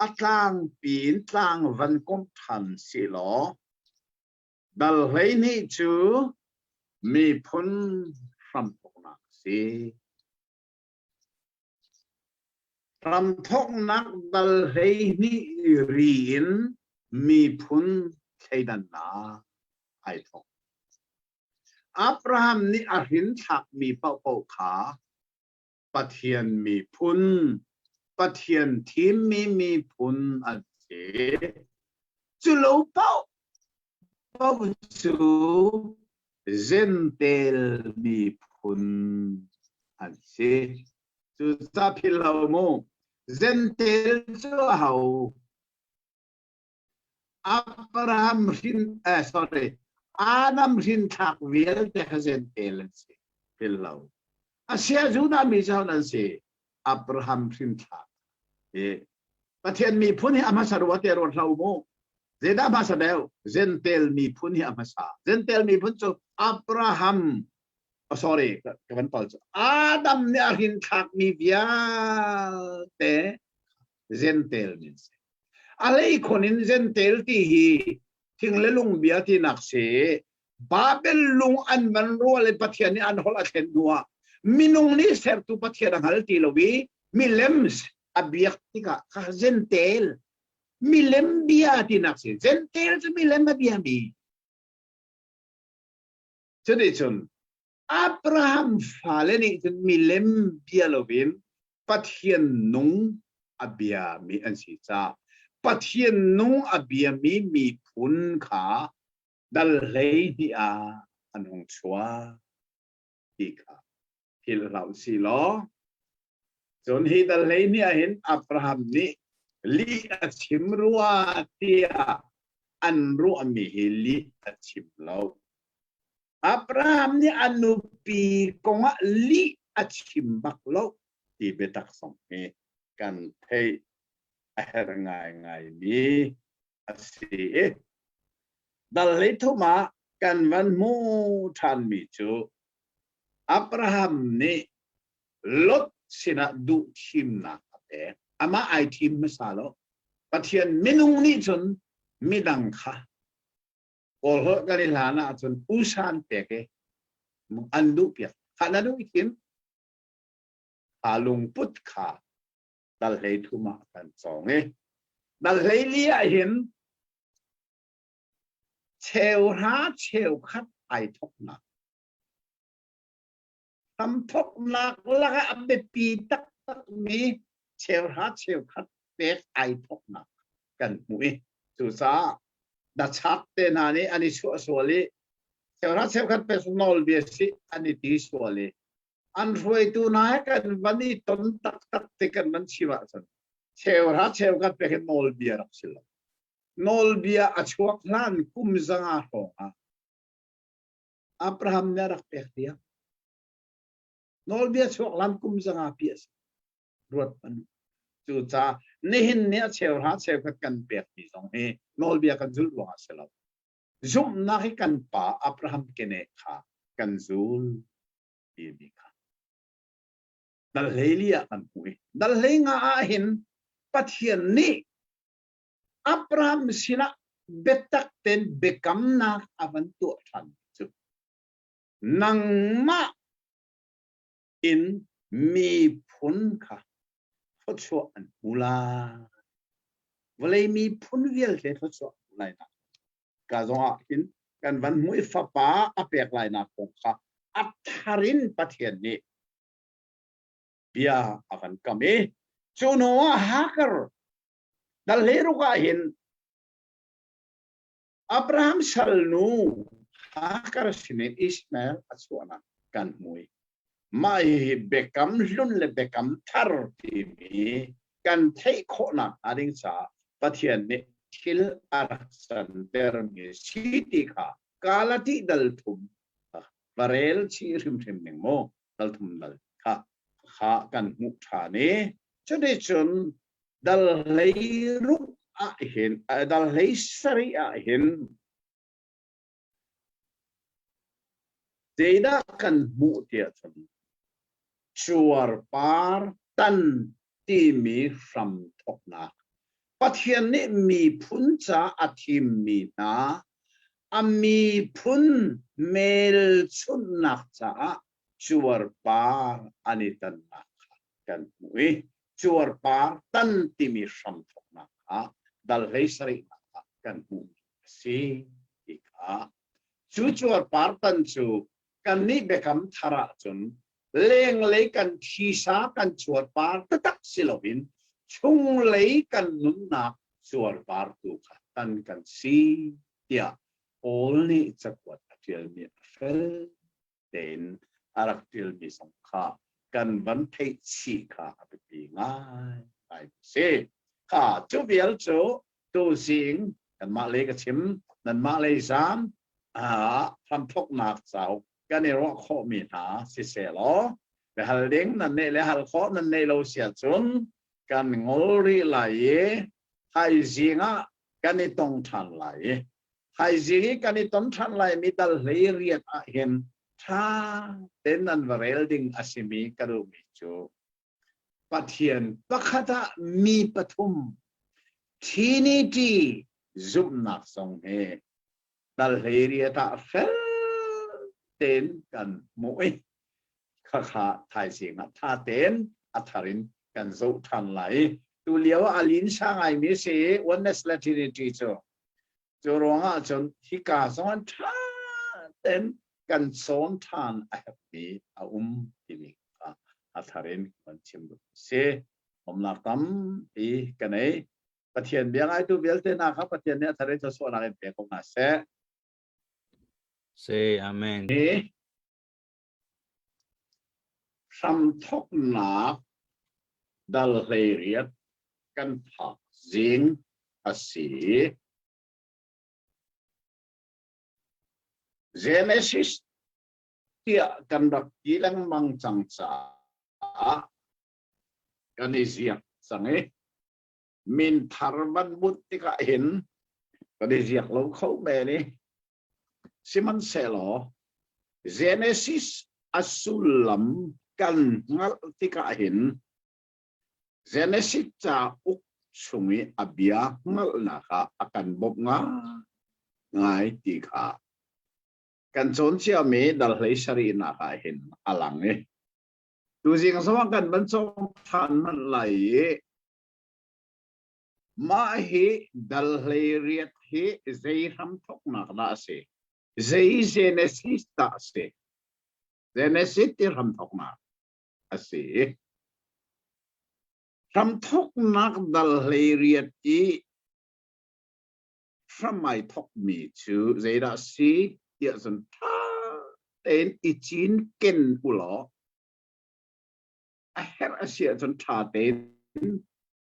Speaker 7: atlang pin tlang van kom than si lo dal hei ni chu mi phun ram pokna si ram thok nak dal hei ni rin mi phun khaidan na ai thok Abraham ni ahin thak mi pau kha pathian mi phun pathian thim mi phun a che chu lo pau chu zentel mi phun a che chu sa philo mo zentel chu hau Abraham sorry Adam rin thak wiel te zentel se philo Asia Juda mi sao nan se Abraham rin thak pathian mi phun hi amasa ro te ro thau mo zeda ba sa deu zentel mi phun hi amasa zentel mi phun chu Abraham sorry kawan pal Adam ni rin thak mi bia te zentel min se alei khonin zentel ti hi thing le lung bia ti nak se babel lung an man ro le pathian ni an hol a then nuwa minung ni ser tu pathian ang hal ti lowi milems abiak tika ka zentel milem bia ti nak se zentel se milem bia mi chede chun Abraham faleni chun milem bia lovin pathian nung abia mi an si cha pathian nung abia mi phun kha dal lei ni a anong chua ti kha hil rau si lo chon hi dal lei ni a hin Abraham ni li a chim ruwa tia an ru mi hi li a chim lo Abraham ni anu pi konga li a chim bak lo ti betak song he kan thei her ngai mi asi dal le thoma kan van mu than mi chu Abraham ni lot sina du thim na ate ama ai thim masalo pathian minung ni chun midang kha ol ho galilana chun usan peke andu pia khana du ikin alung put kha dal hei thuma kan song dal hei lia hin cheu ha cheu khat ai thok na tam thok na la abbe pi tak mi cheu ha cheu khat pek ai thok na kan mui chu sa da chak te na ni ani su aswali cheu ha cheu khat pe nol bi si ani ti swali an roi tu na kan vani ton tak te kan man chiwa san cheu ha cheu khat pe nol bi rak sil nol bia achuak lan kum zanga ronga Abraham narak pek dia nol bia chuak lan kum zanga pias ruat pan chu cha nihin ne cheu ha cheu khat kan pek ti song he nol bia kan zul wa selo zum na hi kan pa Abraham kene kha kan zul ti mi kha dal helia kan pui dal henga a hin pathian ni Abraham sina betak ten bekam na avan tu than chu nang ma in mi phun kha phot cho an ula vlei mi phun vial te phot cho lai na ka zonga in kan van mui fa pa apek lai na kong kha atharin pathian ni bia akan kami chuno hakar dal heru ka hin Abraham salnu hakar sine Ismail aswana kan mui mai bekam lun le bekam thar ti mi kan thei kho na ading cha pathian ni thil arsan ter mi siti kha kalati dal thum varel chi rim rim ning mo dal thum dal kha kha kan mu tha ne chode chun dal lei ru a hin dal lei sari a hin Zeda kan mu tia chun chuar par tan ti mi from thok na pathian ni mi phun cha athim mi na ami phun mel chun nak cha chuar par anitan na kan mui chuar par tan ti mi from thok na dal rei sari kan mu si ikha chuar par tan chu kan ni bekam thara chun leng lấy kan thisa kan chuột par tak silovin chung lấy kan nun na chuột par tu tan kan si tia all ni chakwat atil mi fel den arak til mi song kha kan van thei chi kha api ngai ai se kha chu bial chu tu sing kan ma le ka chim nan ma le sam tham thok nak chau kan ni ro kho mi na si se lo le hal ding nan ne le hal kho nan ne lo sia chun kan ngol ri lai hai zinga kan ni tong than lai hai zingi kan ni tong than lai mi dal le riat a hen tha ten nan varel ding asimi karu mi chu pathian pakhata mi pathum thini ti zum nak song he dal le riat a fel ten kan moi kha kha thai sing tha ten atharin kan zo than lai tu liao alin sangai mi se oneness latinity cho ronga chon hi ka son tha ten kan son than a happy a ti atharin kan chim se omla tam i kanai pathian biang ai tu belte na kha pathian ne atharin cho so na pe ko na se
Speaker 6: Say amen.
Speaker 7: Sam thok na dal riat kan pha zing asi Genesis tia kan dak kilang mang chang cha kan izia sange min tharban butika hin kan izia lo khau be ni siman selo Genesis asulam kan ngal tika hin Genesis cha uk sungi abia ngal na ka akan bob nga ngai ti kha kan chon chia me dal hlei sari na ka hin alang ni tu jing sawa kan ban chong than man lai ma hi dal hlei riat hi zei ram thok na na se zei Genesis ta se Genesis ti ram thok na ase ram thok nak dal hlei riat i from my thok mi chu zei da si tia san tha ten i chin ken ulo a her asia san tha ten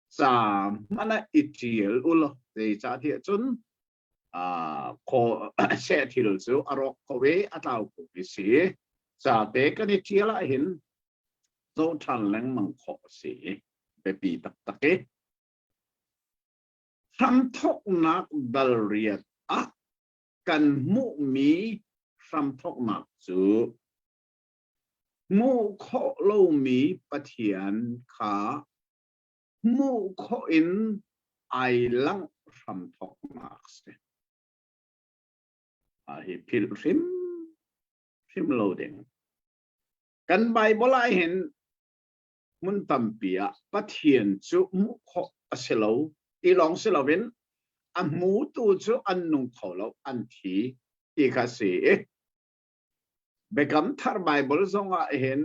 Speaker 7: sa mana itil ulo de cha thi chun ko se thil chu arok ko we ataw ko bi si sa te kan itil a hin zo than leng mang kho si be pi tak tak e sam thok nak dal riat a kan mu mi sam thok nak chu mu kho lo mi pathian kha mu kho in ai lang sam thok nak se hi pil rim loading kan bible ai hin mun tampia pathian chu mu kho aselo ti long selovin a mu tu chu an nung tholo an thi ti kha se begam thar bible zonga hen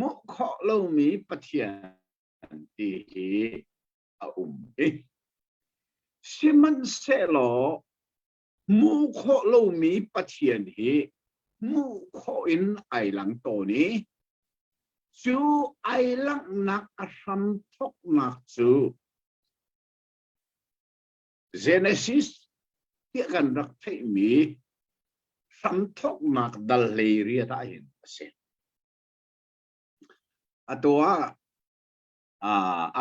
Speaker 7: mu kho lo mi pathian ti hi a siman selo mu kho lo mi pathian hi mu kho in ai lang to ni chu ai lang nak asam thok nak chu Genesis ti kan rak thei mi sam thok nak dal le ria ta hin se atwa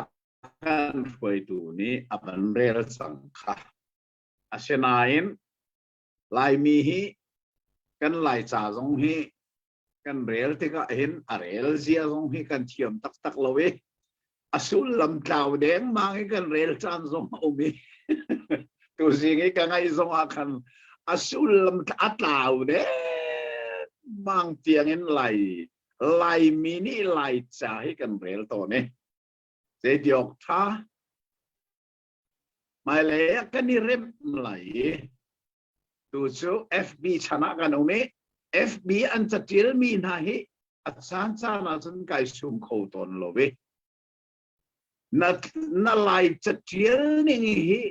Speaker 7: akan foi tu ni aban rel sang kha asenain lai mi hi kan lai cha jong hi kan rel te ka hin arel zia jong hi kan thiam tak tak lowe asul lam tlaw deng mang kan rel chan jong omi tu singi ka ngai jong akan asul lam atlaw de mang tiang in lai mi ni lai cha hi kan rel to ne se diok tha mai le kan ni rem lai tu chu fb chana kan omi FB an chatil mi na hi atsan cha na chun kai sum kho ton lo be na lai chatil ni hi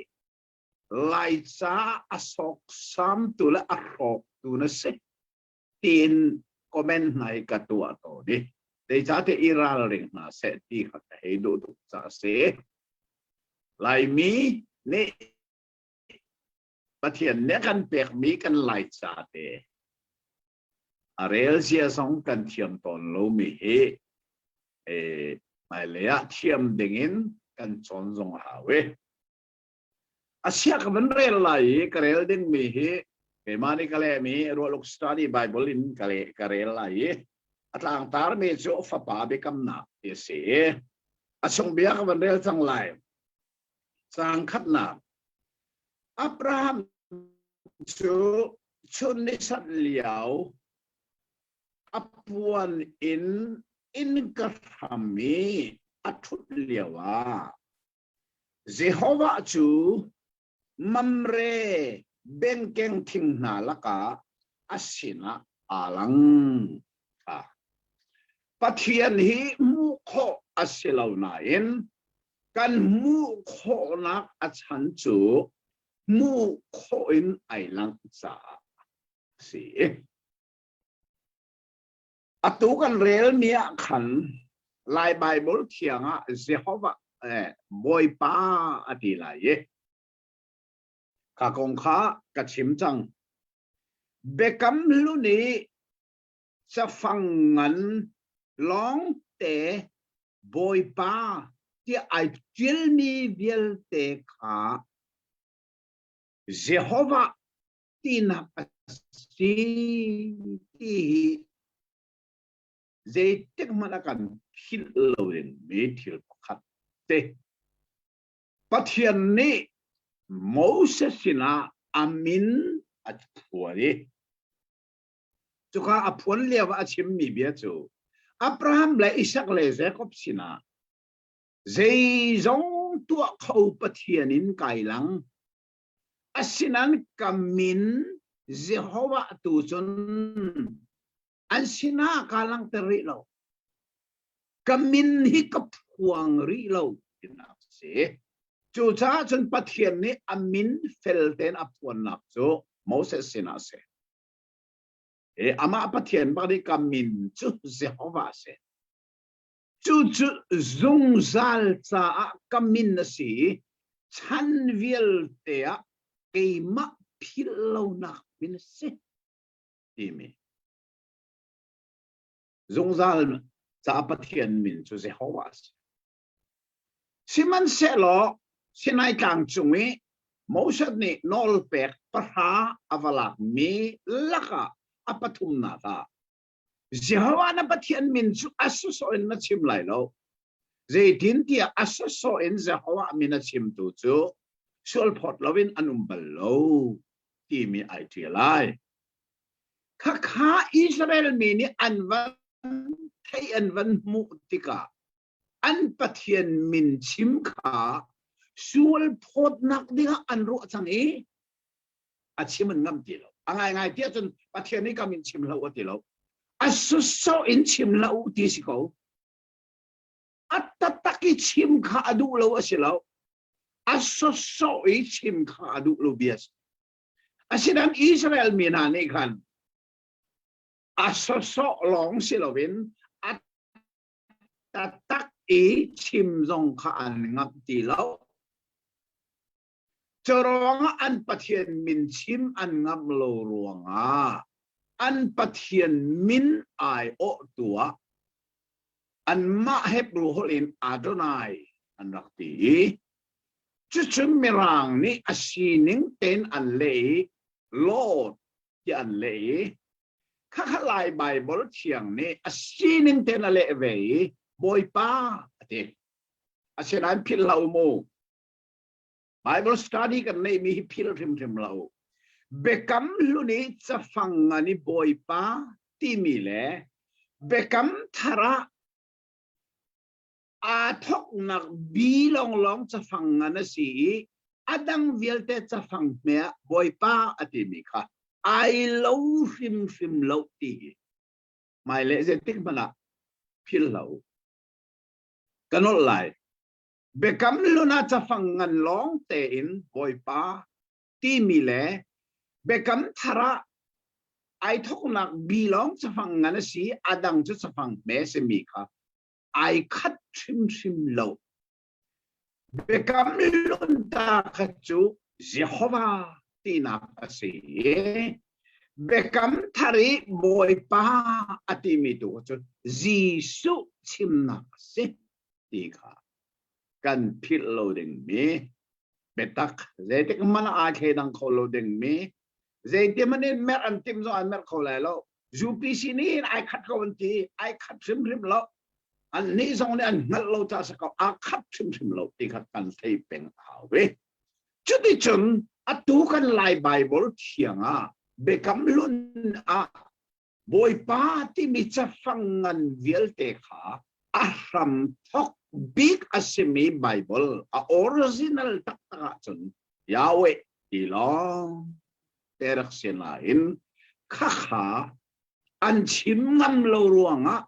Speaker 7: lai cha asok sam tu la arok tu na se tin comment nai ka tu to ni de cha te iral ring na se ti kha he do tu cha se lai mi ne pathian ne kan pek mi kan lai cha te arel sia song kan thiam ton lo mi he mai lea thiam dingin kan chon jong hawe asia ka ban rel lai karel ding mi he ke mani kale mi ro lok study bible in kale karel lai atlang tar mi chu fa pa be kam na e se asong bia ka ban rel chang lai chang khat na Abraham chu chun ni sat liao apuan in kahami atut liawa Jehovah chu mamre bengkeng thing na laka asina alang pathian hi mu kho asilaw na in kan mu kho nak achan chu mu kho in ai lang sa si atu kan rel mia khan lai bible thianga Jehovah boy pa ati lai ka kong kha ka chim chang bekam lu ni sa fangan long te boy pa ti ai til mi biel te kha Jehovah tina si ti dây tiếc mà đã cần khi lâu đến mấy thiểu khát tê bắt hiện ni Moses sina amin at puari cho cả apuan liao at chim mi bia cho Abraham lại Isaac lại Jacob sina dây giống tua khâu bắt hiện in cài lăng asinan kamin Jehovah tu chun an sina kalang teri lo kamin hi kaphuang ri lo ina se chu cha chun pathian ni amin felten apon nak chu Moses sina se ama pathian ba ni kamin chu Jehovah se chu zung zal cha kamin na si chan vial te a keima philo na min se imi zung zal cha pathian min chu Jehovah siman se lo sinai kang chungi Mosad ni nol pek parha avalak mi laka apatum na ta Jehovah na pathian min chu asuso in na chim lai lo Zaitin tia asuso in Jehovah min na chim tu chu sul phot lovin anum balo ti mi ai ti lai kha Israel mi ni anvan thai anvan mu tika an pathian min chim kha sul phot nak dinga an ro chang e achim ngam ti lo angai ngai tia chun pathian ni kamin chim lo ti lo asuso in chim lo ti si ko atataki chim kha adu lo asilo asuso i chim kha adu lo bias asidan Israel mi na ni khan asuso long silovin atatak i chim zong kha an ngap ti lo Chorong an pathian min chim an ngam lo ruanga an pathian min ai o tua an ma hebru holin Adonai an rakti chuchum mirang ni asining ten an lei Lord ti an lei khakalai Bible thiang ni asining ten ale ve boy pa ate asinan phil lau mo Bible study kan nei mi phil thim lau bekam luni chafangani boy pa ti mi le bekam thara a thok nak bilong long chafangana si adang vielte chafang me boy pa ati mi kha ai lo phim lo ti mai le je tik mana phil lau kanol lai Bekam luna chafangan long te in boy pa ti mi le bekam thara ai thok nak bilong chafangan si adang chu chafang me se mi kha ai khat thim lo bekam lun ta khachu Jehovah ti na pasi bekam thari boy pa ati mi tu chu Jisu chim na se ti kha kan phil loading me betak zetik mana a khe dang kho loading me zeti mane mer an tim zo an mer kho lai lo UPC ni ai khat ko ti ai khat rim lo an ni zong ne an ngal lo ta sa ko a khat rim lo ti khat kan thei peng haw we chuti chun atu kan lai Bible thianga bekam lun a boy pa ti mi cha fangan vial te kha ahram thok big asemi Bible a original takta chun Yahweh ilong terak sinain kha an chim ngam lo ruanga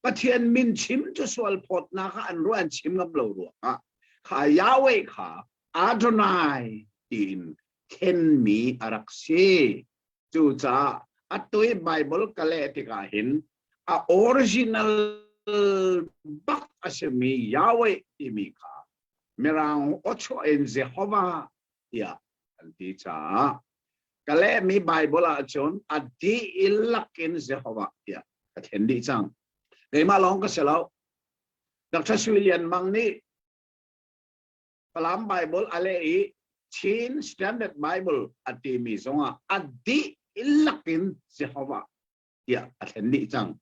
Speaker 7: pathian min chim chu swal phot na kha an ro an chim ngam lo ruanga kha Yahweh kha Adonai in ken mi araksi chu cha atoi Bible kale tika hin a original bak asemi Yahweh imika merang ocho en Jehovah ya anti cha kale mi Bible a chon adi ilakin Jehovah ya athendi chang ngai ma long ka selo Dr. William mangni palam Bible ale i Chin Standard Bible ati mi zonga adi ilakin Jehovah ya athendi chang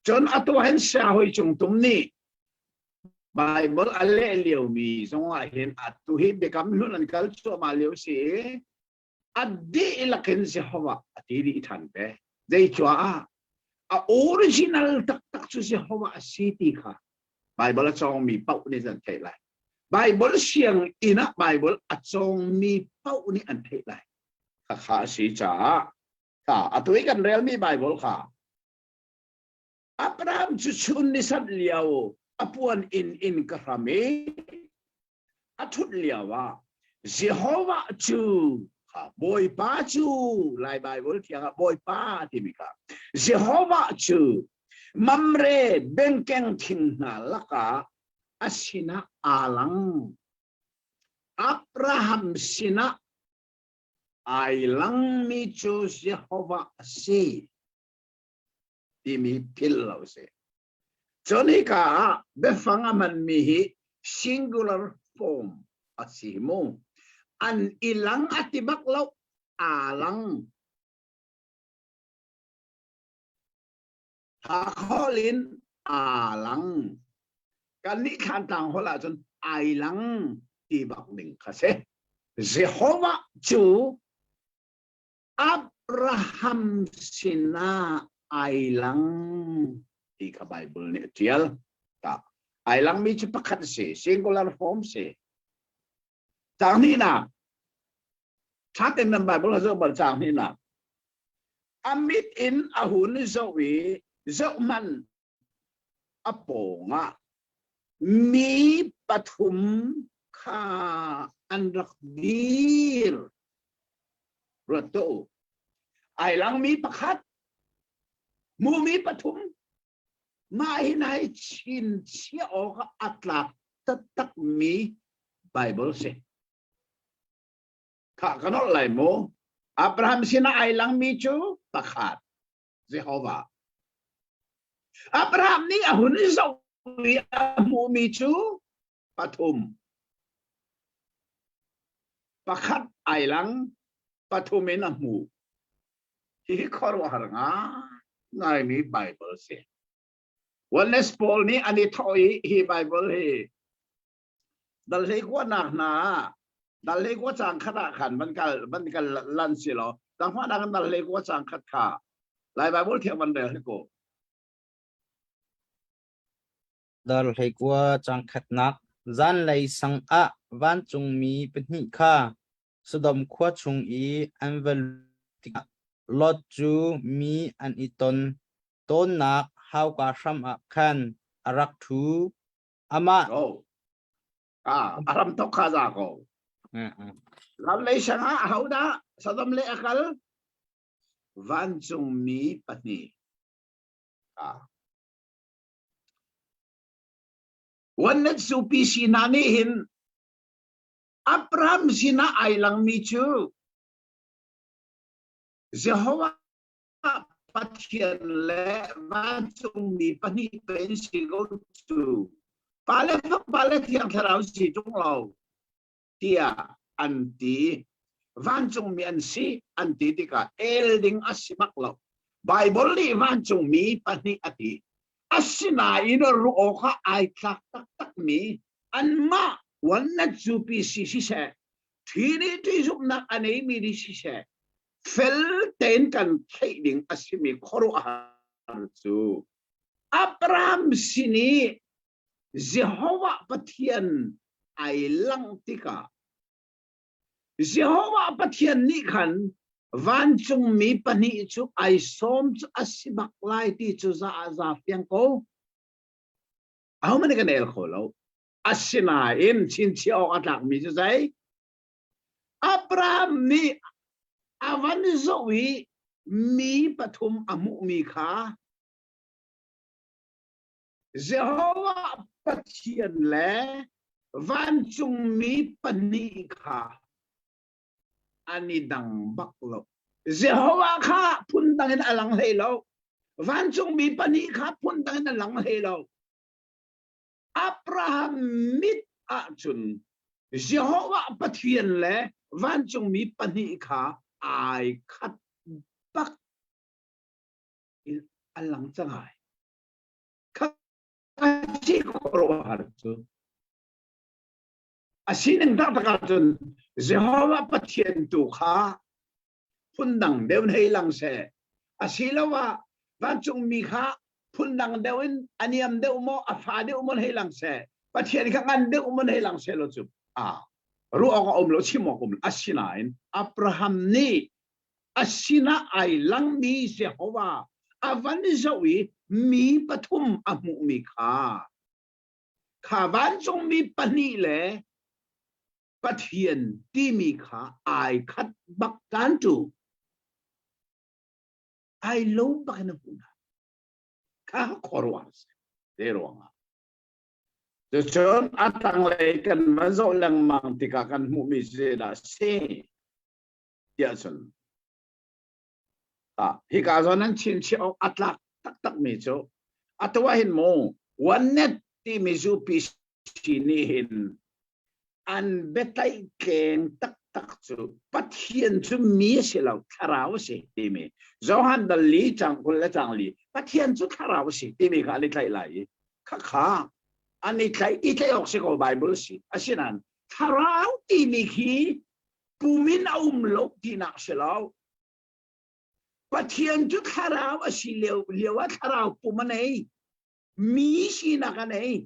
Speaker 7: John atuhan siya hoy chung tumni Bible ale liu mi zonga hin atuhi bekam lunan kalso maliu si adi ilakin Jehovah atiri ithan pe dei chwa a original tak su Jehovah city kha Bible chong mi pau ni zan thei lai Bible siang ina Bible chong mi pau ni an thei lai kha si cha ta atui kan real mi Bible kha Abraham chuchun ni sat liao apuan in karame athut liawa Jehovah chu ha boy pa chu lai Bible thiang boy pa timika Jehovah chu มัมเรเบงเกงทิงนาละกาอาสินะอาลังอับราฮัมสินะไอลังมีจูเยโฮวาซีที่มีพิลเราเสจนี่กาเบฟังมันมี singular form อาศิโมอันอิลังอติบักเราอาลังฮาคอลินอาลังกันนี้ขันต่างหัวละจนไอลังที่บักหนึ่งค่ะเสเยโฮวาจูอับราฮัมสินาไอลังที่ขบายบุลเนี่ยเทียลตาไอลังมีจุดประคัตเส singular form เสจากนี้นะชัดเองในไบเบิลเขาบอกจากนี้นะอามิดอินอาหุนโซวีโซมันอโปงะมีปฐุมข้าอันรักดีร์รถตู้ไอหลังมีประคัตมูมีปฐุมมาให้นายชินเชียออกอัตลักตักมีไบเบิลเสข้ากันอะไรโมอับราฮัมสินะไอหลังมีจูประคัตเยโฮวาอับราฮัมนี่อาหุนโซวีมูมีจูปฐุมประคัตไอหลังปฐุมเนมูที่ขอรู้หาง่ายมีไบเบิลเสวันนี้สปอลนี้อันนี้ทอยฮีไบเบิลฮีดัลเล็กว่าหนักหนาดัลเล็กว่าจางขนาดขันมันกันลันสิหรอดังว่าดังดัลเล็กว่าจางขัดขาหลายไบเบิลเทียบมันเดียวให้กู
Speaker 6: dal hei kwa chang khat nak zan lei sang a van chung mi pni kha sodom khwa chung I anvel tika lot chu mi an iton ton nak how ka sham a khan arak thu ama
Speaker 7: aram tok khaza ko lam lei sang a hauda sodom le akal van chung mi pniวันสุปีสินานี่เห็นอับราฮัมสินะไอลังมีจูเยโฮวาปัทเยนและวันจงมีปณิเป็นสิโกจูปาเลที่ยังเราสิจงเราเตียอันตีวันจงมีอันสิอันตีที่กาเอลดิงอัสิมักเราไบเบิลนี่วันจงมีปณิอติอาศินาอินรูโอค่ะไอตักมีอันมาวันนั้นจูปีสิเสทีนี้ที่จุกนักอันนี้มีดิสิเสเฟลเต็นกันเทดิ่งอาศิมีครูอาจูอับราฮัมสินีเยโฮวาปะเทียนไอลังติกาเยโฮวาปะเทียนนี่ขันวันจงมีปณิจูไอส้มจูอาศิบักไลที่จูซาเฟียงโกเอามันกันเอลโคโลอาศินาอินชินเชียวอัตลักมีจูใจอับราฮัมนี่อาวันโซวีมีปฐุมอมุมีขาเยโฮวาปะเทียนแลวันจงมีปณิขาอันนี้ดังบักโลเยโฮวาข้าพุ่นดังในหลังเฮโลวันจงมีปณิข้าพุ่นดังในหลังเฮโลอับราฮัมมิดอาจุนเยโฮวาปะเทียนแลวันจงมีปณิข้าไอคัดบักอันหลังจะไงข้าที่ขอรู้หาจุอาศินังตักตะการจนเยโฮวาปะเทียนตุข้าพุ่นดังเดินให้หลังเสอาศิลาวาวันจงมีข้าพุ่นดังเดินอันนี้อันเดิมโมอาฟาเดิมโมให้หลังเสปะเทียนข้างอันเดิมโมให้หลังเสลจุบรู้ออกอมโลชิมอกอมอาศินาอินอับราฮัมนี่อาศินาไอหลังมีเยโฮวาอาวันนี้จะวีมีปฐุมอมุมีข้าข้าวันจงมีปณิเลปะเทียนที่มีขาไอคัดบักกันจูไอโลบักนะคุณ ข้าขอรัวเดี๋ยวรัวงาจะชนอัตตังเลยกันมาโซลังมังติกากันมุมิเซดาเซเดียชนฮิกาโซนั้นชินเชียวอัตลักตักมิโซอัตว่าเห็นโมวันเน็ตที่มิซูปิชินีเห็นอันเบตัยเก่งตักจูปัทเฮียนจูมีเสลาคาราวเสติมีโจฮันดัลลีจังคนละจังลีปัทเฮียนจูคาราวเสติมีก็อะไรไกลไหลข้าอันนี้ไกลอีกไกลออกเสียกับไบเบิลสิอาศัยนั้นคาราวติมีขีปูมินเอามลกที่นักเสลาปัทเฮียนจูคาราวอาศัยเลี้ยวคาราวปูมันเองมีสินักกันเอง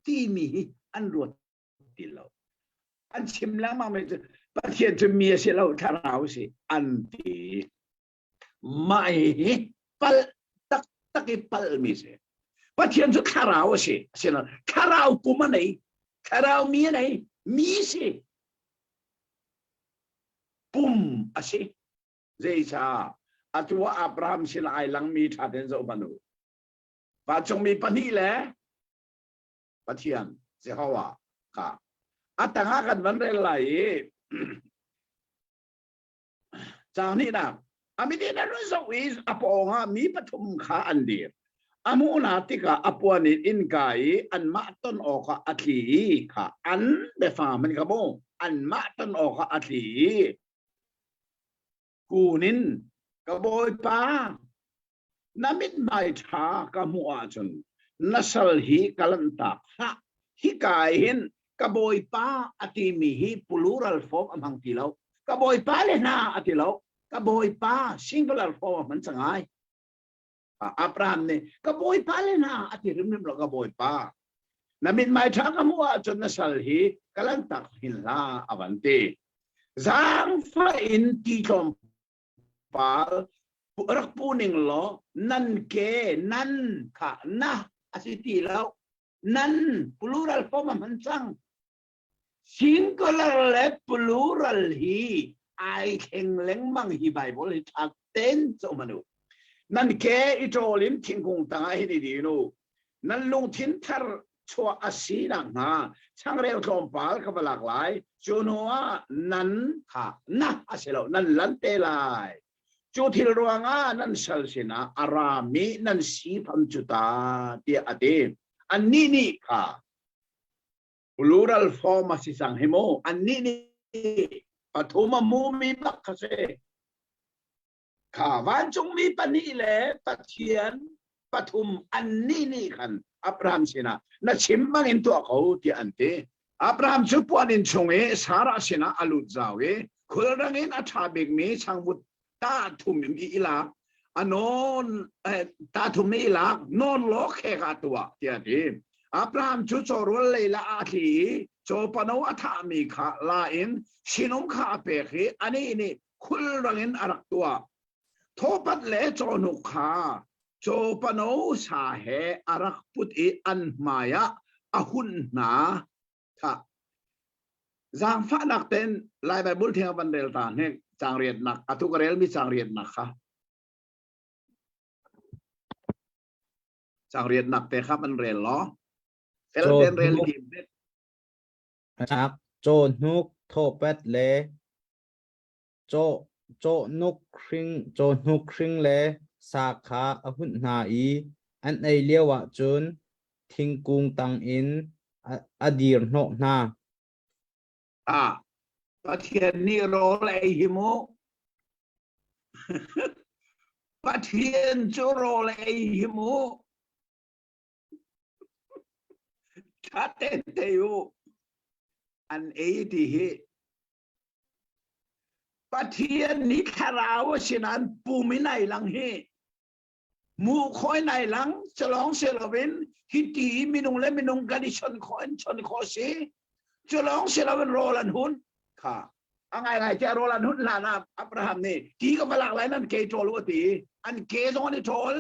Speaker 7: ที่มีอันรวดติลาอันชิมแล้วมาไม่ประเทศจะมีเสียเราคาราวสิอันที่ไม่ปัลตักปัลมีเสียประเทศจะคาราวสิเสียนะคาราวปุ่มไหนคาราวมีไหนมีสิปุ่มอะสิเจชาอัตว่าอับราฮัมสิลไอหลังมีทัดเห็นโซมานุปัจจุบันมีปนิแหละประเทศเสียเขาว่าค่ะอัตงากันวันเรลัยจากนี้นะอามิดีนั้นรู้สึกว่าอปองมีปฐมขาอันเดียอามูนาติกาอปวนิอินกายอันมาต้นออกอัตลีค่ะอันเบฟามันกระโมอันมาต้นออกอัตลีกูนินกระโบยป้านามิดไม่ช้ากระมัวจนนัสลฮีกัลันตากฮะฮิกายเห็นกระโบยป้าอติมีฮีพูลูรัลฟอร์มอังติเลากระโบยป้าเลยนะอติเลากระโบยป้าซิงเกิลฟอร์มมันสังไงอับราฮัมเนี่ยกระโบยป้าเลยนะอติริมเรากระโบยป้านามิดไม่ช้ากระมัวจนนัสลฮีกัลันตากหินลาอวันตีจางฟ้าอินตีจอมปาลรักปูนิงล้อนั่นเกนั่นค่ะนะอาศิติแล้วนั่น plural form มันจัง singular และ plural ฮีไอเข่งเล้งมังฮีไบเบิลทักเต้นสมนุนั่นเกอิโตลิมทิ้งคงตั้งให้ดีๆนูนั่นลงทิ้งทาร์ชัวอาศีนังฮะช่างเรียกคอมพาลกับหลากหลายจูนัวนั่นค่ะนะอาศิเรานั่นลันเตลายจุดที่รวงนั่นเซลสินะอารามีนั่นสีพันจุตาเดียอดีอันนี้นี่ค่ะ plural form มาสิสังเฮโมอันนี้นี่ปฐมมูมีบักเสข้าวันจงมีปณิเลปะเทียนปฐมอันนี้นี่กันอับราฮัมสินะนั่นชิมบังอินตัวเขาที่อันเตอับราฮัมชุบวันอินชงสาระสินะอลุจาวคนรังอินอัฐาเบกมีช่างบุตรตาทุ่มมีอิลาอันโนนตาทุ่มมีอิลานอนโลกแค่กัตัวที่อันเตอับราฮัมชุดโจรเลยละอาทีโจปนวัฏามีขาลาอินชินมขาเปกีอันนี้นี่คุณรังอินอารักตัวทบัดเล่โจนุขาโจปนสาเหอารักพุทธิอันมายะอหุนนาท่าจางฟ้านักเต้นลายใบบุลเทียบันเดลตาเนี่ยจางเรียนหนักอทุกเรลมีจางเรียนหนักค่ะจางเรียนหนักแต่ครับมันเรียนล้อเฟลเดนเรลิม
Speaker 6: นักโจนุกโทเป็ดเลโจนุกคริงเลสาขาอหุนนาอีอันไอเลียวะจุนทิ้งกุงตังอินอดีรโนนา
Speaker 7: ประเทศนี้โรลไอฮิโมประเทศจูโรลไอฮิโมชัดเต็มเดียวอันเอดีเฮประเทศนี้คาราวสินันปูมิไนหลังเฮมูคอยไนหลังฉลองเซลวินฮิตีมินุงและมินุงกันดิชนคอซีฉลองเซลวินโรลันหุนค่ะไงจะโรลันหุนลานาอับราฮัมนี่ทีก็มาหลากหลายนั่นเกโจลวตีอันเกสองนี่โจล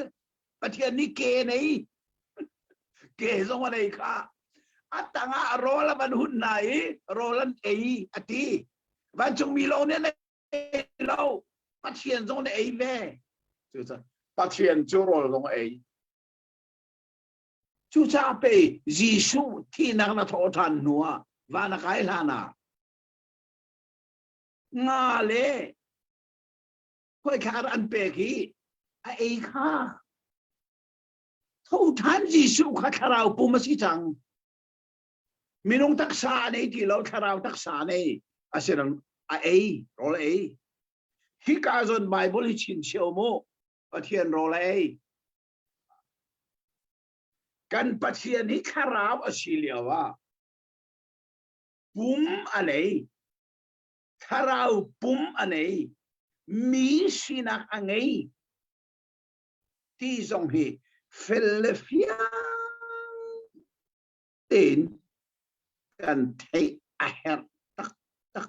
Speaker 7: ประเทศนี้เกนี่เกสองนี่ค่ะอัตตางาโรลันหุนไหนโรลันเออตีวันจงมีโลเนี่ยเราประเทศจงได้เอแม่就是ประเทศจูโรลงเอ chú cha pe Giêsu thi năng na thọ than nua và na cái là na nga le khoi khar an pe ki ai kha thâu than Giêsu kha kharau pu ma si chang minung taksa nei ti lo kharau taksa nei asiran ai role ai hi ka zon Bible hi chin chiao mo pathian role ai kan pathian hi kharau asiliawa pum anei kharau pum anei mi sinak angai ti zong hi Philadelphia tin kan thấy aher tak tak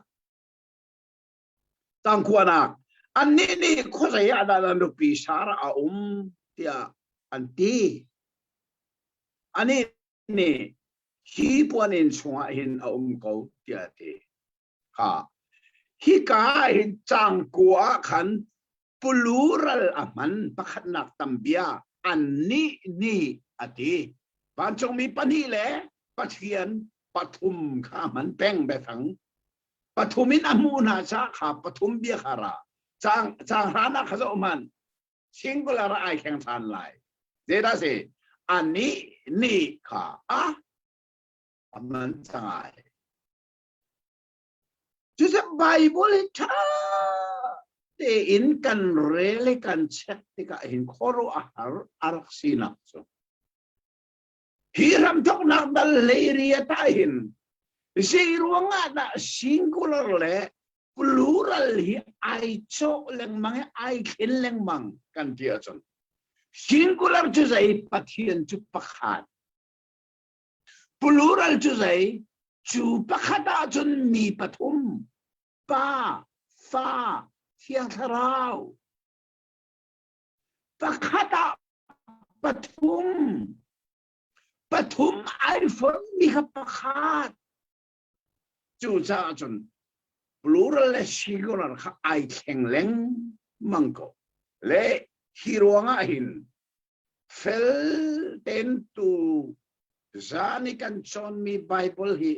Speaker 7: tang kuana ani ni ko sai ada no pi sara a tia anti ani ni hi puanin chunga hin a ko tia te ha hi ka hin chang kwa khan plural aman pakhat nak tambia ani ni ati ban chong mi pani le pathian pathum kha man peng be thang pathumin amuna cha kha pathum bia khara chang hana kha zo man singular ai khang than lai de da se ani ni kha a aman chai ju se Bible cha te in kan rele kan check te ka hin khoro arak sinak so hiram tok nak dal leria tahin si ruanga na singular le plural hi ai cho leng mang ai khin leng mang kan tia chon singular chu zai pathian chu pakhat plural chu zai chu pakhata chun mi pathum pa fa thiang tharau pakhata pathum ai phon mi kha pakhat chu cha chun plural le singular kha ai kheng leng mangko le hiruanga hin fel ten tu zani kan chon mi Bible hi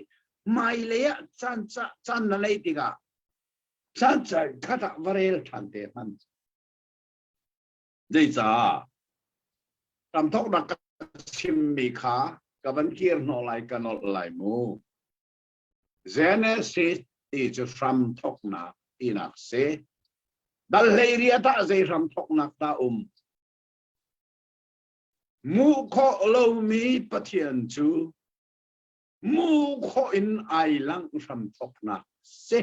Speaker 7: mai le chan na le tiga chan cha khata varel than te han dei cha tam thok dak sim mi kha ka ban kier no lai ka no lai mu Genesis is from thok na inak se dal leria ta ze from thok na ta mu kho lo mi pathian chu mu kho in ai lang from thok na se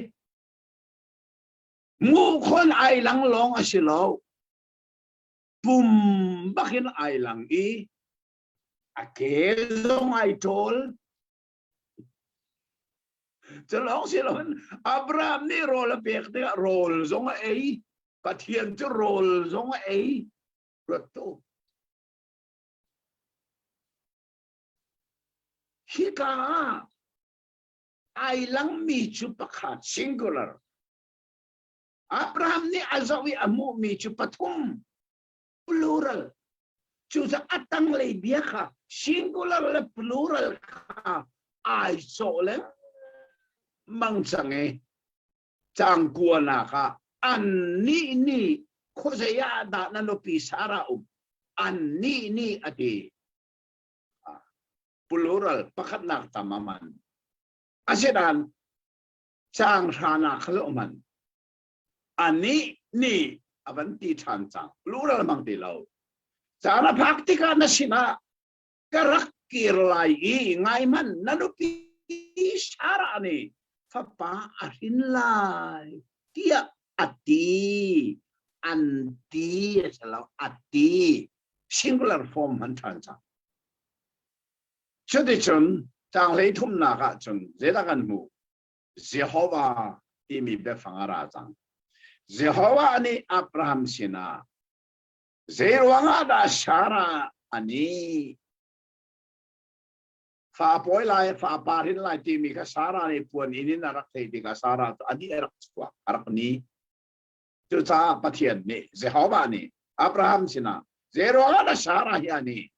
Speaker 7: mu khon ai lang long asilo pum bakin ai lang I akelong ai tol chalong silon Abraham ni role pek te role zong ai pathian chu role zong ai roto hika ai lang mi chu pakhat singular Abraham ni azawi amu mi chu pathum plural chu sa atang le bia kha singular le plural kha ai so le mang change chang kuana kha an ni khosaya da na no pi sara an ni ati plural pakhat nak tamaman asidan chang rana khaloman ani ni avanti than chang plural mang ti lo chana praktika na sina karak kirlai ngai man nanupi sara ni fapa ahin lai tia ati anti selaw ati singular form man than chang chode chun chang lei thum na ka chun zeda kan mu Jehovah imi be fangara chang Jehovah ani Abraham sina zerwanga da Sarah ani fa poi lai fa parin lai ti mi ka Sarah ni puan ini narak thei ti ka Sarah ani erak kwa arak ni chu cha pathian ni Jehovah ni Abraham sina zerwanga da Sarah hi ani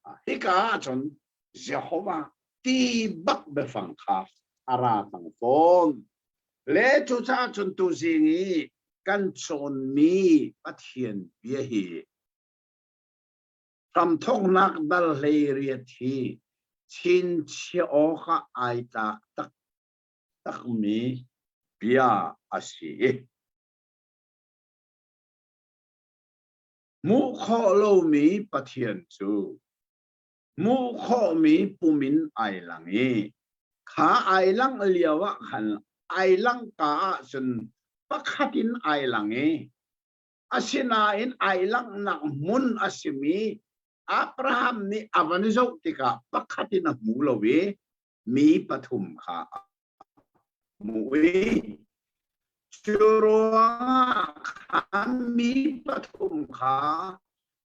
Speaker 7: hi ka chon Jehovah ti bak be phang kha ara tang phom le chu cha chun tu zingi kan chon mi pathian bia hi from thong nak dal hlei riat hi chin chi o kha ai tak tak tak mi bia asi mu kho lo mi pathian chu mu kho mi pumin ai langi kha ai lang liawa khan ai lang ka sun pakhatin ai langi asina in ai lang nak mun asimi Abraham ni avanizo tika pakhatin mu lowe mi pathum kha muwi churwa mi pathum kha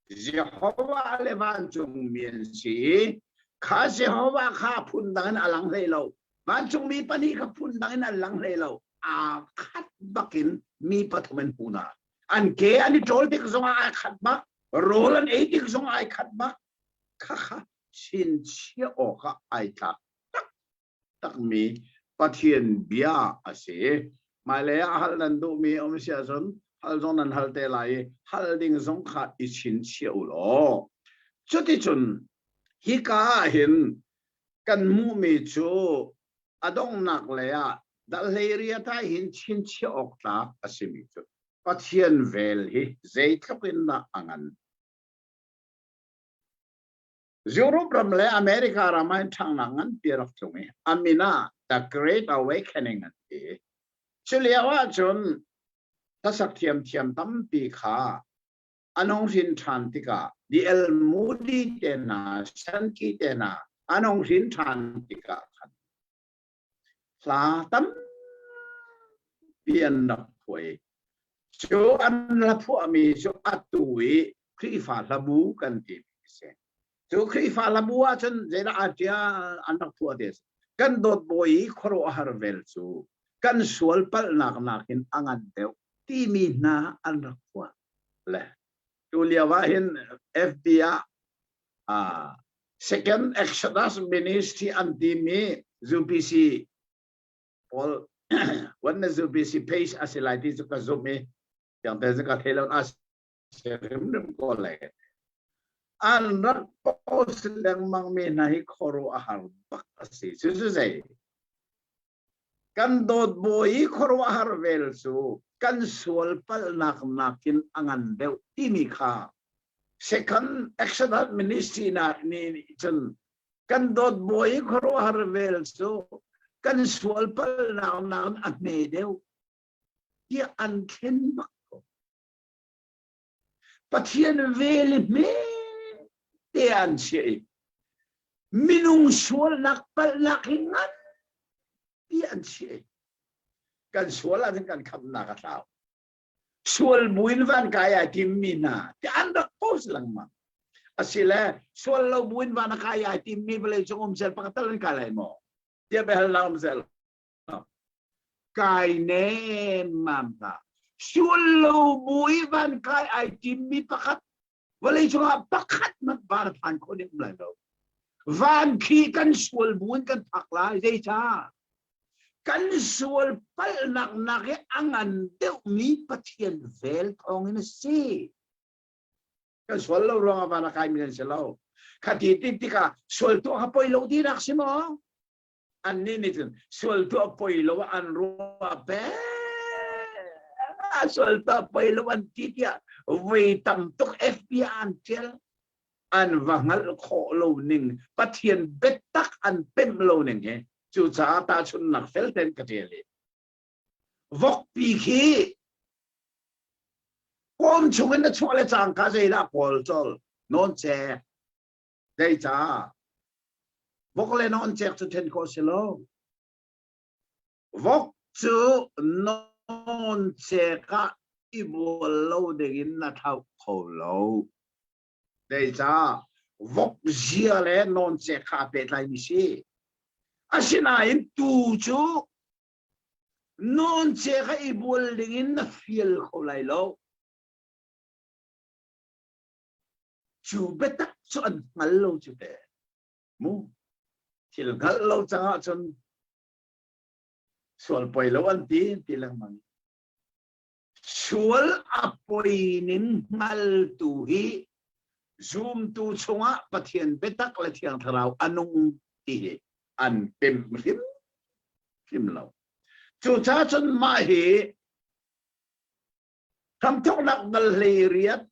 Speaker 7: Jehovah levan chung mien si kha Jehovah kha phun dangan alang lei lo van chung mi pani kha phun dangan alang lei lo a khat bakin mi pathumen puna an ke ani tol tik zonga a khat ba rolan e tik zonga ai khat ba kha kha sin chia o kha ai tak tak mi pathian bia ase malaya hal nan do mi om sia son hal zon nan hal te lai hal ding zong kha i chin chia u lo chuti chun hi ka hin kan mu mi chu adong nak le ya dal heria ta hin chin chia ok ta asimi chu pathian vel hi zei tlokin na angan Europe ram le America ramain thang nangan pirak chungi amina the great awakening ati chuliawa chun tasak thiam thiam tam pi kha anong sin than tika di el mudi tena sanki tena anong sin than tika khan la tam pian na phoi chu an la phu ami chu atui khri fa labu kan ti se chu khri fa labu a chun zera atia anak phu ades kan dot boy khoro har vel chu kan sual pal nak nakin angan deu ti mi na anak phu le Julia Wahin FBA second Exodus ministry anti-me ZUPC Paul when the ZUPC page asilati to kazumi yang teza ka helon as serim ko le anak pos lang mang minahi khoro ahar bakasi susu say kan dot boy khoro ahar vel su kan sual pal nak nakin angan deu timi kha second Exodus ministry na ni chun kan dot boy khoro har vel so kan sual pal nak nak at me deu ya an ken bako pathian vel me te an si minung sual nak pal nakingan ti an si kan sual atin kan kam nakataw sual buin van kaya timina ti andak pos lang ma asila sual lo buin van kaya timmi bale chung sel pakatalan kalay mo dia behal na sel kay ne mamta sual lo buin van kaya timmi pakat bale chung pakat magbar pan ko ni mlalo van ki kan sual buin kan pakla zay cha kan sual pal nak nake angan deu mi pathian vel thong in si kan sual lo ronga para kai min selo khati tika sual to hapoi lo di nak simo an ni ni sual to apoi lo an ro pe sual to apoi lo an titia we tam tok fbi antel an wangal kho lo ning pathian betak an pem lo ning he chu cha ta chun nak fel ten ka tele vok pi khi kom chung na chole chang ka zai la pol chol non che dei cha vok le non che chu ten ko selo vok chu non che ka i bol lo de gin na thau kho lo dei cha vok zia le non che ka pe lai mi si asina in tu chu non che ka i bol dingin na fiel ko lai lo chu betak chuan ngal lo chu te mu thil ngal lo changa chun sual poi lo an ti lang man sual apoi nin ngal tu hi zoom tu chunga pathian betak la thiang tharau anung ti an pem rim lo chu cha chun ma hi tham thok nak ngal le riat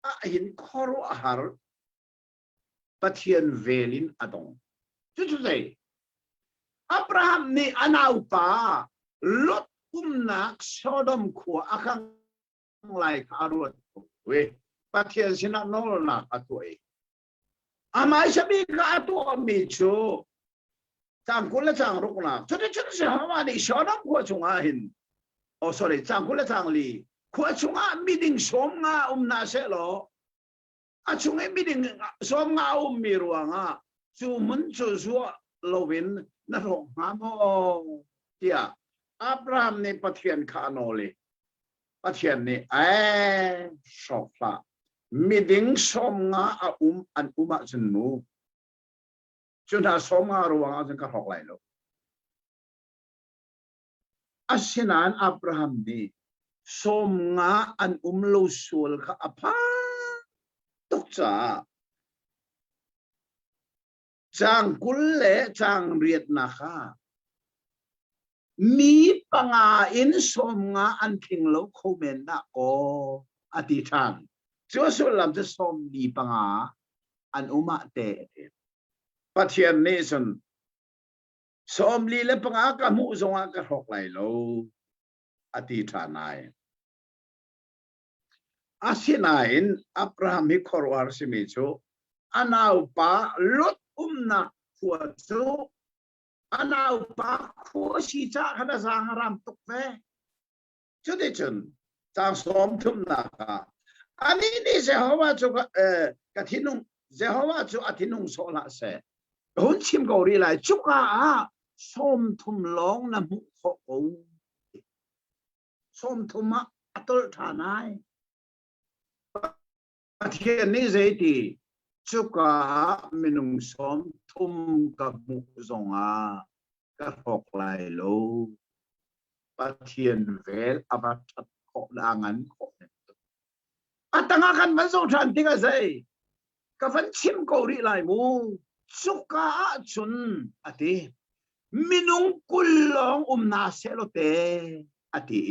Speaker 7: a hin khoro har pathian velin adong chu sei Abraham ni anau pa lot nak Sodom khua akang lai karut we pathian sina nol na atoi amai sabi ka atu mi chu chang kul chang ruk na chu se hama ni Sodom khua chunga hin oh sorry chang kul chang li khua chunga meeting som nga na se lo a chunga meeting som nga mi ruanga chu mun chu lovin na ro nga mo tia Abraham ni pathian kha no le pathian ni sokla meeting som nga an uma chen mu chuna som nga ruanga chen ka hok lai lo asinan Abraham ni som nga an lo sul kha apa tok cha chang kul le chang riat na kha mi panga in som nga an thing lo khomen na o ati than chu so lam te som mi panga an uma te pathian ne son som li le panga ka mu zonga ka hok lai lo ati thanai asinain Abraham hi khorwar simi chu anau pa lot na khua chu anau pa khua si cha khana sang ram tuk ve chu de chun chang som thum na ka ani ni Jehovah chu ka thinung Jehovah chu athinung so la se hun chim go ri lai chu ka som thum long na mu kho ko som thum ma atol thanai pathian ni zeiti chuka minung som thum ka mu zonga ka hok lai lo pathian vel abat kho dangan kho atanga kan man zo than tinga sei ka van chim ko ri lai mu chuka chun ati minung kulong na selote ati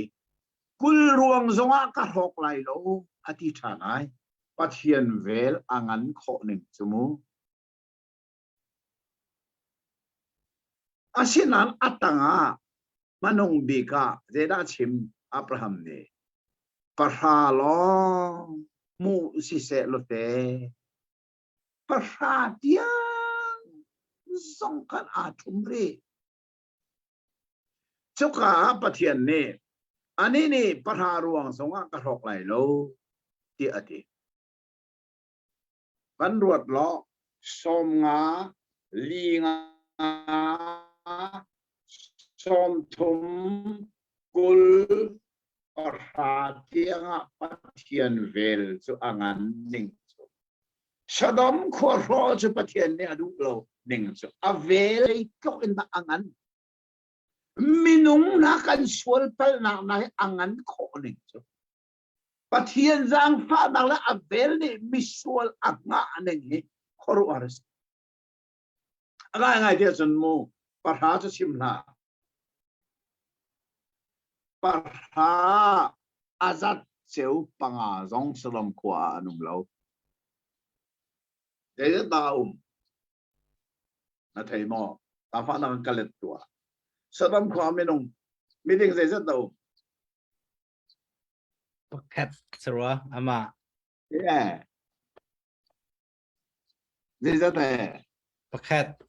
Speaker 7: kul ruang zonga ka hok lai lo ati thanai pathian vel angan kho ning chumu asinan atanga manong bika zeda chim Abraham ne parha lo mu si se lote parha dia songkan atumri chuka pathian ne ani ni parha ruang songa ka rok lai lo ti ati kan ruat lo som nga li nga som thum kul parhatia pathian vel chu angan ning chu Sodom khoro chu pathian ne adu lo ning chu avel ko in ba angan minung na kan sual pal na angan kho ning chu pathian zang fa nang la avel ni misual anga ning hi khoro aras ngai dia chun mu parha chu simna parha azat cheu panga zong Sodom kwa anum lo de da na thei mo ta fa nang kalet tua Sodom kwa minung meeting ze za do
Speaker 6: pakat sarwa ama
Speaker 7: yeah ze za de
Speaker 6: pakat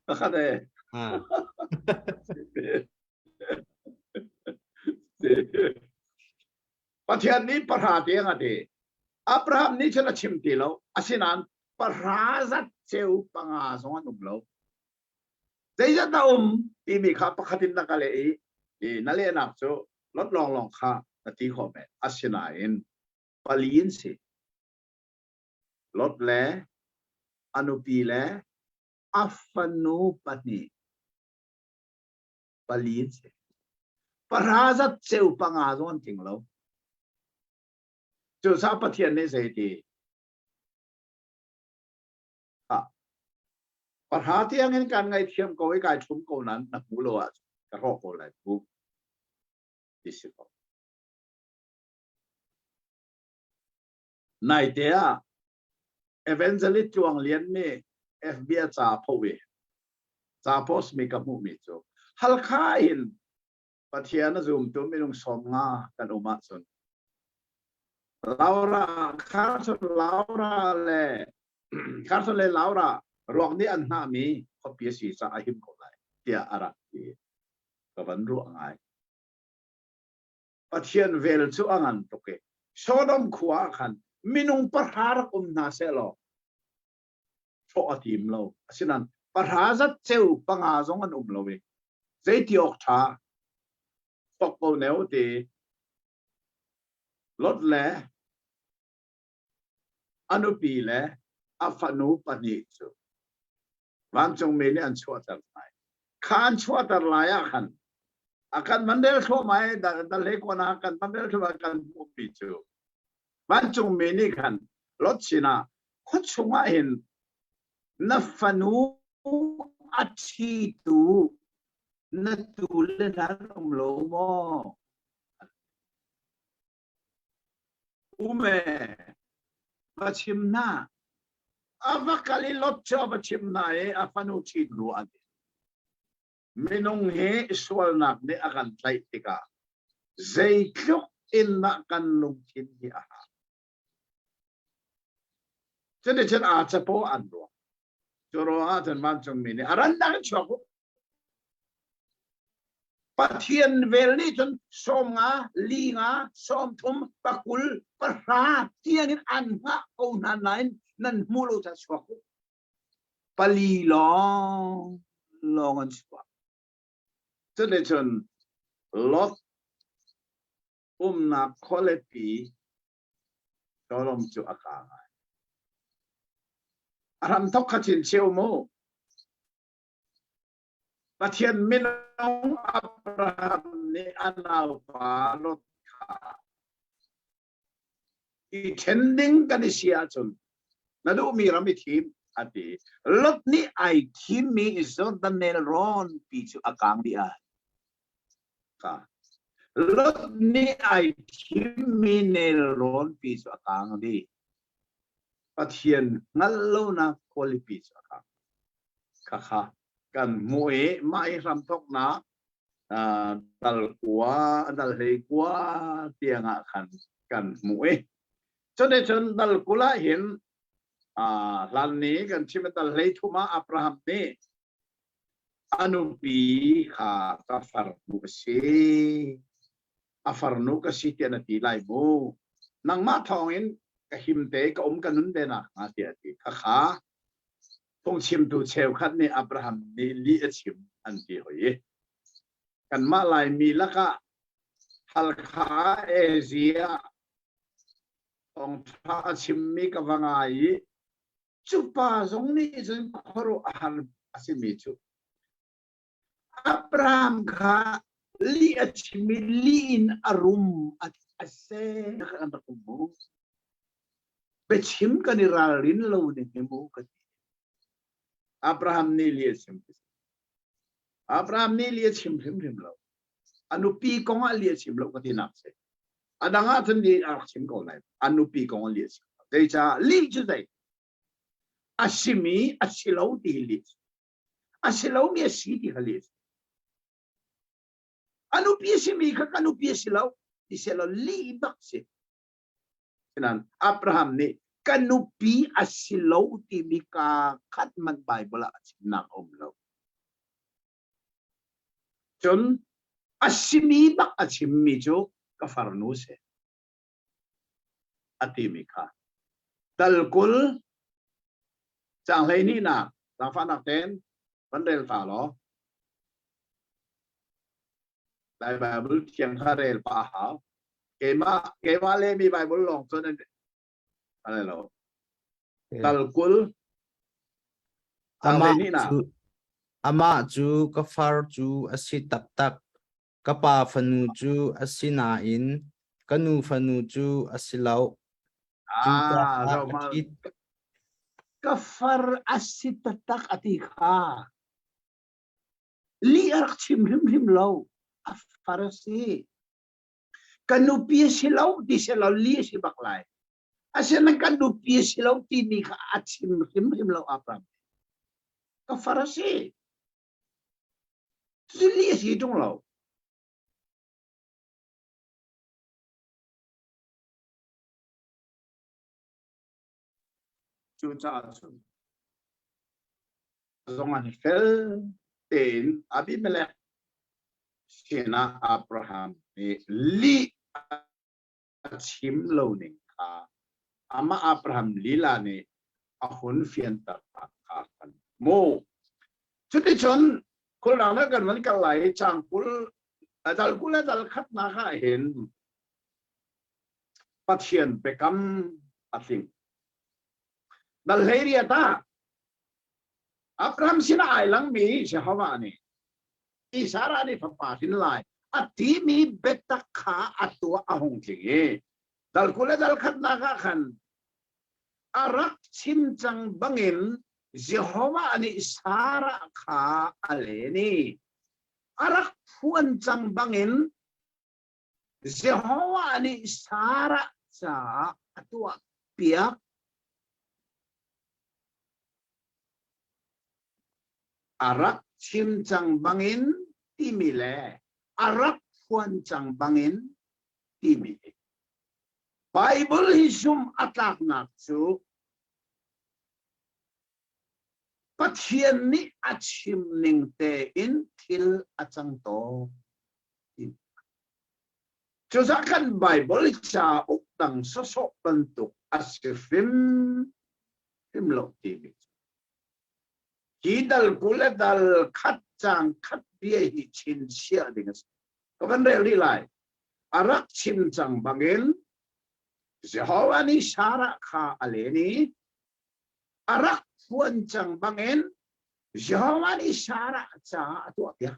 Speaker 7: pakade pathian ni parha tiang ade Abraham ni chela chimti lo asinan parha zat cheu panga song anum lo zeja ta ti mi kha pakhatin na kale e nale nak cho lot long kha na ti kho me asinain palin se ลดแลอนุปีแลอัฟนูปนีปลีนเสปราจัดเซลปังอาจวนจริงแล้วจุดสาปเทียนในเสตีปัญหาที่ยังเห็นการไงเทียมก็ไว้กายชุมโกนั้นนักมูลว่ากระรอกอะไรปุ๊บดิสิบในเดียเอเวนเจลิจวงเลียนนี่เอฟบีจ่าพวีจ่าโพสมีกับมูมิจูฮัลคาอินปัทยานะซูมตัวไม่ลงสมงากันอุมาสนลาวราคาร์สลาวราเล่คาร์สเล่ลาวรารองนี้อันหน้ามีเขาเปียสีสาหิมก็ได้เตียอารักที่กับวันรู้ง่ายปัทยานเวลซูอังันตุกเกโซดอมขวาขันมินุงปะหารักนาเซลโชอทีมเราฉะนั้นปะหาจัดเซลปังอาจงอันเราเวเจติออกท่าตกเอาแนวตีลดแลอนุปีแลอัฟนูปนิจูวันจงมีนี่อันชัวตัดไหนข้านชัวตัดลายขันอาการมันเดินทั่วไหมแต่เล็กกว่านักกันมันเดินทั่วกันมุกปีจูวันจงมีนี่ขันลดชินะคุชงเห็นนัฟนูอัดชีตูนัดตูเลนันโลโมอุเมบัชิมนาอาฟักลิลดชอบบัชิมนาอาฟนูชีดรัวดิมินงเฮสวลนักเนอากันไตติกาเจลุกอินนักกันลุงชินที่อาหารจะได้ฉันอาจจะพออันรัวจุรอาจารย์มันจงมีนี่อารันดังชอบปัทยานเวลนี่จนสมงาลีงาสมทุมปะกุลปะราที่ยังอันฮะโอนันนั่นมูลจะสวกปลีลองอันสวกจะได้จนลดนักคอลเลปีจอลมจุอากาศอารมณ์ทุกข์ชินเชียวโมปัทยานมินองอับราฮัมนี่อันเอาฟาลดขาอีเทนดิ้งกันเสียจนนั่นดูมีรามิทีมอดีลดนี่ไอทีมมีอิสระดันเนลรอนปีจูอากางดีอาค่ะลดนี่ไอทีมมีเนลรอนปีจูอากางดีปัทยานงั้นลูนักควอลิปีจูอากางค่ะกันมวยไม่รำทกนะดัลกัวดัลเฮกัวเตียงขันกันมวยจนได้จนดัลกุลาเห็นลันนี้กันชิมดัลเฮทุมาอับราฮัมนี่อนุปีขาตาฟาร์นุกสีอัฟาร์นุกสีเตียนตีไลบูนางมาทองเห็นกับหิมเตกับอมกันนุนเดนะมาเตียตีขาตรงชิมดูเชลคัดนี่อับราฮัมนี่ลีชิมอันที่หอยกันมาลายมีละก็ฮัลคาเอเชียตรงท่าชิมมีกับว่าไงจุป้าตรงนี้จึงขอรู้ฮัลสิมิจูอับราฮัมค่ะลีชิมลีนอารมณ์อัศเซกันตะกุมเปชิมกันนี่ราลินเราเนี่ยมูกันอับราฮัมนี่เลี้ยชิมอับราฮัมนี่เลี้ยชิมเราอนุปีกงเลี้ยชิมเราก็ที่นักเสอดังอาทันดีอาชิมก็เลยอนุปีกงเลี้ยชิมแต่จะลีจุดใดอาชิมีอาชิลาวดีเลี้ยอาชิลาวมีอาชีที่เขาเลี้ยอนุปีชิมีกับอนุปีชิลาวที่ชิลาวลีบักเสฉะนั้นอับราฮัมนี่กันุปีอาศิลาวที่มีการขัดมันไบเบิลอาชินักอมเราจนอาชิมีบักอาชิมีโจกับฟาร์นูเซอติมิกาดัลกุลจางเลยนี่นะหลังฟันนักเต้นวันเดลฟาโลไบเบิลเทียงคาเรลปาหาเกมาเลมีไบเบิลลองจนอะไรเรา talkul
Speaker 6: ama
Speaker 7: ni na
Speaker 6: chu ama chu kafar chu asi tak tak kapa fanu chu asina in kanu fanu chu asilau chu ka
Speaker 7: zo ma kafar asitatak ati kha li arak chim him lo afarasi kanu pia silau di silau li si baklai asena kanu pia silau tini kha achim him lo apram kafarasi li si tung lo chu cha chu zongan fel ten Abimelech sina Abraham li achim lo ning kha ama Abraham lila ne ahun fian ta kha kan mo chu ti chon kul na kan man ka lai chang kul dal khat na kha hen pathian bekam ating dal heria ta Abraham sina ai lang mi se hawa ni isara ni papa sin lai ati mi beta kha atua ahong thingi dal kula dal khat na kha khan arak chim chang bangin Jehovah ani isara kha aleni arak puan chang bangin Jehovah ani isara cha atua piak arak chim chang bangin timile arak puan chang bangin timile Bible hisum atak nak chu pathian ni achim ning te in thil achang to chu za kan Bible cha ukdang so so bantuk asifim lo timile Hidal kula dal khat chang khat bia hi chin sia dingas kaban re lai arak chim chang bangin Jehovah ni sara kha aleni arak puan chang bangin Jehovah ni sara cha tu ya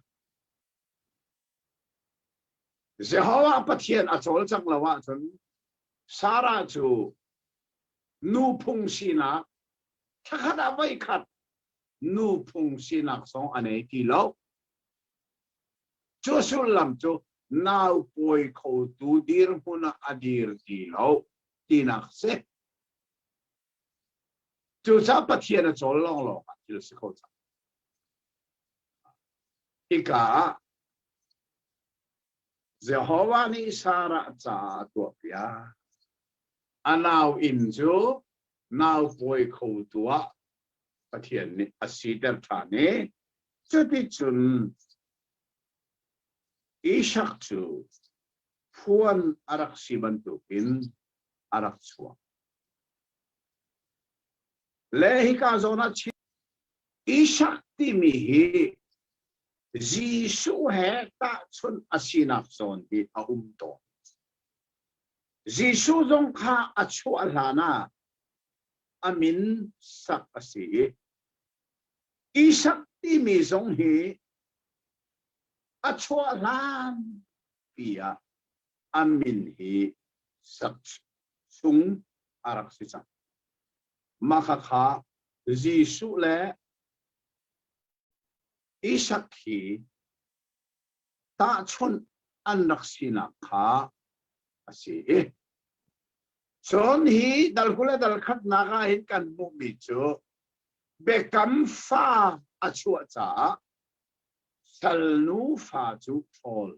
Speaker 7: Jehovah pathian achol chang lawa chun sara chu nu phung sina thakada vai khat nu phung sinak song ane ki lo chu sul lam chu nau poi kho tu dir huna adir ki lo tinak se chu cha pathian a chol long lo ka til se kho cha ika Jehovah ni sara cha tu pia anau in chu nau poi kho tua pathian ni asidar thane chuti chun ishak chu phuan arak siban tu pin arak chua lehi ka zona chi ishak ti mi hi jisu he ta chun asinak zon di to jisu zong kha achu alana amin sak asi isak ti mi zong hi achwa lan pia amin hi sak sung arak si chang maka kha jisu le isak hi ta chon anak sina kha asi Son hi dal kula dal khat naga hin kan mu mi chu bekam fa achu cha salnu fa chu thol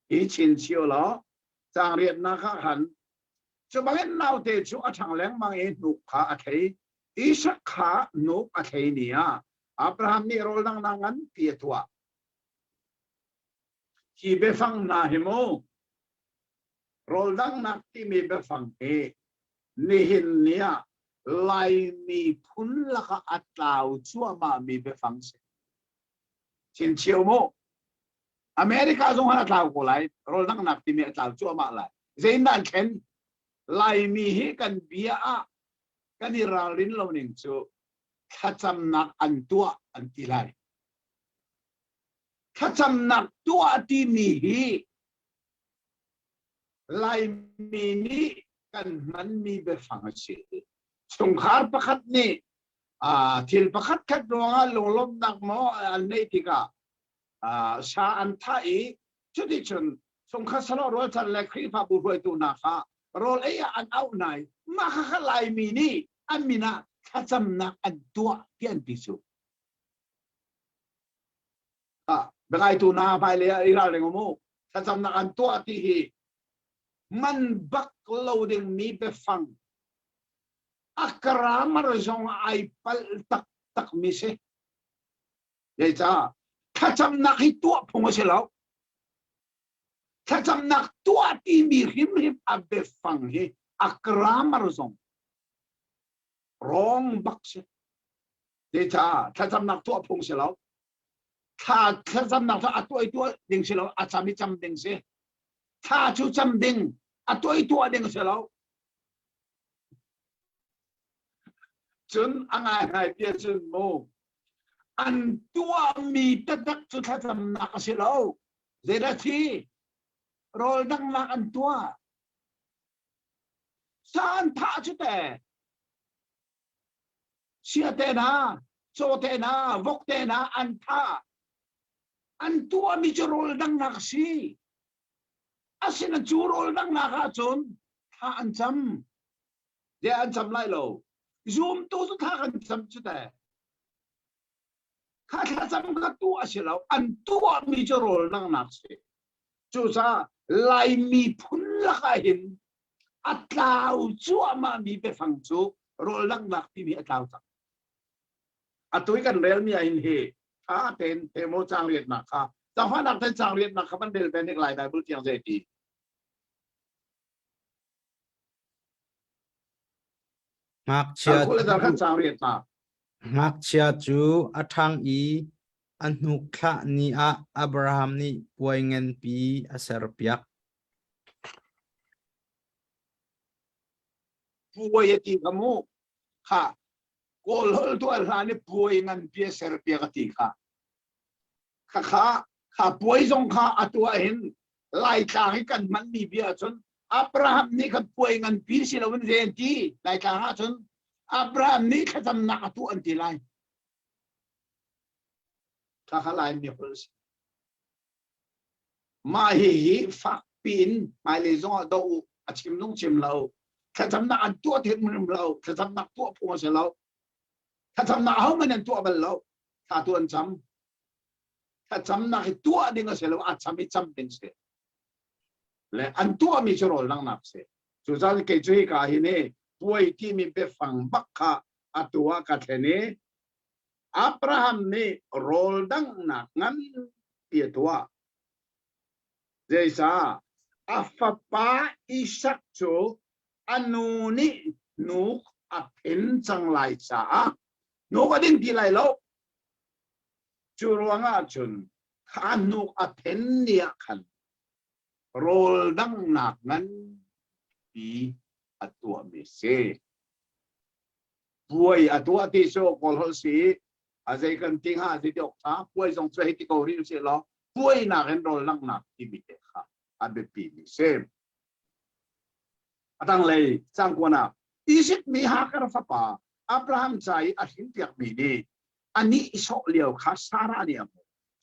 Speaker 7: hi chin chiu lo chang riat na kha han chu bang nau te chu athang leng mang e nu kha a thei isak kha nu a thei nia Abraham ni rol nang nangan pia tua hi be phang na hi mo Rol dang nak ti mi be phang e ni hin nia lai mi phun la ka atlau chua ma mi be phang se chin chiu mo America zong han atlau ko lai rol dang nak ti mi atlau chua ma lai zain dan ken lai mi hi kan bia a กันนี่ราลินเราหนึ่งจูข้าจำนักอันตัวอันที่ไรข้าจำนักตัวที่มีลายมีนี้กันมันมีเบฟังเสียสงขารประคัดนี่ทิลประคัดคัดดวงลงลมนักมออันนี้ที่กะชาอันท้ายชุดที่ชนสงขารสลอรวจันเล็กครีพาบุรุษตัวนักโรลเอียอันเอาไหนมาข้าลายมีนี่อันมีนะข้าจำนักอันตัวที่อันพิสูจน์เบกไอตัวนาไปเลยอีราเลงโมข้าจำนักอันตัวที่มันบักโลดิงมีไปฟังอักรามารจงไอปัลตักมิเซเดี๋ยวจ้าข้าจำนักให้ตัวพงศ์เสลาข้าจำนักตัวที่มีหิมอับไปฟังเฮอักรามารจงร้องบักเซเดี๋ยวจ้าข้าจำนักตัวพงศ์เสลาข้าจำนักตัวดิงเสลาอาจารย์ไม่จำดิงเซถ้าชูจำดิ่งตัวดิ่งเสร็จแล้วจนอะไรเดียจนโมอันตัวมีตัดจุดจำนักเสร็จแล้วเจริญที่รอดังนักอันตัวสานท่าชุดแต่เสียเตนะโจเตนะวกเตนะอันท่าอันตัวมีจะรอดังนักสิอาศินจูโรลนังนาคาจนท่าอันจำเดี๋ยวอันจำไล่เราซูมตัวสุดท้ายอันจำจุดแต่ข้าจำก็ตัวอาศิเราอันตัวมีจะโรลนังนักสิจู่จ้าไล่มีพุ่นละก็เห็นอัตลาวจั่วมามีไปฟังจู่โรลนังนักที่มีอัตลาวจังอัตุยกันเรียลมีอินเฮข้าเป็นเทโมจางเรียนมาข้าแต่ว่านักเต้นจางเรียนนะครับมันเดินเป็นอีกหลายแบบที่ยังจะดี
Speaker 6: มักเชียจูอัทางอีอันนุขะนีอับราฮัมนี่ป่วยเงินปีอาเซอร์เปียก
Speaker 7: ป่วยที่ขโมยค่ะโกลฮตัวร้านนี่ป่วยเงินปีอาเซอร์เปียกที่ข้าป่วยจงข้าตัวเห็นไล่ทางให้กันมันมีเบียจนอับราฮัมนี่ข้าป่วยเงินปีสิเราเป็นเรนที่ไล่ทางจนอับราฮัมนี่ข้าจำนักตัวอันที่ไล่ข้าไล่มีคนมาฮีฟักปีนมาเลยจงดูชิมนุ่งชิมเราข้าจำนักตัวที่มันเราข้าจำนักตัวพวกเสเราข้าจำนักเขามันตัวเป็นเราข้าตัวอันจำถ้าจำนักตัวดิ่งเสียแล้วอาจจะไม่จำเป็นเสียและอันตัวมีโรลลังนักเสียสุดท้ายเกิดที่การเห็นป่วยที่มีไปฟังบักขะอัตัวกันเนี้อับราฮัมนี่โรลดังนักงั้นเปียตัวเจสาอัฟปาอิสักโจอันนูนี่นุกอัพเห็นจังไรจ้านุกก็ดิ่งที่ไรแล้วจูรวงอาจุนขานุกอเทนเนียขันโรลดังหนักนั้นปีอัตัวมิเซป่วยอัตัวที่โชคอลสีอาศัยกันทิ้งหาสิเดียวช้าป่วยส่งใจที่เกาหลีเสียแล้วป่วยหนักเห็นโรลดังหนักที่มิเตค่ะอันเป็นปีมิเซตั้งเลยสร้างกว่านะอีสิบมีหากระฟับป่าอับราฮัมใจอาหินเปียกมีนี่อันนี้อิสราเอลข้าสาราเนี่ย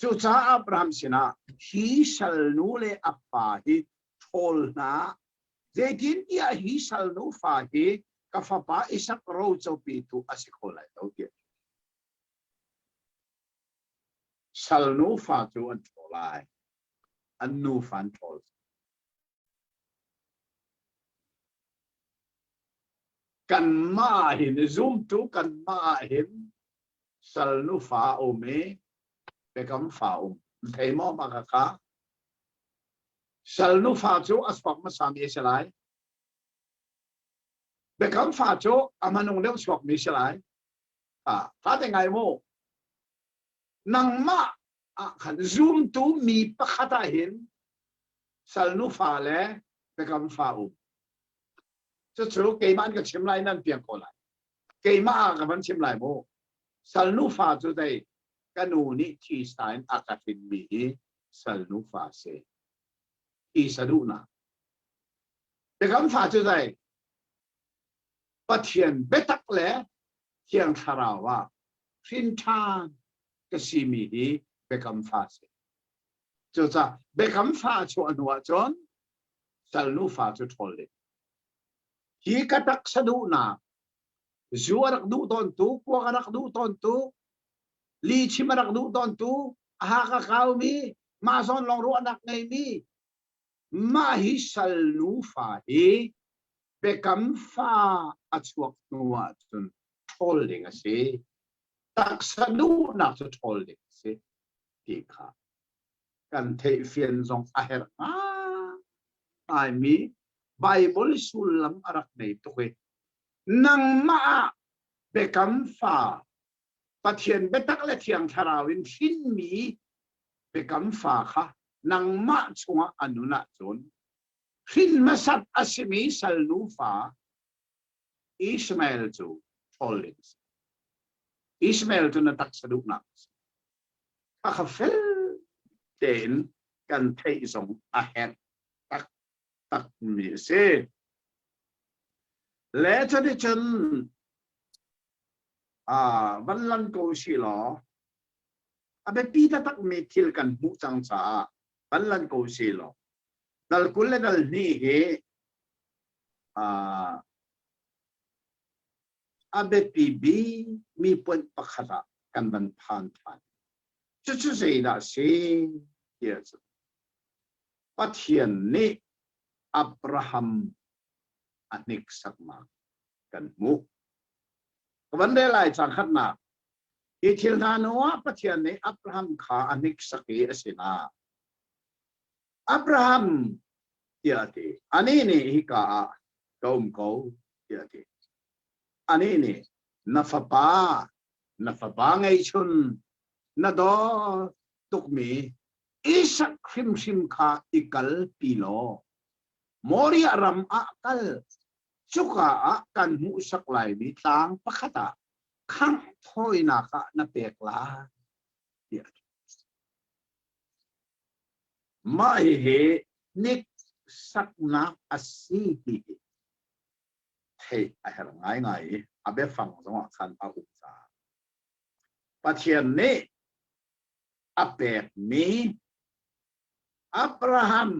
Speaker 7: จู่จ้าอับราฮัมสินะฮิสัลนูเลอัปปาฮิทอลนาเจดินที่ฮิสัลนูฟาฮิกับฟ้าป่าอิสักโรจปีตุอาศิโคไลโอเคสัลนูฟาจูอันทอลไลอันนูฟันทอลกันมาเห็นซูมตุกันมาเห็นสัลนุฟ้าโอเมเป็นคำฟ้าโอมเทมอมาค่ะสัลนุฟ้าโจอัสปักมาสามีเฉลายเป็นคำฟ้าโจอามานุงเลี้ยวสปักมีเฉลายถ้าแต่ไงโมนังมาขันซูมตูมีปะขัดเห็นสัลนุฟ้าเลยเป็นคำฟ้าโอมจะชูเกมันกับชิมไลนั่นเพียงคนละ cái mà các bạn xem lại bộ sal nu pha cho đây cái nụ ní thì sign akatin mi sal nu pha se i saduna để khám phá cho đây bắt hiện betak lẽ hiện tharawa phim than cái gì mi đi để khám phá se cho ra để khám phá cho anh hoa chọn sal nu pha cho thôi hi katak saduna zuarak du ton tu kuakarak du ton tu li chimarak du ton tu ahaka kau mi ma son long ru anak ngai mi ma hi sal nu fa hi bekam fa achuak nuwa chun holding ase tak sadu na chu holding ase ti kha kan thei fian zong aher ai mi bible sulam arak nei to ke nang ma bekam fa pathian betak le thiang tharawin hin mi bekam fa kha nang ma chunga anuna chon hin masat asimi salnu fa Ishmael chu holdings Ishmael chu na tak saduk na kha fel ten kan thei zong ahen tak mi se lẽ cho đi chân văn lân câu xì lò bé pi ta tắc mi thiel kan mu chang cha văn lân câu xì lò dal kul le dal ni he bé pi bi mi pon pakhata kan ban phan phan chu sei da se yes pathian ni Abraham anik sakma kan mu vấn đề lại chẳng khác nào thì thiên hà nó bắt hiện này Abraham khá anik sakhi asina Abraham tiati ani ne hi ka kaum ko tiati ani ne nafapa ngai chun na do tukmi Isaac khim kha ikal pilo Moria ram akal chuka kan mu sak lai mi tang pakhata khang thoi na ka na pekla ma he nik sakna asi hi thei a her ngai abe phang zong khan a u cha pathian ne apek mi Abraham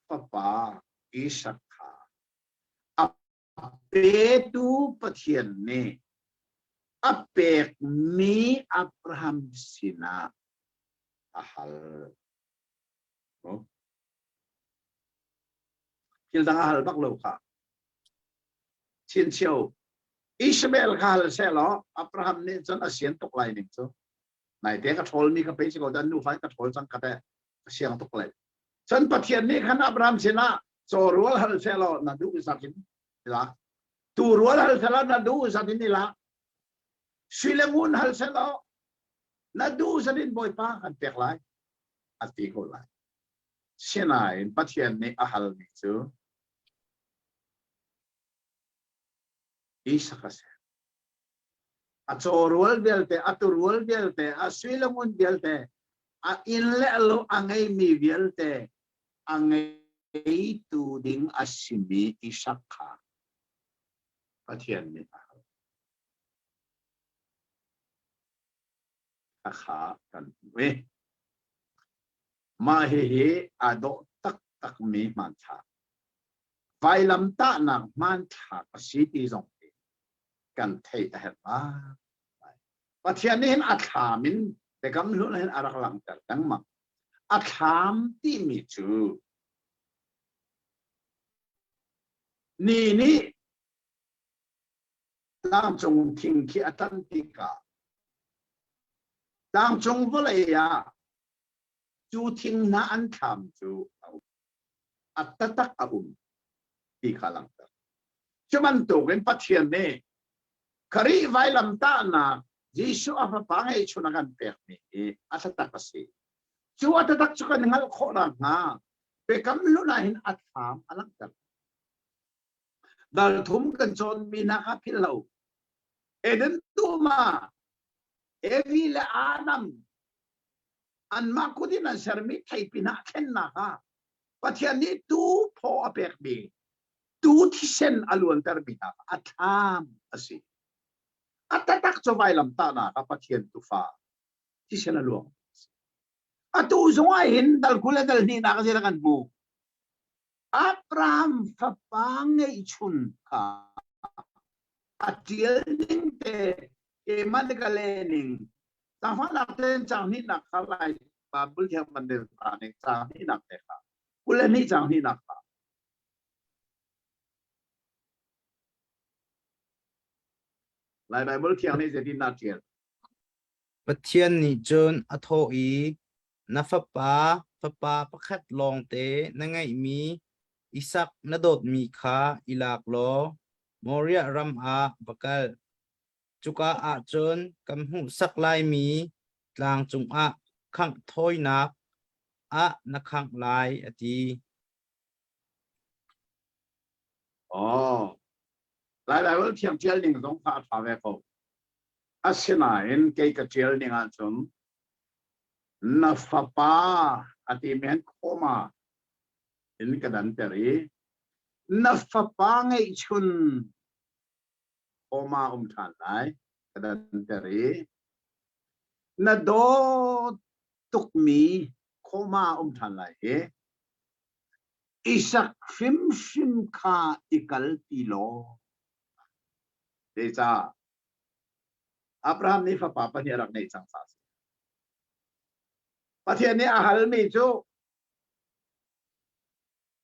Speaker 7: papa Isaac Petu pathian ne apek mi Abraham sina ahal Kil dang ahal bak lo kha chin chiu Ishmael khal se lo Abraham ne chan asian tok lai ning chu nai te ka thol mi ka pe chi ko dan nu fai ka thol chang ka te siang tok lai chan pathian ne khan Abraham sina so rual hal se lo na du sakin la tu rual hal se lo na du sakin ni la Swilemun hal se lo na du sakin boy pa kan pek lai ati ko lai sinai pathian ne ahal ni chu Isakase atorwal belte aturwal belte aswilamun belte a inle lo angai mi belte angai tu ding asimi Isakha pathian ni akha kan we ma he ado tak mi man tha vai lam ta nang man tha pasiti zong kan thei a het ba pathian ni hin athamin te kam lu hin arak lang tar tang ma atham ti mi chu ni lang chung thing khi atlantika lang chung volaya chu thing na an tham chu atatak aum ti khalang tar chuman to gen pathian ne kari vai lam ta na Jisu apa pangai chunakan pek ni atatak kasi chu atatak chukan ngal khona nga pe kam lu na hin atham alang tar dal thum kan chon mi na ka philo Eden tuma evil Adam an makudin an sermi thai pina ken na ha pathian ni tu pho apek bi tu thisen alun terbina atham asi atatak chawai lam ta na ka pathian tu fa thisen alun atu zonga hin dal kula dal ni na ka kan bu Abraham fa pangai chun ka atiel ning te e madgalening tama na ten chang ni nak kalai ba bul yang mandel ta ne chang ni nak te ka kula ni chang ni nak ka lai bai bul thiang ni je din na tiel
Speaker 6: Pathian ni chun atho i na fa pa pakhat long te na ngai mi isak na dot mi kha ilak lo Moria ram a bakal chuka a chun kam hu sak lai mi tlang chung a khang thoi nak a na khang lai ati
Speaker 7: lai bai bul thiang tiel ning dong pha tha ve ko asina en ke ka tiel ning an chun na fa pa ati men khoma in ka dan teri na fa pa ngai chun khoma than lai ka dan teri na do tuk mi khoma than lai he isak phim kha ikal ti lo Desa Abraham ni fa pa pa ni rak nei chang sa pathian ni ahal mi chu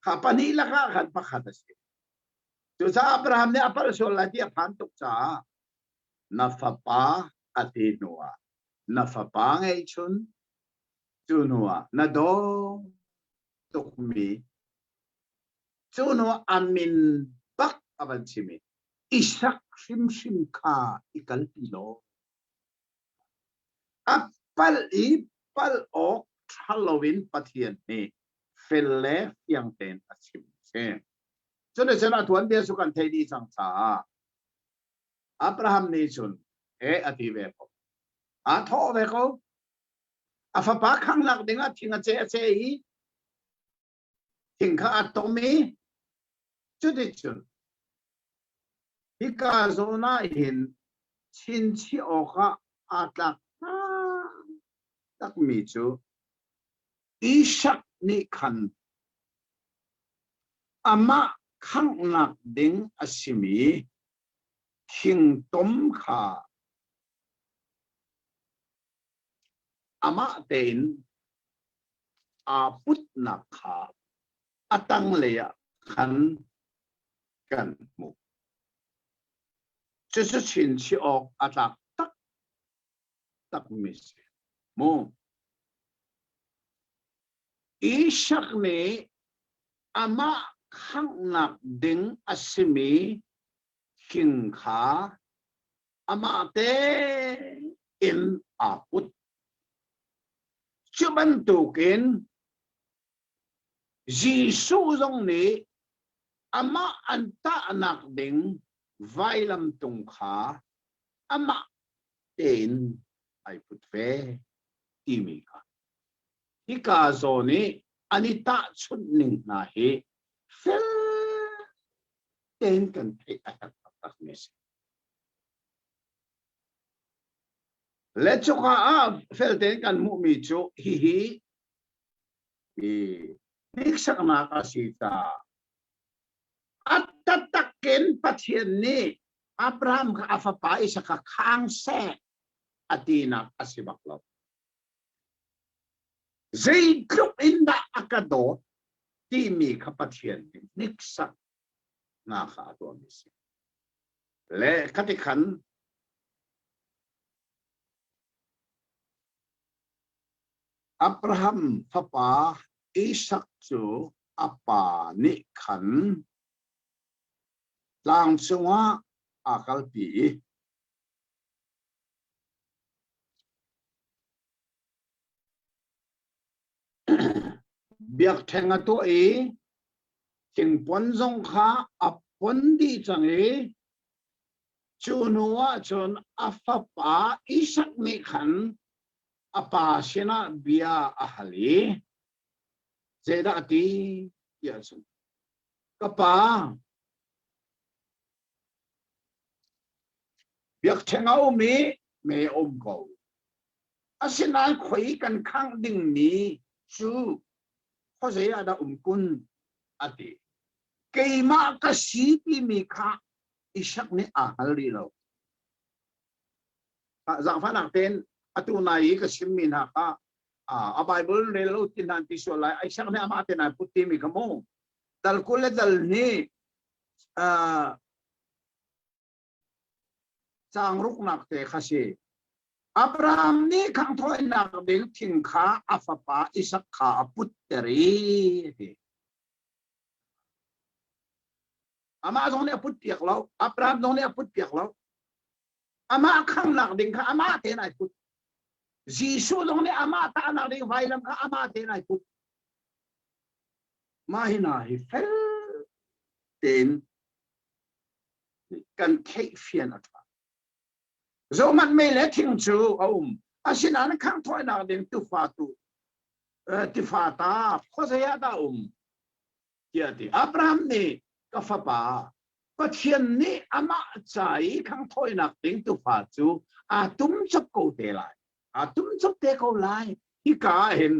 Speaker 7: kha pani la ka khan pa khat ase chu sa Abraham ni apar sol la ti phan tuk cha na fa pa ati noa na fa pa ngai chun chu noa na do tuk mi chu noa amin bak aban chimi isak sim kha ikal pi lo apal i pal ok Halloween pathian ni felle yang ten achim se chune chana tuan dia sukan thei di sang cha Abraham ni chun e ati ve ko a tho ve ko a fa pa khang lak dinga thinga che hi thing kha atomi chuti chun hika zona hin chin chi oka atlak tak mi chu isak ni khan ama khang nak ding asimi hing tom kha ama ten a put na kha atang leya khan kan mu chu chu chin chi ok atlak tak mi se mo isak ni ama khang nak ding asimi king kha ama te in aput chuban tukin Jisu zong ni ama anta anak ding vailam tung kha ama ten ai put ve timi ka hika zoni anita chut ning na he fel ten kan thei atak tak mes le choka a fel ten kan mu mi chu hi niksak na ka sita atataken pathian ni Abraham ka afapa isa ka khang se atina asibaklaw zay group inda akado timi kapathian niksak na ka adonis le katikan Abraham papa Isaac chu apa ni khan lang chunga akal pi biak thenga to e king pon jong kha apon di chang e Chunua chun afapa isak ni kan apa sina bia ahali zeda ati ya sun kapa biak chengau me go asinan khoi kan khang ding ni chu kho ze ada kun ati keima ka si pi mi kha isak ni ahali lo dạng phát nặng tên atu này cái sim mình ha a Bible ne lo tin nan ti so lai ai sang ne ama te na puti mi kamo dal kule dal ni sang ruk nak te khasi Abraham ni khang thoi nak ding thing kha afapa isak kha putteri ama dong ne put piak lo Abraham dong ne put piak lo ama khang nak ding kha ama te na put Jisu dong ne ama ta nak ding vai lam kha ama te na put mahina hi fel ten kan ke fian atwa zo man me le thing chu asin an khang thoi nak ding tu fa ta kho se ya da kia ti Abraham ni ka fa pa Pathian ni ama chai khang thoi nak ding tu fa chu tum chap ko te lai tum chap te ko lai hi ka hin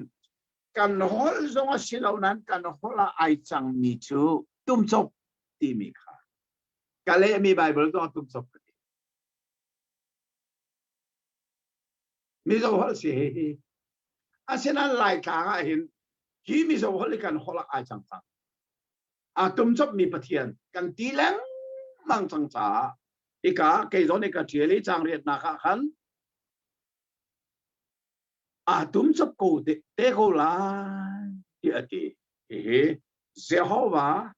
Speaker 7: kan hol zong silau nan kan hola ai chang mi chu tum chap ti mi kha kale mi Bible do tum chap mi zo hol si asena lai ka hin hi mi zo hol kan hola ai chang chang tum chap mi Pathian kan ti lang mang chang cha ika ke zo ne ka thieli chang riat na kha khan tum chap ko te ko la ti ati Jehovah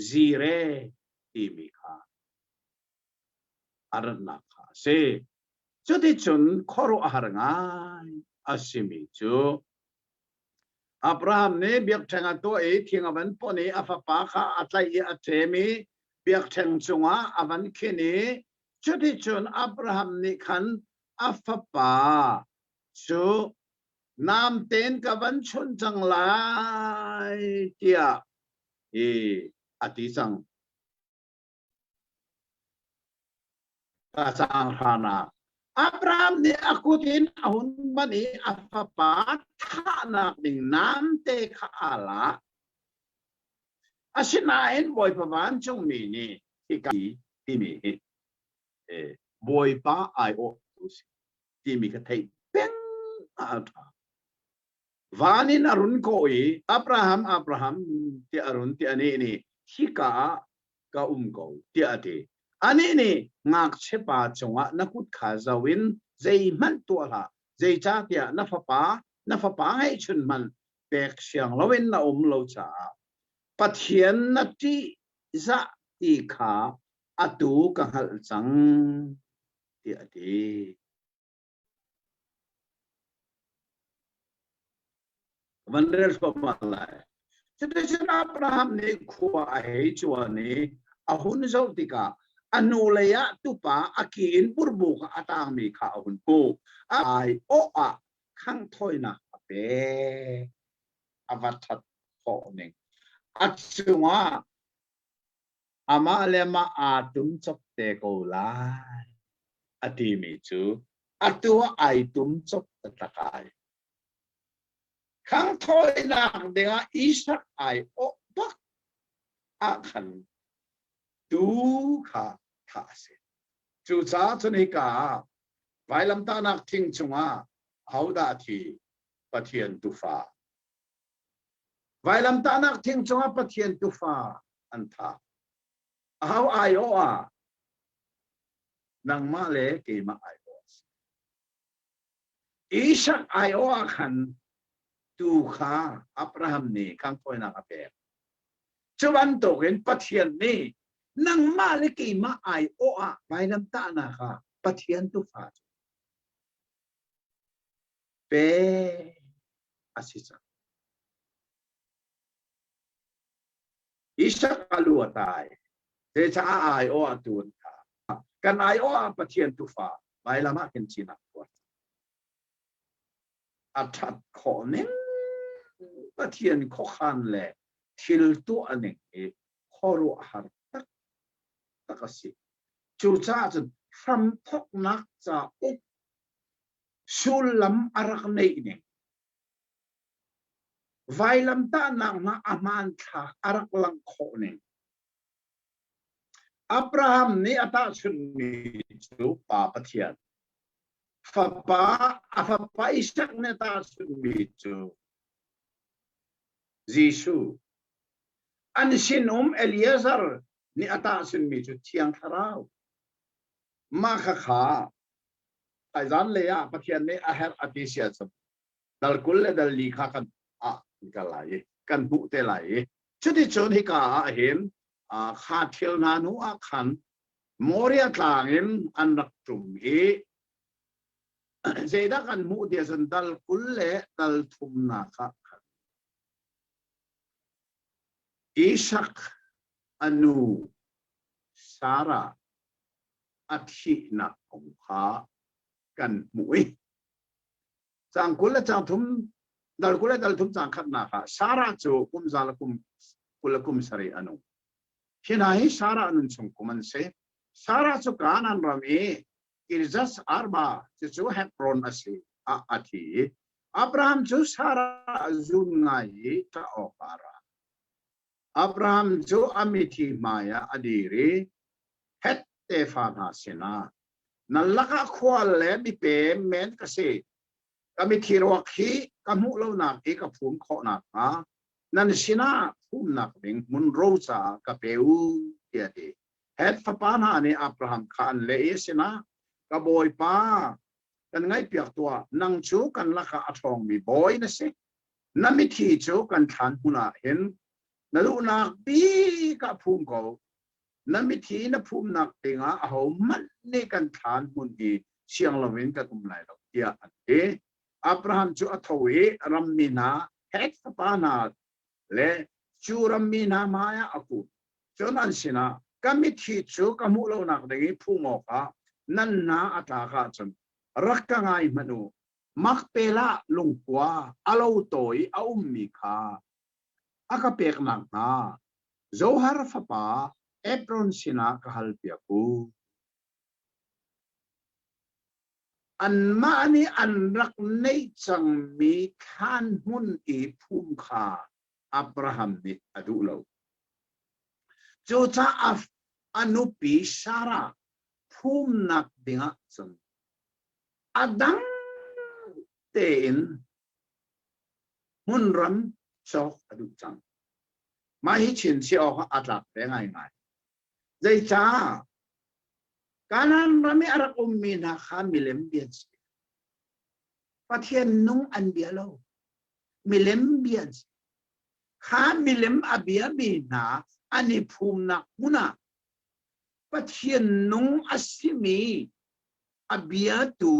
Speaker 7: Jireh ti mi kha aran na kha se cho ti chun khoro aharanga asimi chu Abraham ne biak thanga to thinga ban poni afapa kha atlai athemi biak thang chunga avan khini chuti chun Abraham ni khan afapa chu nam ten ka van chun chang lai tia ati sang ka sang hana Abraham ni akutin ahun mani afapa thana ding nam te kha ala asinain boy pavan chung mi ni ikai ti mi boy pa ai o ti mi ka thei peng ata vanin arun ko Abraham ti arun ti ani ni hika ka ko ti ati ani ni ngak chepa chunga nakut kha zawin zei man to la zei cha tia na fa pa hai chun man pek siang lawin na lo cha Pathian na ti za ti kha atu ka hal chang ti ati vanrel so malai Situation Abraham ni khuwa ai chuani ahun zautika anulaya tupa akin burbu ka atang mi kha ahun ko ai o a khang thoi na pe avathat ho ning atsunga ama lema atum chok te ko lai ati mi chu atua ai tum chok takai khang thoi na denga isak ai o bak akhan tu kha tha se chu cha chuni ka vailam ta nak thing chunga hauda thi Pathian tu fa vailam ta nak thing chunga Pathian tu fa an tha how ai o a nang ma le ke ma ai o isak ai o khan tu kha Abraham ni khang thoi na ka pe chuan to gen Pathian ni nang ma le ke ma ai o a vailam ta na kha Pathian tu fa pe asisa Isak alu atai se cha ai o atun กันไอโอปะเทียนตุฟ้าไปละมาเห็นจีนักตัวอัฐขอเนี่ยปะเทียนขอขันแหละทิลตัวอันนี้ขอรู้หาตักสิจูจ้าจนฟรำทกนักจะอุบสุลำอารักในเนี่ยไวลำตานังนะอามันท่าอารักลังโคเนี่ยอับราฮัมนี่อัตาชุนมีจูป่าปะเทียนฟ้าป่าอิสักเนี่ยตาชุนมีจูยิสูอันชินเอลียซาร์นี่อัตาชุนมีจูเทียงทาราวมาขาไอ้จันเลยปะเทียนนี่อาเฮร์อติเซียสดัลกุลเลดัลลีข้ากันกันไหลกันบุเตไหลชุดที่ชนที่กาเห็นขาดเที่ยวนานุอาขันมอริยตางอินอันรักจุมเจด้ากันมุเดียสันดัลกุลเลดัลทุมนาคะอิชักอนูสาระอธินักของข้ากันมุยจางกุลและจางทุมดัลกุลและดัลทุมจางขัดนาคะสาระจูกุมซาลกุมกุลกุมสรีอนุที่ไหนสาระนั้นชงกุมันเสสาระจูการันรามีกิริจัสอาร์บาจะจูเฮปรอนอสิอาทิอับราฮัมจูสาระจูไงตะออการะอับราฮัมจูอามิธีมายาอดีรีเฮตเตฟานาเสนานั่นละก็ควาเลบิเปเมนกษกามิธีรวักฮีกามุลาวนักเอกภูมิขอนักนั่นสินะภูมินักเองมุนโรซากาเปอูเดียดีเฮดฟ้าปานานี่อับราฮัมขันเลสินะกบอยป้ากันไงเปียกตัวนั่งชูกันละก็อัฐองมีบอยนะสินั่นมิธีชูกันขันหุนาเห็นนั่นลูนักบีกับภูมิเขานั่นมิธีนั่นภูมินักเองเอามันนี่กันขันหุนดีเชียงละเวนกับตุ่มไหลเราเดียอันเดอับราฮัมชูอัฐวีรัมมินาเฮดฟ้าปานาเลจูรัมมินามายาอกุจนอันสินะกามิธีชูกามุลาวนักเด็กภูมิออกนั่นนาอัตากาจนรักกังไงมนุมักเปล่าลงกว่าอาลูโตยอามีคาอากาเปกนักนาโจฮาร์ฟป้าเอปรอนสินะกฮัลเปียกูอันมานี่อันรักในจังมีขันหุนอีภูมิคาอับราฮัมนี่อดูโลโจจ้าอนุปีสาระภูมินักดิ่งจังอดังเต็นมุนรัมชอกอดุจังมาให้ชินเสียออกอัดหลักได้ง่ายๆใจจ้าการนั้นเราไม่อารักมีนาคามิเลมเบียนประเทศนุ่งอันเบียโลมิเลมเบียนข้ามิเลมอเบียบีนาอันนี้ภูมินักมุนาประเทศนุ่งอัศมีอเบียตู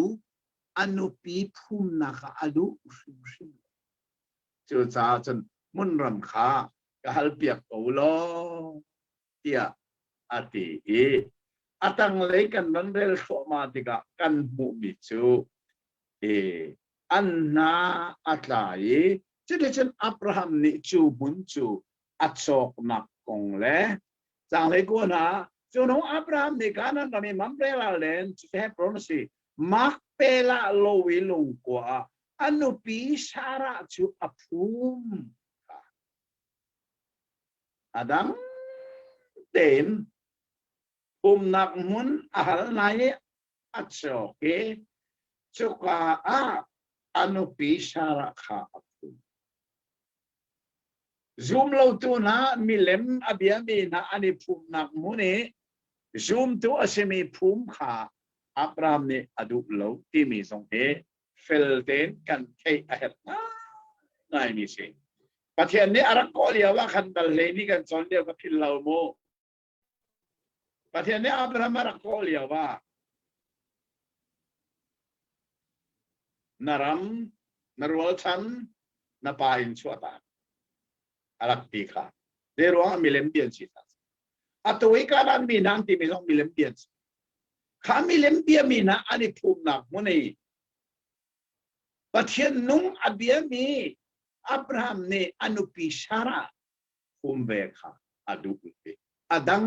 Speaker 7: อนุปีภูมินักอดุชิมเจ้าจ้าจนมุนรำคากฮัลเปียกโอโลเตียอติอัตังเลยกันนั้นเรื่องสมาติกะกันมุมิจูอันนาอัตไลจะได้ฉันอับราฮัมนิจูบุญจูอัดโศกนักกงเล่จังเลยกูนะจูน้องอับราฮัมนี่การนั้นเรามีมัมเปล่าเลนจะให้พรอนสิมักเปล่าโลวิลงกว่าอนุปีสาระจูอภูมิอดังเต็นภูมินักมุนอาหารไหนอัดโศกจุกาอนุปีสาระข้าภูมิซูมเราตัวนะมิเลมอเบียมีนะอันนี้ภูมินักมุนีซูมตัวเสมีภูมิข้าอับราฮัมนี่อดุเราที่มีสองเฟลเตนกันเทอเฮร์ง่ายมีสิประเทศนี้อารักโกเลียว่าคันดัลเลนี่กันสอนเดียวกับพิลลาวโมประเทศนี้อับราฮัมอารักโกเลียว่านารำนารวลชันนาปาอินชัวตาอารักตีค่ะเดี๋ยวว่ามิเลมเบียนสิอัตวิการันมีนันที่มีสองมิเลมเบียน ข้ามีเล่มเบียมีนะอันนี้ภูมิหนักมันนี่ประเทศนุ่งอเบียมีอับราฮัมเนี่ยอนุปิชาระภูมิเวค่ะอดุอุเบอดัง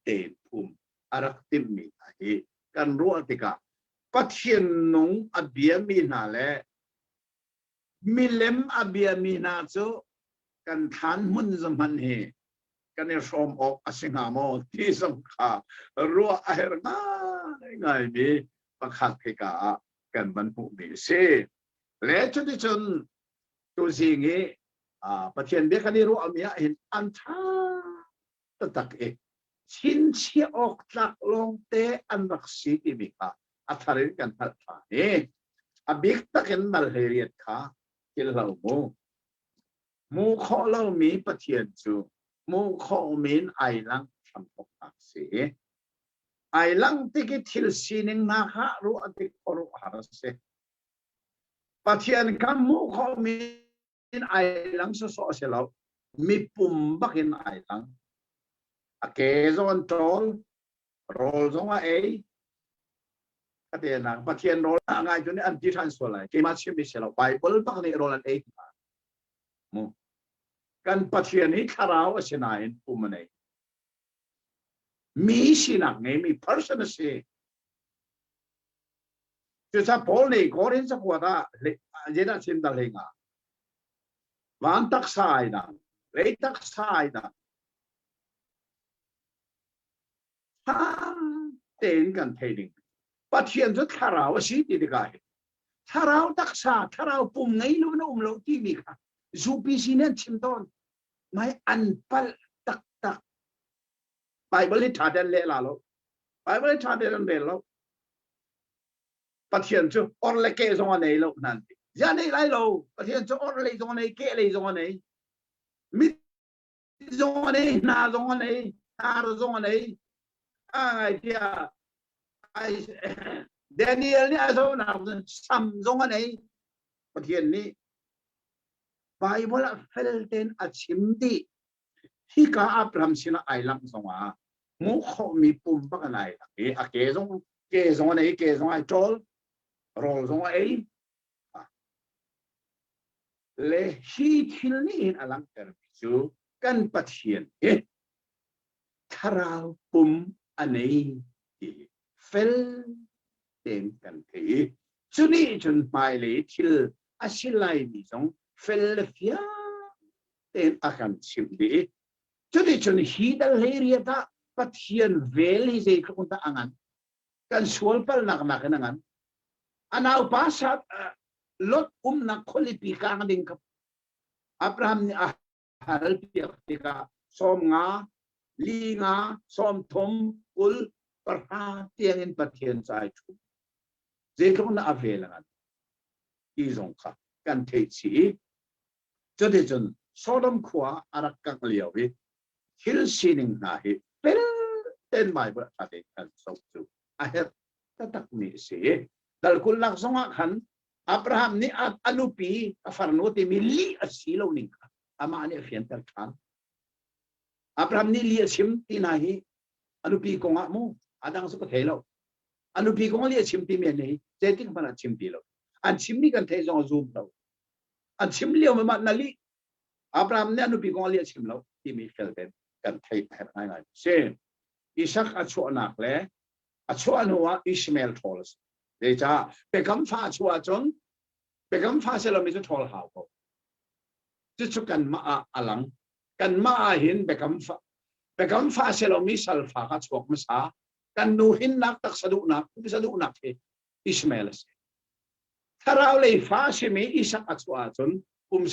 Speaker 7: เตภูมิอารักติมีนะเฮกันรู้อัติกาประเทศนุ่งอเบียมีนะแหละมีเล่มอเบียมีนะจูกันทานมุนสมันเฮกันเนี่ยชมออกสิงหามอที่สำคัญรู้อะไรง่ายมีประคับพิกากันบรรพุมีเสและจุดที่จนตัวสิ่งนี้ประเทศเบียกันนี่รู้มีเห็นอันท่าตักชินเชียออกจากลงเตอันรักสีที่มีค่ะอัธริกันทัดทานบิกตักเห็นมาเรียดค่ะที่เรามูข้อเรามีประเทศจูมูข้อมีไอลังทำตกตักเสียไอลังที่กิทิลซีนิงนาฮะรู้อันที่ขรุหาร์เสประเทศกันมูข้อมีไอลังสสเสเรามีปุ่มบักเห็นไอลังเกจอนโตลโรลจงว่าก็เดี๋ยวนะประเทศโรลง่ายจนนี่อันที่ทันส่วนอะไรเกมาชิมิเสเราไบเบิลบักนี่โรลันมูกันประเทศนี้คาราวเสนาอินปุ่มนี่มีสินักเนี่ยมี person เสียจุดที่พอลนี่ก็เรียนสักว่าถ้าเจน่าชิมตาเลงอ่ะวันตักสายนะเลยตักสายนะถ้าเต้นกันเทดิ้งประเทศจุดคาราวสิที่ดีกันคาราวตักสายคาราวปุ่มไงลูกน้องเราที่มีค่ะจูปิสิเนี่ยชิมต้นไม่อันพัลตักไปบริษัทเดินเล่ล่ะลูกไปบริษัทเดินเล่ล่ะประเทศจู่ออร์เล็กเกย์ส่งอันไหนลูกนั่นจะไหนไรลูกประเทศจู่ออร์เล็กส่งอันไหนเกย์เลยส่งอันไหนมิดส่งอันไหนนาส่งอันไหนฮาร์ส่งอันไหนไอ้เดียไอ้เดนิเอลเนี่ยส่งอันไหนซัมส่งอันไหนประเทศนี้ไปบริษัทเฟลเทนอาชิมดีที่ก้าอับรามสินะไอลังส่งว่ามุขมีปุ่มปักอะไรเกย์ส่งอันไหนเกย์ส่งไอโจลโรลส่งไอเลฮีทิลนี่อลังเตอร์จูกันปัทเทียนคาราวปุ่มอันไหนเฟลเต็มกันทีจุนี่จนไปเลยทิลอาศิลัยมีส่งเฟลเฟียเต็มอาการชิมดีจุดที่จนฮีดัลเฮียตาปัทเทียนเวลีเจครุนตาอังันกันสวลพัลนักนันอันเอาภาษาลดนักคนลิปิกางดิ่งกับอับราฮัมเนี่ยฮาร์ลพิกติกาสมงาลีงาสมทมกุลประหารเตียงอินปัทเทียนใจชูเจครุนตาอเวลันอีสงค่ะกันเทชีจุดที่จนโซดมขวาอารักกังเลียววิฮิลซีนิงนาฮิเป็นเต้นไม่ประทัดกันสมจูอาเหตุตักมีเสียดัลกุลลักษณะขันอับราฮัมนี่อนุปีฟาร์โนติมิลีอสีโลนิงค่ะอามาเนี่ยเฟียนตัดขันอับราฮัมนี่ลีชิมตีนาฮิอนุปีกงอามูอาดังสุกเทโลอนุปีกงลีชิมตีเมียนี่เจติงมันชิมตีโลอันชิมนี่กันเทจงซูมโลอันชิมเลี้ยวมันนาลีอับราฮัมเนี่ยอนุปีกงลีชิมโลที่มีเฟลเดนกันเทปให้ง่ายๆเช่นอิสักอัชวนักเล่อัชวนัวอิชเมลทอลส์เดี๋ยวจะเป็นคำฟ้าชัวจนเป็นคำฟ้าเสร็จแล้วมีจะทอลหาวเขาจะชุกันมาอลังกันมาหินเป็นคำฟ้าเสร็จแล้วมีสัลฟาคัชวกมาซากันนูหินนักตักสะดุนักอิชเมลส์ถ้าเราเลยฟ้าเชื่อมีอิสักอัชวจน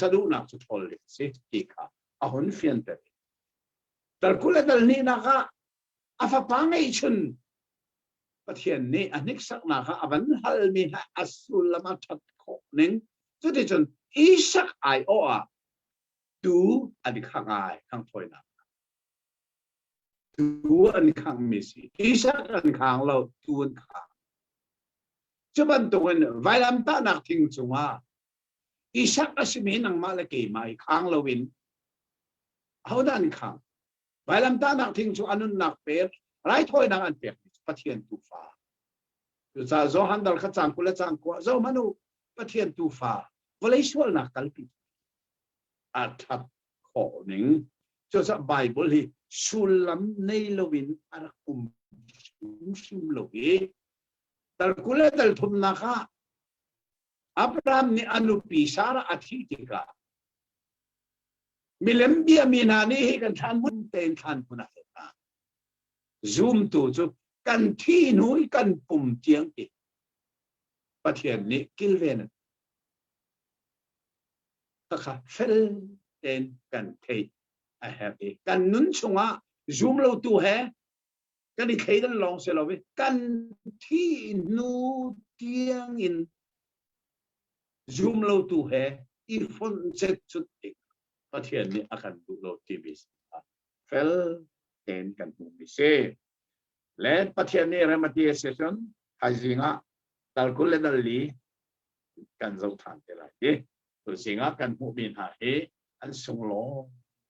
Speaker 7: สะดุนักจะทอลเลยสิที่ข้าอาหุนเฟียนเตอร์แต่คุณเล่นนี่นะคะอาฟปังไอชุนประเทศนี้อันนี้สักนะคะอันฮัลมีฮะอัสุลมาทัดโคนึงจุดที่จนอีสักไอโออะดูอันนี้ข้างไอข้างถอยนะดูอันนี้ข้างมิสิอีสักอันข้างเราดูอันข้างจุบันตรงนั้นไวลัมตานักทิ้งจังว่าอีสักอาศัยมีนังมาละเกมาอีข้างเราวินเอาด้านข้างไวลัมตานักทิ้งจังอันนั้นนักเปิดไรถอยนักอันเปียก ปะเทียนตูฟ้าอยู่ซาโซฮันดัลขจางกุลจางกัวโซมานูปะเทียนตูฟ้าวเลยชวลนักกัลปิอาทับขอหนึ่งจะจะไบเบิลฮีสุลัมในลวินอารักุมชิมลวีดัลกุลดัลทุมนักอับรามนี่อนุปีสาระอาทิติกามิเลมเบียมีนานี่ให้กันทานมุนเตนทานพุนาเตาซูมตัวจุกันที่นุ้ยกันปุ่มเจียงติประเทศนี้กิลเวนก็ค่ะเฟลเตนกันเทไอแฮปปี้กันนุนชงอ่ะซูมเราตัวแฮกันที่เคยดันลองเสร็จแล้วเว้กันที่นูเตียงอินซูมเราตัวแฮอีฟอนเจ็ดจุดอีกประเทศนี้อาการดูโลทีวีเฟลเต็นกันปุ่มมิเซ่และประเทศนี้เรมาตีเซชันหายสิงห์ดัลกุลดัลลีกันจะทำอะไรดีตัวสิงห์กันผู้บินหาเหอันส่งโล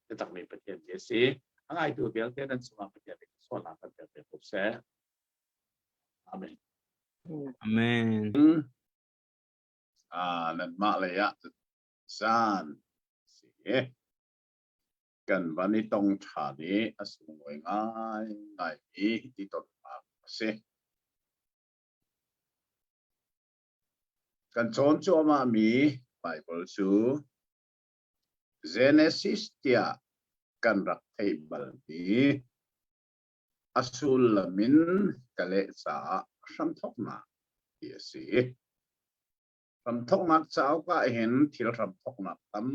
Speaker 7: จะต้องมีประเทศเยสิอันไอตัวเดียวเท่านั้นสมาประเทศเด็กส่วนหลังประเทศเป็นผู้เสพอาเมน
Speaker 6: อาเมน
Speaker 2: นั่นมาเลยอะซานสิกันวันนี้ต้องชาดีอสมวยง่ายง่ายที่ต้นมาสิกันชนชัวมามีไบเบิลสูเจเนซิสเตียกันรักเทเบิลนี้อสุลมินกะเลสาสัมทกนาเยสิสัมทกนักสาวก็เห็นที่สัมทกนักตั้ม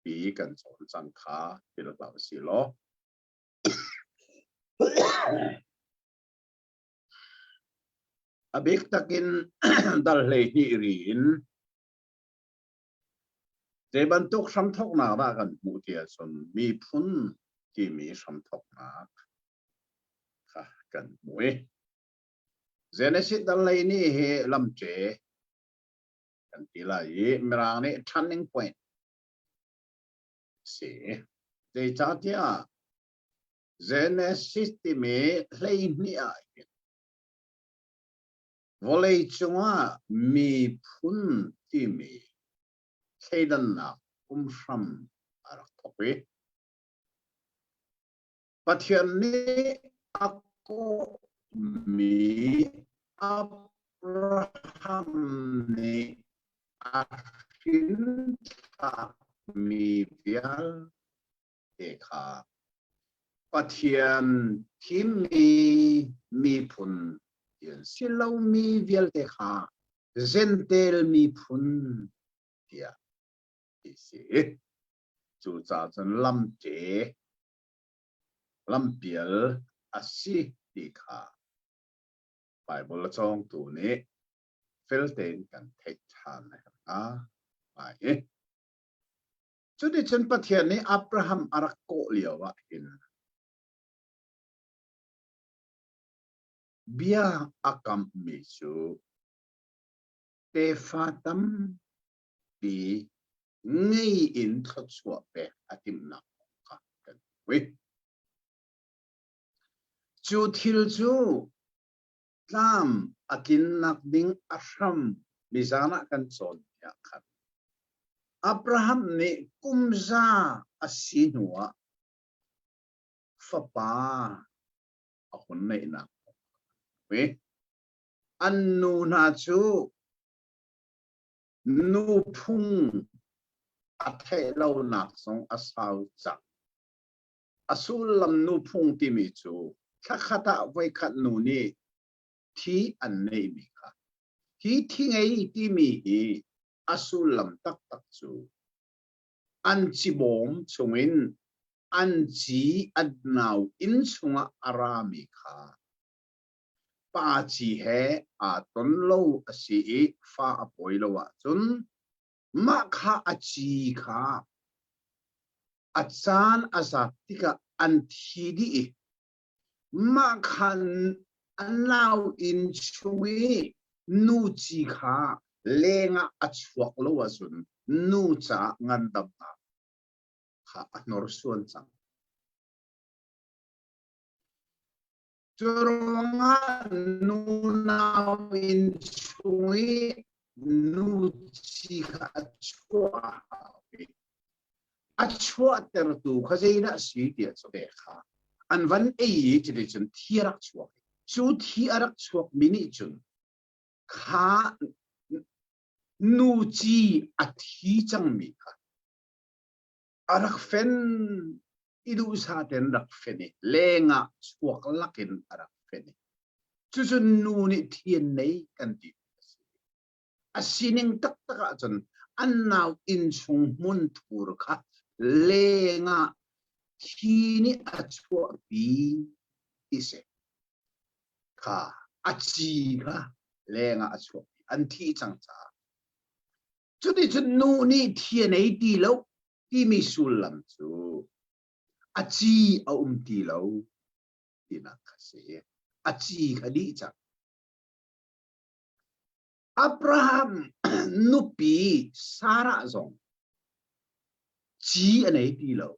Speaker 2: ปีกันสอนสังขาที่เราบอกสิโลอบิกตะกินดัลเลฮีรินเจบันตุกสัมทกนารากันมุติยสนมีพุนที่มีสัมทกนักค่ะกันมวยเจเนซิดัลเลนี่เฮลำเจกันทีละยี่มรางนี่ทันนิ่งพอยต์สิเจ้าที่อ่ะเจเนซิสที่มีเลยนี่อ่ะวอลเลย์จังว่ามีพุนที่มีเคดันนักสัมอารักทวีปัจจุบันนี้อักโกมีอับราฮัมนี่อาชินตามีเวียลเอคาปัจจุบันที่มีพุนสิเรามีเวียลเอคาเซนเตลมีพุนเดียสิจู่จ้าจนลำเจลำเปียลอาศิติคาไบเบิลจงตัวนี้เฟลเตนกันเทชานนะครับไปจุดที่ฉันประเทศนี้อับราฮัมอารักโกเลียวว่าเห็นเบียอากัมมิจูเตฟาตัมปีไงอินทัศวะเปอติมนักกันเว้ยจูทิลจูตามอากินนักดิ้งอัชรัมมิจานะกันสอนอย่างครับอับราฮัมนี่กุมซาอาศินัวฟะปาอาคนในนักเว้ยอันนูนาจูนูพุงอาเทเลานักสงอาสาวจักอาสุลำนูพุงที่มีจูข้าขัดไว้ขัดนูนี่ที่อันนี้มีค่ะที่ไงที่มีอาสุลำตักตักจูอันจีบอมชงอินอันจีอัดนาวอินชงอารามิค่ะป้าจีเฮอาต้นโลสีฟ้าปอยโลวะจนมาข้าอาจีค่ะอาจารย์อาซาติกาอันที่ดีมาขันอันลาวอินช่วยนูจีค่ะเลงอาชวกโลวะจนนูจ้างันดับตาค่ะนรส่วนจัง
Speaker 7: Chorunga nuna in chui nu chi achua achua ter tu khazina si dia so de kha an van e chi de chun thiarak chua chu thiarak chua mini chun kha nu chi athi chang mi kha arak fen idu sa ten rak feni lenga chuak lakin arak feni chu chun nu ni thien nei kan ti asining tak taka chun annaw in chung mun thur kha lenga thini achua bi ise kha achi kha lenga achua an thi chang cha chu ti chun nu ni thien nei ti lo ti mi sulam chu achi a ti lo ti na khase achi khadi cha Abraham nupi Sarah zong chi anei ti lo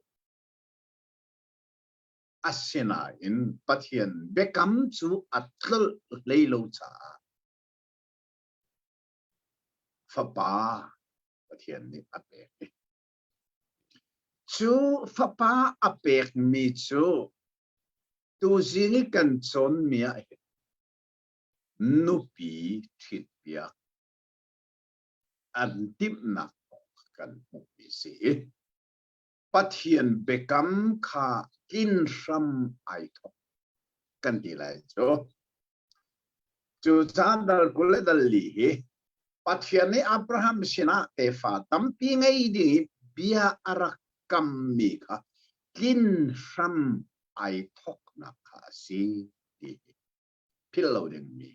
Speaker 7: asena in pathian bekam chu atl leilo cha fapa pathian ni apek chu fapa apek mi chu tu zini kan chon mia nupi thit pia an tim na kan mupi si pathian bekam kha kin ram ai thok kan ti lai chu chan dal kule dal li pathian ni Abraham sina te fa tam pi ngai di bia arakam mi kha kin ram ai thok na kha si ti pillow ding mi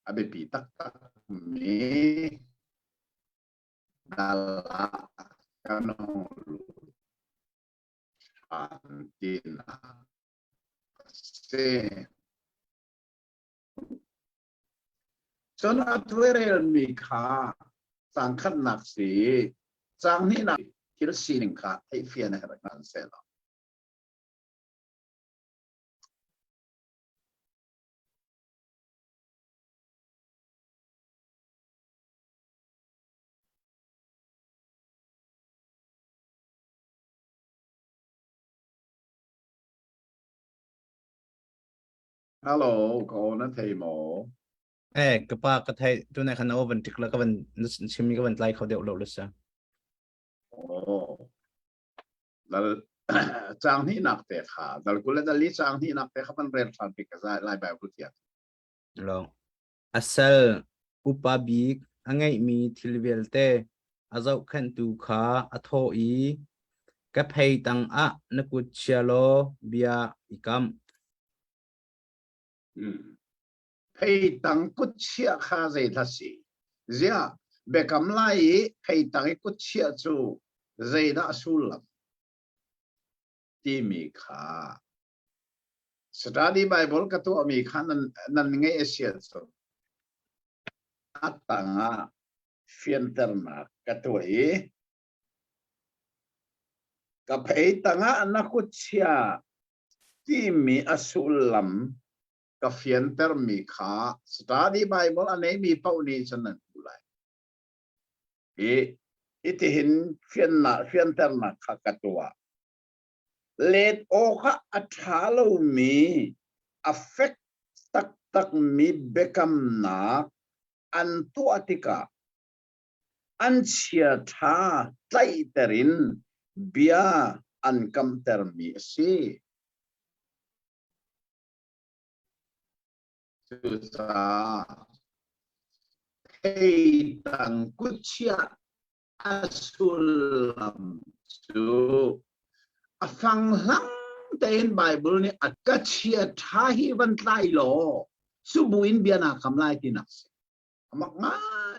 Speaker 7: abe pi tak tak mi dala kano antina se chon atwerel mi kha sang khat nak si sang ni na kil sining kha ai fian ha kan se lo hello ko na thei mo
Speaker 6: cái ba cái thầy chỗ này khăn ô vẫn trực là cái vẫn chim cái vẫn lạiเขาเดี๋ยวเราเลยsao
Speaker 7: oh dal chang ni nak te kha dal kule dal li chang ni nak te kha pan ren fan pik za lai ba bu tia
Speaker 6: lo asal upabik angai mi thilvel te azau khan tu kha atho i ka phei tang a nakut chalo bia ikam
Speaker 7: phei tang kut chia kha zai tha si zia bekam lai phei tang kut chia chu zai da sulam ti mi kha study bible ka tu mi kha nan ngai asia so atanga fianterna ka tu ka phei tanga na kut chia ti mi asulam ka fianter mi kha study bible anei mi pau ni chanan ulai iti hin fianter na kha katwa let o kha athalo mi affect tak mi bekam na an tu atika an chia tha tlai terin bia an kam ter mi si sa hey tang kuchia asulam su afang lang ten bible ni akachia thahi van tlai lo subuin biana kamlai tinak amak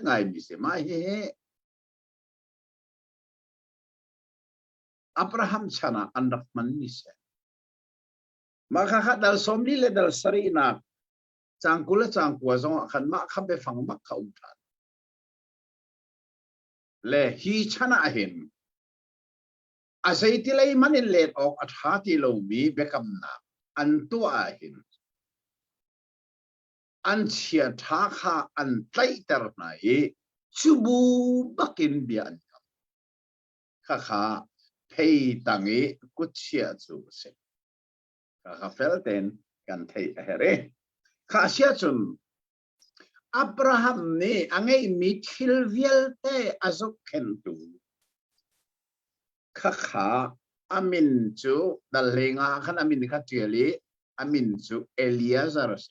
Speaker 7: ngai mi se mai he Abraham chana andak man ni se maka dal somli le dal sarina changkula changkua zong khan ma khabe phang mak kha umthan le hi chana hin asaiti lei manin let ok athati lo mi bekam na an tu a hin อันเชียท้าข้าอันไตเตอร์ไหนชูบูบักินเบียนข้าข้าเทตังเอกุเชียจูเสข้าข้าเฟลเตนกันเทเฮเรข้าเชียจุนอับราฮัมนี่อังเอมิทิลเวลเตอซุกเคนตูข้าข้าอามินจูดัลเลงาขันอามินข้าเจลีอามินจูเอลียซาร์เซ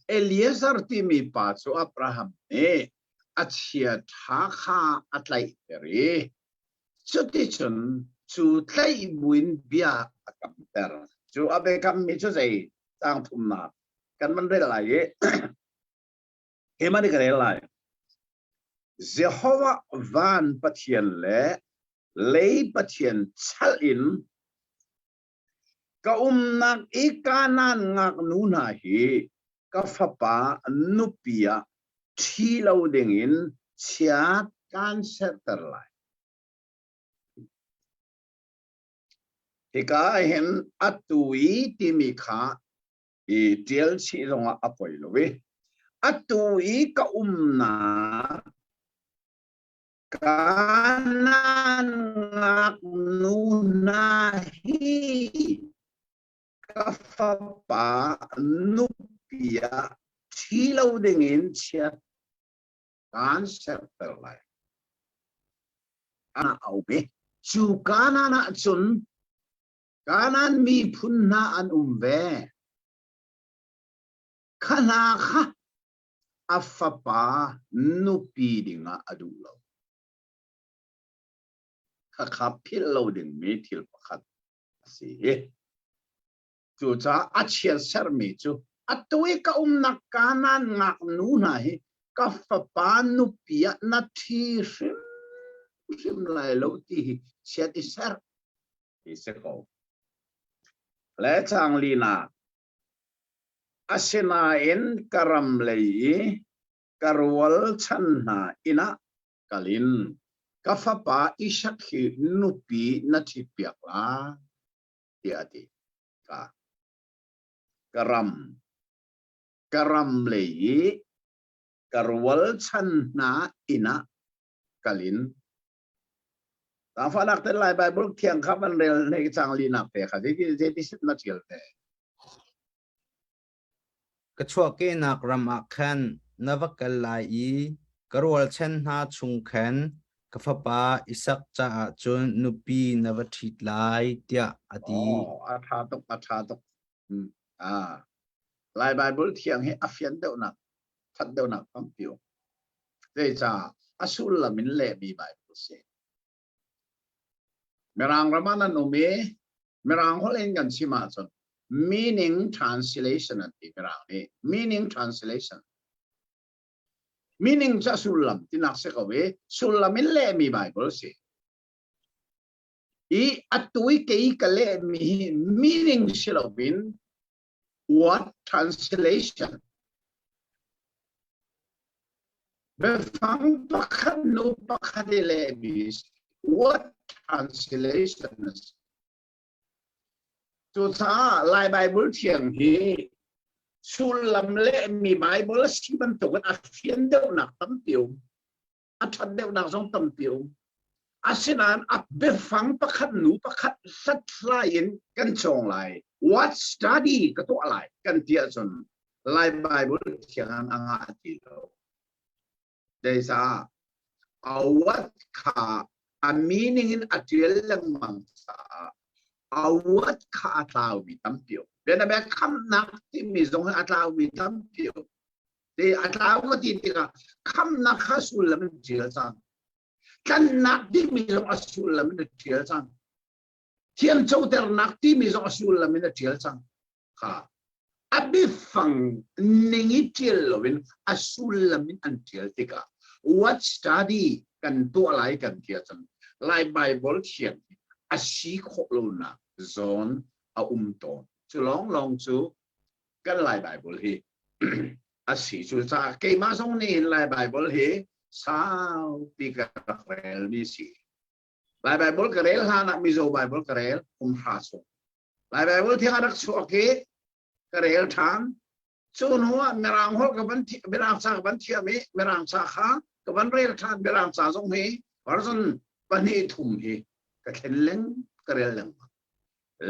Speaker 7: เอลียซาร์ที่มีปัจจุอับราฮัมเนี่ยอาเชียท้าข้าอัตไลเตอรีจุดที่ฉันจุดไลบุญเบียกับเตอร์จุดอาเบกัมมิจุดใจต่างทุ่มนากันมันเรื่องอะไรเฮมันเรื่องอะไรเจ้าฮวาวันปัทยันเล่เลยปัทยันชัลอินก็นักอีกานันงักนูนาฮีก็ฟ้าป่านุปียที่เราเด้งินเชียกันเสตร์ไลที่ก็เห็นอัตุยที่มีค่าอีเดียลชีลงอภัยเลยอัตุยก็นาการนักนูนาฮีก็ฟ้าป่านุปียที่เราเด้งินเชียกันเสตร์ไลเอาไปจูการนาจุนการมีพุนนาอันเวขณะข้าอัฟปานุปีดิงาอดูเราข้าขับพิลเราดิงมีทิลประคัดสิจูจ้าอัจฉริยะมีจูอัตวิกนักการนักนูนาฮีกัฟปานุปียนาทีริมไลโลที่เชียติเซอร์ที่เสกและจางลีนาอาเซนาเอ็นกรำเลยกรวลชันนาอินะกลินกัฟปาอิชักฮินุปีนัทิเปียกลาเดียดีกรำเลยกรวลชันนาอินะกลินตามฟังนักเทศไลน์ไบเบิลเที่ยงครับมันเรียนในจางลีนักเตะค่ะที่สิบนาทีเลย
Speaker 6: กชัวเกนักรำอักขันนวักลายกรวลเช่นหาชุงขันกฟ้าป่าอิสักจ่าจนนุปีนวัติลายเตียอดี
Speaker 7: อาชาตกไลน์ไบเบิลเที่ยงให้อัฟยันเดวนักทัดเดวนักคำพิวเดี๋ยวจะอสุลมินเล่มีไบเบิลเซเมื่อรังรามานันโนเมเมื่อรังเขาเล่นกันชิมาจน meaning translation นั่นที่เมื่อรังนี้ meaning translation meaning จะสุลลัมที่นักเสกเอาไว้สุลลัมินเล่มีไบเบิลเซอีอัตุยเกย์ก็เล่มี meaning สิลวิน what translation เบฟังปักขันนูปักขันเล่มี what translations จุดท้าลายไบเบิลเที่ยงฮีสุลลัมเล่มีไบเบิลที่มันตกกันอัฟยันเดวนักตั้มเปียวอัชัดเดวนักสองตั้มเปียวอาศินานอับเบฟังปักขันนูปักขันสัตลายินกันจงไล what study ก็ตัวอะไรกันเทียจนลายไบเบิลเที่ยงอังอาทิโลเดซ่าเอาวัดขาa meaning in atuel lang mangsa awat ka atlaw mi tampio bena ba kam nak ti mi zong atlaw mi tampio te atlaw ko ti ka kam nak hasul lam jil sang kan nak ti mi zong asul lam na jil sang tian chou ter nak ti mi zong asul lam na jil sang ka abi fang ningi jil lovin asul lam an jil tika what studyกันตัวอะไรกันเทียจังลายไบเบิลเขียนอาชีโคโลนาโซนอาตอนจะลองจูกันลายไบเบิลเฮอาชีจูจ้าเกมาส่งนี่ลายไบเบิลเฮสาวปีกระเรลมีสิลายไบเบิลกระเรลฮานักมิโซไบเบิลกระเรลฮาส่งลายไบเบิลที่ฮานักชัวเกกระเรลทาม chun huwa merang hol ka ban merang sa ban thia mi merang sa kha ka ban rel than merang sa jong hi person pani thum hi ka khen leng ka rel leng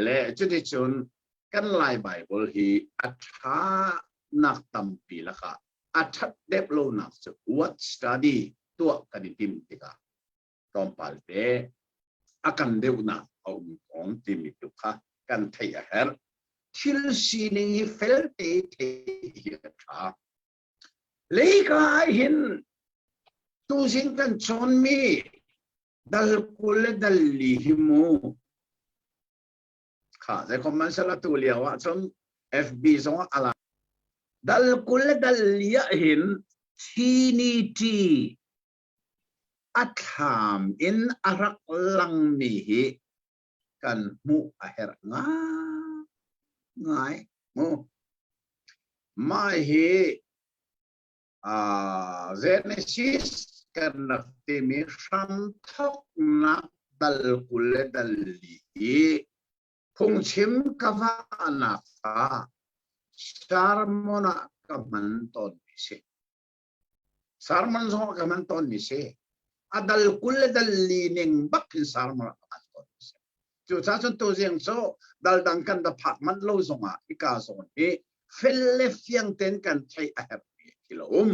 Speaker 7: le chu ti chun kan lai bible hi atha nak tam pi la ka athat dep lo nak chu what study tua kan tim tika tom pal te akan deu na om ong tim tu kha kan thai a her thil sini fel te te hi tha le ka hin tu sing kan chon mi dal kul dal li himu kha ze comment sala tu lia wa chon fb song ala dal kul dal lia hin thini ti atham in arak lang mi hi kan mu a her nga ngai mu mai hi Genesis kan naftimi sam thok na dal kul dal li phung chim kava na ka sarmona kaman ton mi se sarmon so kaman ton mi se adal kul dal li ning bak sarmona kaman ton mi se chu cha chon to jeng so dal dang kan da phat man lo zonga ika zon e felle fiang ten kan thai a hap kilom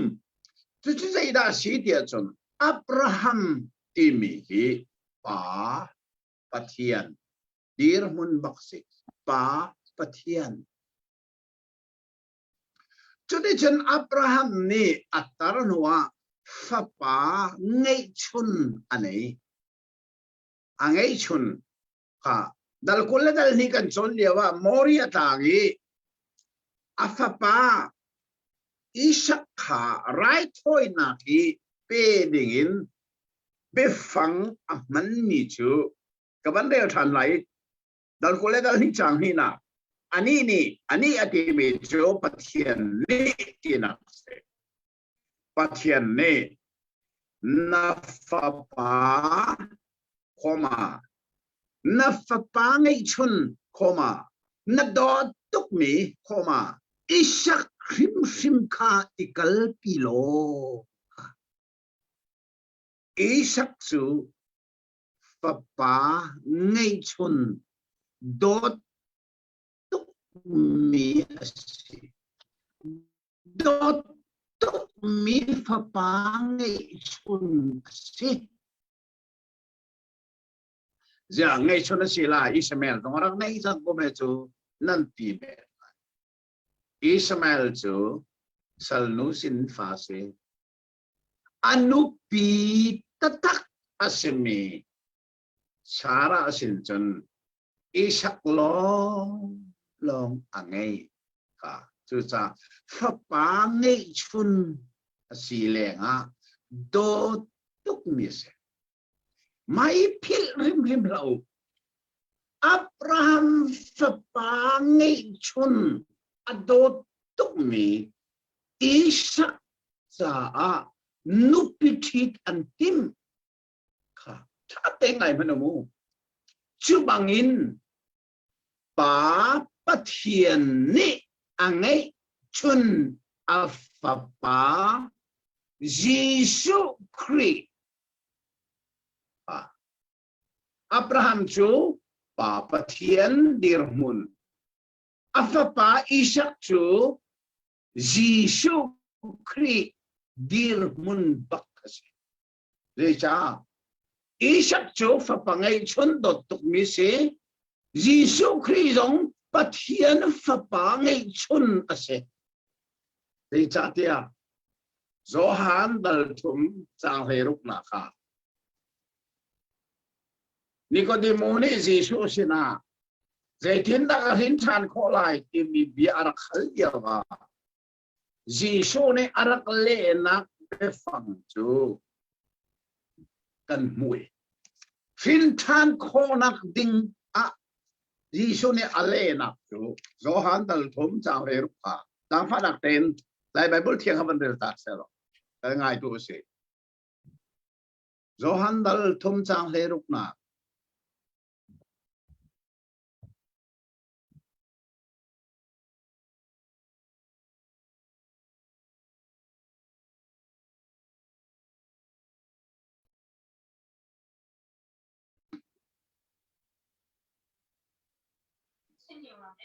Speaker 7: chu chu zai da si dia chon Abraham ti mi hi pa pathian dir mun baksi pa pathian chu ti chen Abraham ni atar nuwa fa pa ngei chun anei angei chun ka dal kul dal ni kan chon lewa moria tangi afapa Ishak kha right hoi na ki pe dingin be fang man mi chu ka ban de than lai dal kul dal ni chang hi na ani ati me chu pathian ni ti na se pathian ne na fa pa koma na fa pa ngai chun koma na do tuk mi koma Ishak sim kha ikal pilo Ishak su papa ngay chun dot tuk mi asi dot tuk mi papa ngay chun asi ja ngay chun asi la Ismail tong orang ngay sang ko me chu nanti me Ismail chu salnu sin fa se anupi tatak asimi Sara asin chun Ishak long angai ka chu cha fa pa ngai chun asi le nga do tuk mi se mai phil rim lau Abraham fa pa ngai chun adot tuk mi Ishak sa a nupitit antim ka tate ngai manamu chubangin pa pathian ni angai chun afapa Jesu Christ Abraham chu pa pathian dirmun afapa Ishak chu Jesu Christ dir mun bakasi lecha Ishak chu fa pangai chun dot tuk mi se Jesu Christ jong pathian fa pangai chun ase lecha tia Zohan dal thum chang heruk na kha Nicodemus Jesu sina Zaitin da hin chan ko lai ti mi bi ar khal ya wa Jesu ne arak le na be fang chu kan mui fin than ko nak ding a Jesu ne ale na chu Zohan dal thum chang re ru pa dang fa dak ten lai bible thiang haban der ta se ro ka ngai tu se Zohan dal thum chang le ru na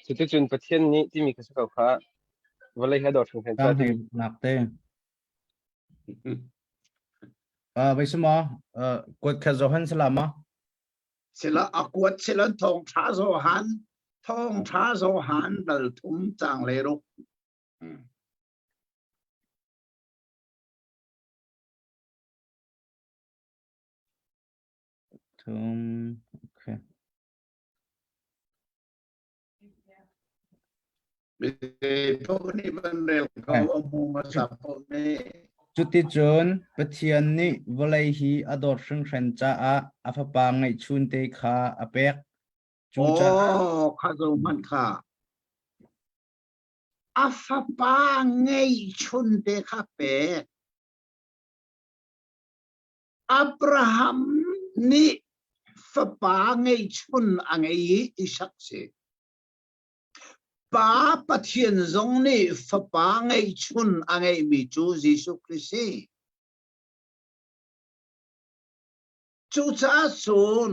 Speaker 5: สุดที่จุนประเทศนี้ที่มีกษัตริย์ข้าวันเลยให้ดอดถึงแผ่น
Speaker 6: ตั้
Speaker 5: ชาง ติ
Speaker 6: ให้หนักเต้ไปสมอกดแค่จะหันสลามะ
Speaker 7: sila akwat sila thong tha zo han dal thum chang le ro
Speaker 6: okay
Speaker 7: po ni ban rel ko amu ma sa po ne
Speaker 6: จุดที่จนประเทศนี้วลัยฮีอดอร์ซึ่งฉันจะอาฟปางไงชุนเตคาอเปกจูจะ
Speaker 7: kha zo man kha afa pa ngai chun te kha pe Abraham ni fa pa ngai chun angai isak se pa pathian zong ni fa pa ngai chun angai mi chu Jesu Christ chu cha sun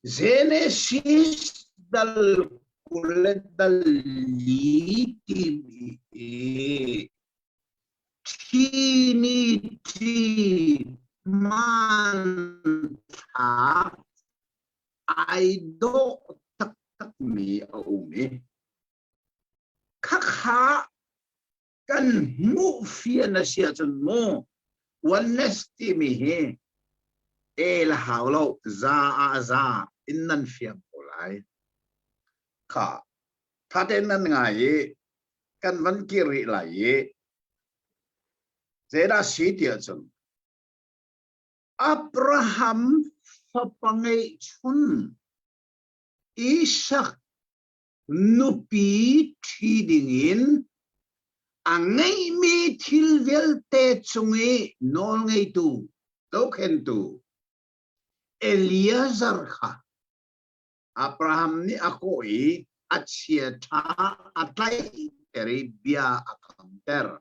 Speaker 7: Genesis dal kulet dal liti ti man tha ai do tak mi au mi kha kan mu fia na sia chun mo oneness ti mi he el haulo za innan fiam polai kha thaten nan ngai kan van kiri lai zeda si tia chun Abraham fapangai chun Isaac nupi thidingin angai mi thilvel te chungi nol ngai tu token tu Eliezer kha Abraham ni akoi achia tha atlai Arabia akanter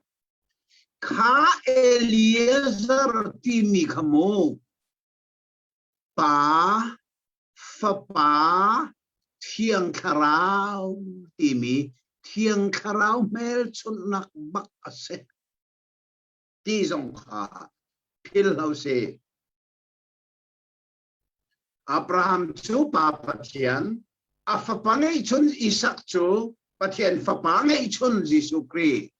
Speaker 7: kha Eliezer ti mi khamo pa fa thiang kharau ti mi thiang kharau mel chun nak bak ase ti zong kha phil hause Abraham chu pa pathian afapangai chun Isaac chu pathian fapangai chun Jesu Christ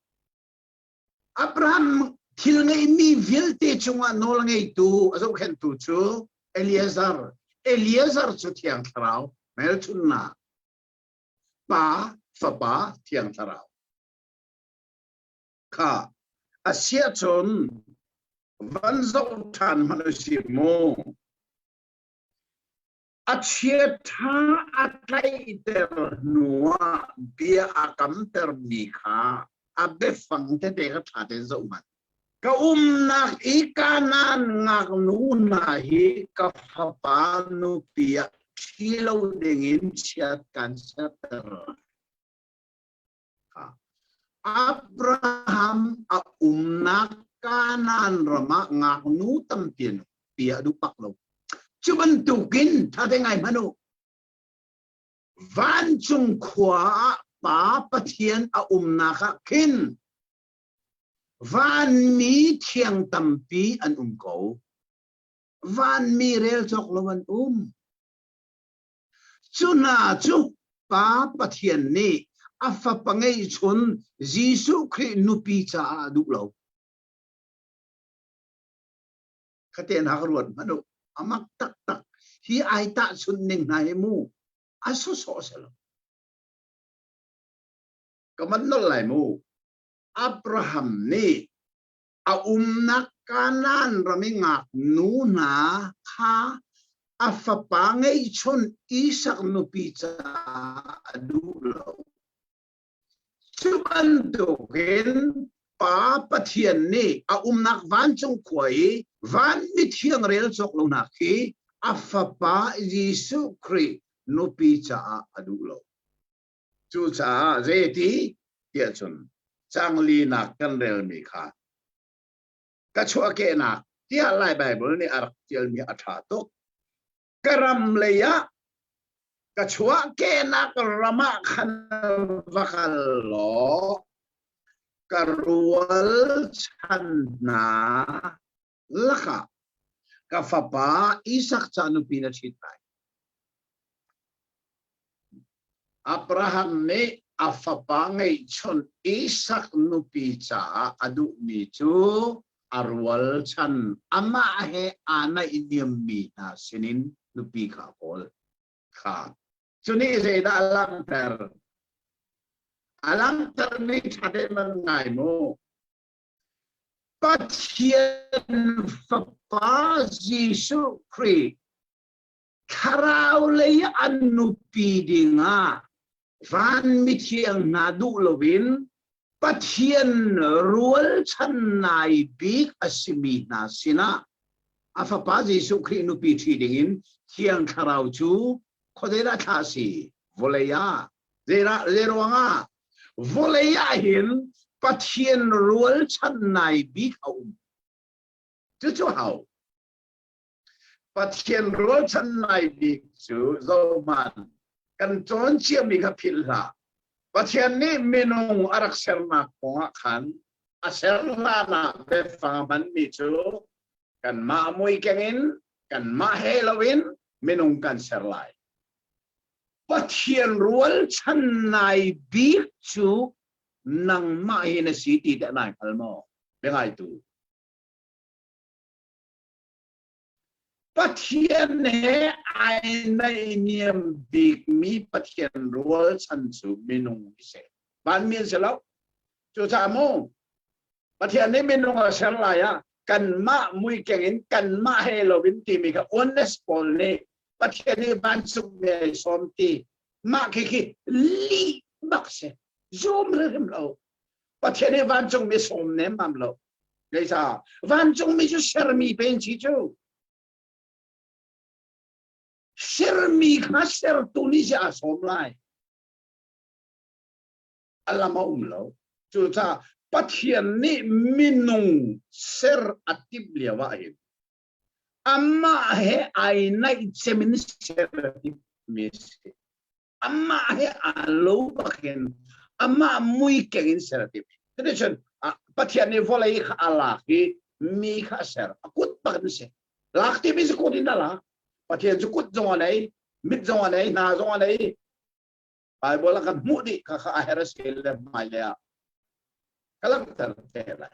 Speaker 7: Abraham thil ngai mi vilte chunga nol ngai tu azo khen tu chu Eliezer chu thiang tharau mel chun na pa fa thiang tharau kha asia chun van zo than manusi mo achia tha atlai ter nuwa bia akam ter mi kha abe phang te de ka tha te zo man ka nak ikanan ngak nu na hi ka fa nu pia thilo dengin chiat kan sa ter Abraham a nak kanan rama ngak nu tam pien pia du pak lo chuban tukin tha te ngai manu van chung khwa pa pathian a na kha kin van mi thiang tampi an ko van mi rel chok lo an chuna chu pa pathian ni afa pangai chun Jesu Christ nupi cha du lo khaten hakrut manu amak tak hi ai ta chun ning nai mu aso so selo kaman no lai mu Abraham ni a nak kanan raminga nu na kha afa pangai chun Isaac nupi cha du lo chuban dogen pa pathian ni a nak van chung khoi van mi thiang rel chok lo na khi afa pa Jesu Christ nupi cha adu lo chu cha zeti tia chun changli na kan rel mi kha ka chua ke na tia lai bible ni ar tiel mi atha to karam leya Kachua ke nak rama khan vakal lo karual chana laka kafapa isak chanu pina chitai Abraham ne afapa ngai chon isak nupi cha adu mi chu arwal chan ama he ana idiam mi na sinin nupi ka kol ka chuni se da alam ter ni thade man ngai mo pathian fapa Jesu Christ karau le anupi dinga van mithiang nadu lovin pathian rual chan nai big asimi na sina afapa Jesu Christ nupi thidingin thiang karau chu khodera thasi voleya zera lerwanga voleya hin pathian rual chan nai big chu how pathian rual chan nai big chu zoman kan chon chiam mi ka philha pathian ni menung arak serna konga khan aserna na be fangaman mi chu kan ma mui kengin kan ma helawin menung kan serlai pathian rual chan nai big chu nang ma hina siti da nai kalmo bengai tu pathian he ai nai niam big mi pathian rual chan chu menung se ban mien se lo chu cha mo pathian ni menung a serlai ya kan ma mui kengin kan ma helawin ti mi ka honest pol ne pathian ni ban suk me som ti ma ki li bakse zoom rem lo pathian ni ban chung me som ne mam lo le sa ban chung me chu shermi pen chi chu shermi kha ser tunisia som lai alama lo chu cha pathian ni minung ser atib liawa hin amma he ai nai semin ser atib mis amma he alo baken amma mui kengin ser atib tradition pathian ni volai ala ki mi kha ser akut baken se lakti bis ko din dala pathian ju kut zong anai mit zong anai na zong anai bible kan mudi ka kha aheras ke le maya kalam tertela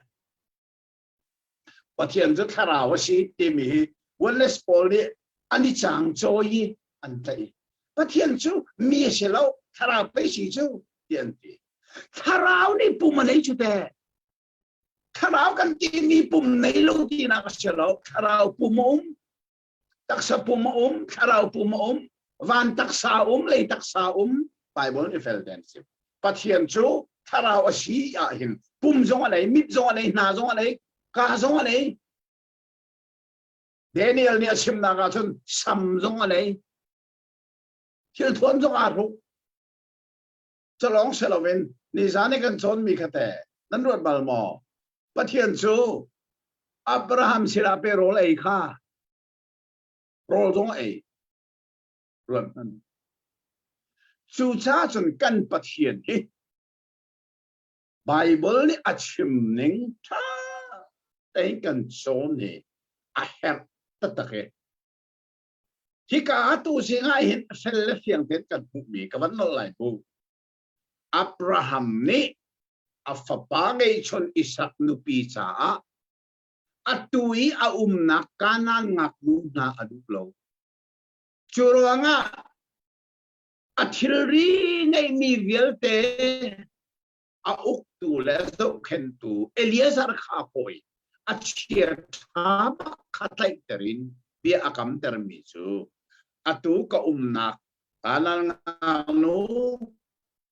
Speaker 7: pathian ju thara wasi timi wellness poli ani chang choi antai pathian chu mi selo thara pe si chu tianti tharau ni pumanei chu te tharau kan ti mi pum nei lo ti na ka selo tharau pumom taksa pumom tharau pumom van taksa le taksa bible ni feldenship pathian chu thara wasi a hin pum zong anai mit zong anai na zong anai ka zong anai Daniel ni asim na ka chun sam zong anai thil thon zong a ru chalong selovin ni zani kan chon mi khate nan rot bal mo pathian chu Abraham sira pe rol ei kha rol zong ei rot nan chu cha chun kan pathian hi Bible ni achim ning tha tay kan chon ni a her tatake hi ka tu singa hin fel fiang ten kan mi ka van lai bu Abraham ni afapa ngai chon Isaac nupi cha atui a na kana ngak nu na aduplo churonga athilri ngai mi velte a uktu le so kentu Eliezer kha koi a chiar tha khatai terin bi akam termi chu atu ka na kana nganu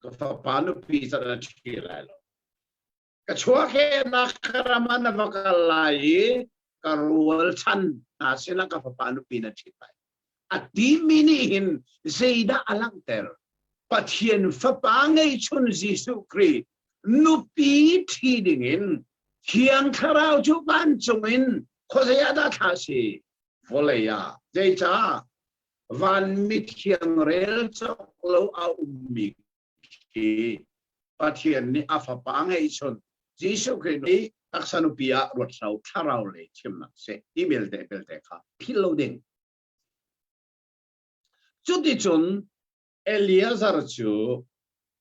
Speaker 7: ka fa panu pi sa chira lo ka chua ke na karaman na vakalai karual chan na sila ka fa panu pi na chitai at di minihin zeida alang ter pathian fa pangai chun Jesu Christ nupi thidingin hiang tharau chu ban chungin khosaya da thasi voleya jecha van mit hiang rel chok lo a mi ki pathian ni afa pa ngai chon jisu kri ni aksanupia rot sau tharau le chimna se email de bel de kha philo ding chu ti chun Eliezer chu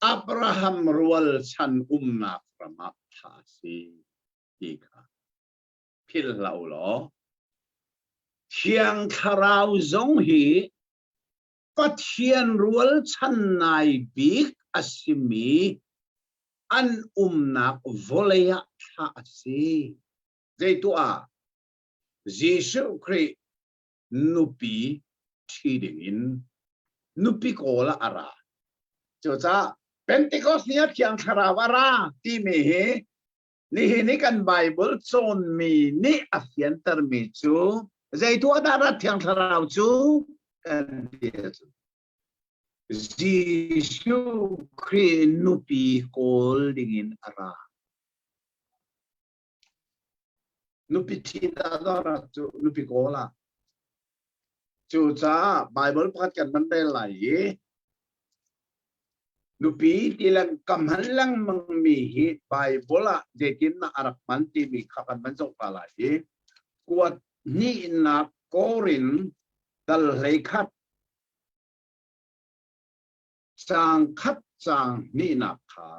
Speaker 7: Abraham rual chan na krama tha si ti kha phil lau lo thiang tharau zong hi pathian rual chan nai bik asimi an na volaya tha si zaitu a Jesu Christ nupi thidingin nupi kola ara cho cha Pentecost nia thiang tharawara ti me he ni kan Bible chon mi ni afian tar mi chu zaitu adara thiang tharaw chu kan Jesu Christ nupi kol dingin ara nupi thida dora chu nupi kola chu cha Bible pat kan man be lai nupi tilang kamhalang mang mi hi Bible a jekin na arak man ti mi khakan man jok pala hi kuat ni na korin dal lekhat sang khat sang ni na kha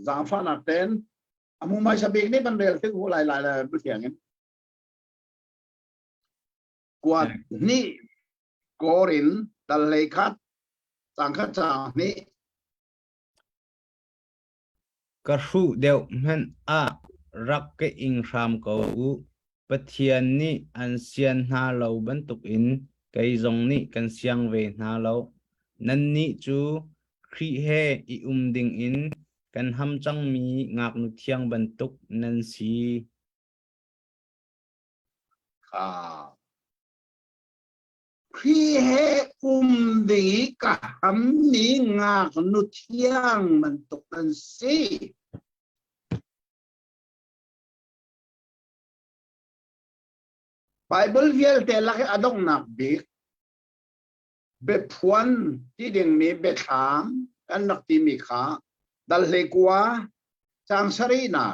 Speaker 7: zang fa na ten amu mai sabik ni ban rel thing hu lai lai la bu thiang in kuat ni korin dal lekhat sang khat sang ni
Speaker 6: ka hru deuh hman a rak ke ing ram ko u pathian ni an sian hna lo bantuk in kai zong ni kan siang ve hna lo nan ni chu khri he I ding in kan ham chang mi ngak nu thiang bantuk nan si
Speaker 7: kha khi he di ka ham ni ngak nu thiang man tuk nan si Bible vial te la ke adong nak bik be phuan ti ding ni be tham kan nak ti mi kha dal le kwa chang sari na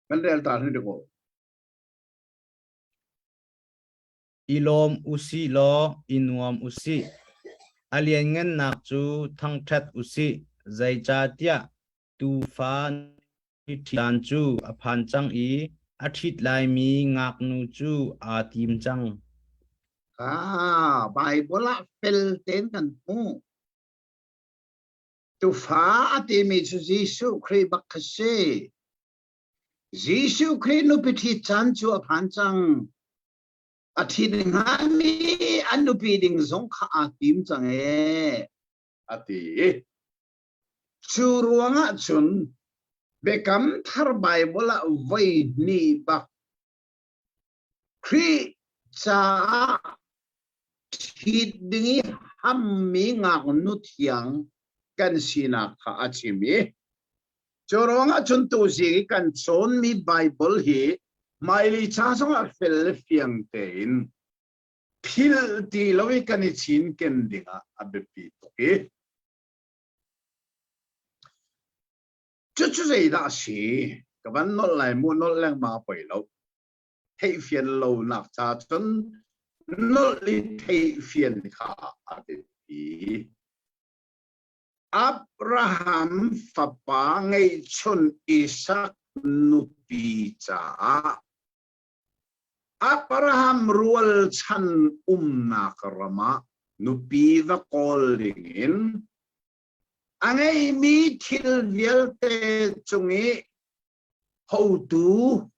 Speaker 7: kan rel ta ni ko
Speaker 6: ilom usi lo inuam usi alien ngan nak chu thang that usi zai cha tia tu fan thian chu aphan chang I athit lai mi ngak nu chu a tim chang
Speaker 7: Bible a fel ten kan hu tu fa ati mi chu Jesu Christ bak khase Jesu Christ nu pithi chan chu aphan chang athit ngami anu pi ding zong kha a tim chang e ati chu ruanga chun bekam thar Bible a voi ni bak Christ cha thit dingi ham mi ngak nu thiang kan sina kha achimi choronga chun tu si kan chon mi Bible hi maili cha song a fel fiang tein phil ti lowi kan chin ken dinga abepi to e chu zai da si ka ban no lai mu no lang ma poi lo thei phian lo nak cha chun no li thei phian kha abepi Abraham fapa ngay chun Isaac nupi cha Abraham rual chan nakarama nupi the calling angay mi thil vial te chungi how to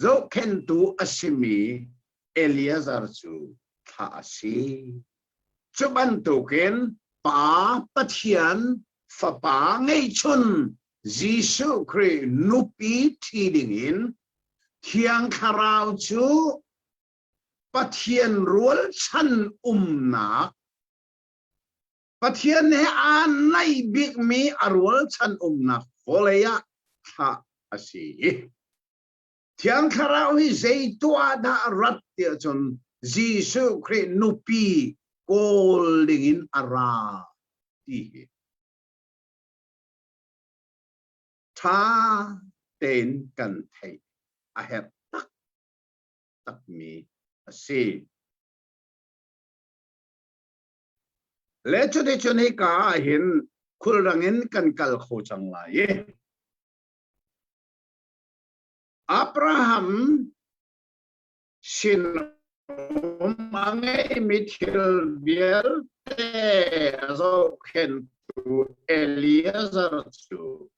Speaker 7: zo ken tu asimi Eliezer chu tha si chuban token pa pathian fa pa ngay chun Jesu Christ nupi thiding in thiang kharau chu pathian rual chan na pathian he an nai big mi arwal chan na volaya tha asi thiang kharau hi zei tua da rat tia chon Jisu Christ nupi kol dingin ara ti tha ten kan thei a het tak mi a si le chu de chu nei ka hin khul rangin kan kal kho chang la ye Abraham sin mange Mithil biel te zo khen tu Eliezer chu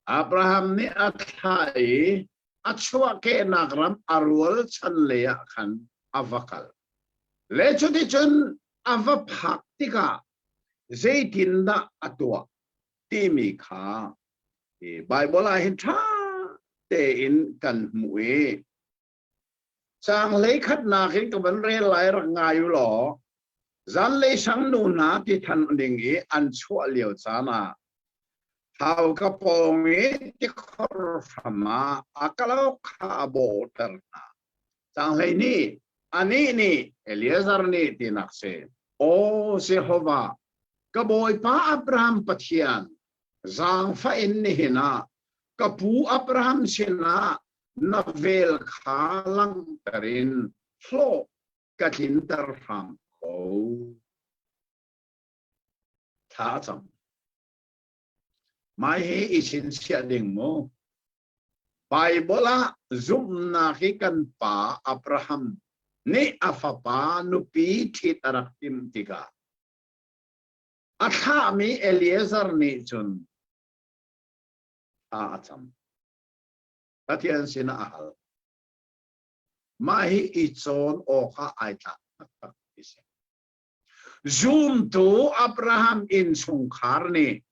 Speaker 7: Abraham ni athai achwa ke nagram arwal chan leya khan avakal le chu de chun ava phaktika zeitinda atwa timi kha Bible a hin tha te in kan muwe sang lấy khát na khiến các vấn đề lại rằng ngay lo gian lấy sáng nụ na thì thành đình ý ăn chua liều cha na hào các phong ý thì khor phama akalau kha bo ter na sang lấy ni ani ni Eliezer ni thì nắc se o Jehovah các boy pa Abraham pathian giang fa in ni hina kapu Abraham sina navel khalang tarin flo katin tar pham ko tha cham mai he isin sia ding mo Bible zum na ki kan pa Abraham ni afapa nupi thi tarak tim tika atha mi Eliezer ni chun a cham Atian sina ahal mahi ichon oka aita ise zoom to Abraham in sungkharni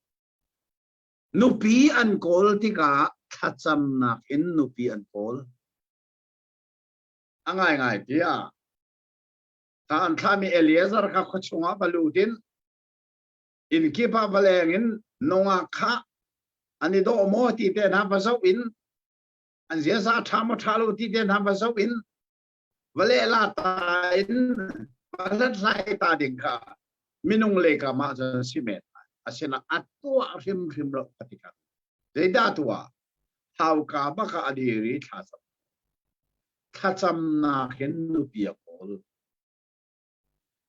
Speaker 7: nupi an kol tika thacham na in nupi an kol angai ngai tia ta an thami Eliezer ka khochunga baludin in kipa balengin nonga kha ani do mo ti te na basau in an zia sa thamo thalo ti den ham ba in vale la ta in balat sai ta ding kha minung le ka ma ja simet asena atwa rim ro patika zeida tua hau ka ba ka adiri thacham na khen nu pia kol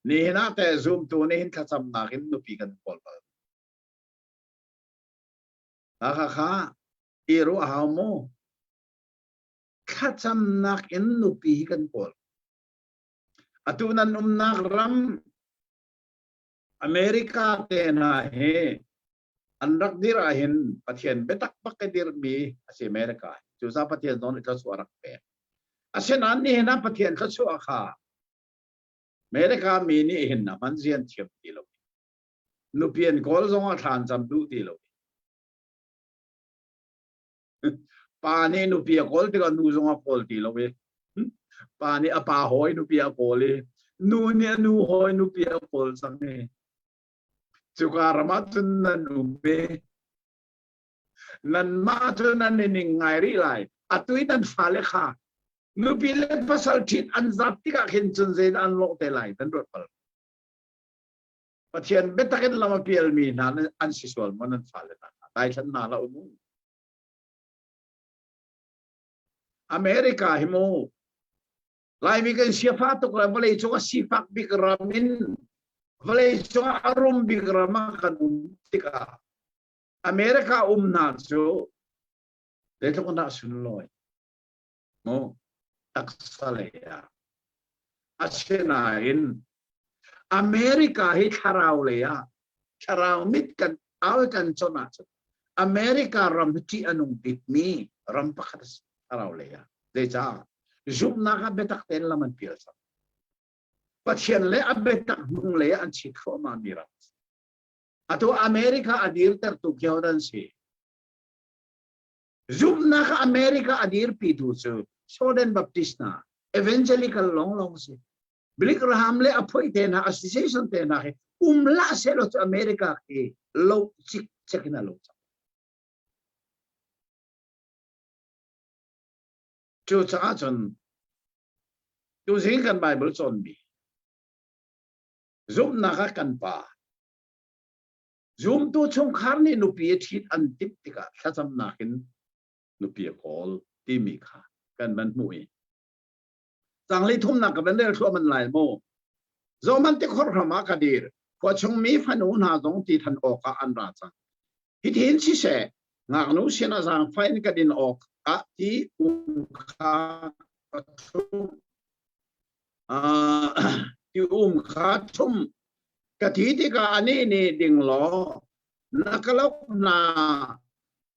Speaker 7: ni na te zoom tu ni hin thacham na khen nu pi kan kol ba kha iru hau mo khacham nak in nupi kan pol atunan nak ram America te na he anrak dirahin pathian betak pakadir mi asi America chu sa pathian don ka suarak pe asenan ni na pathian ka su akha America mi ni hin na manzian thiam ti lo nupian kol zonga than cham du ti lo Pani nu pia kol tika nu zonga kol ti lo we pani apa hoi nu pia kol nu ne nu hoi nu pia kol sang ne chuka ramatun nan ube nan ma tu nan ni ngai ri lai atui nan fale kha nu pile pasal thit an zat tika khin chun zen an lo te lai tan rot pal pathian betaken lama pial mi na an sisual manan fale na dai than na la umu America himo lai mi kan siapa tu kalau boleh coba sifat bikramin boleh coba arum bikrama kan tika America nazo itu kan tak sunloy mo tak salaya asenain America hi tharau le ya tharau mit kan aw kan chona America ramti anung bitmi rampakas Arauleya, deja, zoom naga betak ten laman pilsa. Patien le abetak mung le an chik fo ma mira. Ato America adir ter tu kyodan si. Zoom naga America adir pitu so, Southern Baptist na, evangelical long si. Bilik raham le apoy tena association tena ke umla selo to America ke low chik na low. chú cha chun chú sinh kan Bible chun mi zoom na ka kan pa zoom tu chung khar ni nu pi thit an tip tika thacham na kin nu pi kol ti mi kha kan ban mui tang li thum na ka ban del thua man lai mo zo man ti khor rama ka dir ko chung mi phanu na dong ti than ok ka an ra cha hi thin si se ngak nu sina zang fain ka din ok a ti kha ti kha thum ka thi ti ka ani ni ding lo na ka lok na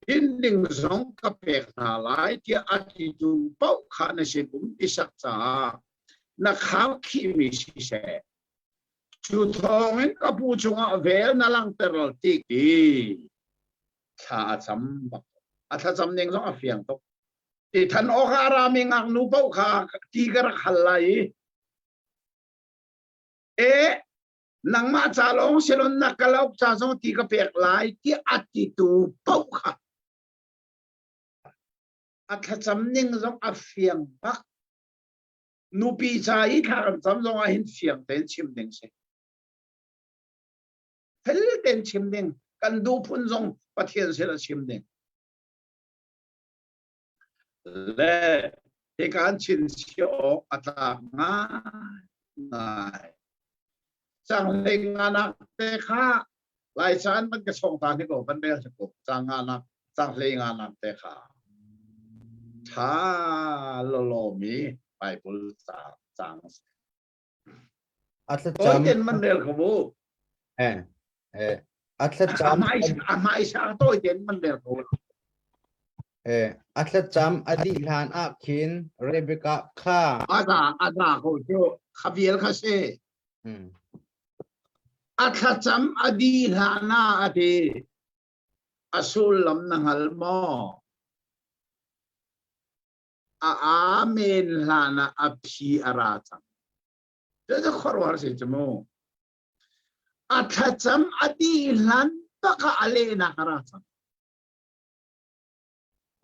Speaker 7: in ding zong ka pek na lai ti a ti tu pau kha na se kum ti sak cha na khaw khi mi si se chu thong en ka pu chunga vel na lang terol ti ti cha cham ba a tha cham ning zong a fiang tok ti than o kha ra mi ngak nu pau kha ti ka ra khal lai e nang ma cha long selon na kalok cha zong ti ka pek lai ti ati tu pau kha a tha cham ning zong a fiang bak nu pi cha i tha cham zong a hin fiang ten chim ding se hel ten chim ding kan du phun zong pathian se la chim ding le te kan chin sio ata nga ngai chẳng linh anak te kha lai san man ka song ta ni ko ban bel se ko chẳng anak chẳng linh anak te kha tha lo mi Bible sa chẳng
Speaker 6: atla
Speaker 7: oi
Speaker 6: cham
Speaker 7: ten man del ko bu
Speaker 6: atla cham
Speaker 7: amai sa toi ten man del ko
Speaker 6: atla cham adi lan a khin Rebecca kha
Speaker 7: ada ko jo Javier kha se athacham adi lana ade asul lam nangal mo amen lana aphi arachamจะขอรู้สิจมูอาทัจำอดีลันตะกะอะไรนักราช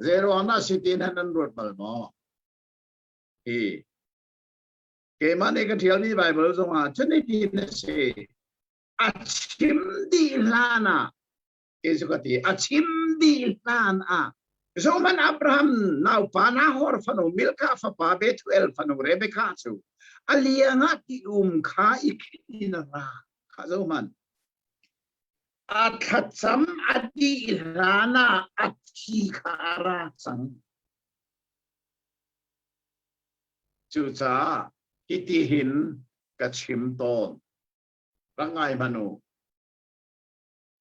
Speaker 7: เจรวานาสิตินันรวดบาลมอเกมันเอกที่อันนี้ไบเบิลส่งมาชนิดนี้สิอาชิมดีลานะเอสุกติอาชิมดีลานะส่งมันอับราฮัมนาวปานาฮอร์ฟานุมิลคาฟาปาเบตุเอลฟานุเรเบคาซูaliangati kha ikinara kazuman athacham adi rana athikara sang chucha kitihin kachimton rangai manu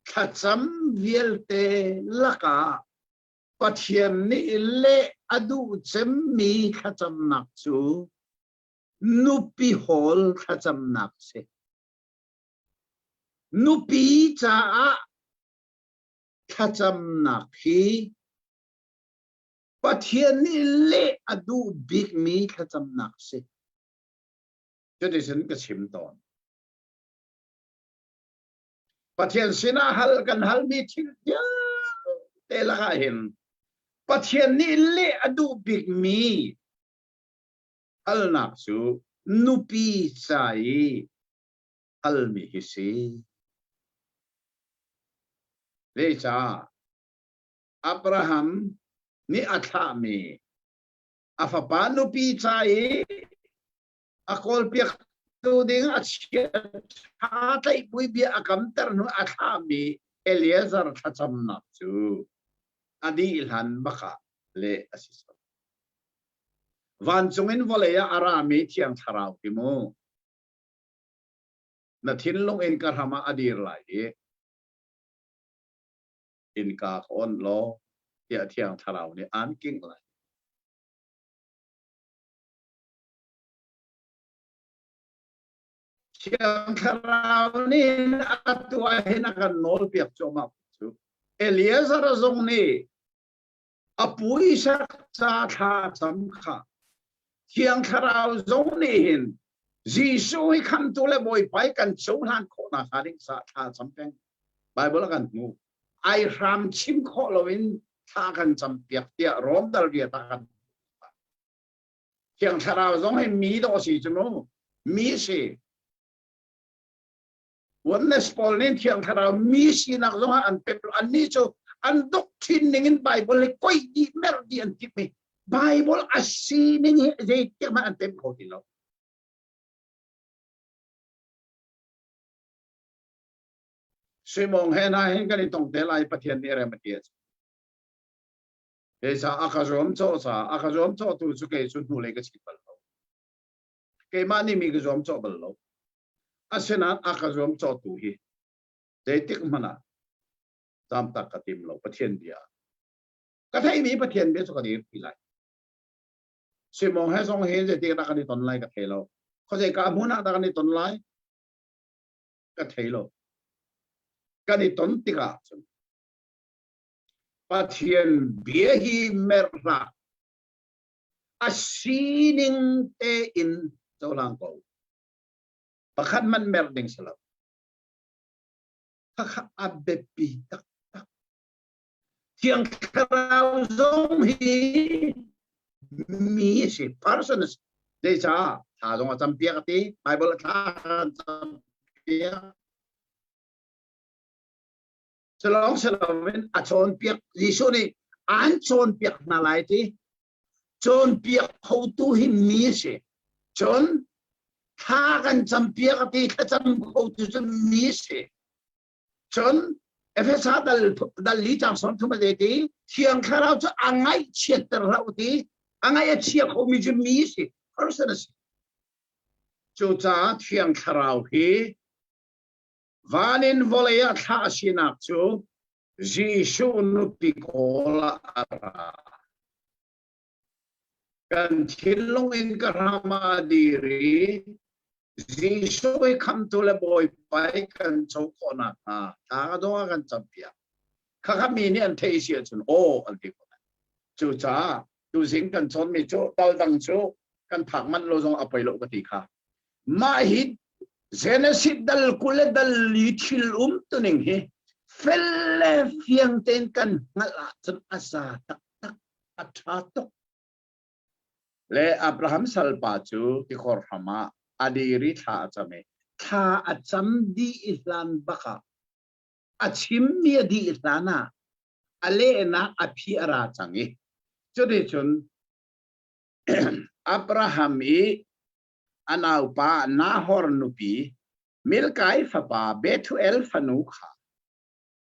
Speaker 7: thacham vielte laka pathian ni le adu chemmi khacham nakchu nupi hol khacham nak se nupi cha khacham nak hi pathian ni le adu big mi khacham nak se tradition ka chim ton pathian sina hal kan hal mi thil ya te la ha hin pathian ni le adu big mi al nak su nupi sai al mi hisi le cha Abraham ni athami afapa nupi sai akol piak tu ding achia tai pui bia akam tar nu athami Eliezer thacham nak su adi ilhan baka le asis van chungin volaya arami thiang tharau timo na thin long in karhama adir lai in ka on lo ya thiang tharau ni an king lai thiang tharau ni atwa hina kan nol piak choma chu Eliezer zong ni apui sak cha tha cham kha thiang tharau zong ni hin Jisu hi kham tu le boy pai kan chou han kho na ha ding sa tha cham peng Bible kan mu ai ram chim kho lovin tha kan cham piak tia rom dal dia ta kan thiang thara zong hai mi do si chuno mi si oneness Paul nin thiang thara mi si nak zong an pep an ni cho an doctrine ningin Bible le koi di mer di an tip me Bible asi ning je ti ma an pep ko ti lo Simong hen hai hen kan tong te lai pathian ni re ma ti e sa akazom cho tu su ke su tu le ke chi pal lo ke ma ni mi ke zom cho bal lo asena akazom cho tu hi de tik mana tam tak ka tim lo pathian dia ka thai mi pathian be so ka di pi lai Simong hai song he je ti na ka ni ton lai ka the lo ko je ka mu na ta ka ni ton lai ka the lo ka ni ton ti ka pathian bia hi merra asining te in so lang ko pakhat man mer ding sala kha abbe pi tak tak thiang karau zong hi mi si persons de cha tha zong cham pia ti Bible tha cham pia Selong selawin a chon piak Jisu ni an chon piak na lai ti chon piak ho tu hi mi se chon tha kan cham piak ti kha cham ho tu cham mi se chon efesa dal li chang son tu ma de ti thiang kharau cha angai chiat ter rau ti angai a chiak ho mi cham mi se personas chu cha thiang kharau hi Vanin volea tha sinak chu Jisu nu pikola ara kan thilong in karama diri Jisu ai come to le boy pai kan chokona ha ta do kan champia kha mi ni an thei sia chun o an ti ko chu cha tu sing kan chon mi chu dal dang chu kan phak man lo jong apai lo ka ti kha ma hit Genesis dal kule dal litil tuning he felle fiang ten kan ngala chun asa tak tak athato le Abraham salpa chu ti khor hama adiri tha achame tha acham di islan baka achim mi di islana ale na aphi ara changi chudi chun Abraham i anau pa Nahor nupi Milkai fapa Betuel fanuka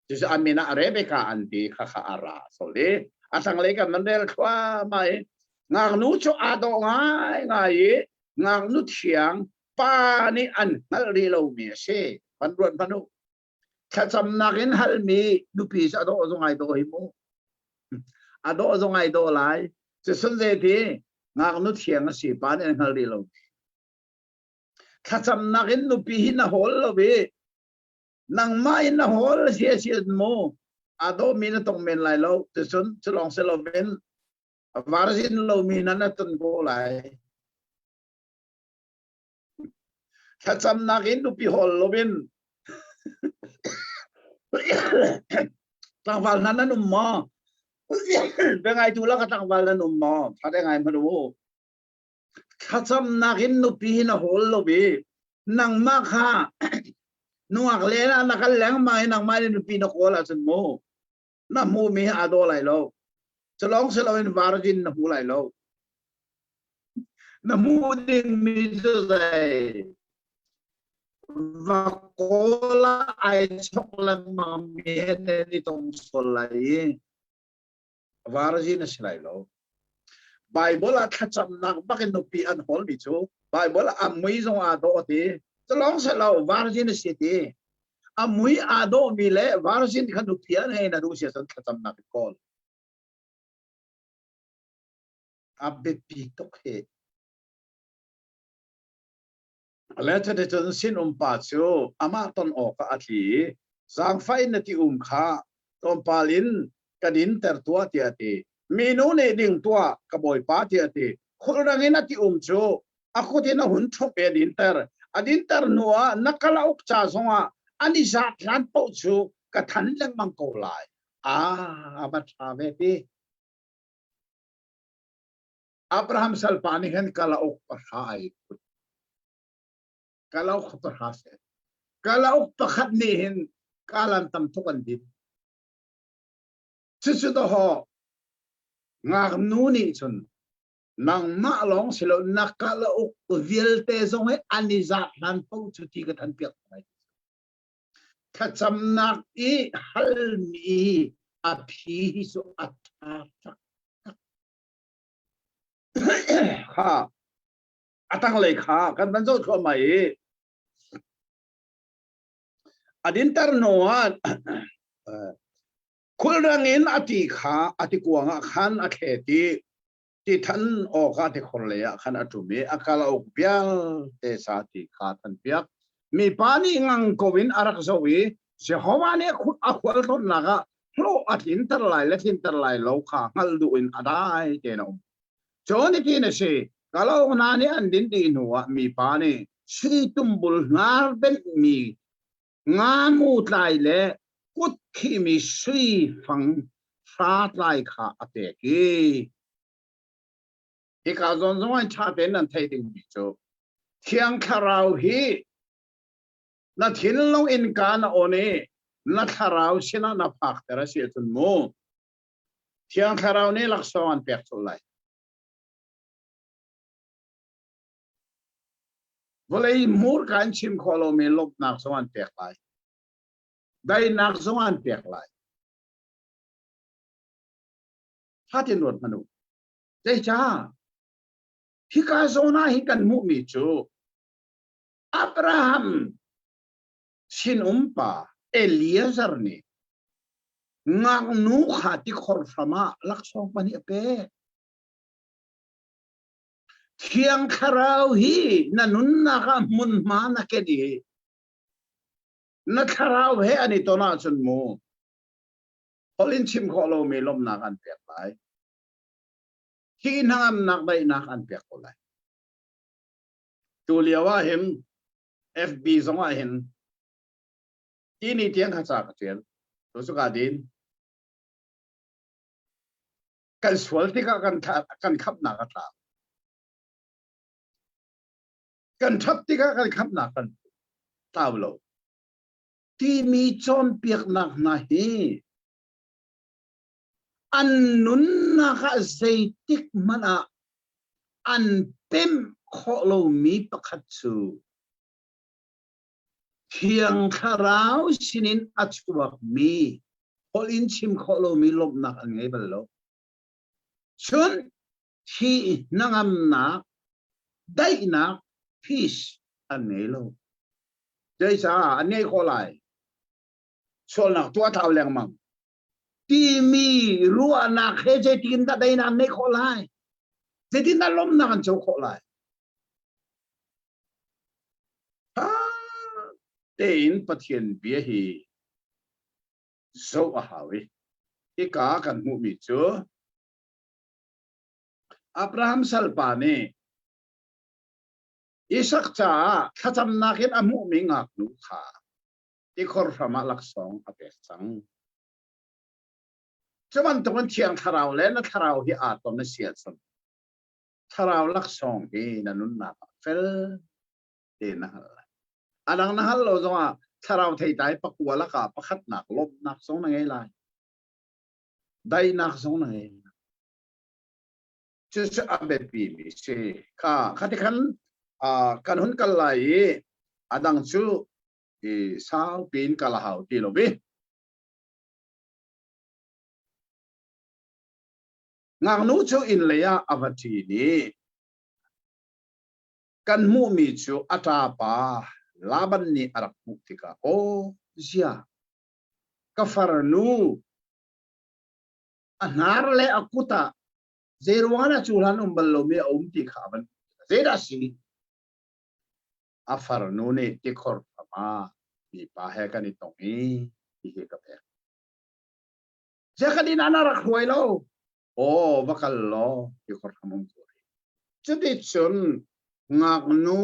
Speaker 7: just amina Rebecca anti kha ara so le asang le kan mandel kwa mai ngang nu cho ado ngai ngai ngang nu thiang pa ni an ngal ri lo mi se pan ruan panu khacham nakin hal mi nupi sa do zongai do hi mo ado zongai do lai se sun je ti ngang nu thiang si pa ni ngal ri lo Khacham nakin nupi hi na hol lo be nang mai na hol sia mo ado mi na tong men lai lo te sun chlong se lo ben varzin lo mi na na ton go lai Khacham nakin nupi hol lo ben tang val na num mo be ngai tu la ka tang val na num mo tha de ngai ma do Khacham nakin nupi hi na hol lo be nang ma kha nuak le na nakal lang mai nang mai nupi na ko la san mo na mo mi ado lai lo chalong se lo in virgin na hu lai lo na mu ding mi zo dai va ko la ai chok la ma mi ne ni tong sol lai virgin na silai lo Bible a khacham nak bakin nupi an hol mi chu Bible a mui zong ado ti chalong se lo virgin city amui ado mi le virgin khan nupian he na du sia san khacham nak kol abbe pi tok he ala cha de chon sin pa chu ama ton o ka athi zang fai na ti kha tom palin kadin ter tua ti ati minu ne ding tua ka boy pa ti ati khurang ina ti chu akoti na hun thok pe din ter adin ter nuwa nakala uk cha zonga ani za tlan po chu ka than lang mang ko lai ama tha ve ti Abraham salpani hen kalaok pasai kalaok pasase kalaok pakhat ni hen kalan tam thukan dit chu do ho ngak nu ni chun nang ma long silo nakalaok vilte zong he anizat han po chu ti ka than piak mai khacham nak I hal mi a phi so atha kha atang le kha kan ban zo thwa mai adin tar noan kulrangin ati kha ati kuanga khan a kheti ti than o ka te khorleya khan atumi akala ok pial te sa ti kha than piak mi pani ngang kovin arak zowi se howani khut akhwal ton naga hlo atin tar lai la tin tar lai lo kha ngal du in adai te no choni ti na se kalau nani an din di nuwa mi pani sri tumbul ngar ben mi ngamu tlai le kut khi mi sri phang sa tlai kha ate ki ka zon zon an cha ben an thai ding bi cho thiang kharau hi na thin long in ka na one na kharau sina na phak tera sil tun mo thiang kharau ne lak so an pek so lai volei mur kan chim kholo me lop nak so an pek lai dai nak so an pek lai hatin rot manu dai cha hi ka zona hi kan mu mi chu Abraham sin umpa Eliezer ni ngak nu khati khor sama laksong pani ape thiang kharau hi nanun na ka mun ma na ke di na kharau he ani tona chun mo holin chim kholo me lom na kan pek lai hi nangam nak dai na kan pek ko lai tu liawa him FB zonga hin ini tiang khacha ka chen to su ka din kan swal ti ka kan khap na ka ta kan thap ti ka kan khap na kan ta lo ti mi chon piak nak na hi an nun na ka zaitik mana an pem kholo mi pakhat chu thiang kharau sinin achuak mi holin chim kholo mi lop nak an ngai bal lo chun thi nangam na dai na fish an ngai lo dai sa an ngai kholai chol nak tua thau leng mang ti mi ruwa na khe je tin da dai na ngai kholai je tin da lom na kan chau kholai Tein pathian bia hi zo a hawi ika kan mu mi chu Abraham salpane Isak cha khacham nakin amu mi ngak nu kha ti khor phama laksong ape sang chuman ton thiang tharau le na tharau hi a ton na sia sam tharau laksong hi nanun na fel te na anang na hal lo zonga tharau thei tai pakwa la ka pakhat nak lop nak song na ngai lai dai nak song na ngai chu chu abe pi mi se ka khati khan kan hun kal lai adang chu e sao pin kala hau ti lo bi ngang nu chu in leya avati ni kan mu mi chu ata pa laban ni arak muktika o zia kafarnu anar le akuta zerwana chulan umballo me umti khaban zeda si afarnu ne tikhor ma mi pa he kan itongi hi ka pe jakadin anarak huailo o bakal lo tikhor khamum churi chudi chun ngaknu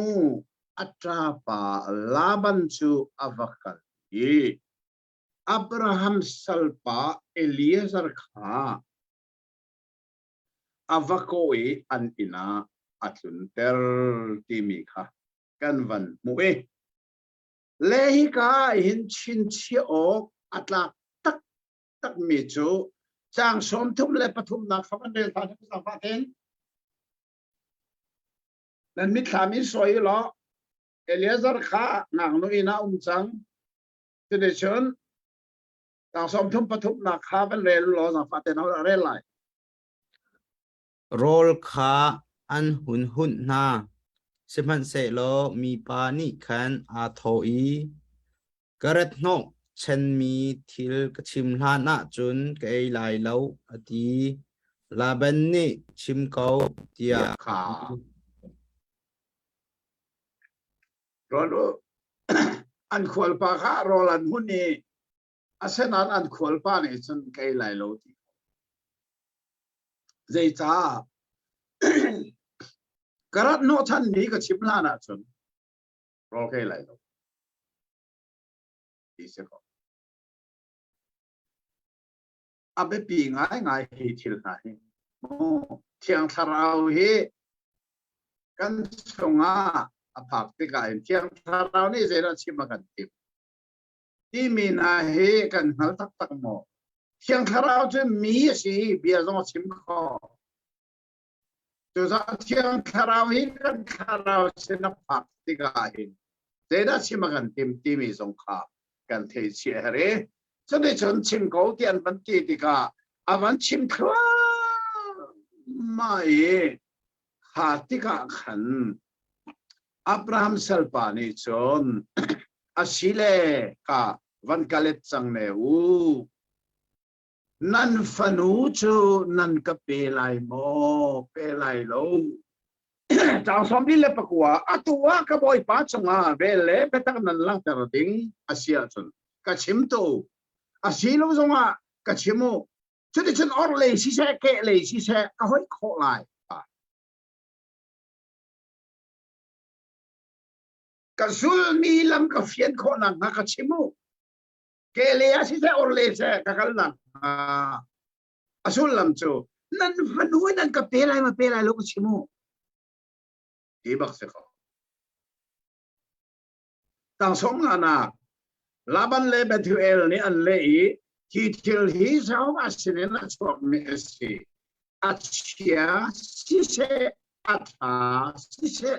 Speaker 7: atrapa laban chu avakal ye Abraham salpa Eliezer kha avakoi an ina atlun ter ti mi kha kan van mu e lehi ka hin chin chi ok atla tak tak mi chu chang som thum le pathum na khaban del tha sa fa ten nan mit khamin soi lo Eliezer kha ngang no ina chang te chon chang som thum pathum na khaban le lo sa fa ten ho re lai
Speaker 6: rol kha an hun na siman se lo mi pa ni khan a thoi karat no chen mi thil ka chim hla na chun kai lai lo ati laban ni chim kau tia
Speaker 7: kha rolo an khwal pa kha rolan hun ni asenan an khwal pa ni chun kai lai lo ti zai cha karat no than mi ka chim hla na chun ro kai lai lo ti se ko abe pi ngai ngai hi thil na hi mo thiang tharau hi kan songa apak te ka thiang tharau ni zera chima kan ti mi na he kan hal tak tak mo thiang tharau chu mi si bia zong chim kho chu za thiang tharau hi kan tharau se na pak te ka hi zera chima kan ti mi zong kha kan thei chi hare cho nên chọn chim cổ tiền vẫn kỳ thì cả vẫn chim thua mà hạt thì cả khẩn Abraham Salpani chọn asile cả vẫn galet sang neu nan phanu chu nan ka pe lai mo pe lai lo chang som đi le pakwa atua ka boy pa chunga ve le petak nan lang ter ding asia chun ka chim to asilo zonga ka chimo chudi chun or le si se ke le si se ka hoi kho lai ka sul mi lam ka fian kho na ka chimo ke le si se or le se ka kal na asul lam chu nan phanu nan ka pe lai ma pe lai lo ka chimo ti bak se kho tang som na Laban le Bethuel ni an le ki til hi sao asine na chok mi esi achia si se atha si se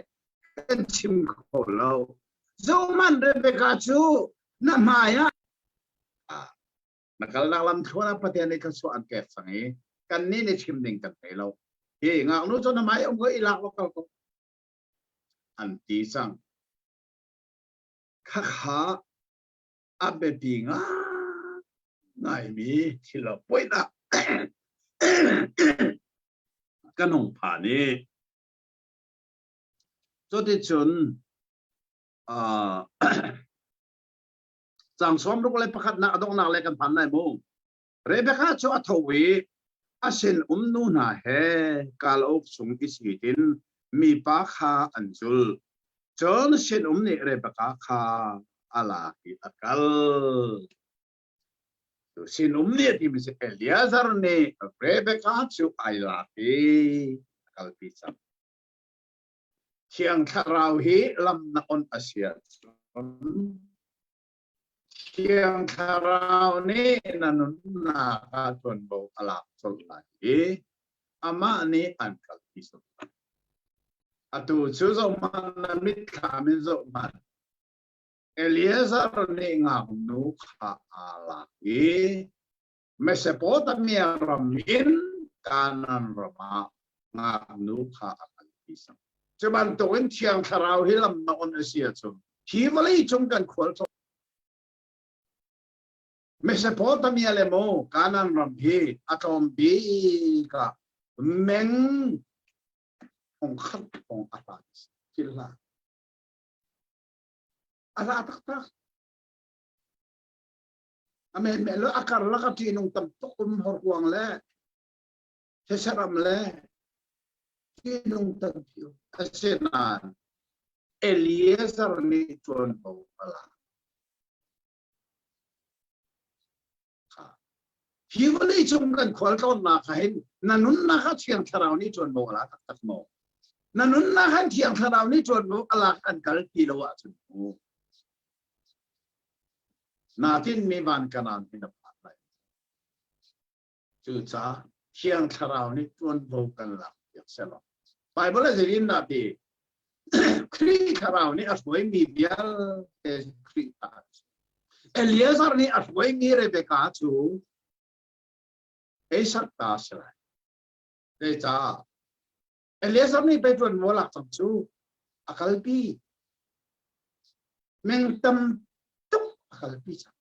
Speaker 7: kan chim kho lo zo man Rebecca chu na maya nakal na lam thona patya ni ka so an ke sangi kan ni ni chim ding kan pe lo hi nga nu cho na mai ông ko ilak lo kal ko an ti sang kha kha abe pinga ngai mi thila poina kanong phani cho ti chun chang som ruk le pakhat na adong na le kan phan nai mo Rebecca cho athowi asin nu na he kal ok sung isitin mi pa kha anjul chon sin ni Rebecca kha ala hi akal to sinum ni ti mi se Eliezer ne Rebecca chu aila hi akal pisa chiang tharau hi lam na on asia chiang tharau ni nanun na ka ton bo ala sol lai ama ni an kal pisa atu chu zo man mit khamin zo man Eliezer ni ngam nu kha ala Mesopotamia ramin kanan rama ngam nu kha ala pisang cuman tuin chiang tharau hilam na on asia chum hi vali chung kan khol so Mesopotamia le mo kanan ram hi atom bi ka meng ong khat ong apas kila ala tak ame melo akar la ka tinong tam tokum hor kuang le sesaram le tinong tam tiu asenan Eliezer ni tuan bo ala hi vale chung kan khol ton na kha hin nanun na kha thiang tharau ni chon mo ala tak tak mo nanun na khan thiang tharau ni chon mo ala kan kal pi lo wa chun mo na tin mi van kanan min pa lai chu cha thiang tharau ni chon mo kan la yak selo bible is in na ti kri tharau ni asoi mi bial te kri ta Eliezer ni asoi mi Rebecca chu Isaac ta sela de cha Eliezer ni pe chon mo la cham chu akal pi meng tam tuk akal pi cha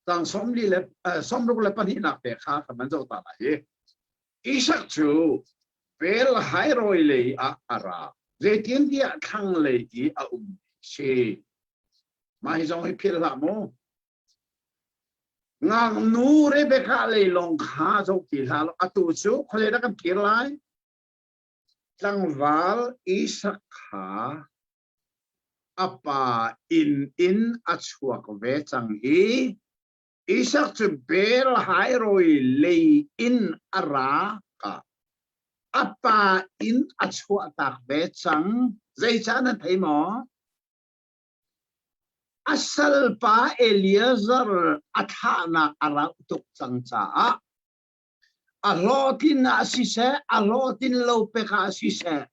Speaker 7: tang som li le som ru le pan hi na pe kha ka man zo ta la he Isaac chu pel hai roi le a ara ze tien dia thang le ki a she mai zo hi phil la mo ngang nu Rebecca le long kha zo ki la atu chu khole da kan phil lai tang val Isaac kha apa in achuak ve chang hi Isaac chu bel hai roi le in ara ka apa in achuak tak ve chang zai cha na thai mo asal pa Eliezer athana ara tuk chang cha alotin asise alotin lo pe ka asise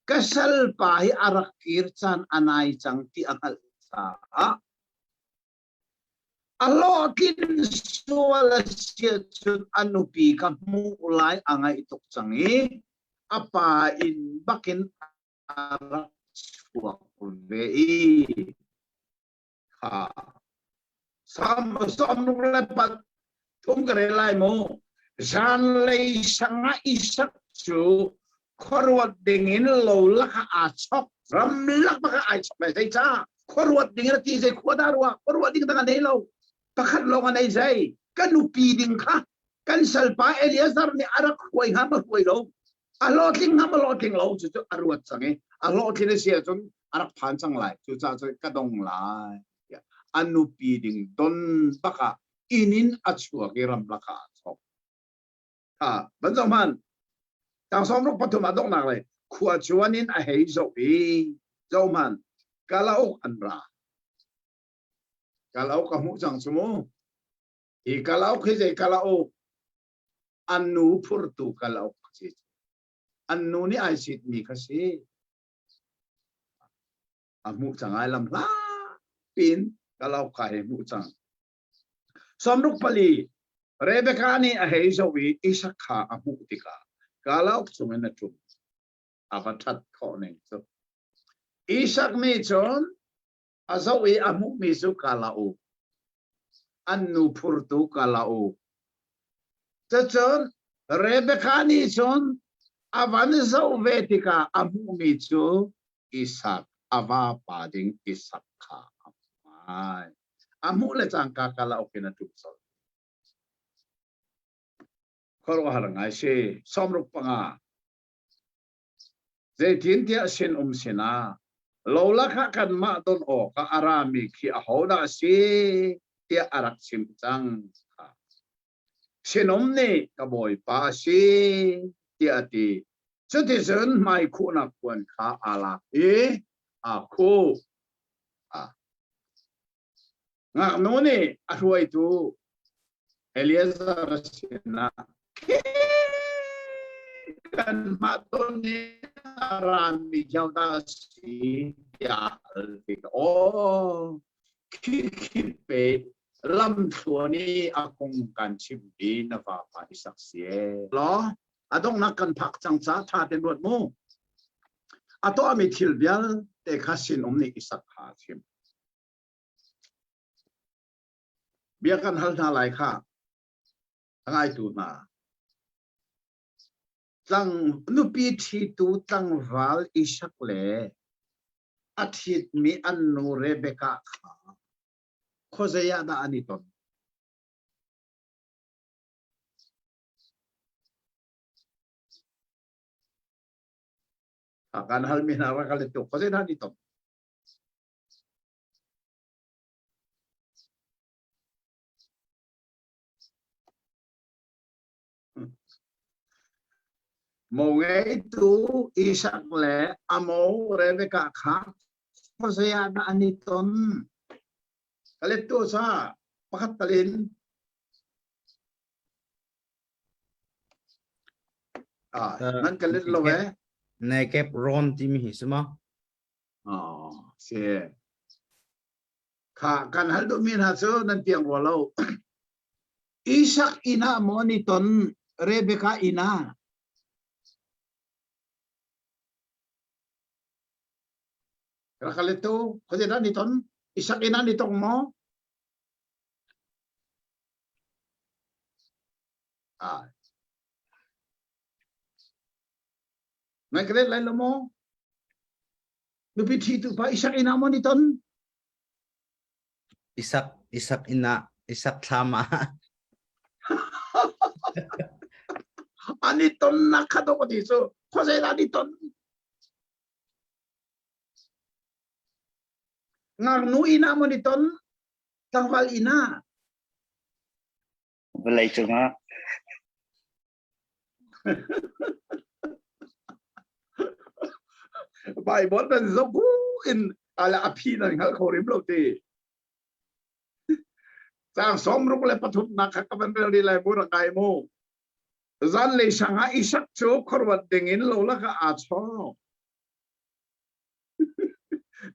Speaker 7: kasal pa hi arak kirchan anai chang ti akal sa alotin suala siatun anupi kamu ulai angai ituk changi apa in bakin arak suak vei ha sam lepat tum kare lai mo jan lei sanga Isak chu khorwat dingin lo laka achok ram lak baka achok mai sai cha khorwat dingin ti sai khodarwa khorwat ding tanga nei lo pakhat lo nga nei sai kanu pi ding kha kan salpa Eliezer ni arak khoi ha ma khoi lo aloting ha ma loting lo chu arwat change aloting ne sia chun arak phan chang lai chu cha chu ka dong lai anu pi ding don baka inin achua ki ram laka achok ha banjong man tang som ruk pathum adok nak le khua chuanin a hei zo bi zo man kalau anra kalau kamu chang sumo I kalau khije kalau anu purtu kalau khije anu ni ai sit mi khasi amu chang ai lam la pin kalau kai mu chang som ruk pali Rebecca ni a hei zo bi Isaac kha amu tika kalau chungan tu avatat kho neng so Isaac ni chon azawi amu mi su kalau anu purtu kalau chon Rebecca ni chon avan zo vetika amu mi chu Isaac ava pading Isaac kha ai amu le chang ka kalau kena tu so khor harangai se somruk panga ze tin tia sin sina lola kha kan ma don o ka arami khi a hoda si tia arak sim chang kha sinom ne ka boy pa si tia ti citizen mai khu na kwan kha ala a khu a nga no ne a huai tu Eliezer sina kan matoni arami jauda si ya o kipe lam suani akong kan chimbi na va pa isaksie lo adong nak kan phak chang cha tha ten rot mu ato ami thil bial te khasin omni isak kha chim bia kan hal na lai kha angai tu na tang nupi thi tu tang val Isaac le athit mi annu Rebecca kha khozaya da aniton akan hal mi na rakal tu khozaya aniton mồ nghe tu Isaac lẽ amo Rebecca khác có gì na anh ton kali tu sa pakat talin nan kali lo eh
Speaker 6: này kẹp ron thì mình hiểu mà
Speaker 7: xe khả kan hal do min ha so nan tiang wa lo Isaac ina moniton Rebecca ina kali tu có gì đó ni ton Isaac ina ni tong mo ngay cái lại là mo lu pi thi tu pa Isaac ina mo ni ton
Speaker 6: Isaac ina Isaac sama
Speaker 7: ani ton na kha do ko ti so ko se la ni ton ngang nu ina mo ni ton tang wal ina
Speaker 3: Belai cuma
Speaker 7: bài bón bên dốc in ala api na ngal ko rim lo ti sang som ruk le pathut na kha ka ban ri lai bu ra kai mo zan le sanga Isaac cho khorwat ding in lo la ka a cho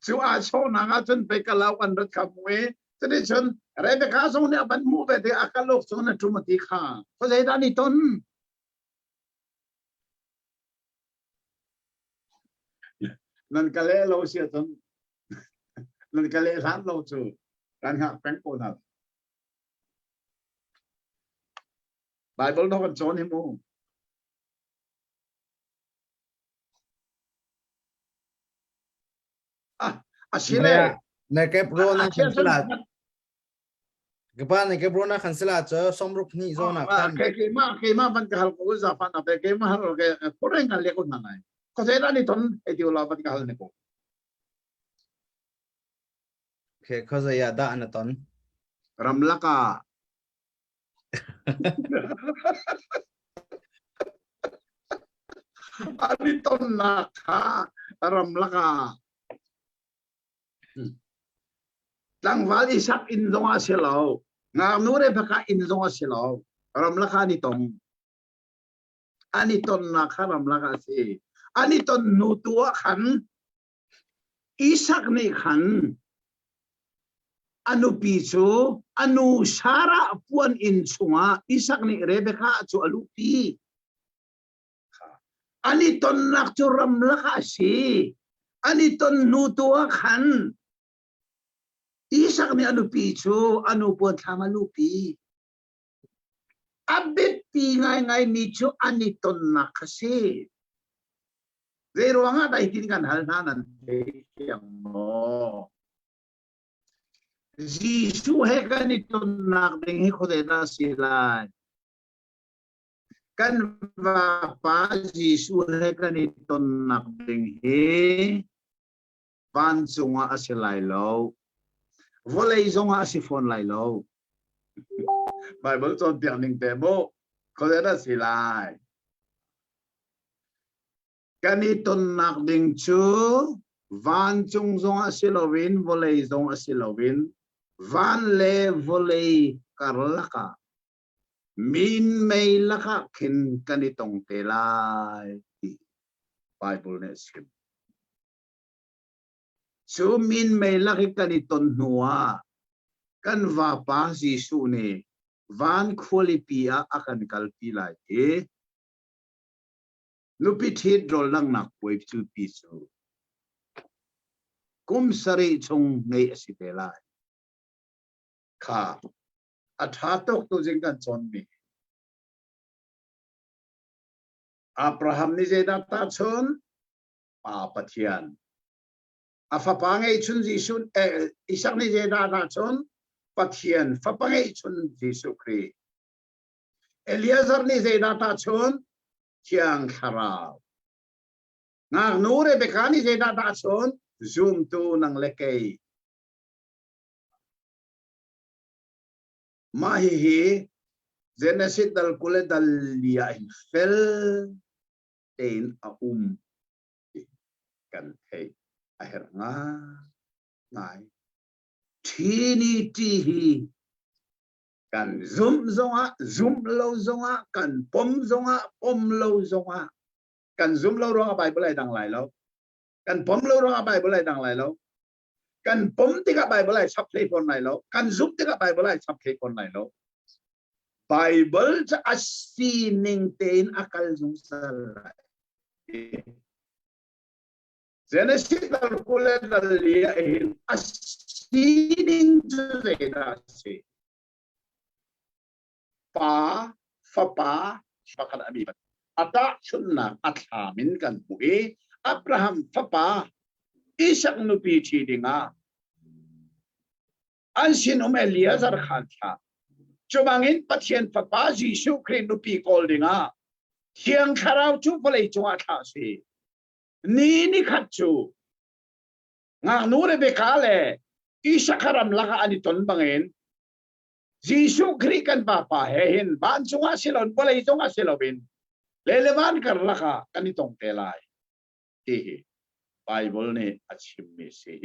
Speaker 7: chu a cho na nga chun pe ka law an rat kham we chani chun Rebecca so ne ban mu be de akalok so na tumati kha ko dai da ni ton nan kale lo sia ton nan kale san lo chu kan ha peng ko na Bible nó còn cho ni mo sile
Speaker 6: này kẹp ron nó cancel lại cái bạn này kẹp ron nó cancel lại cho xong lúc nhị do nào kan
Speaker 7: cái mà ban kahal ko za pan na cái mà cái ko ren ngal le ko na nai ko se da ni ton e ti ola ban kahal ne ko
Speaker 6: cái có gì à đã anh ton
Speaker 7: Ramlaka ani ton na kha Ramlaka lang wal Isaac in zonga selo ngam nu Rebecca in zonga selo Ramlaka ni tong ani ton na kha Ramlaka si ani ton nu tua khan Isaac ni khan anu pi chu anu Sara puan in chunga Isaac ni Rebecca chu alu pi ani ton nak chu Ramlaka si ani ton nu tua khan Isaac ni anu pi chu anu puan thama lu pi abit pi ngai ni chu ani ton nak si zero nga dai tin kan hal nanan yang mo Jisu he kan ton nak ding hi khode da silai kan va pa Jisu he kan ton nak ding hi van chunga asilai lo volei zonga asifon lai lo Bible chon tiang ning te mo khode da silai kan ton nak ding chu van chung zonga silovin volei zonga silovin van le volei karlaka min mei laka khin kanitong telai Bible ne skim chu min mei laki kaniton nuwa kan va pa Jisu ne van khwalipia akan kalpi lai e nupi thit rol lang nak poi chu pi chu kum sari chung nei asitelai kha athatok tu jingkan chon mi Abraham ni je ta chon pa pathian afa pangai chun Jisu Isaac ni je ta chon pathian fa pangai chun Jisu Kri Eliezer ni je ta chon chiang khara ngang nu Rebecca ni je ta chon zoom tu nang lekei mahi Genesis dal kule dal lia in fel tein a kan thei a her nga ngai Trinity hi kan zoom zonga zoom lo zonga kan pom zonga pom lo zonga kan zoom lo ro a Bible ai dang lai lo kan pom lo ro a Bible ai dang lai lo kan pom ti ka Bible ai sap thei pon lai lo kan zoom ti ka Bible ai sap thei pon lai lo Bible cha asining tein akal zung salai Genesis dal kule dal lia in asining zeda se pa fa pa pakat abi ata chunna atha min kan buhi Abraham fa pa Isaac nupi chi dinga ansin Eliezer khan tha chumangin pathian fa pa Jisu Christ nupi kol dinga thiang kharau chu palai chunga tha se ni khat chu nga nu le be kale Isaac haram laka ani ton bangin Jisu Christ kan papa hin ban chunga silon palai chunga silobin lelevan kar laka kanitong telai hi Bible ni achim mi se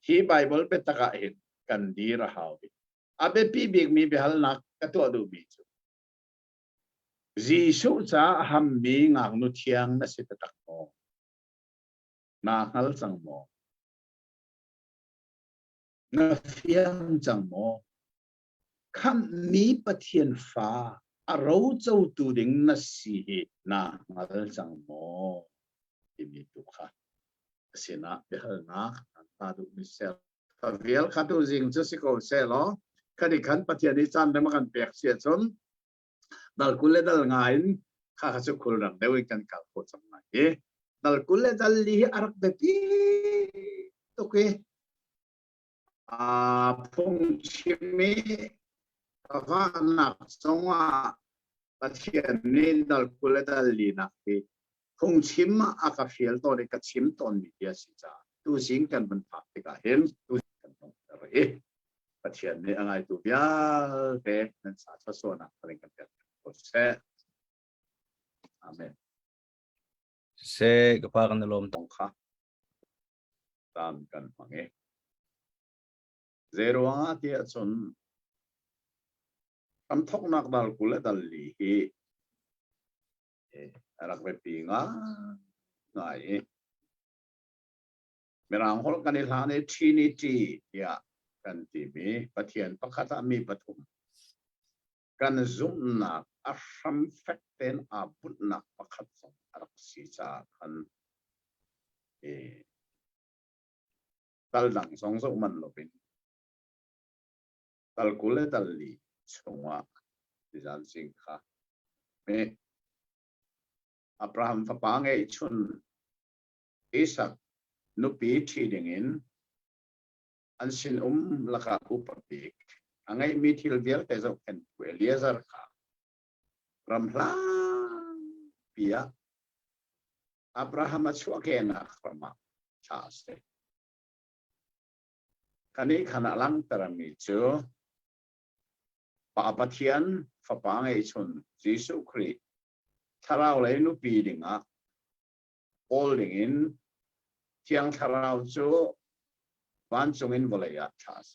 Speaker 7: hi Bible pe taka hin kan di rahaw abe pi big mi behal nak katu adu bi chu Jisu cha ham mi ngak nu thiang na se tak mo na hal chang mo na fiang chang mo kham mi pathian fa a ro chau tu ding na si na ngal chang mo mi tu kha sina behal nak ta du mi sel Vial khatu jing chu si ko se lo khani khan pathian ni chan ma kan pek sia chon dal kule dal ngain kha kha chu khul rang dewi kan kal ko cham na e dal kule dal li arak be pi to ke a phong chimi ka na songa pathian ni dal kule dal li na ke phong chim a ka fiel to ni ka chim ton ni ya si cha tu sing kan ban phak te ka hen tu pathian ni angai tu bia ke nan sa cha so na paling kan ko se amen
Speaker 6: se gapa kan lom
Speaker 7: tong kha tam kan mangi zero anga ti achon am thok nak dal kule dal li hi arak be pinga ngai merang hol kan ilhane Trinity ya kan ti mi pathian pakhata mi pathum kan zum na asham fakten abut na pakhat song arak si cha kan tal dang song so man lopin tal kule tal li chungwa dijan sing kha me Abraham fa pa nge chun Isaac nupi thi dingin an sin laka upapik angai mi thil vial te zo ken Eliezer kha ramhla pia Abraham achwa ke na khama chaste kani khana lang tarami chu pa pathian fa pa ngai chun Jisu Christ tharau le nupi dinga holding in tiang tharau chu van chungin volaya chas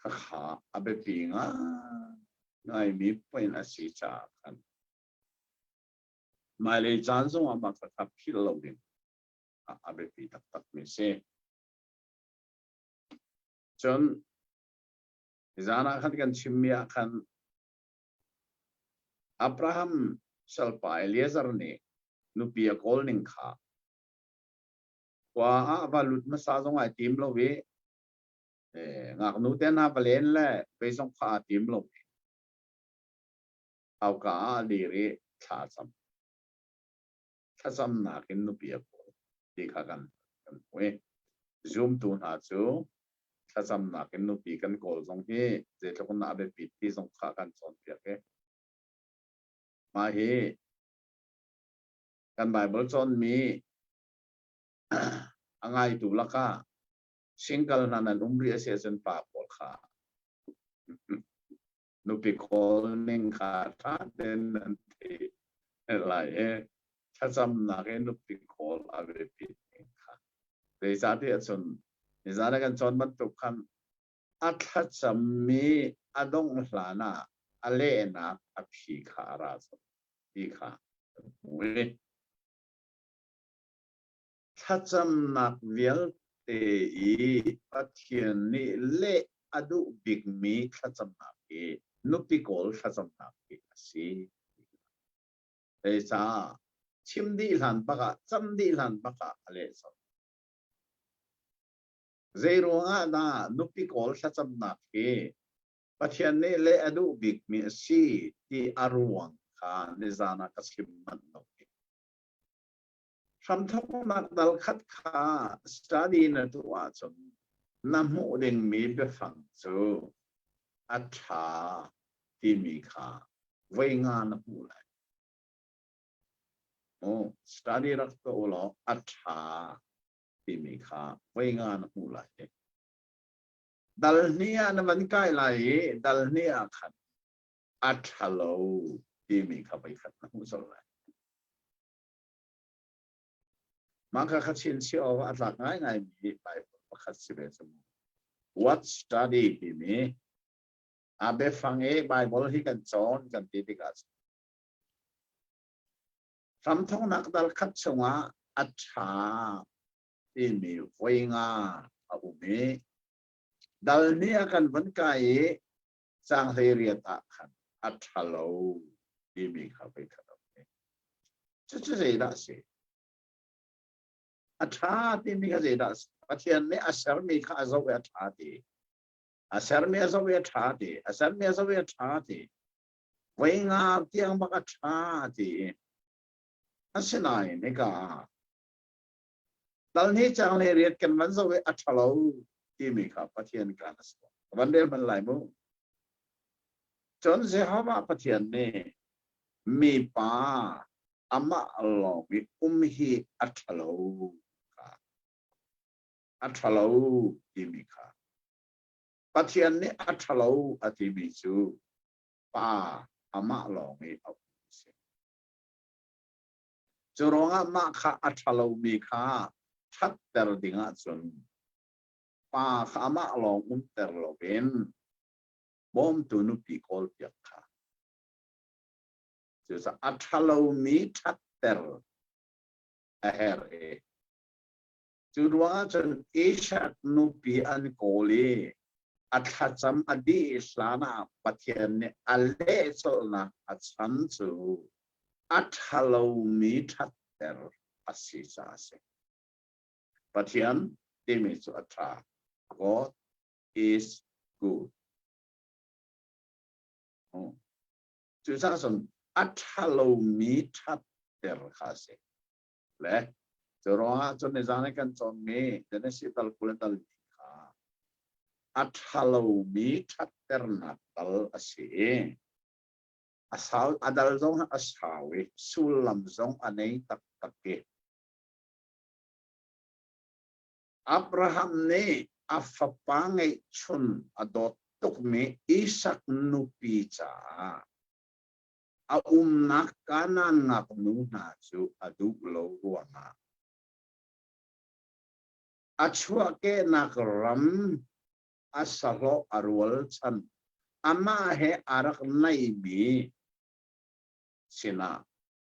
Speaker 7: kha abe pinga ngai mi point asi cha kan mai le chan song ama kha phil lo din abe pi tak tak mi se chon zana khan kan chimya khan Abraham salpa Eliezer ne nupia kolning kha kwa valut masa song ai tim lo we ngak nu te na balen le pe song kha tim lo au ka di ri tha sam na kin nupia ko di kha kan we zoom tu na chu tha sam na kin nupi kan kol song hi je thok na be pi ti song kha kan chon pia ke ma hi kan Bible chon mi angai tu laka single nanan umri ase chen pa pol kha
Speaker 2: นุปิโคลนิงขาท่าเดนนันทีอะไรถ้าจำนักนุปิโคลอาเวปินิงขาแต่สาธิตส่วนสาธิตกันจนมันตุกันอัตจำมีอดงหลานาอเลนะอภิขาราสปีขาถ้าจำนักเวลเตอีปัทยานีเลอดุบิกมีถ้าจำนักนุปิโกลถ้าจำนักสิแต่ซาชิมดีหลันปะกะจำดีหลันปะกะอะไรสักเจรุงานานุปิโกลถ้าจำนักปัทยานีเลอดุบิกมีสิที่อารวงค่ะในจานาคัสคิมันนกคำทั้งนักดัลขัดขาสตาดีนัตัวจนนำหูดึงมีเบฟังจูอัฐาที่มีขาไว้งานหูเลยโอ้สตาดีรักตัวเราอัฐาที่มีขาไว้งานหูเลยดัลเนียนวันใกล้เลยดัลเนียขัดอัฐาโลที่มีขาไปขัดหูสลายmaka kacil siapa atlak ngai mi Bible kacil semua. What study ini? Abe fange Bible hikan John kan tidikas. Samtong nak dal kacunga acha ini wenga aumi. Dal ni akan benkai sang heriat akan achalo ini kapai kapai. Cucu saya dah sih. อัฐาที่มีกันได้ปัจจัยนี้อาศัยมีข้าศึกอัฐาที่อาศัยมีอาศัยอัฐาที่อาศัยมีอาศัยอัฐาที่เวงาที่ยังบักอัฐาที่อาศัยนี่ก็ตอนนี้จังเลยเรียนกันมันจะอัฐาเราที่มีข้าปัจจัยนี้กันสักวันเดียวมันหลายมุจนเสียหว่าปัจจัยนี้มีป้าอามาอัลลอฮ์มีฮีอัฐาเราอัฐาลูที่มีค่ะปัจจัยนี้อัฐาลูอธิบิจูป้าอามาลองให้เอาเสียจุรงอามาค่ะอัฐาลูมีค่ะทัดเตอร์ดิ่งจนป้าอามาลองเตอร์โลเป็นบอมตุนุปีโคลเปียค่ะจุดอัฐาลูมีทัดเตอร์เฮร์จุดว่าจนเอชักนุปีอันโกลีอัฐจำอดีตสานาปัจเจนเนี่ยอัลเลสนะอัชันจูอัฐลูมีทัดเตอร์อาศิษาเสปัจเจนที่มีสุอัฐา God is good จุดสักส่วนอัฐลูมีทัดเตอร์ข้าเสและจะรอจนในจานกันจนมีจะได้สิตัลกุลตัลดีค่ะอัฐาลูมีทัดเตอร์นัดตัลอาศัยอาสาวอัดัลจงอาสาวิสุลลัมจงอันนี้ตักตักเกอับราฮัมเนี่ยอัฟปังไอชุนอดตุกมีอิสักนุปีจ้าอานักการนักนูนาจูอดุโลกัวนาอัชวะเกนักรัมอัสโลอารวลชันอามาเฮอารักไนบีสินะ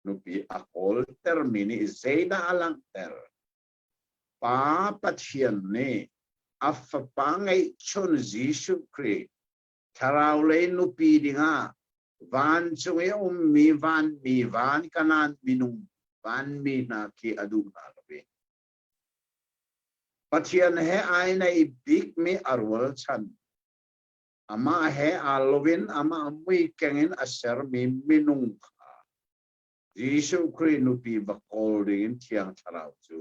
Speaker 2: นุปีอโคลเตอร์มินีเซดาลังเตอร์ป้าปัจเจียนเนี่ยอัฟปังไอชนจิสุครีทาราวเลนุปีดิงาวันช่วยมีวันขนาดมินุวันมีนาคีอดุนาลเวปัจเจียนเฮไอในบิ๊กมีอารวลชันอามาเฮอาลวินอามาไม่เก่งอัศรมีมินุจิสุครีนุปีบักโอลินที่ยังทาราวจู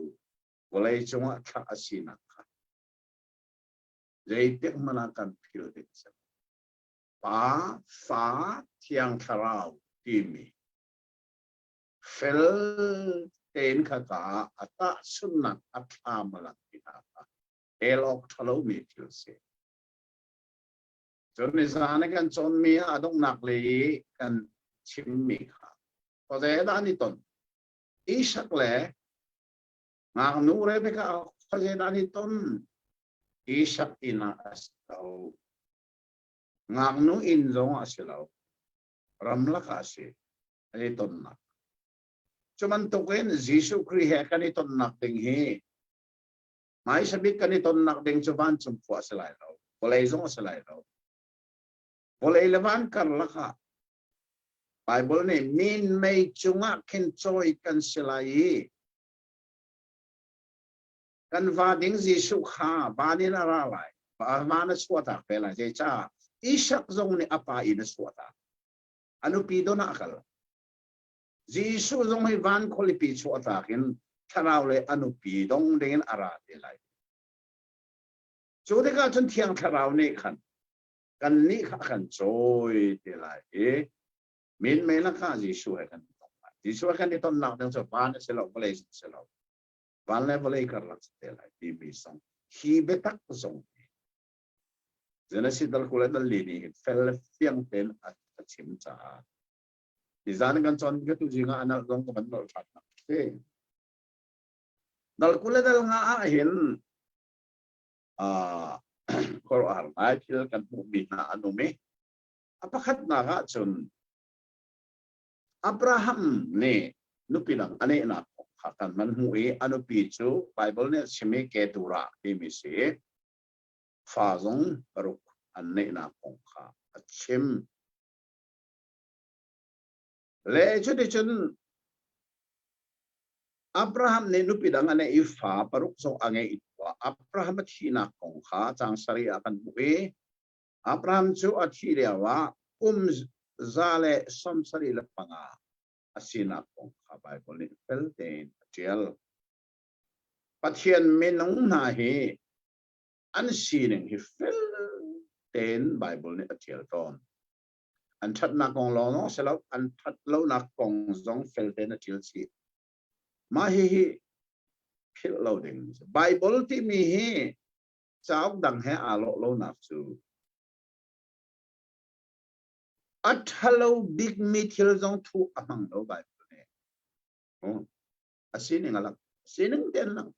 Speaker 2: วลัยจงว่าข้าอาศินักค่ะใจเด็กมันอาการพิลเดชป้าฟ้าที่ยังทาราวที่มีเฟลเต็นข้าตาอัตสุนัขอัตตามลักพินาเอลอกทะลุมีพิลเซ
Speaker 7: จนในสารกันจนมีอดงหนักเลยกันชิมมีค่ะพอจะด้านนี้ต้นอีสักแหล่งานนู้นเลยไปก็พอจะด้านนี้ต้นอีสักอินาสเตางานนู้นอินจงอาศัยเรารำลักอาศัยอันนี้ต้นนักจนมันตุกเองยิสุคริสต์กันนี้ต้นนักดึงเฮไม่สบิกันนี้ต้นนักดึงจุบันจุ่มฟัวสลายเราพอเลยจงสลายเราพอเลยเลวันกันละค่ะไบเบิลนี่มินไม่จุงะเข็นจอยกันสลายกันว่าดิ้งยิสุขาบานินาราไลบามานะสวดาเปล่าเจ้าอิชักจงนี่อปาอินสวดาอนุปีโดนักละยิสุจงให้วันคนลิปีสวดาเห็นถ้าเราเลยอนุปีดงเดินอาราเดลัยจุดที่ก็จนเที่ยงถ้าเราเนี่ยกันนี่ขันจอยเดลัยมินไม่ละค่ะยิสุให้กันยิสุให้กันที่ต้นนักเดินสวดาเนี่ยเสลาบริสุทธิ์เสลาวันแล้วบริการลักษณะเดลัยที่มีสองฮีเบตักสองJenis dal kulit dal lini, fel fiang ten at cimca. Di sana kan contoh itu juga anak dong kemen dal fatna. Dal kulit dal ngahin, Quran ayat kan mubina anu me. Apakah naga cun Abraham ne nupilang ane na katan manhui anu picu Bible ne simi ketura dimisi. Fazong baruk ane na pongka achim le jadi chun Abraham ne nupidang ane ifa baruk so ange itwa Abraham china pongka jang sari akan buwe Abraham chu achirewa zale samsari lepanga asina pongka Bible ni pelten tiel pathian menung na he unseen he fell ten Bible ni atiel ton an that na kong lo no selo an that lo na kong zong fell ten atiel si ma hi phil loading Bible ti mi hi chao dang he a lo na chu at hello big metal zong thu amang lo Bible ni oh asin ngala sining ten lang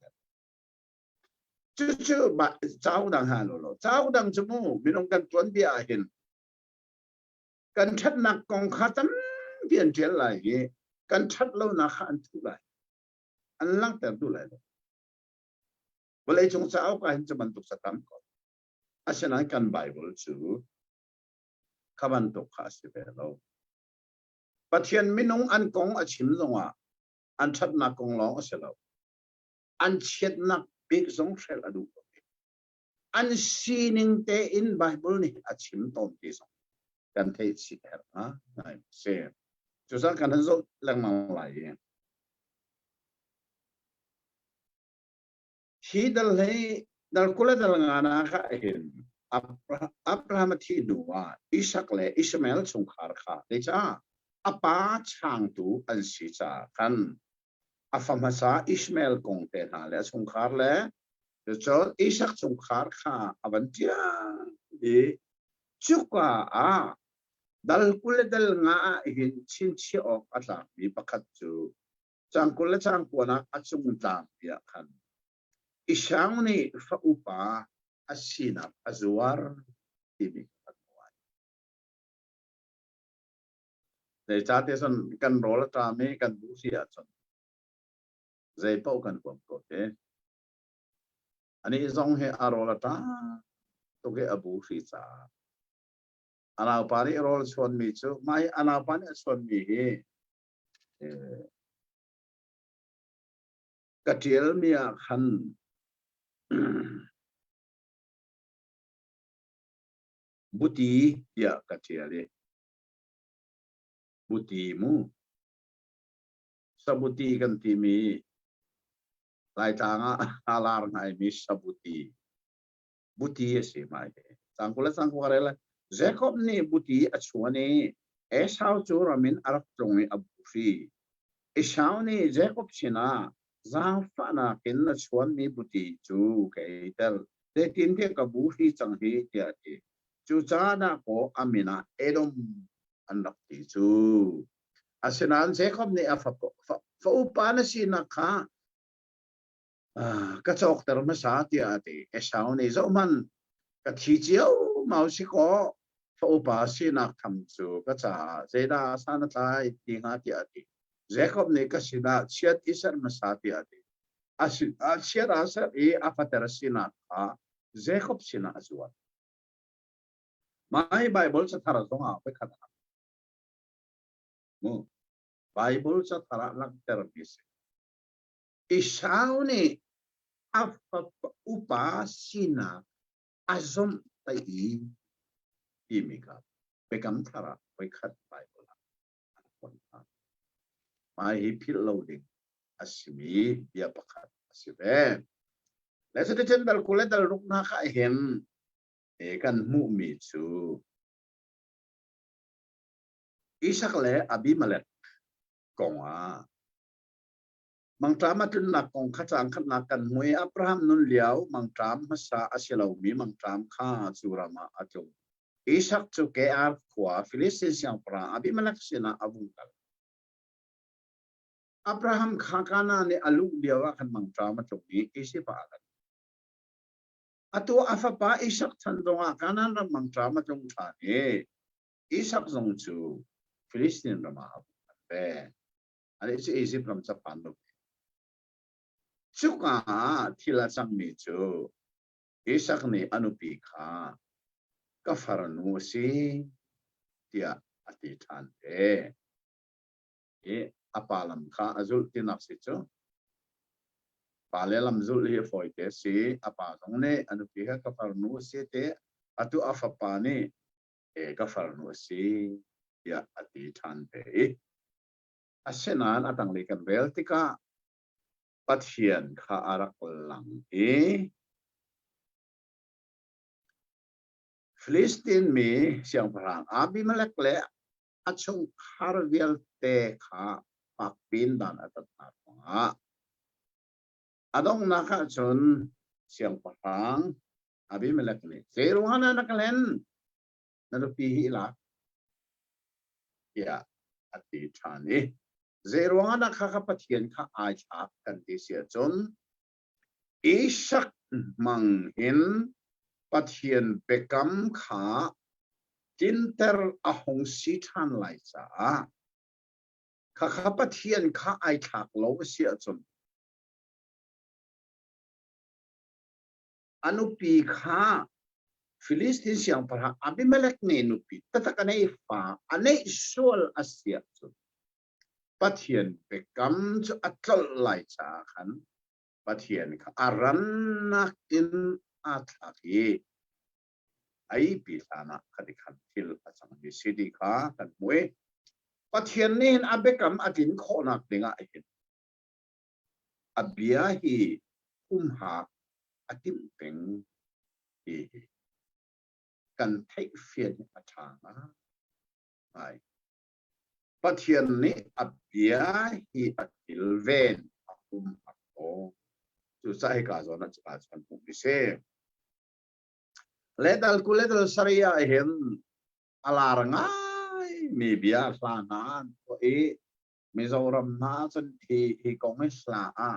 Speaker 7: Cucu jauh dang halo jauh dang cemu minum kan tuan dia ahin kan chat nak kong khatam bian tel lagi kan chat lo nak khan tu lai an lang ter tu lai boleh cung jauh kan cuman tuk satam ko asana kan Bible cu kaban tuk khasi belo pathian minung an kong achim zonga an chat nak kong lo aselo an chet nak big song shell adu unseening te in Bible ni achim tom ti song kan thei chi er ha nai se chu sa kan zo lang mang lai hi dal kula dal ngana kha hin Abraham thi duwa Isaac le Ishmael chung khar kha le cha apa chang tu an si cha kan afamasa Ishmael kong te na le chung khar le cho Isaac chung khar kha avantia di chukwa a dal kule dal nga hin chin chi ok atla mi pakhat chu chang kule chang pona achung tang ya khan isang ni fa upa asina azuar tibi patwai le cha te son kan rol ta me kan bu si a chon zai pau kan kom ko te ani zong he arola ta to ge abu fi cha ana pari rol chon mi chu mai ana pan chon mi he katiel mi a khan buti ya katiel buti mu sabuti kan ti mi lai tanga alar ngai mi sabuti buti si mai sangkula sangkwarela Jacob ni buti achuani Esau chu ramin arak tlongi abufi Esau ni Jacob china zang fa na kin na chuan mi buti chu keitel te tin te ka bufi chang hi tia ti chu cha na ko amina edom an rak ti chu asinan Jacob ni fa upa na sina ka ka chok tar ma sa ti ati esau ni zo man ka thi chiao mau si ko fa upa sina tham chu ka cha zeda sana tai ti nga ti ati Jacob ni ka sina chiat isar ma sa ti ati chiat asar e afatara sina ka Jacob sina azwa mai Bible sa thara zonga pe khata mo Bible sa thara lang terabis Esau ni apa upa sina azom tai imika pekam thara pekhat Bible mai phil loading asimi dia pakhat asibe lesa de dal kule dal rukna ka hem kan mu mi chu Isak le Abimelech konga mangtram atun na kong khatang khatna kan mui Abraham nun liao mangtram masa asilau mi mangtram kha churama atong Isak chu ke ar khwa Filistin siang pra Abimelech sina avungkal Abraham kha kana ne alu liawa kan mangtram atong ni isipa kan atu afapa Isak thandonga kana na mangtram atong thane Isak zong chu Filistin rama avungkal ada isi Egypt ram Japan lo Chuka tila sang mi chu Isak ni anupi kha kafaranu si dia ati than apalam kha azul tinak si chu palelam zul hi foi te si apa song ne anupi kha kafaranu si te atu afapa ni kafaranu si dia ati than asenan atang likan beltika pathian kha arak lang Filistin mi siang perang Abimelech le achung harvial te kha pakpin dan atat nga adong naka chun siang perang Abimelech ni seruhana nakalen narupi la ya ati thani Zeruana kakapatien ka Isaac kan tisia chun Isak manghin patien bekam kha tinter ahong sitan lai cha kakapatien ka Isaac lo sia chun anupi kha Filistin siang para Abimelech ne nupi tatakane fa ane sol asia chun pathian bekam chu atol lai cha khan pathian kha aranak in athaki ai pi sana khadi khan thil achang bi city kha kan mui pathian nin abekam atin khonak denga ahin abia hi umha atim peng hi kan thai fian athanga ai pathian ni abia hi atil ven ako chu sai ka zona cha chan pu bi se ledal kuledal saria hen alar ngai mi bia sanan ko Mizoram na chan hi kongmesla a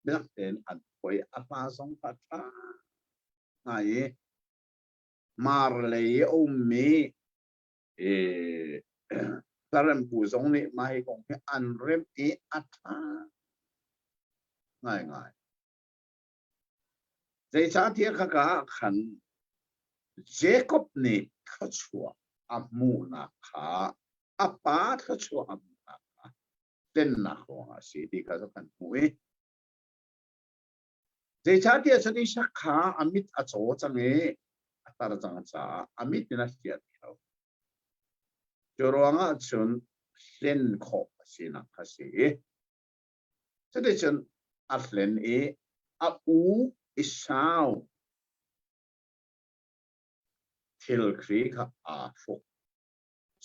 Speaker 7: dak ten an koi apa song patha ngai mar le mi Taran pu zong ni mai kong an rem atha ngai ngai zai cha thia kha ka khan Jacob ni khachua amu na kha apa khachua amu na kha ten na ho si di ka kan mui zai cha thia chani shakha amit acho change atar chang cha amit na sia thau Jorwanga chun len kho sina khasi chade chun atlen a u isau thil khri kha a fo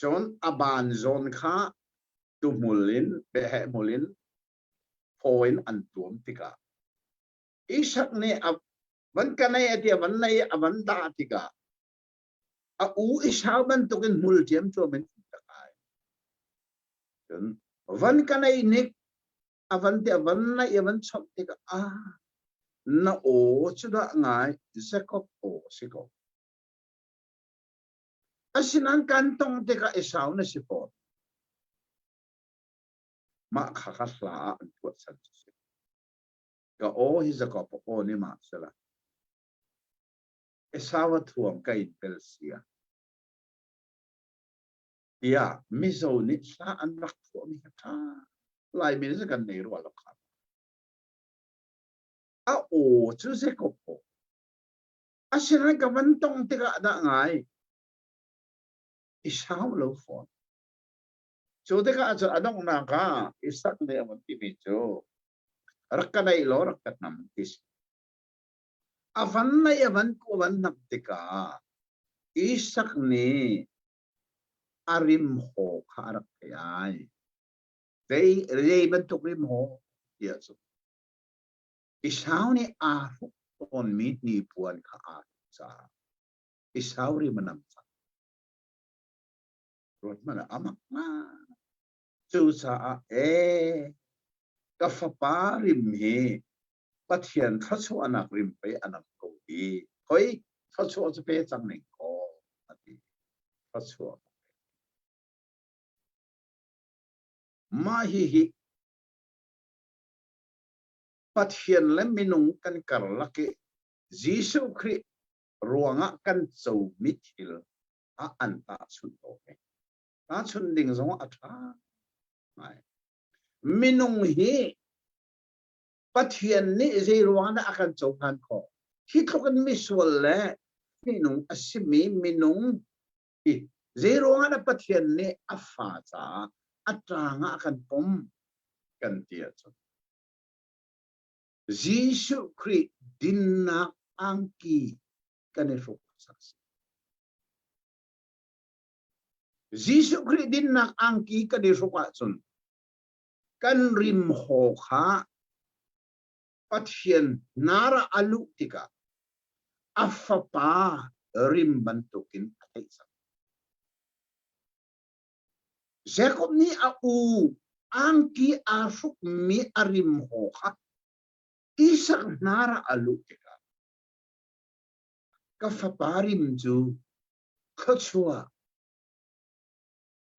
Speaker 7: chon aban zon kha tu mulin be he mulin point an tuam tika isak ne van kanai atia van nai avan da tika a u isau ban tukin mul tiam cho men takai chun van kanai nik avan te avan na yavan chop te ka a na o chuda ngai sekop o siko asinan kantong te ka isau na sipot ma khakasla an tuat san ka o hi zakop o ni ma sala esawa thuam kai pelsia ya mizo ni sa an rak thuam ni ka lai mi se kan nei ro la kha a o chu se ko po asinan ka van tong te ka da ngai isau lo fo chu te ka cha adong na ka isak ne am ti mi chu rakkanai lo rakkat nam tis avan na yavan ko van nam te ka isak ni arim ho kharak ai dei rei ban tuk rim ho ya so isau ni a on mit ni puan kha a sa isau ri manam sa rot mana amak na chu sa e ka fa pa rim he pathian thachu anak rim pe anam ko hi hoi thachu chu pe chang nei ko ati thachu ma hi pathian le minung kan kar laki jisu khri ruanga kan chou mithil a anta chun to me ta chun ding zong a tha mai minung hi pathian ni je ruanga akan chou kan ko hi thokan mi sual le minung asimi minung hi je ruanga pathian ni afa cha atanga akan pom kan tia chun Jisu Christ dinna angki kanefok saks. Jisu Christ dinna angki kanefok sun. Kan rim hoka pathian nara alu tika afapa rim bantukin ataisan. Jacob ni au angki afuk mi arim hoka isak nara alu tika kafaparim ju kachua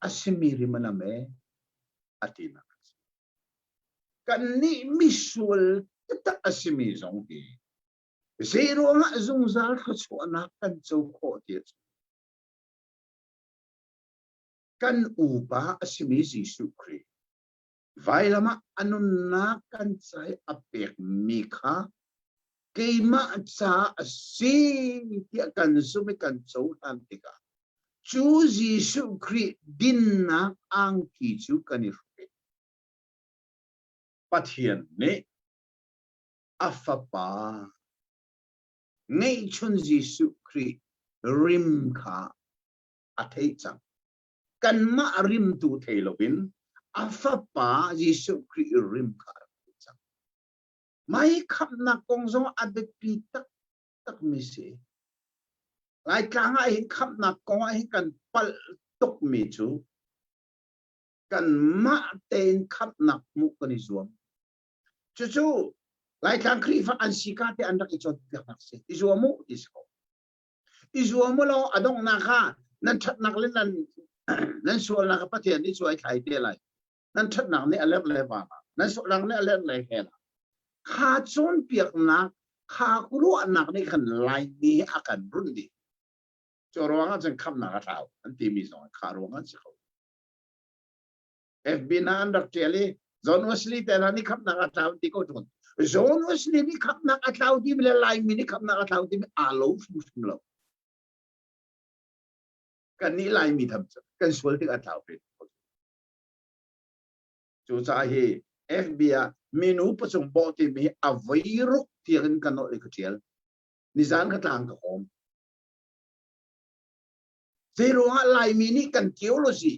Speaker 7: asimiri maname atina kan ni misual kita asimi zong hi zero nga zung zal kachua na kan chau ko tiet kan upa asimi Jisu Christ vai lama anun na kan chai apek mikha keima cha si tia kan sumi kan chau tan tika chu Jisu Christ din na ang ki chu kanifke pathian ne afapa nei chun Jisu Christ rim kha athei chang kan ma rim tu theilobin afapa Jisu Christ rim kha chang mai khap na kong zong adet pi tak tak mi se lai ka nga hin khap na kong ai kan pal tok mi chu kan ma ten khap na mu kan izuam chu chu lai kan khri fa an sika te an rak i chot pi nak se izuamu isko izuamu lo adong na kha nan that nak len nan sual na ka pathian ni suai khai te lai nan that nak ni alep le ba nan so lang ni alep le he la kha chon piak na kha kuru anak ni kan lai ni akan run di chorwanga chen kham na ka thau an ti mi so kha ronga chi ko fb na andak tele John Wesley te na ni kham na ka thau ti ko chon John Wesley ni kham na ka thau ti mi lai mi ni kham na ka thau ti mi alo sum lo kan ni lai mi tham kan sual ti ka thau pe chu cha hi fb minu pasung bo ti mi avairuk tian kan no ikatiel ni zan ka tang ka hom zero lai mi ni kan theology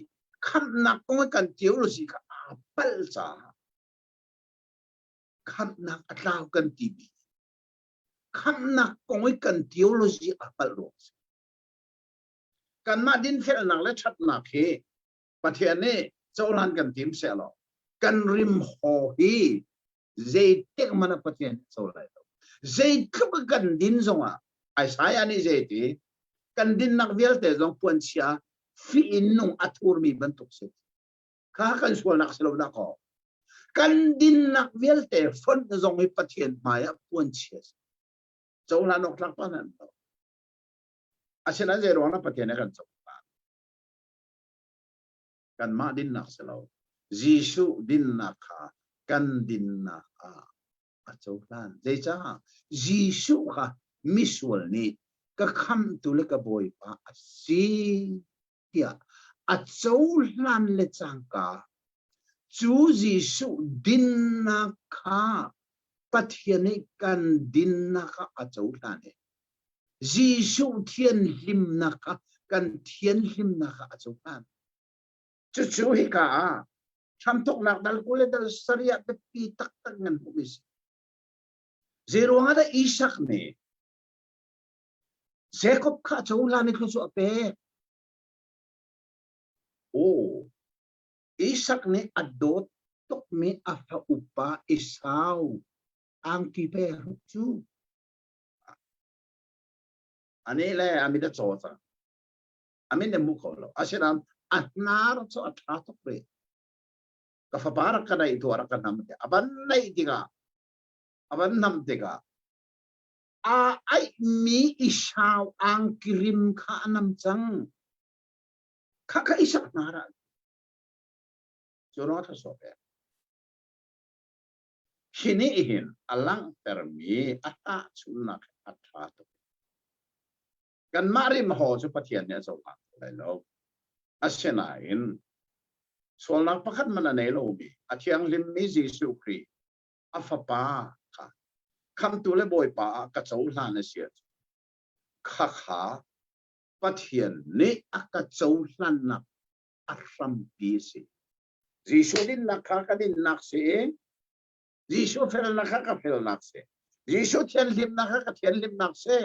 Speaker 7: kham na ko kan theology ka apal cha kham na atlaw kan ti bi kham na ko kan theology apal ro กันมาดินเฟลนักและชัดนักเฮประเทศนี้เจ้าหลานกันทีมเสียหรอกันริมหอฮีเจเต็กมันประเทศโซไลเจขบกันดินซงอ่ะไอ้สายอันนี้เจตีกันดินนักเวลเตจงปวนเชียฟีอินนุ่งอัตูร์มีบรรทุกเสร็จข้ากันส่วนนักสลบนักอกันดินนักเวลเตฟอนจงให้ประเทศมาปวนเชียเจ้าหลานนกลักปานันอาเช่นนั้นเจรวงนักประเทศนี้กันจบกันมาดินนักสลบยิสุดินนักขากันดินนักอาเจ้าหลานเจ้ายิสุค่ะมิสวลนี้ก็คำตุเลกบอยปะสิเดียอาเจ้าหลานเลจังกาจูยิสุดินนักขาปัทยานิกันดินนักอาเจ้าหลานยิสุเทียนลิมนักกันเทียนลิมนักอาเจ้าหลานจู่ๆฮิกาทำทุกนักดัลกุเลดัลสริยะเป็นปีตักตักเงินพวกนี้เจรวงada isak ni Jacob ka chawla ni klusu ape isak ni adot tok mi afa upa isaw ang kiperu chu ani le amida chota amin ne mukolo asiram atnar so athatok pre kafabarak kana itu arakan namte aban nai diga aban namtega ai mi isaw ang kirim ka anam chang kaka isak nara jorota sobe hinihin alang termi ata sunak athato kan mari maho chu pathian ne so ma lai lo asenain solnak pakhat mana nei lo mi athiang lim mi Jesu Kri afapaคำตัวเล็บอยป่ากระเจ้าหลานเสียข้าขาปัทเทียนนี่กระเจ้าหลานนักอัศมปีสิยิสุดินนักข้าก็ดินนักเสียยิสุเฟลนักข้าก็เฟลนักเสียยิสุเทียนลิมนักข้าก็เทียนลิมนักเสีย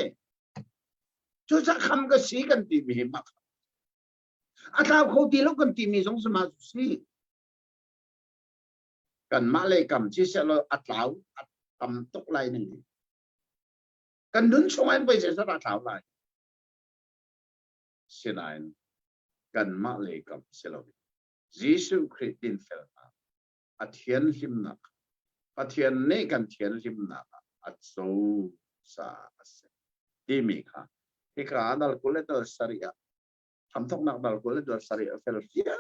Speaker 7: จุดสักคำก็สีกันตีมีมากอาตาเขาตีลูกกันตีมีสองสมาธิกันมาเลยกำที่เสร็จอัตลาวทำตกไลหนึ่งกันดุนช่วงไปเสียสละขาวไลเสียนายกันมาเลยกับเสลวิยิสุคริสตินเฟลนาอัฐียนลิมนักอัฐียนนี่กันเทียนลิมนักอัตโซซาเสดีมีค่ะที่ข้าดัลกุเลตัวสริยะทำทุกนักดัลกุเลตัวสริยะเฟลเฟีย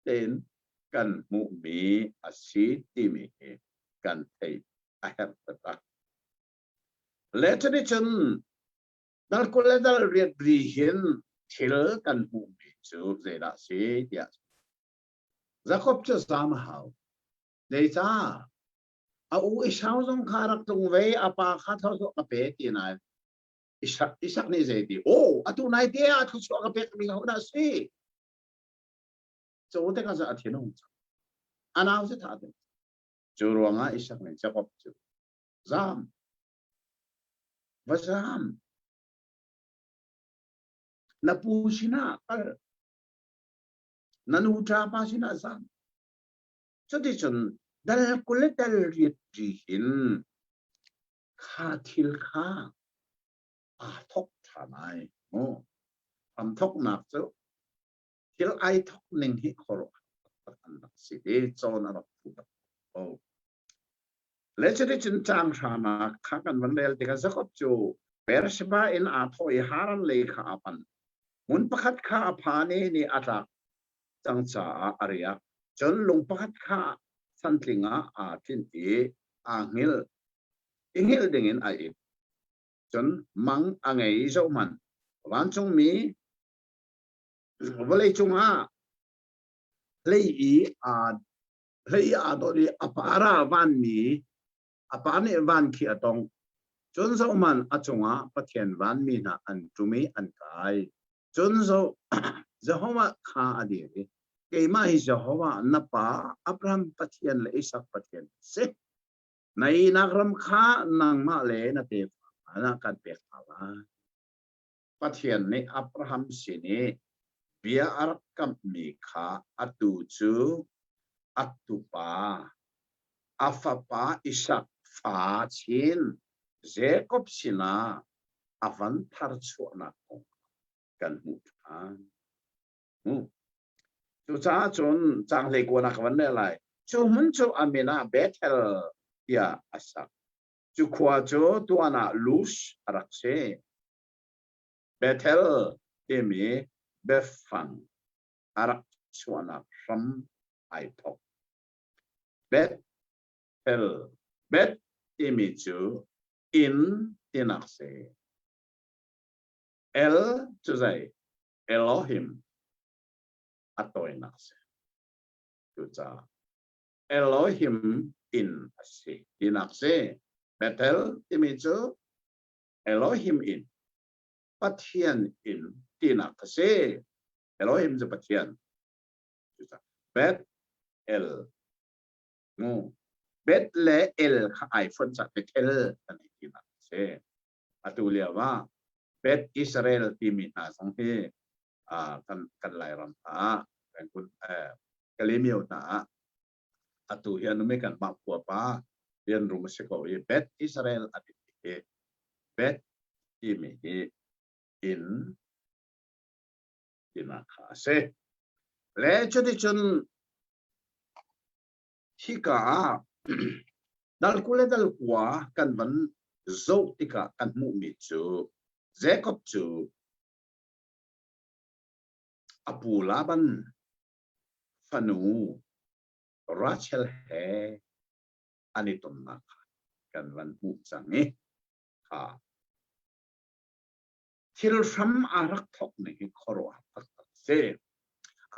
Speaker 7: เต็นกันมุมีอาชีดีมีกันเทakhir petang. Lepas itu dal kulit dal riat berihin til kan bumi tu zeda si dia. Jacob tu sama hal. Dia au isau zong karak tung wei apa kata tu apa tiada. Isak ni jadi. Oh, atu naik dia atu suaka pek minggu dah si. Jadi kan saya tienong. Anak saya tak ada. Juruanga isak ni Jacob tu zam bazam na pusina kal nanuta pasina zam jadi chun dal kulit dal rihin khatil kha thok thanai thok nak chu til ai thok ning hi khoro si de chon ara oh Lepas itu tentang sama kakan mandel tiga sekop jo perseba in atau iharan leka apan mun pakat ka apane ni atak tangsa area jon lung pakat ka santlinga atin angil ingil dingin ai jon mang angai zauman wancung mi boleh cuma lei adori apara van mi apane van ki atong chunzo man achunga pathian van mi na an tumi an kai chunzo Jehovah kha adi ke ma hi Jehovah napa Abraham pathian le Isaac pathian se nai nakram kha nang ma le na te ana kan pe khala ปะเทียนในอับราฮัมสินีเบียอารักกัมมีขาอัตุจูอัตุปาอัฟปาอิสักฟาชินเจคอบสินาอวันทาร์ชวนักกันมุทานจุจ้าจนจางเลยกว่านักวันนี้ไรจูมันจูอามินาเบเทลยาอาสักจูขวาจูตัวน่ะลูชรักเซเบเทลเอมีเบฟังอารักชวนักรัมไอทอกเบเทลเบทเอมีจูอินตินักเซเอลจูใจเอโลฮิมatau inakse, juta Elohim in asih inakse betel imitu Elohim in patian in tinakse Elohim je patian juta bet el mu bet le el iPhone sak betel tani tinakse atulia wa bet Israel timina sanghe kan lai ram ta kan kun kalimio ta atu hian me kan ma pu pa hian rum se ko bet Israel ati bet imi in ina kha se le choti chun hi ka dal kule dal kwa kan ban zo tika kan mu mi chu Jacob chu Abu Laban Fanu Rachel he Aniton Naka kan van pu sang ni ha Til from arak thok ni khoro tak se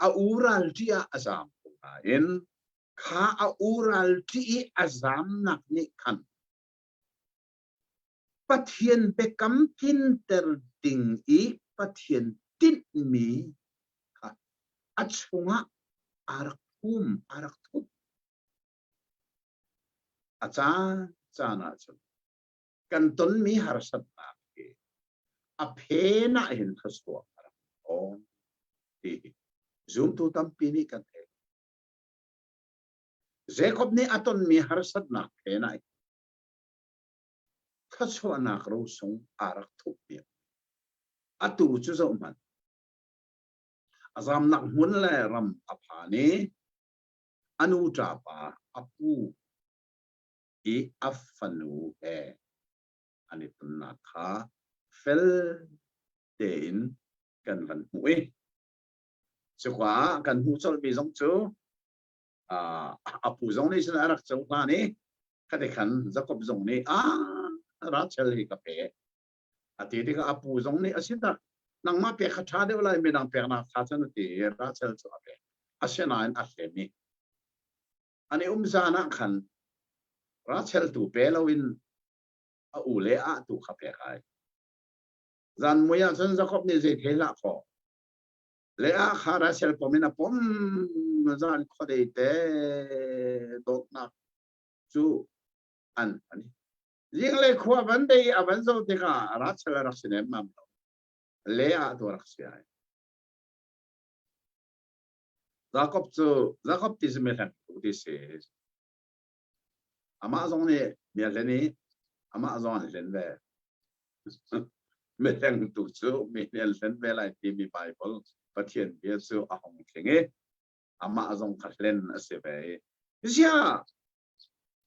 Speaker 7: a ural tia azam in kha a ural ti azam nak ni kan pathian bekam tin ter ding I pathian tin mi achunga arak thup acha chana chu kan ton mi harsat na ke a phena hin khaswa on ti zoom tu tam pini kan the Jacob ni aton mi harsat na phena khaswa na ro song arak thup mi atu chu zo man azam nak hun le ram aphani anu trapa apu I afanu he ani tunna kha fel dein kan van hui so kwa kan hu chol bi jong chu apu jong ni san arak chong ta ni khade khan Jacob jong ni Rachel hi ka pe ati ti ka apu jong ni asinta nang ma pe khatha de wala me nang pe na kha chan ti Rachel chu ape asena an ahlemi ani umzana khan Rachel tu pe lawin a ule a tu kha pe kai zan moya chan Jacob ni je thela kho le a kha Rachel pomina pom zan kho de te dot na chu an ani jing le khwa ban de a ban zo te ka Rachel raksine mam le a tu raksia Jacob ti me khan tu se ama zong ni mia le ni ama zong len ve me tang tu chu me len ve lai ti mi Bible pathian bia chu a hong thenge ama zong kha len ase ve sia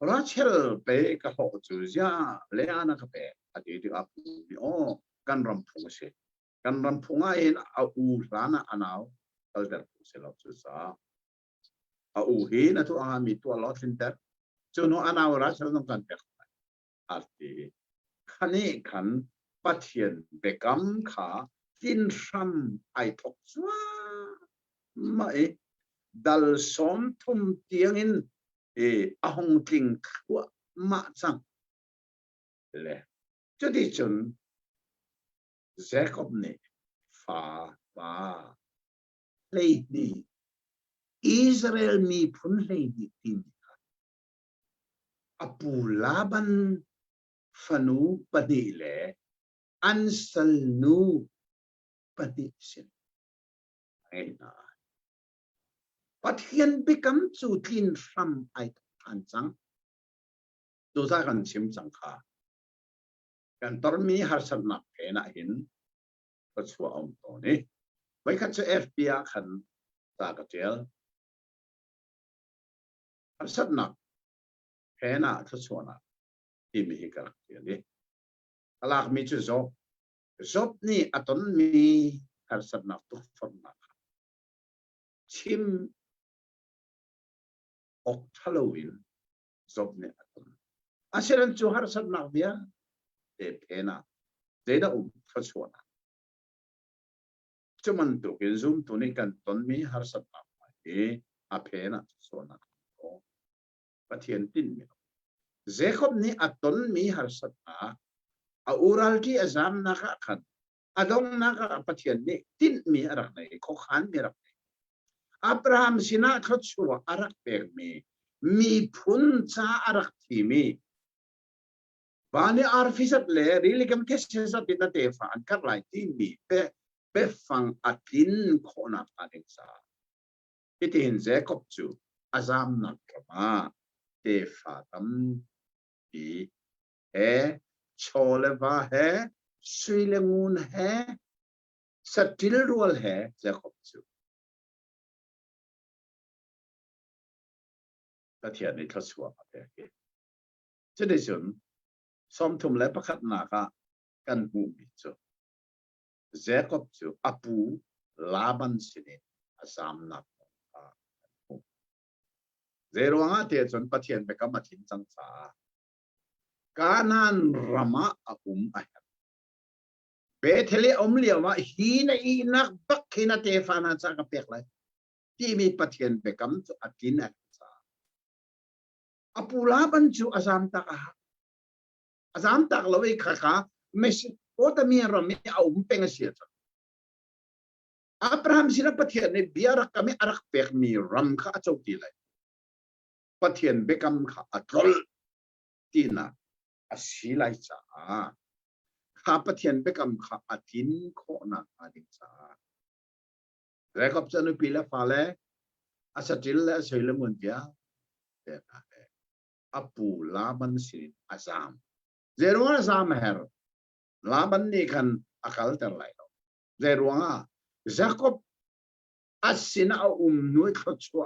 Speaker 7: Rachel pe ka ho chu sia le ana ka pe ati ti a pu ni o kan ram phung se kan ram phunga in a u rana anau al der se lo chu sa a u hi na tu a mi tu a lot inter chu no anau Rachel no kan pe ati khani khan pathian bekam kha tin ram ai thok chwa mai dal som thum tiang in ahong ting khwa ma chang le chodi chun Jacob ne fa ba lei ni Israel mi phun lei ni tin Apu Laban Fanu Padile Ansal nu ปฏิสินไอ้นาปัทเทียนไปกำจูทินรำไอ้ทันจังตัวซากันชิมสังขากันตอนมีหาสนับเพนะเห็นก็ชัวร์ตัวนี้ไว้คัดเจอ FBI ขันตากเจลหาสนับเพนะก็ชัวร์นะที่มีกันอย่างนี้ตลาดมีจุดจบนี่อัตนมีหาสนับทุกฟอร์มชิมออกฮาโลวีนจบเนี่ยอัตนอาเซียนจูหาสนับเบียเด็กเพนะเจด้าก็ชัวร์นะจุมันตัวกินซุ่มตัวนี้กันตอนมีหาสนับอาเพนะชัวร์นะโอ้ปะเทียนตินมีเจ้าคนนี้อัตนมีหาสนับอูรัลที่อาจารย์นักขันอดงนักปะเทียนนี้ตินมีอะไรไหนข้อขันมีอะไรอับราฮัมสินะเขาชัวอะไรเปรมีพุนชาอะไรที่มีบานนี้อาร์ฟิสัตเลรีลิกมเคสเซสัตติตาเตฟานกับหลายที่มีเปฟังอัตินคนนักอันเองซาที่เห็นเจ้าก็จูอาจารย์นักมาเตฟาตัมปีโชเลวาสุยเลงูนสติลรัวจะขบจูก็เทียนในทศวรรษอะไรจะได้ส่วนสมทุมและประคัตนากันบูมิจูจะขบจูอปูลาบันสินิอาสามนักเจรวงอาเทียนส่วนประเทียนไปกับมาทินจังสาการนันรามาอาเฮเบเทเลอมเลียวว่าฮีนอีนักบักฮีนเตฟานันสักเปียกเลยที่มีปะเทียนไปกำจุอากินเอกสาอปูลาบันจูอาซามตักอาซามตักเราอีกข้าไม่ใช่โอตมีเราไม่เอาเป็นเสียจ้ะอับราฮัมสินะปะเทียนในเบียร์กามีอารักเปียกมีรัมข้าเจ้าตีเลยปะเทียนไปกำข้าอัตรลตีน่ะอาศิลัยจ้าข้าปะเทียนไปกำข้าอาทินโคนักอาดิจ้าเรื่องกับจันทร์ปีละฟ้าเลยอาศัยจิลและสวยละมุนเดียเด็กอปูลาบันสินอาซามเจรวงอาซามเฮร์ลาบันนี่กันอักลเตอร์ไลน์เจรวงอาจักบอาศินานุยขัดชัว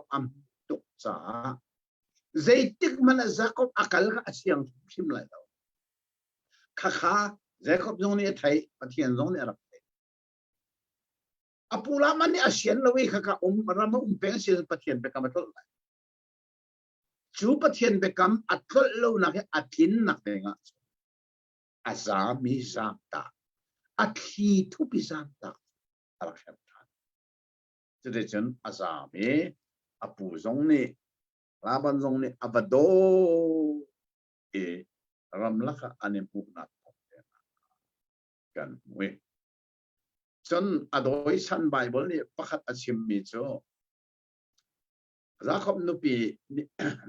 Speaker 7: ตุกจ้าเจติกมันจักบอักลก็อาเซียงพิมไลน์ข้าจักบตรงนี้ไทยปะเทียนตรงนี้รับอปูลามันนี่อาเซียนเราเองข้ารามาเป็นเสียงปะเทียนไปกับมาทุกเลยจูปะเทียนไปกับอัตลเรานักอัตินนักเองอาซามิซามตาอัตลีทุบิซามตาอะไรแบบนั้นจะได้จนอาซามิอปูตรงนี้ลาบันตรงนี้อับโดรำลักอันนี้พูดนักกันเว้ยจนอดอยชันไบเบิลนี่ประคัตอาชิมมิโจรักขบนุปี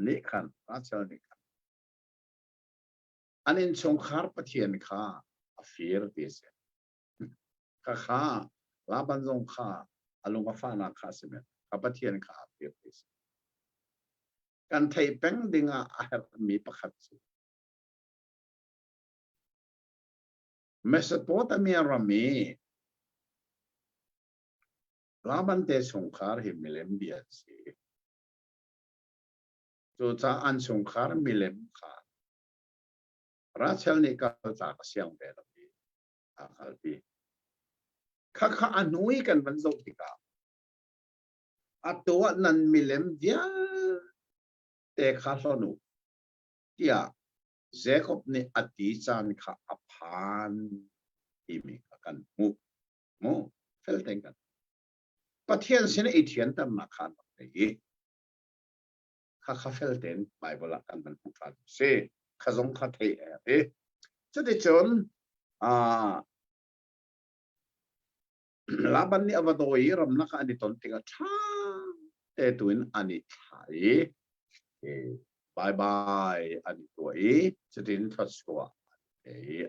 Speaker 7: นี่ขันรัชนี่ขันอันนี้ชงคาร์ปเทียนข้าฟีร์ดิเซข้าลาบันซงข้าอารมณ์ฟ้านาข้าเสมอข้าปเทียนข้าฟีร์ดิเซการไทยแปงดิ่งอามีประคัตสุเมสโปตามีรามีลาบันเตชงคาร์ฮิมิเลมเบียซีจุดอันชงคาร์มิเลมคาราชลนิกาจากเสียงเบลบีอาคาลบีข้าอนุยกันวันศุกร์ที่ก้าอัตัวนั้นมิเลมเดียเตข้าสนุกที่เจคอบนี่อดีตจันข้าอภานที่มีกันมูเฟลเทงกันปะเทียนสินะอีเทียนตั้มนักขันเลยข้าเฟลเทนไบเบิลกันมันพูดกันเซ่ข้าสงข้าเทจะได้จนลาบันนี่อวดอยรำนักอันนี้ตอนที่กันช้าแต่ตัวนี้อันนี้ไทยบายอันนี้ตัวจะได้ทัศน์ว่า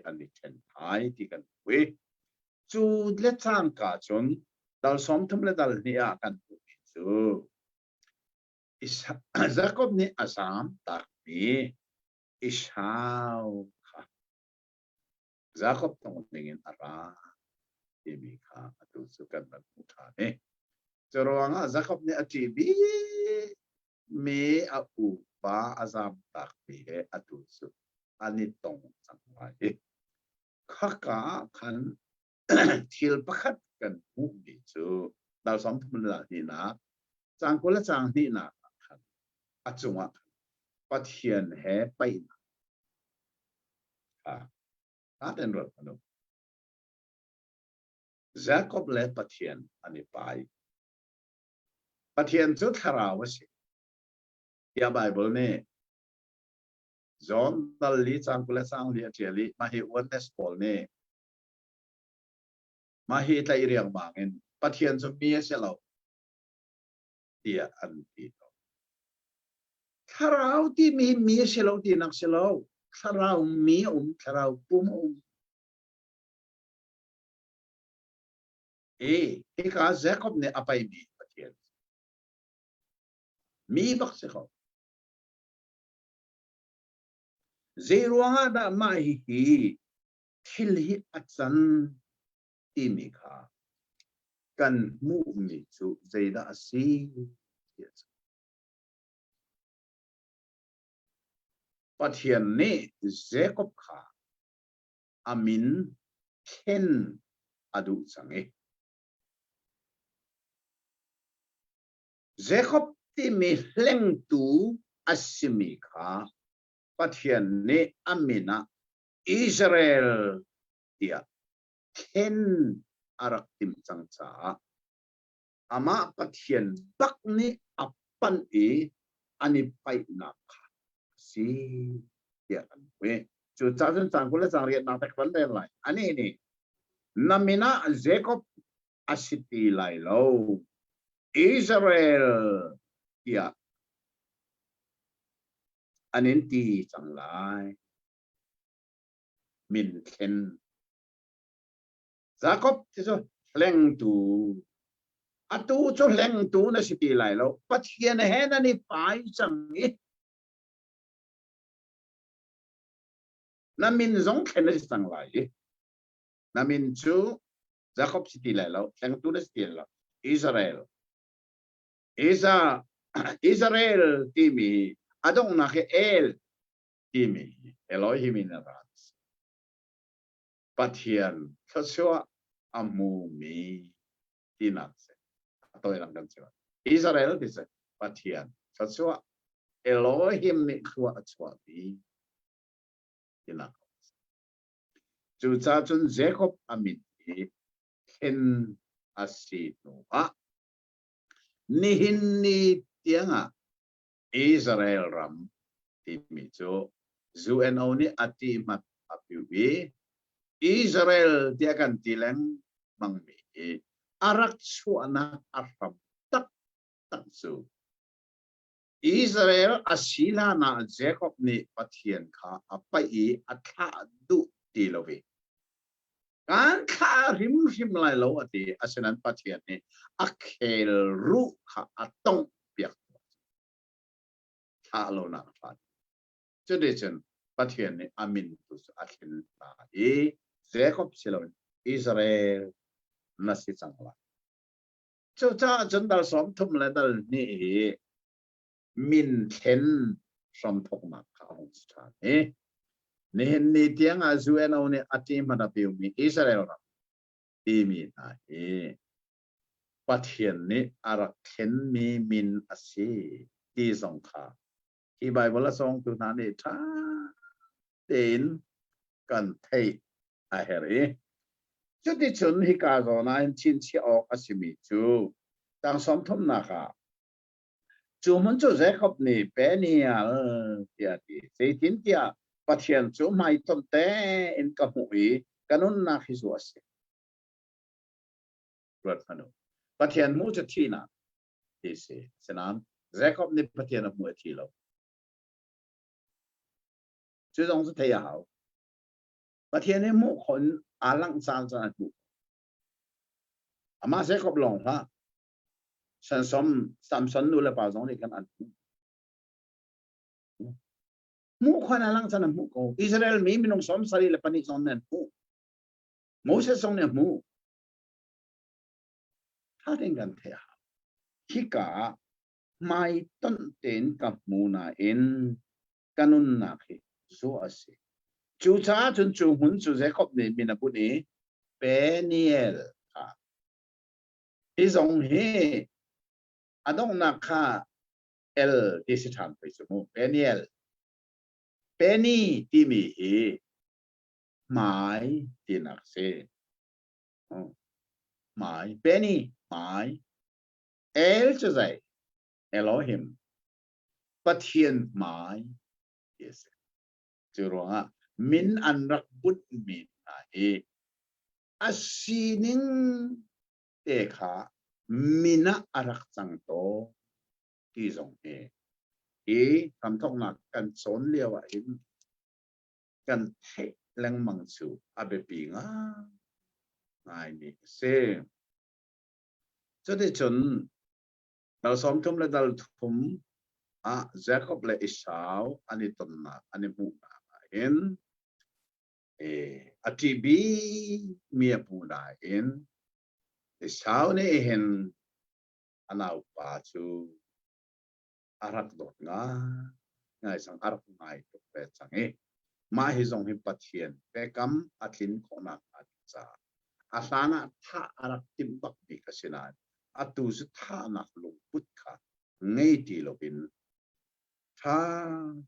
Speaker 7: อันนี้เช่นไทยที่กันเว้ chu le chang ka chon dal som thum le dal ni a kan tu chu Jacob ni asam tak mi Ishau kha Jacob tong tingin ara imi kha atu su kan ban utha ne chorwanga Jacob ni ati bi me a u ba azam tak mi he atu su ani tong sang mai kha ka khan thil pakhat kan mu ni chu dal som thum la ni na chang ko la chang ni na khan achunga pathian he pai na den ro no Jacob le pathian ani pai pathian chu thara wa si ya bible ne John dal li chang ko la chang li atiali ma hi witness Paul ne ma hi tai riang bangin pathian chu mi se lo tia an ti tharau ti mi se lo ti nak se lo tharau mi tharau pum e ka Jacob ne apai mi pathian mi bak se ko zeruanga da ma hi thil hi achan ti mi kha kan mu mi chu zeida asi pathian ne Jacob kha amin ken adu change Jacob ti mi hleng tu asimi kha pathian ne amina Israel dia ken arak tim changcha ama pathian bak ni apan ani pai na kha si ya kan we chu cha chen chang ko la chang riat na tak pan den lai ani ni namina Jacob asiti lai lo Israel ya anin ti chang lai min ken Jacob ti so leng tu atu cho leng tu na siti lai lo pathian he na ni pai chang ni na min zong ken na chang lai na min chu Jacob siti lai lo leng tu na siti lo Israel timi adong na ke el timi Elohim in rat pathian khoswa amu mi tinakse toy lang kan sewa Israel dise pathian khoswa Elohim ni khwa achwa bi tinak chu cha chun Jacob amit ken asito nihin ni tianga Israel ram timi cho zu en oni ati mat apiwi Israel dia kan tileng mangmi arak suana arham tak su Israel asila na Jacob ni pathian kha apai atha du tilovi kan kha rim lai lo ati asenan pathian ni akhel ru kha atong piak tha lo na fa tradition pathian ni amin tu akhel ta Jacob silon Israel nasi changla cho cha jandal som thum la dal ni min ken som thok ma kha hong cha ni ni tiang a zueno ni ati mana piu mi Israel ra ti mi na pathian ni ara ken mi min asi ti song kha ki bible song tu na ni tha tin kan thei a heri chu ti chun hi ka zo na chin chi ok asimi chu tang som thum na kha chu mun chu Jacob ni Peniel tia ti sei tin tia pathian chu mai tom te in ka hui kanun na khi zu ase rat phanu pathian mu cha thi na ti se sanan Jacob ni pathian mu thi lo chu dong su thei hao pathian ni mu khon a lang san san bu ama se kop long ha san som samson nu la pa zong ni kan an mu khana lang san mu ko Israel mi minong som sari la pani zong nen mu Moses zong ne mu ha ding kan the hi ka mai ton ten kap mu na in kanun na khi so ase chu cha chun chu hun chu se kop ni min bu ni Peniel ha izong he adong na kha el disithan pe su Peniel Penny ti mi he mai ti nak se mai Penny mai el chu zai Elohim Pathian mai yes chu ro ha min an rak but min na he asining te kha mina arak chang to ti zong he e kam thok na kan son lewa in kan the lang mang chu abe pi nga ngai ni se cho de chun dal som thum le dal thum a Jacob le Esau ani ton na ani mu na in atibi mia pu na in Esau ne hen anau pa chu arak dot nga ngai sang arak ngai to pe chang e ma hi zong hi pathian pe kam athin khona cha asana tha arak tim bak bi kasina atu su tha na lung put kha ngei ti lobin tha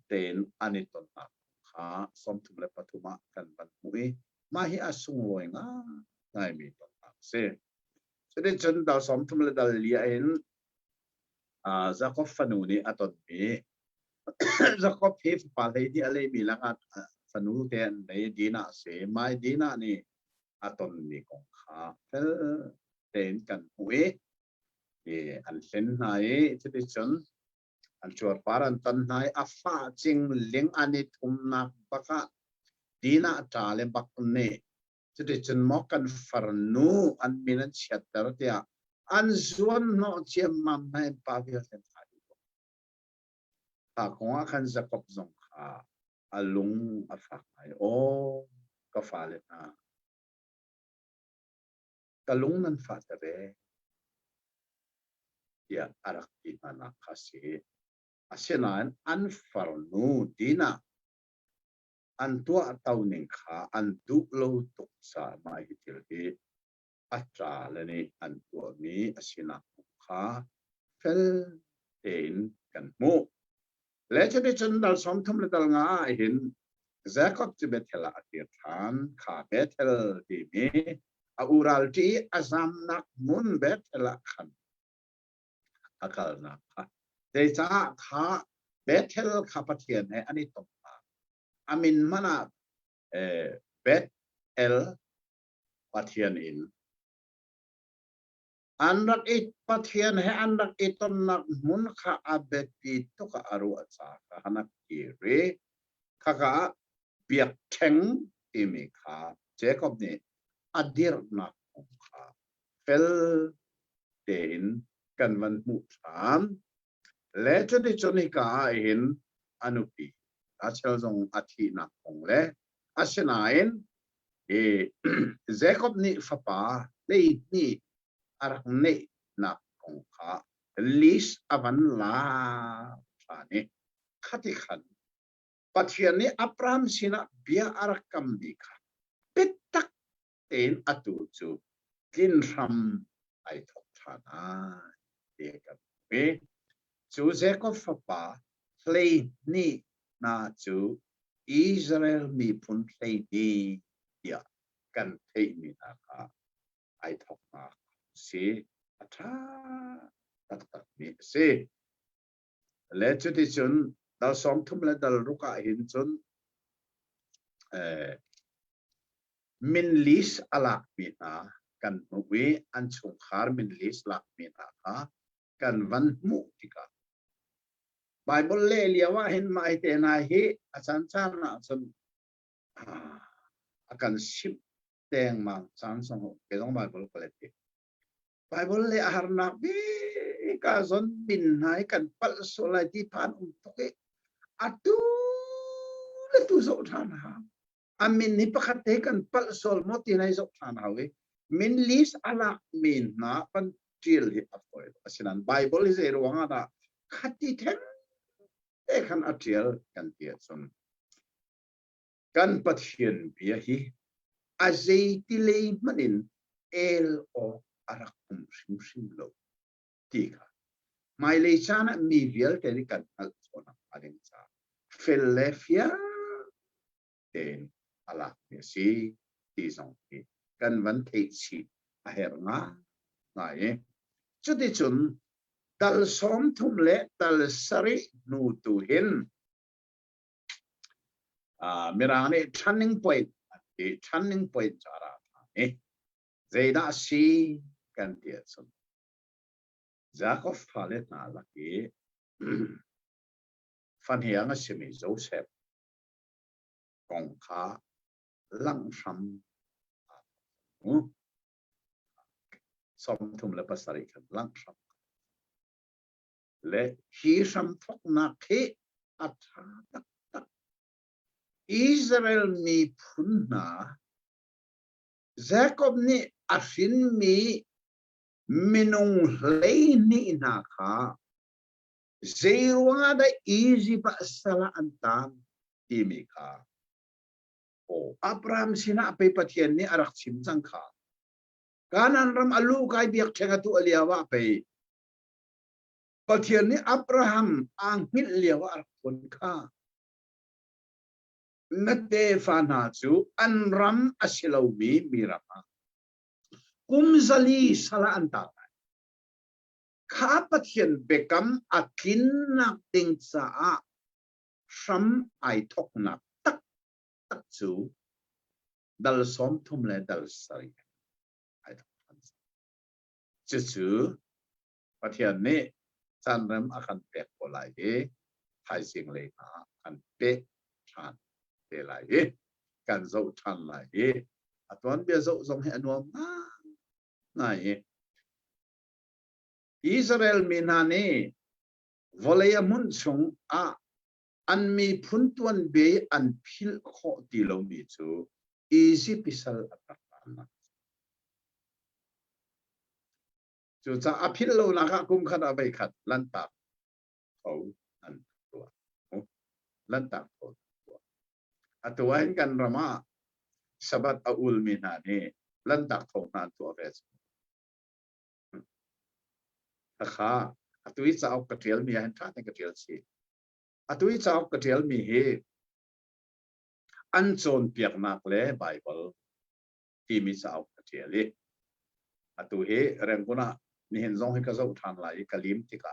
Speaker 7: ten aniton na kha som thum le pathuma kan ban mui ma hi asung loi nga ngai mi to se de chen da som thum le dal lia in Jacob fanu ni aton mi Jacob he pa le di ale mi lang at fanu ten nei dina se mai dina ni aton mi kong kha tel ten kan hui an sen nai ti chon an chuar paran tan nai afa ching ling ani thum na baka dina ta le bak ne ti chon mo kan farnu an minan chatter tia an zuan no chem mam mai pa vi sen ta kong khan Jacob zong kha alung afa ai o ka fa le na kalung nan fa ta be ya arak ti na khasi asenan an farnu dina an tua tau ning kha an du lo tuk sa mai hitil hi atra lani an tua mi asina kha fel ten kan mu leche de chen dal som thum le dal nga hin Jacob ti bethela atir than kha bethel ti mi a ural ti azam nak mun bethela khan akal na kha de cha kha bethel kha pathian he ani tom amin mana bet el pathian in anak it pathian he anak iton nak mun kha abet itu ka aru acha ka hanak kiri kaka biak theng imi kha Jacob ni adir nak kha fel den kan van mu tham lecho de chonika in anupi achel zong athi nak ong le asinain Jacob ni fapa le ni arak ne nak ong kha lis avan la thani khati khan pathian ni Abraham sina bia arakam di kha petak ten atu chu kin ram ai thok thana de ka pe chu Jacob fapa play ni na chu Israel mi pun play ni ya kan thei mi na kha ai thok na se atra tak tak mi se le chu ti chun dal som thum le dal ruka hin chun min lis alak mi na kan muwi an chung khar min lis lak mi na kha kan van mu tika Bible le liawa hin mai te na hi achan chan na chun akan ship teng mang chan song ke dong Bible ko le Bible le harna bi ka zon bin hai kan pal solai ti pan toke atu le tu zo than ha amin ni pakhat te kan pal sol mo ti nai zo than ha we min lis ala min na pan til hi apoi asinan Bible is erwanga da khati them e khan atial kan tia som kan pathian bia hi azei ti le manin el o arak sim sim lo tika mai le chana mi vial te ni kan al sona ading cha Philadelphia ten ala ni si ti song ti kan van thei chi a her nga ngai chu ti chun dal som thum le dal sari nu tu hin mirane turning point chara zeida si kan tia chun Jacob Palet na laki fan hiang a simi Joseph kong kha lang sam som thum le pasari kan lang sam le hi sam thok na khi atha tak Israel mi phunna Jacob ni afin mi minung lei ni na kha zeirwa da easy pa sala antam imi kha o Abraham sina pe pathian ni arak chim chang kha kanan ram alu kai biak thenga tu aliawa pe pathian ni Abraham ang hil liawa arak pon kha nate fana chu anram asilomi mirama kumzali sala antam kha pathian bekam akin nak ting cha a sham ai thok nak tak tak chu dal som thum le dal sari ai thok chu pathian ne chan ram akan pek ko lai e thai sing le na kan pe chan te lai e kan zo chan lai e atwan bia zo zong he anuam ngai e Israel minane volaya mun chung a an mi phuntuan be an phil kho ti lo mi chu easy pisal atana chu cha a phil lo na ka kum khat a bai khat lan ta ho an tua lan ta ho atuan kan rama sabat a ul minane lan ta ho na tu ves kha atui chao katel mi han tha ka tel chi atui chao katel mi he an chon piak nak le Bible ti mi chao katel le atu he renguna ni hen zong he ka zo than lai kalim tika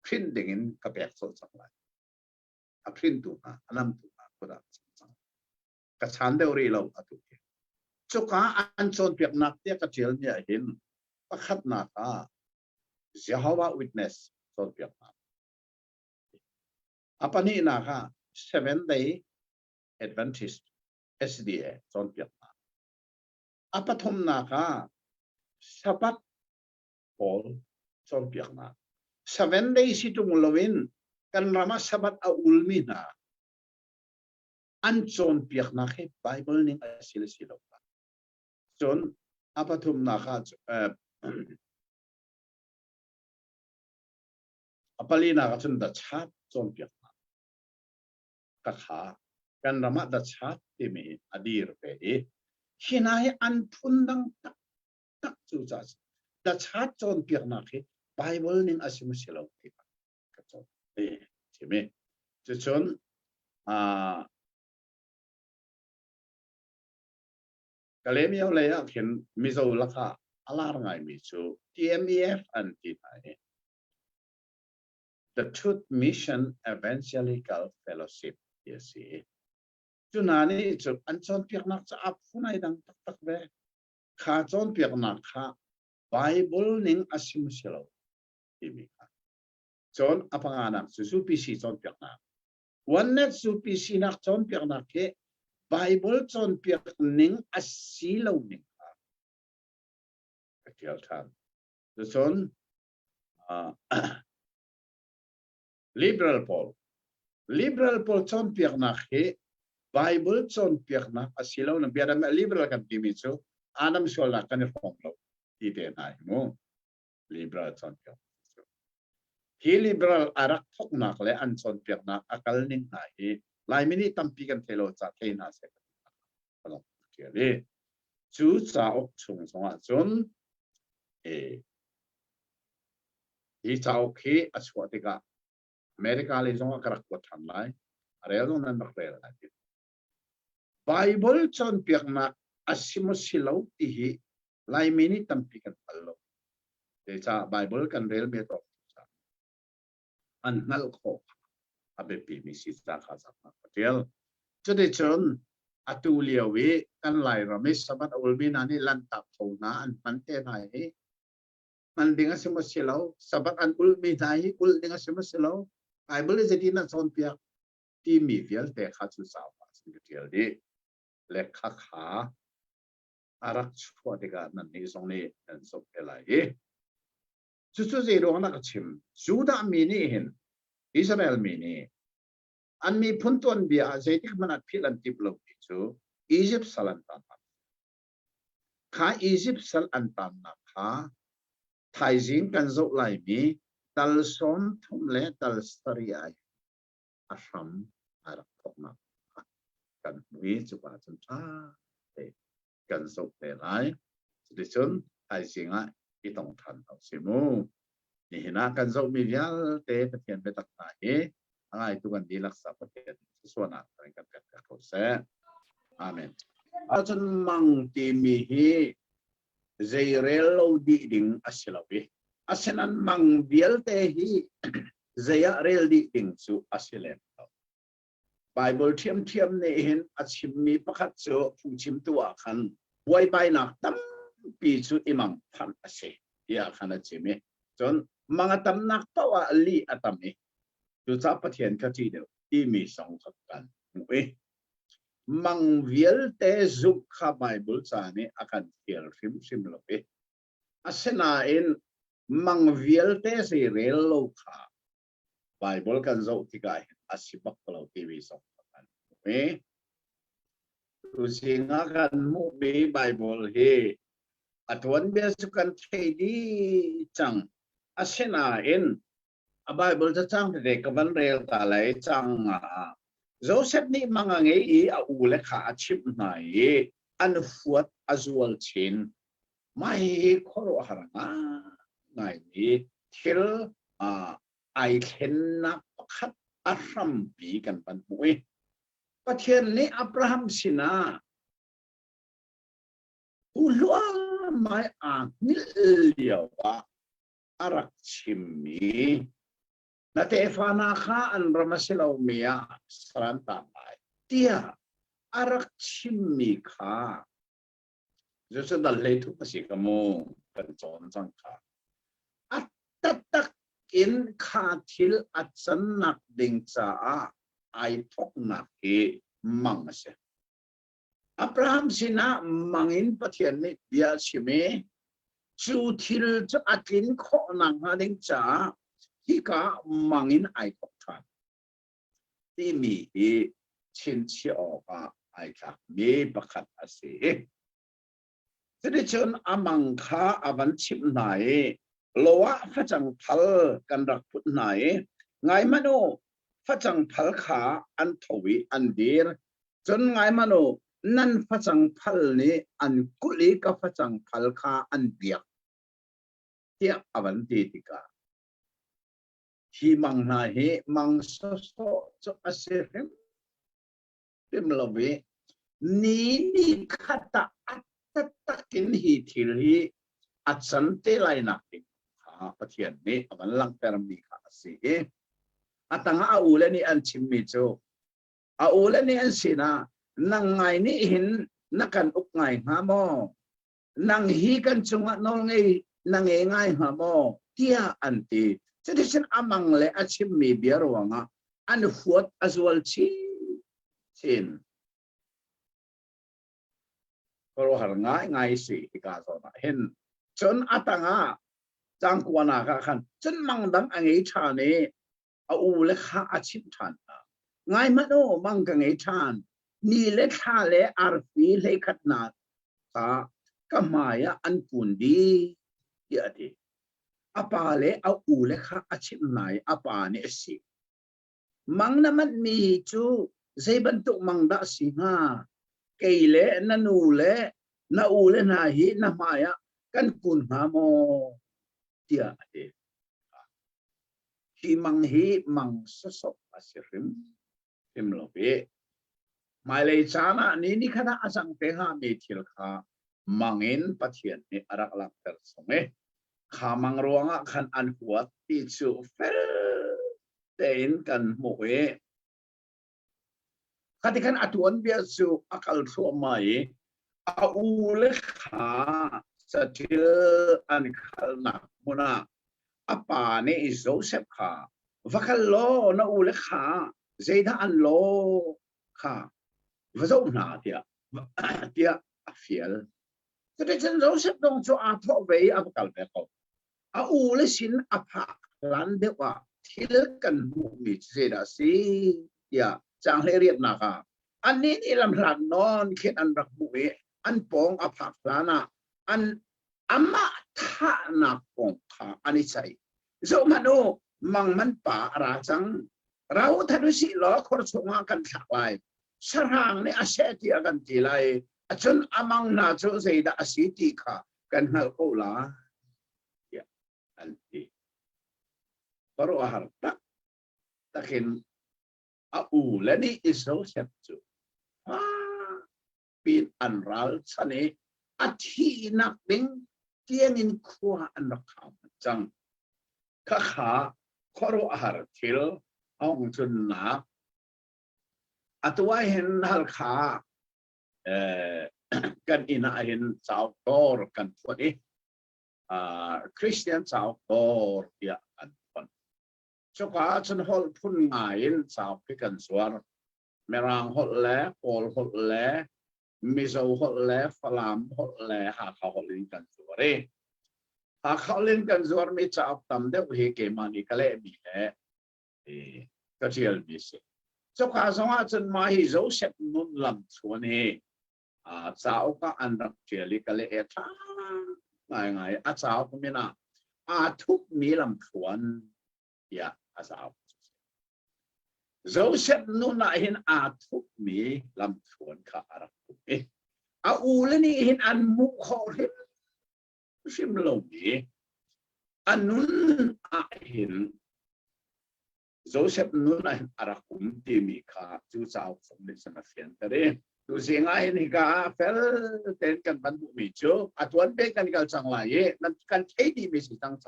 Speaker 7: phin dingin ka pek so chang lai a phin tu na anam tu na koda chang ka chan de ri lo atu he chuka an chon piak nak te ka tel mi a hin pakhat na ka Jehovah Witness son piak na apani na ka 7-day Adventist SDA son piak na apathom na ka Sabat Paul son piak na 7-day situng lawin kan rama sabat a ulmi na an son piak na ke Bible ning asil silo son apathom na ka apalina ka chun da chat chon piak na ka kha kan rama da chat ti mi adir pe e hinai an phundang tak tak chu cha da chat chon piak na ke Bible ning asim silo ti ka chon e ti me chu chon kalemi au le ya khen mi zo la kha alar ngai mi chu TMEF an ti nai The Truth Mission Evangelical Fellowship yes chunani chu an chon piak nak cha ap funai dang tak tak ve kha chon piak nak kha Bible ning asim silo imi kha chon apanga nak su PC chon piak nak one net su PC nak chon piak nak ke Bible chon piak ning asilo ning kha akial than son liberal Paul chon piak na he Bible chon piak na asilo na biada liberal kan timi chu Adam sol na kan phong lo ti te nai mo liberal chon piak hi liberal arak thok nak le an chon piak na akal ning na hi lai mini tampi kan thelo cha theina se lo ke le chu cha ok chung song a chon hi cha ok hi achwa te ka America le zong akarak ko than lai arel no nan nak rel lai Bible chon piak na asimo silo ti hi lai mini tampi kan allo te cha Bible kan rel me to an nal kho abe pi mi si ta kha sa ma patel chode chon atu liawe kan lai ramesh sabat ulmin ani lan ta thona an pante nai man dinga simo silo sabat an ulmi nai ul dinga simo silo Bible is edina chon piak ti mi vial te kha chu sa pa sintial di le kha kha arak chwa de ga nan ni song ni an so pelai chu chu ze ro na ka chim juda mi ni hin Israel mi ni an mi phun ton bia ze tik manat phil an tip lo ti chu Egypt salan ta kha Egypt sal an tam na kha thai jing kan zo lai mi tal som thum le tal story ai asham arak thok na kan mi chu ba chun tha te kan zo te lai ti chun thai jing a i tong than au simu ni hina kan zo mi vial te pathian be tak na he ai tu kan di laksa pathian suana kan ka ko se amen a chun mang ti mi hi zairel lo di ding asilawi asenan mang bial te hi zaya rel di ding chu asilen Bible thiam ne hin achim mi pakhat chu phungchim tua khan boy pai nak tam pi chu imam phan ase ya khana chime chon manga tam nak pawa li atami chu cha pathian ka ti de ti mi song khat kan we mang vial te zuk kha Bible cha ni akan thial sim lo pe asena in mang vial te si rel lo kha Bible kan zo ti kai asibak lo ti wi song kan we tu singa kan mu be Bible he atwan be su kan thei di chang asena in a Bible cha chang de ka ban rel ta lai chang Joseph ni mga ngai a ule kha achip nai an fuat azual chin mai khoro haranga ngai ni thil ai khen na pakhat ahram pi kan pan pui pathian ni Abraham sina ulwa mai a nil liawa arak chimmi na te fana kha an ramasilaw mia saranta mai tia arak chimmi kha josa dalle tu pasi kamu kan chon chang kha atatak in kha thil achan nak ding cha ai thok nak he mangase Abraham sina mangin pathian ni bia chime chu thil chu atin kho nang ha ding cha Hika mangin ai kok than ti mi hi chin chi oka ai ka me pakhat ase sidi chon amang kha avan chim nai lowa phachang phal kan rak put nai ngai mano phachang phal kha an thowi an dir chon ngai mano nan phachang phal ni an kuli ka phachang phal kha an biak tia avan ti tika Hi mang na hi mang so cho asirem tim lobe ni khata atakin hi thil hi achan te lai nak ha pathian ni aman lang peram ni kha si atanga a ule ni an chimmi cho a ule ni an sina nang ngai ni hin nakan uk ngai ha mo nang hi kan chunga nol ngai nang e ngai ha mo tia anti Sedisen amang le achim mi biarwanga an fuat azwal chin koro har ngai si ika so na hin chon atanga จังกวนากันจนมังดังอังเอชาเนเอาอูเลขาอาชิมทันไงมันโอมังกังเอชานนี่เลขาเลอาร์ฟีเลขัดนาก็มายอันกุนดีเยอะดีอาปาเลเอาอูเลขาอาชิมไหนอาปาเนี่ยสิมังนั้นมันมีจูเซบันตุมังดาสิงาเกยเลนันูเลนาอูเลนาฮีนามายกันกุนหาโมเดียเดที่มังฮีมังสสบอาศิริมโลเบมาเลยจานะนี่ขณะอาสังเตหามีทิลขามังอินปะเทียนนี่อารักลักเตอร์สมัยขามังรวงขันอันหัวติจูเฟลเตนกันโมเอขัดกันอัตวันเบียจูอักลทัวไม่อาอูเลขาสติลอันขัลนักมุนาอาปาเนอิโซเซปขาวัคลโลนาอูเลขาเจดาอันโลขาวัจนาเดียอาเฟียลแต่ที่ฉันรู้สึกตรงจุอาทอเวอาปกัลเบกอาอูเลสินอาภาลันเดว่าที่เลิกกันมุมิเจดาซีเดียจังเลเรียบนาคาอันนี้นี่ลำหลังนอนเขียนอันรักมุมิอันปองอาภาลานะอันอามาท่านักปองขาอันนี้ใช่โซมาโนมังมันป่าราจังเราทัดสิล้อคนสงกันสักไลสร้างในอาเซติอากันทีไลจนอามังนาโจเซดาสิติขากันฮัลโกลาอันที่ปรวาร์ตะตะเข็นอาอูและนี่อิโซเซปจูปีนอันรัลชนีอาทีนักดิ้งเตียงินขวาอันรักขามจังข้าขาขรวาร์ทิลองจุนนักอัตวายเห็นฮัลขากันอินาเห็นสาวโตรกันพวกนี้คริสเตียนสาวโตรเดียกันคนชกาฉันฮอลพุ่นงายสาวพิกันสวรเมรังฮอลเล่โอลฮอลเล่มิโซฮอลเล่ฟลามฮอลเล่หาเขาฮอลลินกันสวรหาเขาลินกันสวรมีสาวตำเด็กเฮเกมันอีกเล่มีแหละก็เชียร์มิสิชกาสงฆ์ฉันมาฮิโซเซปนุนลำชวนเฮสาวก็อันรักเชียร์ลิกเล่ท่าไงสาวก็ไม่น่าทุกมีลำชวนอย่าสาวโซเซปนุนเห็นทุกมีลำชวนข้ารักทุกอูเลนี่เห็นอันมุขเห็นชิมลงนี้อันนู้นเห็นโจเซฟนู้นอารักุมที่มีค่าจูสาวสมเด็จสนับสนุนแต่เรื่องดูเสียงไอ้นี่ก็เฟลเต้นกันบรรทุกมิจูอัตวันเบกันกันจังไรนั่นกันเท่ดีไม่สิตั้งใจ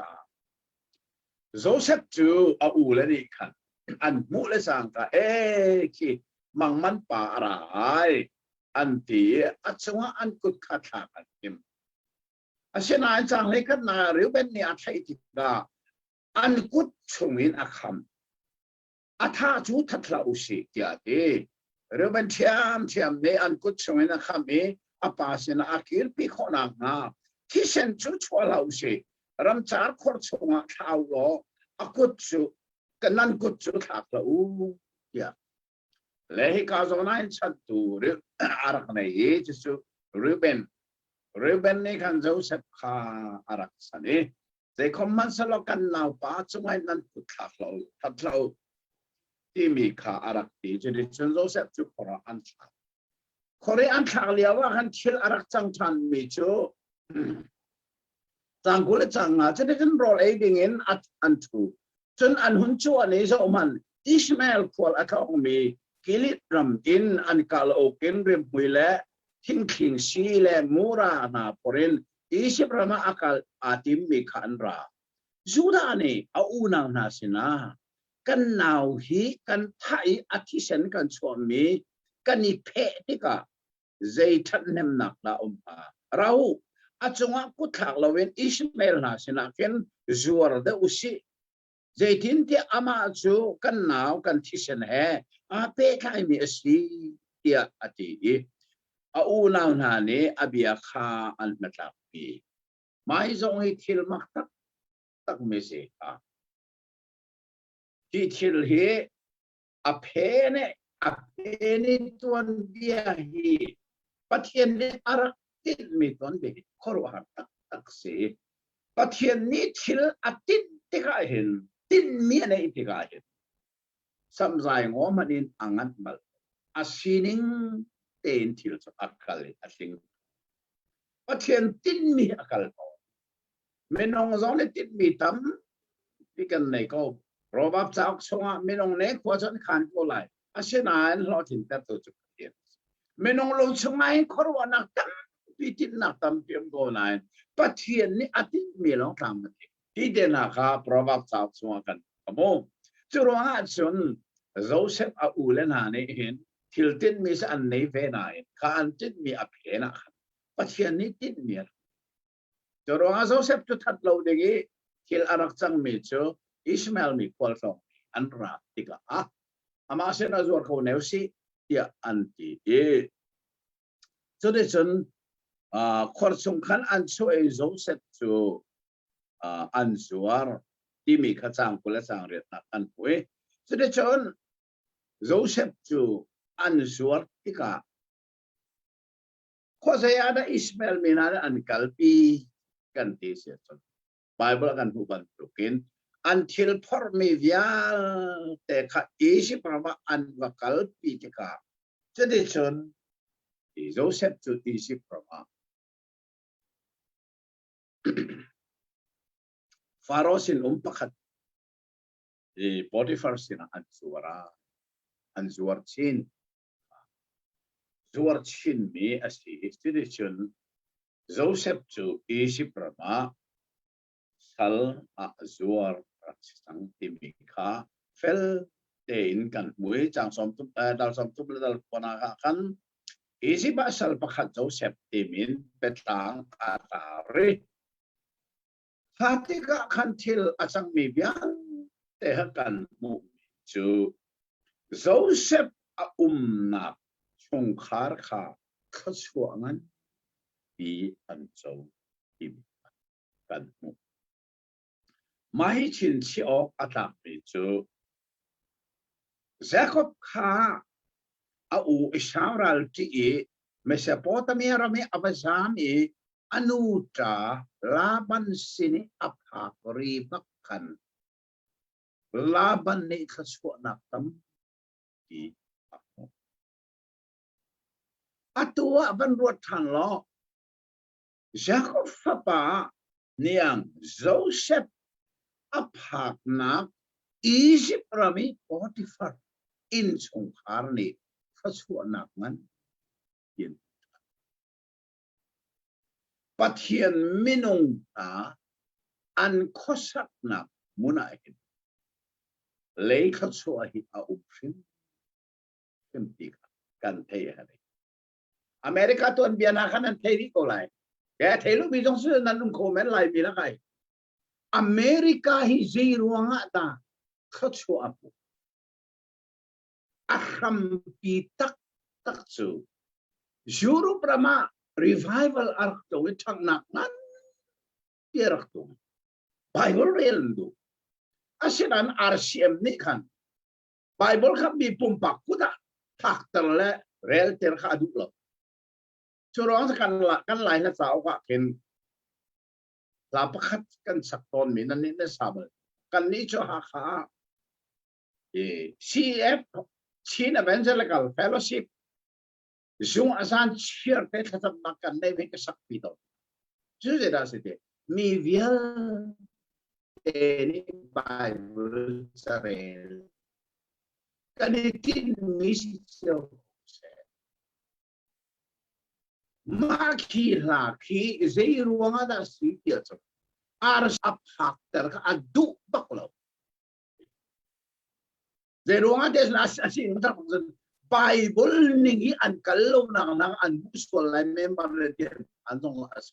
Speaker 7: โจเซฟจูอูเลยนี่กันอันมูเลสังกาคีมังมันป่าอะไรอันที่จังหวะอันกุดขาดกันทิมอาเชนายจังเลยกันนาหรือเป็นเนี่ยใช่ที่ก็อันกุดชงอินอาคำอาท่าจูทัดลาอุสิเดียดีหรือเป็นเทียมเนี่ยอันกุดชงอินอาคำนี้อาปาเสนาอาคิลปีขนางาที่เซนจูชัวลาอุสิรำจาร์ขดชงอาท้าวโลอากุดจูกันนั่นกุดจูทัดลาอุเดียเลยให้กาจนัยชัดตูหรืออารักในจิสุหรือเป็นนี่กันโจเซฟข้าอารักษานี่แต่คอมมันสลกันนาวป้าจงให้นั่นกุดทัดเราที่มีข้าอารักตีจะได้จนโจเซฟจุขออันทักขอเรียนทักเลียวว่ากันเชิลอารักจังทันมีจูจังกุลจังอาจะได้จนรอเอดิ้งอินอันทูจนอันหุ่นชัวนี่จะมันอิสมาเอลควอลอาคาองมีกิลิตรำอินอันกาลโอเกนเรียมหุยเล่ทิ้งขิงซีเล่มูรานาปรินอิสิบรามาอากาลอาติมมีขันราจูดานี่เอาอูนางนาสินะกันนาวฮีกันไทยอธิเซนกันสวมีกันนิเพติกาใจทันเนมนักละเราอาจงกุทักเราเวนอิสมาเอลนาสินะเคนจวรเดอุสิใจทินที่อามาจูกันนาวกันทิเซนเฮเปกายมีสิเดียอติอูนาวนาเนอเบียคาอันมาตักปีไม่ทรงให้ทิลมักตัก ตักไม่เสียที่ทิลฮีอเพเนอเพนิตัวเดียฮีปะเทียนนี้อารักติดมีตัวเดียขรวหัดตักเสียปะเทียนนี้ทิลอติดติกาเห็นติดมีอะไรติกาเห็นสำหรับงอมันอินอังัดมาอาศินิงเต็นทิลสักคัลอาศิงปะเทียนติดมีอักคัลไม่น้องจงเลยติดมีตั้มที่กันไหนก็รบกับจากสงฆ์ไม่น้องเนี่ยขวานขันโกไลอาเชนายเราถึงแต่ตัวจุดเดียวไม่น้องลงสงฆ์ขรวนักตั้มพิจิตนักตั้มเพียงโกไลปะเทียนนี่อาทิตย์มีลองทำมันที่เดนักครับรบกับจากสงฆ์กันครับผมจุดว่าส่วนโจเซฟอาอูเลนาเนี่ยเห็นทิลตินมีสันในเวนายข้าอันติดมีอภิเษกปะเทียนนี่ติดมีจุดว่าโจเซฟจุดทัดเราเด็กทิลอารักจังมีโจอิสมาเอลมีควอลฟองอันรักติกาอามาเซนาจวดเขาเนวซีที่อันที่จุดที่ฉันข้อสำคัญอันช่วยโจเซฟจูอันจวดที่มีข้าจังกุลสังเรียนนักอันป่วยจุดที่ฉันโจเซฟจูอันจวดติกาข้อเสียดายอิสมาเอลมีนาอันกัลปีกันที่เสียจนไบเบิลกันผู้บรรทุกินuntil for me vial te kha isi prama an vakal pitika tradition is Joseph to isi prama Pharaoh sin pakhat e Potiphar sin anzuar chin me asi tradition Joseph to isi prama sal azur sang timika fel tein kan mui chang som tu dal som tu dal pona kan isi basal pakhat Joseph timin petang atari hati ka kantil asang mibian te kan mu chu Joseph na chungkhar kha khasuangan bi ancho tim kan mu Mahi chin chi ok atak ni chu Jacob kha au Israel ti Mesopotamia rami abazam anuta Laban sini aphakri bakkan Laban ni khaswa naktam ti atua ban ruat than lo Jacob papa niang Joseph aphak nak Egypt rami Potiphar in chungkhar ni khaswa nak man yin pathian minung ta an khosak nak muna hin lei khaswa hi a upsin kemti kan thei hari America tuan biana kan an thei ri ko lai ya thei lu bi jong su nan lum ko men lai bi la kai America hi ziruanga ta khaswa apu aham pi tak chu Juru Brahma revival ark to withang nak nan pierak to Bible real do asinan RCM ni kan Bible kan bi pumpak kuda faktor le real ter kha du lo churong kan lai na sao ka ken la pakhat kan sakton min nan ni sabal kan ni cho ha kha CF Chin Evangelical Fellowship Jung asan cheer pe khatam nakan nei me sak pito ju je da se te mi vial ni Bible sarel kanitin misio ma ki la ki ze ruanga da si tia so ar sap factor ka adu baklo ze ruanga des na asin ta Bible ningi an kallo nang an gusto la member le an dong as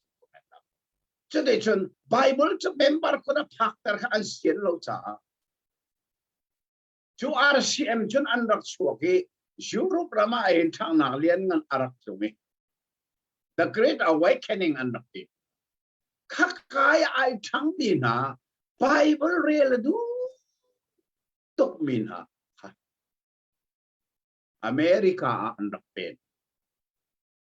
Speaker 7: so de chun Bible to member ko na factor ka an sien lo cha chu RCM chun an rak chuki Europe rama ai thang na lian ngan arak chumi the great awakening an rak ti khakai ai thang di na Bible real du tok min ha America an pen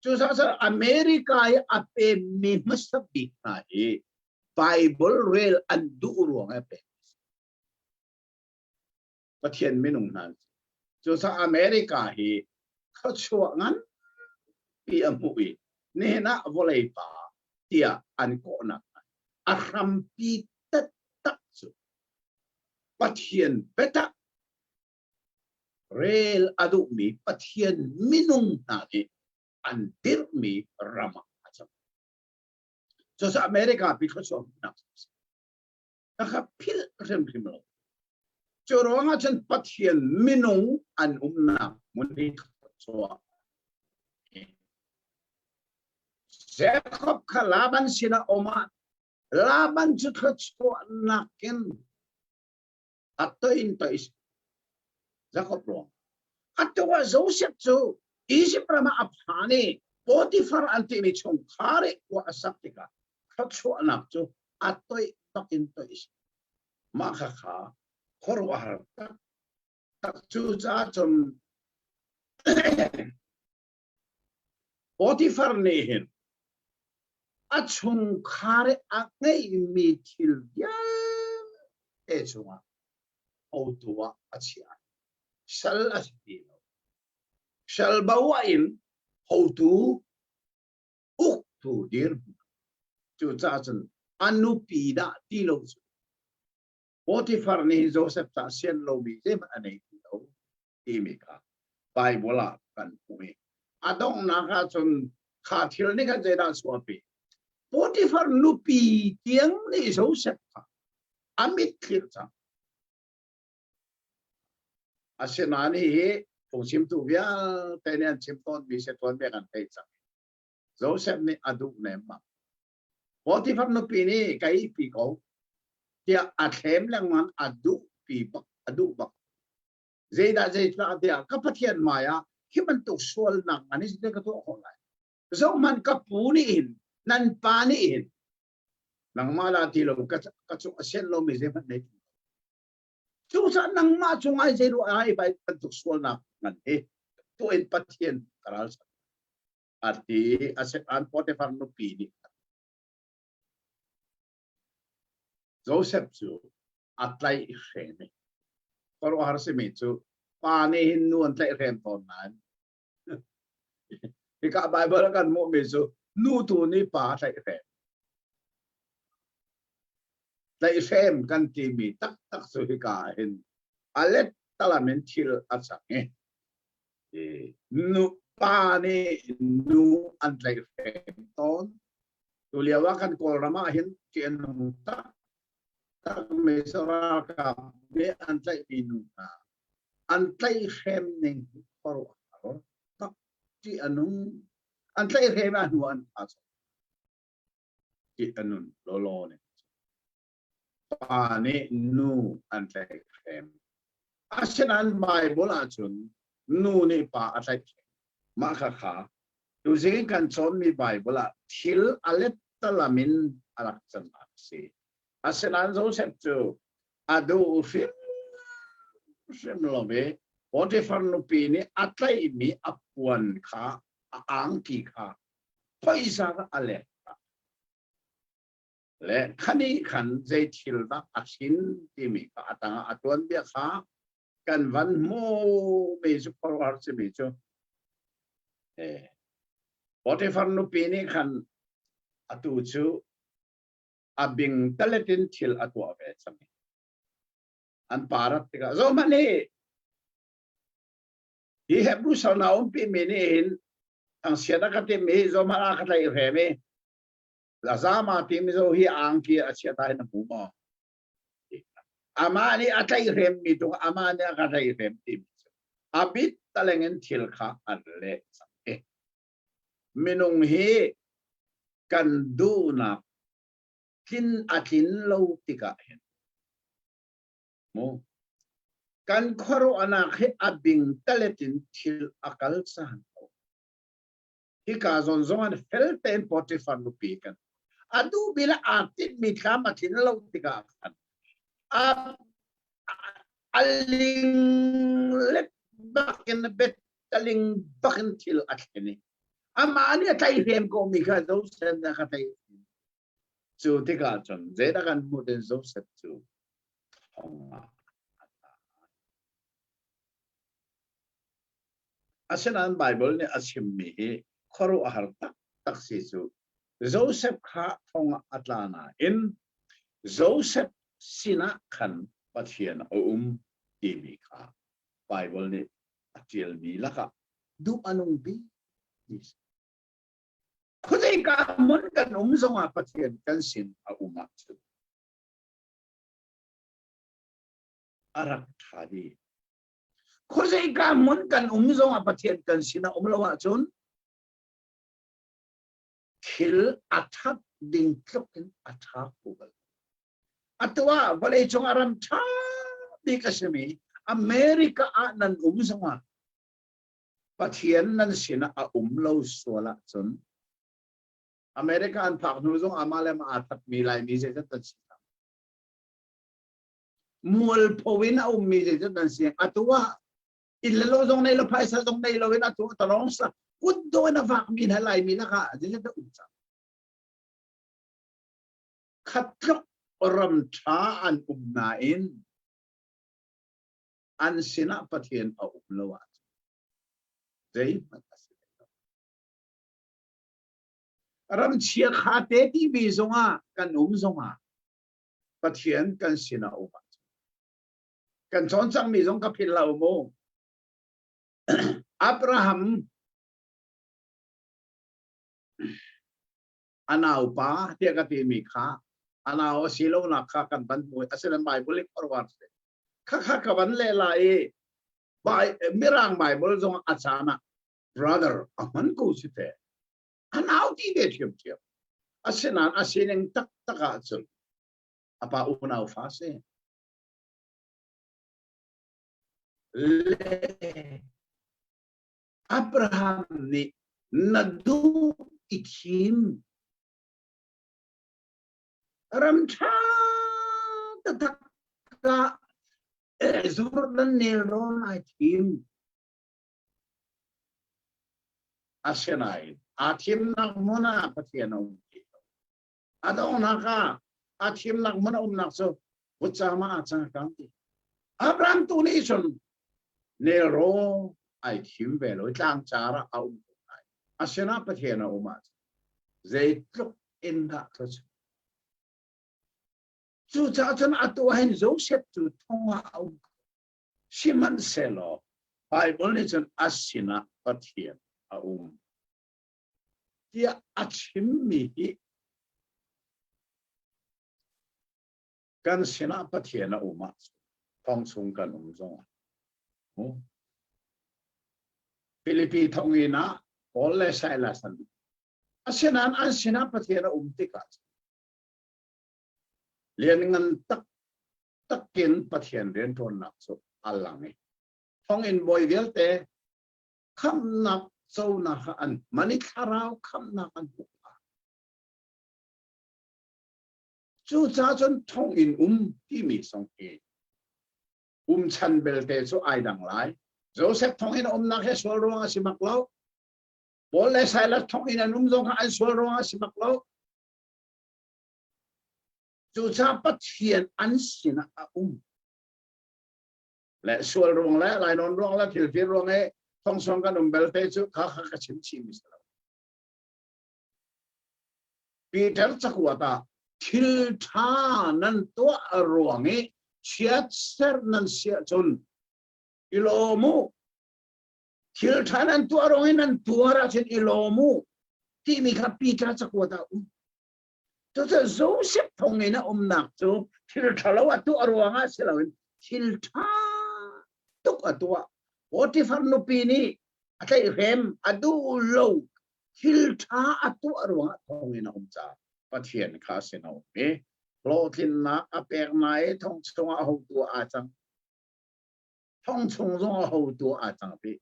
Speaker 7: chu sa America ya ape mi masabik na Bible real an du ruang ape pathian minung nan chu sa America hi kha chuangan pi amui ne na volei pa tia an ko na aram pi tat tak chu pathian beta real adu mi pathian minung na antir mi rama acham so sa America pi kha chuang na ka phil rem lo Chorong acan pathian minung an umna muni kacua. Jacob kalaban sina oma laban kacua nakin atoin tois Jacob lo. Atwa Joseph tu isi prama aphani Potiphar anti mi chung kare wa asaktika kacua nak tu atoi tokin tois makaka korwar tak chu cha chum Potiphar ne hin achung khare aknei mi thil ya e chunga autua achia shal asbino shal bawain autu uktu dir chu cha chun anupida tilo Potiphar ni Joseph ta sian lo bi jem anei lo imika Bible kan umi adong na ka chun kha thil ni ka jeda swapi Potiphar nupi tiang ni Joseph ta amit thil cha asenani he phongsim tu bia tenen chimton bi se ton be kan thei cha Joseph ni adu ne ma Potiphar nupi ni kai pi ko tia athem lang man adu pi bak adu bak zeda zeda tia kapathian maya himan tu sol nang anis de ka to holai so man ka puni in nan pani in nang mala ti lo ka chu asen lo mi ze man nei chu sa nang ma chu ngai ze ru ai bai kan tu sol nang man he to in pathian karal sa ati aset an Potiphar no pi ni Joseph chu atlai reme kor har se me chu pani hin nu atlai rem ton nan ka Bible kan mo me chu nu tu ni pa atlai rem lai rem kan ti mi tak tak su hi ka hin alet talamen thil achang nu pani nu atlai rem ton tu liawa kan kol rama hin chen nu ta mesora ka be antlai minuka antlai hem ning koro tak ti anung antlai hem anuan aso ti anun lolo ne pa ne nu antlai hem asenan Bible achun nu ne pa antlai ma kha kha tu sing kan chom mi Bible thil alet talamin alak chan si asenan Joseph tu adu sim lobe Potiphar no pi ni atlai mi apuan kha ang ki kha paisa ka ale le khani khan zai thil ba asin ti mi ka atanga atwan bia kha kan van mo me su par se me chu Potiphar no pi ni khan atu chu abing talatin thil atwa ve chami an parat tika zo mani hi hebru sanaum pi menin ang siada ka te me zo mara ka tai reme lazama ti mi zo hi ang ki asia tai na bu mo amani atai rem mi tu amani ka tai rem ti abit talengen thil kha an le minung hi kan du na kin atin lo tika hen mo kan khoro anak he abing taletin thil akal san hi ka zon zon fel ten Potiphar no pi kan adu bila atit mi kham atin lo tika kan aling let bakin bet aling bakin til at kini ama ani atay hem ko mi ka do sen na katay chu tika chon zeda kan mu den zo set chu thonga asenan bible ne asim mi khoru ahar tak tak si chu Joseph kha thonga atlana in Joseph sina khan pathian timi kha bible ne atiel mi laka du anong bi khudai ka mon kan zonga pathian kan sin a chu arak thadi khudai ka mon kan zonga pathian kan sin a lawa chun khil athak ding tlokin athak pugal atwa balai chung aram tha di kasmi America a nan zonga pathian nan sina a lo sola chun America an phak nu zong amalem atat mi lai mi je tan si mul powin a mi je tan si atwa ilalo zong nei lo paisa zong nei lo in atwa tarong sa uddo na phak mi halai mi na ka je ta utsa khatlok ram tha an na in an sina pathian a lo wa dei ram chia khate ti bi zonga kan zonga pathian kan sina uma kan chon chang mi zong ka phil lau mo Abraham anau pa dia ka ti mi kha anau silo na kha kan ban mo asen bible forward kha ka ban le lai bai mirang bible zong achana brother aman ko site anau ti de thiam asenan asineng tak taka chul apa unau fase Abraham ni nadu ikim ramcha tataka Jordan Neron ikim asenai atim nak mona patiano adona ka atim nak mona nak so utsama achang kanti Abraham tu ni son Nero ai kim velo tlang chara au asena patiana umat they look in that chu cha chan atu hen Joseph tu thonga au Simon selo Bible ni chan asina patian dia achim mi kan sina patiana umat thong sung kan zonga Philippi thongina Paul Silas asenan an sina pathiana tika lian tak takin pathian ren thon nak so alangi thong in boy velte kham nak so na an mani kharau kham nak an chu cha chon thong in ti mi song e chan belte so ai dang lai Joseph thong in nak he sol ronga si maklau Paul Silas thong in zong ka an sol ronga si maklau chu cha pathian an sina a le sol rong la lai non rong la thil fi rong e thong song kan belte chu kha ka chim chi mi sa Peter chakwata thil tha nan to rong e chiat ser nan sia chon ilomu thil thanan tu arongin an tuara chen ilomu ti mi kha Peter chakwata to Joseph thongina nak chu thil thalawa tu arwanga selawin thil tha tuk atwa Potiphar no pini atai rem adu lo thil tha atu arwanga thongina cha pathian kha seno me lotin na apek nai thong chunga ho tu a chang thong chung zong ho tu a chang pi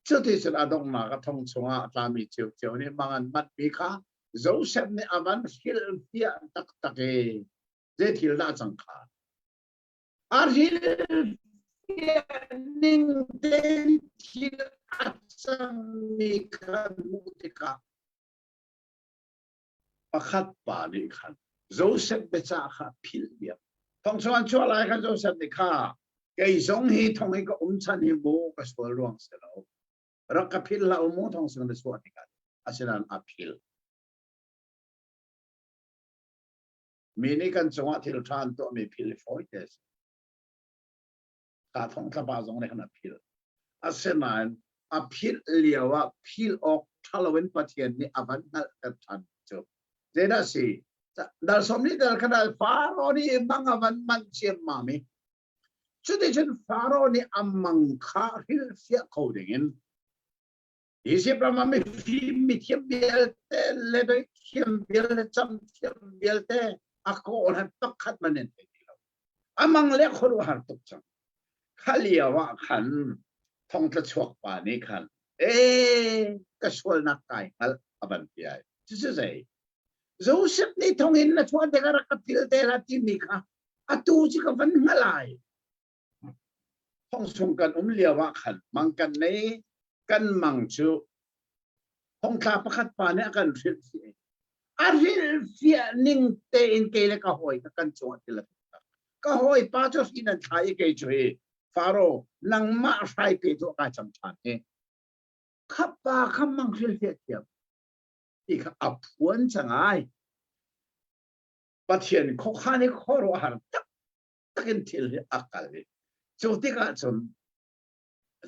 Speaker 7: chu ti sel adong ma ka thong chunga ta mi chiu chiu ni mangan mat pi kha Joseph ni avan hil pia tak tak e dễ thì là chẳng khá Arhil ninh tên thì achang ni khan mutika pakhat pa ni khan Joseph becha kha phil dia thong chuan chua lai kha Joseph ni kha cái giống hi thong hi ko chan hi bo ka sol ruang se lo rak ka phil la mu thong sang le suat ni ka asinan aphil mini kan chunga thil than to mi phil foi tes ka thong tha ba jong ne kan aphil asinan aphil liawa phil ok thalawin pathian ni avan na than chu zeda si dal somni dal kana faro ni mangavan man chem mami Tradition Pharaoh ni amang kha hil fia coding Isip ramami fi mitiem bielte lebe kiem bielte cham kiem bielte ako olah pakat manen amang le khoru har tok chang khalia wa khan thong tla chuak pa ni khan kaswal na kai ngal aban piai this is a Joseph ni thong in na chuan de ra ka pilte la ti mi kha atu chi ka van ngalai Hong sung kan liawa khan mang kan nei kan mang chu hong kha pakhat pa ne kan ril fi aril fi ning te in ke le ka hoi ka kan chu ti la ka hoi pa chu in an thai ke chu he faro nang ma sai pe chu ka cham chan he kha pa kham mang ril fi tiam ti kha apuan changai pathian kho khani khoro har tak takin thil akal Chu tika chun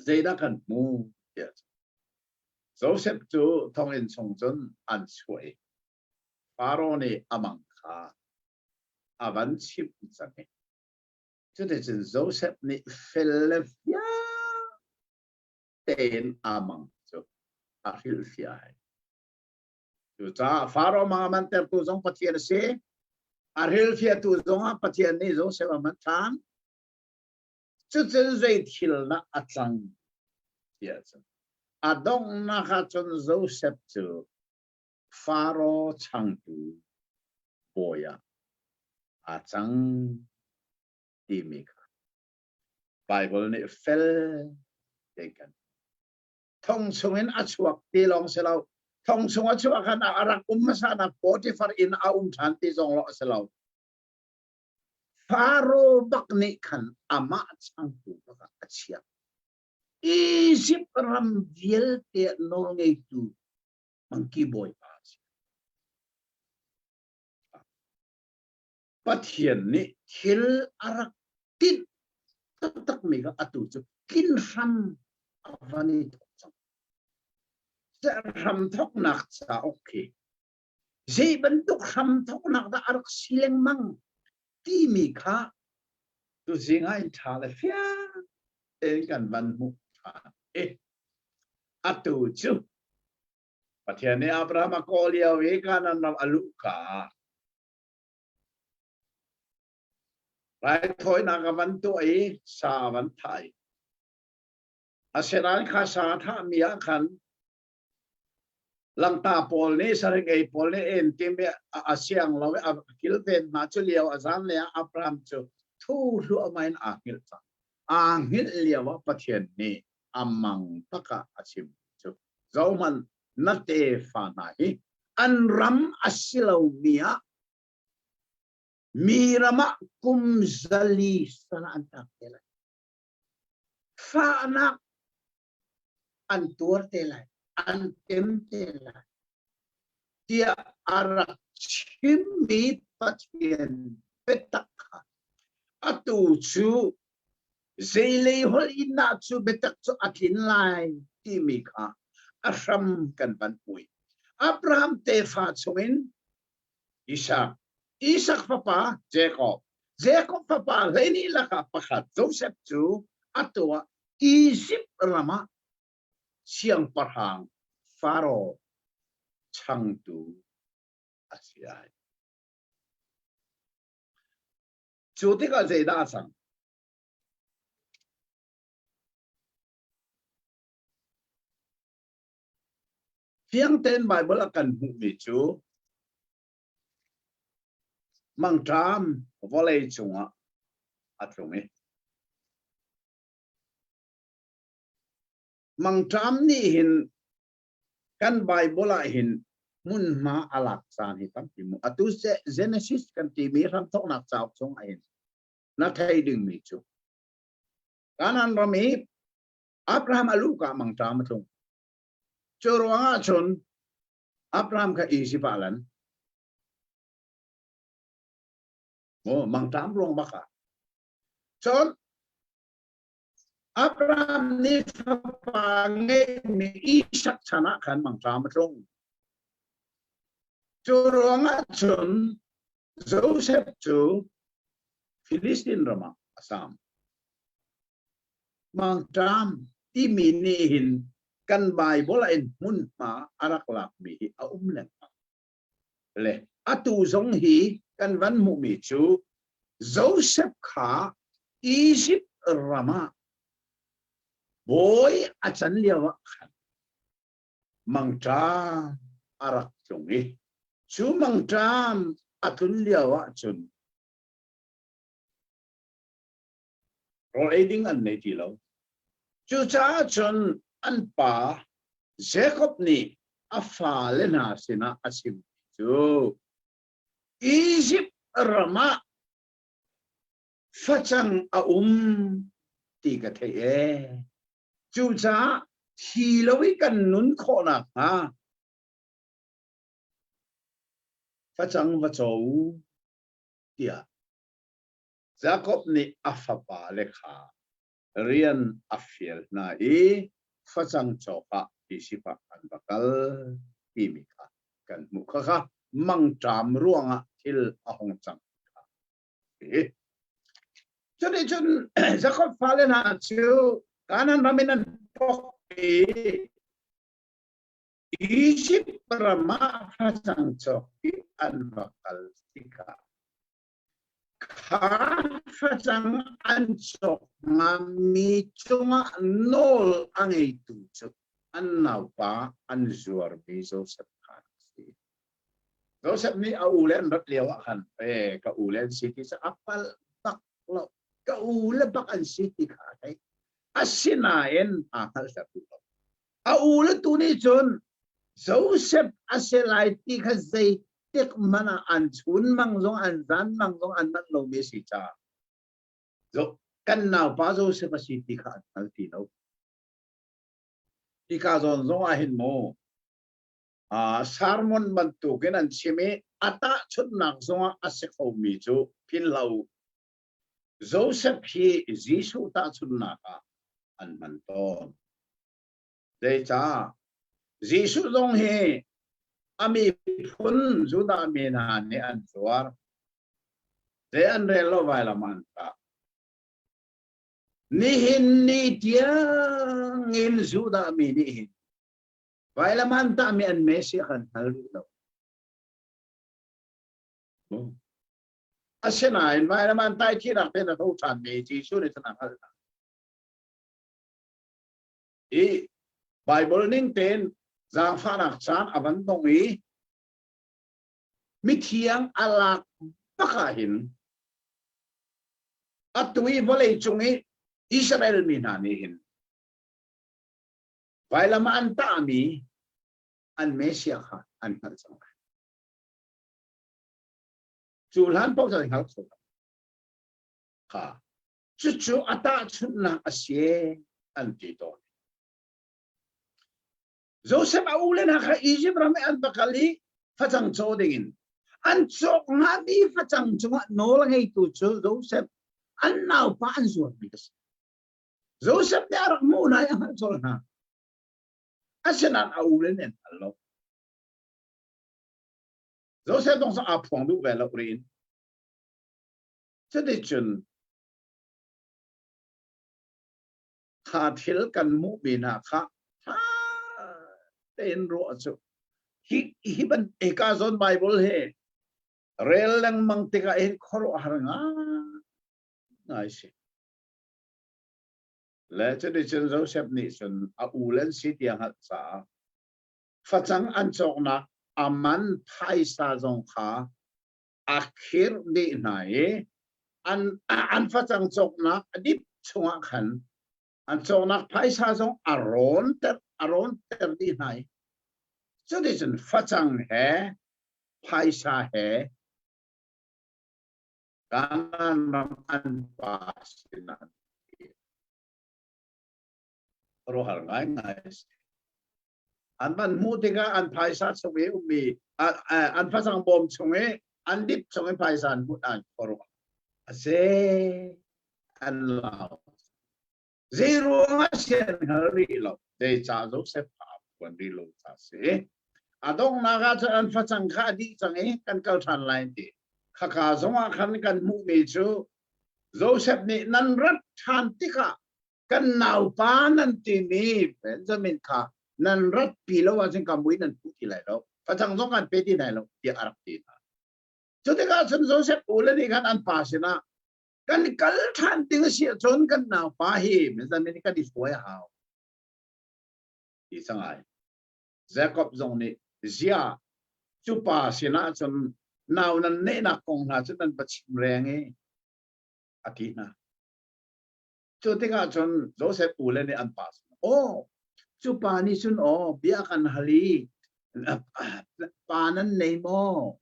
Speaker 7: zeda kan mu ya Joseph chu thong in chung chun an chui Pharaoh ni amang kha avan chip chane chu de chin Joseph ni Philadelphia ten amang chu a Philadelphia chu cha Pharaoh ma man ter tu jong pathian se a Philadelphia tu jong pathian ni Joseph man thang Chu chen zai thil na achang yes adong na kha chun Joseph chu Pharaoh chang tu boya achang timika Bible ni fel tekan thong chungin achuak ti long selau thong chung achuak kan arak masana Potiphar in than ti jong lo selau Pharaoh bakni kan ama chang tu baka achia Isip ram viel te no ngei tu monkey boy pas pathian ni thil arak tin tak mi ga atu chu kin ram avani chang sa ram thok nak cha okay zai bentuk ram thok nak da arak sileng mang ti mi kha tu zingai thale fia kan ban mu atu chu pathian ni Abraham ko lia we kanan nam aluka rai thoi na ka van tu ai sa van thai aseran kha sa tha mi a khan lang ta pol ni saring ei pol ni en tim be asiang lo a kil ven na chu liao azan le Abraham chu thu lu amain a kil cha ang hil liawa pathian ni amang taka achim chu zoman nate fa na hi an ram asilau mia mirama kum zali sana antak tela fa anak an tuar tela an tem tela dia arak chimmi pathian petakha atu chu Zele hol ina chu betak chu akin lai timika Abraham kan ban pui Abraham te fa chungin Isaac papa Jacob papa leni laka pakhat Joseph chu atwa Egypt rama siang parhang Pharaoh changtu asiai chu te ka zeda sang Phiang ten Bible akan hu mi chu mang tram volei chunga atlungi mang tram ni hin kan Bible a hin mun ma alak san hi tam timu atu se Genesis kan ti mi ram tok nak chau chung a hin na thai ding mi chu kanan rami Abraham alu ka mang tram tlung chorwanga chon Abraham ka isi palan mang tram rong baka chon Abraham ni pange mi Ishak chana kan mang tram tlung chorwanga chon Joseph chu Philistine rama Assam mang tram ti mi ni hin kan Bible in mun ma arak lak mi a leng le atu zong hi kan van mu mi chu Joseph kha Egypt rama boy achan liawa khan mang tram arak chungi chu mang tram atun liawa chun riding an nei ti lo chu cha chun an pa Jacob ni afa lena sina asim chu Egypt rama phachang a ti ka the e chu cha thi lowi kan nun kho na ha phachang va chou tia Jacob ni afa pa le kha rian afiel na e phachang choka isipa an bakal imika kan mukha kha mang tram ruanga thil ahong chang e chone chon Jacob falen ha chu kanan raminan pok e Egypt rama phachang choki an bakal tika kha phachang an chok ngami chunga nol angai tu chok an nau pa an zuar bi Joseph khan Joseph ni a ulen rat lewa khan e ka ulen city sa apal bak lo ka ule bak an city kha kai asinaen ahal sa tu a ule tu ni chon Joseph aselai ti kha zai tek mana an chun mangjong an zan mangjong an man lo me si cha zo kan nau pa Joseph a city kha an ti no ti ka zon zong a hin mo sarmon bantu kenan chime ata chut nak zonga asekho mi chu pin lau Joseph hi Jisu ta chut na ka an man ton de cha Jisu zong he ami phun juda me na ne an zuar de an re lo vai la man ta ni hin ni tia ngin juda me ni hin vai la man ta mi an Messi khan hal lo asena in vai la man tai chi rak te na tho chan me ji su ni sana hal e Bible ning ten Giang pha nak chan avan dong i mi thiang alak baka hin atui volei chungi Israel mi na ni hin vai la man ta mi an Mesia kha an hal sang chulan pok sa hal so kha chu ata chuna asie an ti to Joseph aulen ha Egypt rame an bakali phachang cho dingin an chok nga bi phachang chunga no la ngai tu chu Joseph an nau pa an zuar bi Joseph ne arak mu na yang chol na asenan aulen en allo Joseph dong sa apong du vela urin chede chun kha thil kan mu bi na kha ten ro chu hi ban ekazon Bible he rel lang mang tika en khoro haranga ngai se le chede chun Joseph ni chun a ulen city hat sa phachang an chok na aman phai sa jong kha akhir di nai an facang chok nak adip chunga khan an chok nak paisa jong aron ter di nai so this is facang he paisa he kanan an pasinan rohar ngai an man mutika an paisa chunge umi an facang bom chunge an dip chunge paisa an put an koro ase an lao zero asian hari lo de cha zo se pa kwan ri lo cha se adong naga cha an facang kha di change kan kal than lai ti kha zonga khan kan mu me chu Joseph ni nan rat than tika kan nau pa nan ti ni Benjamin kha nan rat pi lo wa jing kam wi nan pu ti lai lo facang zong kan pe ti nai lo ti arap ti na chu te ka chen Joseph ule ni kan an pa sina kan kal than ting si chon kan nau pa hi Benjamin ka di foi hao ti sangai Jacob zong ni zia chu pa sina chon nau nan ne na kong na chu nan pa chim reng e ati na chu te ka chon Joseph ule ni an pa oh chu pa ni chun bia kan hali pa nan nei mo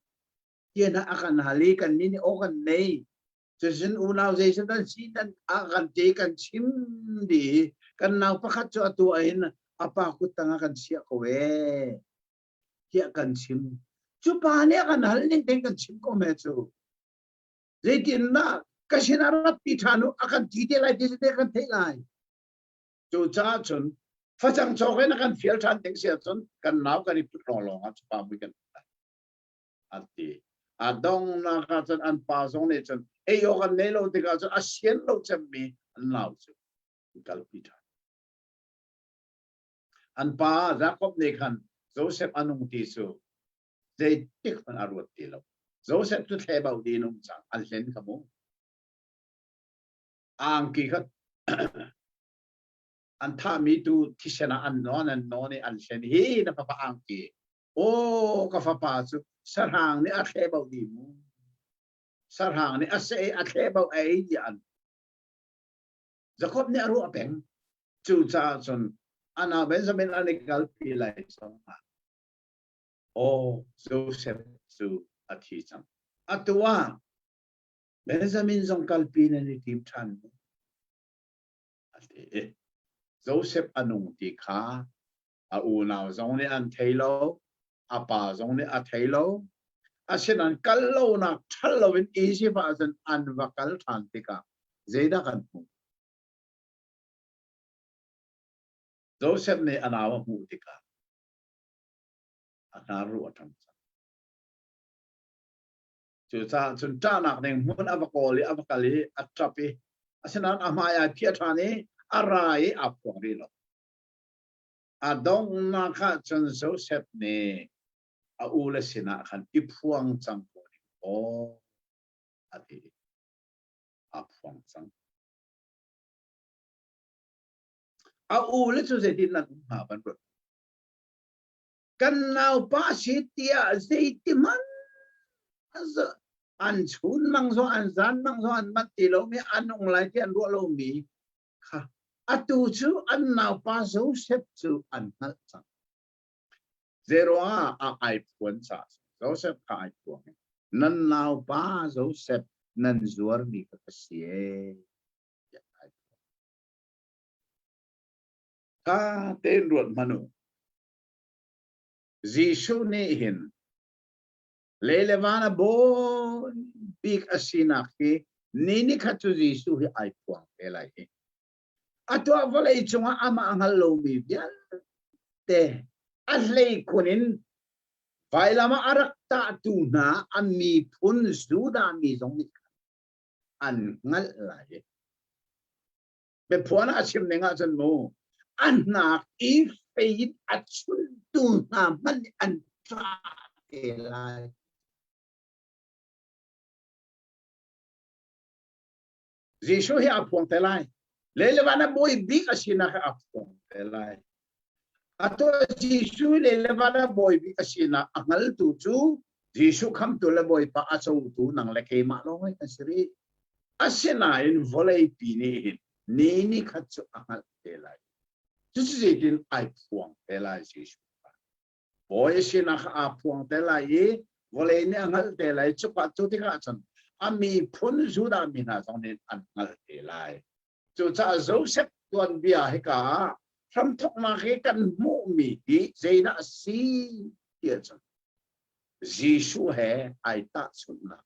Speaker 7: ye na akan hali kan ni o kan nei chun unaw jai san si dan akan te kan chim di kan naw pakhat chu atu ain apa ku tanga kan sia ko we ya kan chim chu pa ne kan hal ning teng kan chim ko me chu jai tin na kasinarat pi thanu akan ti te lai ti te kan thei lai chu cha chun facang choke na kan fiel than teng sia chun kan naw kan ip lo lo chu pa mi kan ati adong na ka chun an pa zong ne chun e yo kan ne lo te ka chun asien lo chem mi naw chu kal pi than an pa Jacob ne khan Joseph anung ti su dei tik an arut ti lo Joseph tu the bau di nung chang al len ka mo ang ki khat an tha mi tu tisena an non an noni an len hi na pa ang ki o ka fa pa chu sarhang ni a the bau di mo sarhang ni a se a the bau ai di an Jacob ni aru apeng chu cha chon ana Benjamin anikal pi lai song Joseph su athi chang atwa Benjamin zong kalpi na ni tim than ate Joseph anung ti kha a u naw zong ni an thailo apa zong ni a thailo asin an kallo na thallo in easy pa san an vakal than ti ka zeida kan pu Joseph ne anawa mu ti ka anaru atam chu cha chun ta nak neng mun avakoli avakali atrapi asinan amaya phia thani arai apori lo adong na kha chun Joseph ne a ula sina khan iphuang chang ko ati aphuang chang a ula chu se din na ma ban ro kan naw pa sitia zeitiman an chun mang so an zan mang so an mat ti lo mi anung lai ti an ro lo mi kha atu chu an naw pa so sep chu an hal chang zero a ai phun cha so sep ka ai phun nan naw pa so sep nan zuar mi ka sie ka ten ruột manu Jisoo ne hin lelevana bon big asinaki nini khatu Jisoo hi ai puang pelai ato avale chunga ama angal lo mi bial te aslei kunin vailama arakta tuna ami phun suda mi zong ni an ngal lai be phuana achim nenga chan mo anak if peit achun tuna man an tra pelai Jisoo hi apong pelai lelevana boy big asina ka apong pelai ato Jisoo lelevana boy big asina angal tu chu Jisu kam tu le boy pa asau tu nang le ke ma lo ka siri asena in volei pi ni khat chu angal te lai chu chi din ai phuang te lai Jisu boy sina kha a phuang te lai volei ne angal te lai chu pa chu ti ka chan ami phun zu da mi na song ne angal te lai chu cha Joseph tuan bia he ka tham thok ma ke kan mu mi ti zeina si tia chan Jisu he ai ta sunna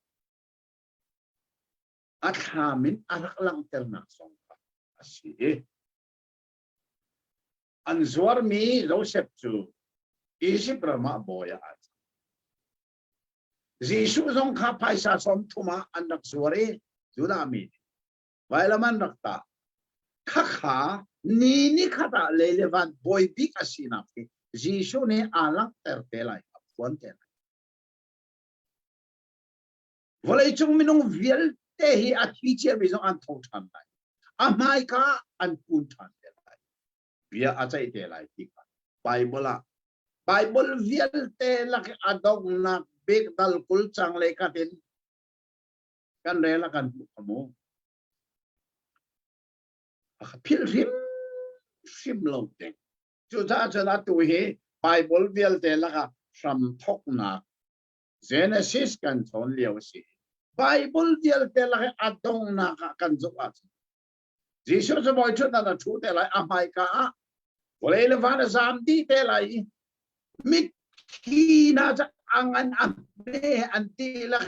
Speaker 7: at hamin anak lang ternak song pa asi an zuar mi Joseph chu isi brahma boya at Jisu song kha paisa som thuma anak zuare judami wailaman rakta khakha ni khata lelevan boy big asina ki Jisu ne alak ter telai apon ter volei chung minung vial te hi athi che bi zong an thong tham lai amai ka an pun than te lai bia achai te lai ti ka bible vial te lak adong na big dal kul chang le ka tin kan re la kan mo phil rim lo te chu cha tu hi bible vial te la ka sam thok na Genesis kan thon liao si Bible dial te la adong na kan zo at Jesus so boy chut na thu te la amai ka volei le van zam di te la mit ki na cha angan ame anti la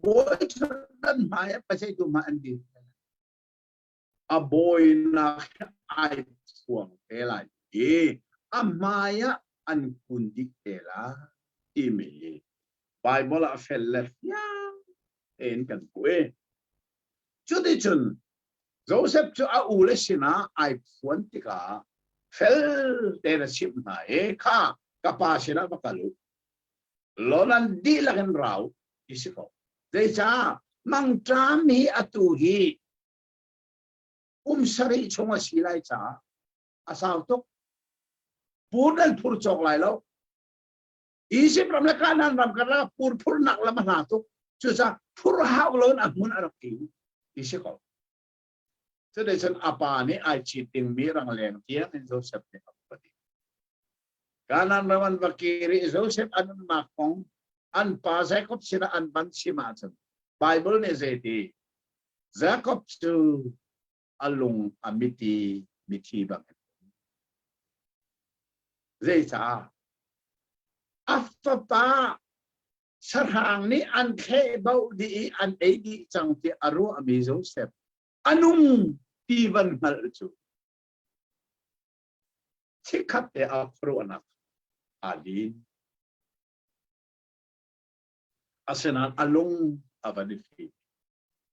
Speaker 7: boy chut dan mai pa sai tu ma andi a boy na ai fuang te la amaya an kundi te la ime Bible a felle en kan kue chu di chun Joseph chu a ule sina ai phun tika fel te na sim na kha kapasina bakalu lonan di lagen raw isiko dei cha mang tram hi atu hi sari chunga silai cha asaw tok purnal phur chok lai lo isip ram la kanan ram kala pur nak la mana tu chu sa pur hau lon amun arab ki isiko so de san apa ni ai chiting mi rang leng tiang in Joseph ne apati kanan raman bakiri Joseph anun makong an pa Jacob sina an ban sima chan Bible ne zeti Jacob tu alung amiti mithi bang zeta after pa sarhang ni an khe bau di an edi chang ti aru ami Joseph anung tivan mal chu chikhat te afro anak ali asenan alung abanifi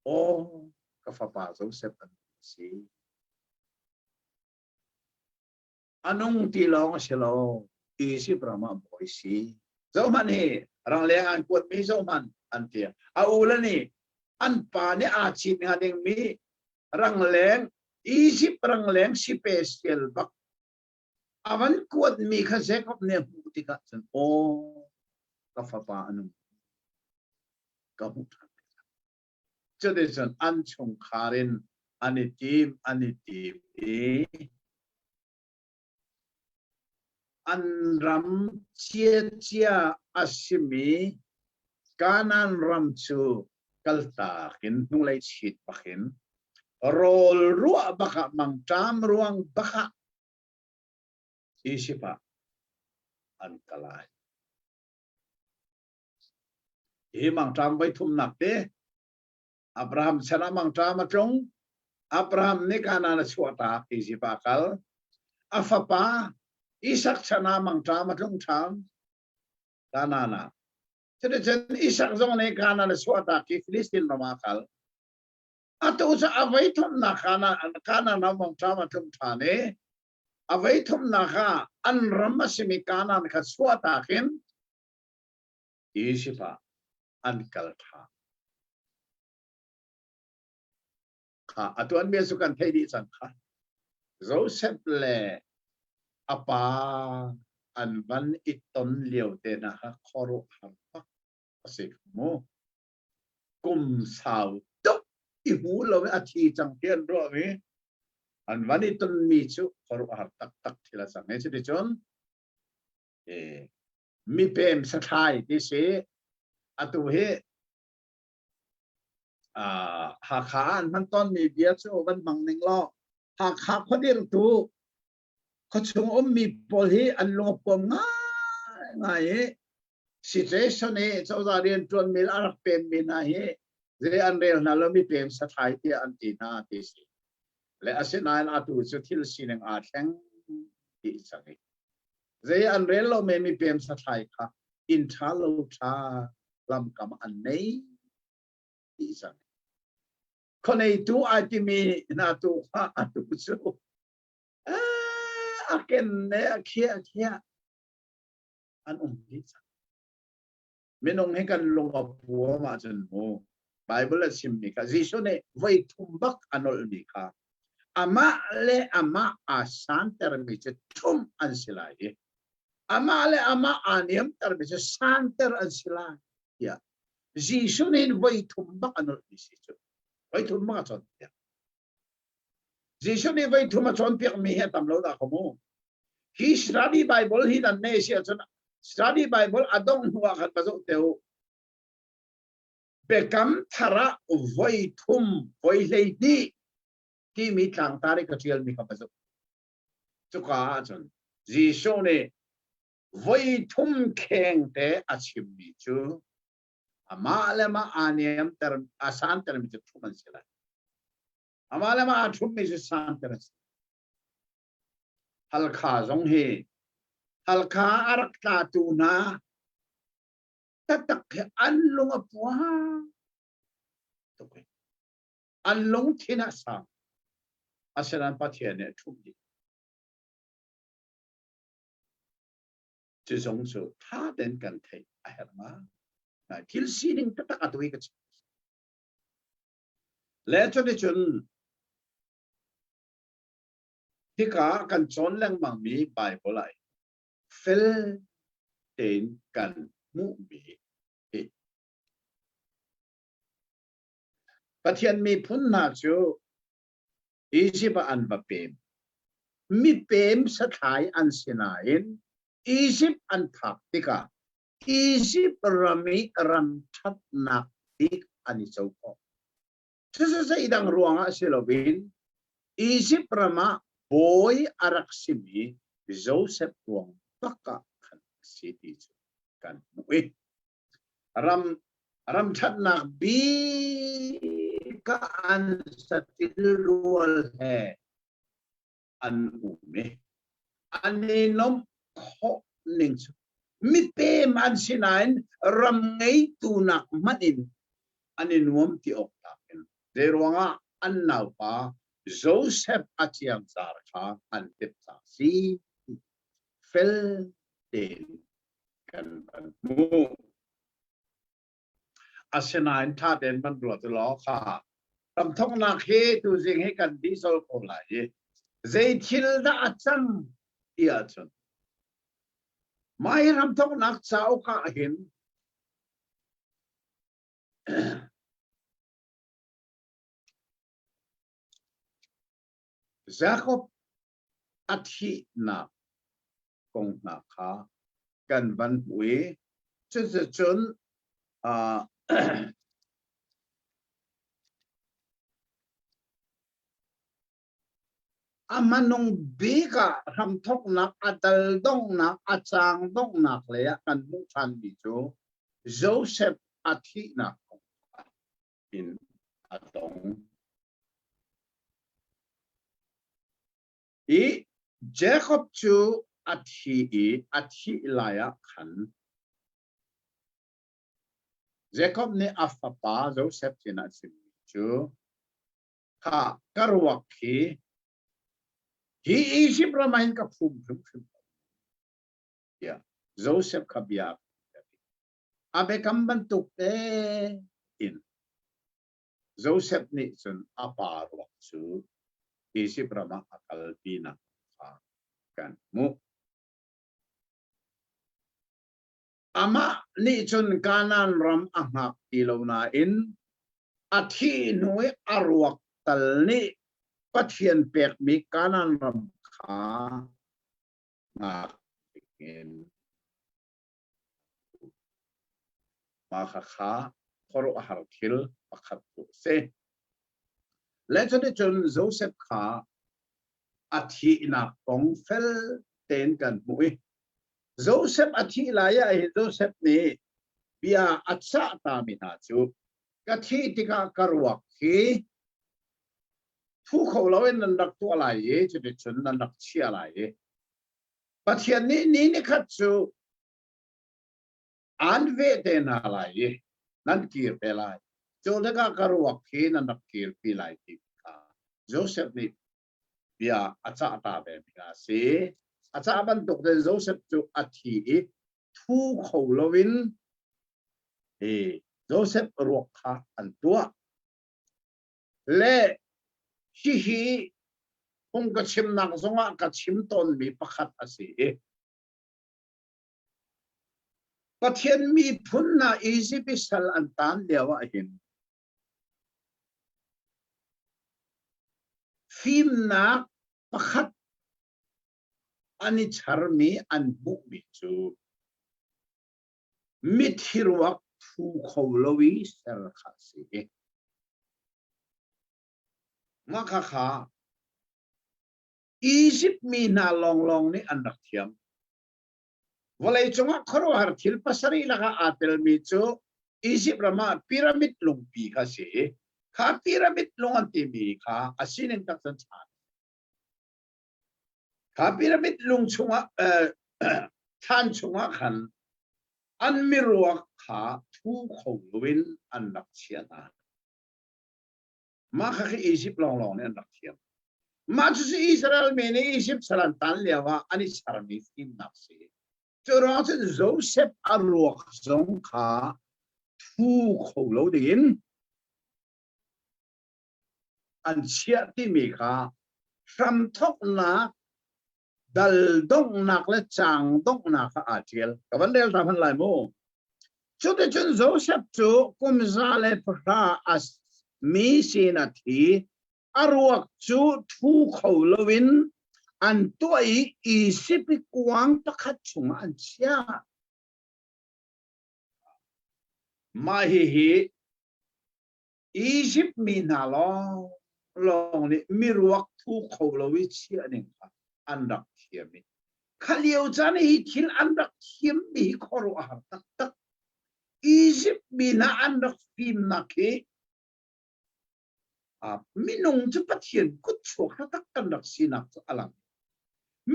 Speaker 7: o kafapa Joseph an si anung tilong silo isi brahma boy si zaman ni rang leng an kuat mi zaman antia aula ni an pa ni achi ngading mi rang leng isi rang leng si special bak awan kuat mi kha Jacob ne hutika chan o ka fa pa anu ka hu chode chan an chung kharin anitim an ram chia asimi kanan ram chu kalta kin nung lai chit pakhin rol ruwa baka mang tam ruang baka isipa an kalai mang tam bai thum nak te Abraham sana mang tam atong Abraham ni kanan suata isipa kal afapa Isak sana mang tam atong tam kanana jadi Isak zong ne kanan suata ki Filistin ramakal atau sa away thum na kana na mang tam atong thane away thum na ka an ramasimi kanan ka suata kin isipa an kaltha ka atuan besukan thei di sang kha Joseph le apa an van iton liu te na ha khoro hampa สิโมกุมสาวตกอีหูเราไม่อาทิจังเพียนรู้ไหมอันวันนี้ต้นมีชุขอรู้หาตักทีละสังเนี่ยชุดจนมีเป็นสถายที่เสียอัตุเหหากขาอันมันต้นมีเบียร์โซ่วันบางหนึ่งล้อหากขาคนเดียวตัวเขาชงมีโพลีอันลงปมง่ายsituation นี้เจ้าจะเรียนจนมีอะไรเป็นมีนะเฮเรื่องอันเรียนนั้นเรามีเป็นสถายที่อันที่น่าที่สิและอาศัยนั้นอาตุสุดที่เราสิ่งอาแข็งที่สังเกตเรื่องอันเรียนเราไม่มีเป็นสถายค่ะอินทาลูชาลำกำอันนี้ที่สังเกตคนในตัวอาจจะมีนาตัวอาตุสุอาเกนเนี่ยเคียอันที่สังไม่น้องให้กันลงกับหัวมาจนโมไบเบิลสิมนี่ค่ะจิโซเน่ไว้ทุ่มบักอันนั้นนี่ค่ะอามาเลอามาอาสันเตอร์มิจะทุ่มอันสิลายอามาเลอามาอานิยมเตอร์มิจะสันเตอร์อันสิลายจิโซเน่ไว้ทุ่มบักอันนั้นนี่สิจุไว้ทุ่มบักจนเปียจิโซเน่ไว้ทุ่มจนเปียมีเหตุตามเราได้ขโมฮิสราดีไบเบิลฮิดันเนเซียจนstudy Bible adong huwa kan pasok teo bekam thara voi thum voi leidi ki mi tlang tari ka trial mi ka pasok chuka chon ji shone voi thum kheng te achim mi chu amalama aniam ter asan ter mi chu man sila amalama athum mi chu san ter hal kha jong he halka arak tatuna tatak anlong apwa anlong tinasa asaran patiane thumdi chizong so tha den kan thai aherma na til sining tatak atwi ka lecho de chun tika kan chon lang mang mi bible ai fel đến cần mũ bị và thiên mi phun na chú Egypt an và pem mi pem sát hại an sinain Egypt an tháp tika Egypt rami ram thắt nạc tik ani châu ko sa idang ruanga silobin Egypt rama boy araksimi Joseph Wong Baka kan city kan wait ram chat nak bi ka an sa tilwal hai an ume aninom kho ning mi pe man sinain ram ngai tu nak manin aninom ti ok taken derwanga an naw pa Joseph achiang zar kha an tip sa si fel den kan mu asenain tha den ban blo to lo kha tam thong na khe tu jing he kan di sol ko la ye zai thil da achang ia chon mai ram thong nak chao ka hin Jacob athi na kong na kha kan van hui chun amanong bika ram thok nak atal dong nak achang dong nak le kan mu chan bi chu Joseph athi na in atong i Jacob chu athi laya khan Jacob ne afapa Joseph china sim chu kha karwak khi hi Egypt ramain ka phum ya Joseph khabia abe kamban tuk te in Joseph ni chun aparwak chu Egypt rama akal pina kan mu ama ni chun kanan ram ahak ilona in athi nuai arwak tal ni pathian pek mi kanan ram kha nga in ma kha kha khoro har thil pakhat tu se let's chun Joseph kha athi na kong fel ten kan mui Joseph athi la ya Joseph ni bia atsa ta mi na chu ka thi tika karwak khi thu khẩu lo en nan dak tu ala ye chu de chun nan dak chi ala ye pathian ni khat chu an ve te na la ye nan kir pe lai chu de ka karwak khi nan dak kir pi lai ti ka Joseph ni bia acha ta be mi ga se acha ban tok de Joseph chu athi thu khẩu lo win Joseph ruột kha an tua le hi kung ka chim nak zonga ka chim ton mi pakhat ase pathian mi phun na Egypt sal an tan lewa hin phim na pakhat ani charmi an bu mi chu mithirwak thu khowlowi sel kha se ma kha kha Egypt mi na long ni an rak thiam walai chunga khoro har thil pasari laga atel mi chu Egypt rama pyramid lung pi kha se kha pyramid lung an ti mi kha asinin tak san chan kha pyramid lung chunga than chunga khan an mirwa kha thu khowin an rak chiana ma kha Egypt long ni an rak thiam ma chu Israel me ne Egypt salan tan lewa ani charmi in naksi Chorot Joseph arwak zong kha thu khowlo din an chia ti mi kha ram thok na dal dong nak le chang dong na kha atiel ka ban del ta phan lai mo chu de chun Joseph chu kum za le phra as mi sin a thi arwak chu thu khowlowin an toi Egypt kuang pakhat chunga an chia ma hi Egypt mi na long ni mirwak thu khowlowi chia ning an rak thiam mi khaliu chan hi thil an rak thiam mi khoro a tak tak Egypt mi na an rak phim na ke minung chu pathian kut chok tak kan rak sinak alam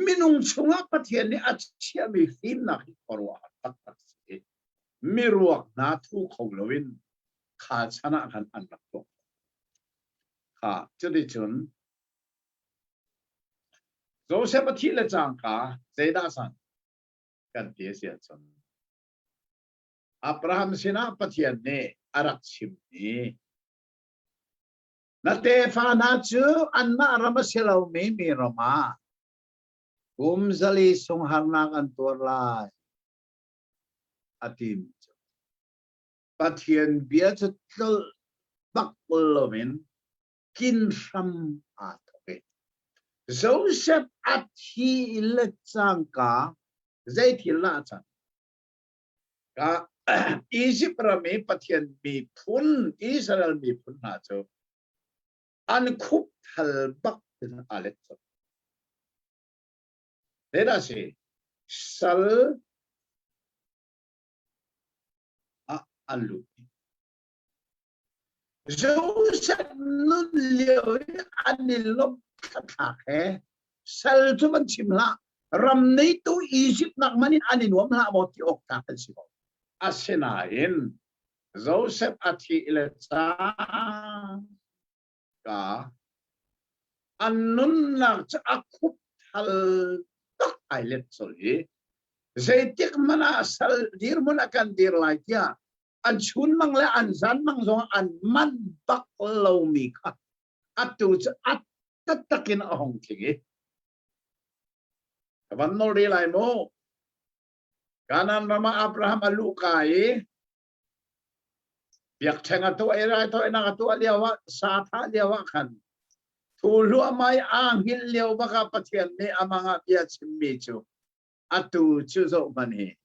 Speaker 7: minung chunga pathian ni achia mi phim na hi khoro a tak tak se mirwak na thu khowlowin kha chana kan an rak to kha chudi chun Joseph athi le chang ka zeida san kan ti sia chun Abraham sina pathian ne arak chim ni na te fa na chu an na ramaselo mi rama zali sung harna kan tur lai atim pathian bia chu tlol bak lomin kin ram a thoke Joseph athi le chang ka zai thil la chan ka Egypt rami pathian mi phun Israel mi phun na chu an khup thal bak alet chu Leda se sal alu Joseph nun leo anilop kata he sal tu man chimla ram nei tu Egypt nak manin anin wam la mo ti ok ta si ko asena in Joseph athi ile cha ka annun nak cha akhup hal tak ailet soli zaitik mana sal dir mun akan dir like ya an chun mang le an zan mang zong an man bak lo mi kha atu at takin ahong thingi ban no ri lai mo kanan mama Abraham alukai biak chenga tu era to ina tu aliawa sa tha liawa khan thulu amai angil liaw baka pathian ni amanga bia chimmi chu atu chu zo mani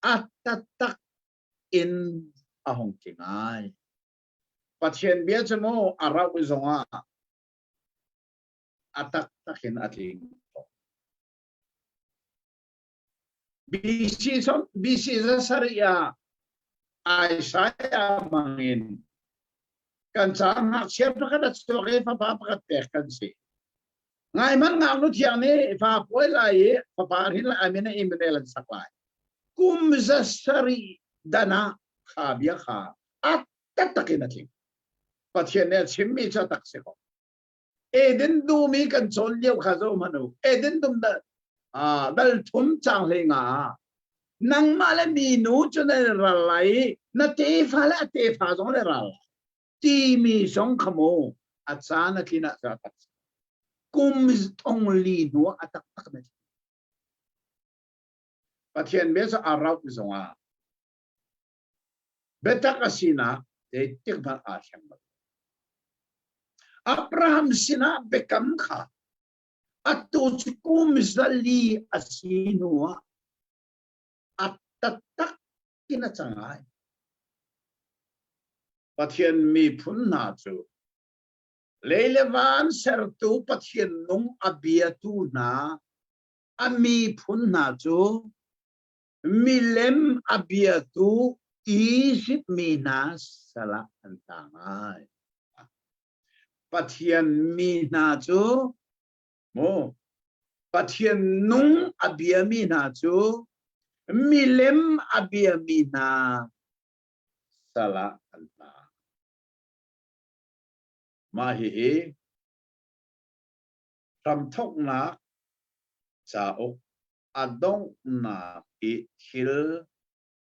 Speaker 7: atatak in ahong kingai pathian bia chmo arau zonga atak takin ating bisi saria Isaiah mangin kan sang hak siap kan story pa pakat kan si ngai man ngang nu thiang ni fa poi lai pa parin la amina imel saklai kum zasari dana khabia kha at takinati pathian ne chimmi cha tak se ko eden du mi kan chon liu kha zo manu eden dum da dal thum chang le nga nang mala mi nu chon ra lai na te fa la te fa zo le ra ti mi song khamo achana kina sa tak kum tong li nu atak tak me pathian me sa arau zonga betak asina te tik ba a syam Abraham sina bekam kha atu kum zali asinua atatak kina changai pathian mi phun na chu leilewan sertu pathian nung abia tu na ami phun na chu milem abia tu Egypt minas sala antangai pathian mina chu mo pathian nung abia mina chu milem abia mina sala anta mahi ram thok na cha ok adong na I hil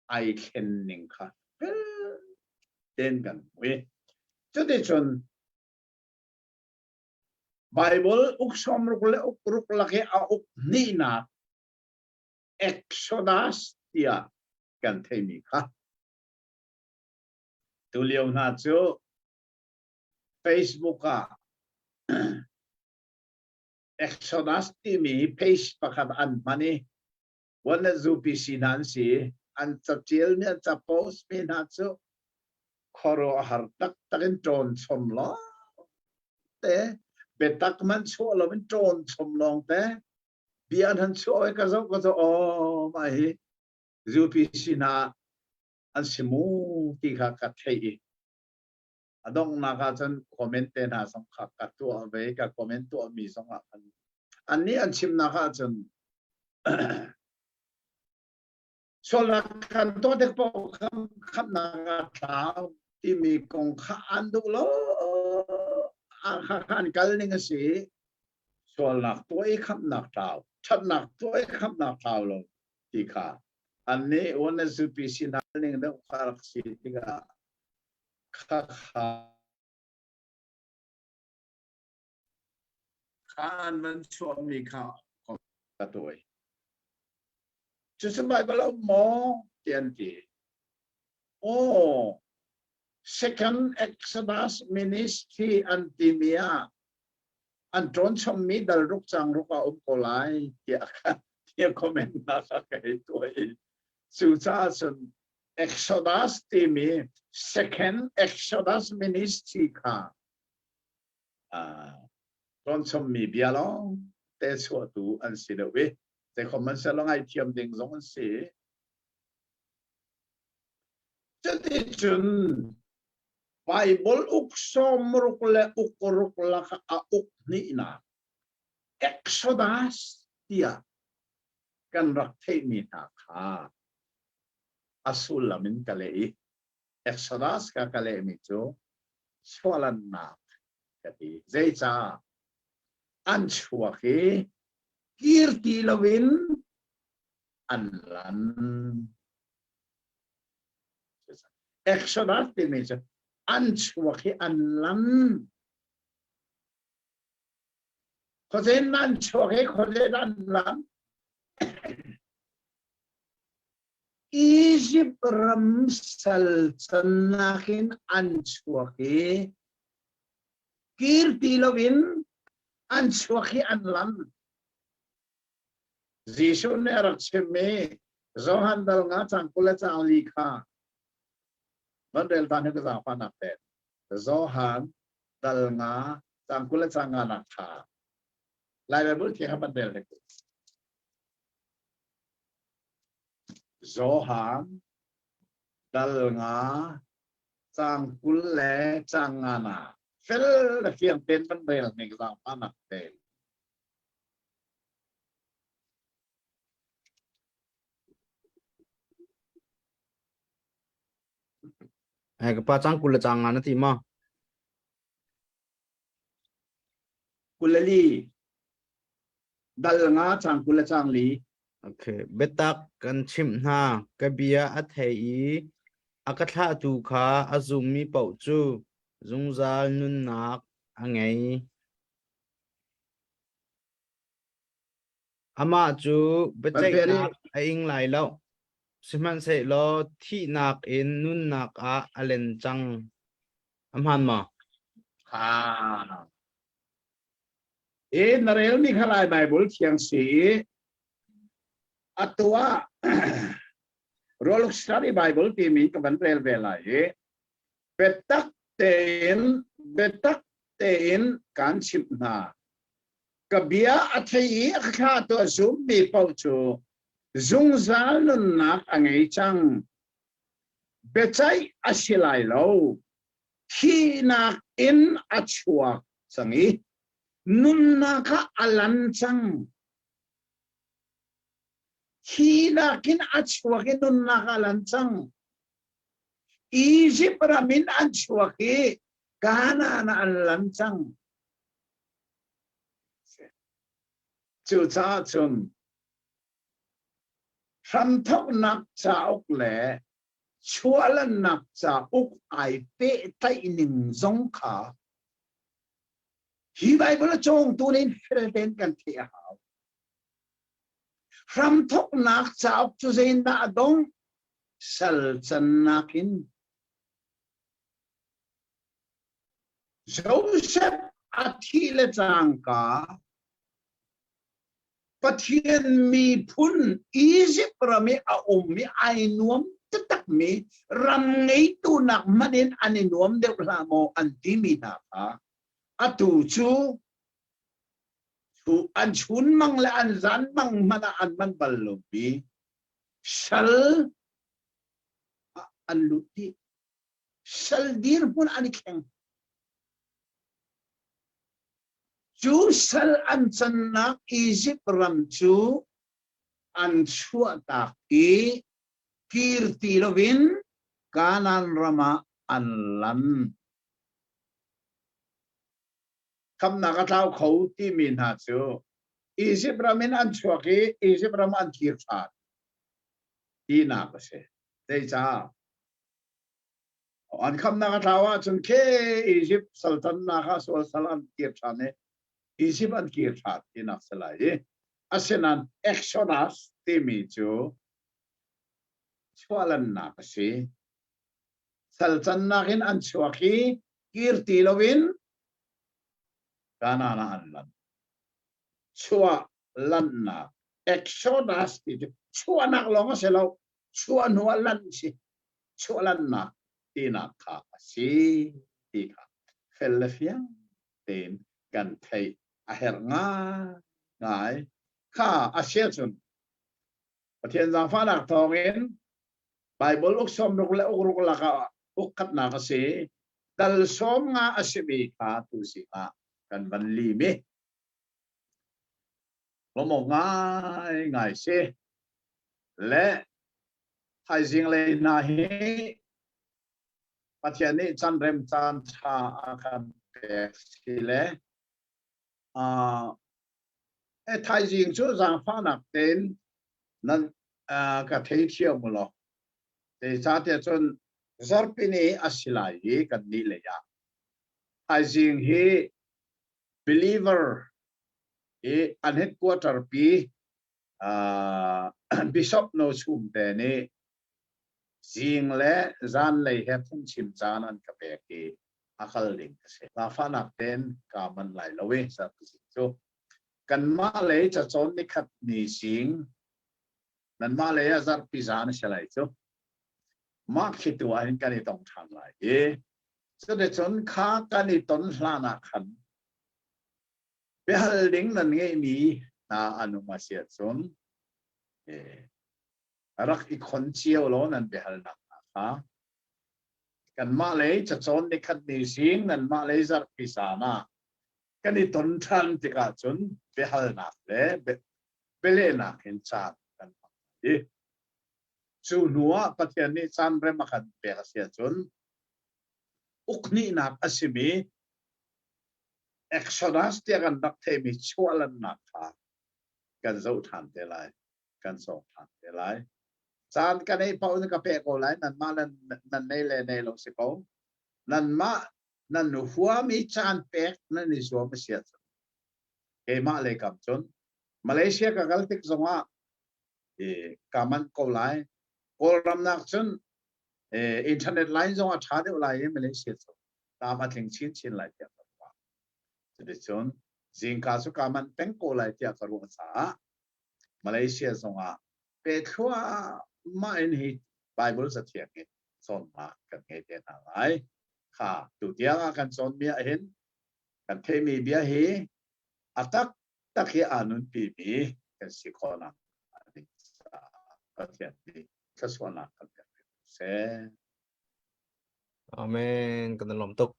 Speaker 7: ai khen ning kha den gan we chode chon Bible uksom rukle ukruk lake a uk ni na Exodus tia kan themi kha tulio na chu Facebook a Exodus ti mi page pakat an mani wana zupi sinan si an chaptil mi cha post mi na chu khoro har tak takin tron chom lo te betak man chu lo min tron chom long te bian han chu ai ka zo o mai zupi sina an simu ti kha ka thei adong na ka chan comment te na song kha ka tu ve ka comment tu mi song a an ni an chim na ka chan sola kan to de po kham na ka thao ti mi kong kha an du lo a kha khan kal ning si sola toi kham na thao chat na toi kham na thao lo ti kha an ni one su pi sin na ning de kha si ti ga kha khan man cho mi kha ka toi just by below more TNT. Oh, second Exodus ministry and Timia and don't some middle ruk chang ruka upolai tia comment na kay toy suchasun Exodus Timi second Exodus ministry ka don't some mi bialong that's what do and see the way they comment sa lang ay tiam ding zong si jadi chun Bible uksom rukle ukurukla ka uk ni na Exodus dia kan rakte mi ta kha asul lamin kalei Exodus ka kalei mi chu swalan na kati zecha anchua ke kirti lawin anlan Exodus ti mi chu anchua ke anlan khozen anchua ke khozen anlan Egypt ram sal chanakin anchuaki kirti lovin anchuaki anlam Jisu ne rakcheme zohan dal nga changkula chang likha bandel tan ke za panak te zohan dal nga changkula chang anak tha lai ba bul thi ha bandel le zohan dal nga changkula chang anak fel la fiang ten bandel ne za panak te
Speaker 6: ai cái pa chang kul chang an ti ma
Speaker 7: kulali dal nga changkula chang li
Speaker 6: okay betak kan chim na ka bia a thei akatha tu kha azum mi pau chu zungzal nun nak angai ama chu bechai nak aing lai lo siman se lo thi nak in nun nak a alen chang amhan ma
Speaker 7: ha narel mi khalai bible thiang si atwa roll study bible ti mi ka ban rel vela betak ten kan chip na kabia athai kha to zum bi pau chu zungzal nun nak angai chang bechai asilai lo khi nak in achua sangi nun naka alan chang khi nakin achua ki nun naka alan chang Egypt ramin achua ki kana na alan chang chu cha chun tham thok nak cha ok le chua lan nak cha ok ai pe tai ning zong kha hi bible chong tu nin felten kan thia hao tham thok nak cha ok chu zein da dong sal chan nakin Joseph athile changka pathian mi phun Egypt rami a mi ai nuam tak mi ram ngei tu nak manin ani nuam de ramo anti mi na ka atu chu an chun mang la an zan mang mana an man ballobi shal an luti shal dir pun ani keng chu sal an chan nak Egypt ram chu an chua tak i kirti lovin kanan rama an lan kam nakataw khâu ti min ha chu Egypt ramin an chua ki Egypt ram an kir chat ti na ka se dei cha an kam nakatawa chun ke Egypt sultan na ka sol salan kir chat ne Egypt an kir chat ti nak salai asenan Exodus ti mi chu chwalan na ka se sultan nakin an chua ki kirti lovin kana na anlan chua lan na Exodus ti chua nak long se lo chua no lan si chua lan na ti na kha si ti kha Philadelphia ten kan thai a her nga ngai kha a sia chun pathian jang fa nak thong in Bible uk som ruk la uk ruk la ka uk khat na ka se dal som nga asibi kha tu si ka kan ban li mi lo mo ngai ngai se le hai jing le na hi pathian ni chan rem chan tha akan pe si le e thai jing chu jang pha nak ten nan ka thei thiam lo te cha te chon zarpini asilai kan ni le ya hai jing hi believer an headquarter pi bishop no chum te ni
Speaker 2: Zing le zan lei he thung chim chan an ka pe ki akal ding se la fa nak ten ka man lai lowe sa chu kan ma le cha chon ni khat ni sing nan ma le azar pi zan se lai chu ma khitu a hin ka ni tong tham lai e so de chon kha ka ni ton hla na khan be hal ding nan nge mi na anu ma sia chon e rak I khon chiao lo nan be hal nak ha kan ma le cha chon ni khat ni sing nan ma le zar pi sa na kan ni ton than ti ka chun be hal nak le be le nak hin cha kan e chu nuwa pathian ni chan re ma khat pe ka sia chun ukni nak asimi exodus ti kan dak the mi chwalan nak kha kan zo than te lai kan so than te lai chan kan ei pau ka pe ko lai nan ma nan nei le nei lo se ko nan ma nan nu hua mi chan pek nan ni so ma sia ke ma le kam chon Malaysia ka galtik zonga e kaman ko lai ko ram nak chon internet line zonga tha de lai Malaysia so ta ma thing chin lai ya ka de chon jing ka su kaman peng ko lai ya ka ru sa Malaysia zonga pe thua ma in hi Bible sa thiak ni son ma kan nge te na lai kha tu tia kan son bia hin kan the mi bia hi atak tak hi anun pi mi kan si khona ani sa pathian ni kaswana kan se
Speaker 5: Amen. Kan lom tuk.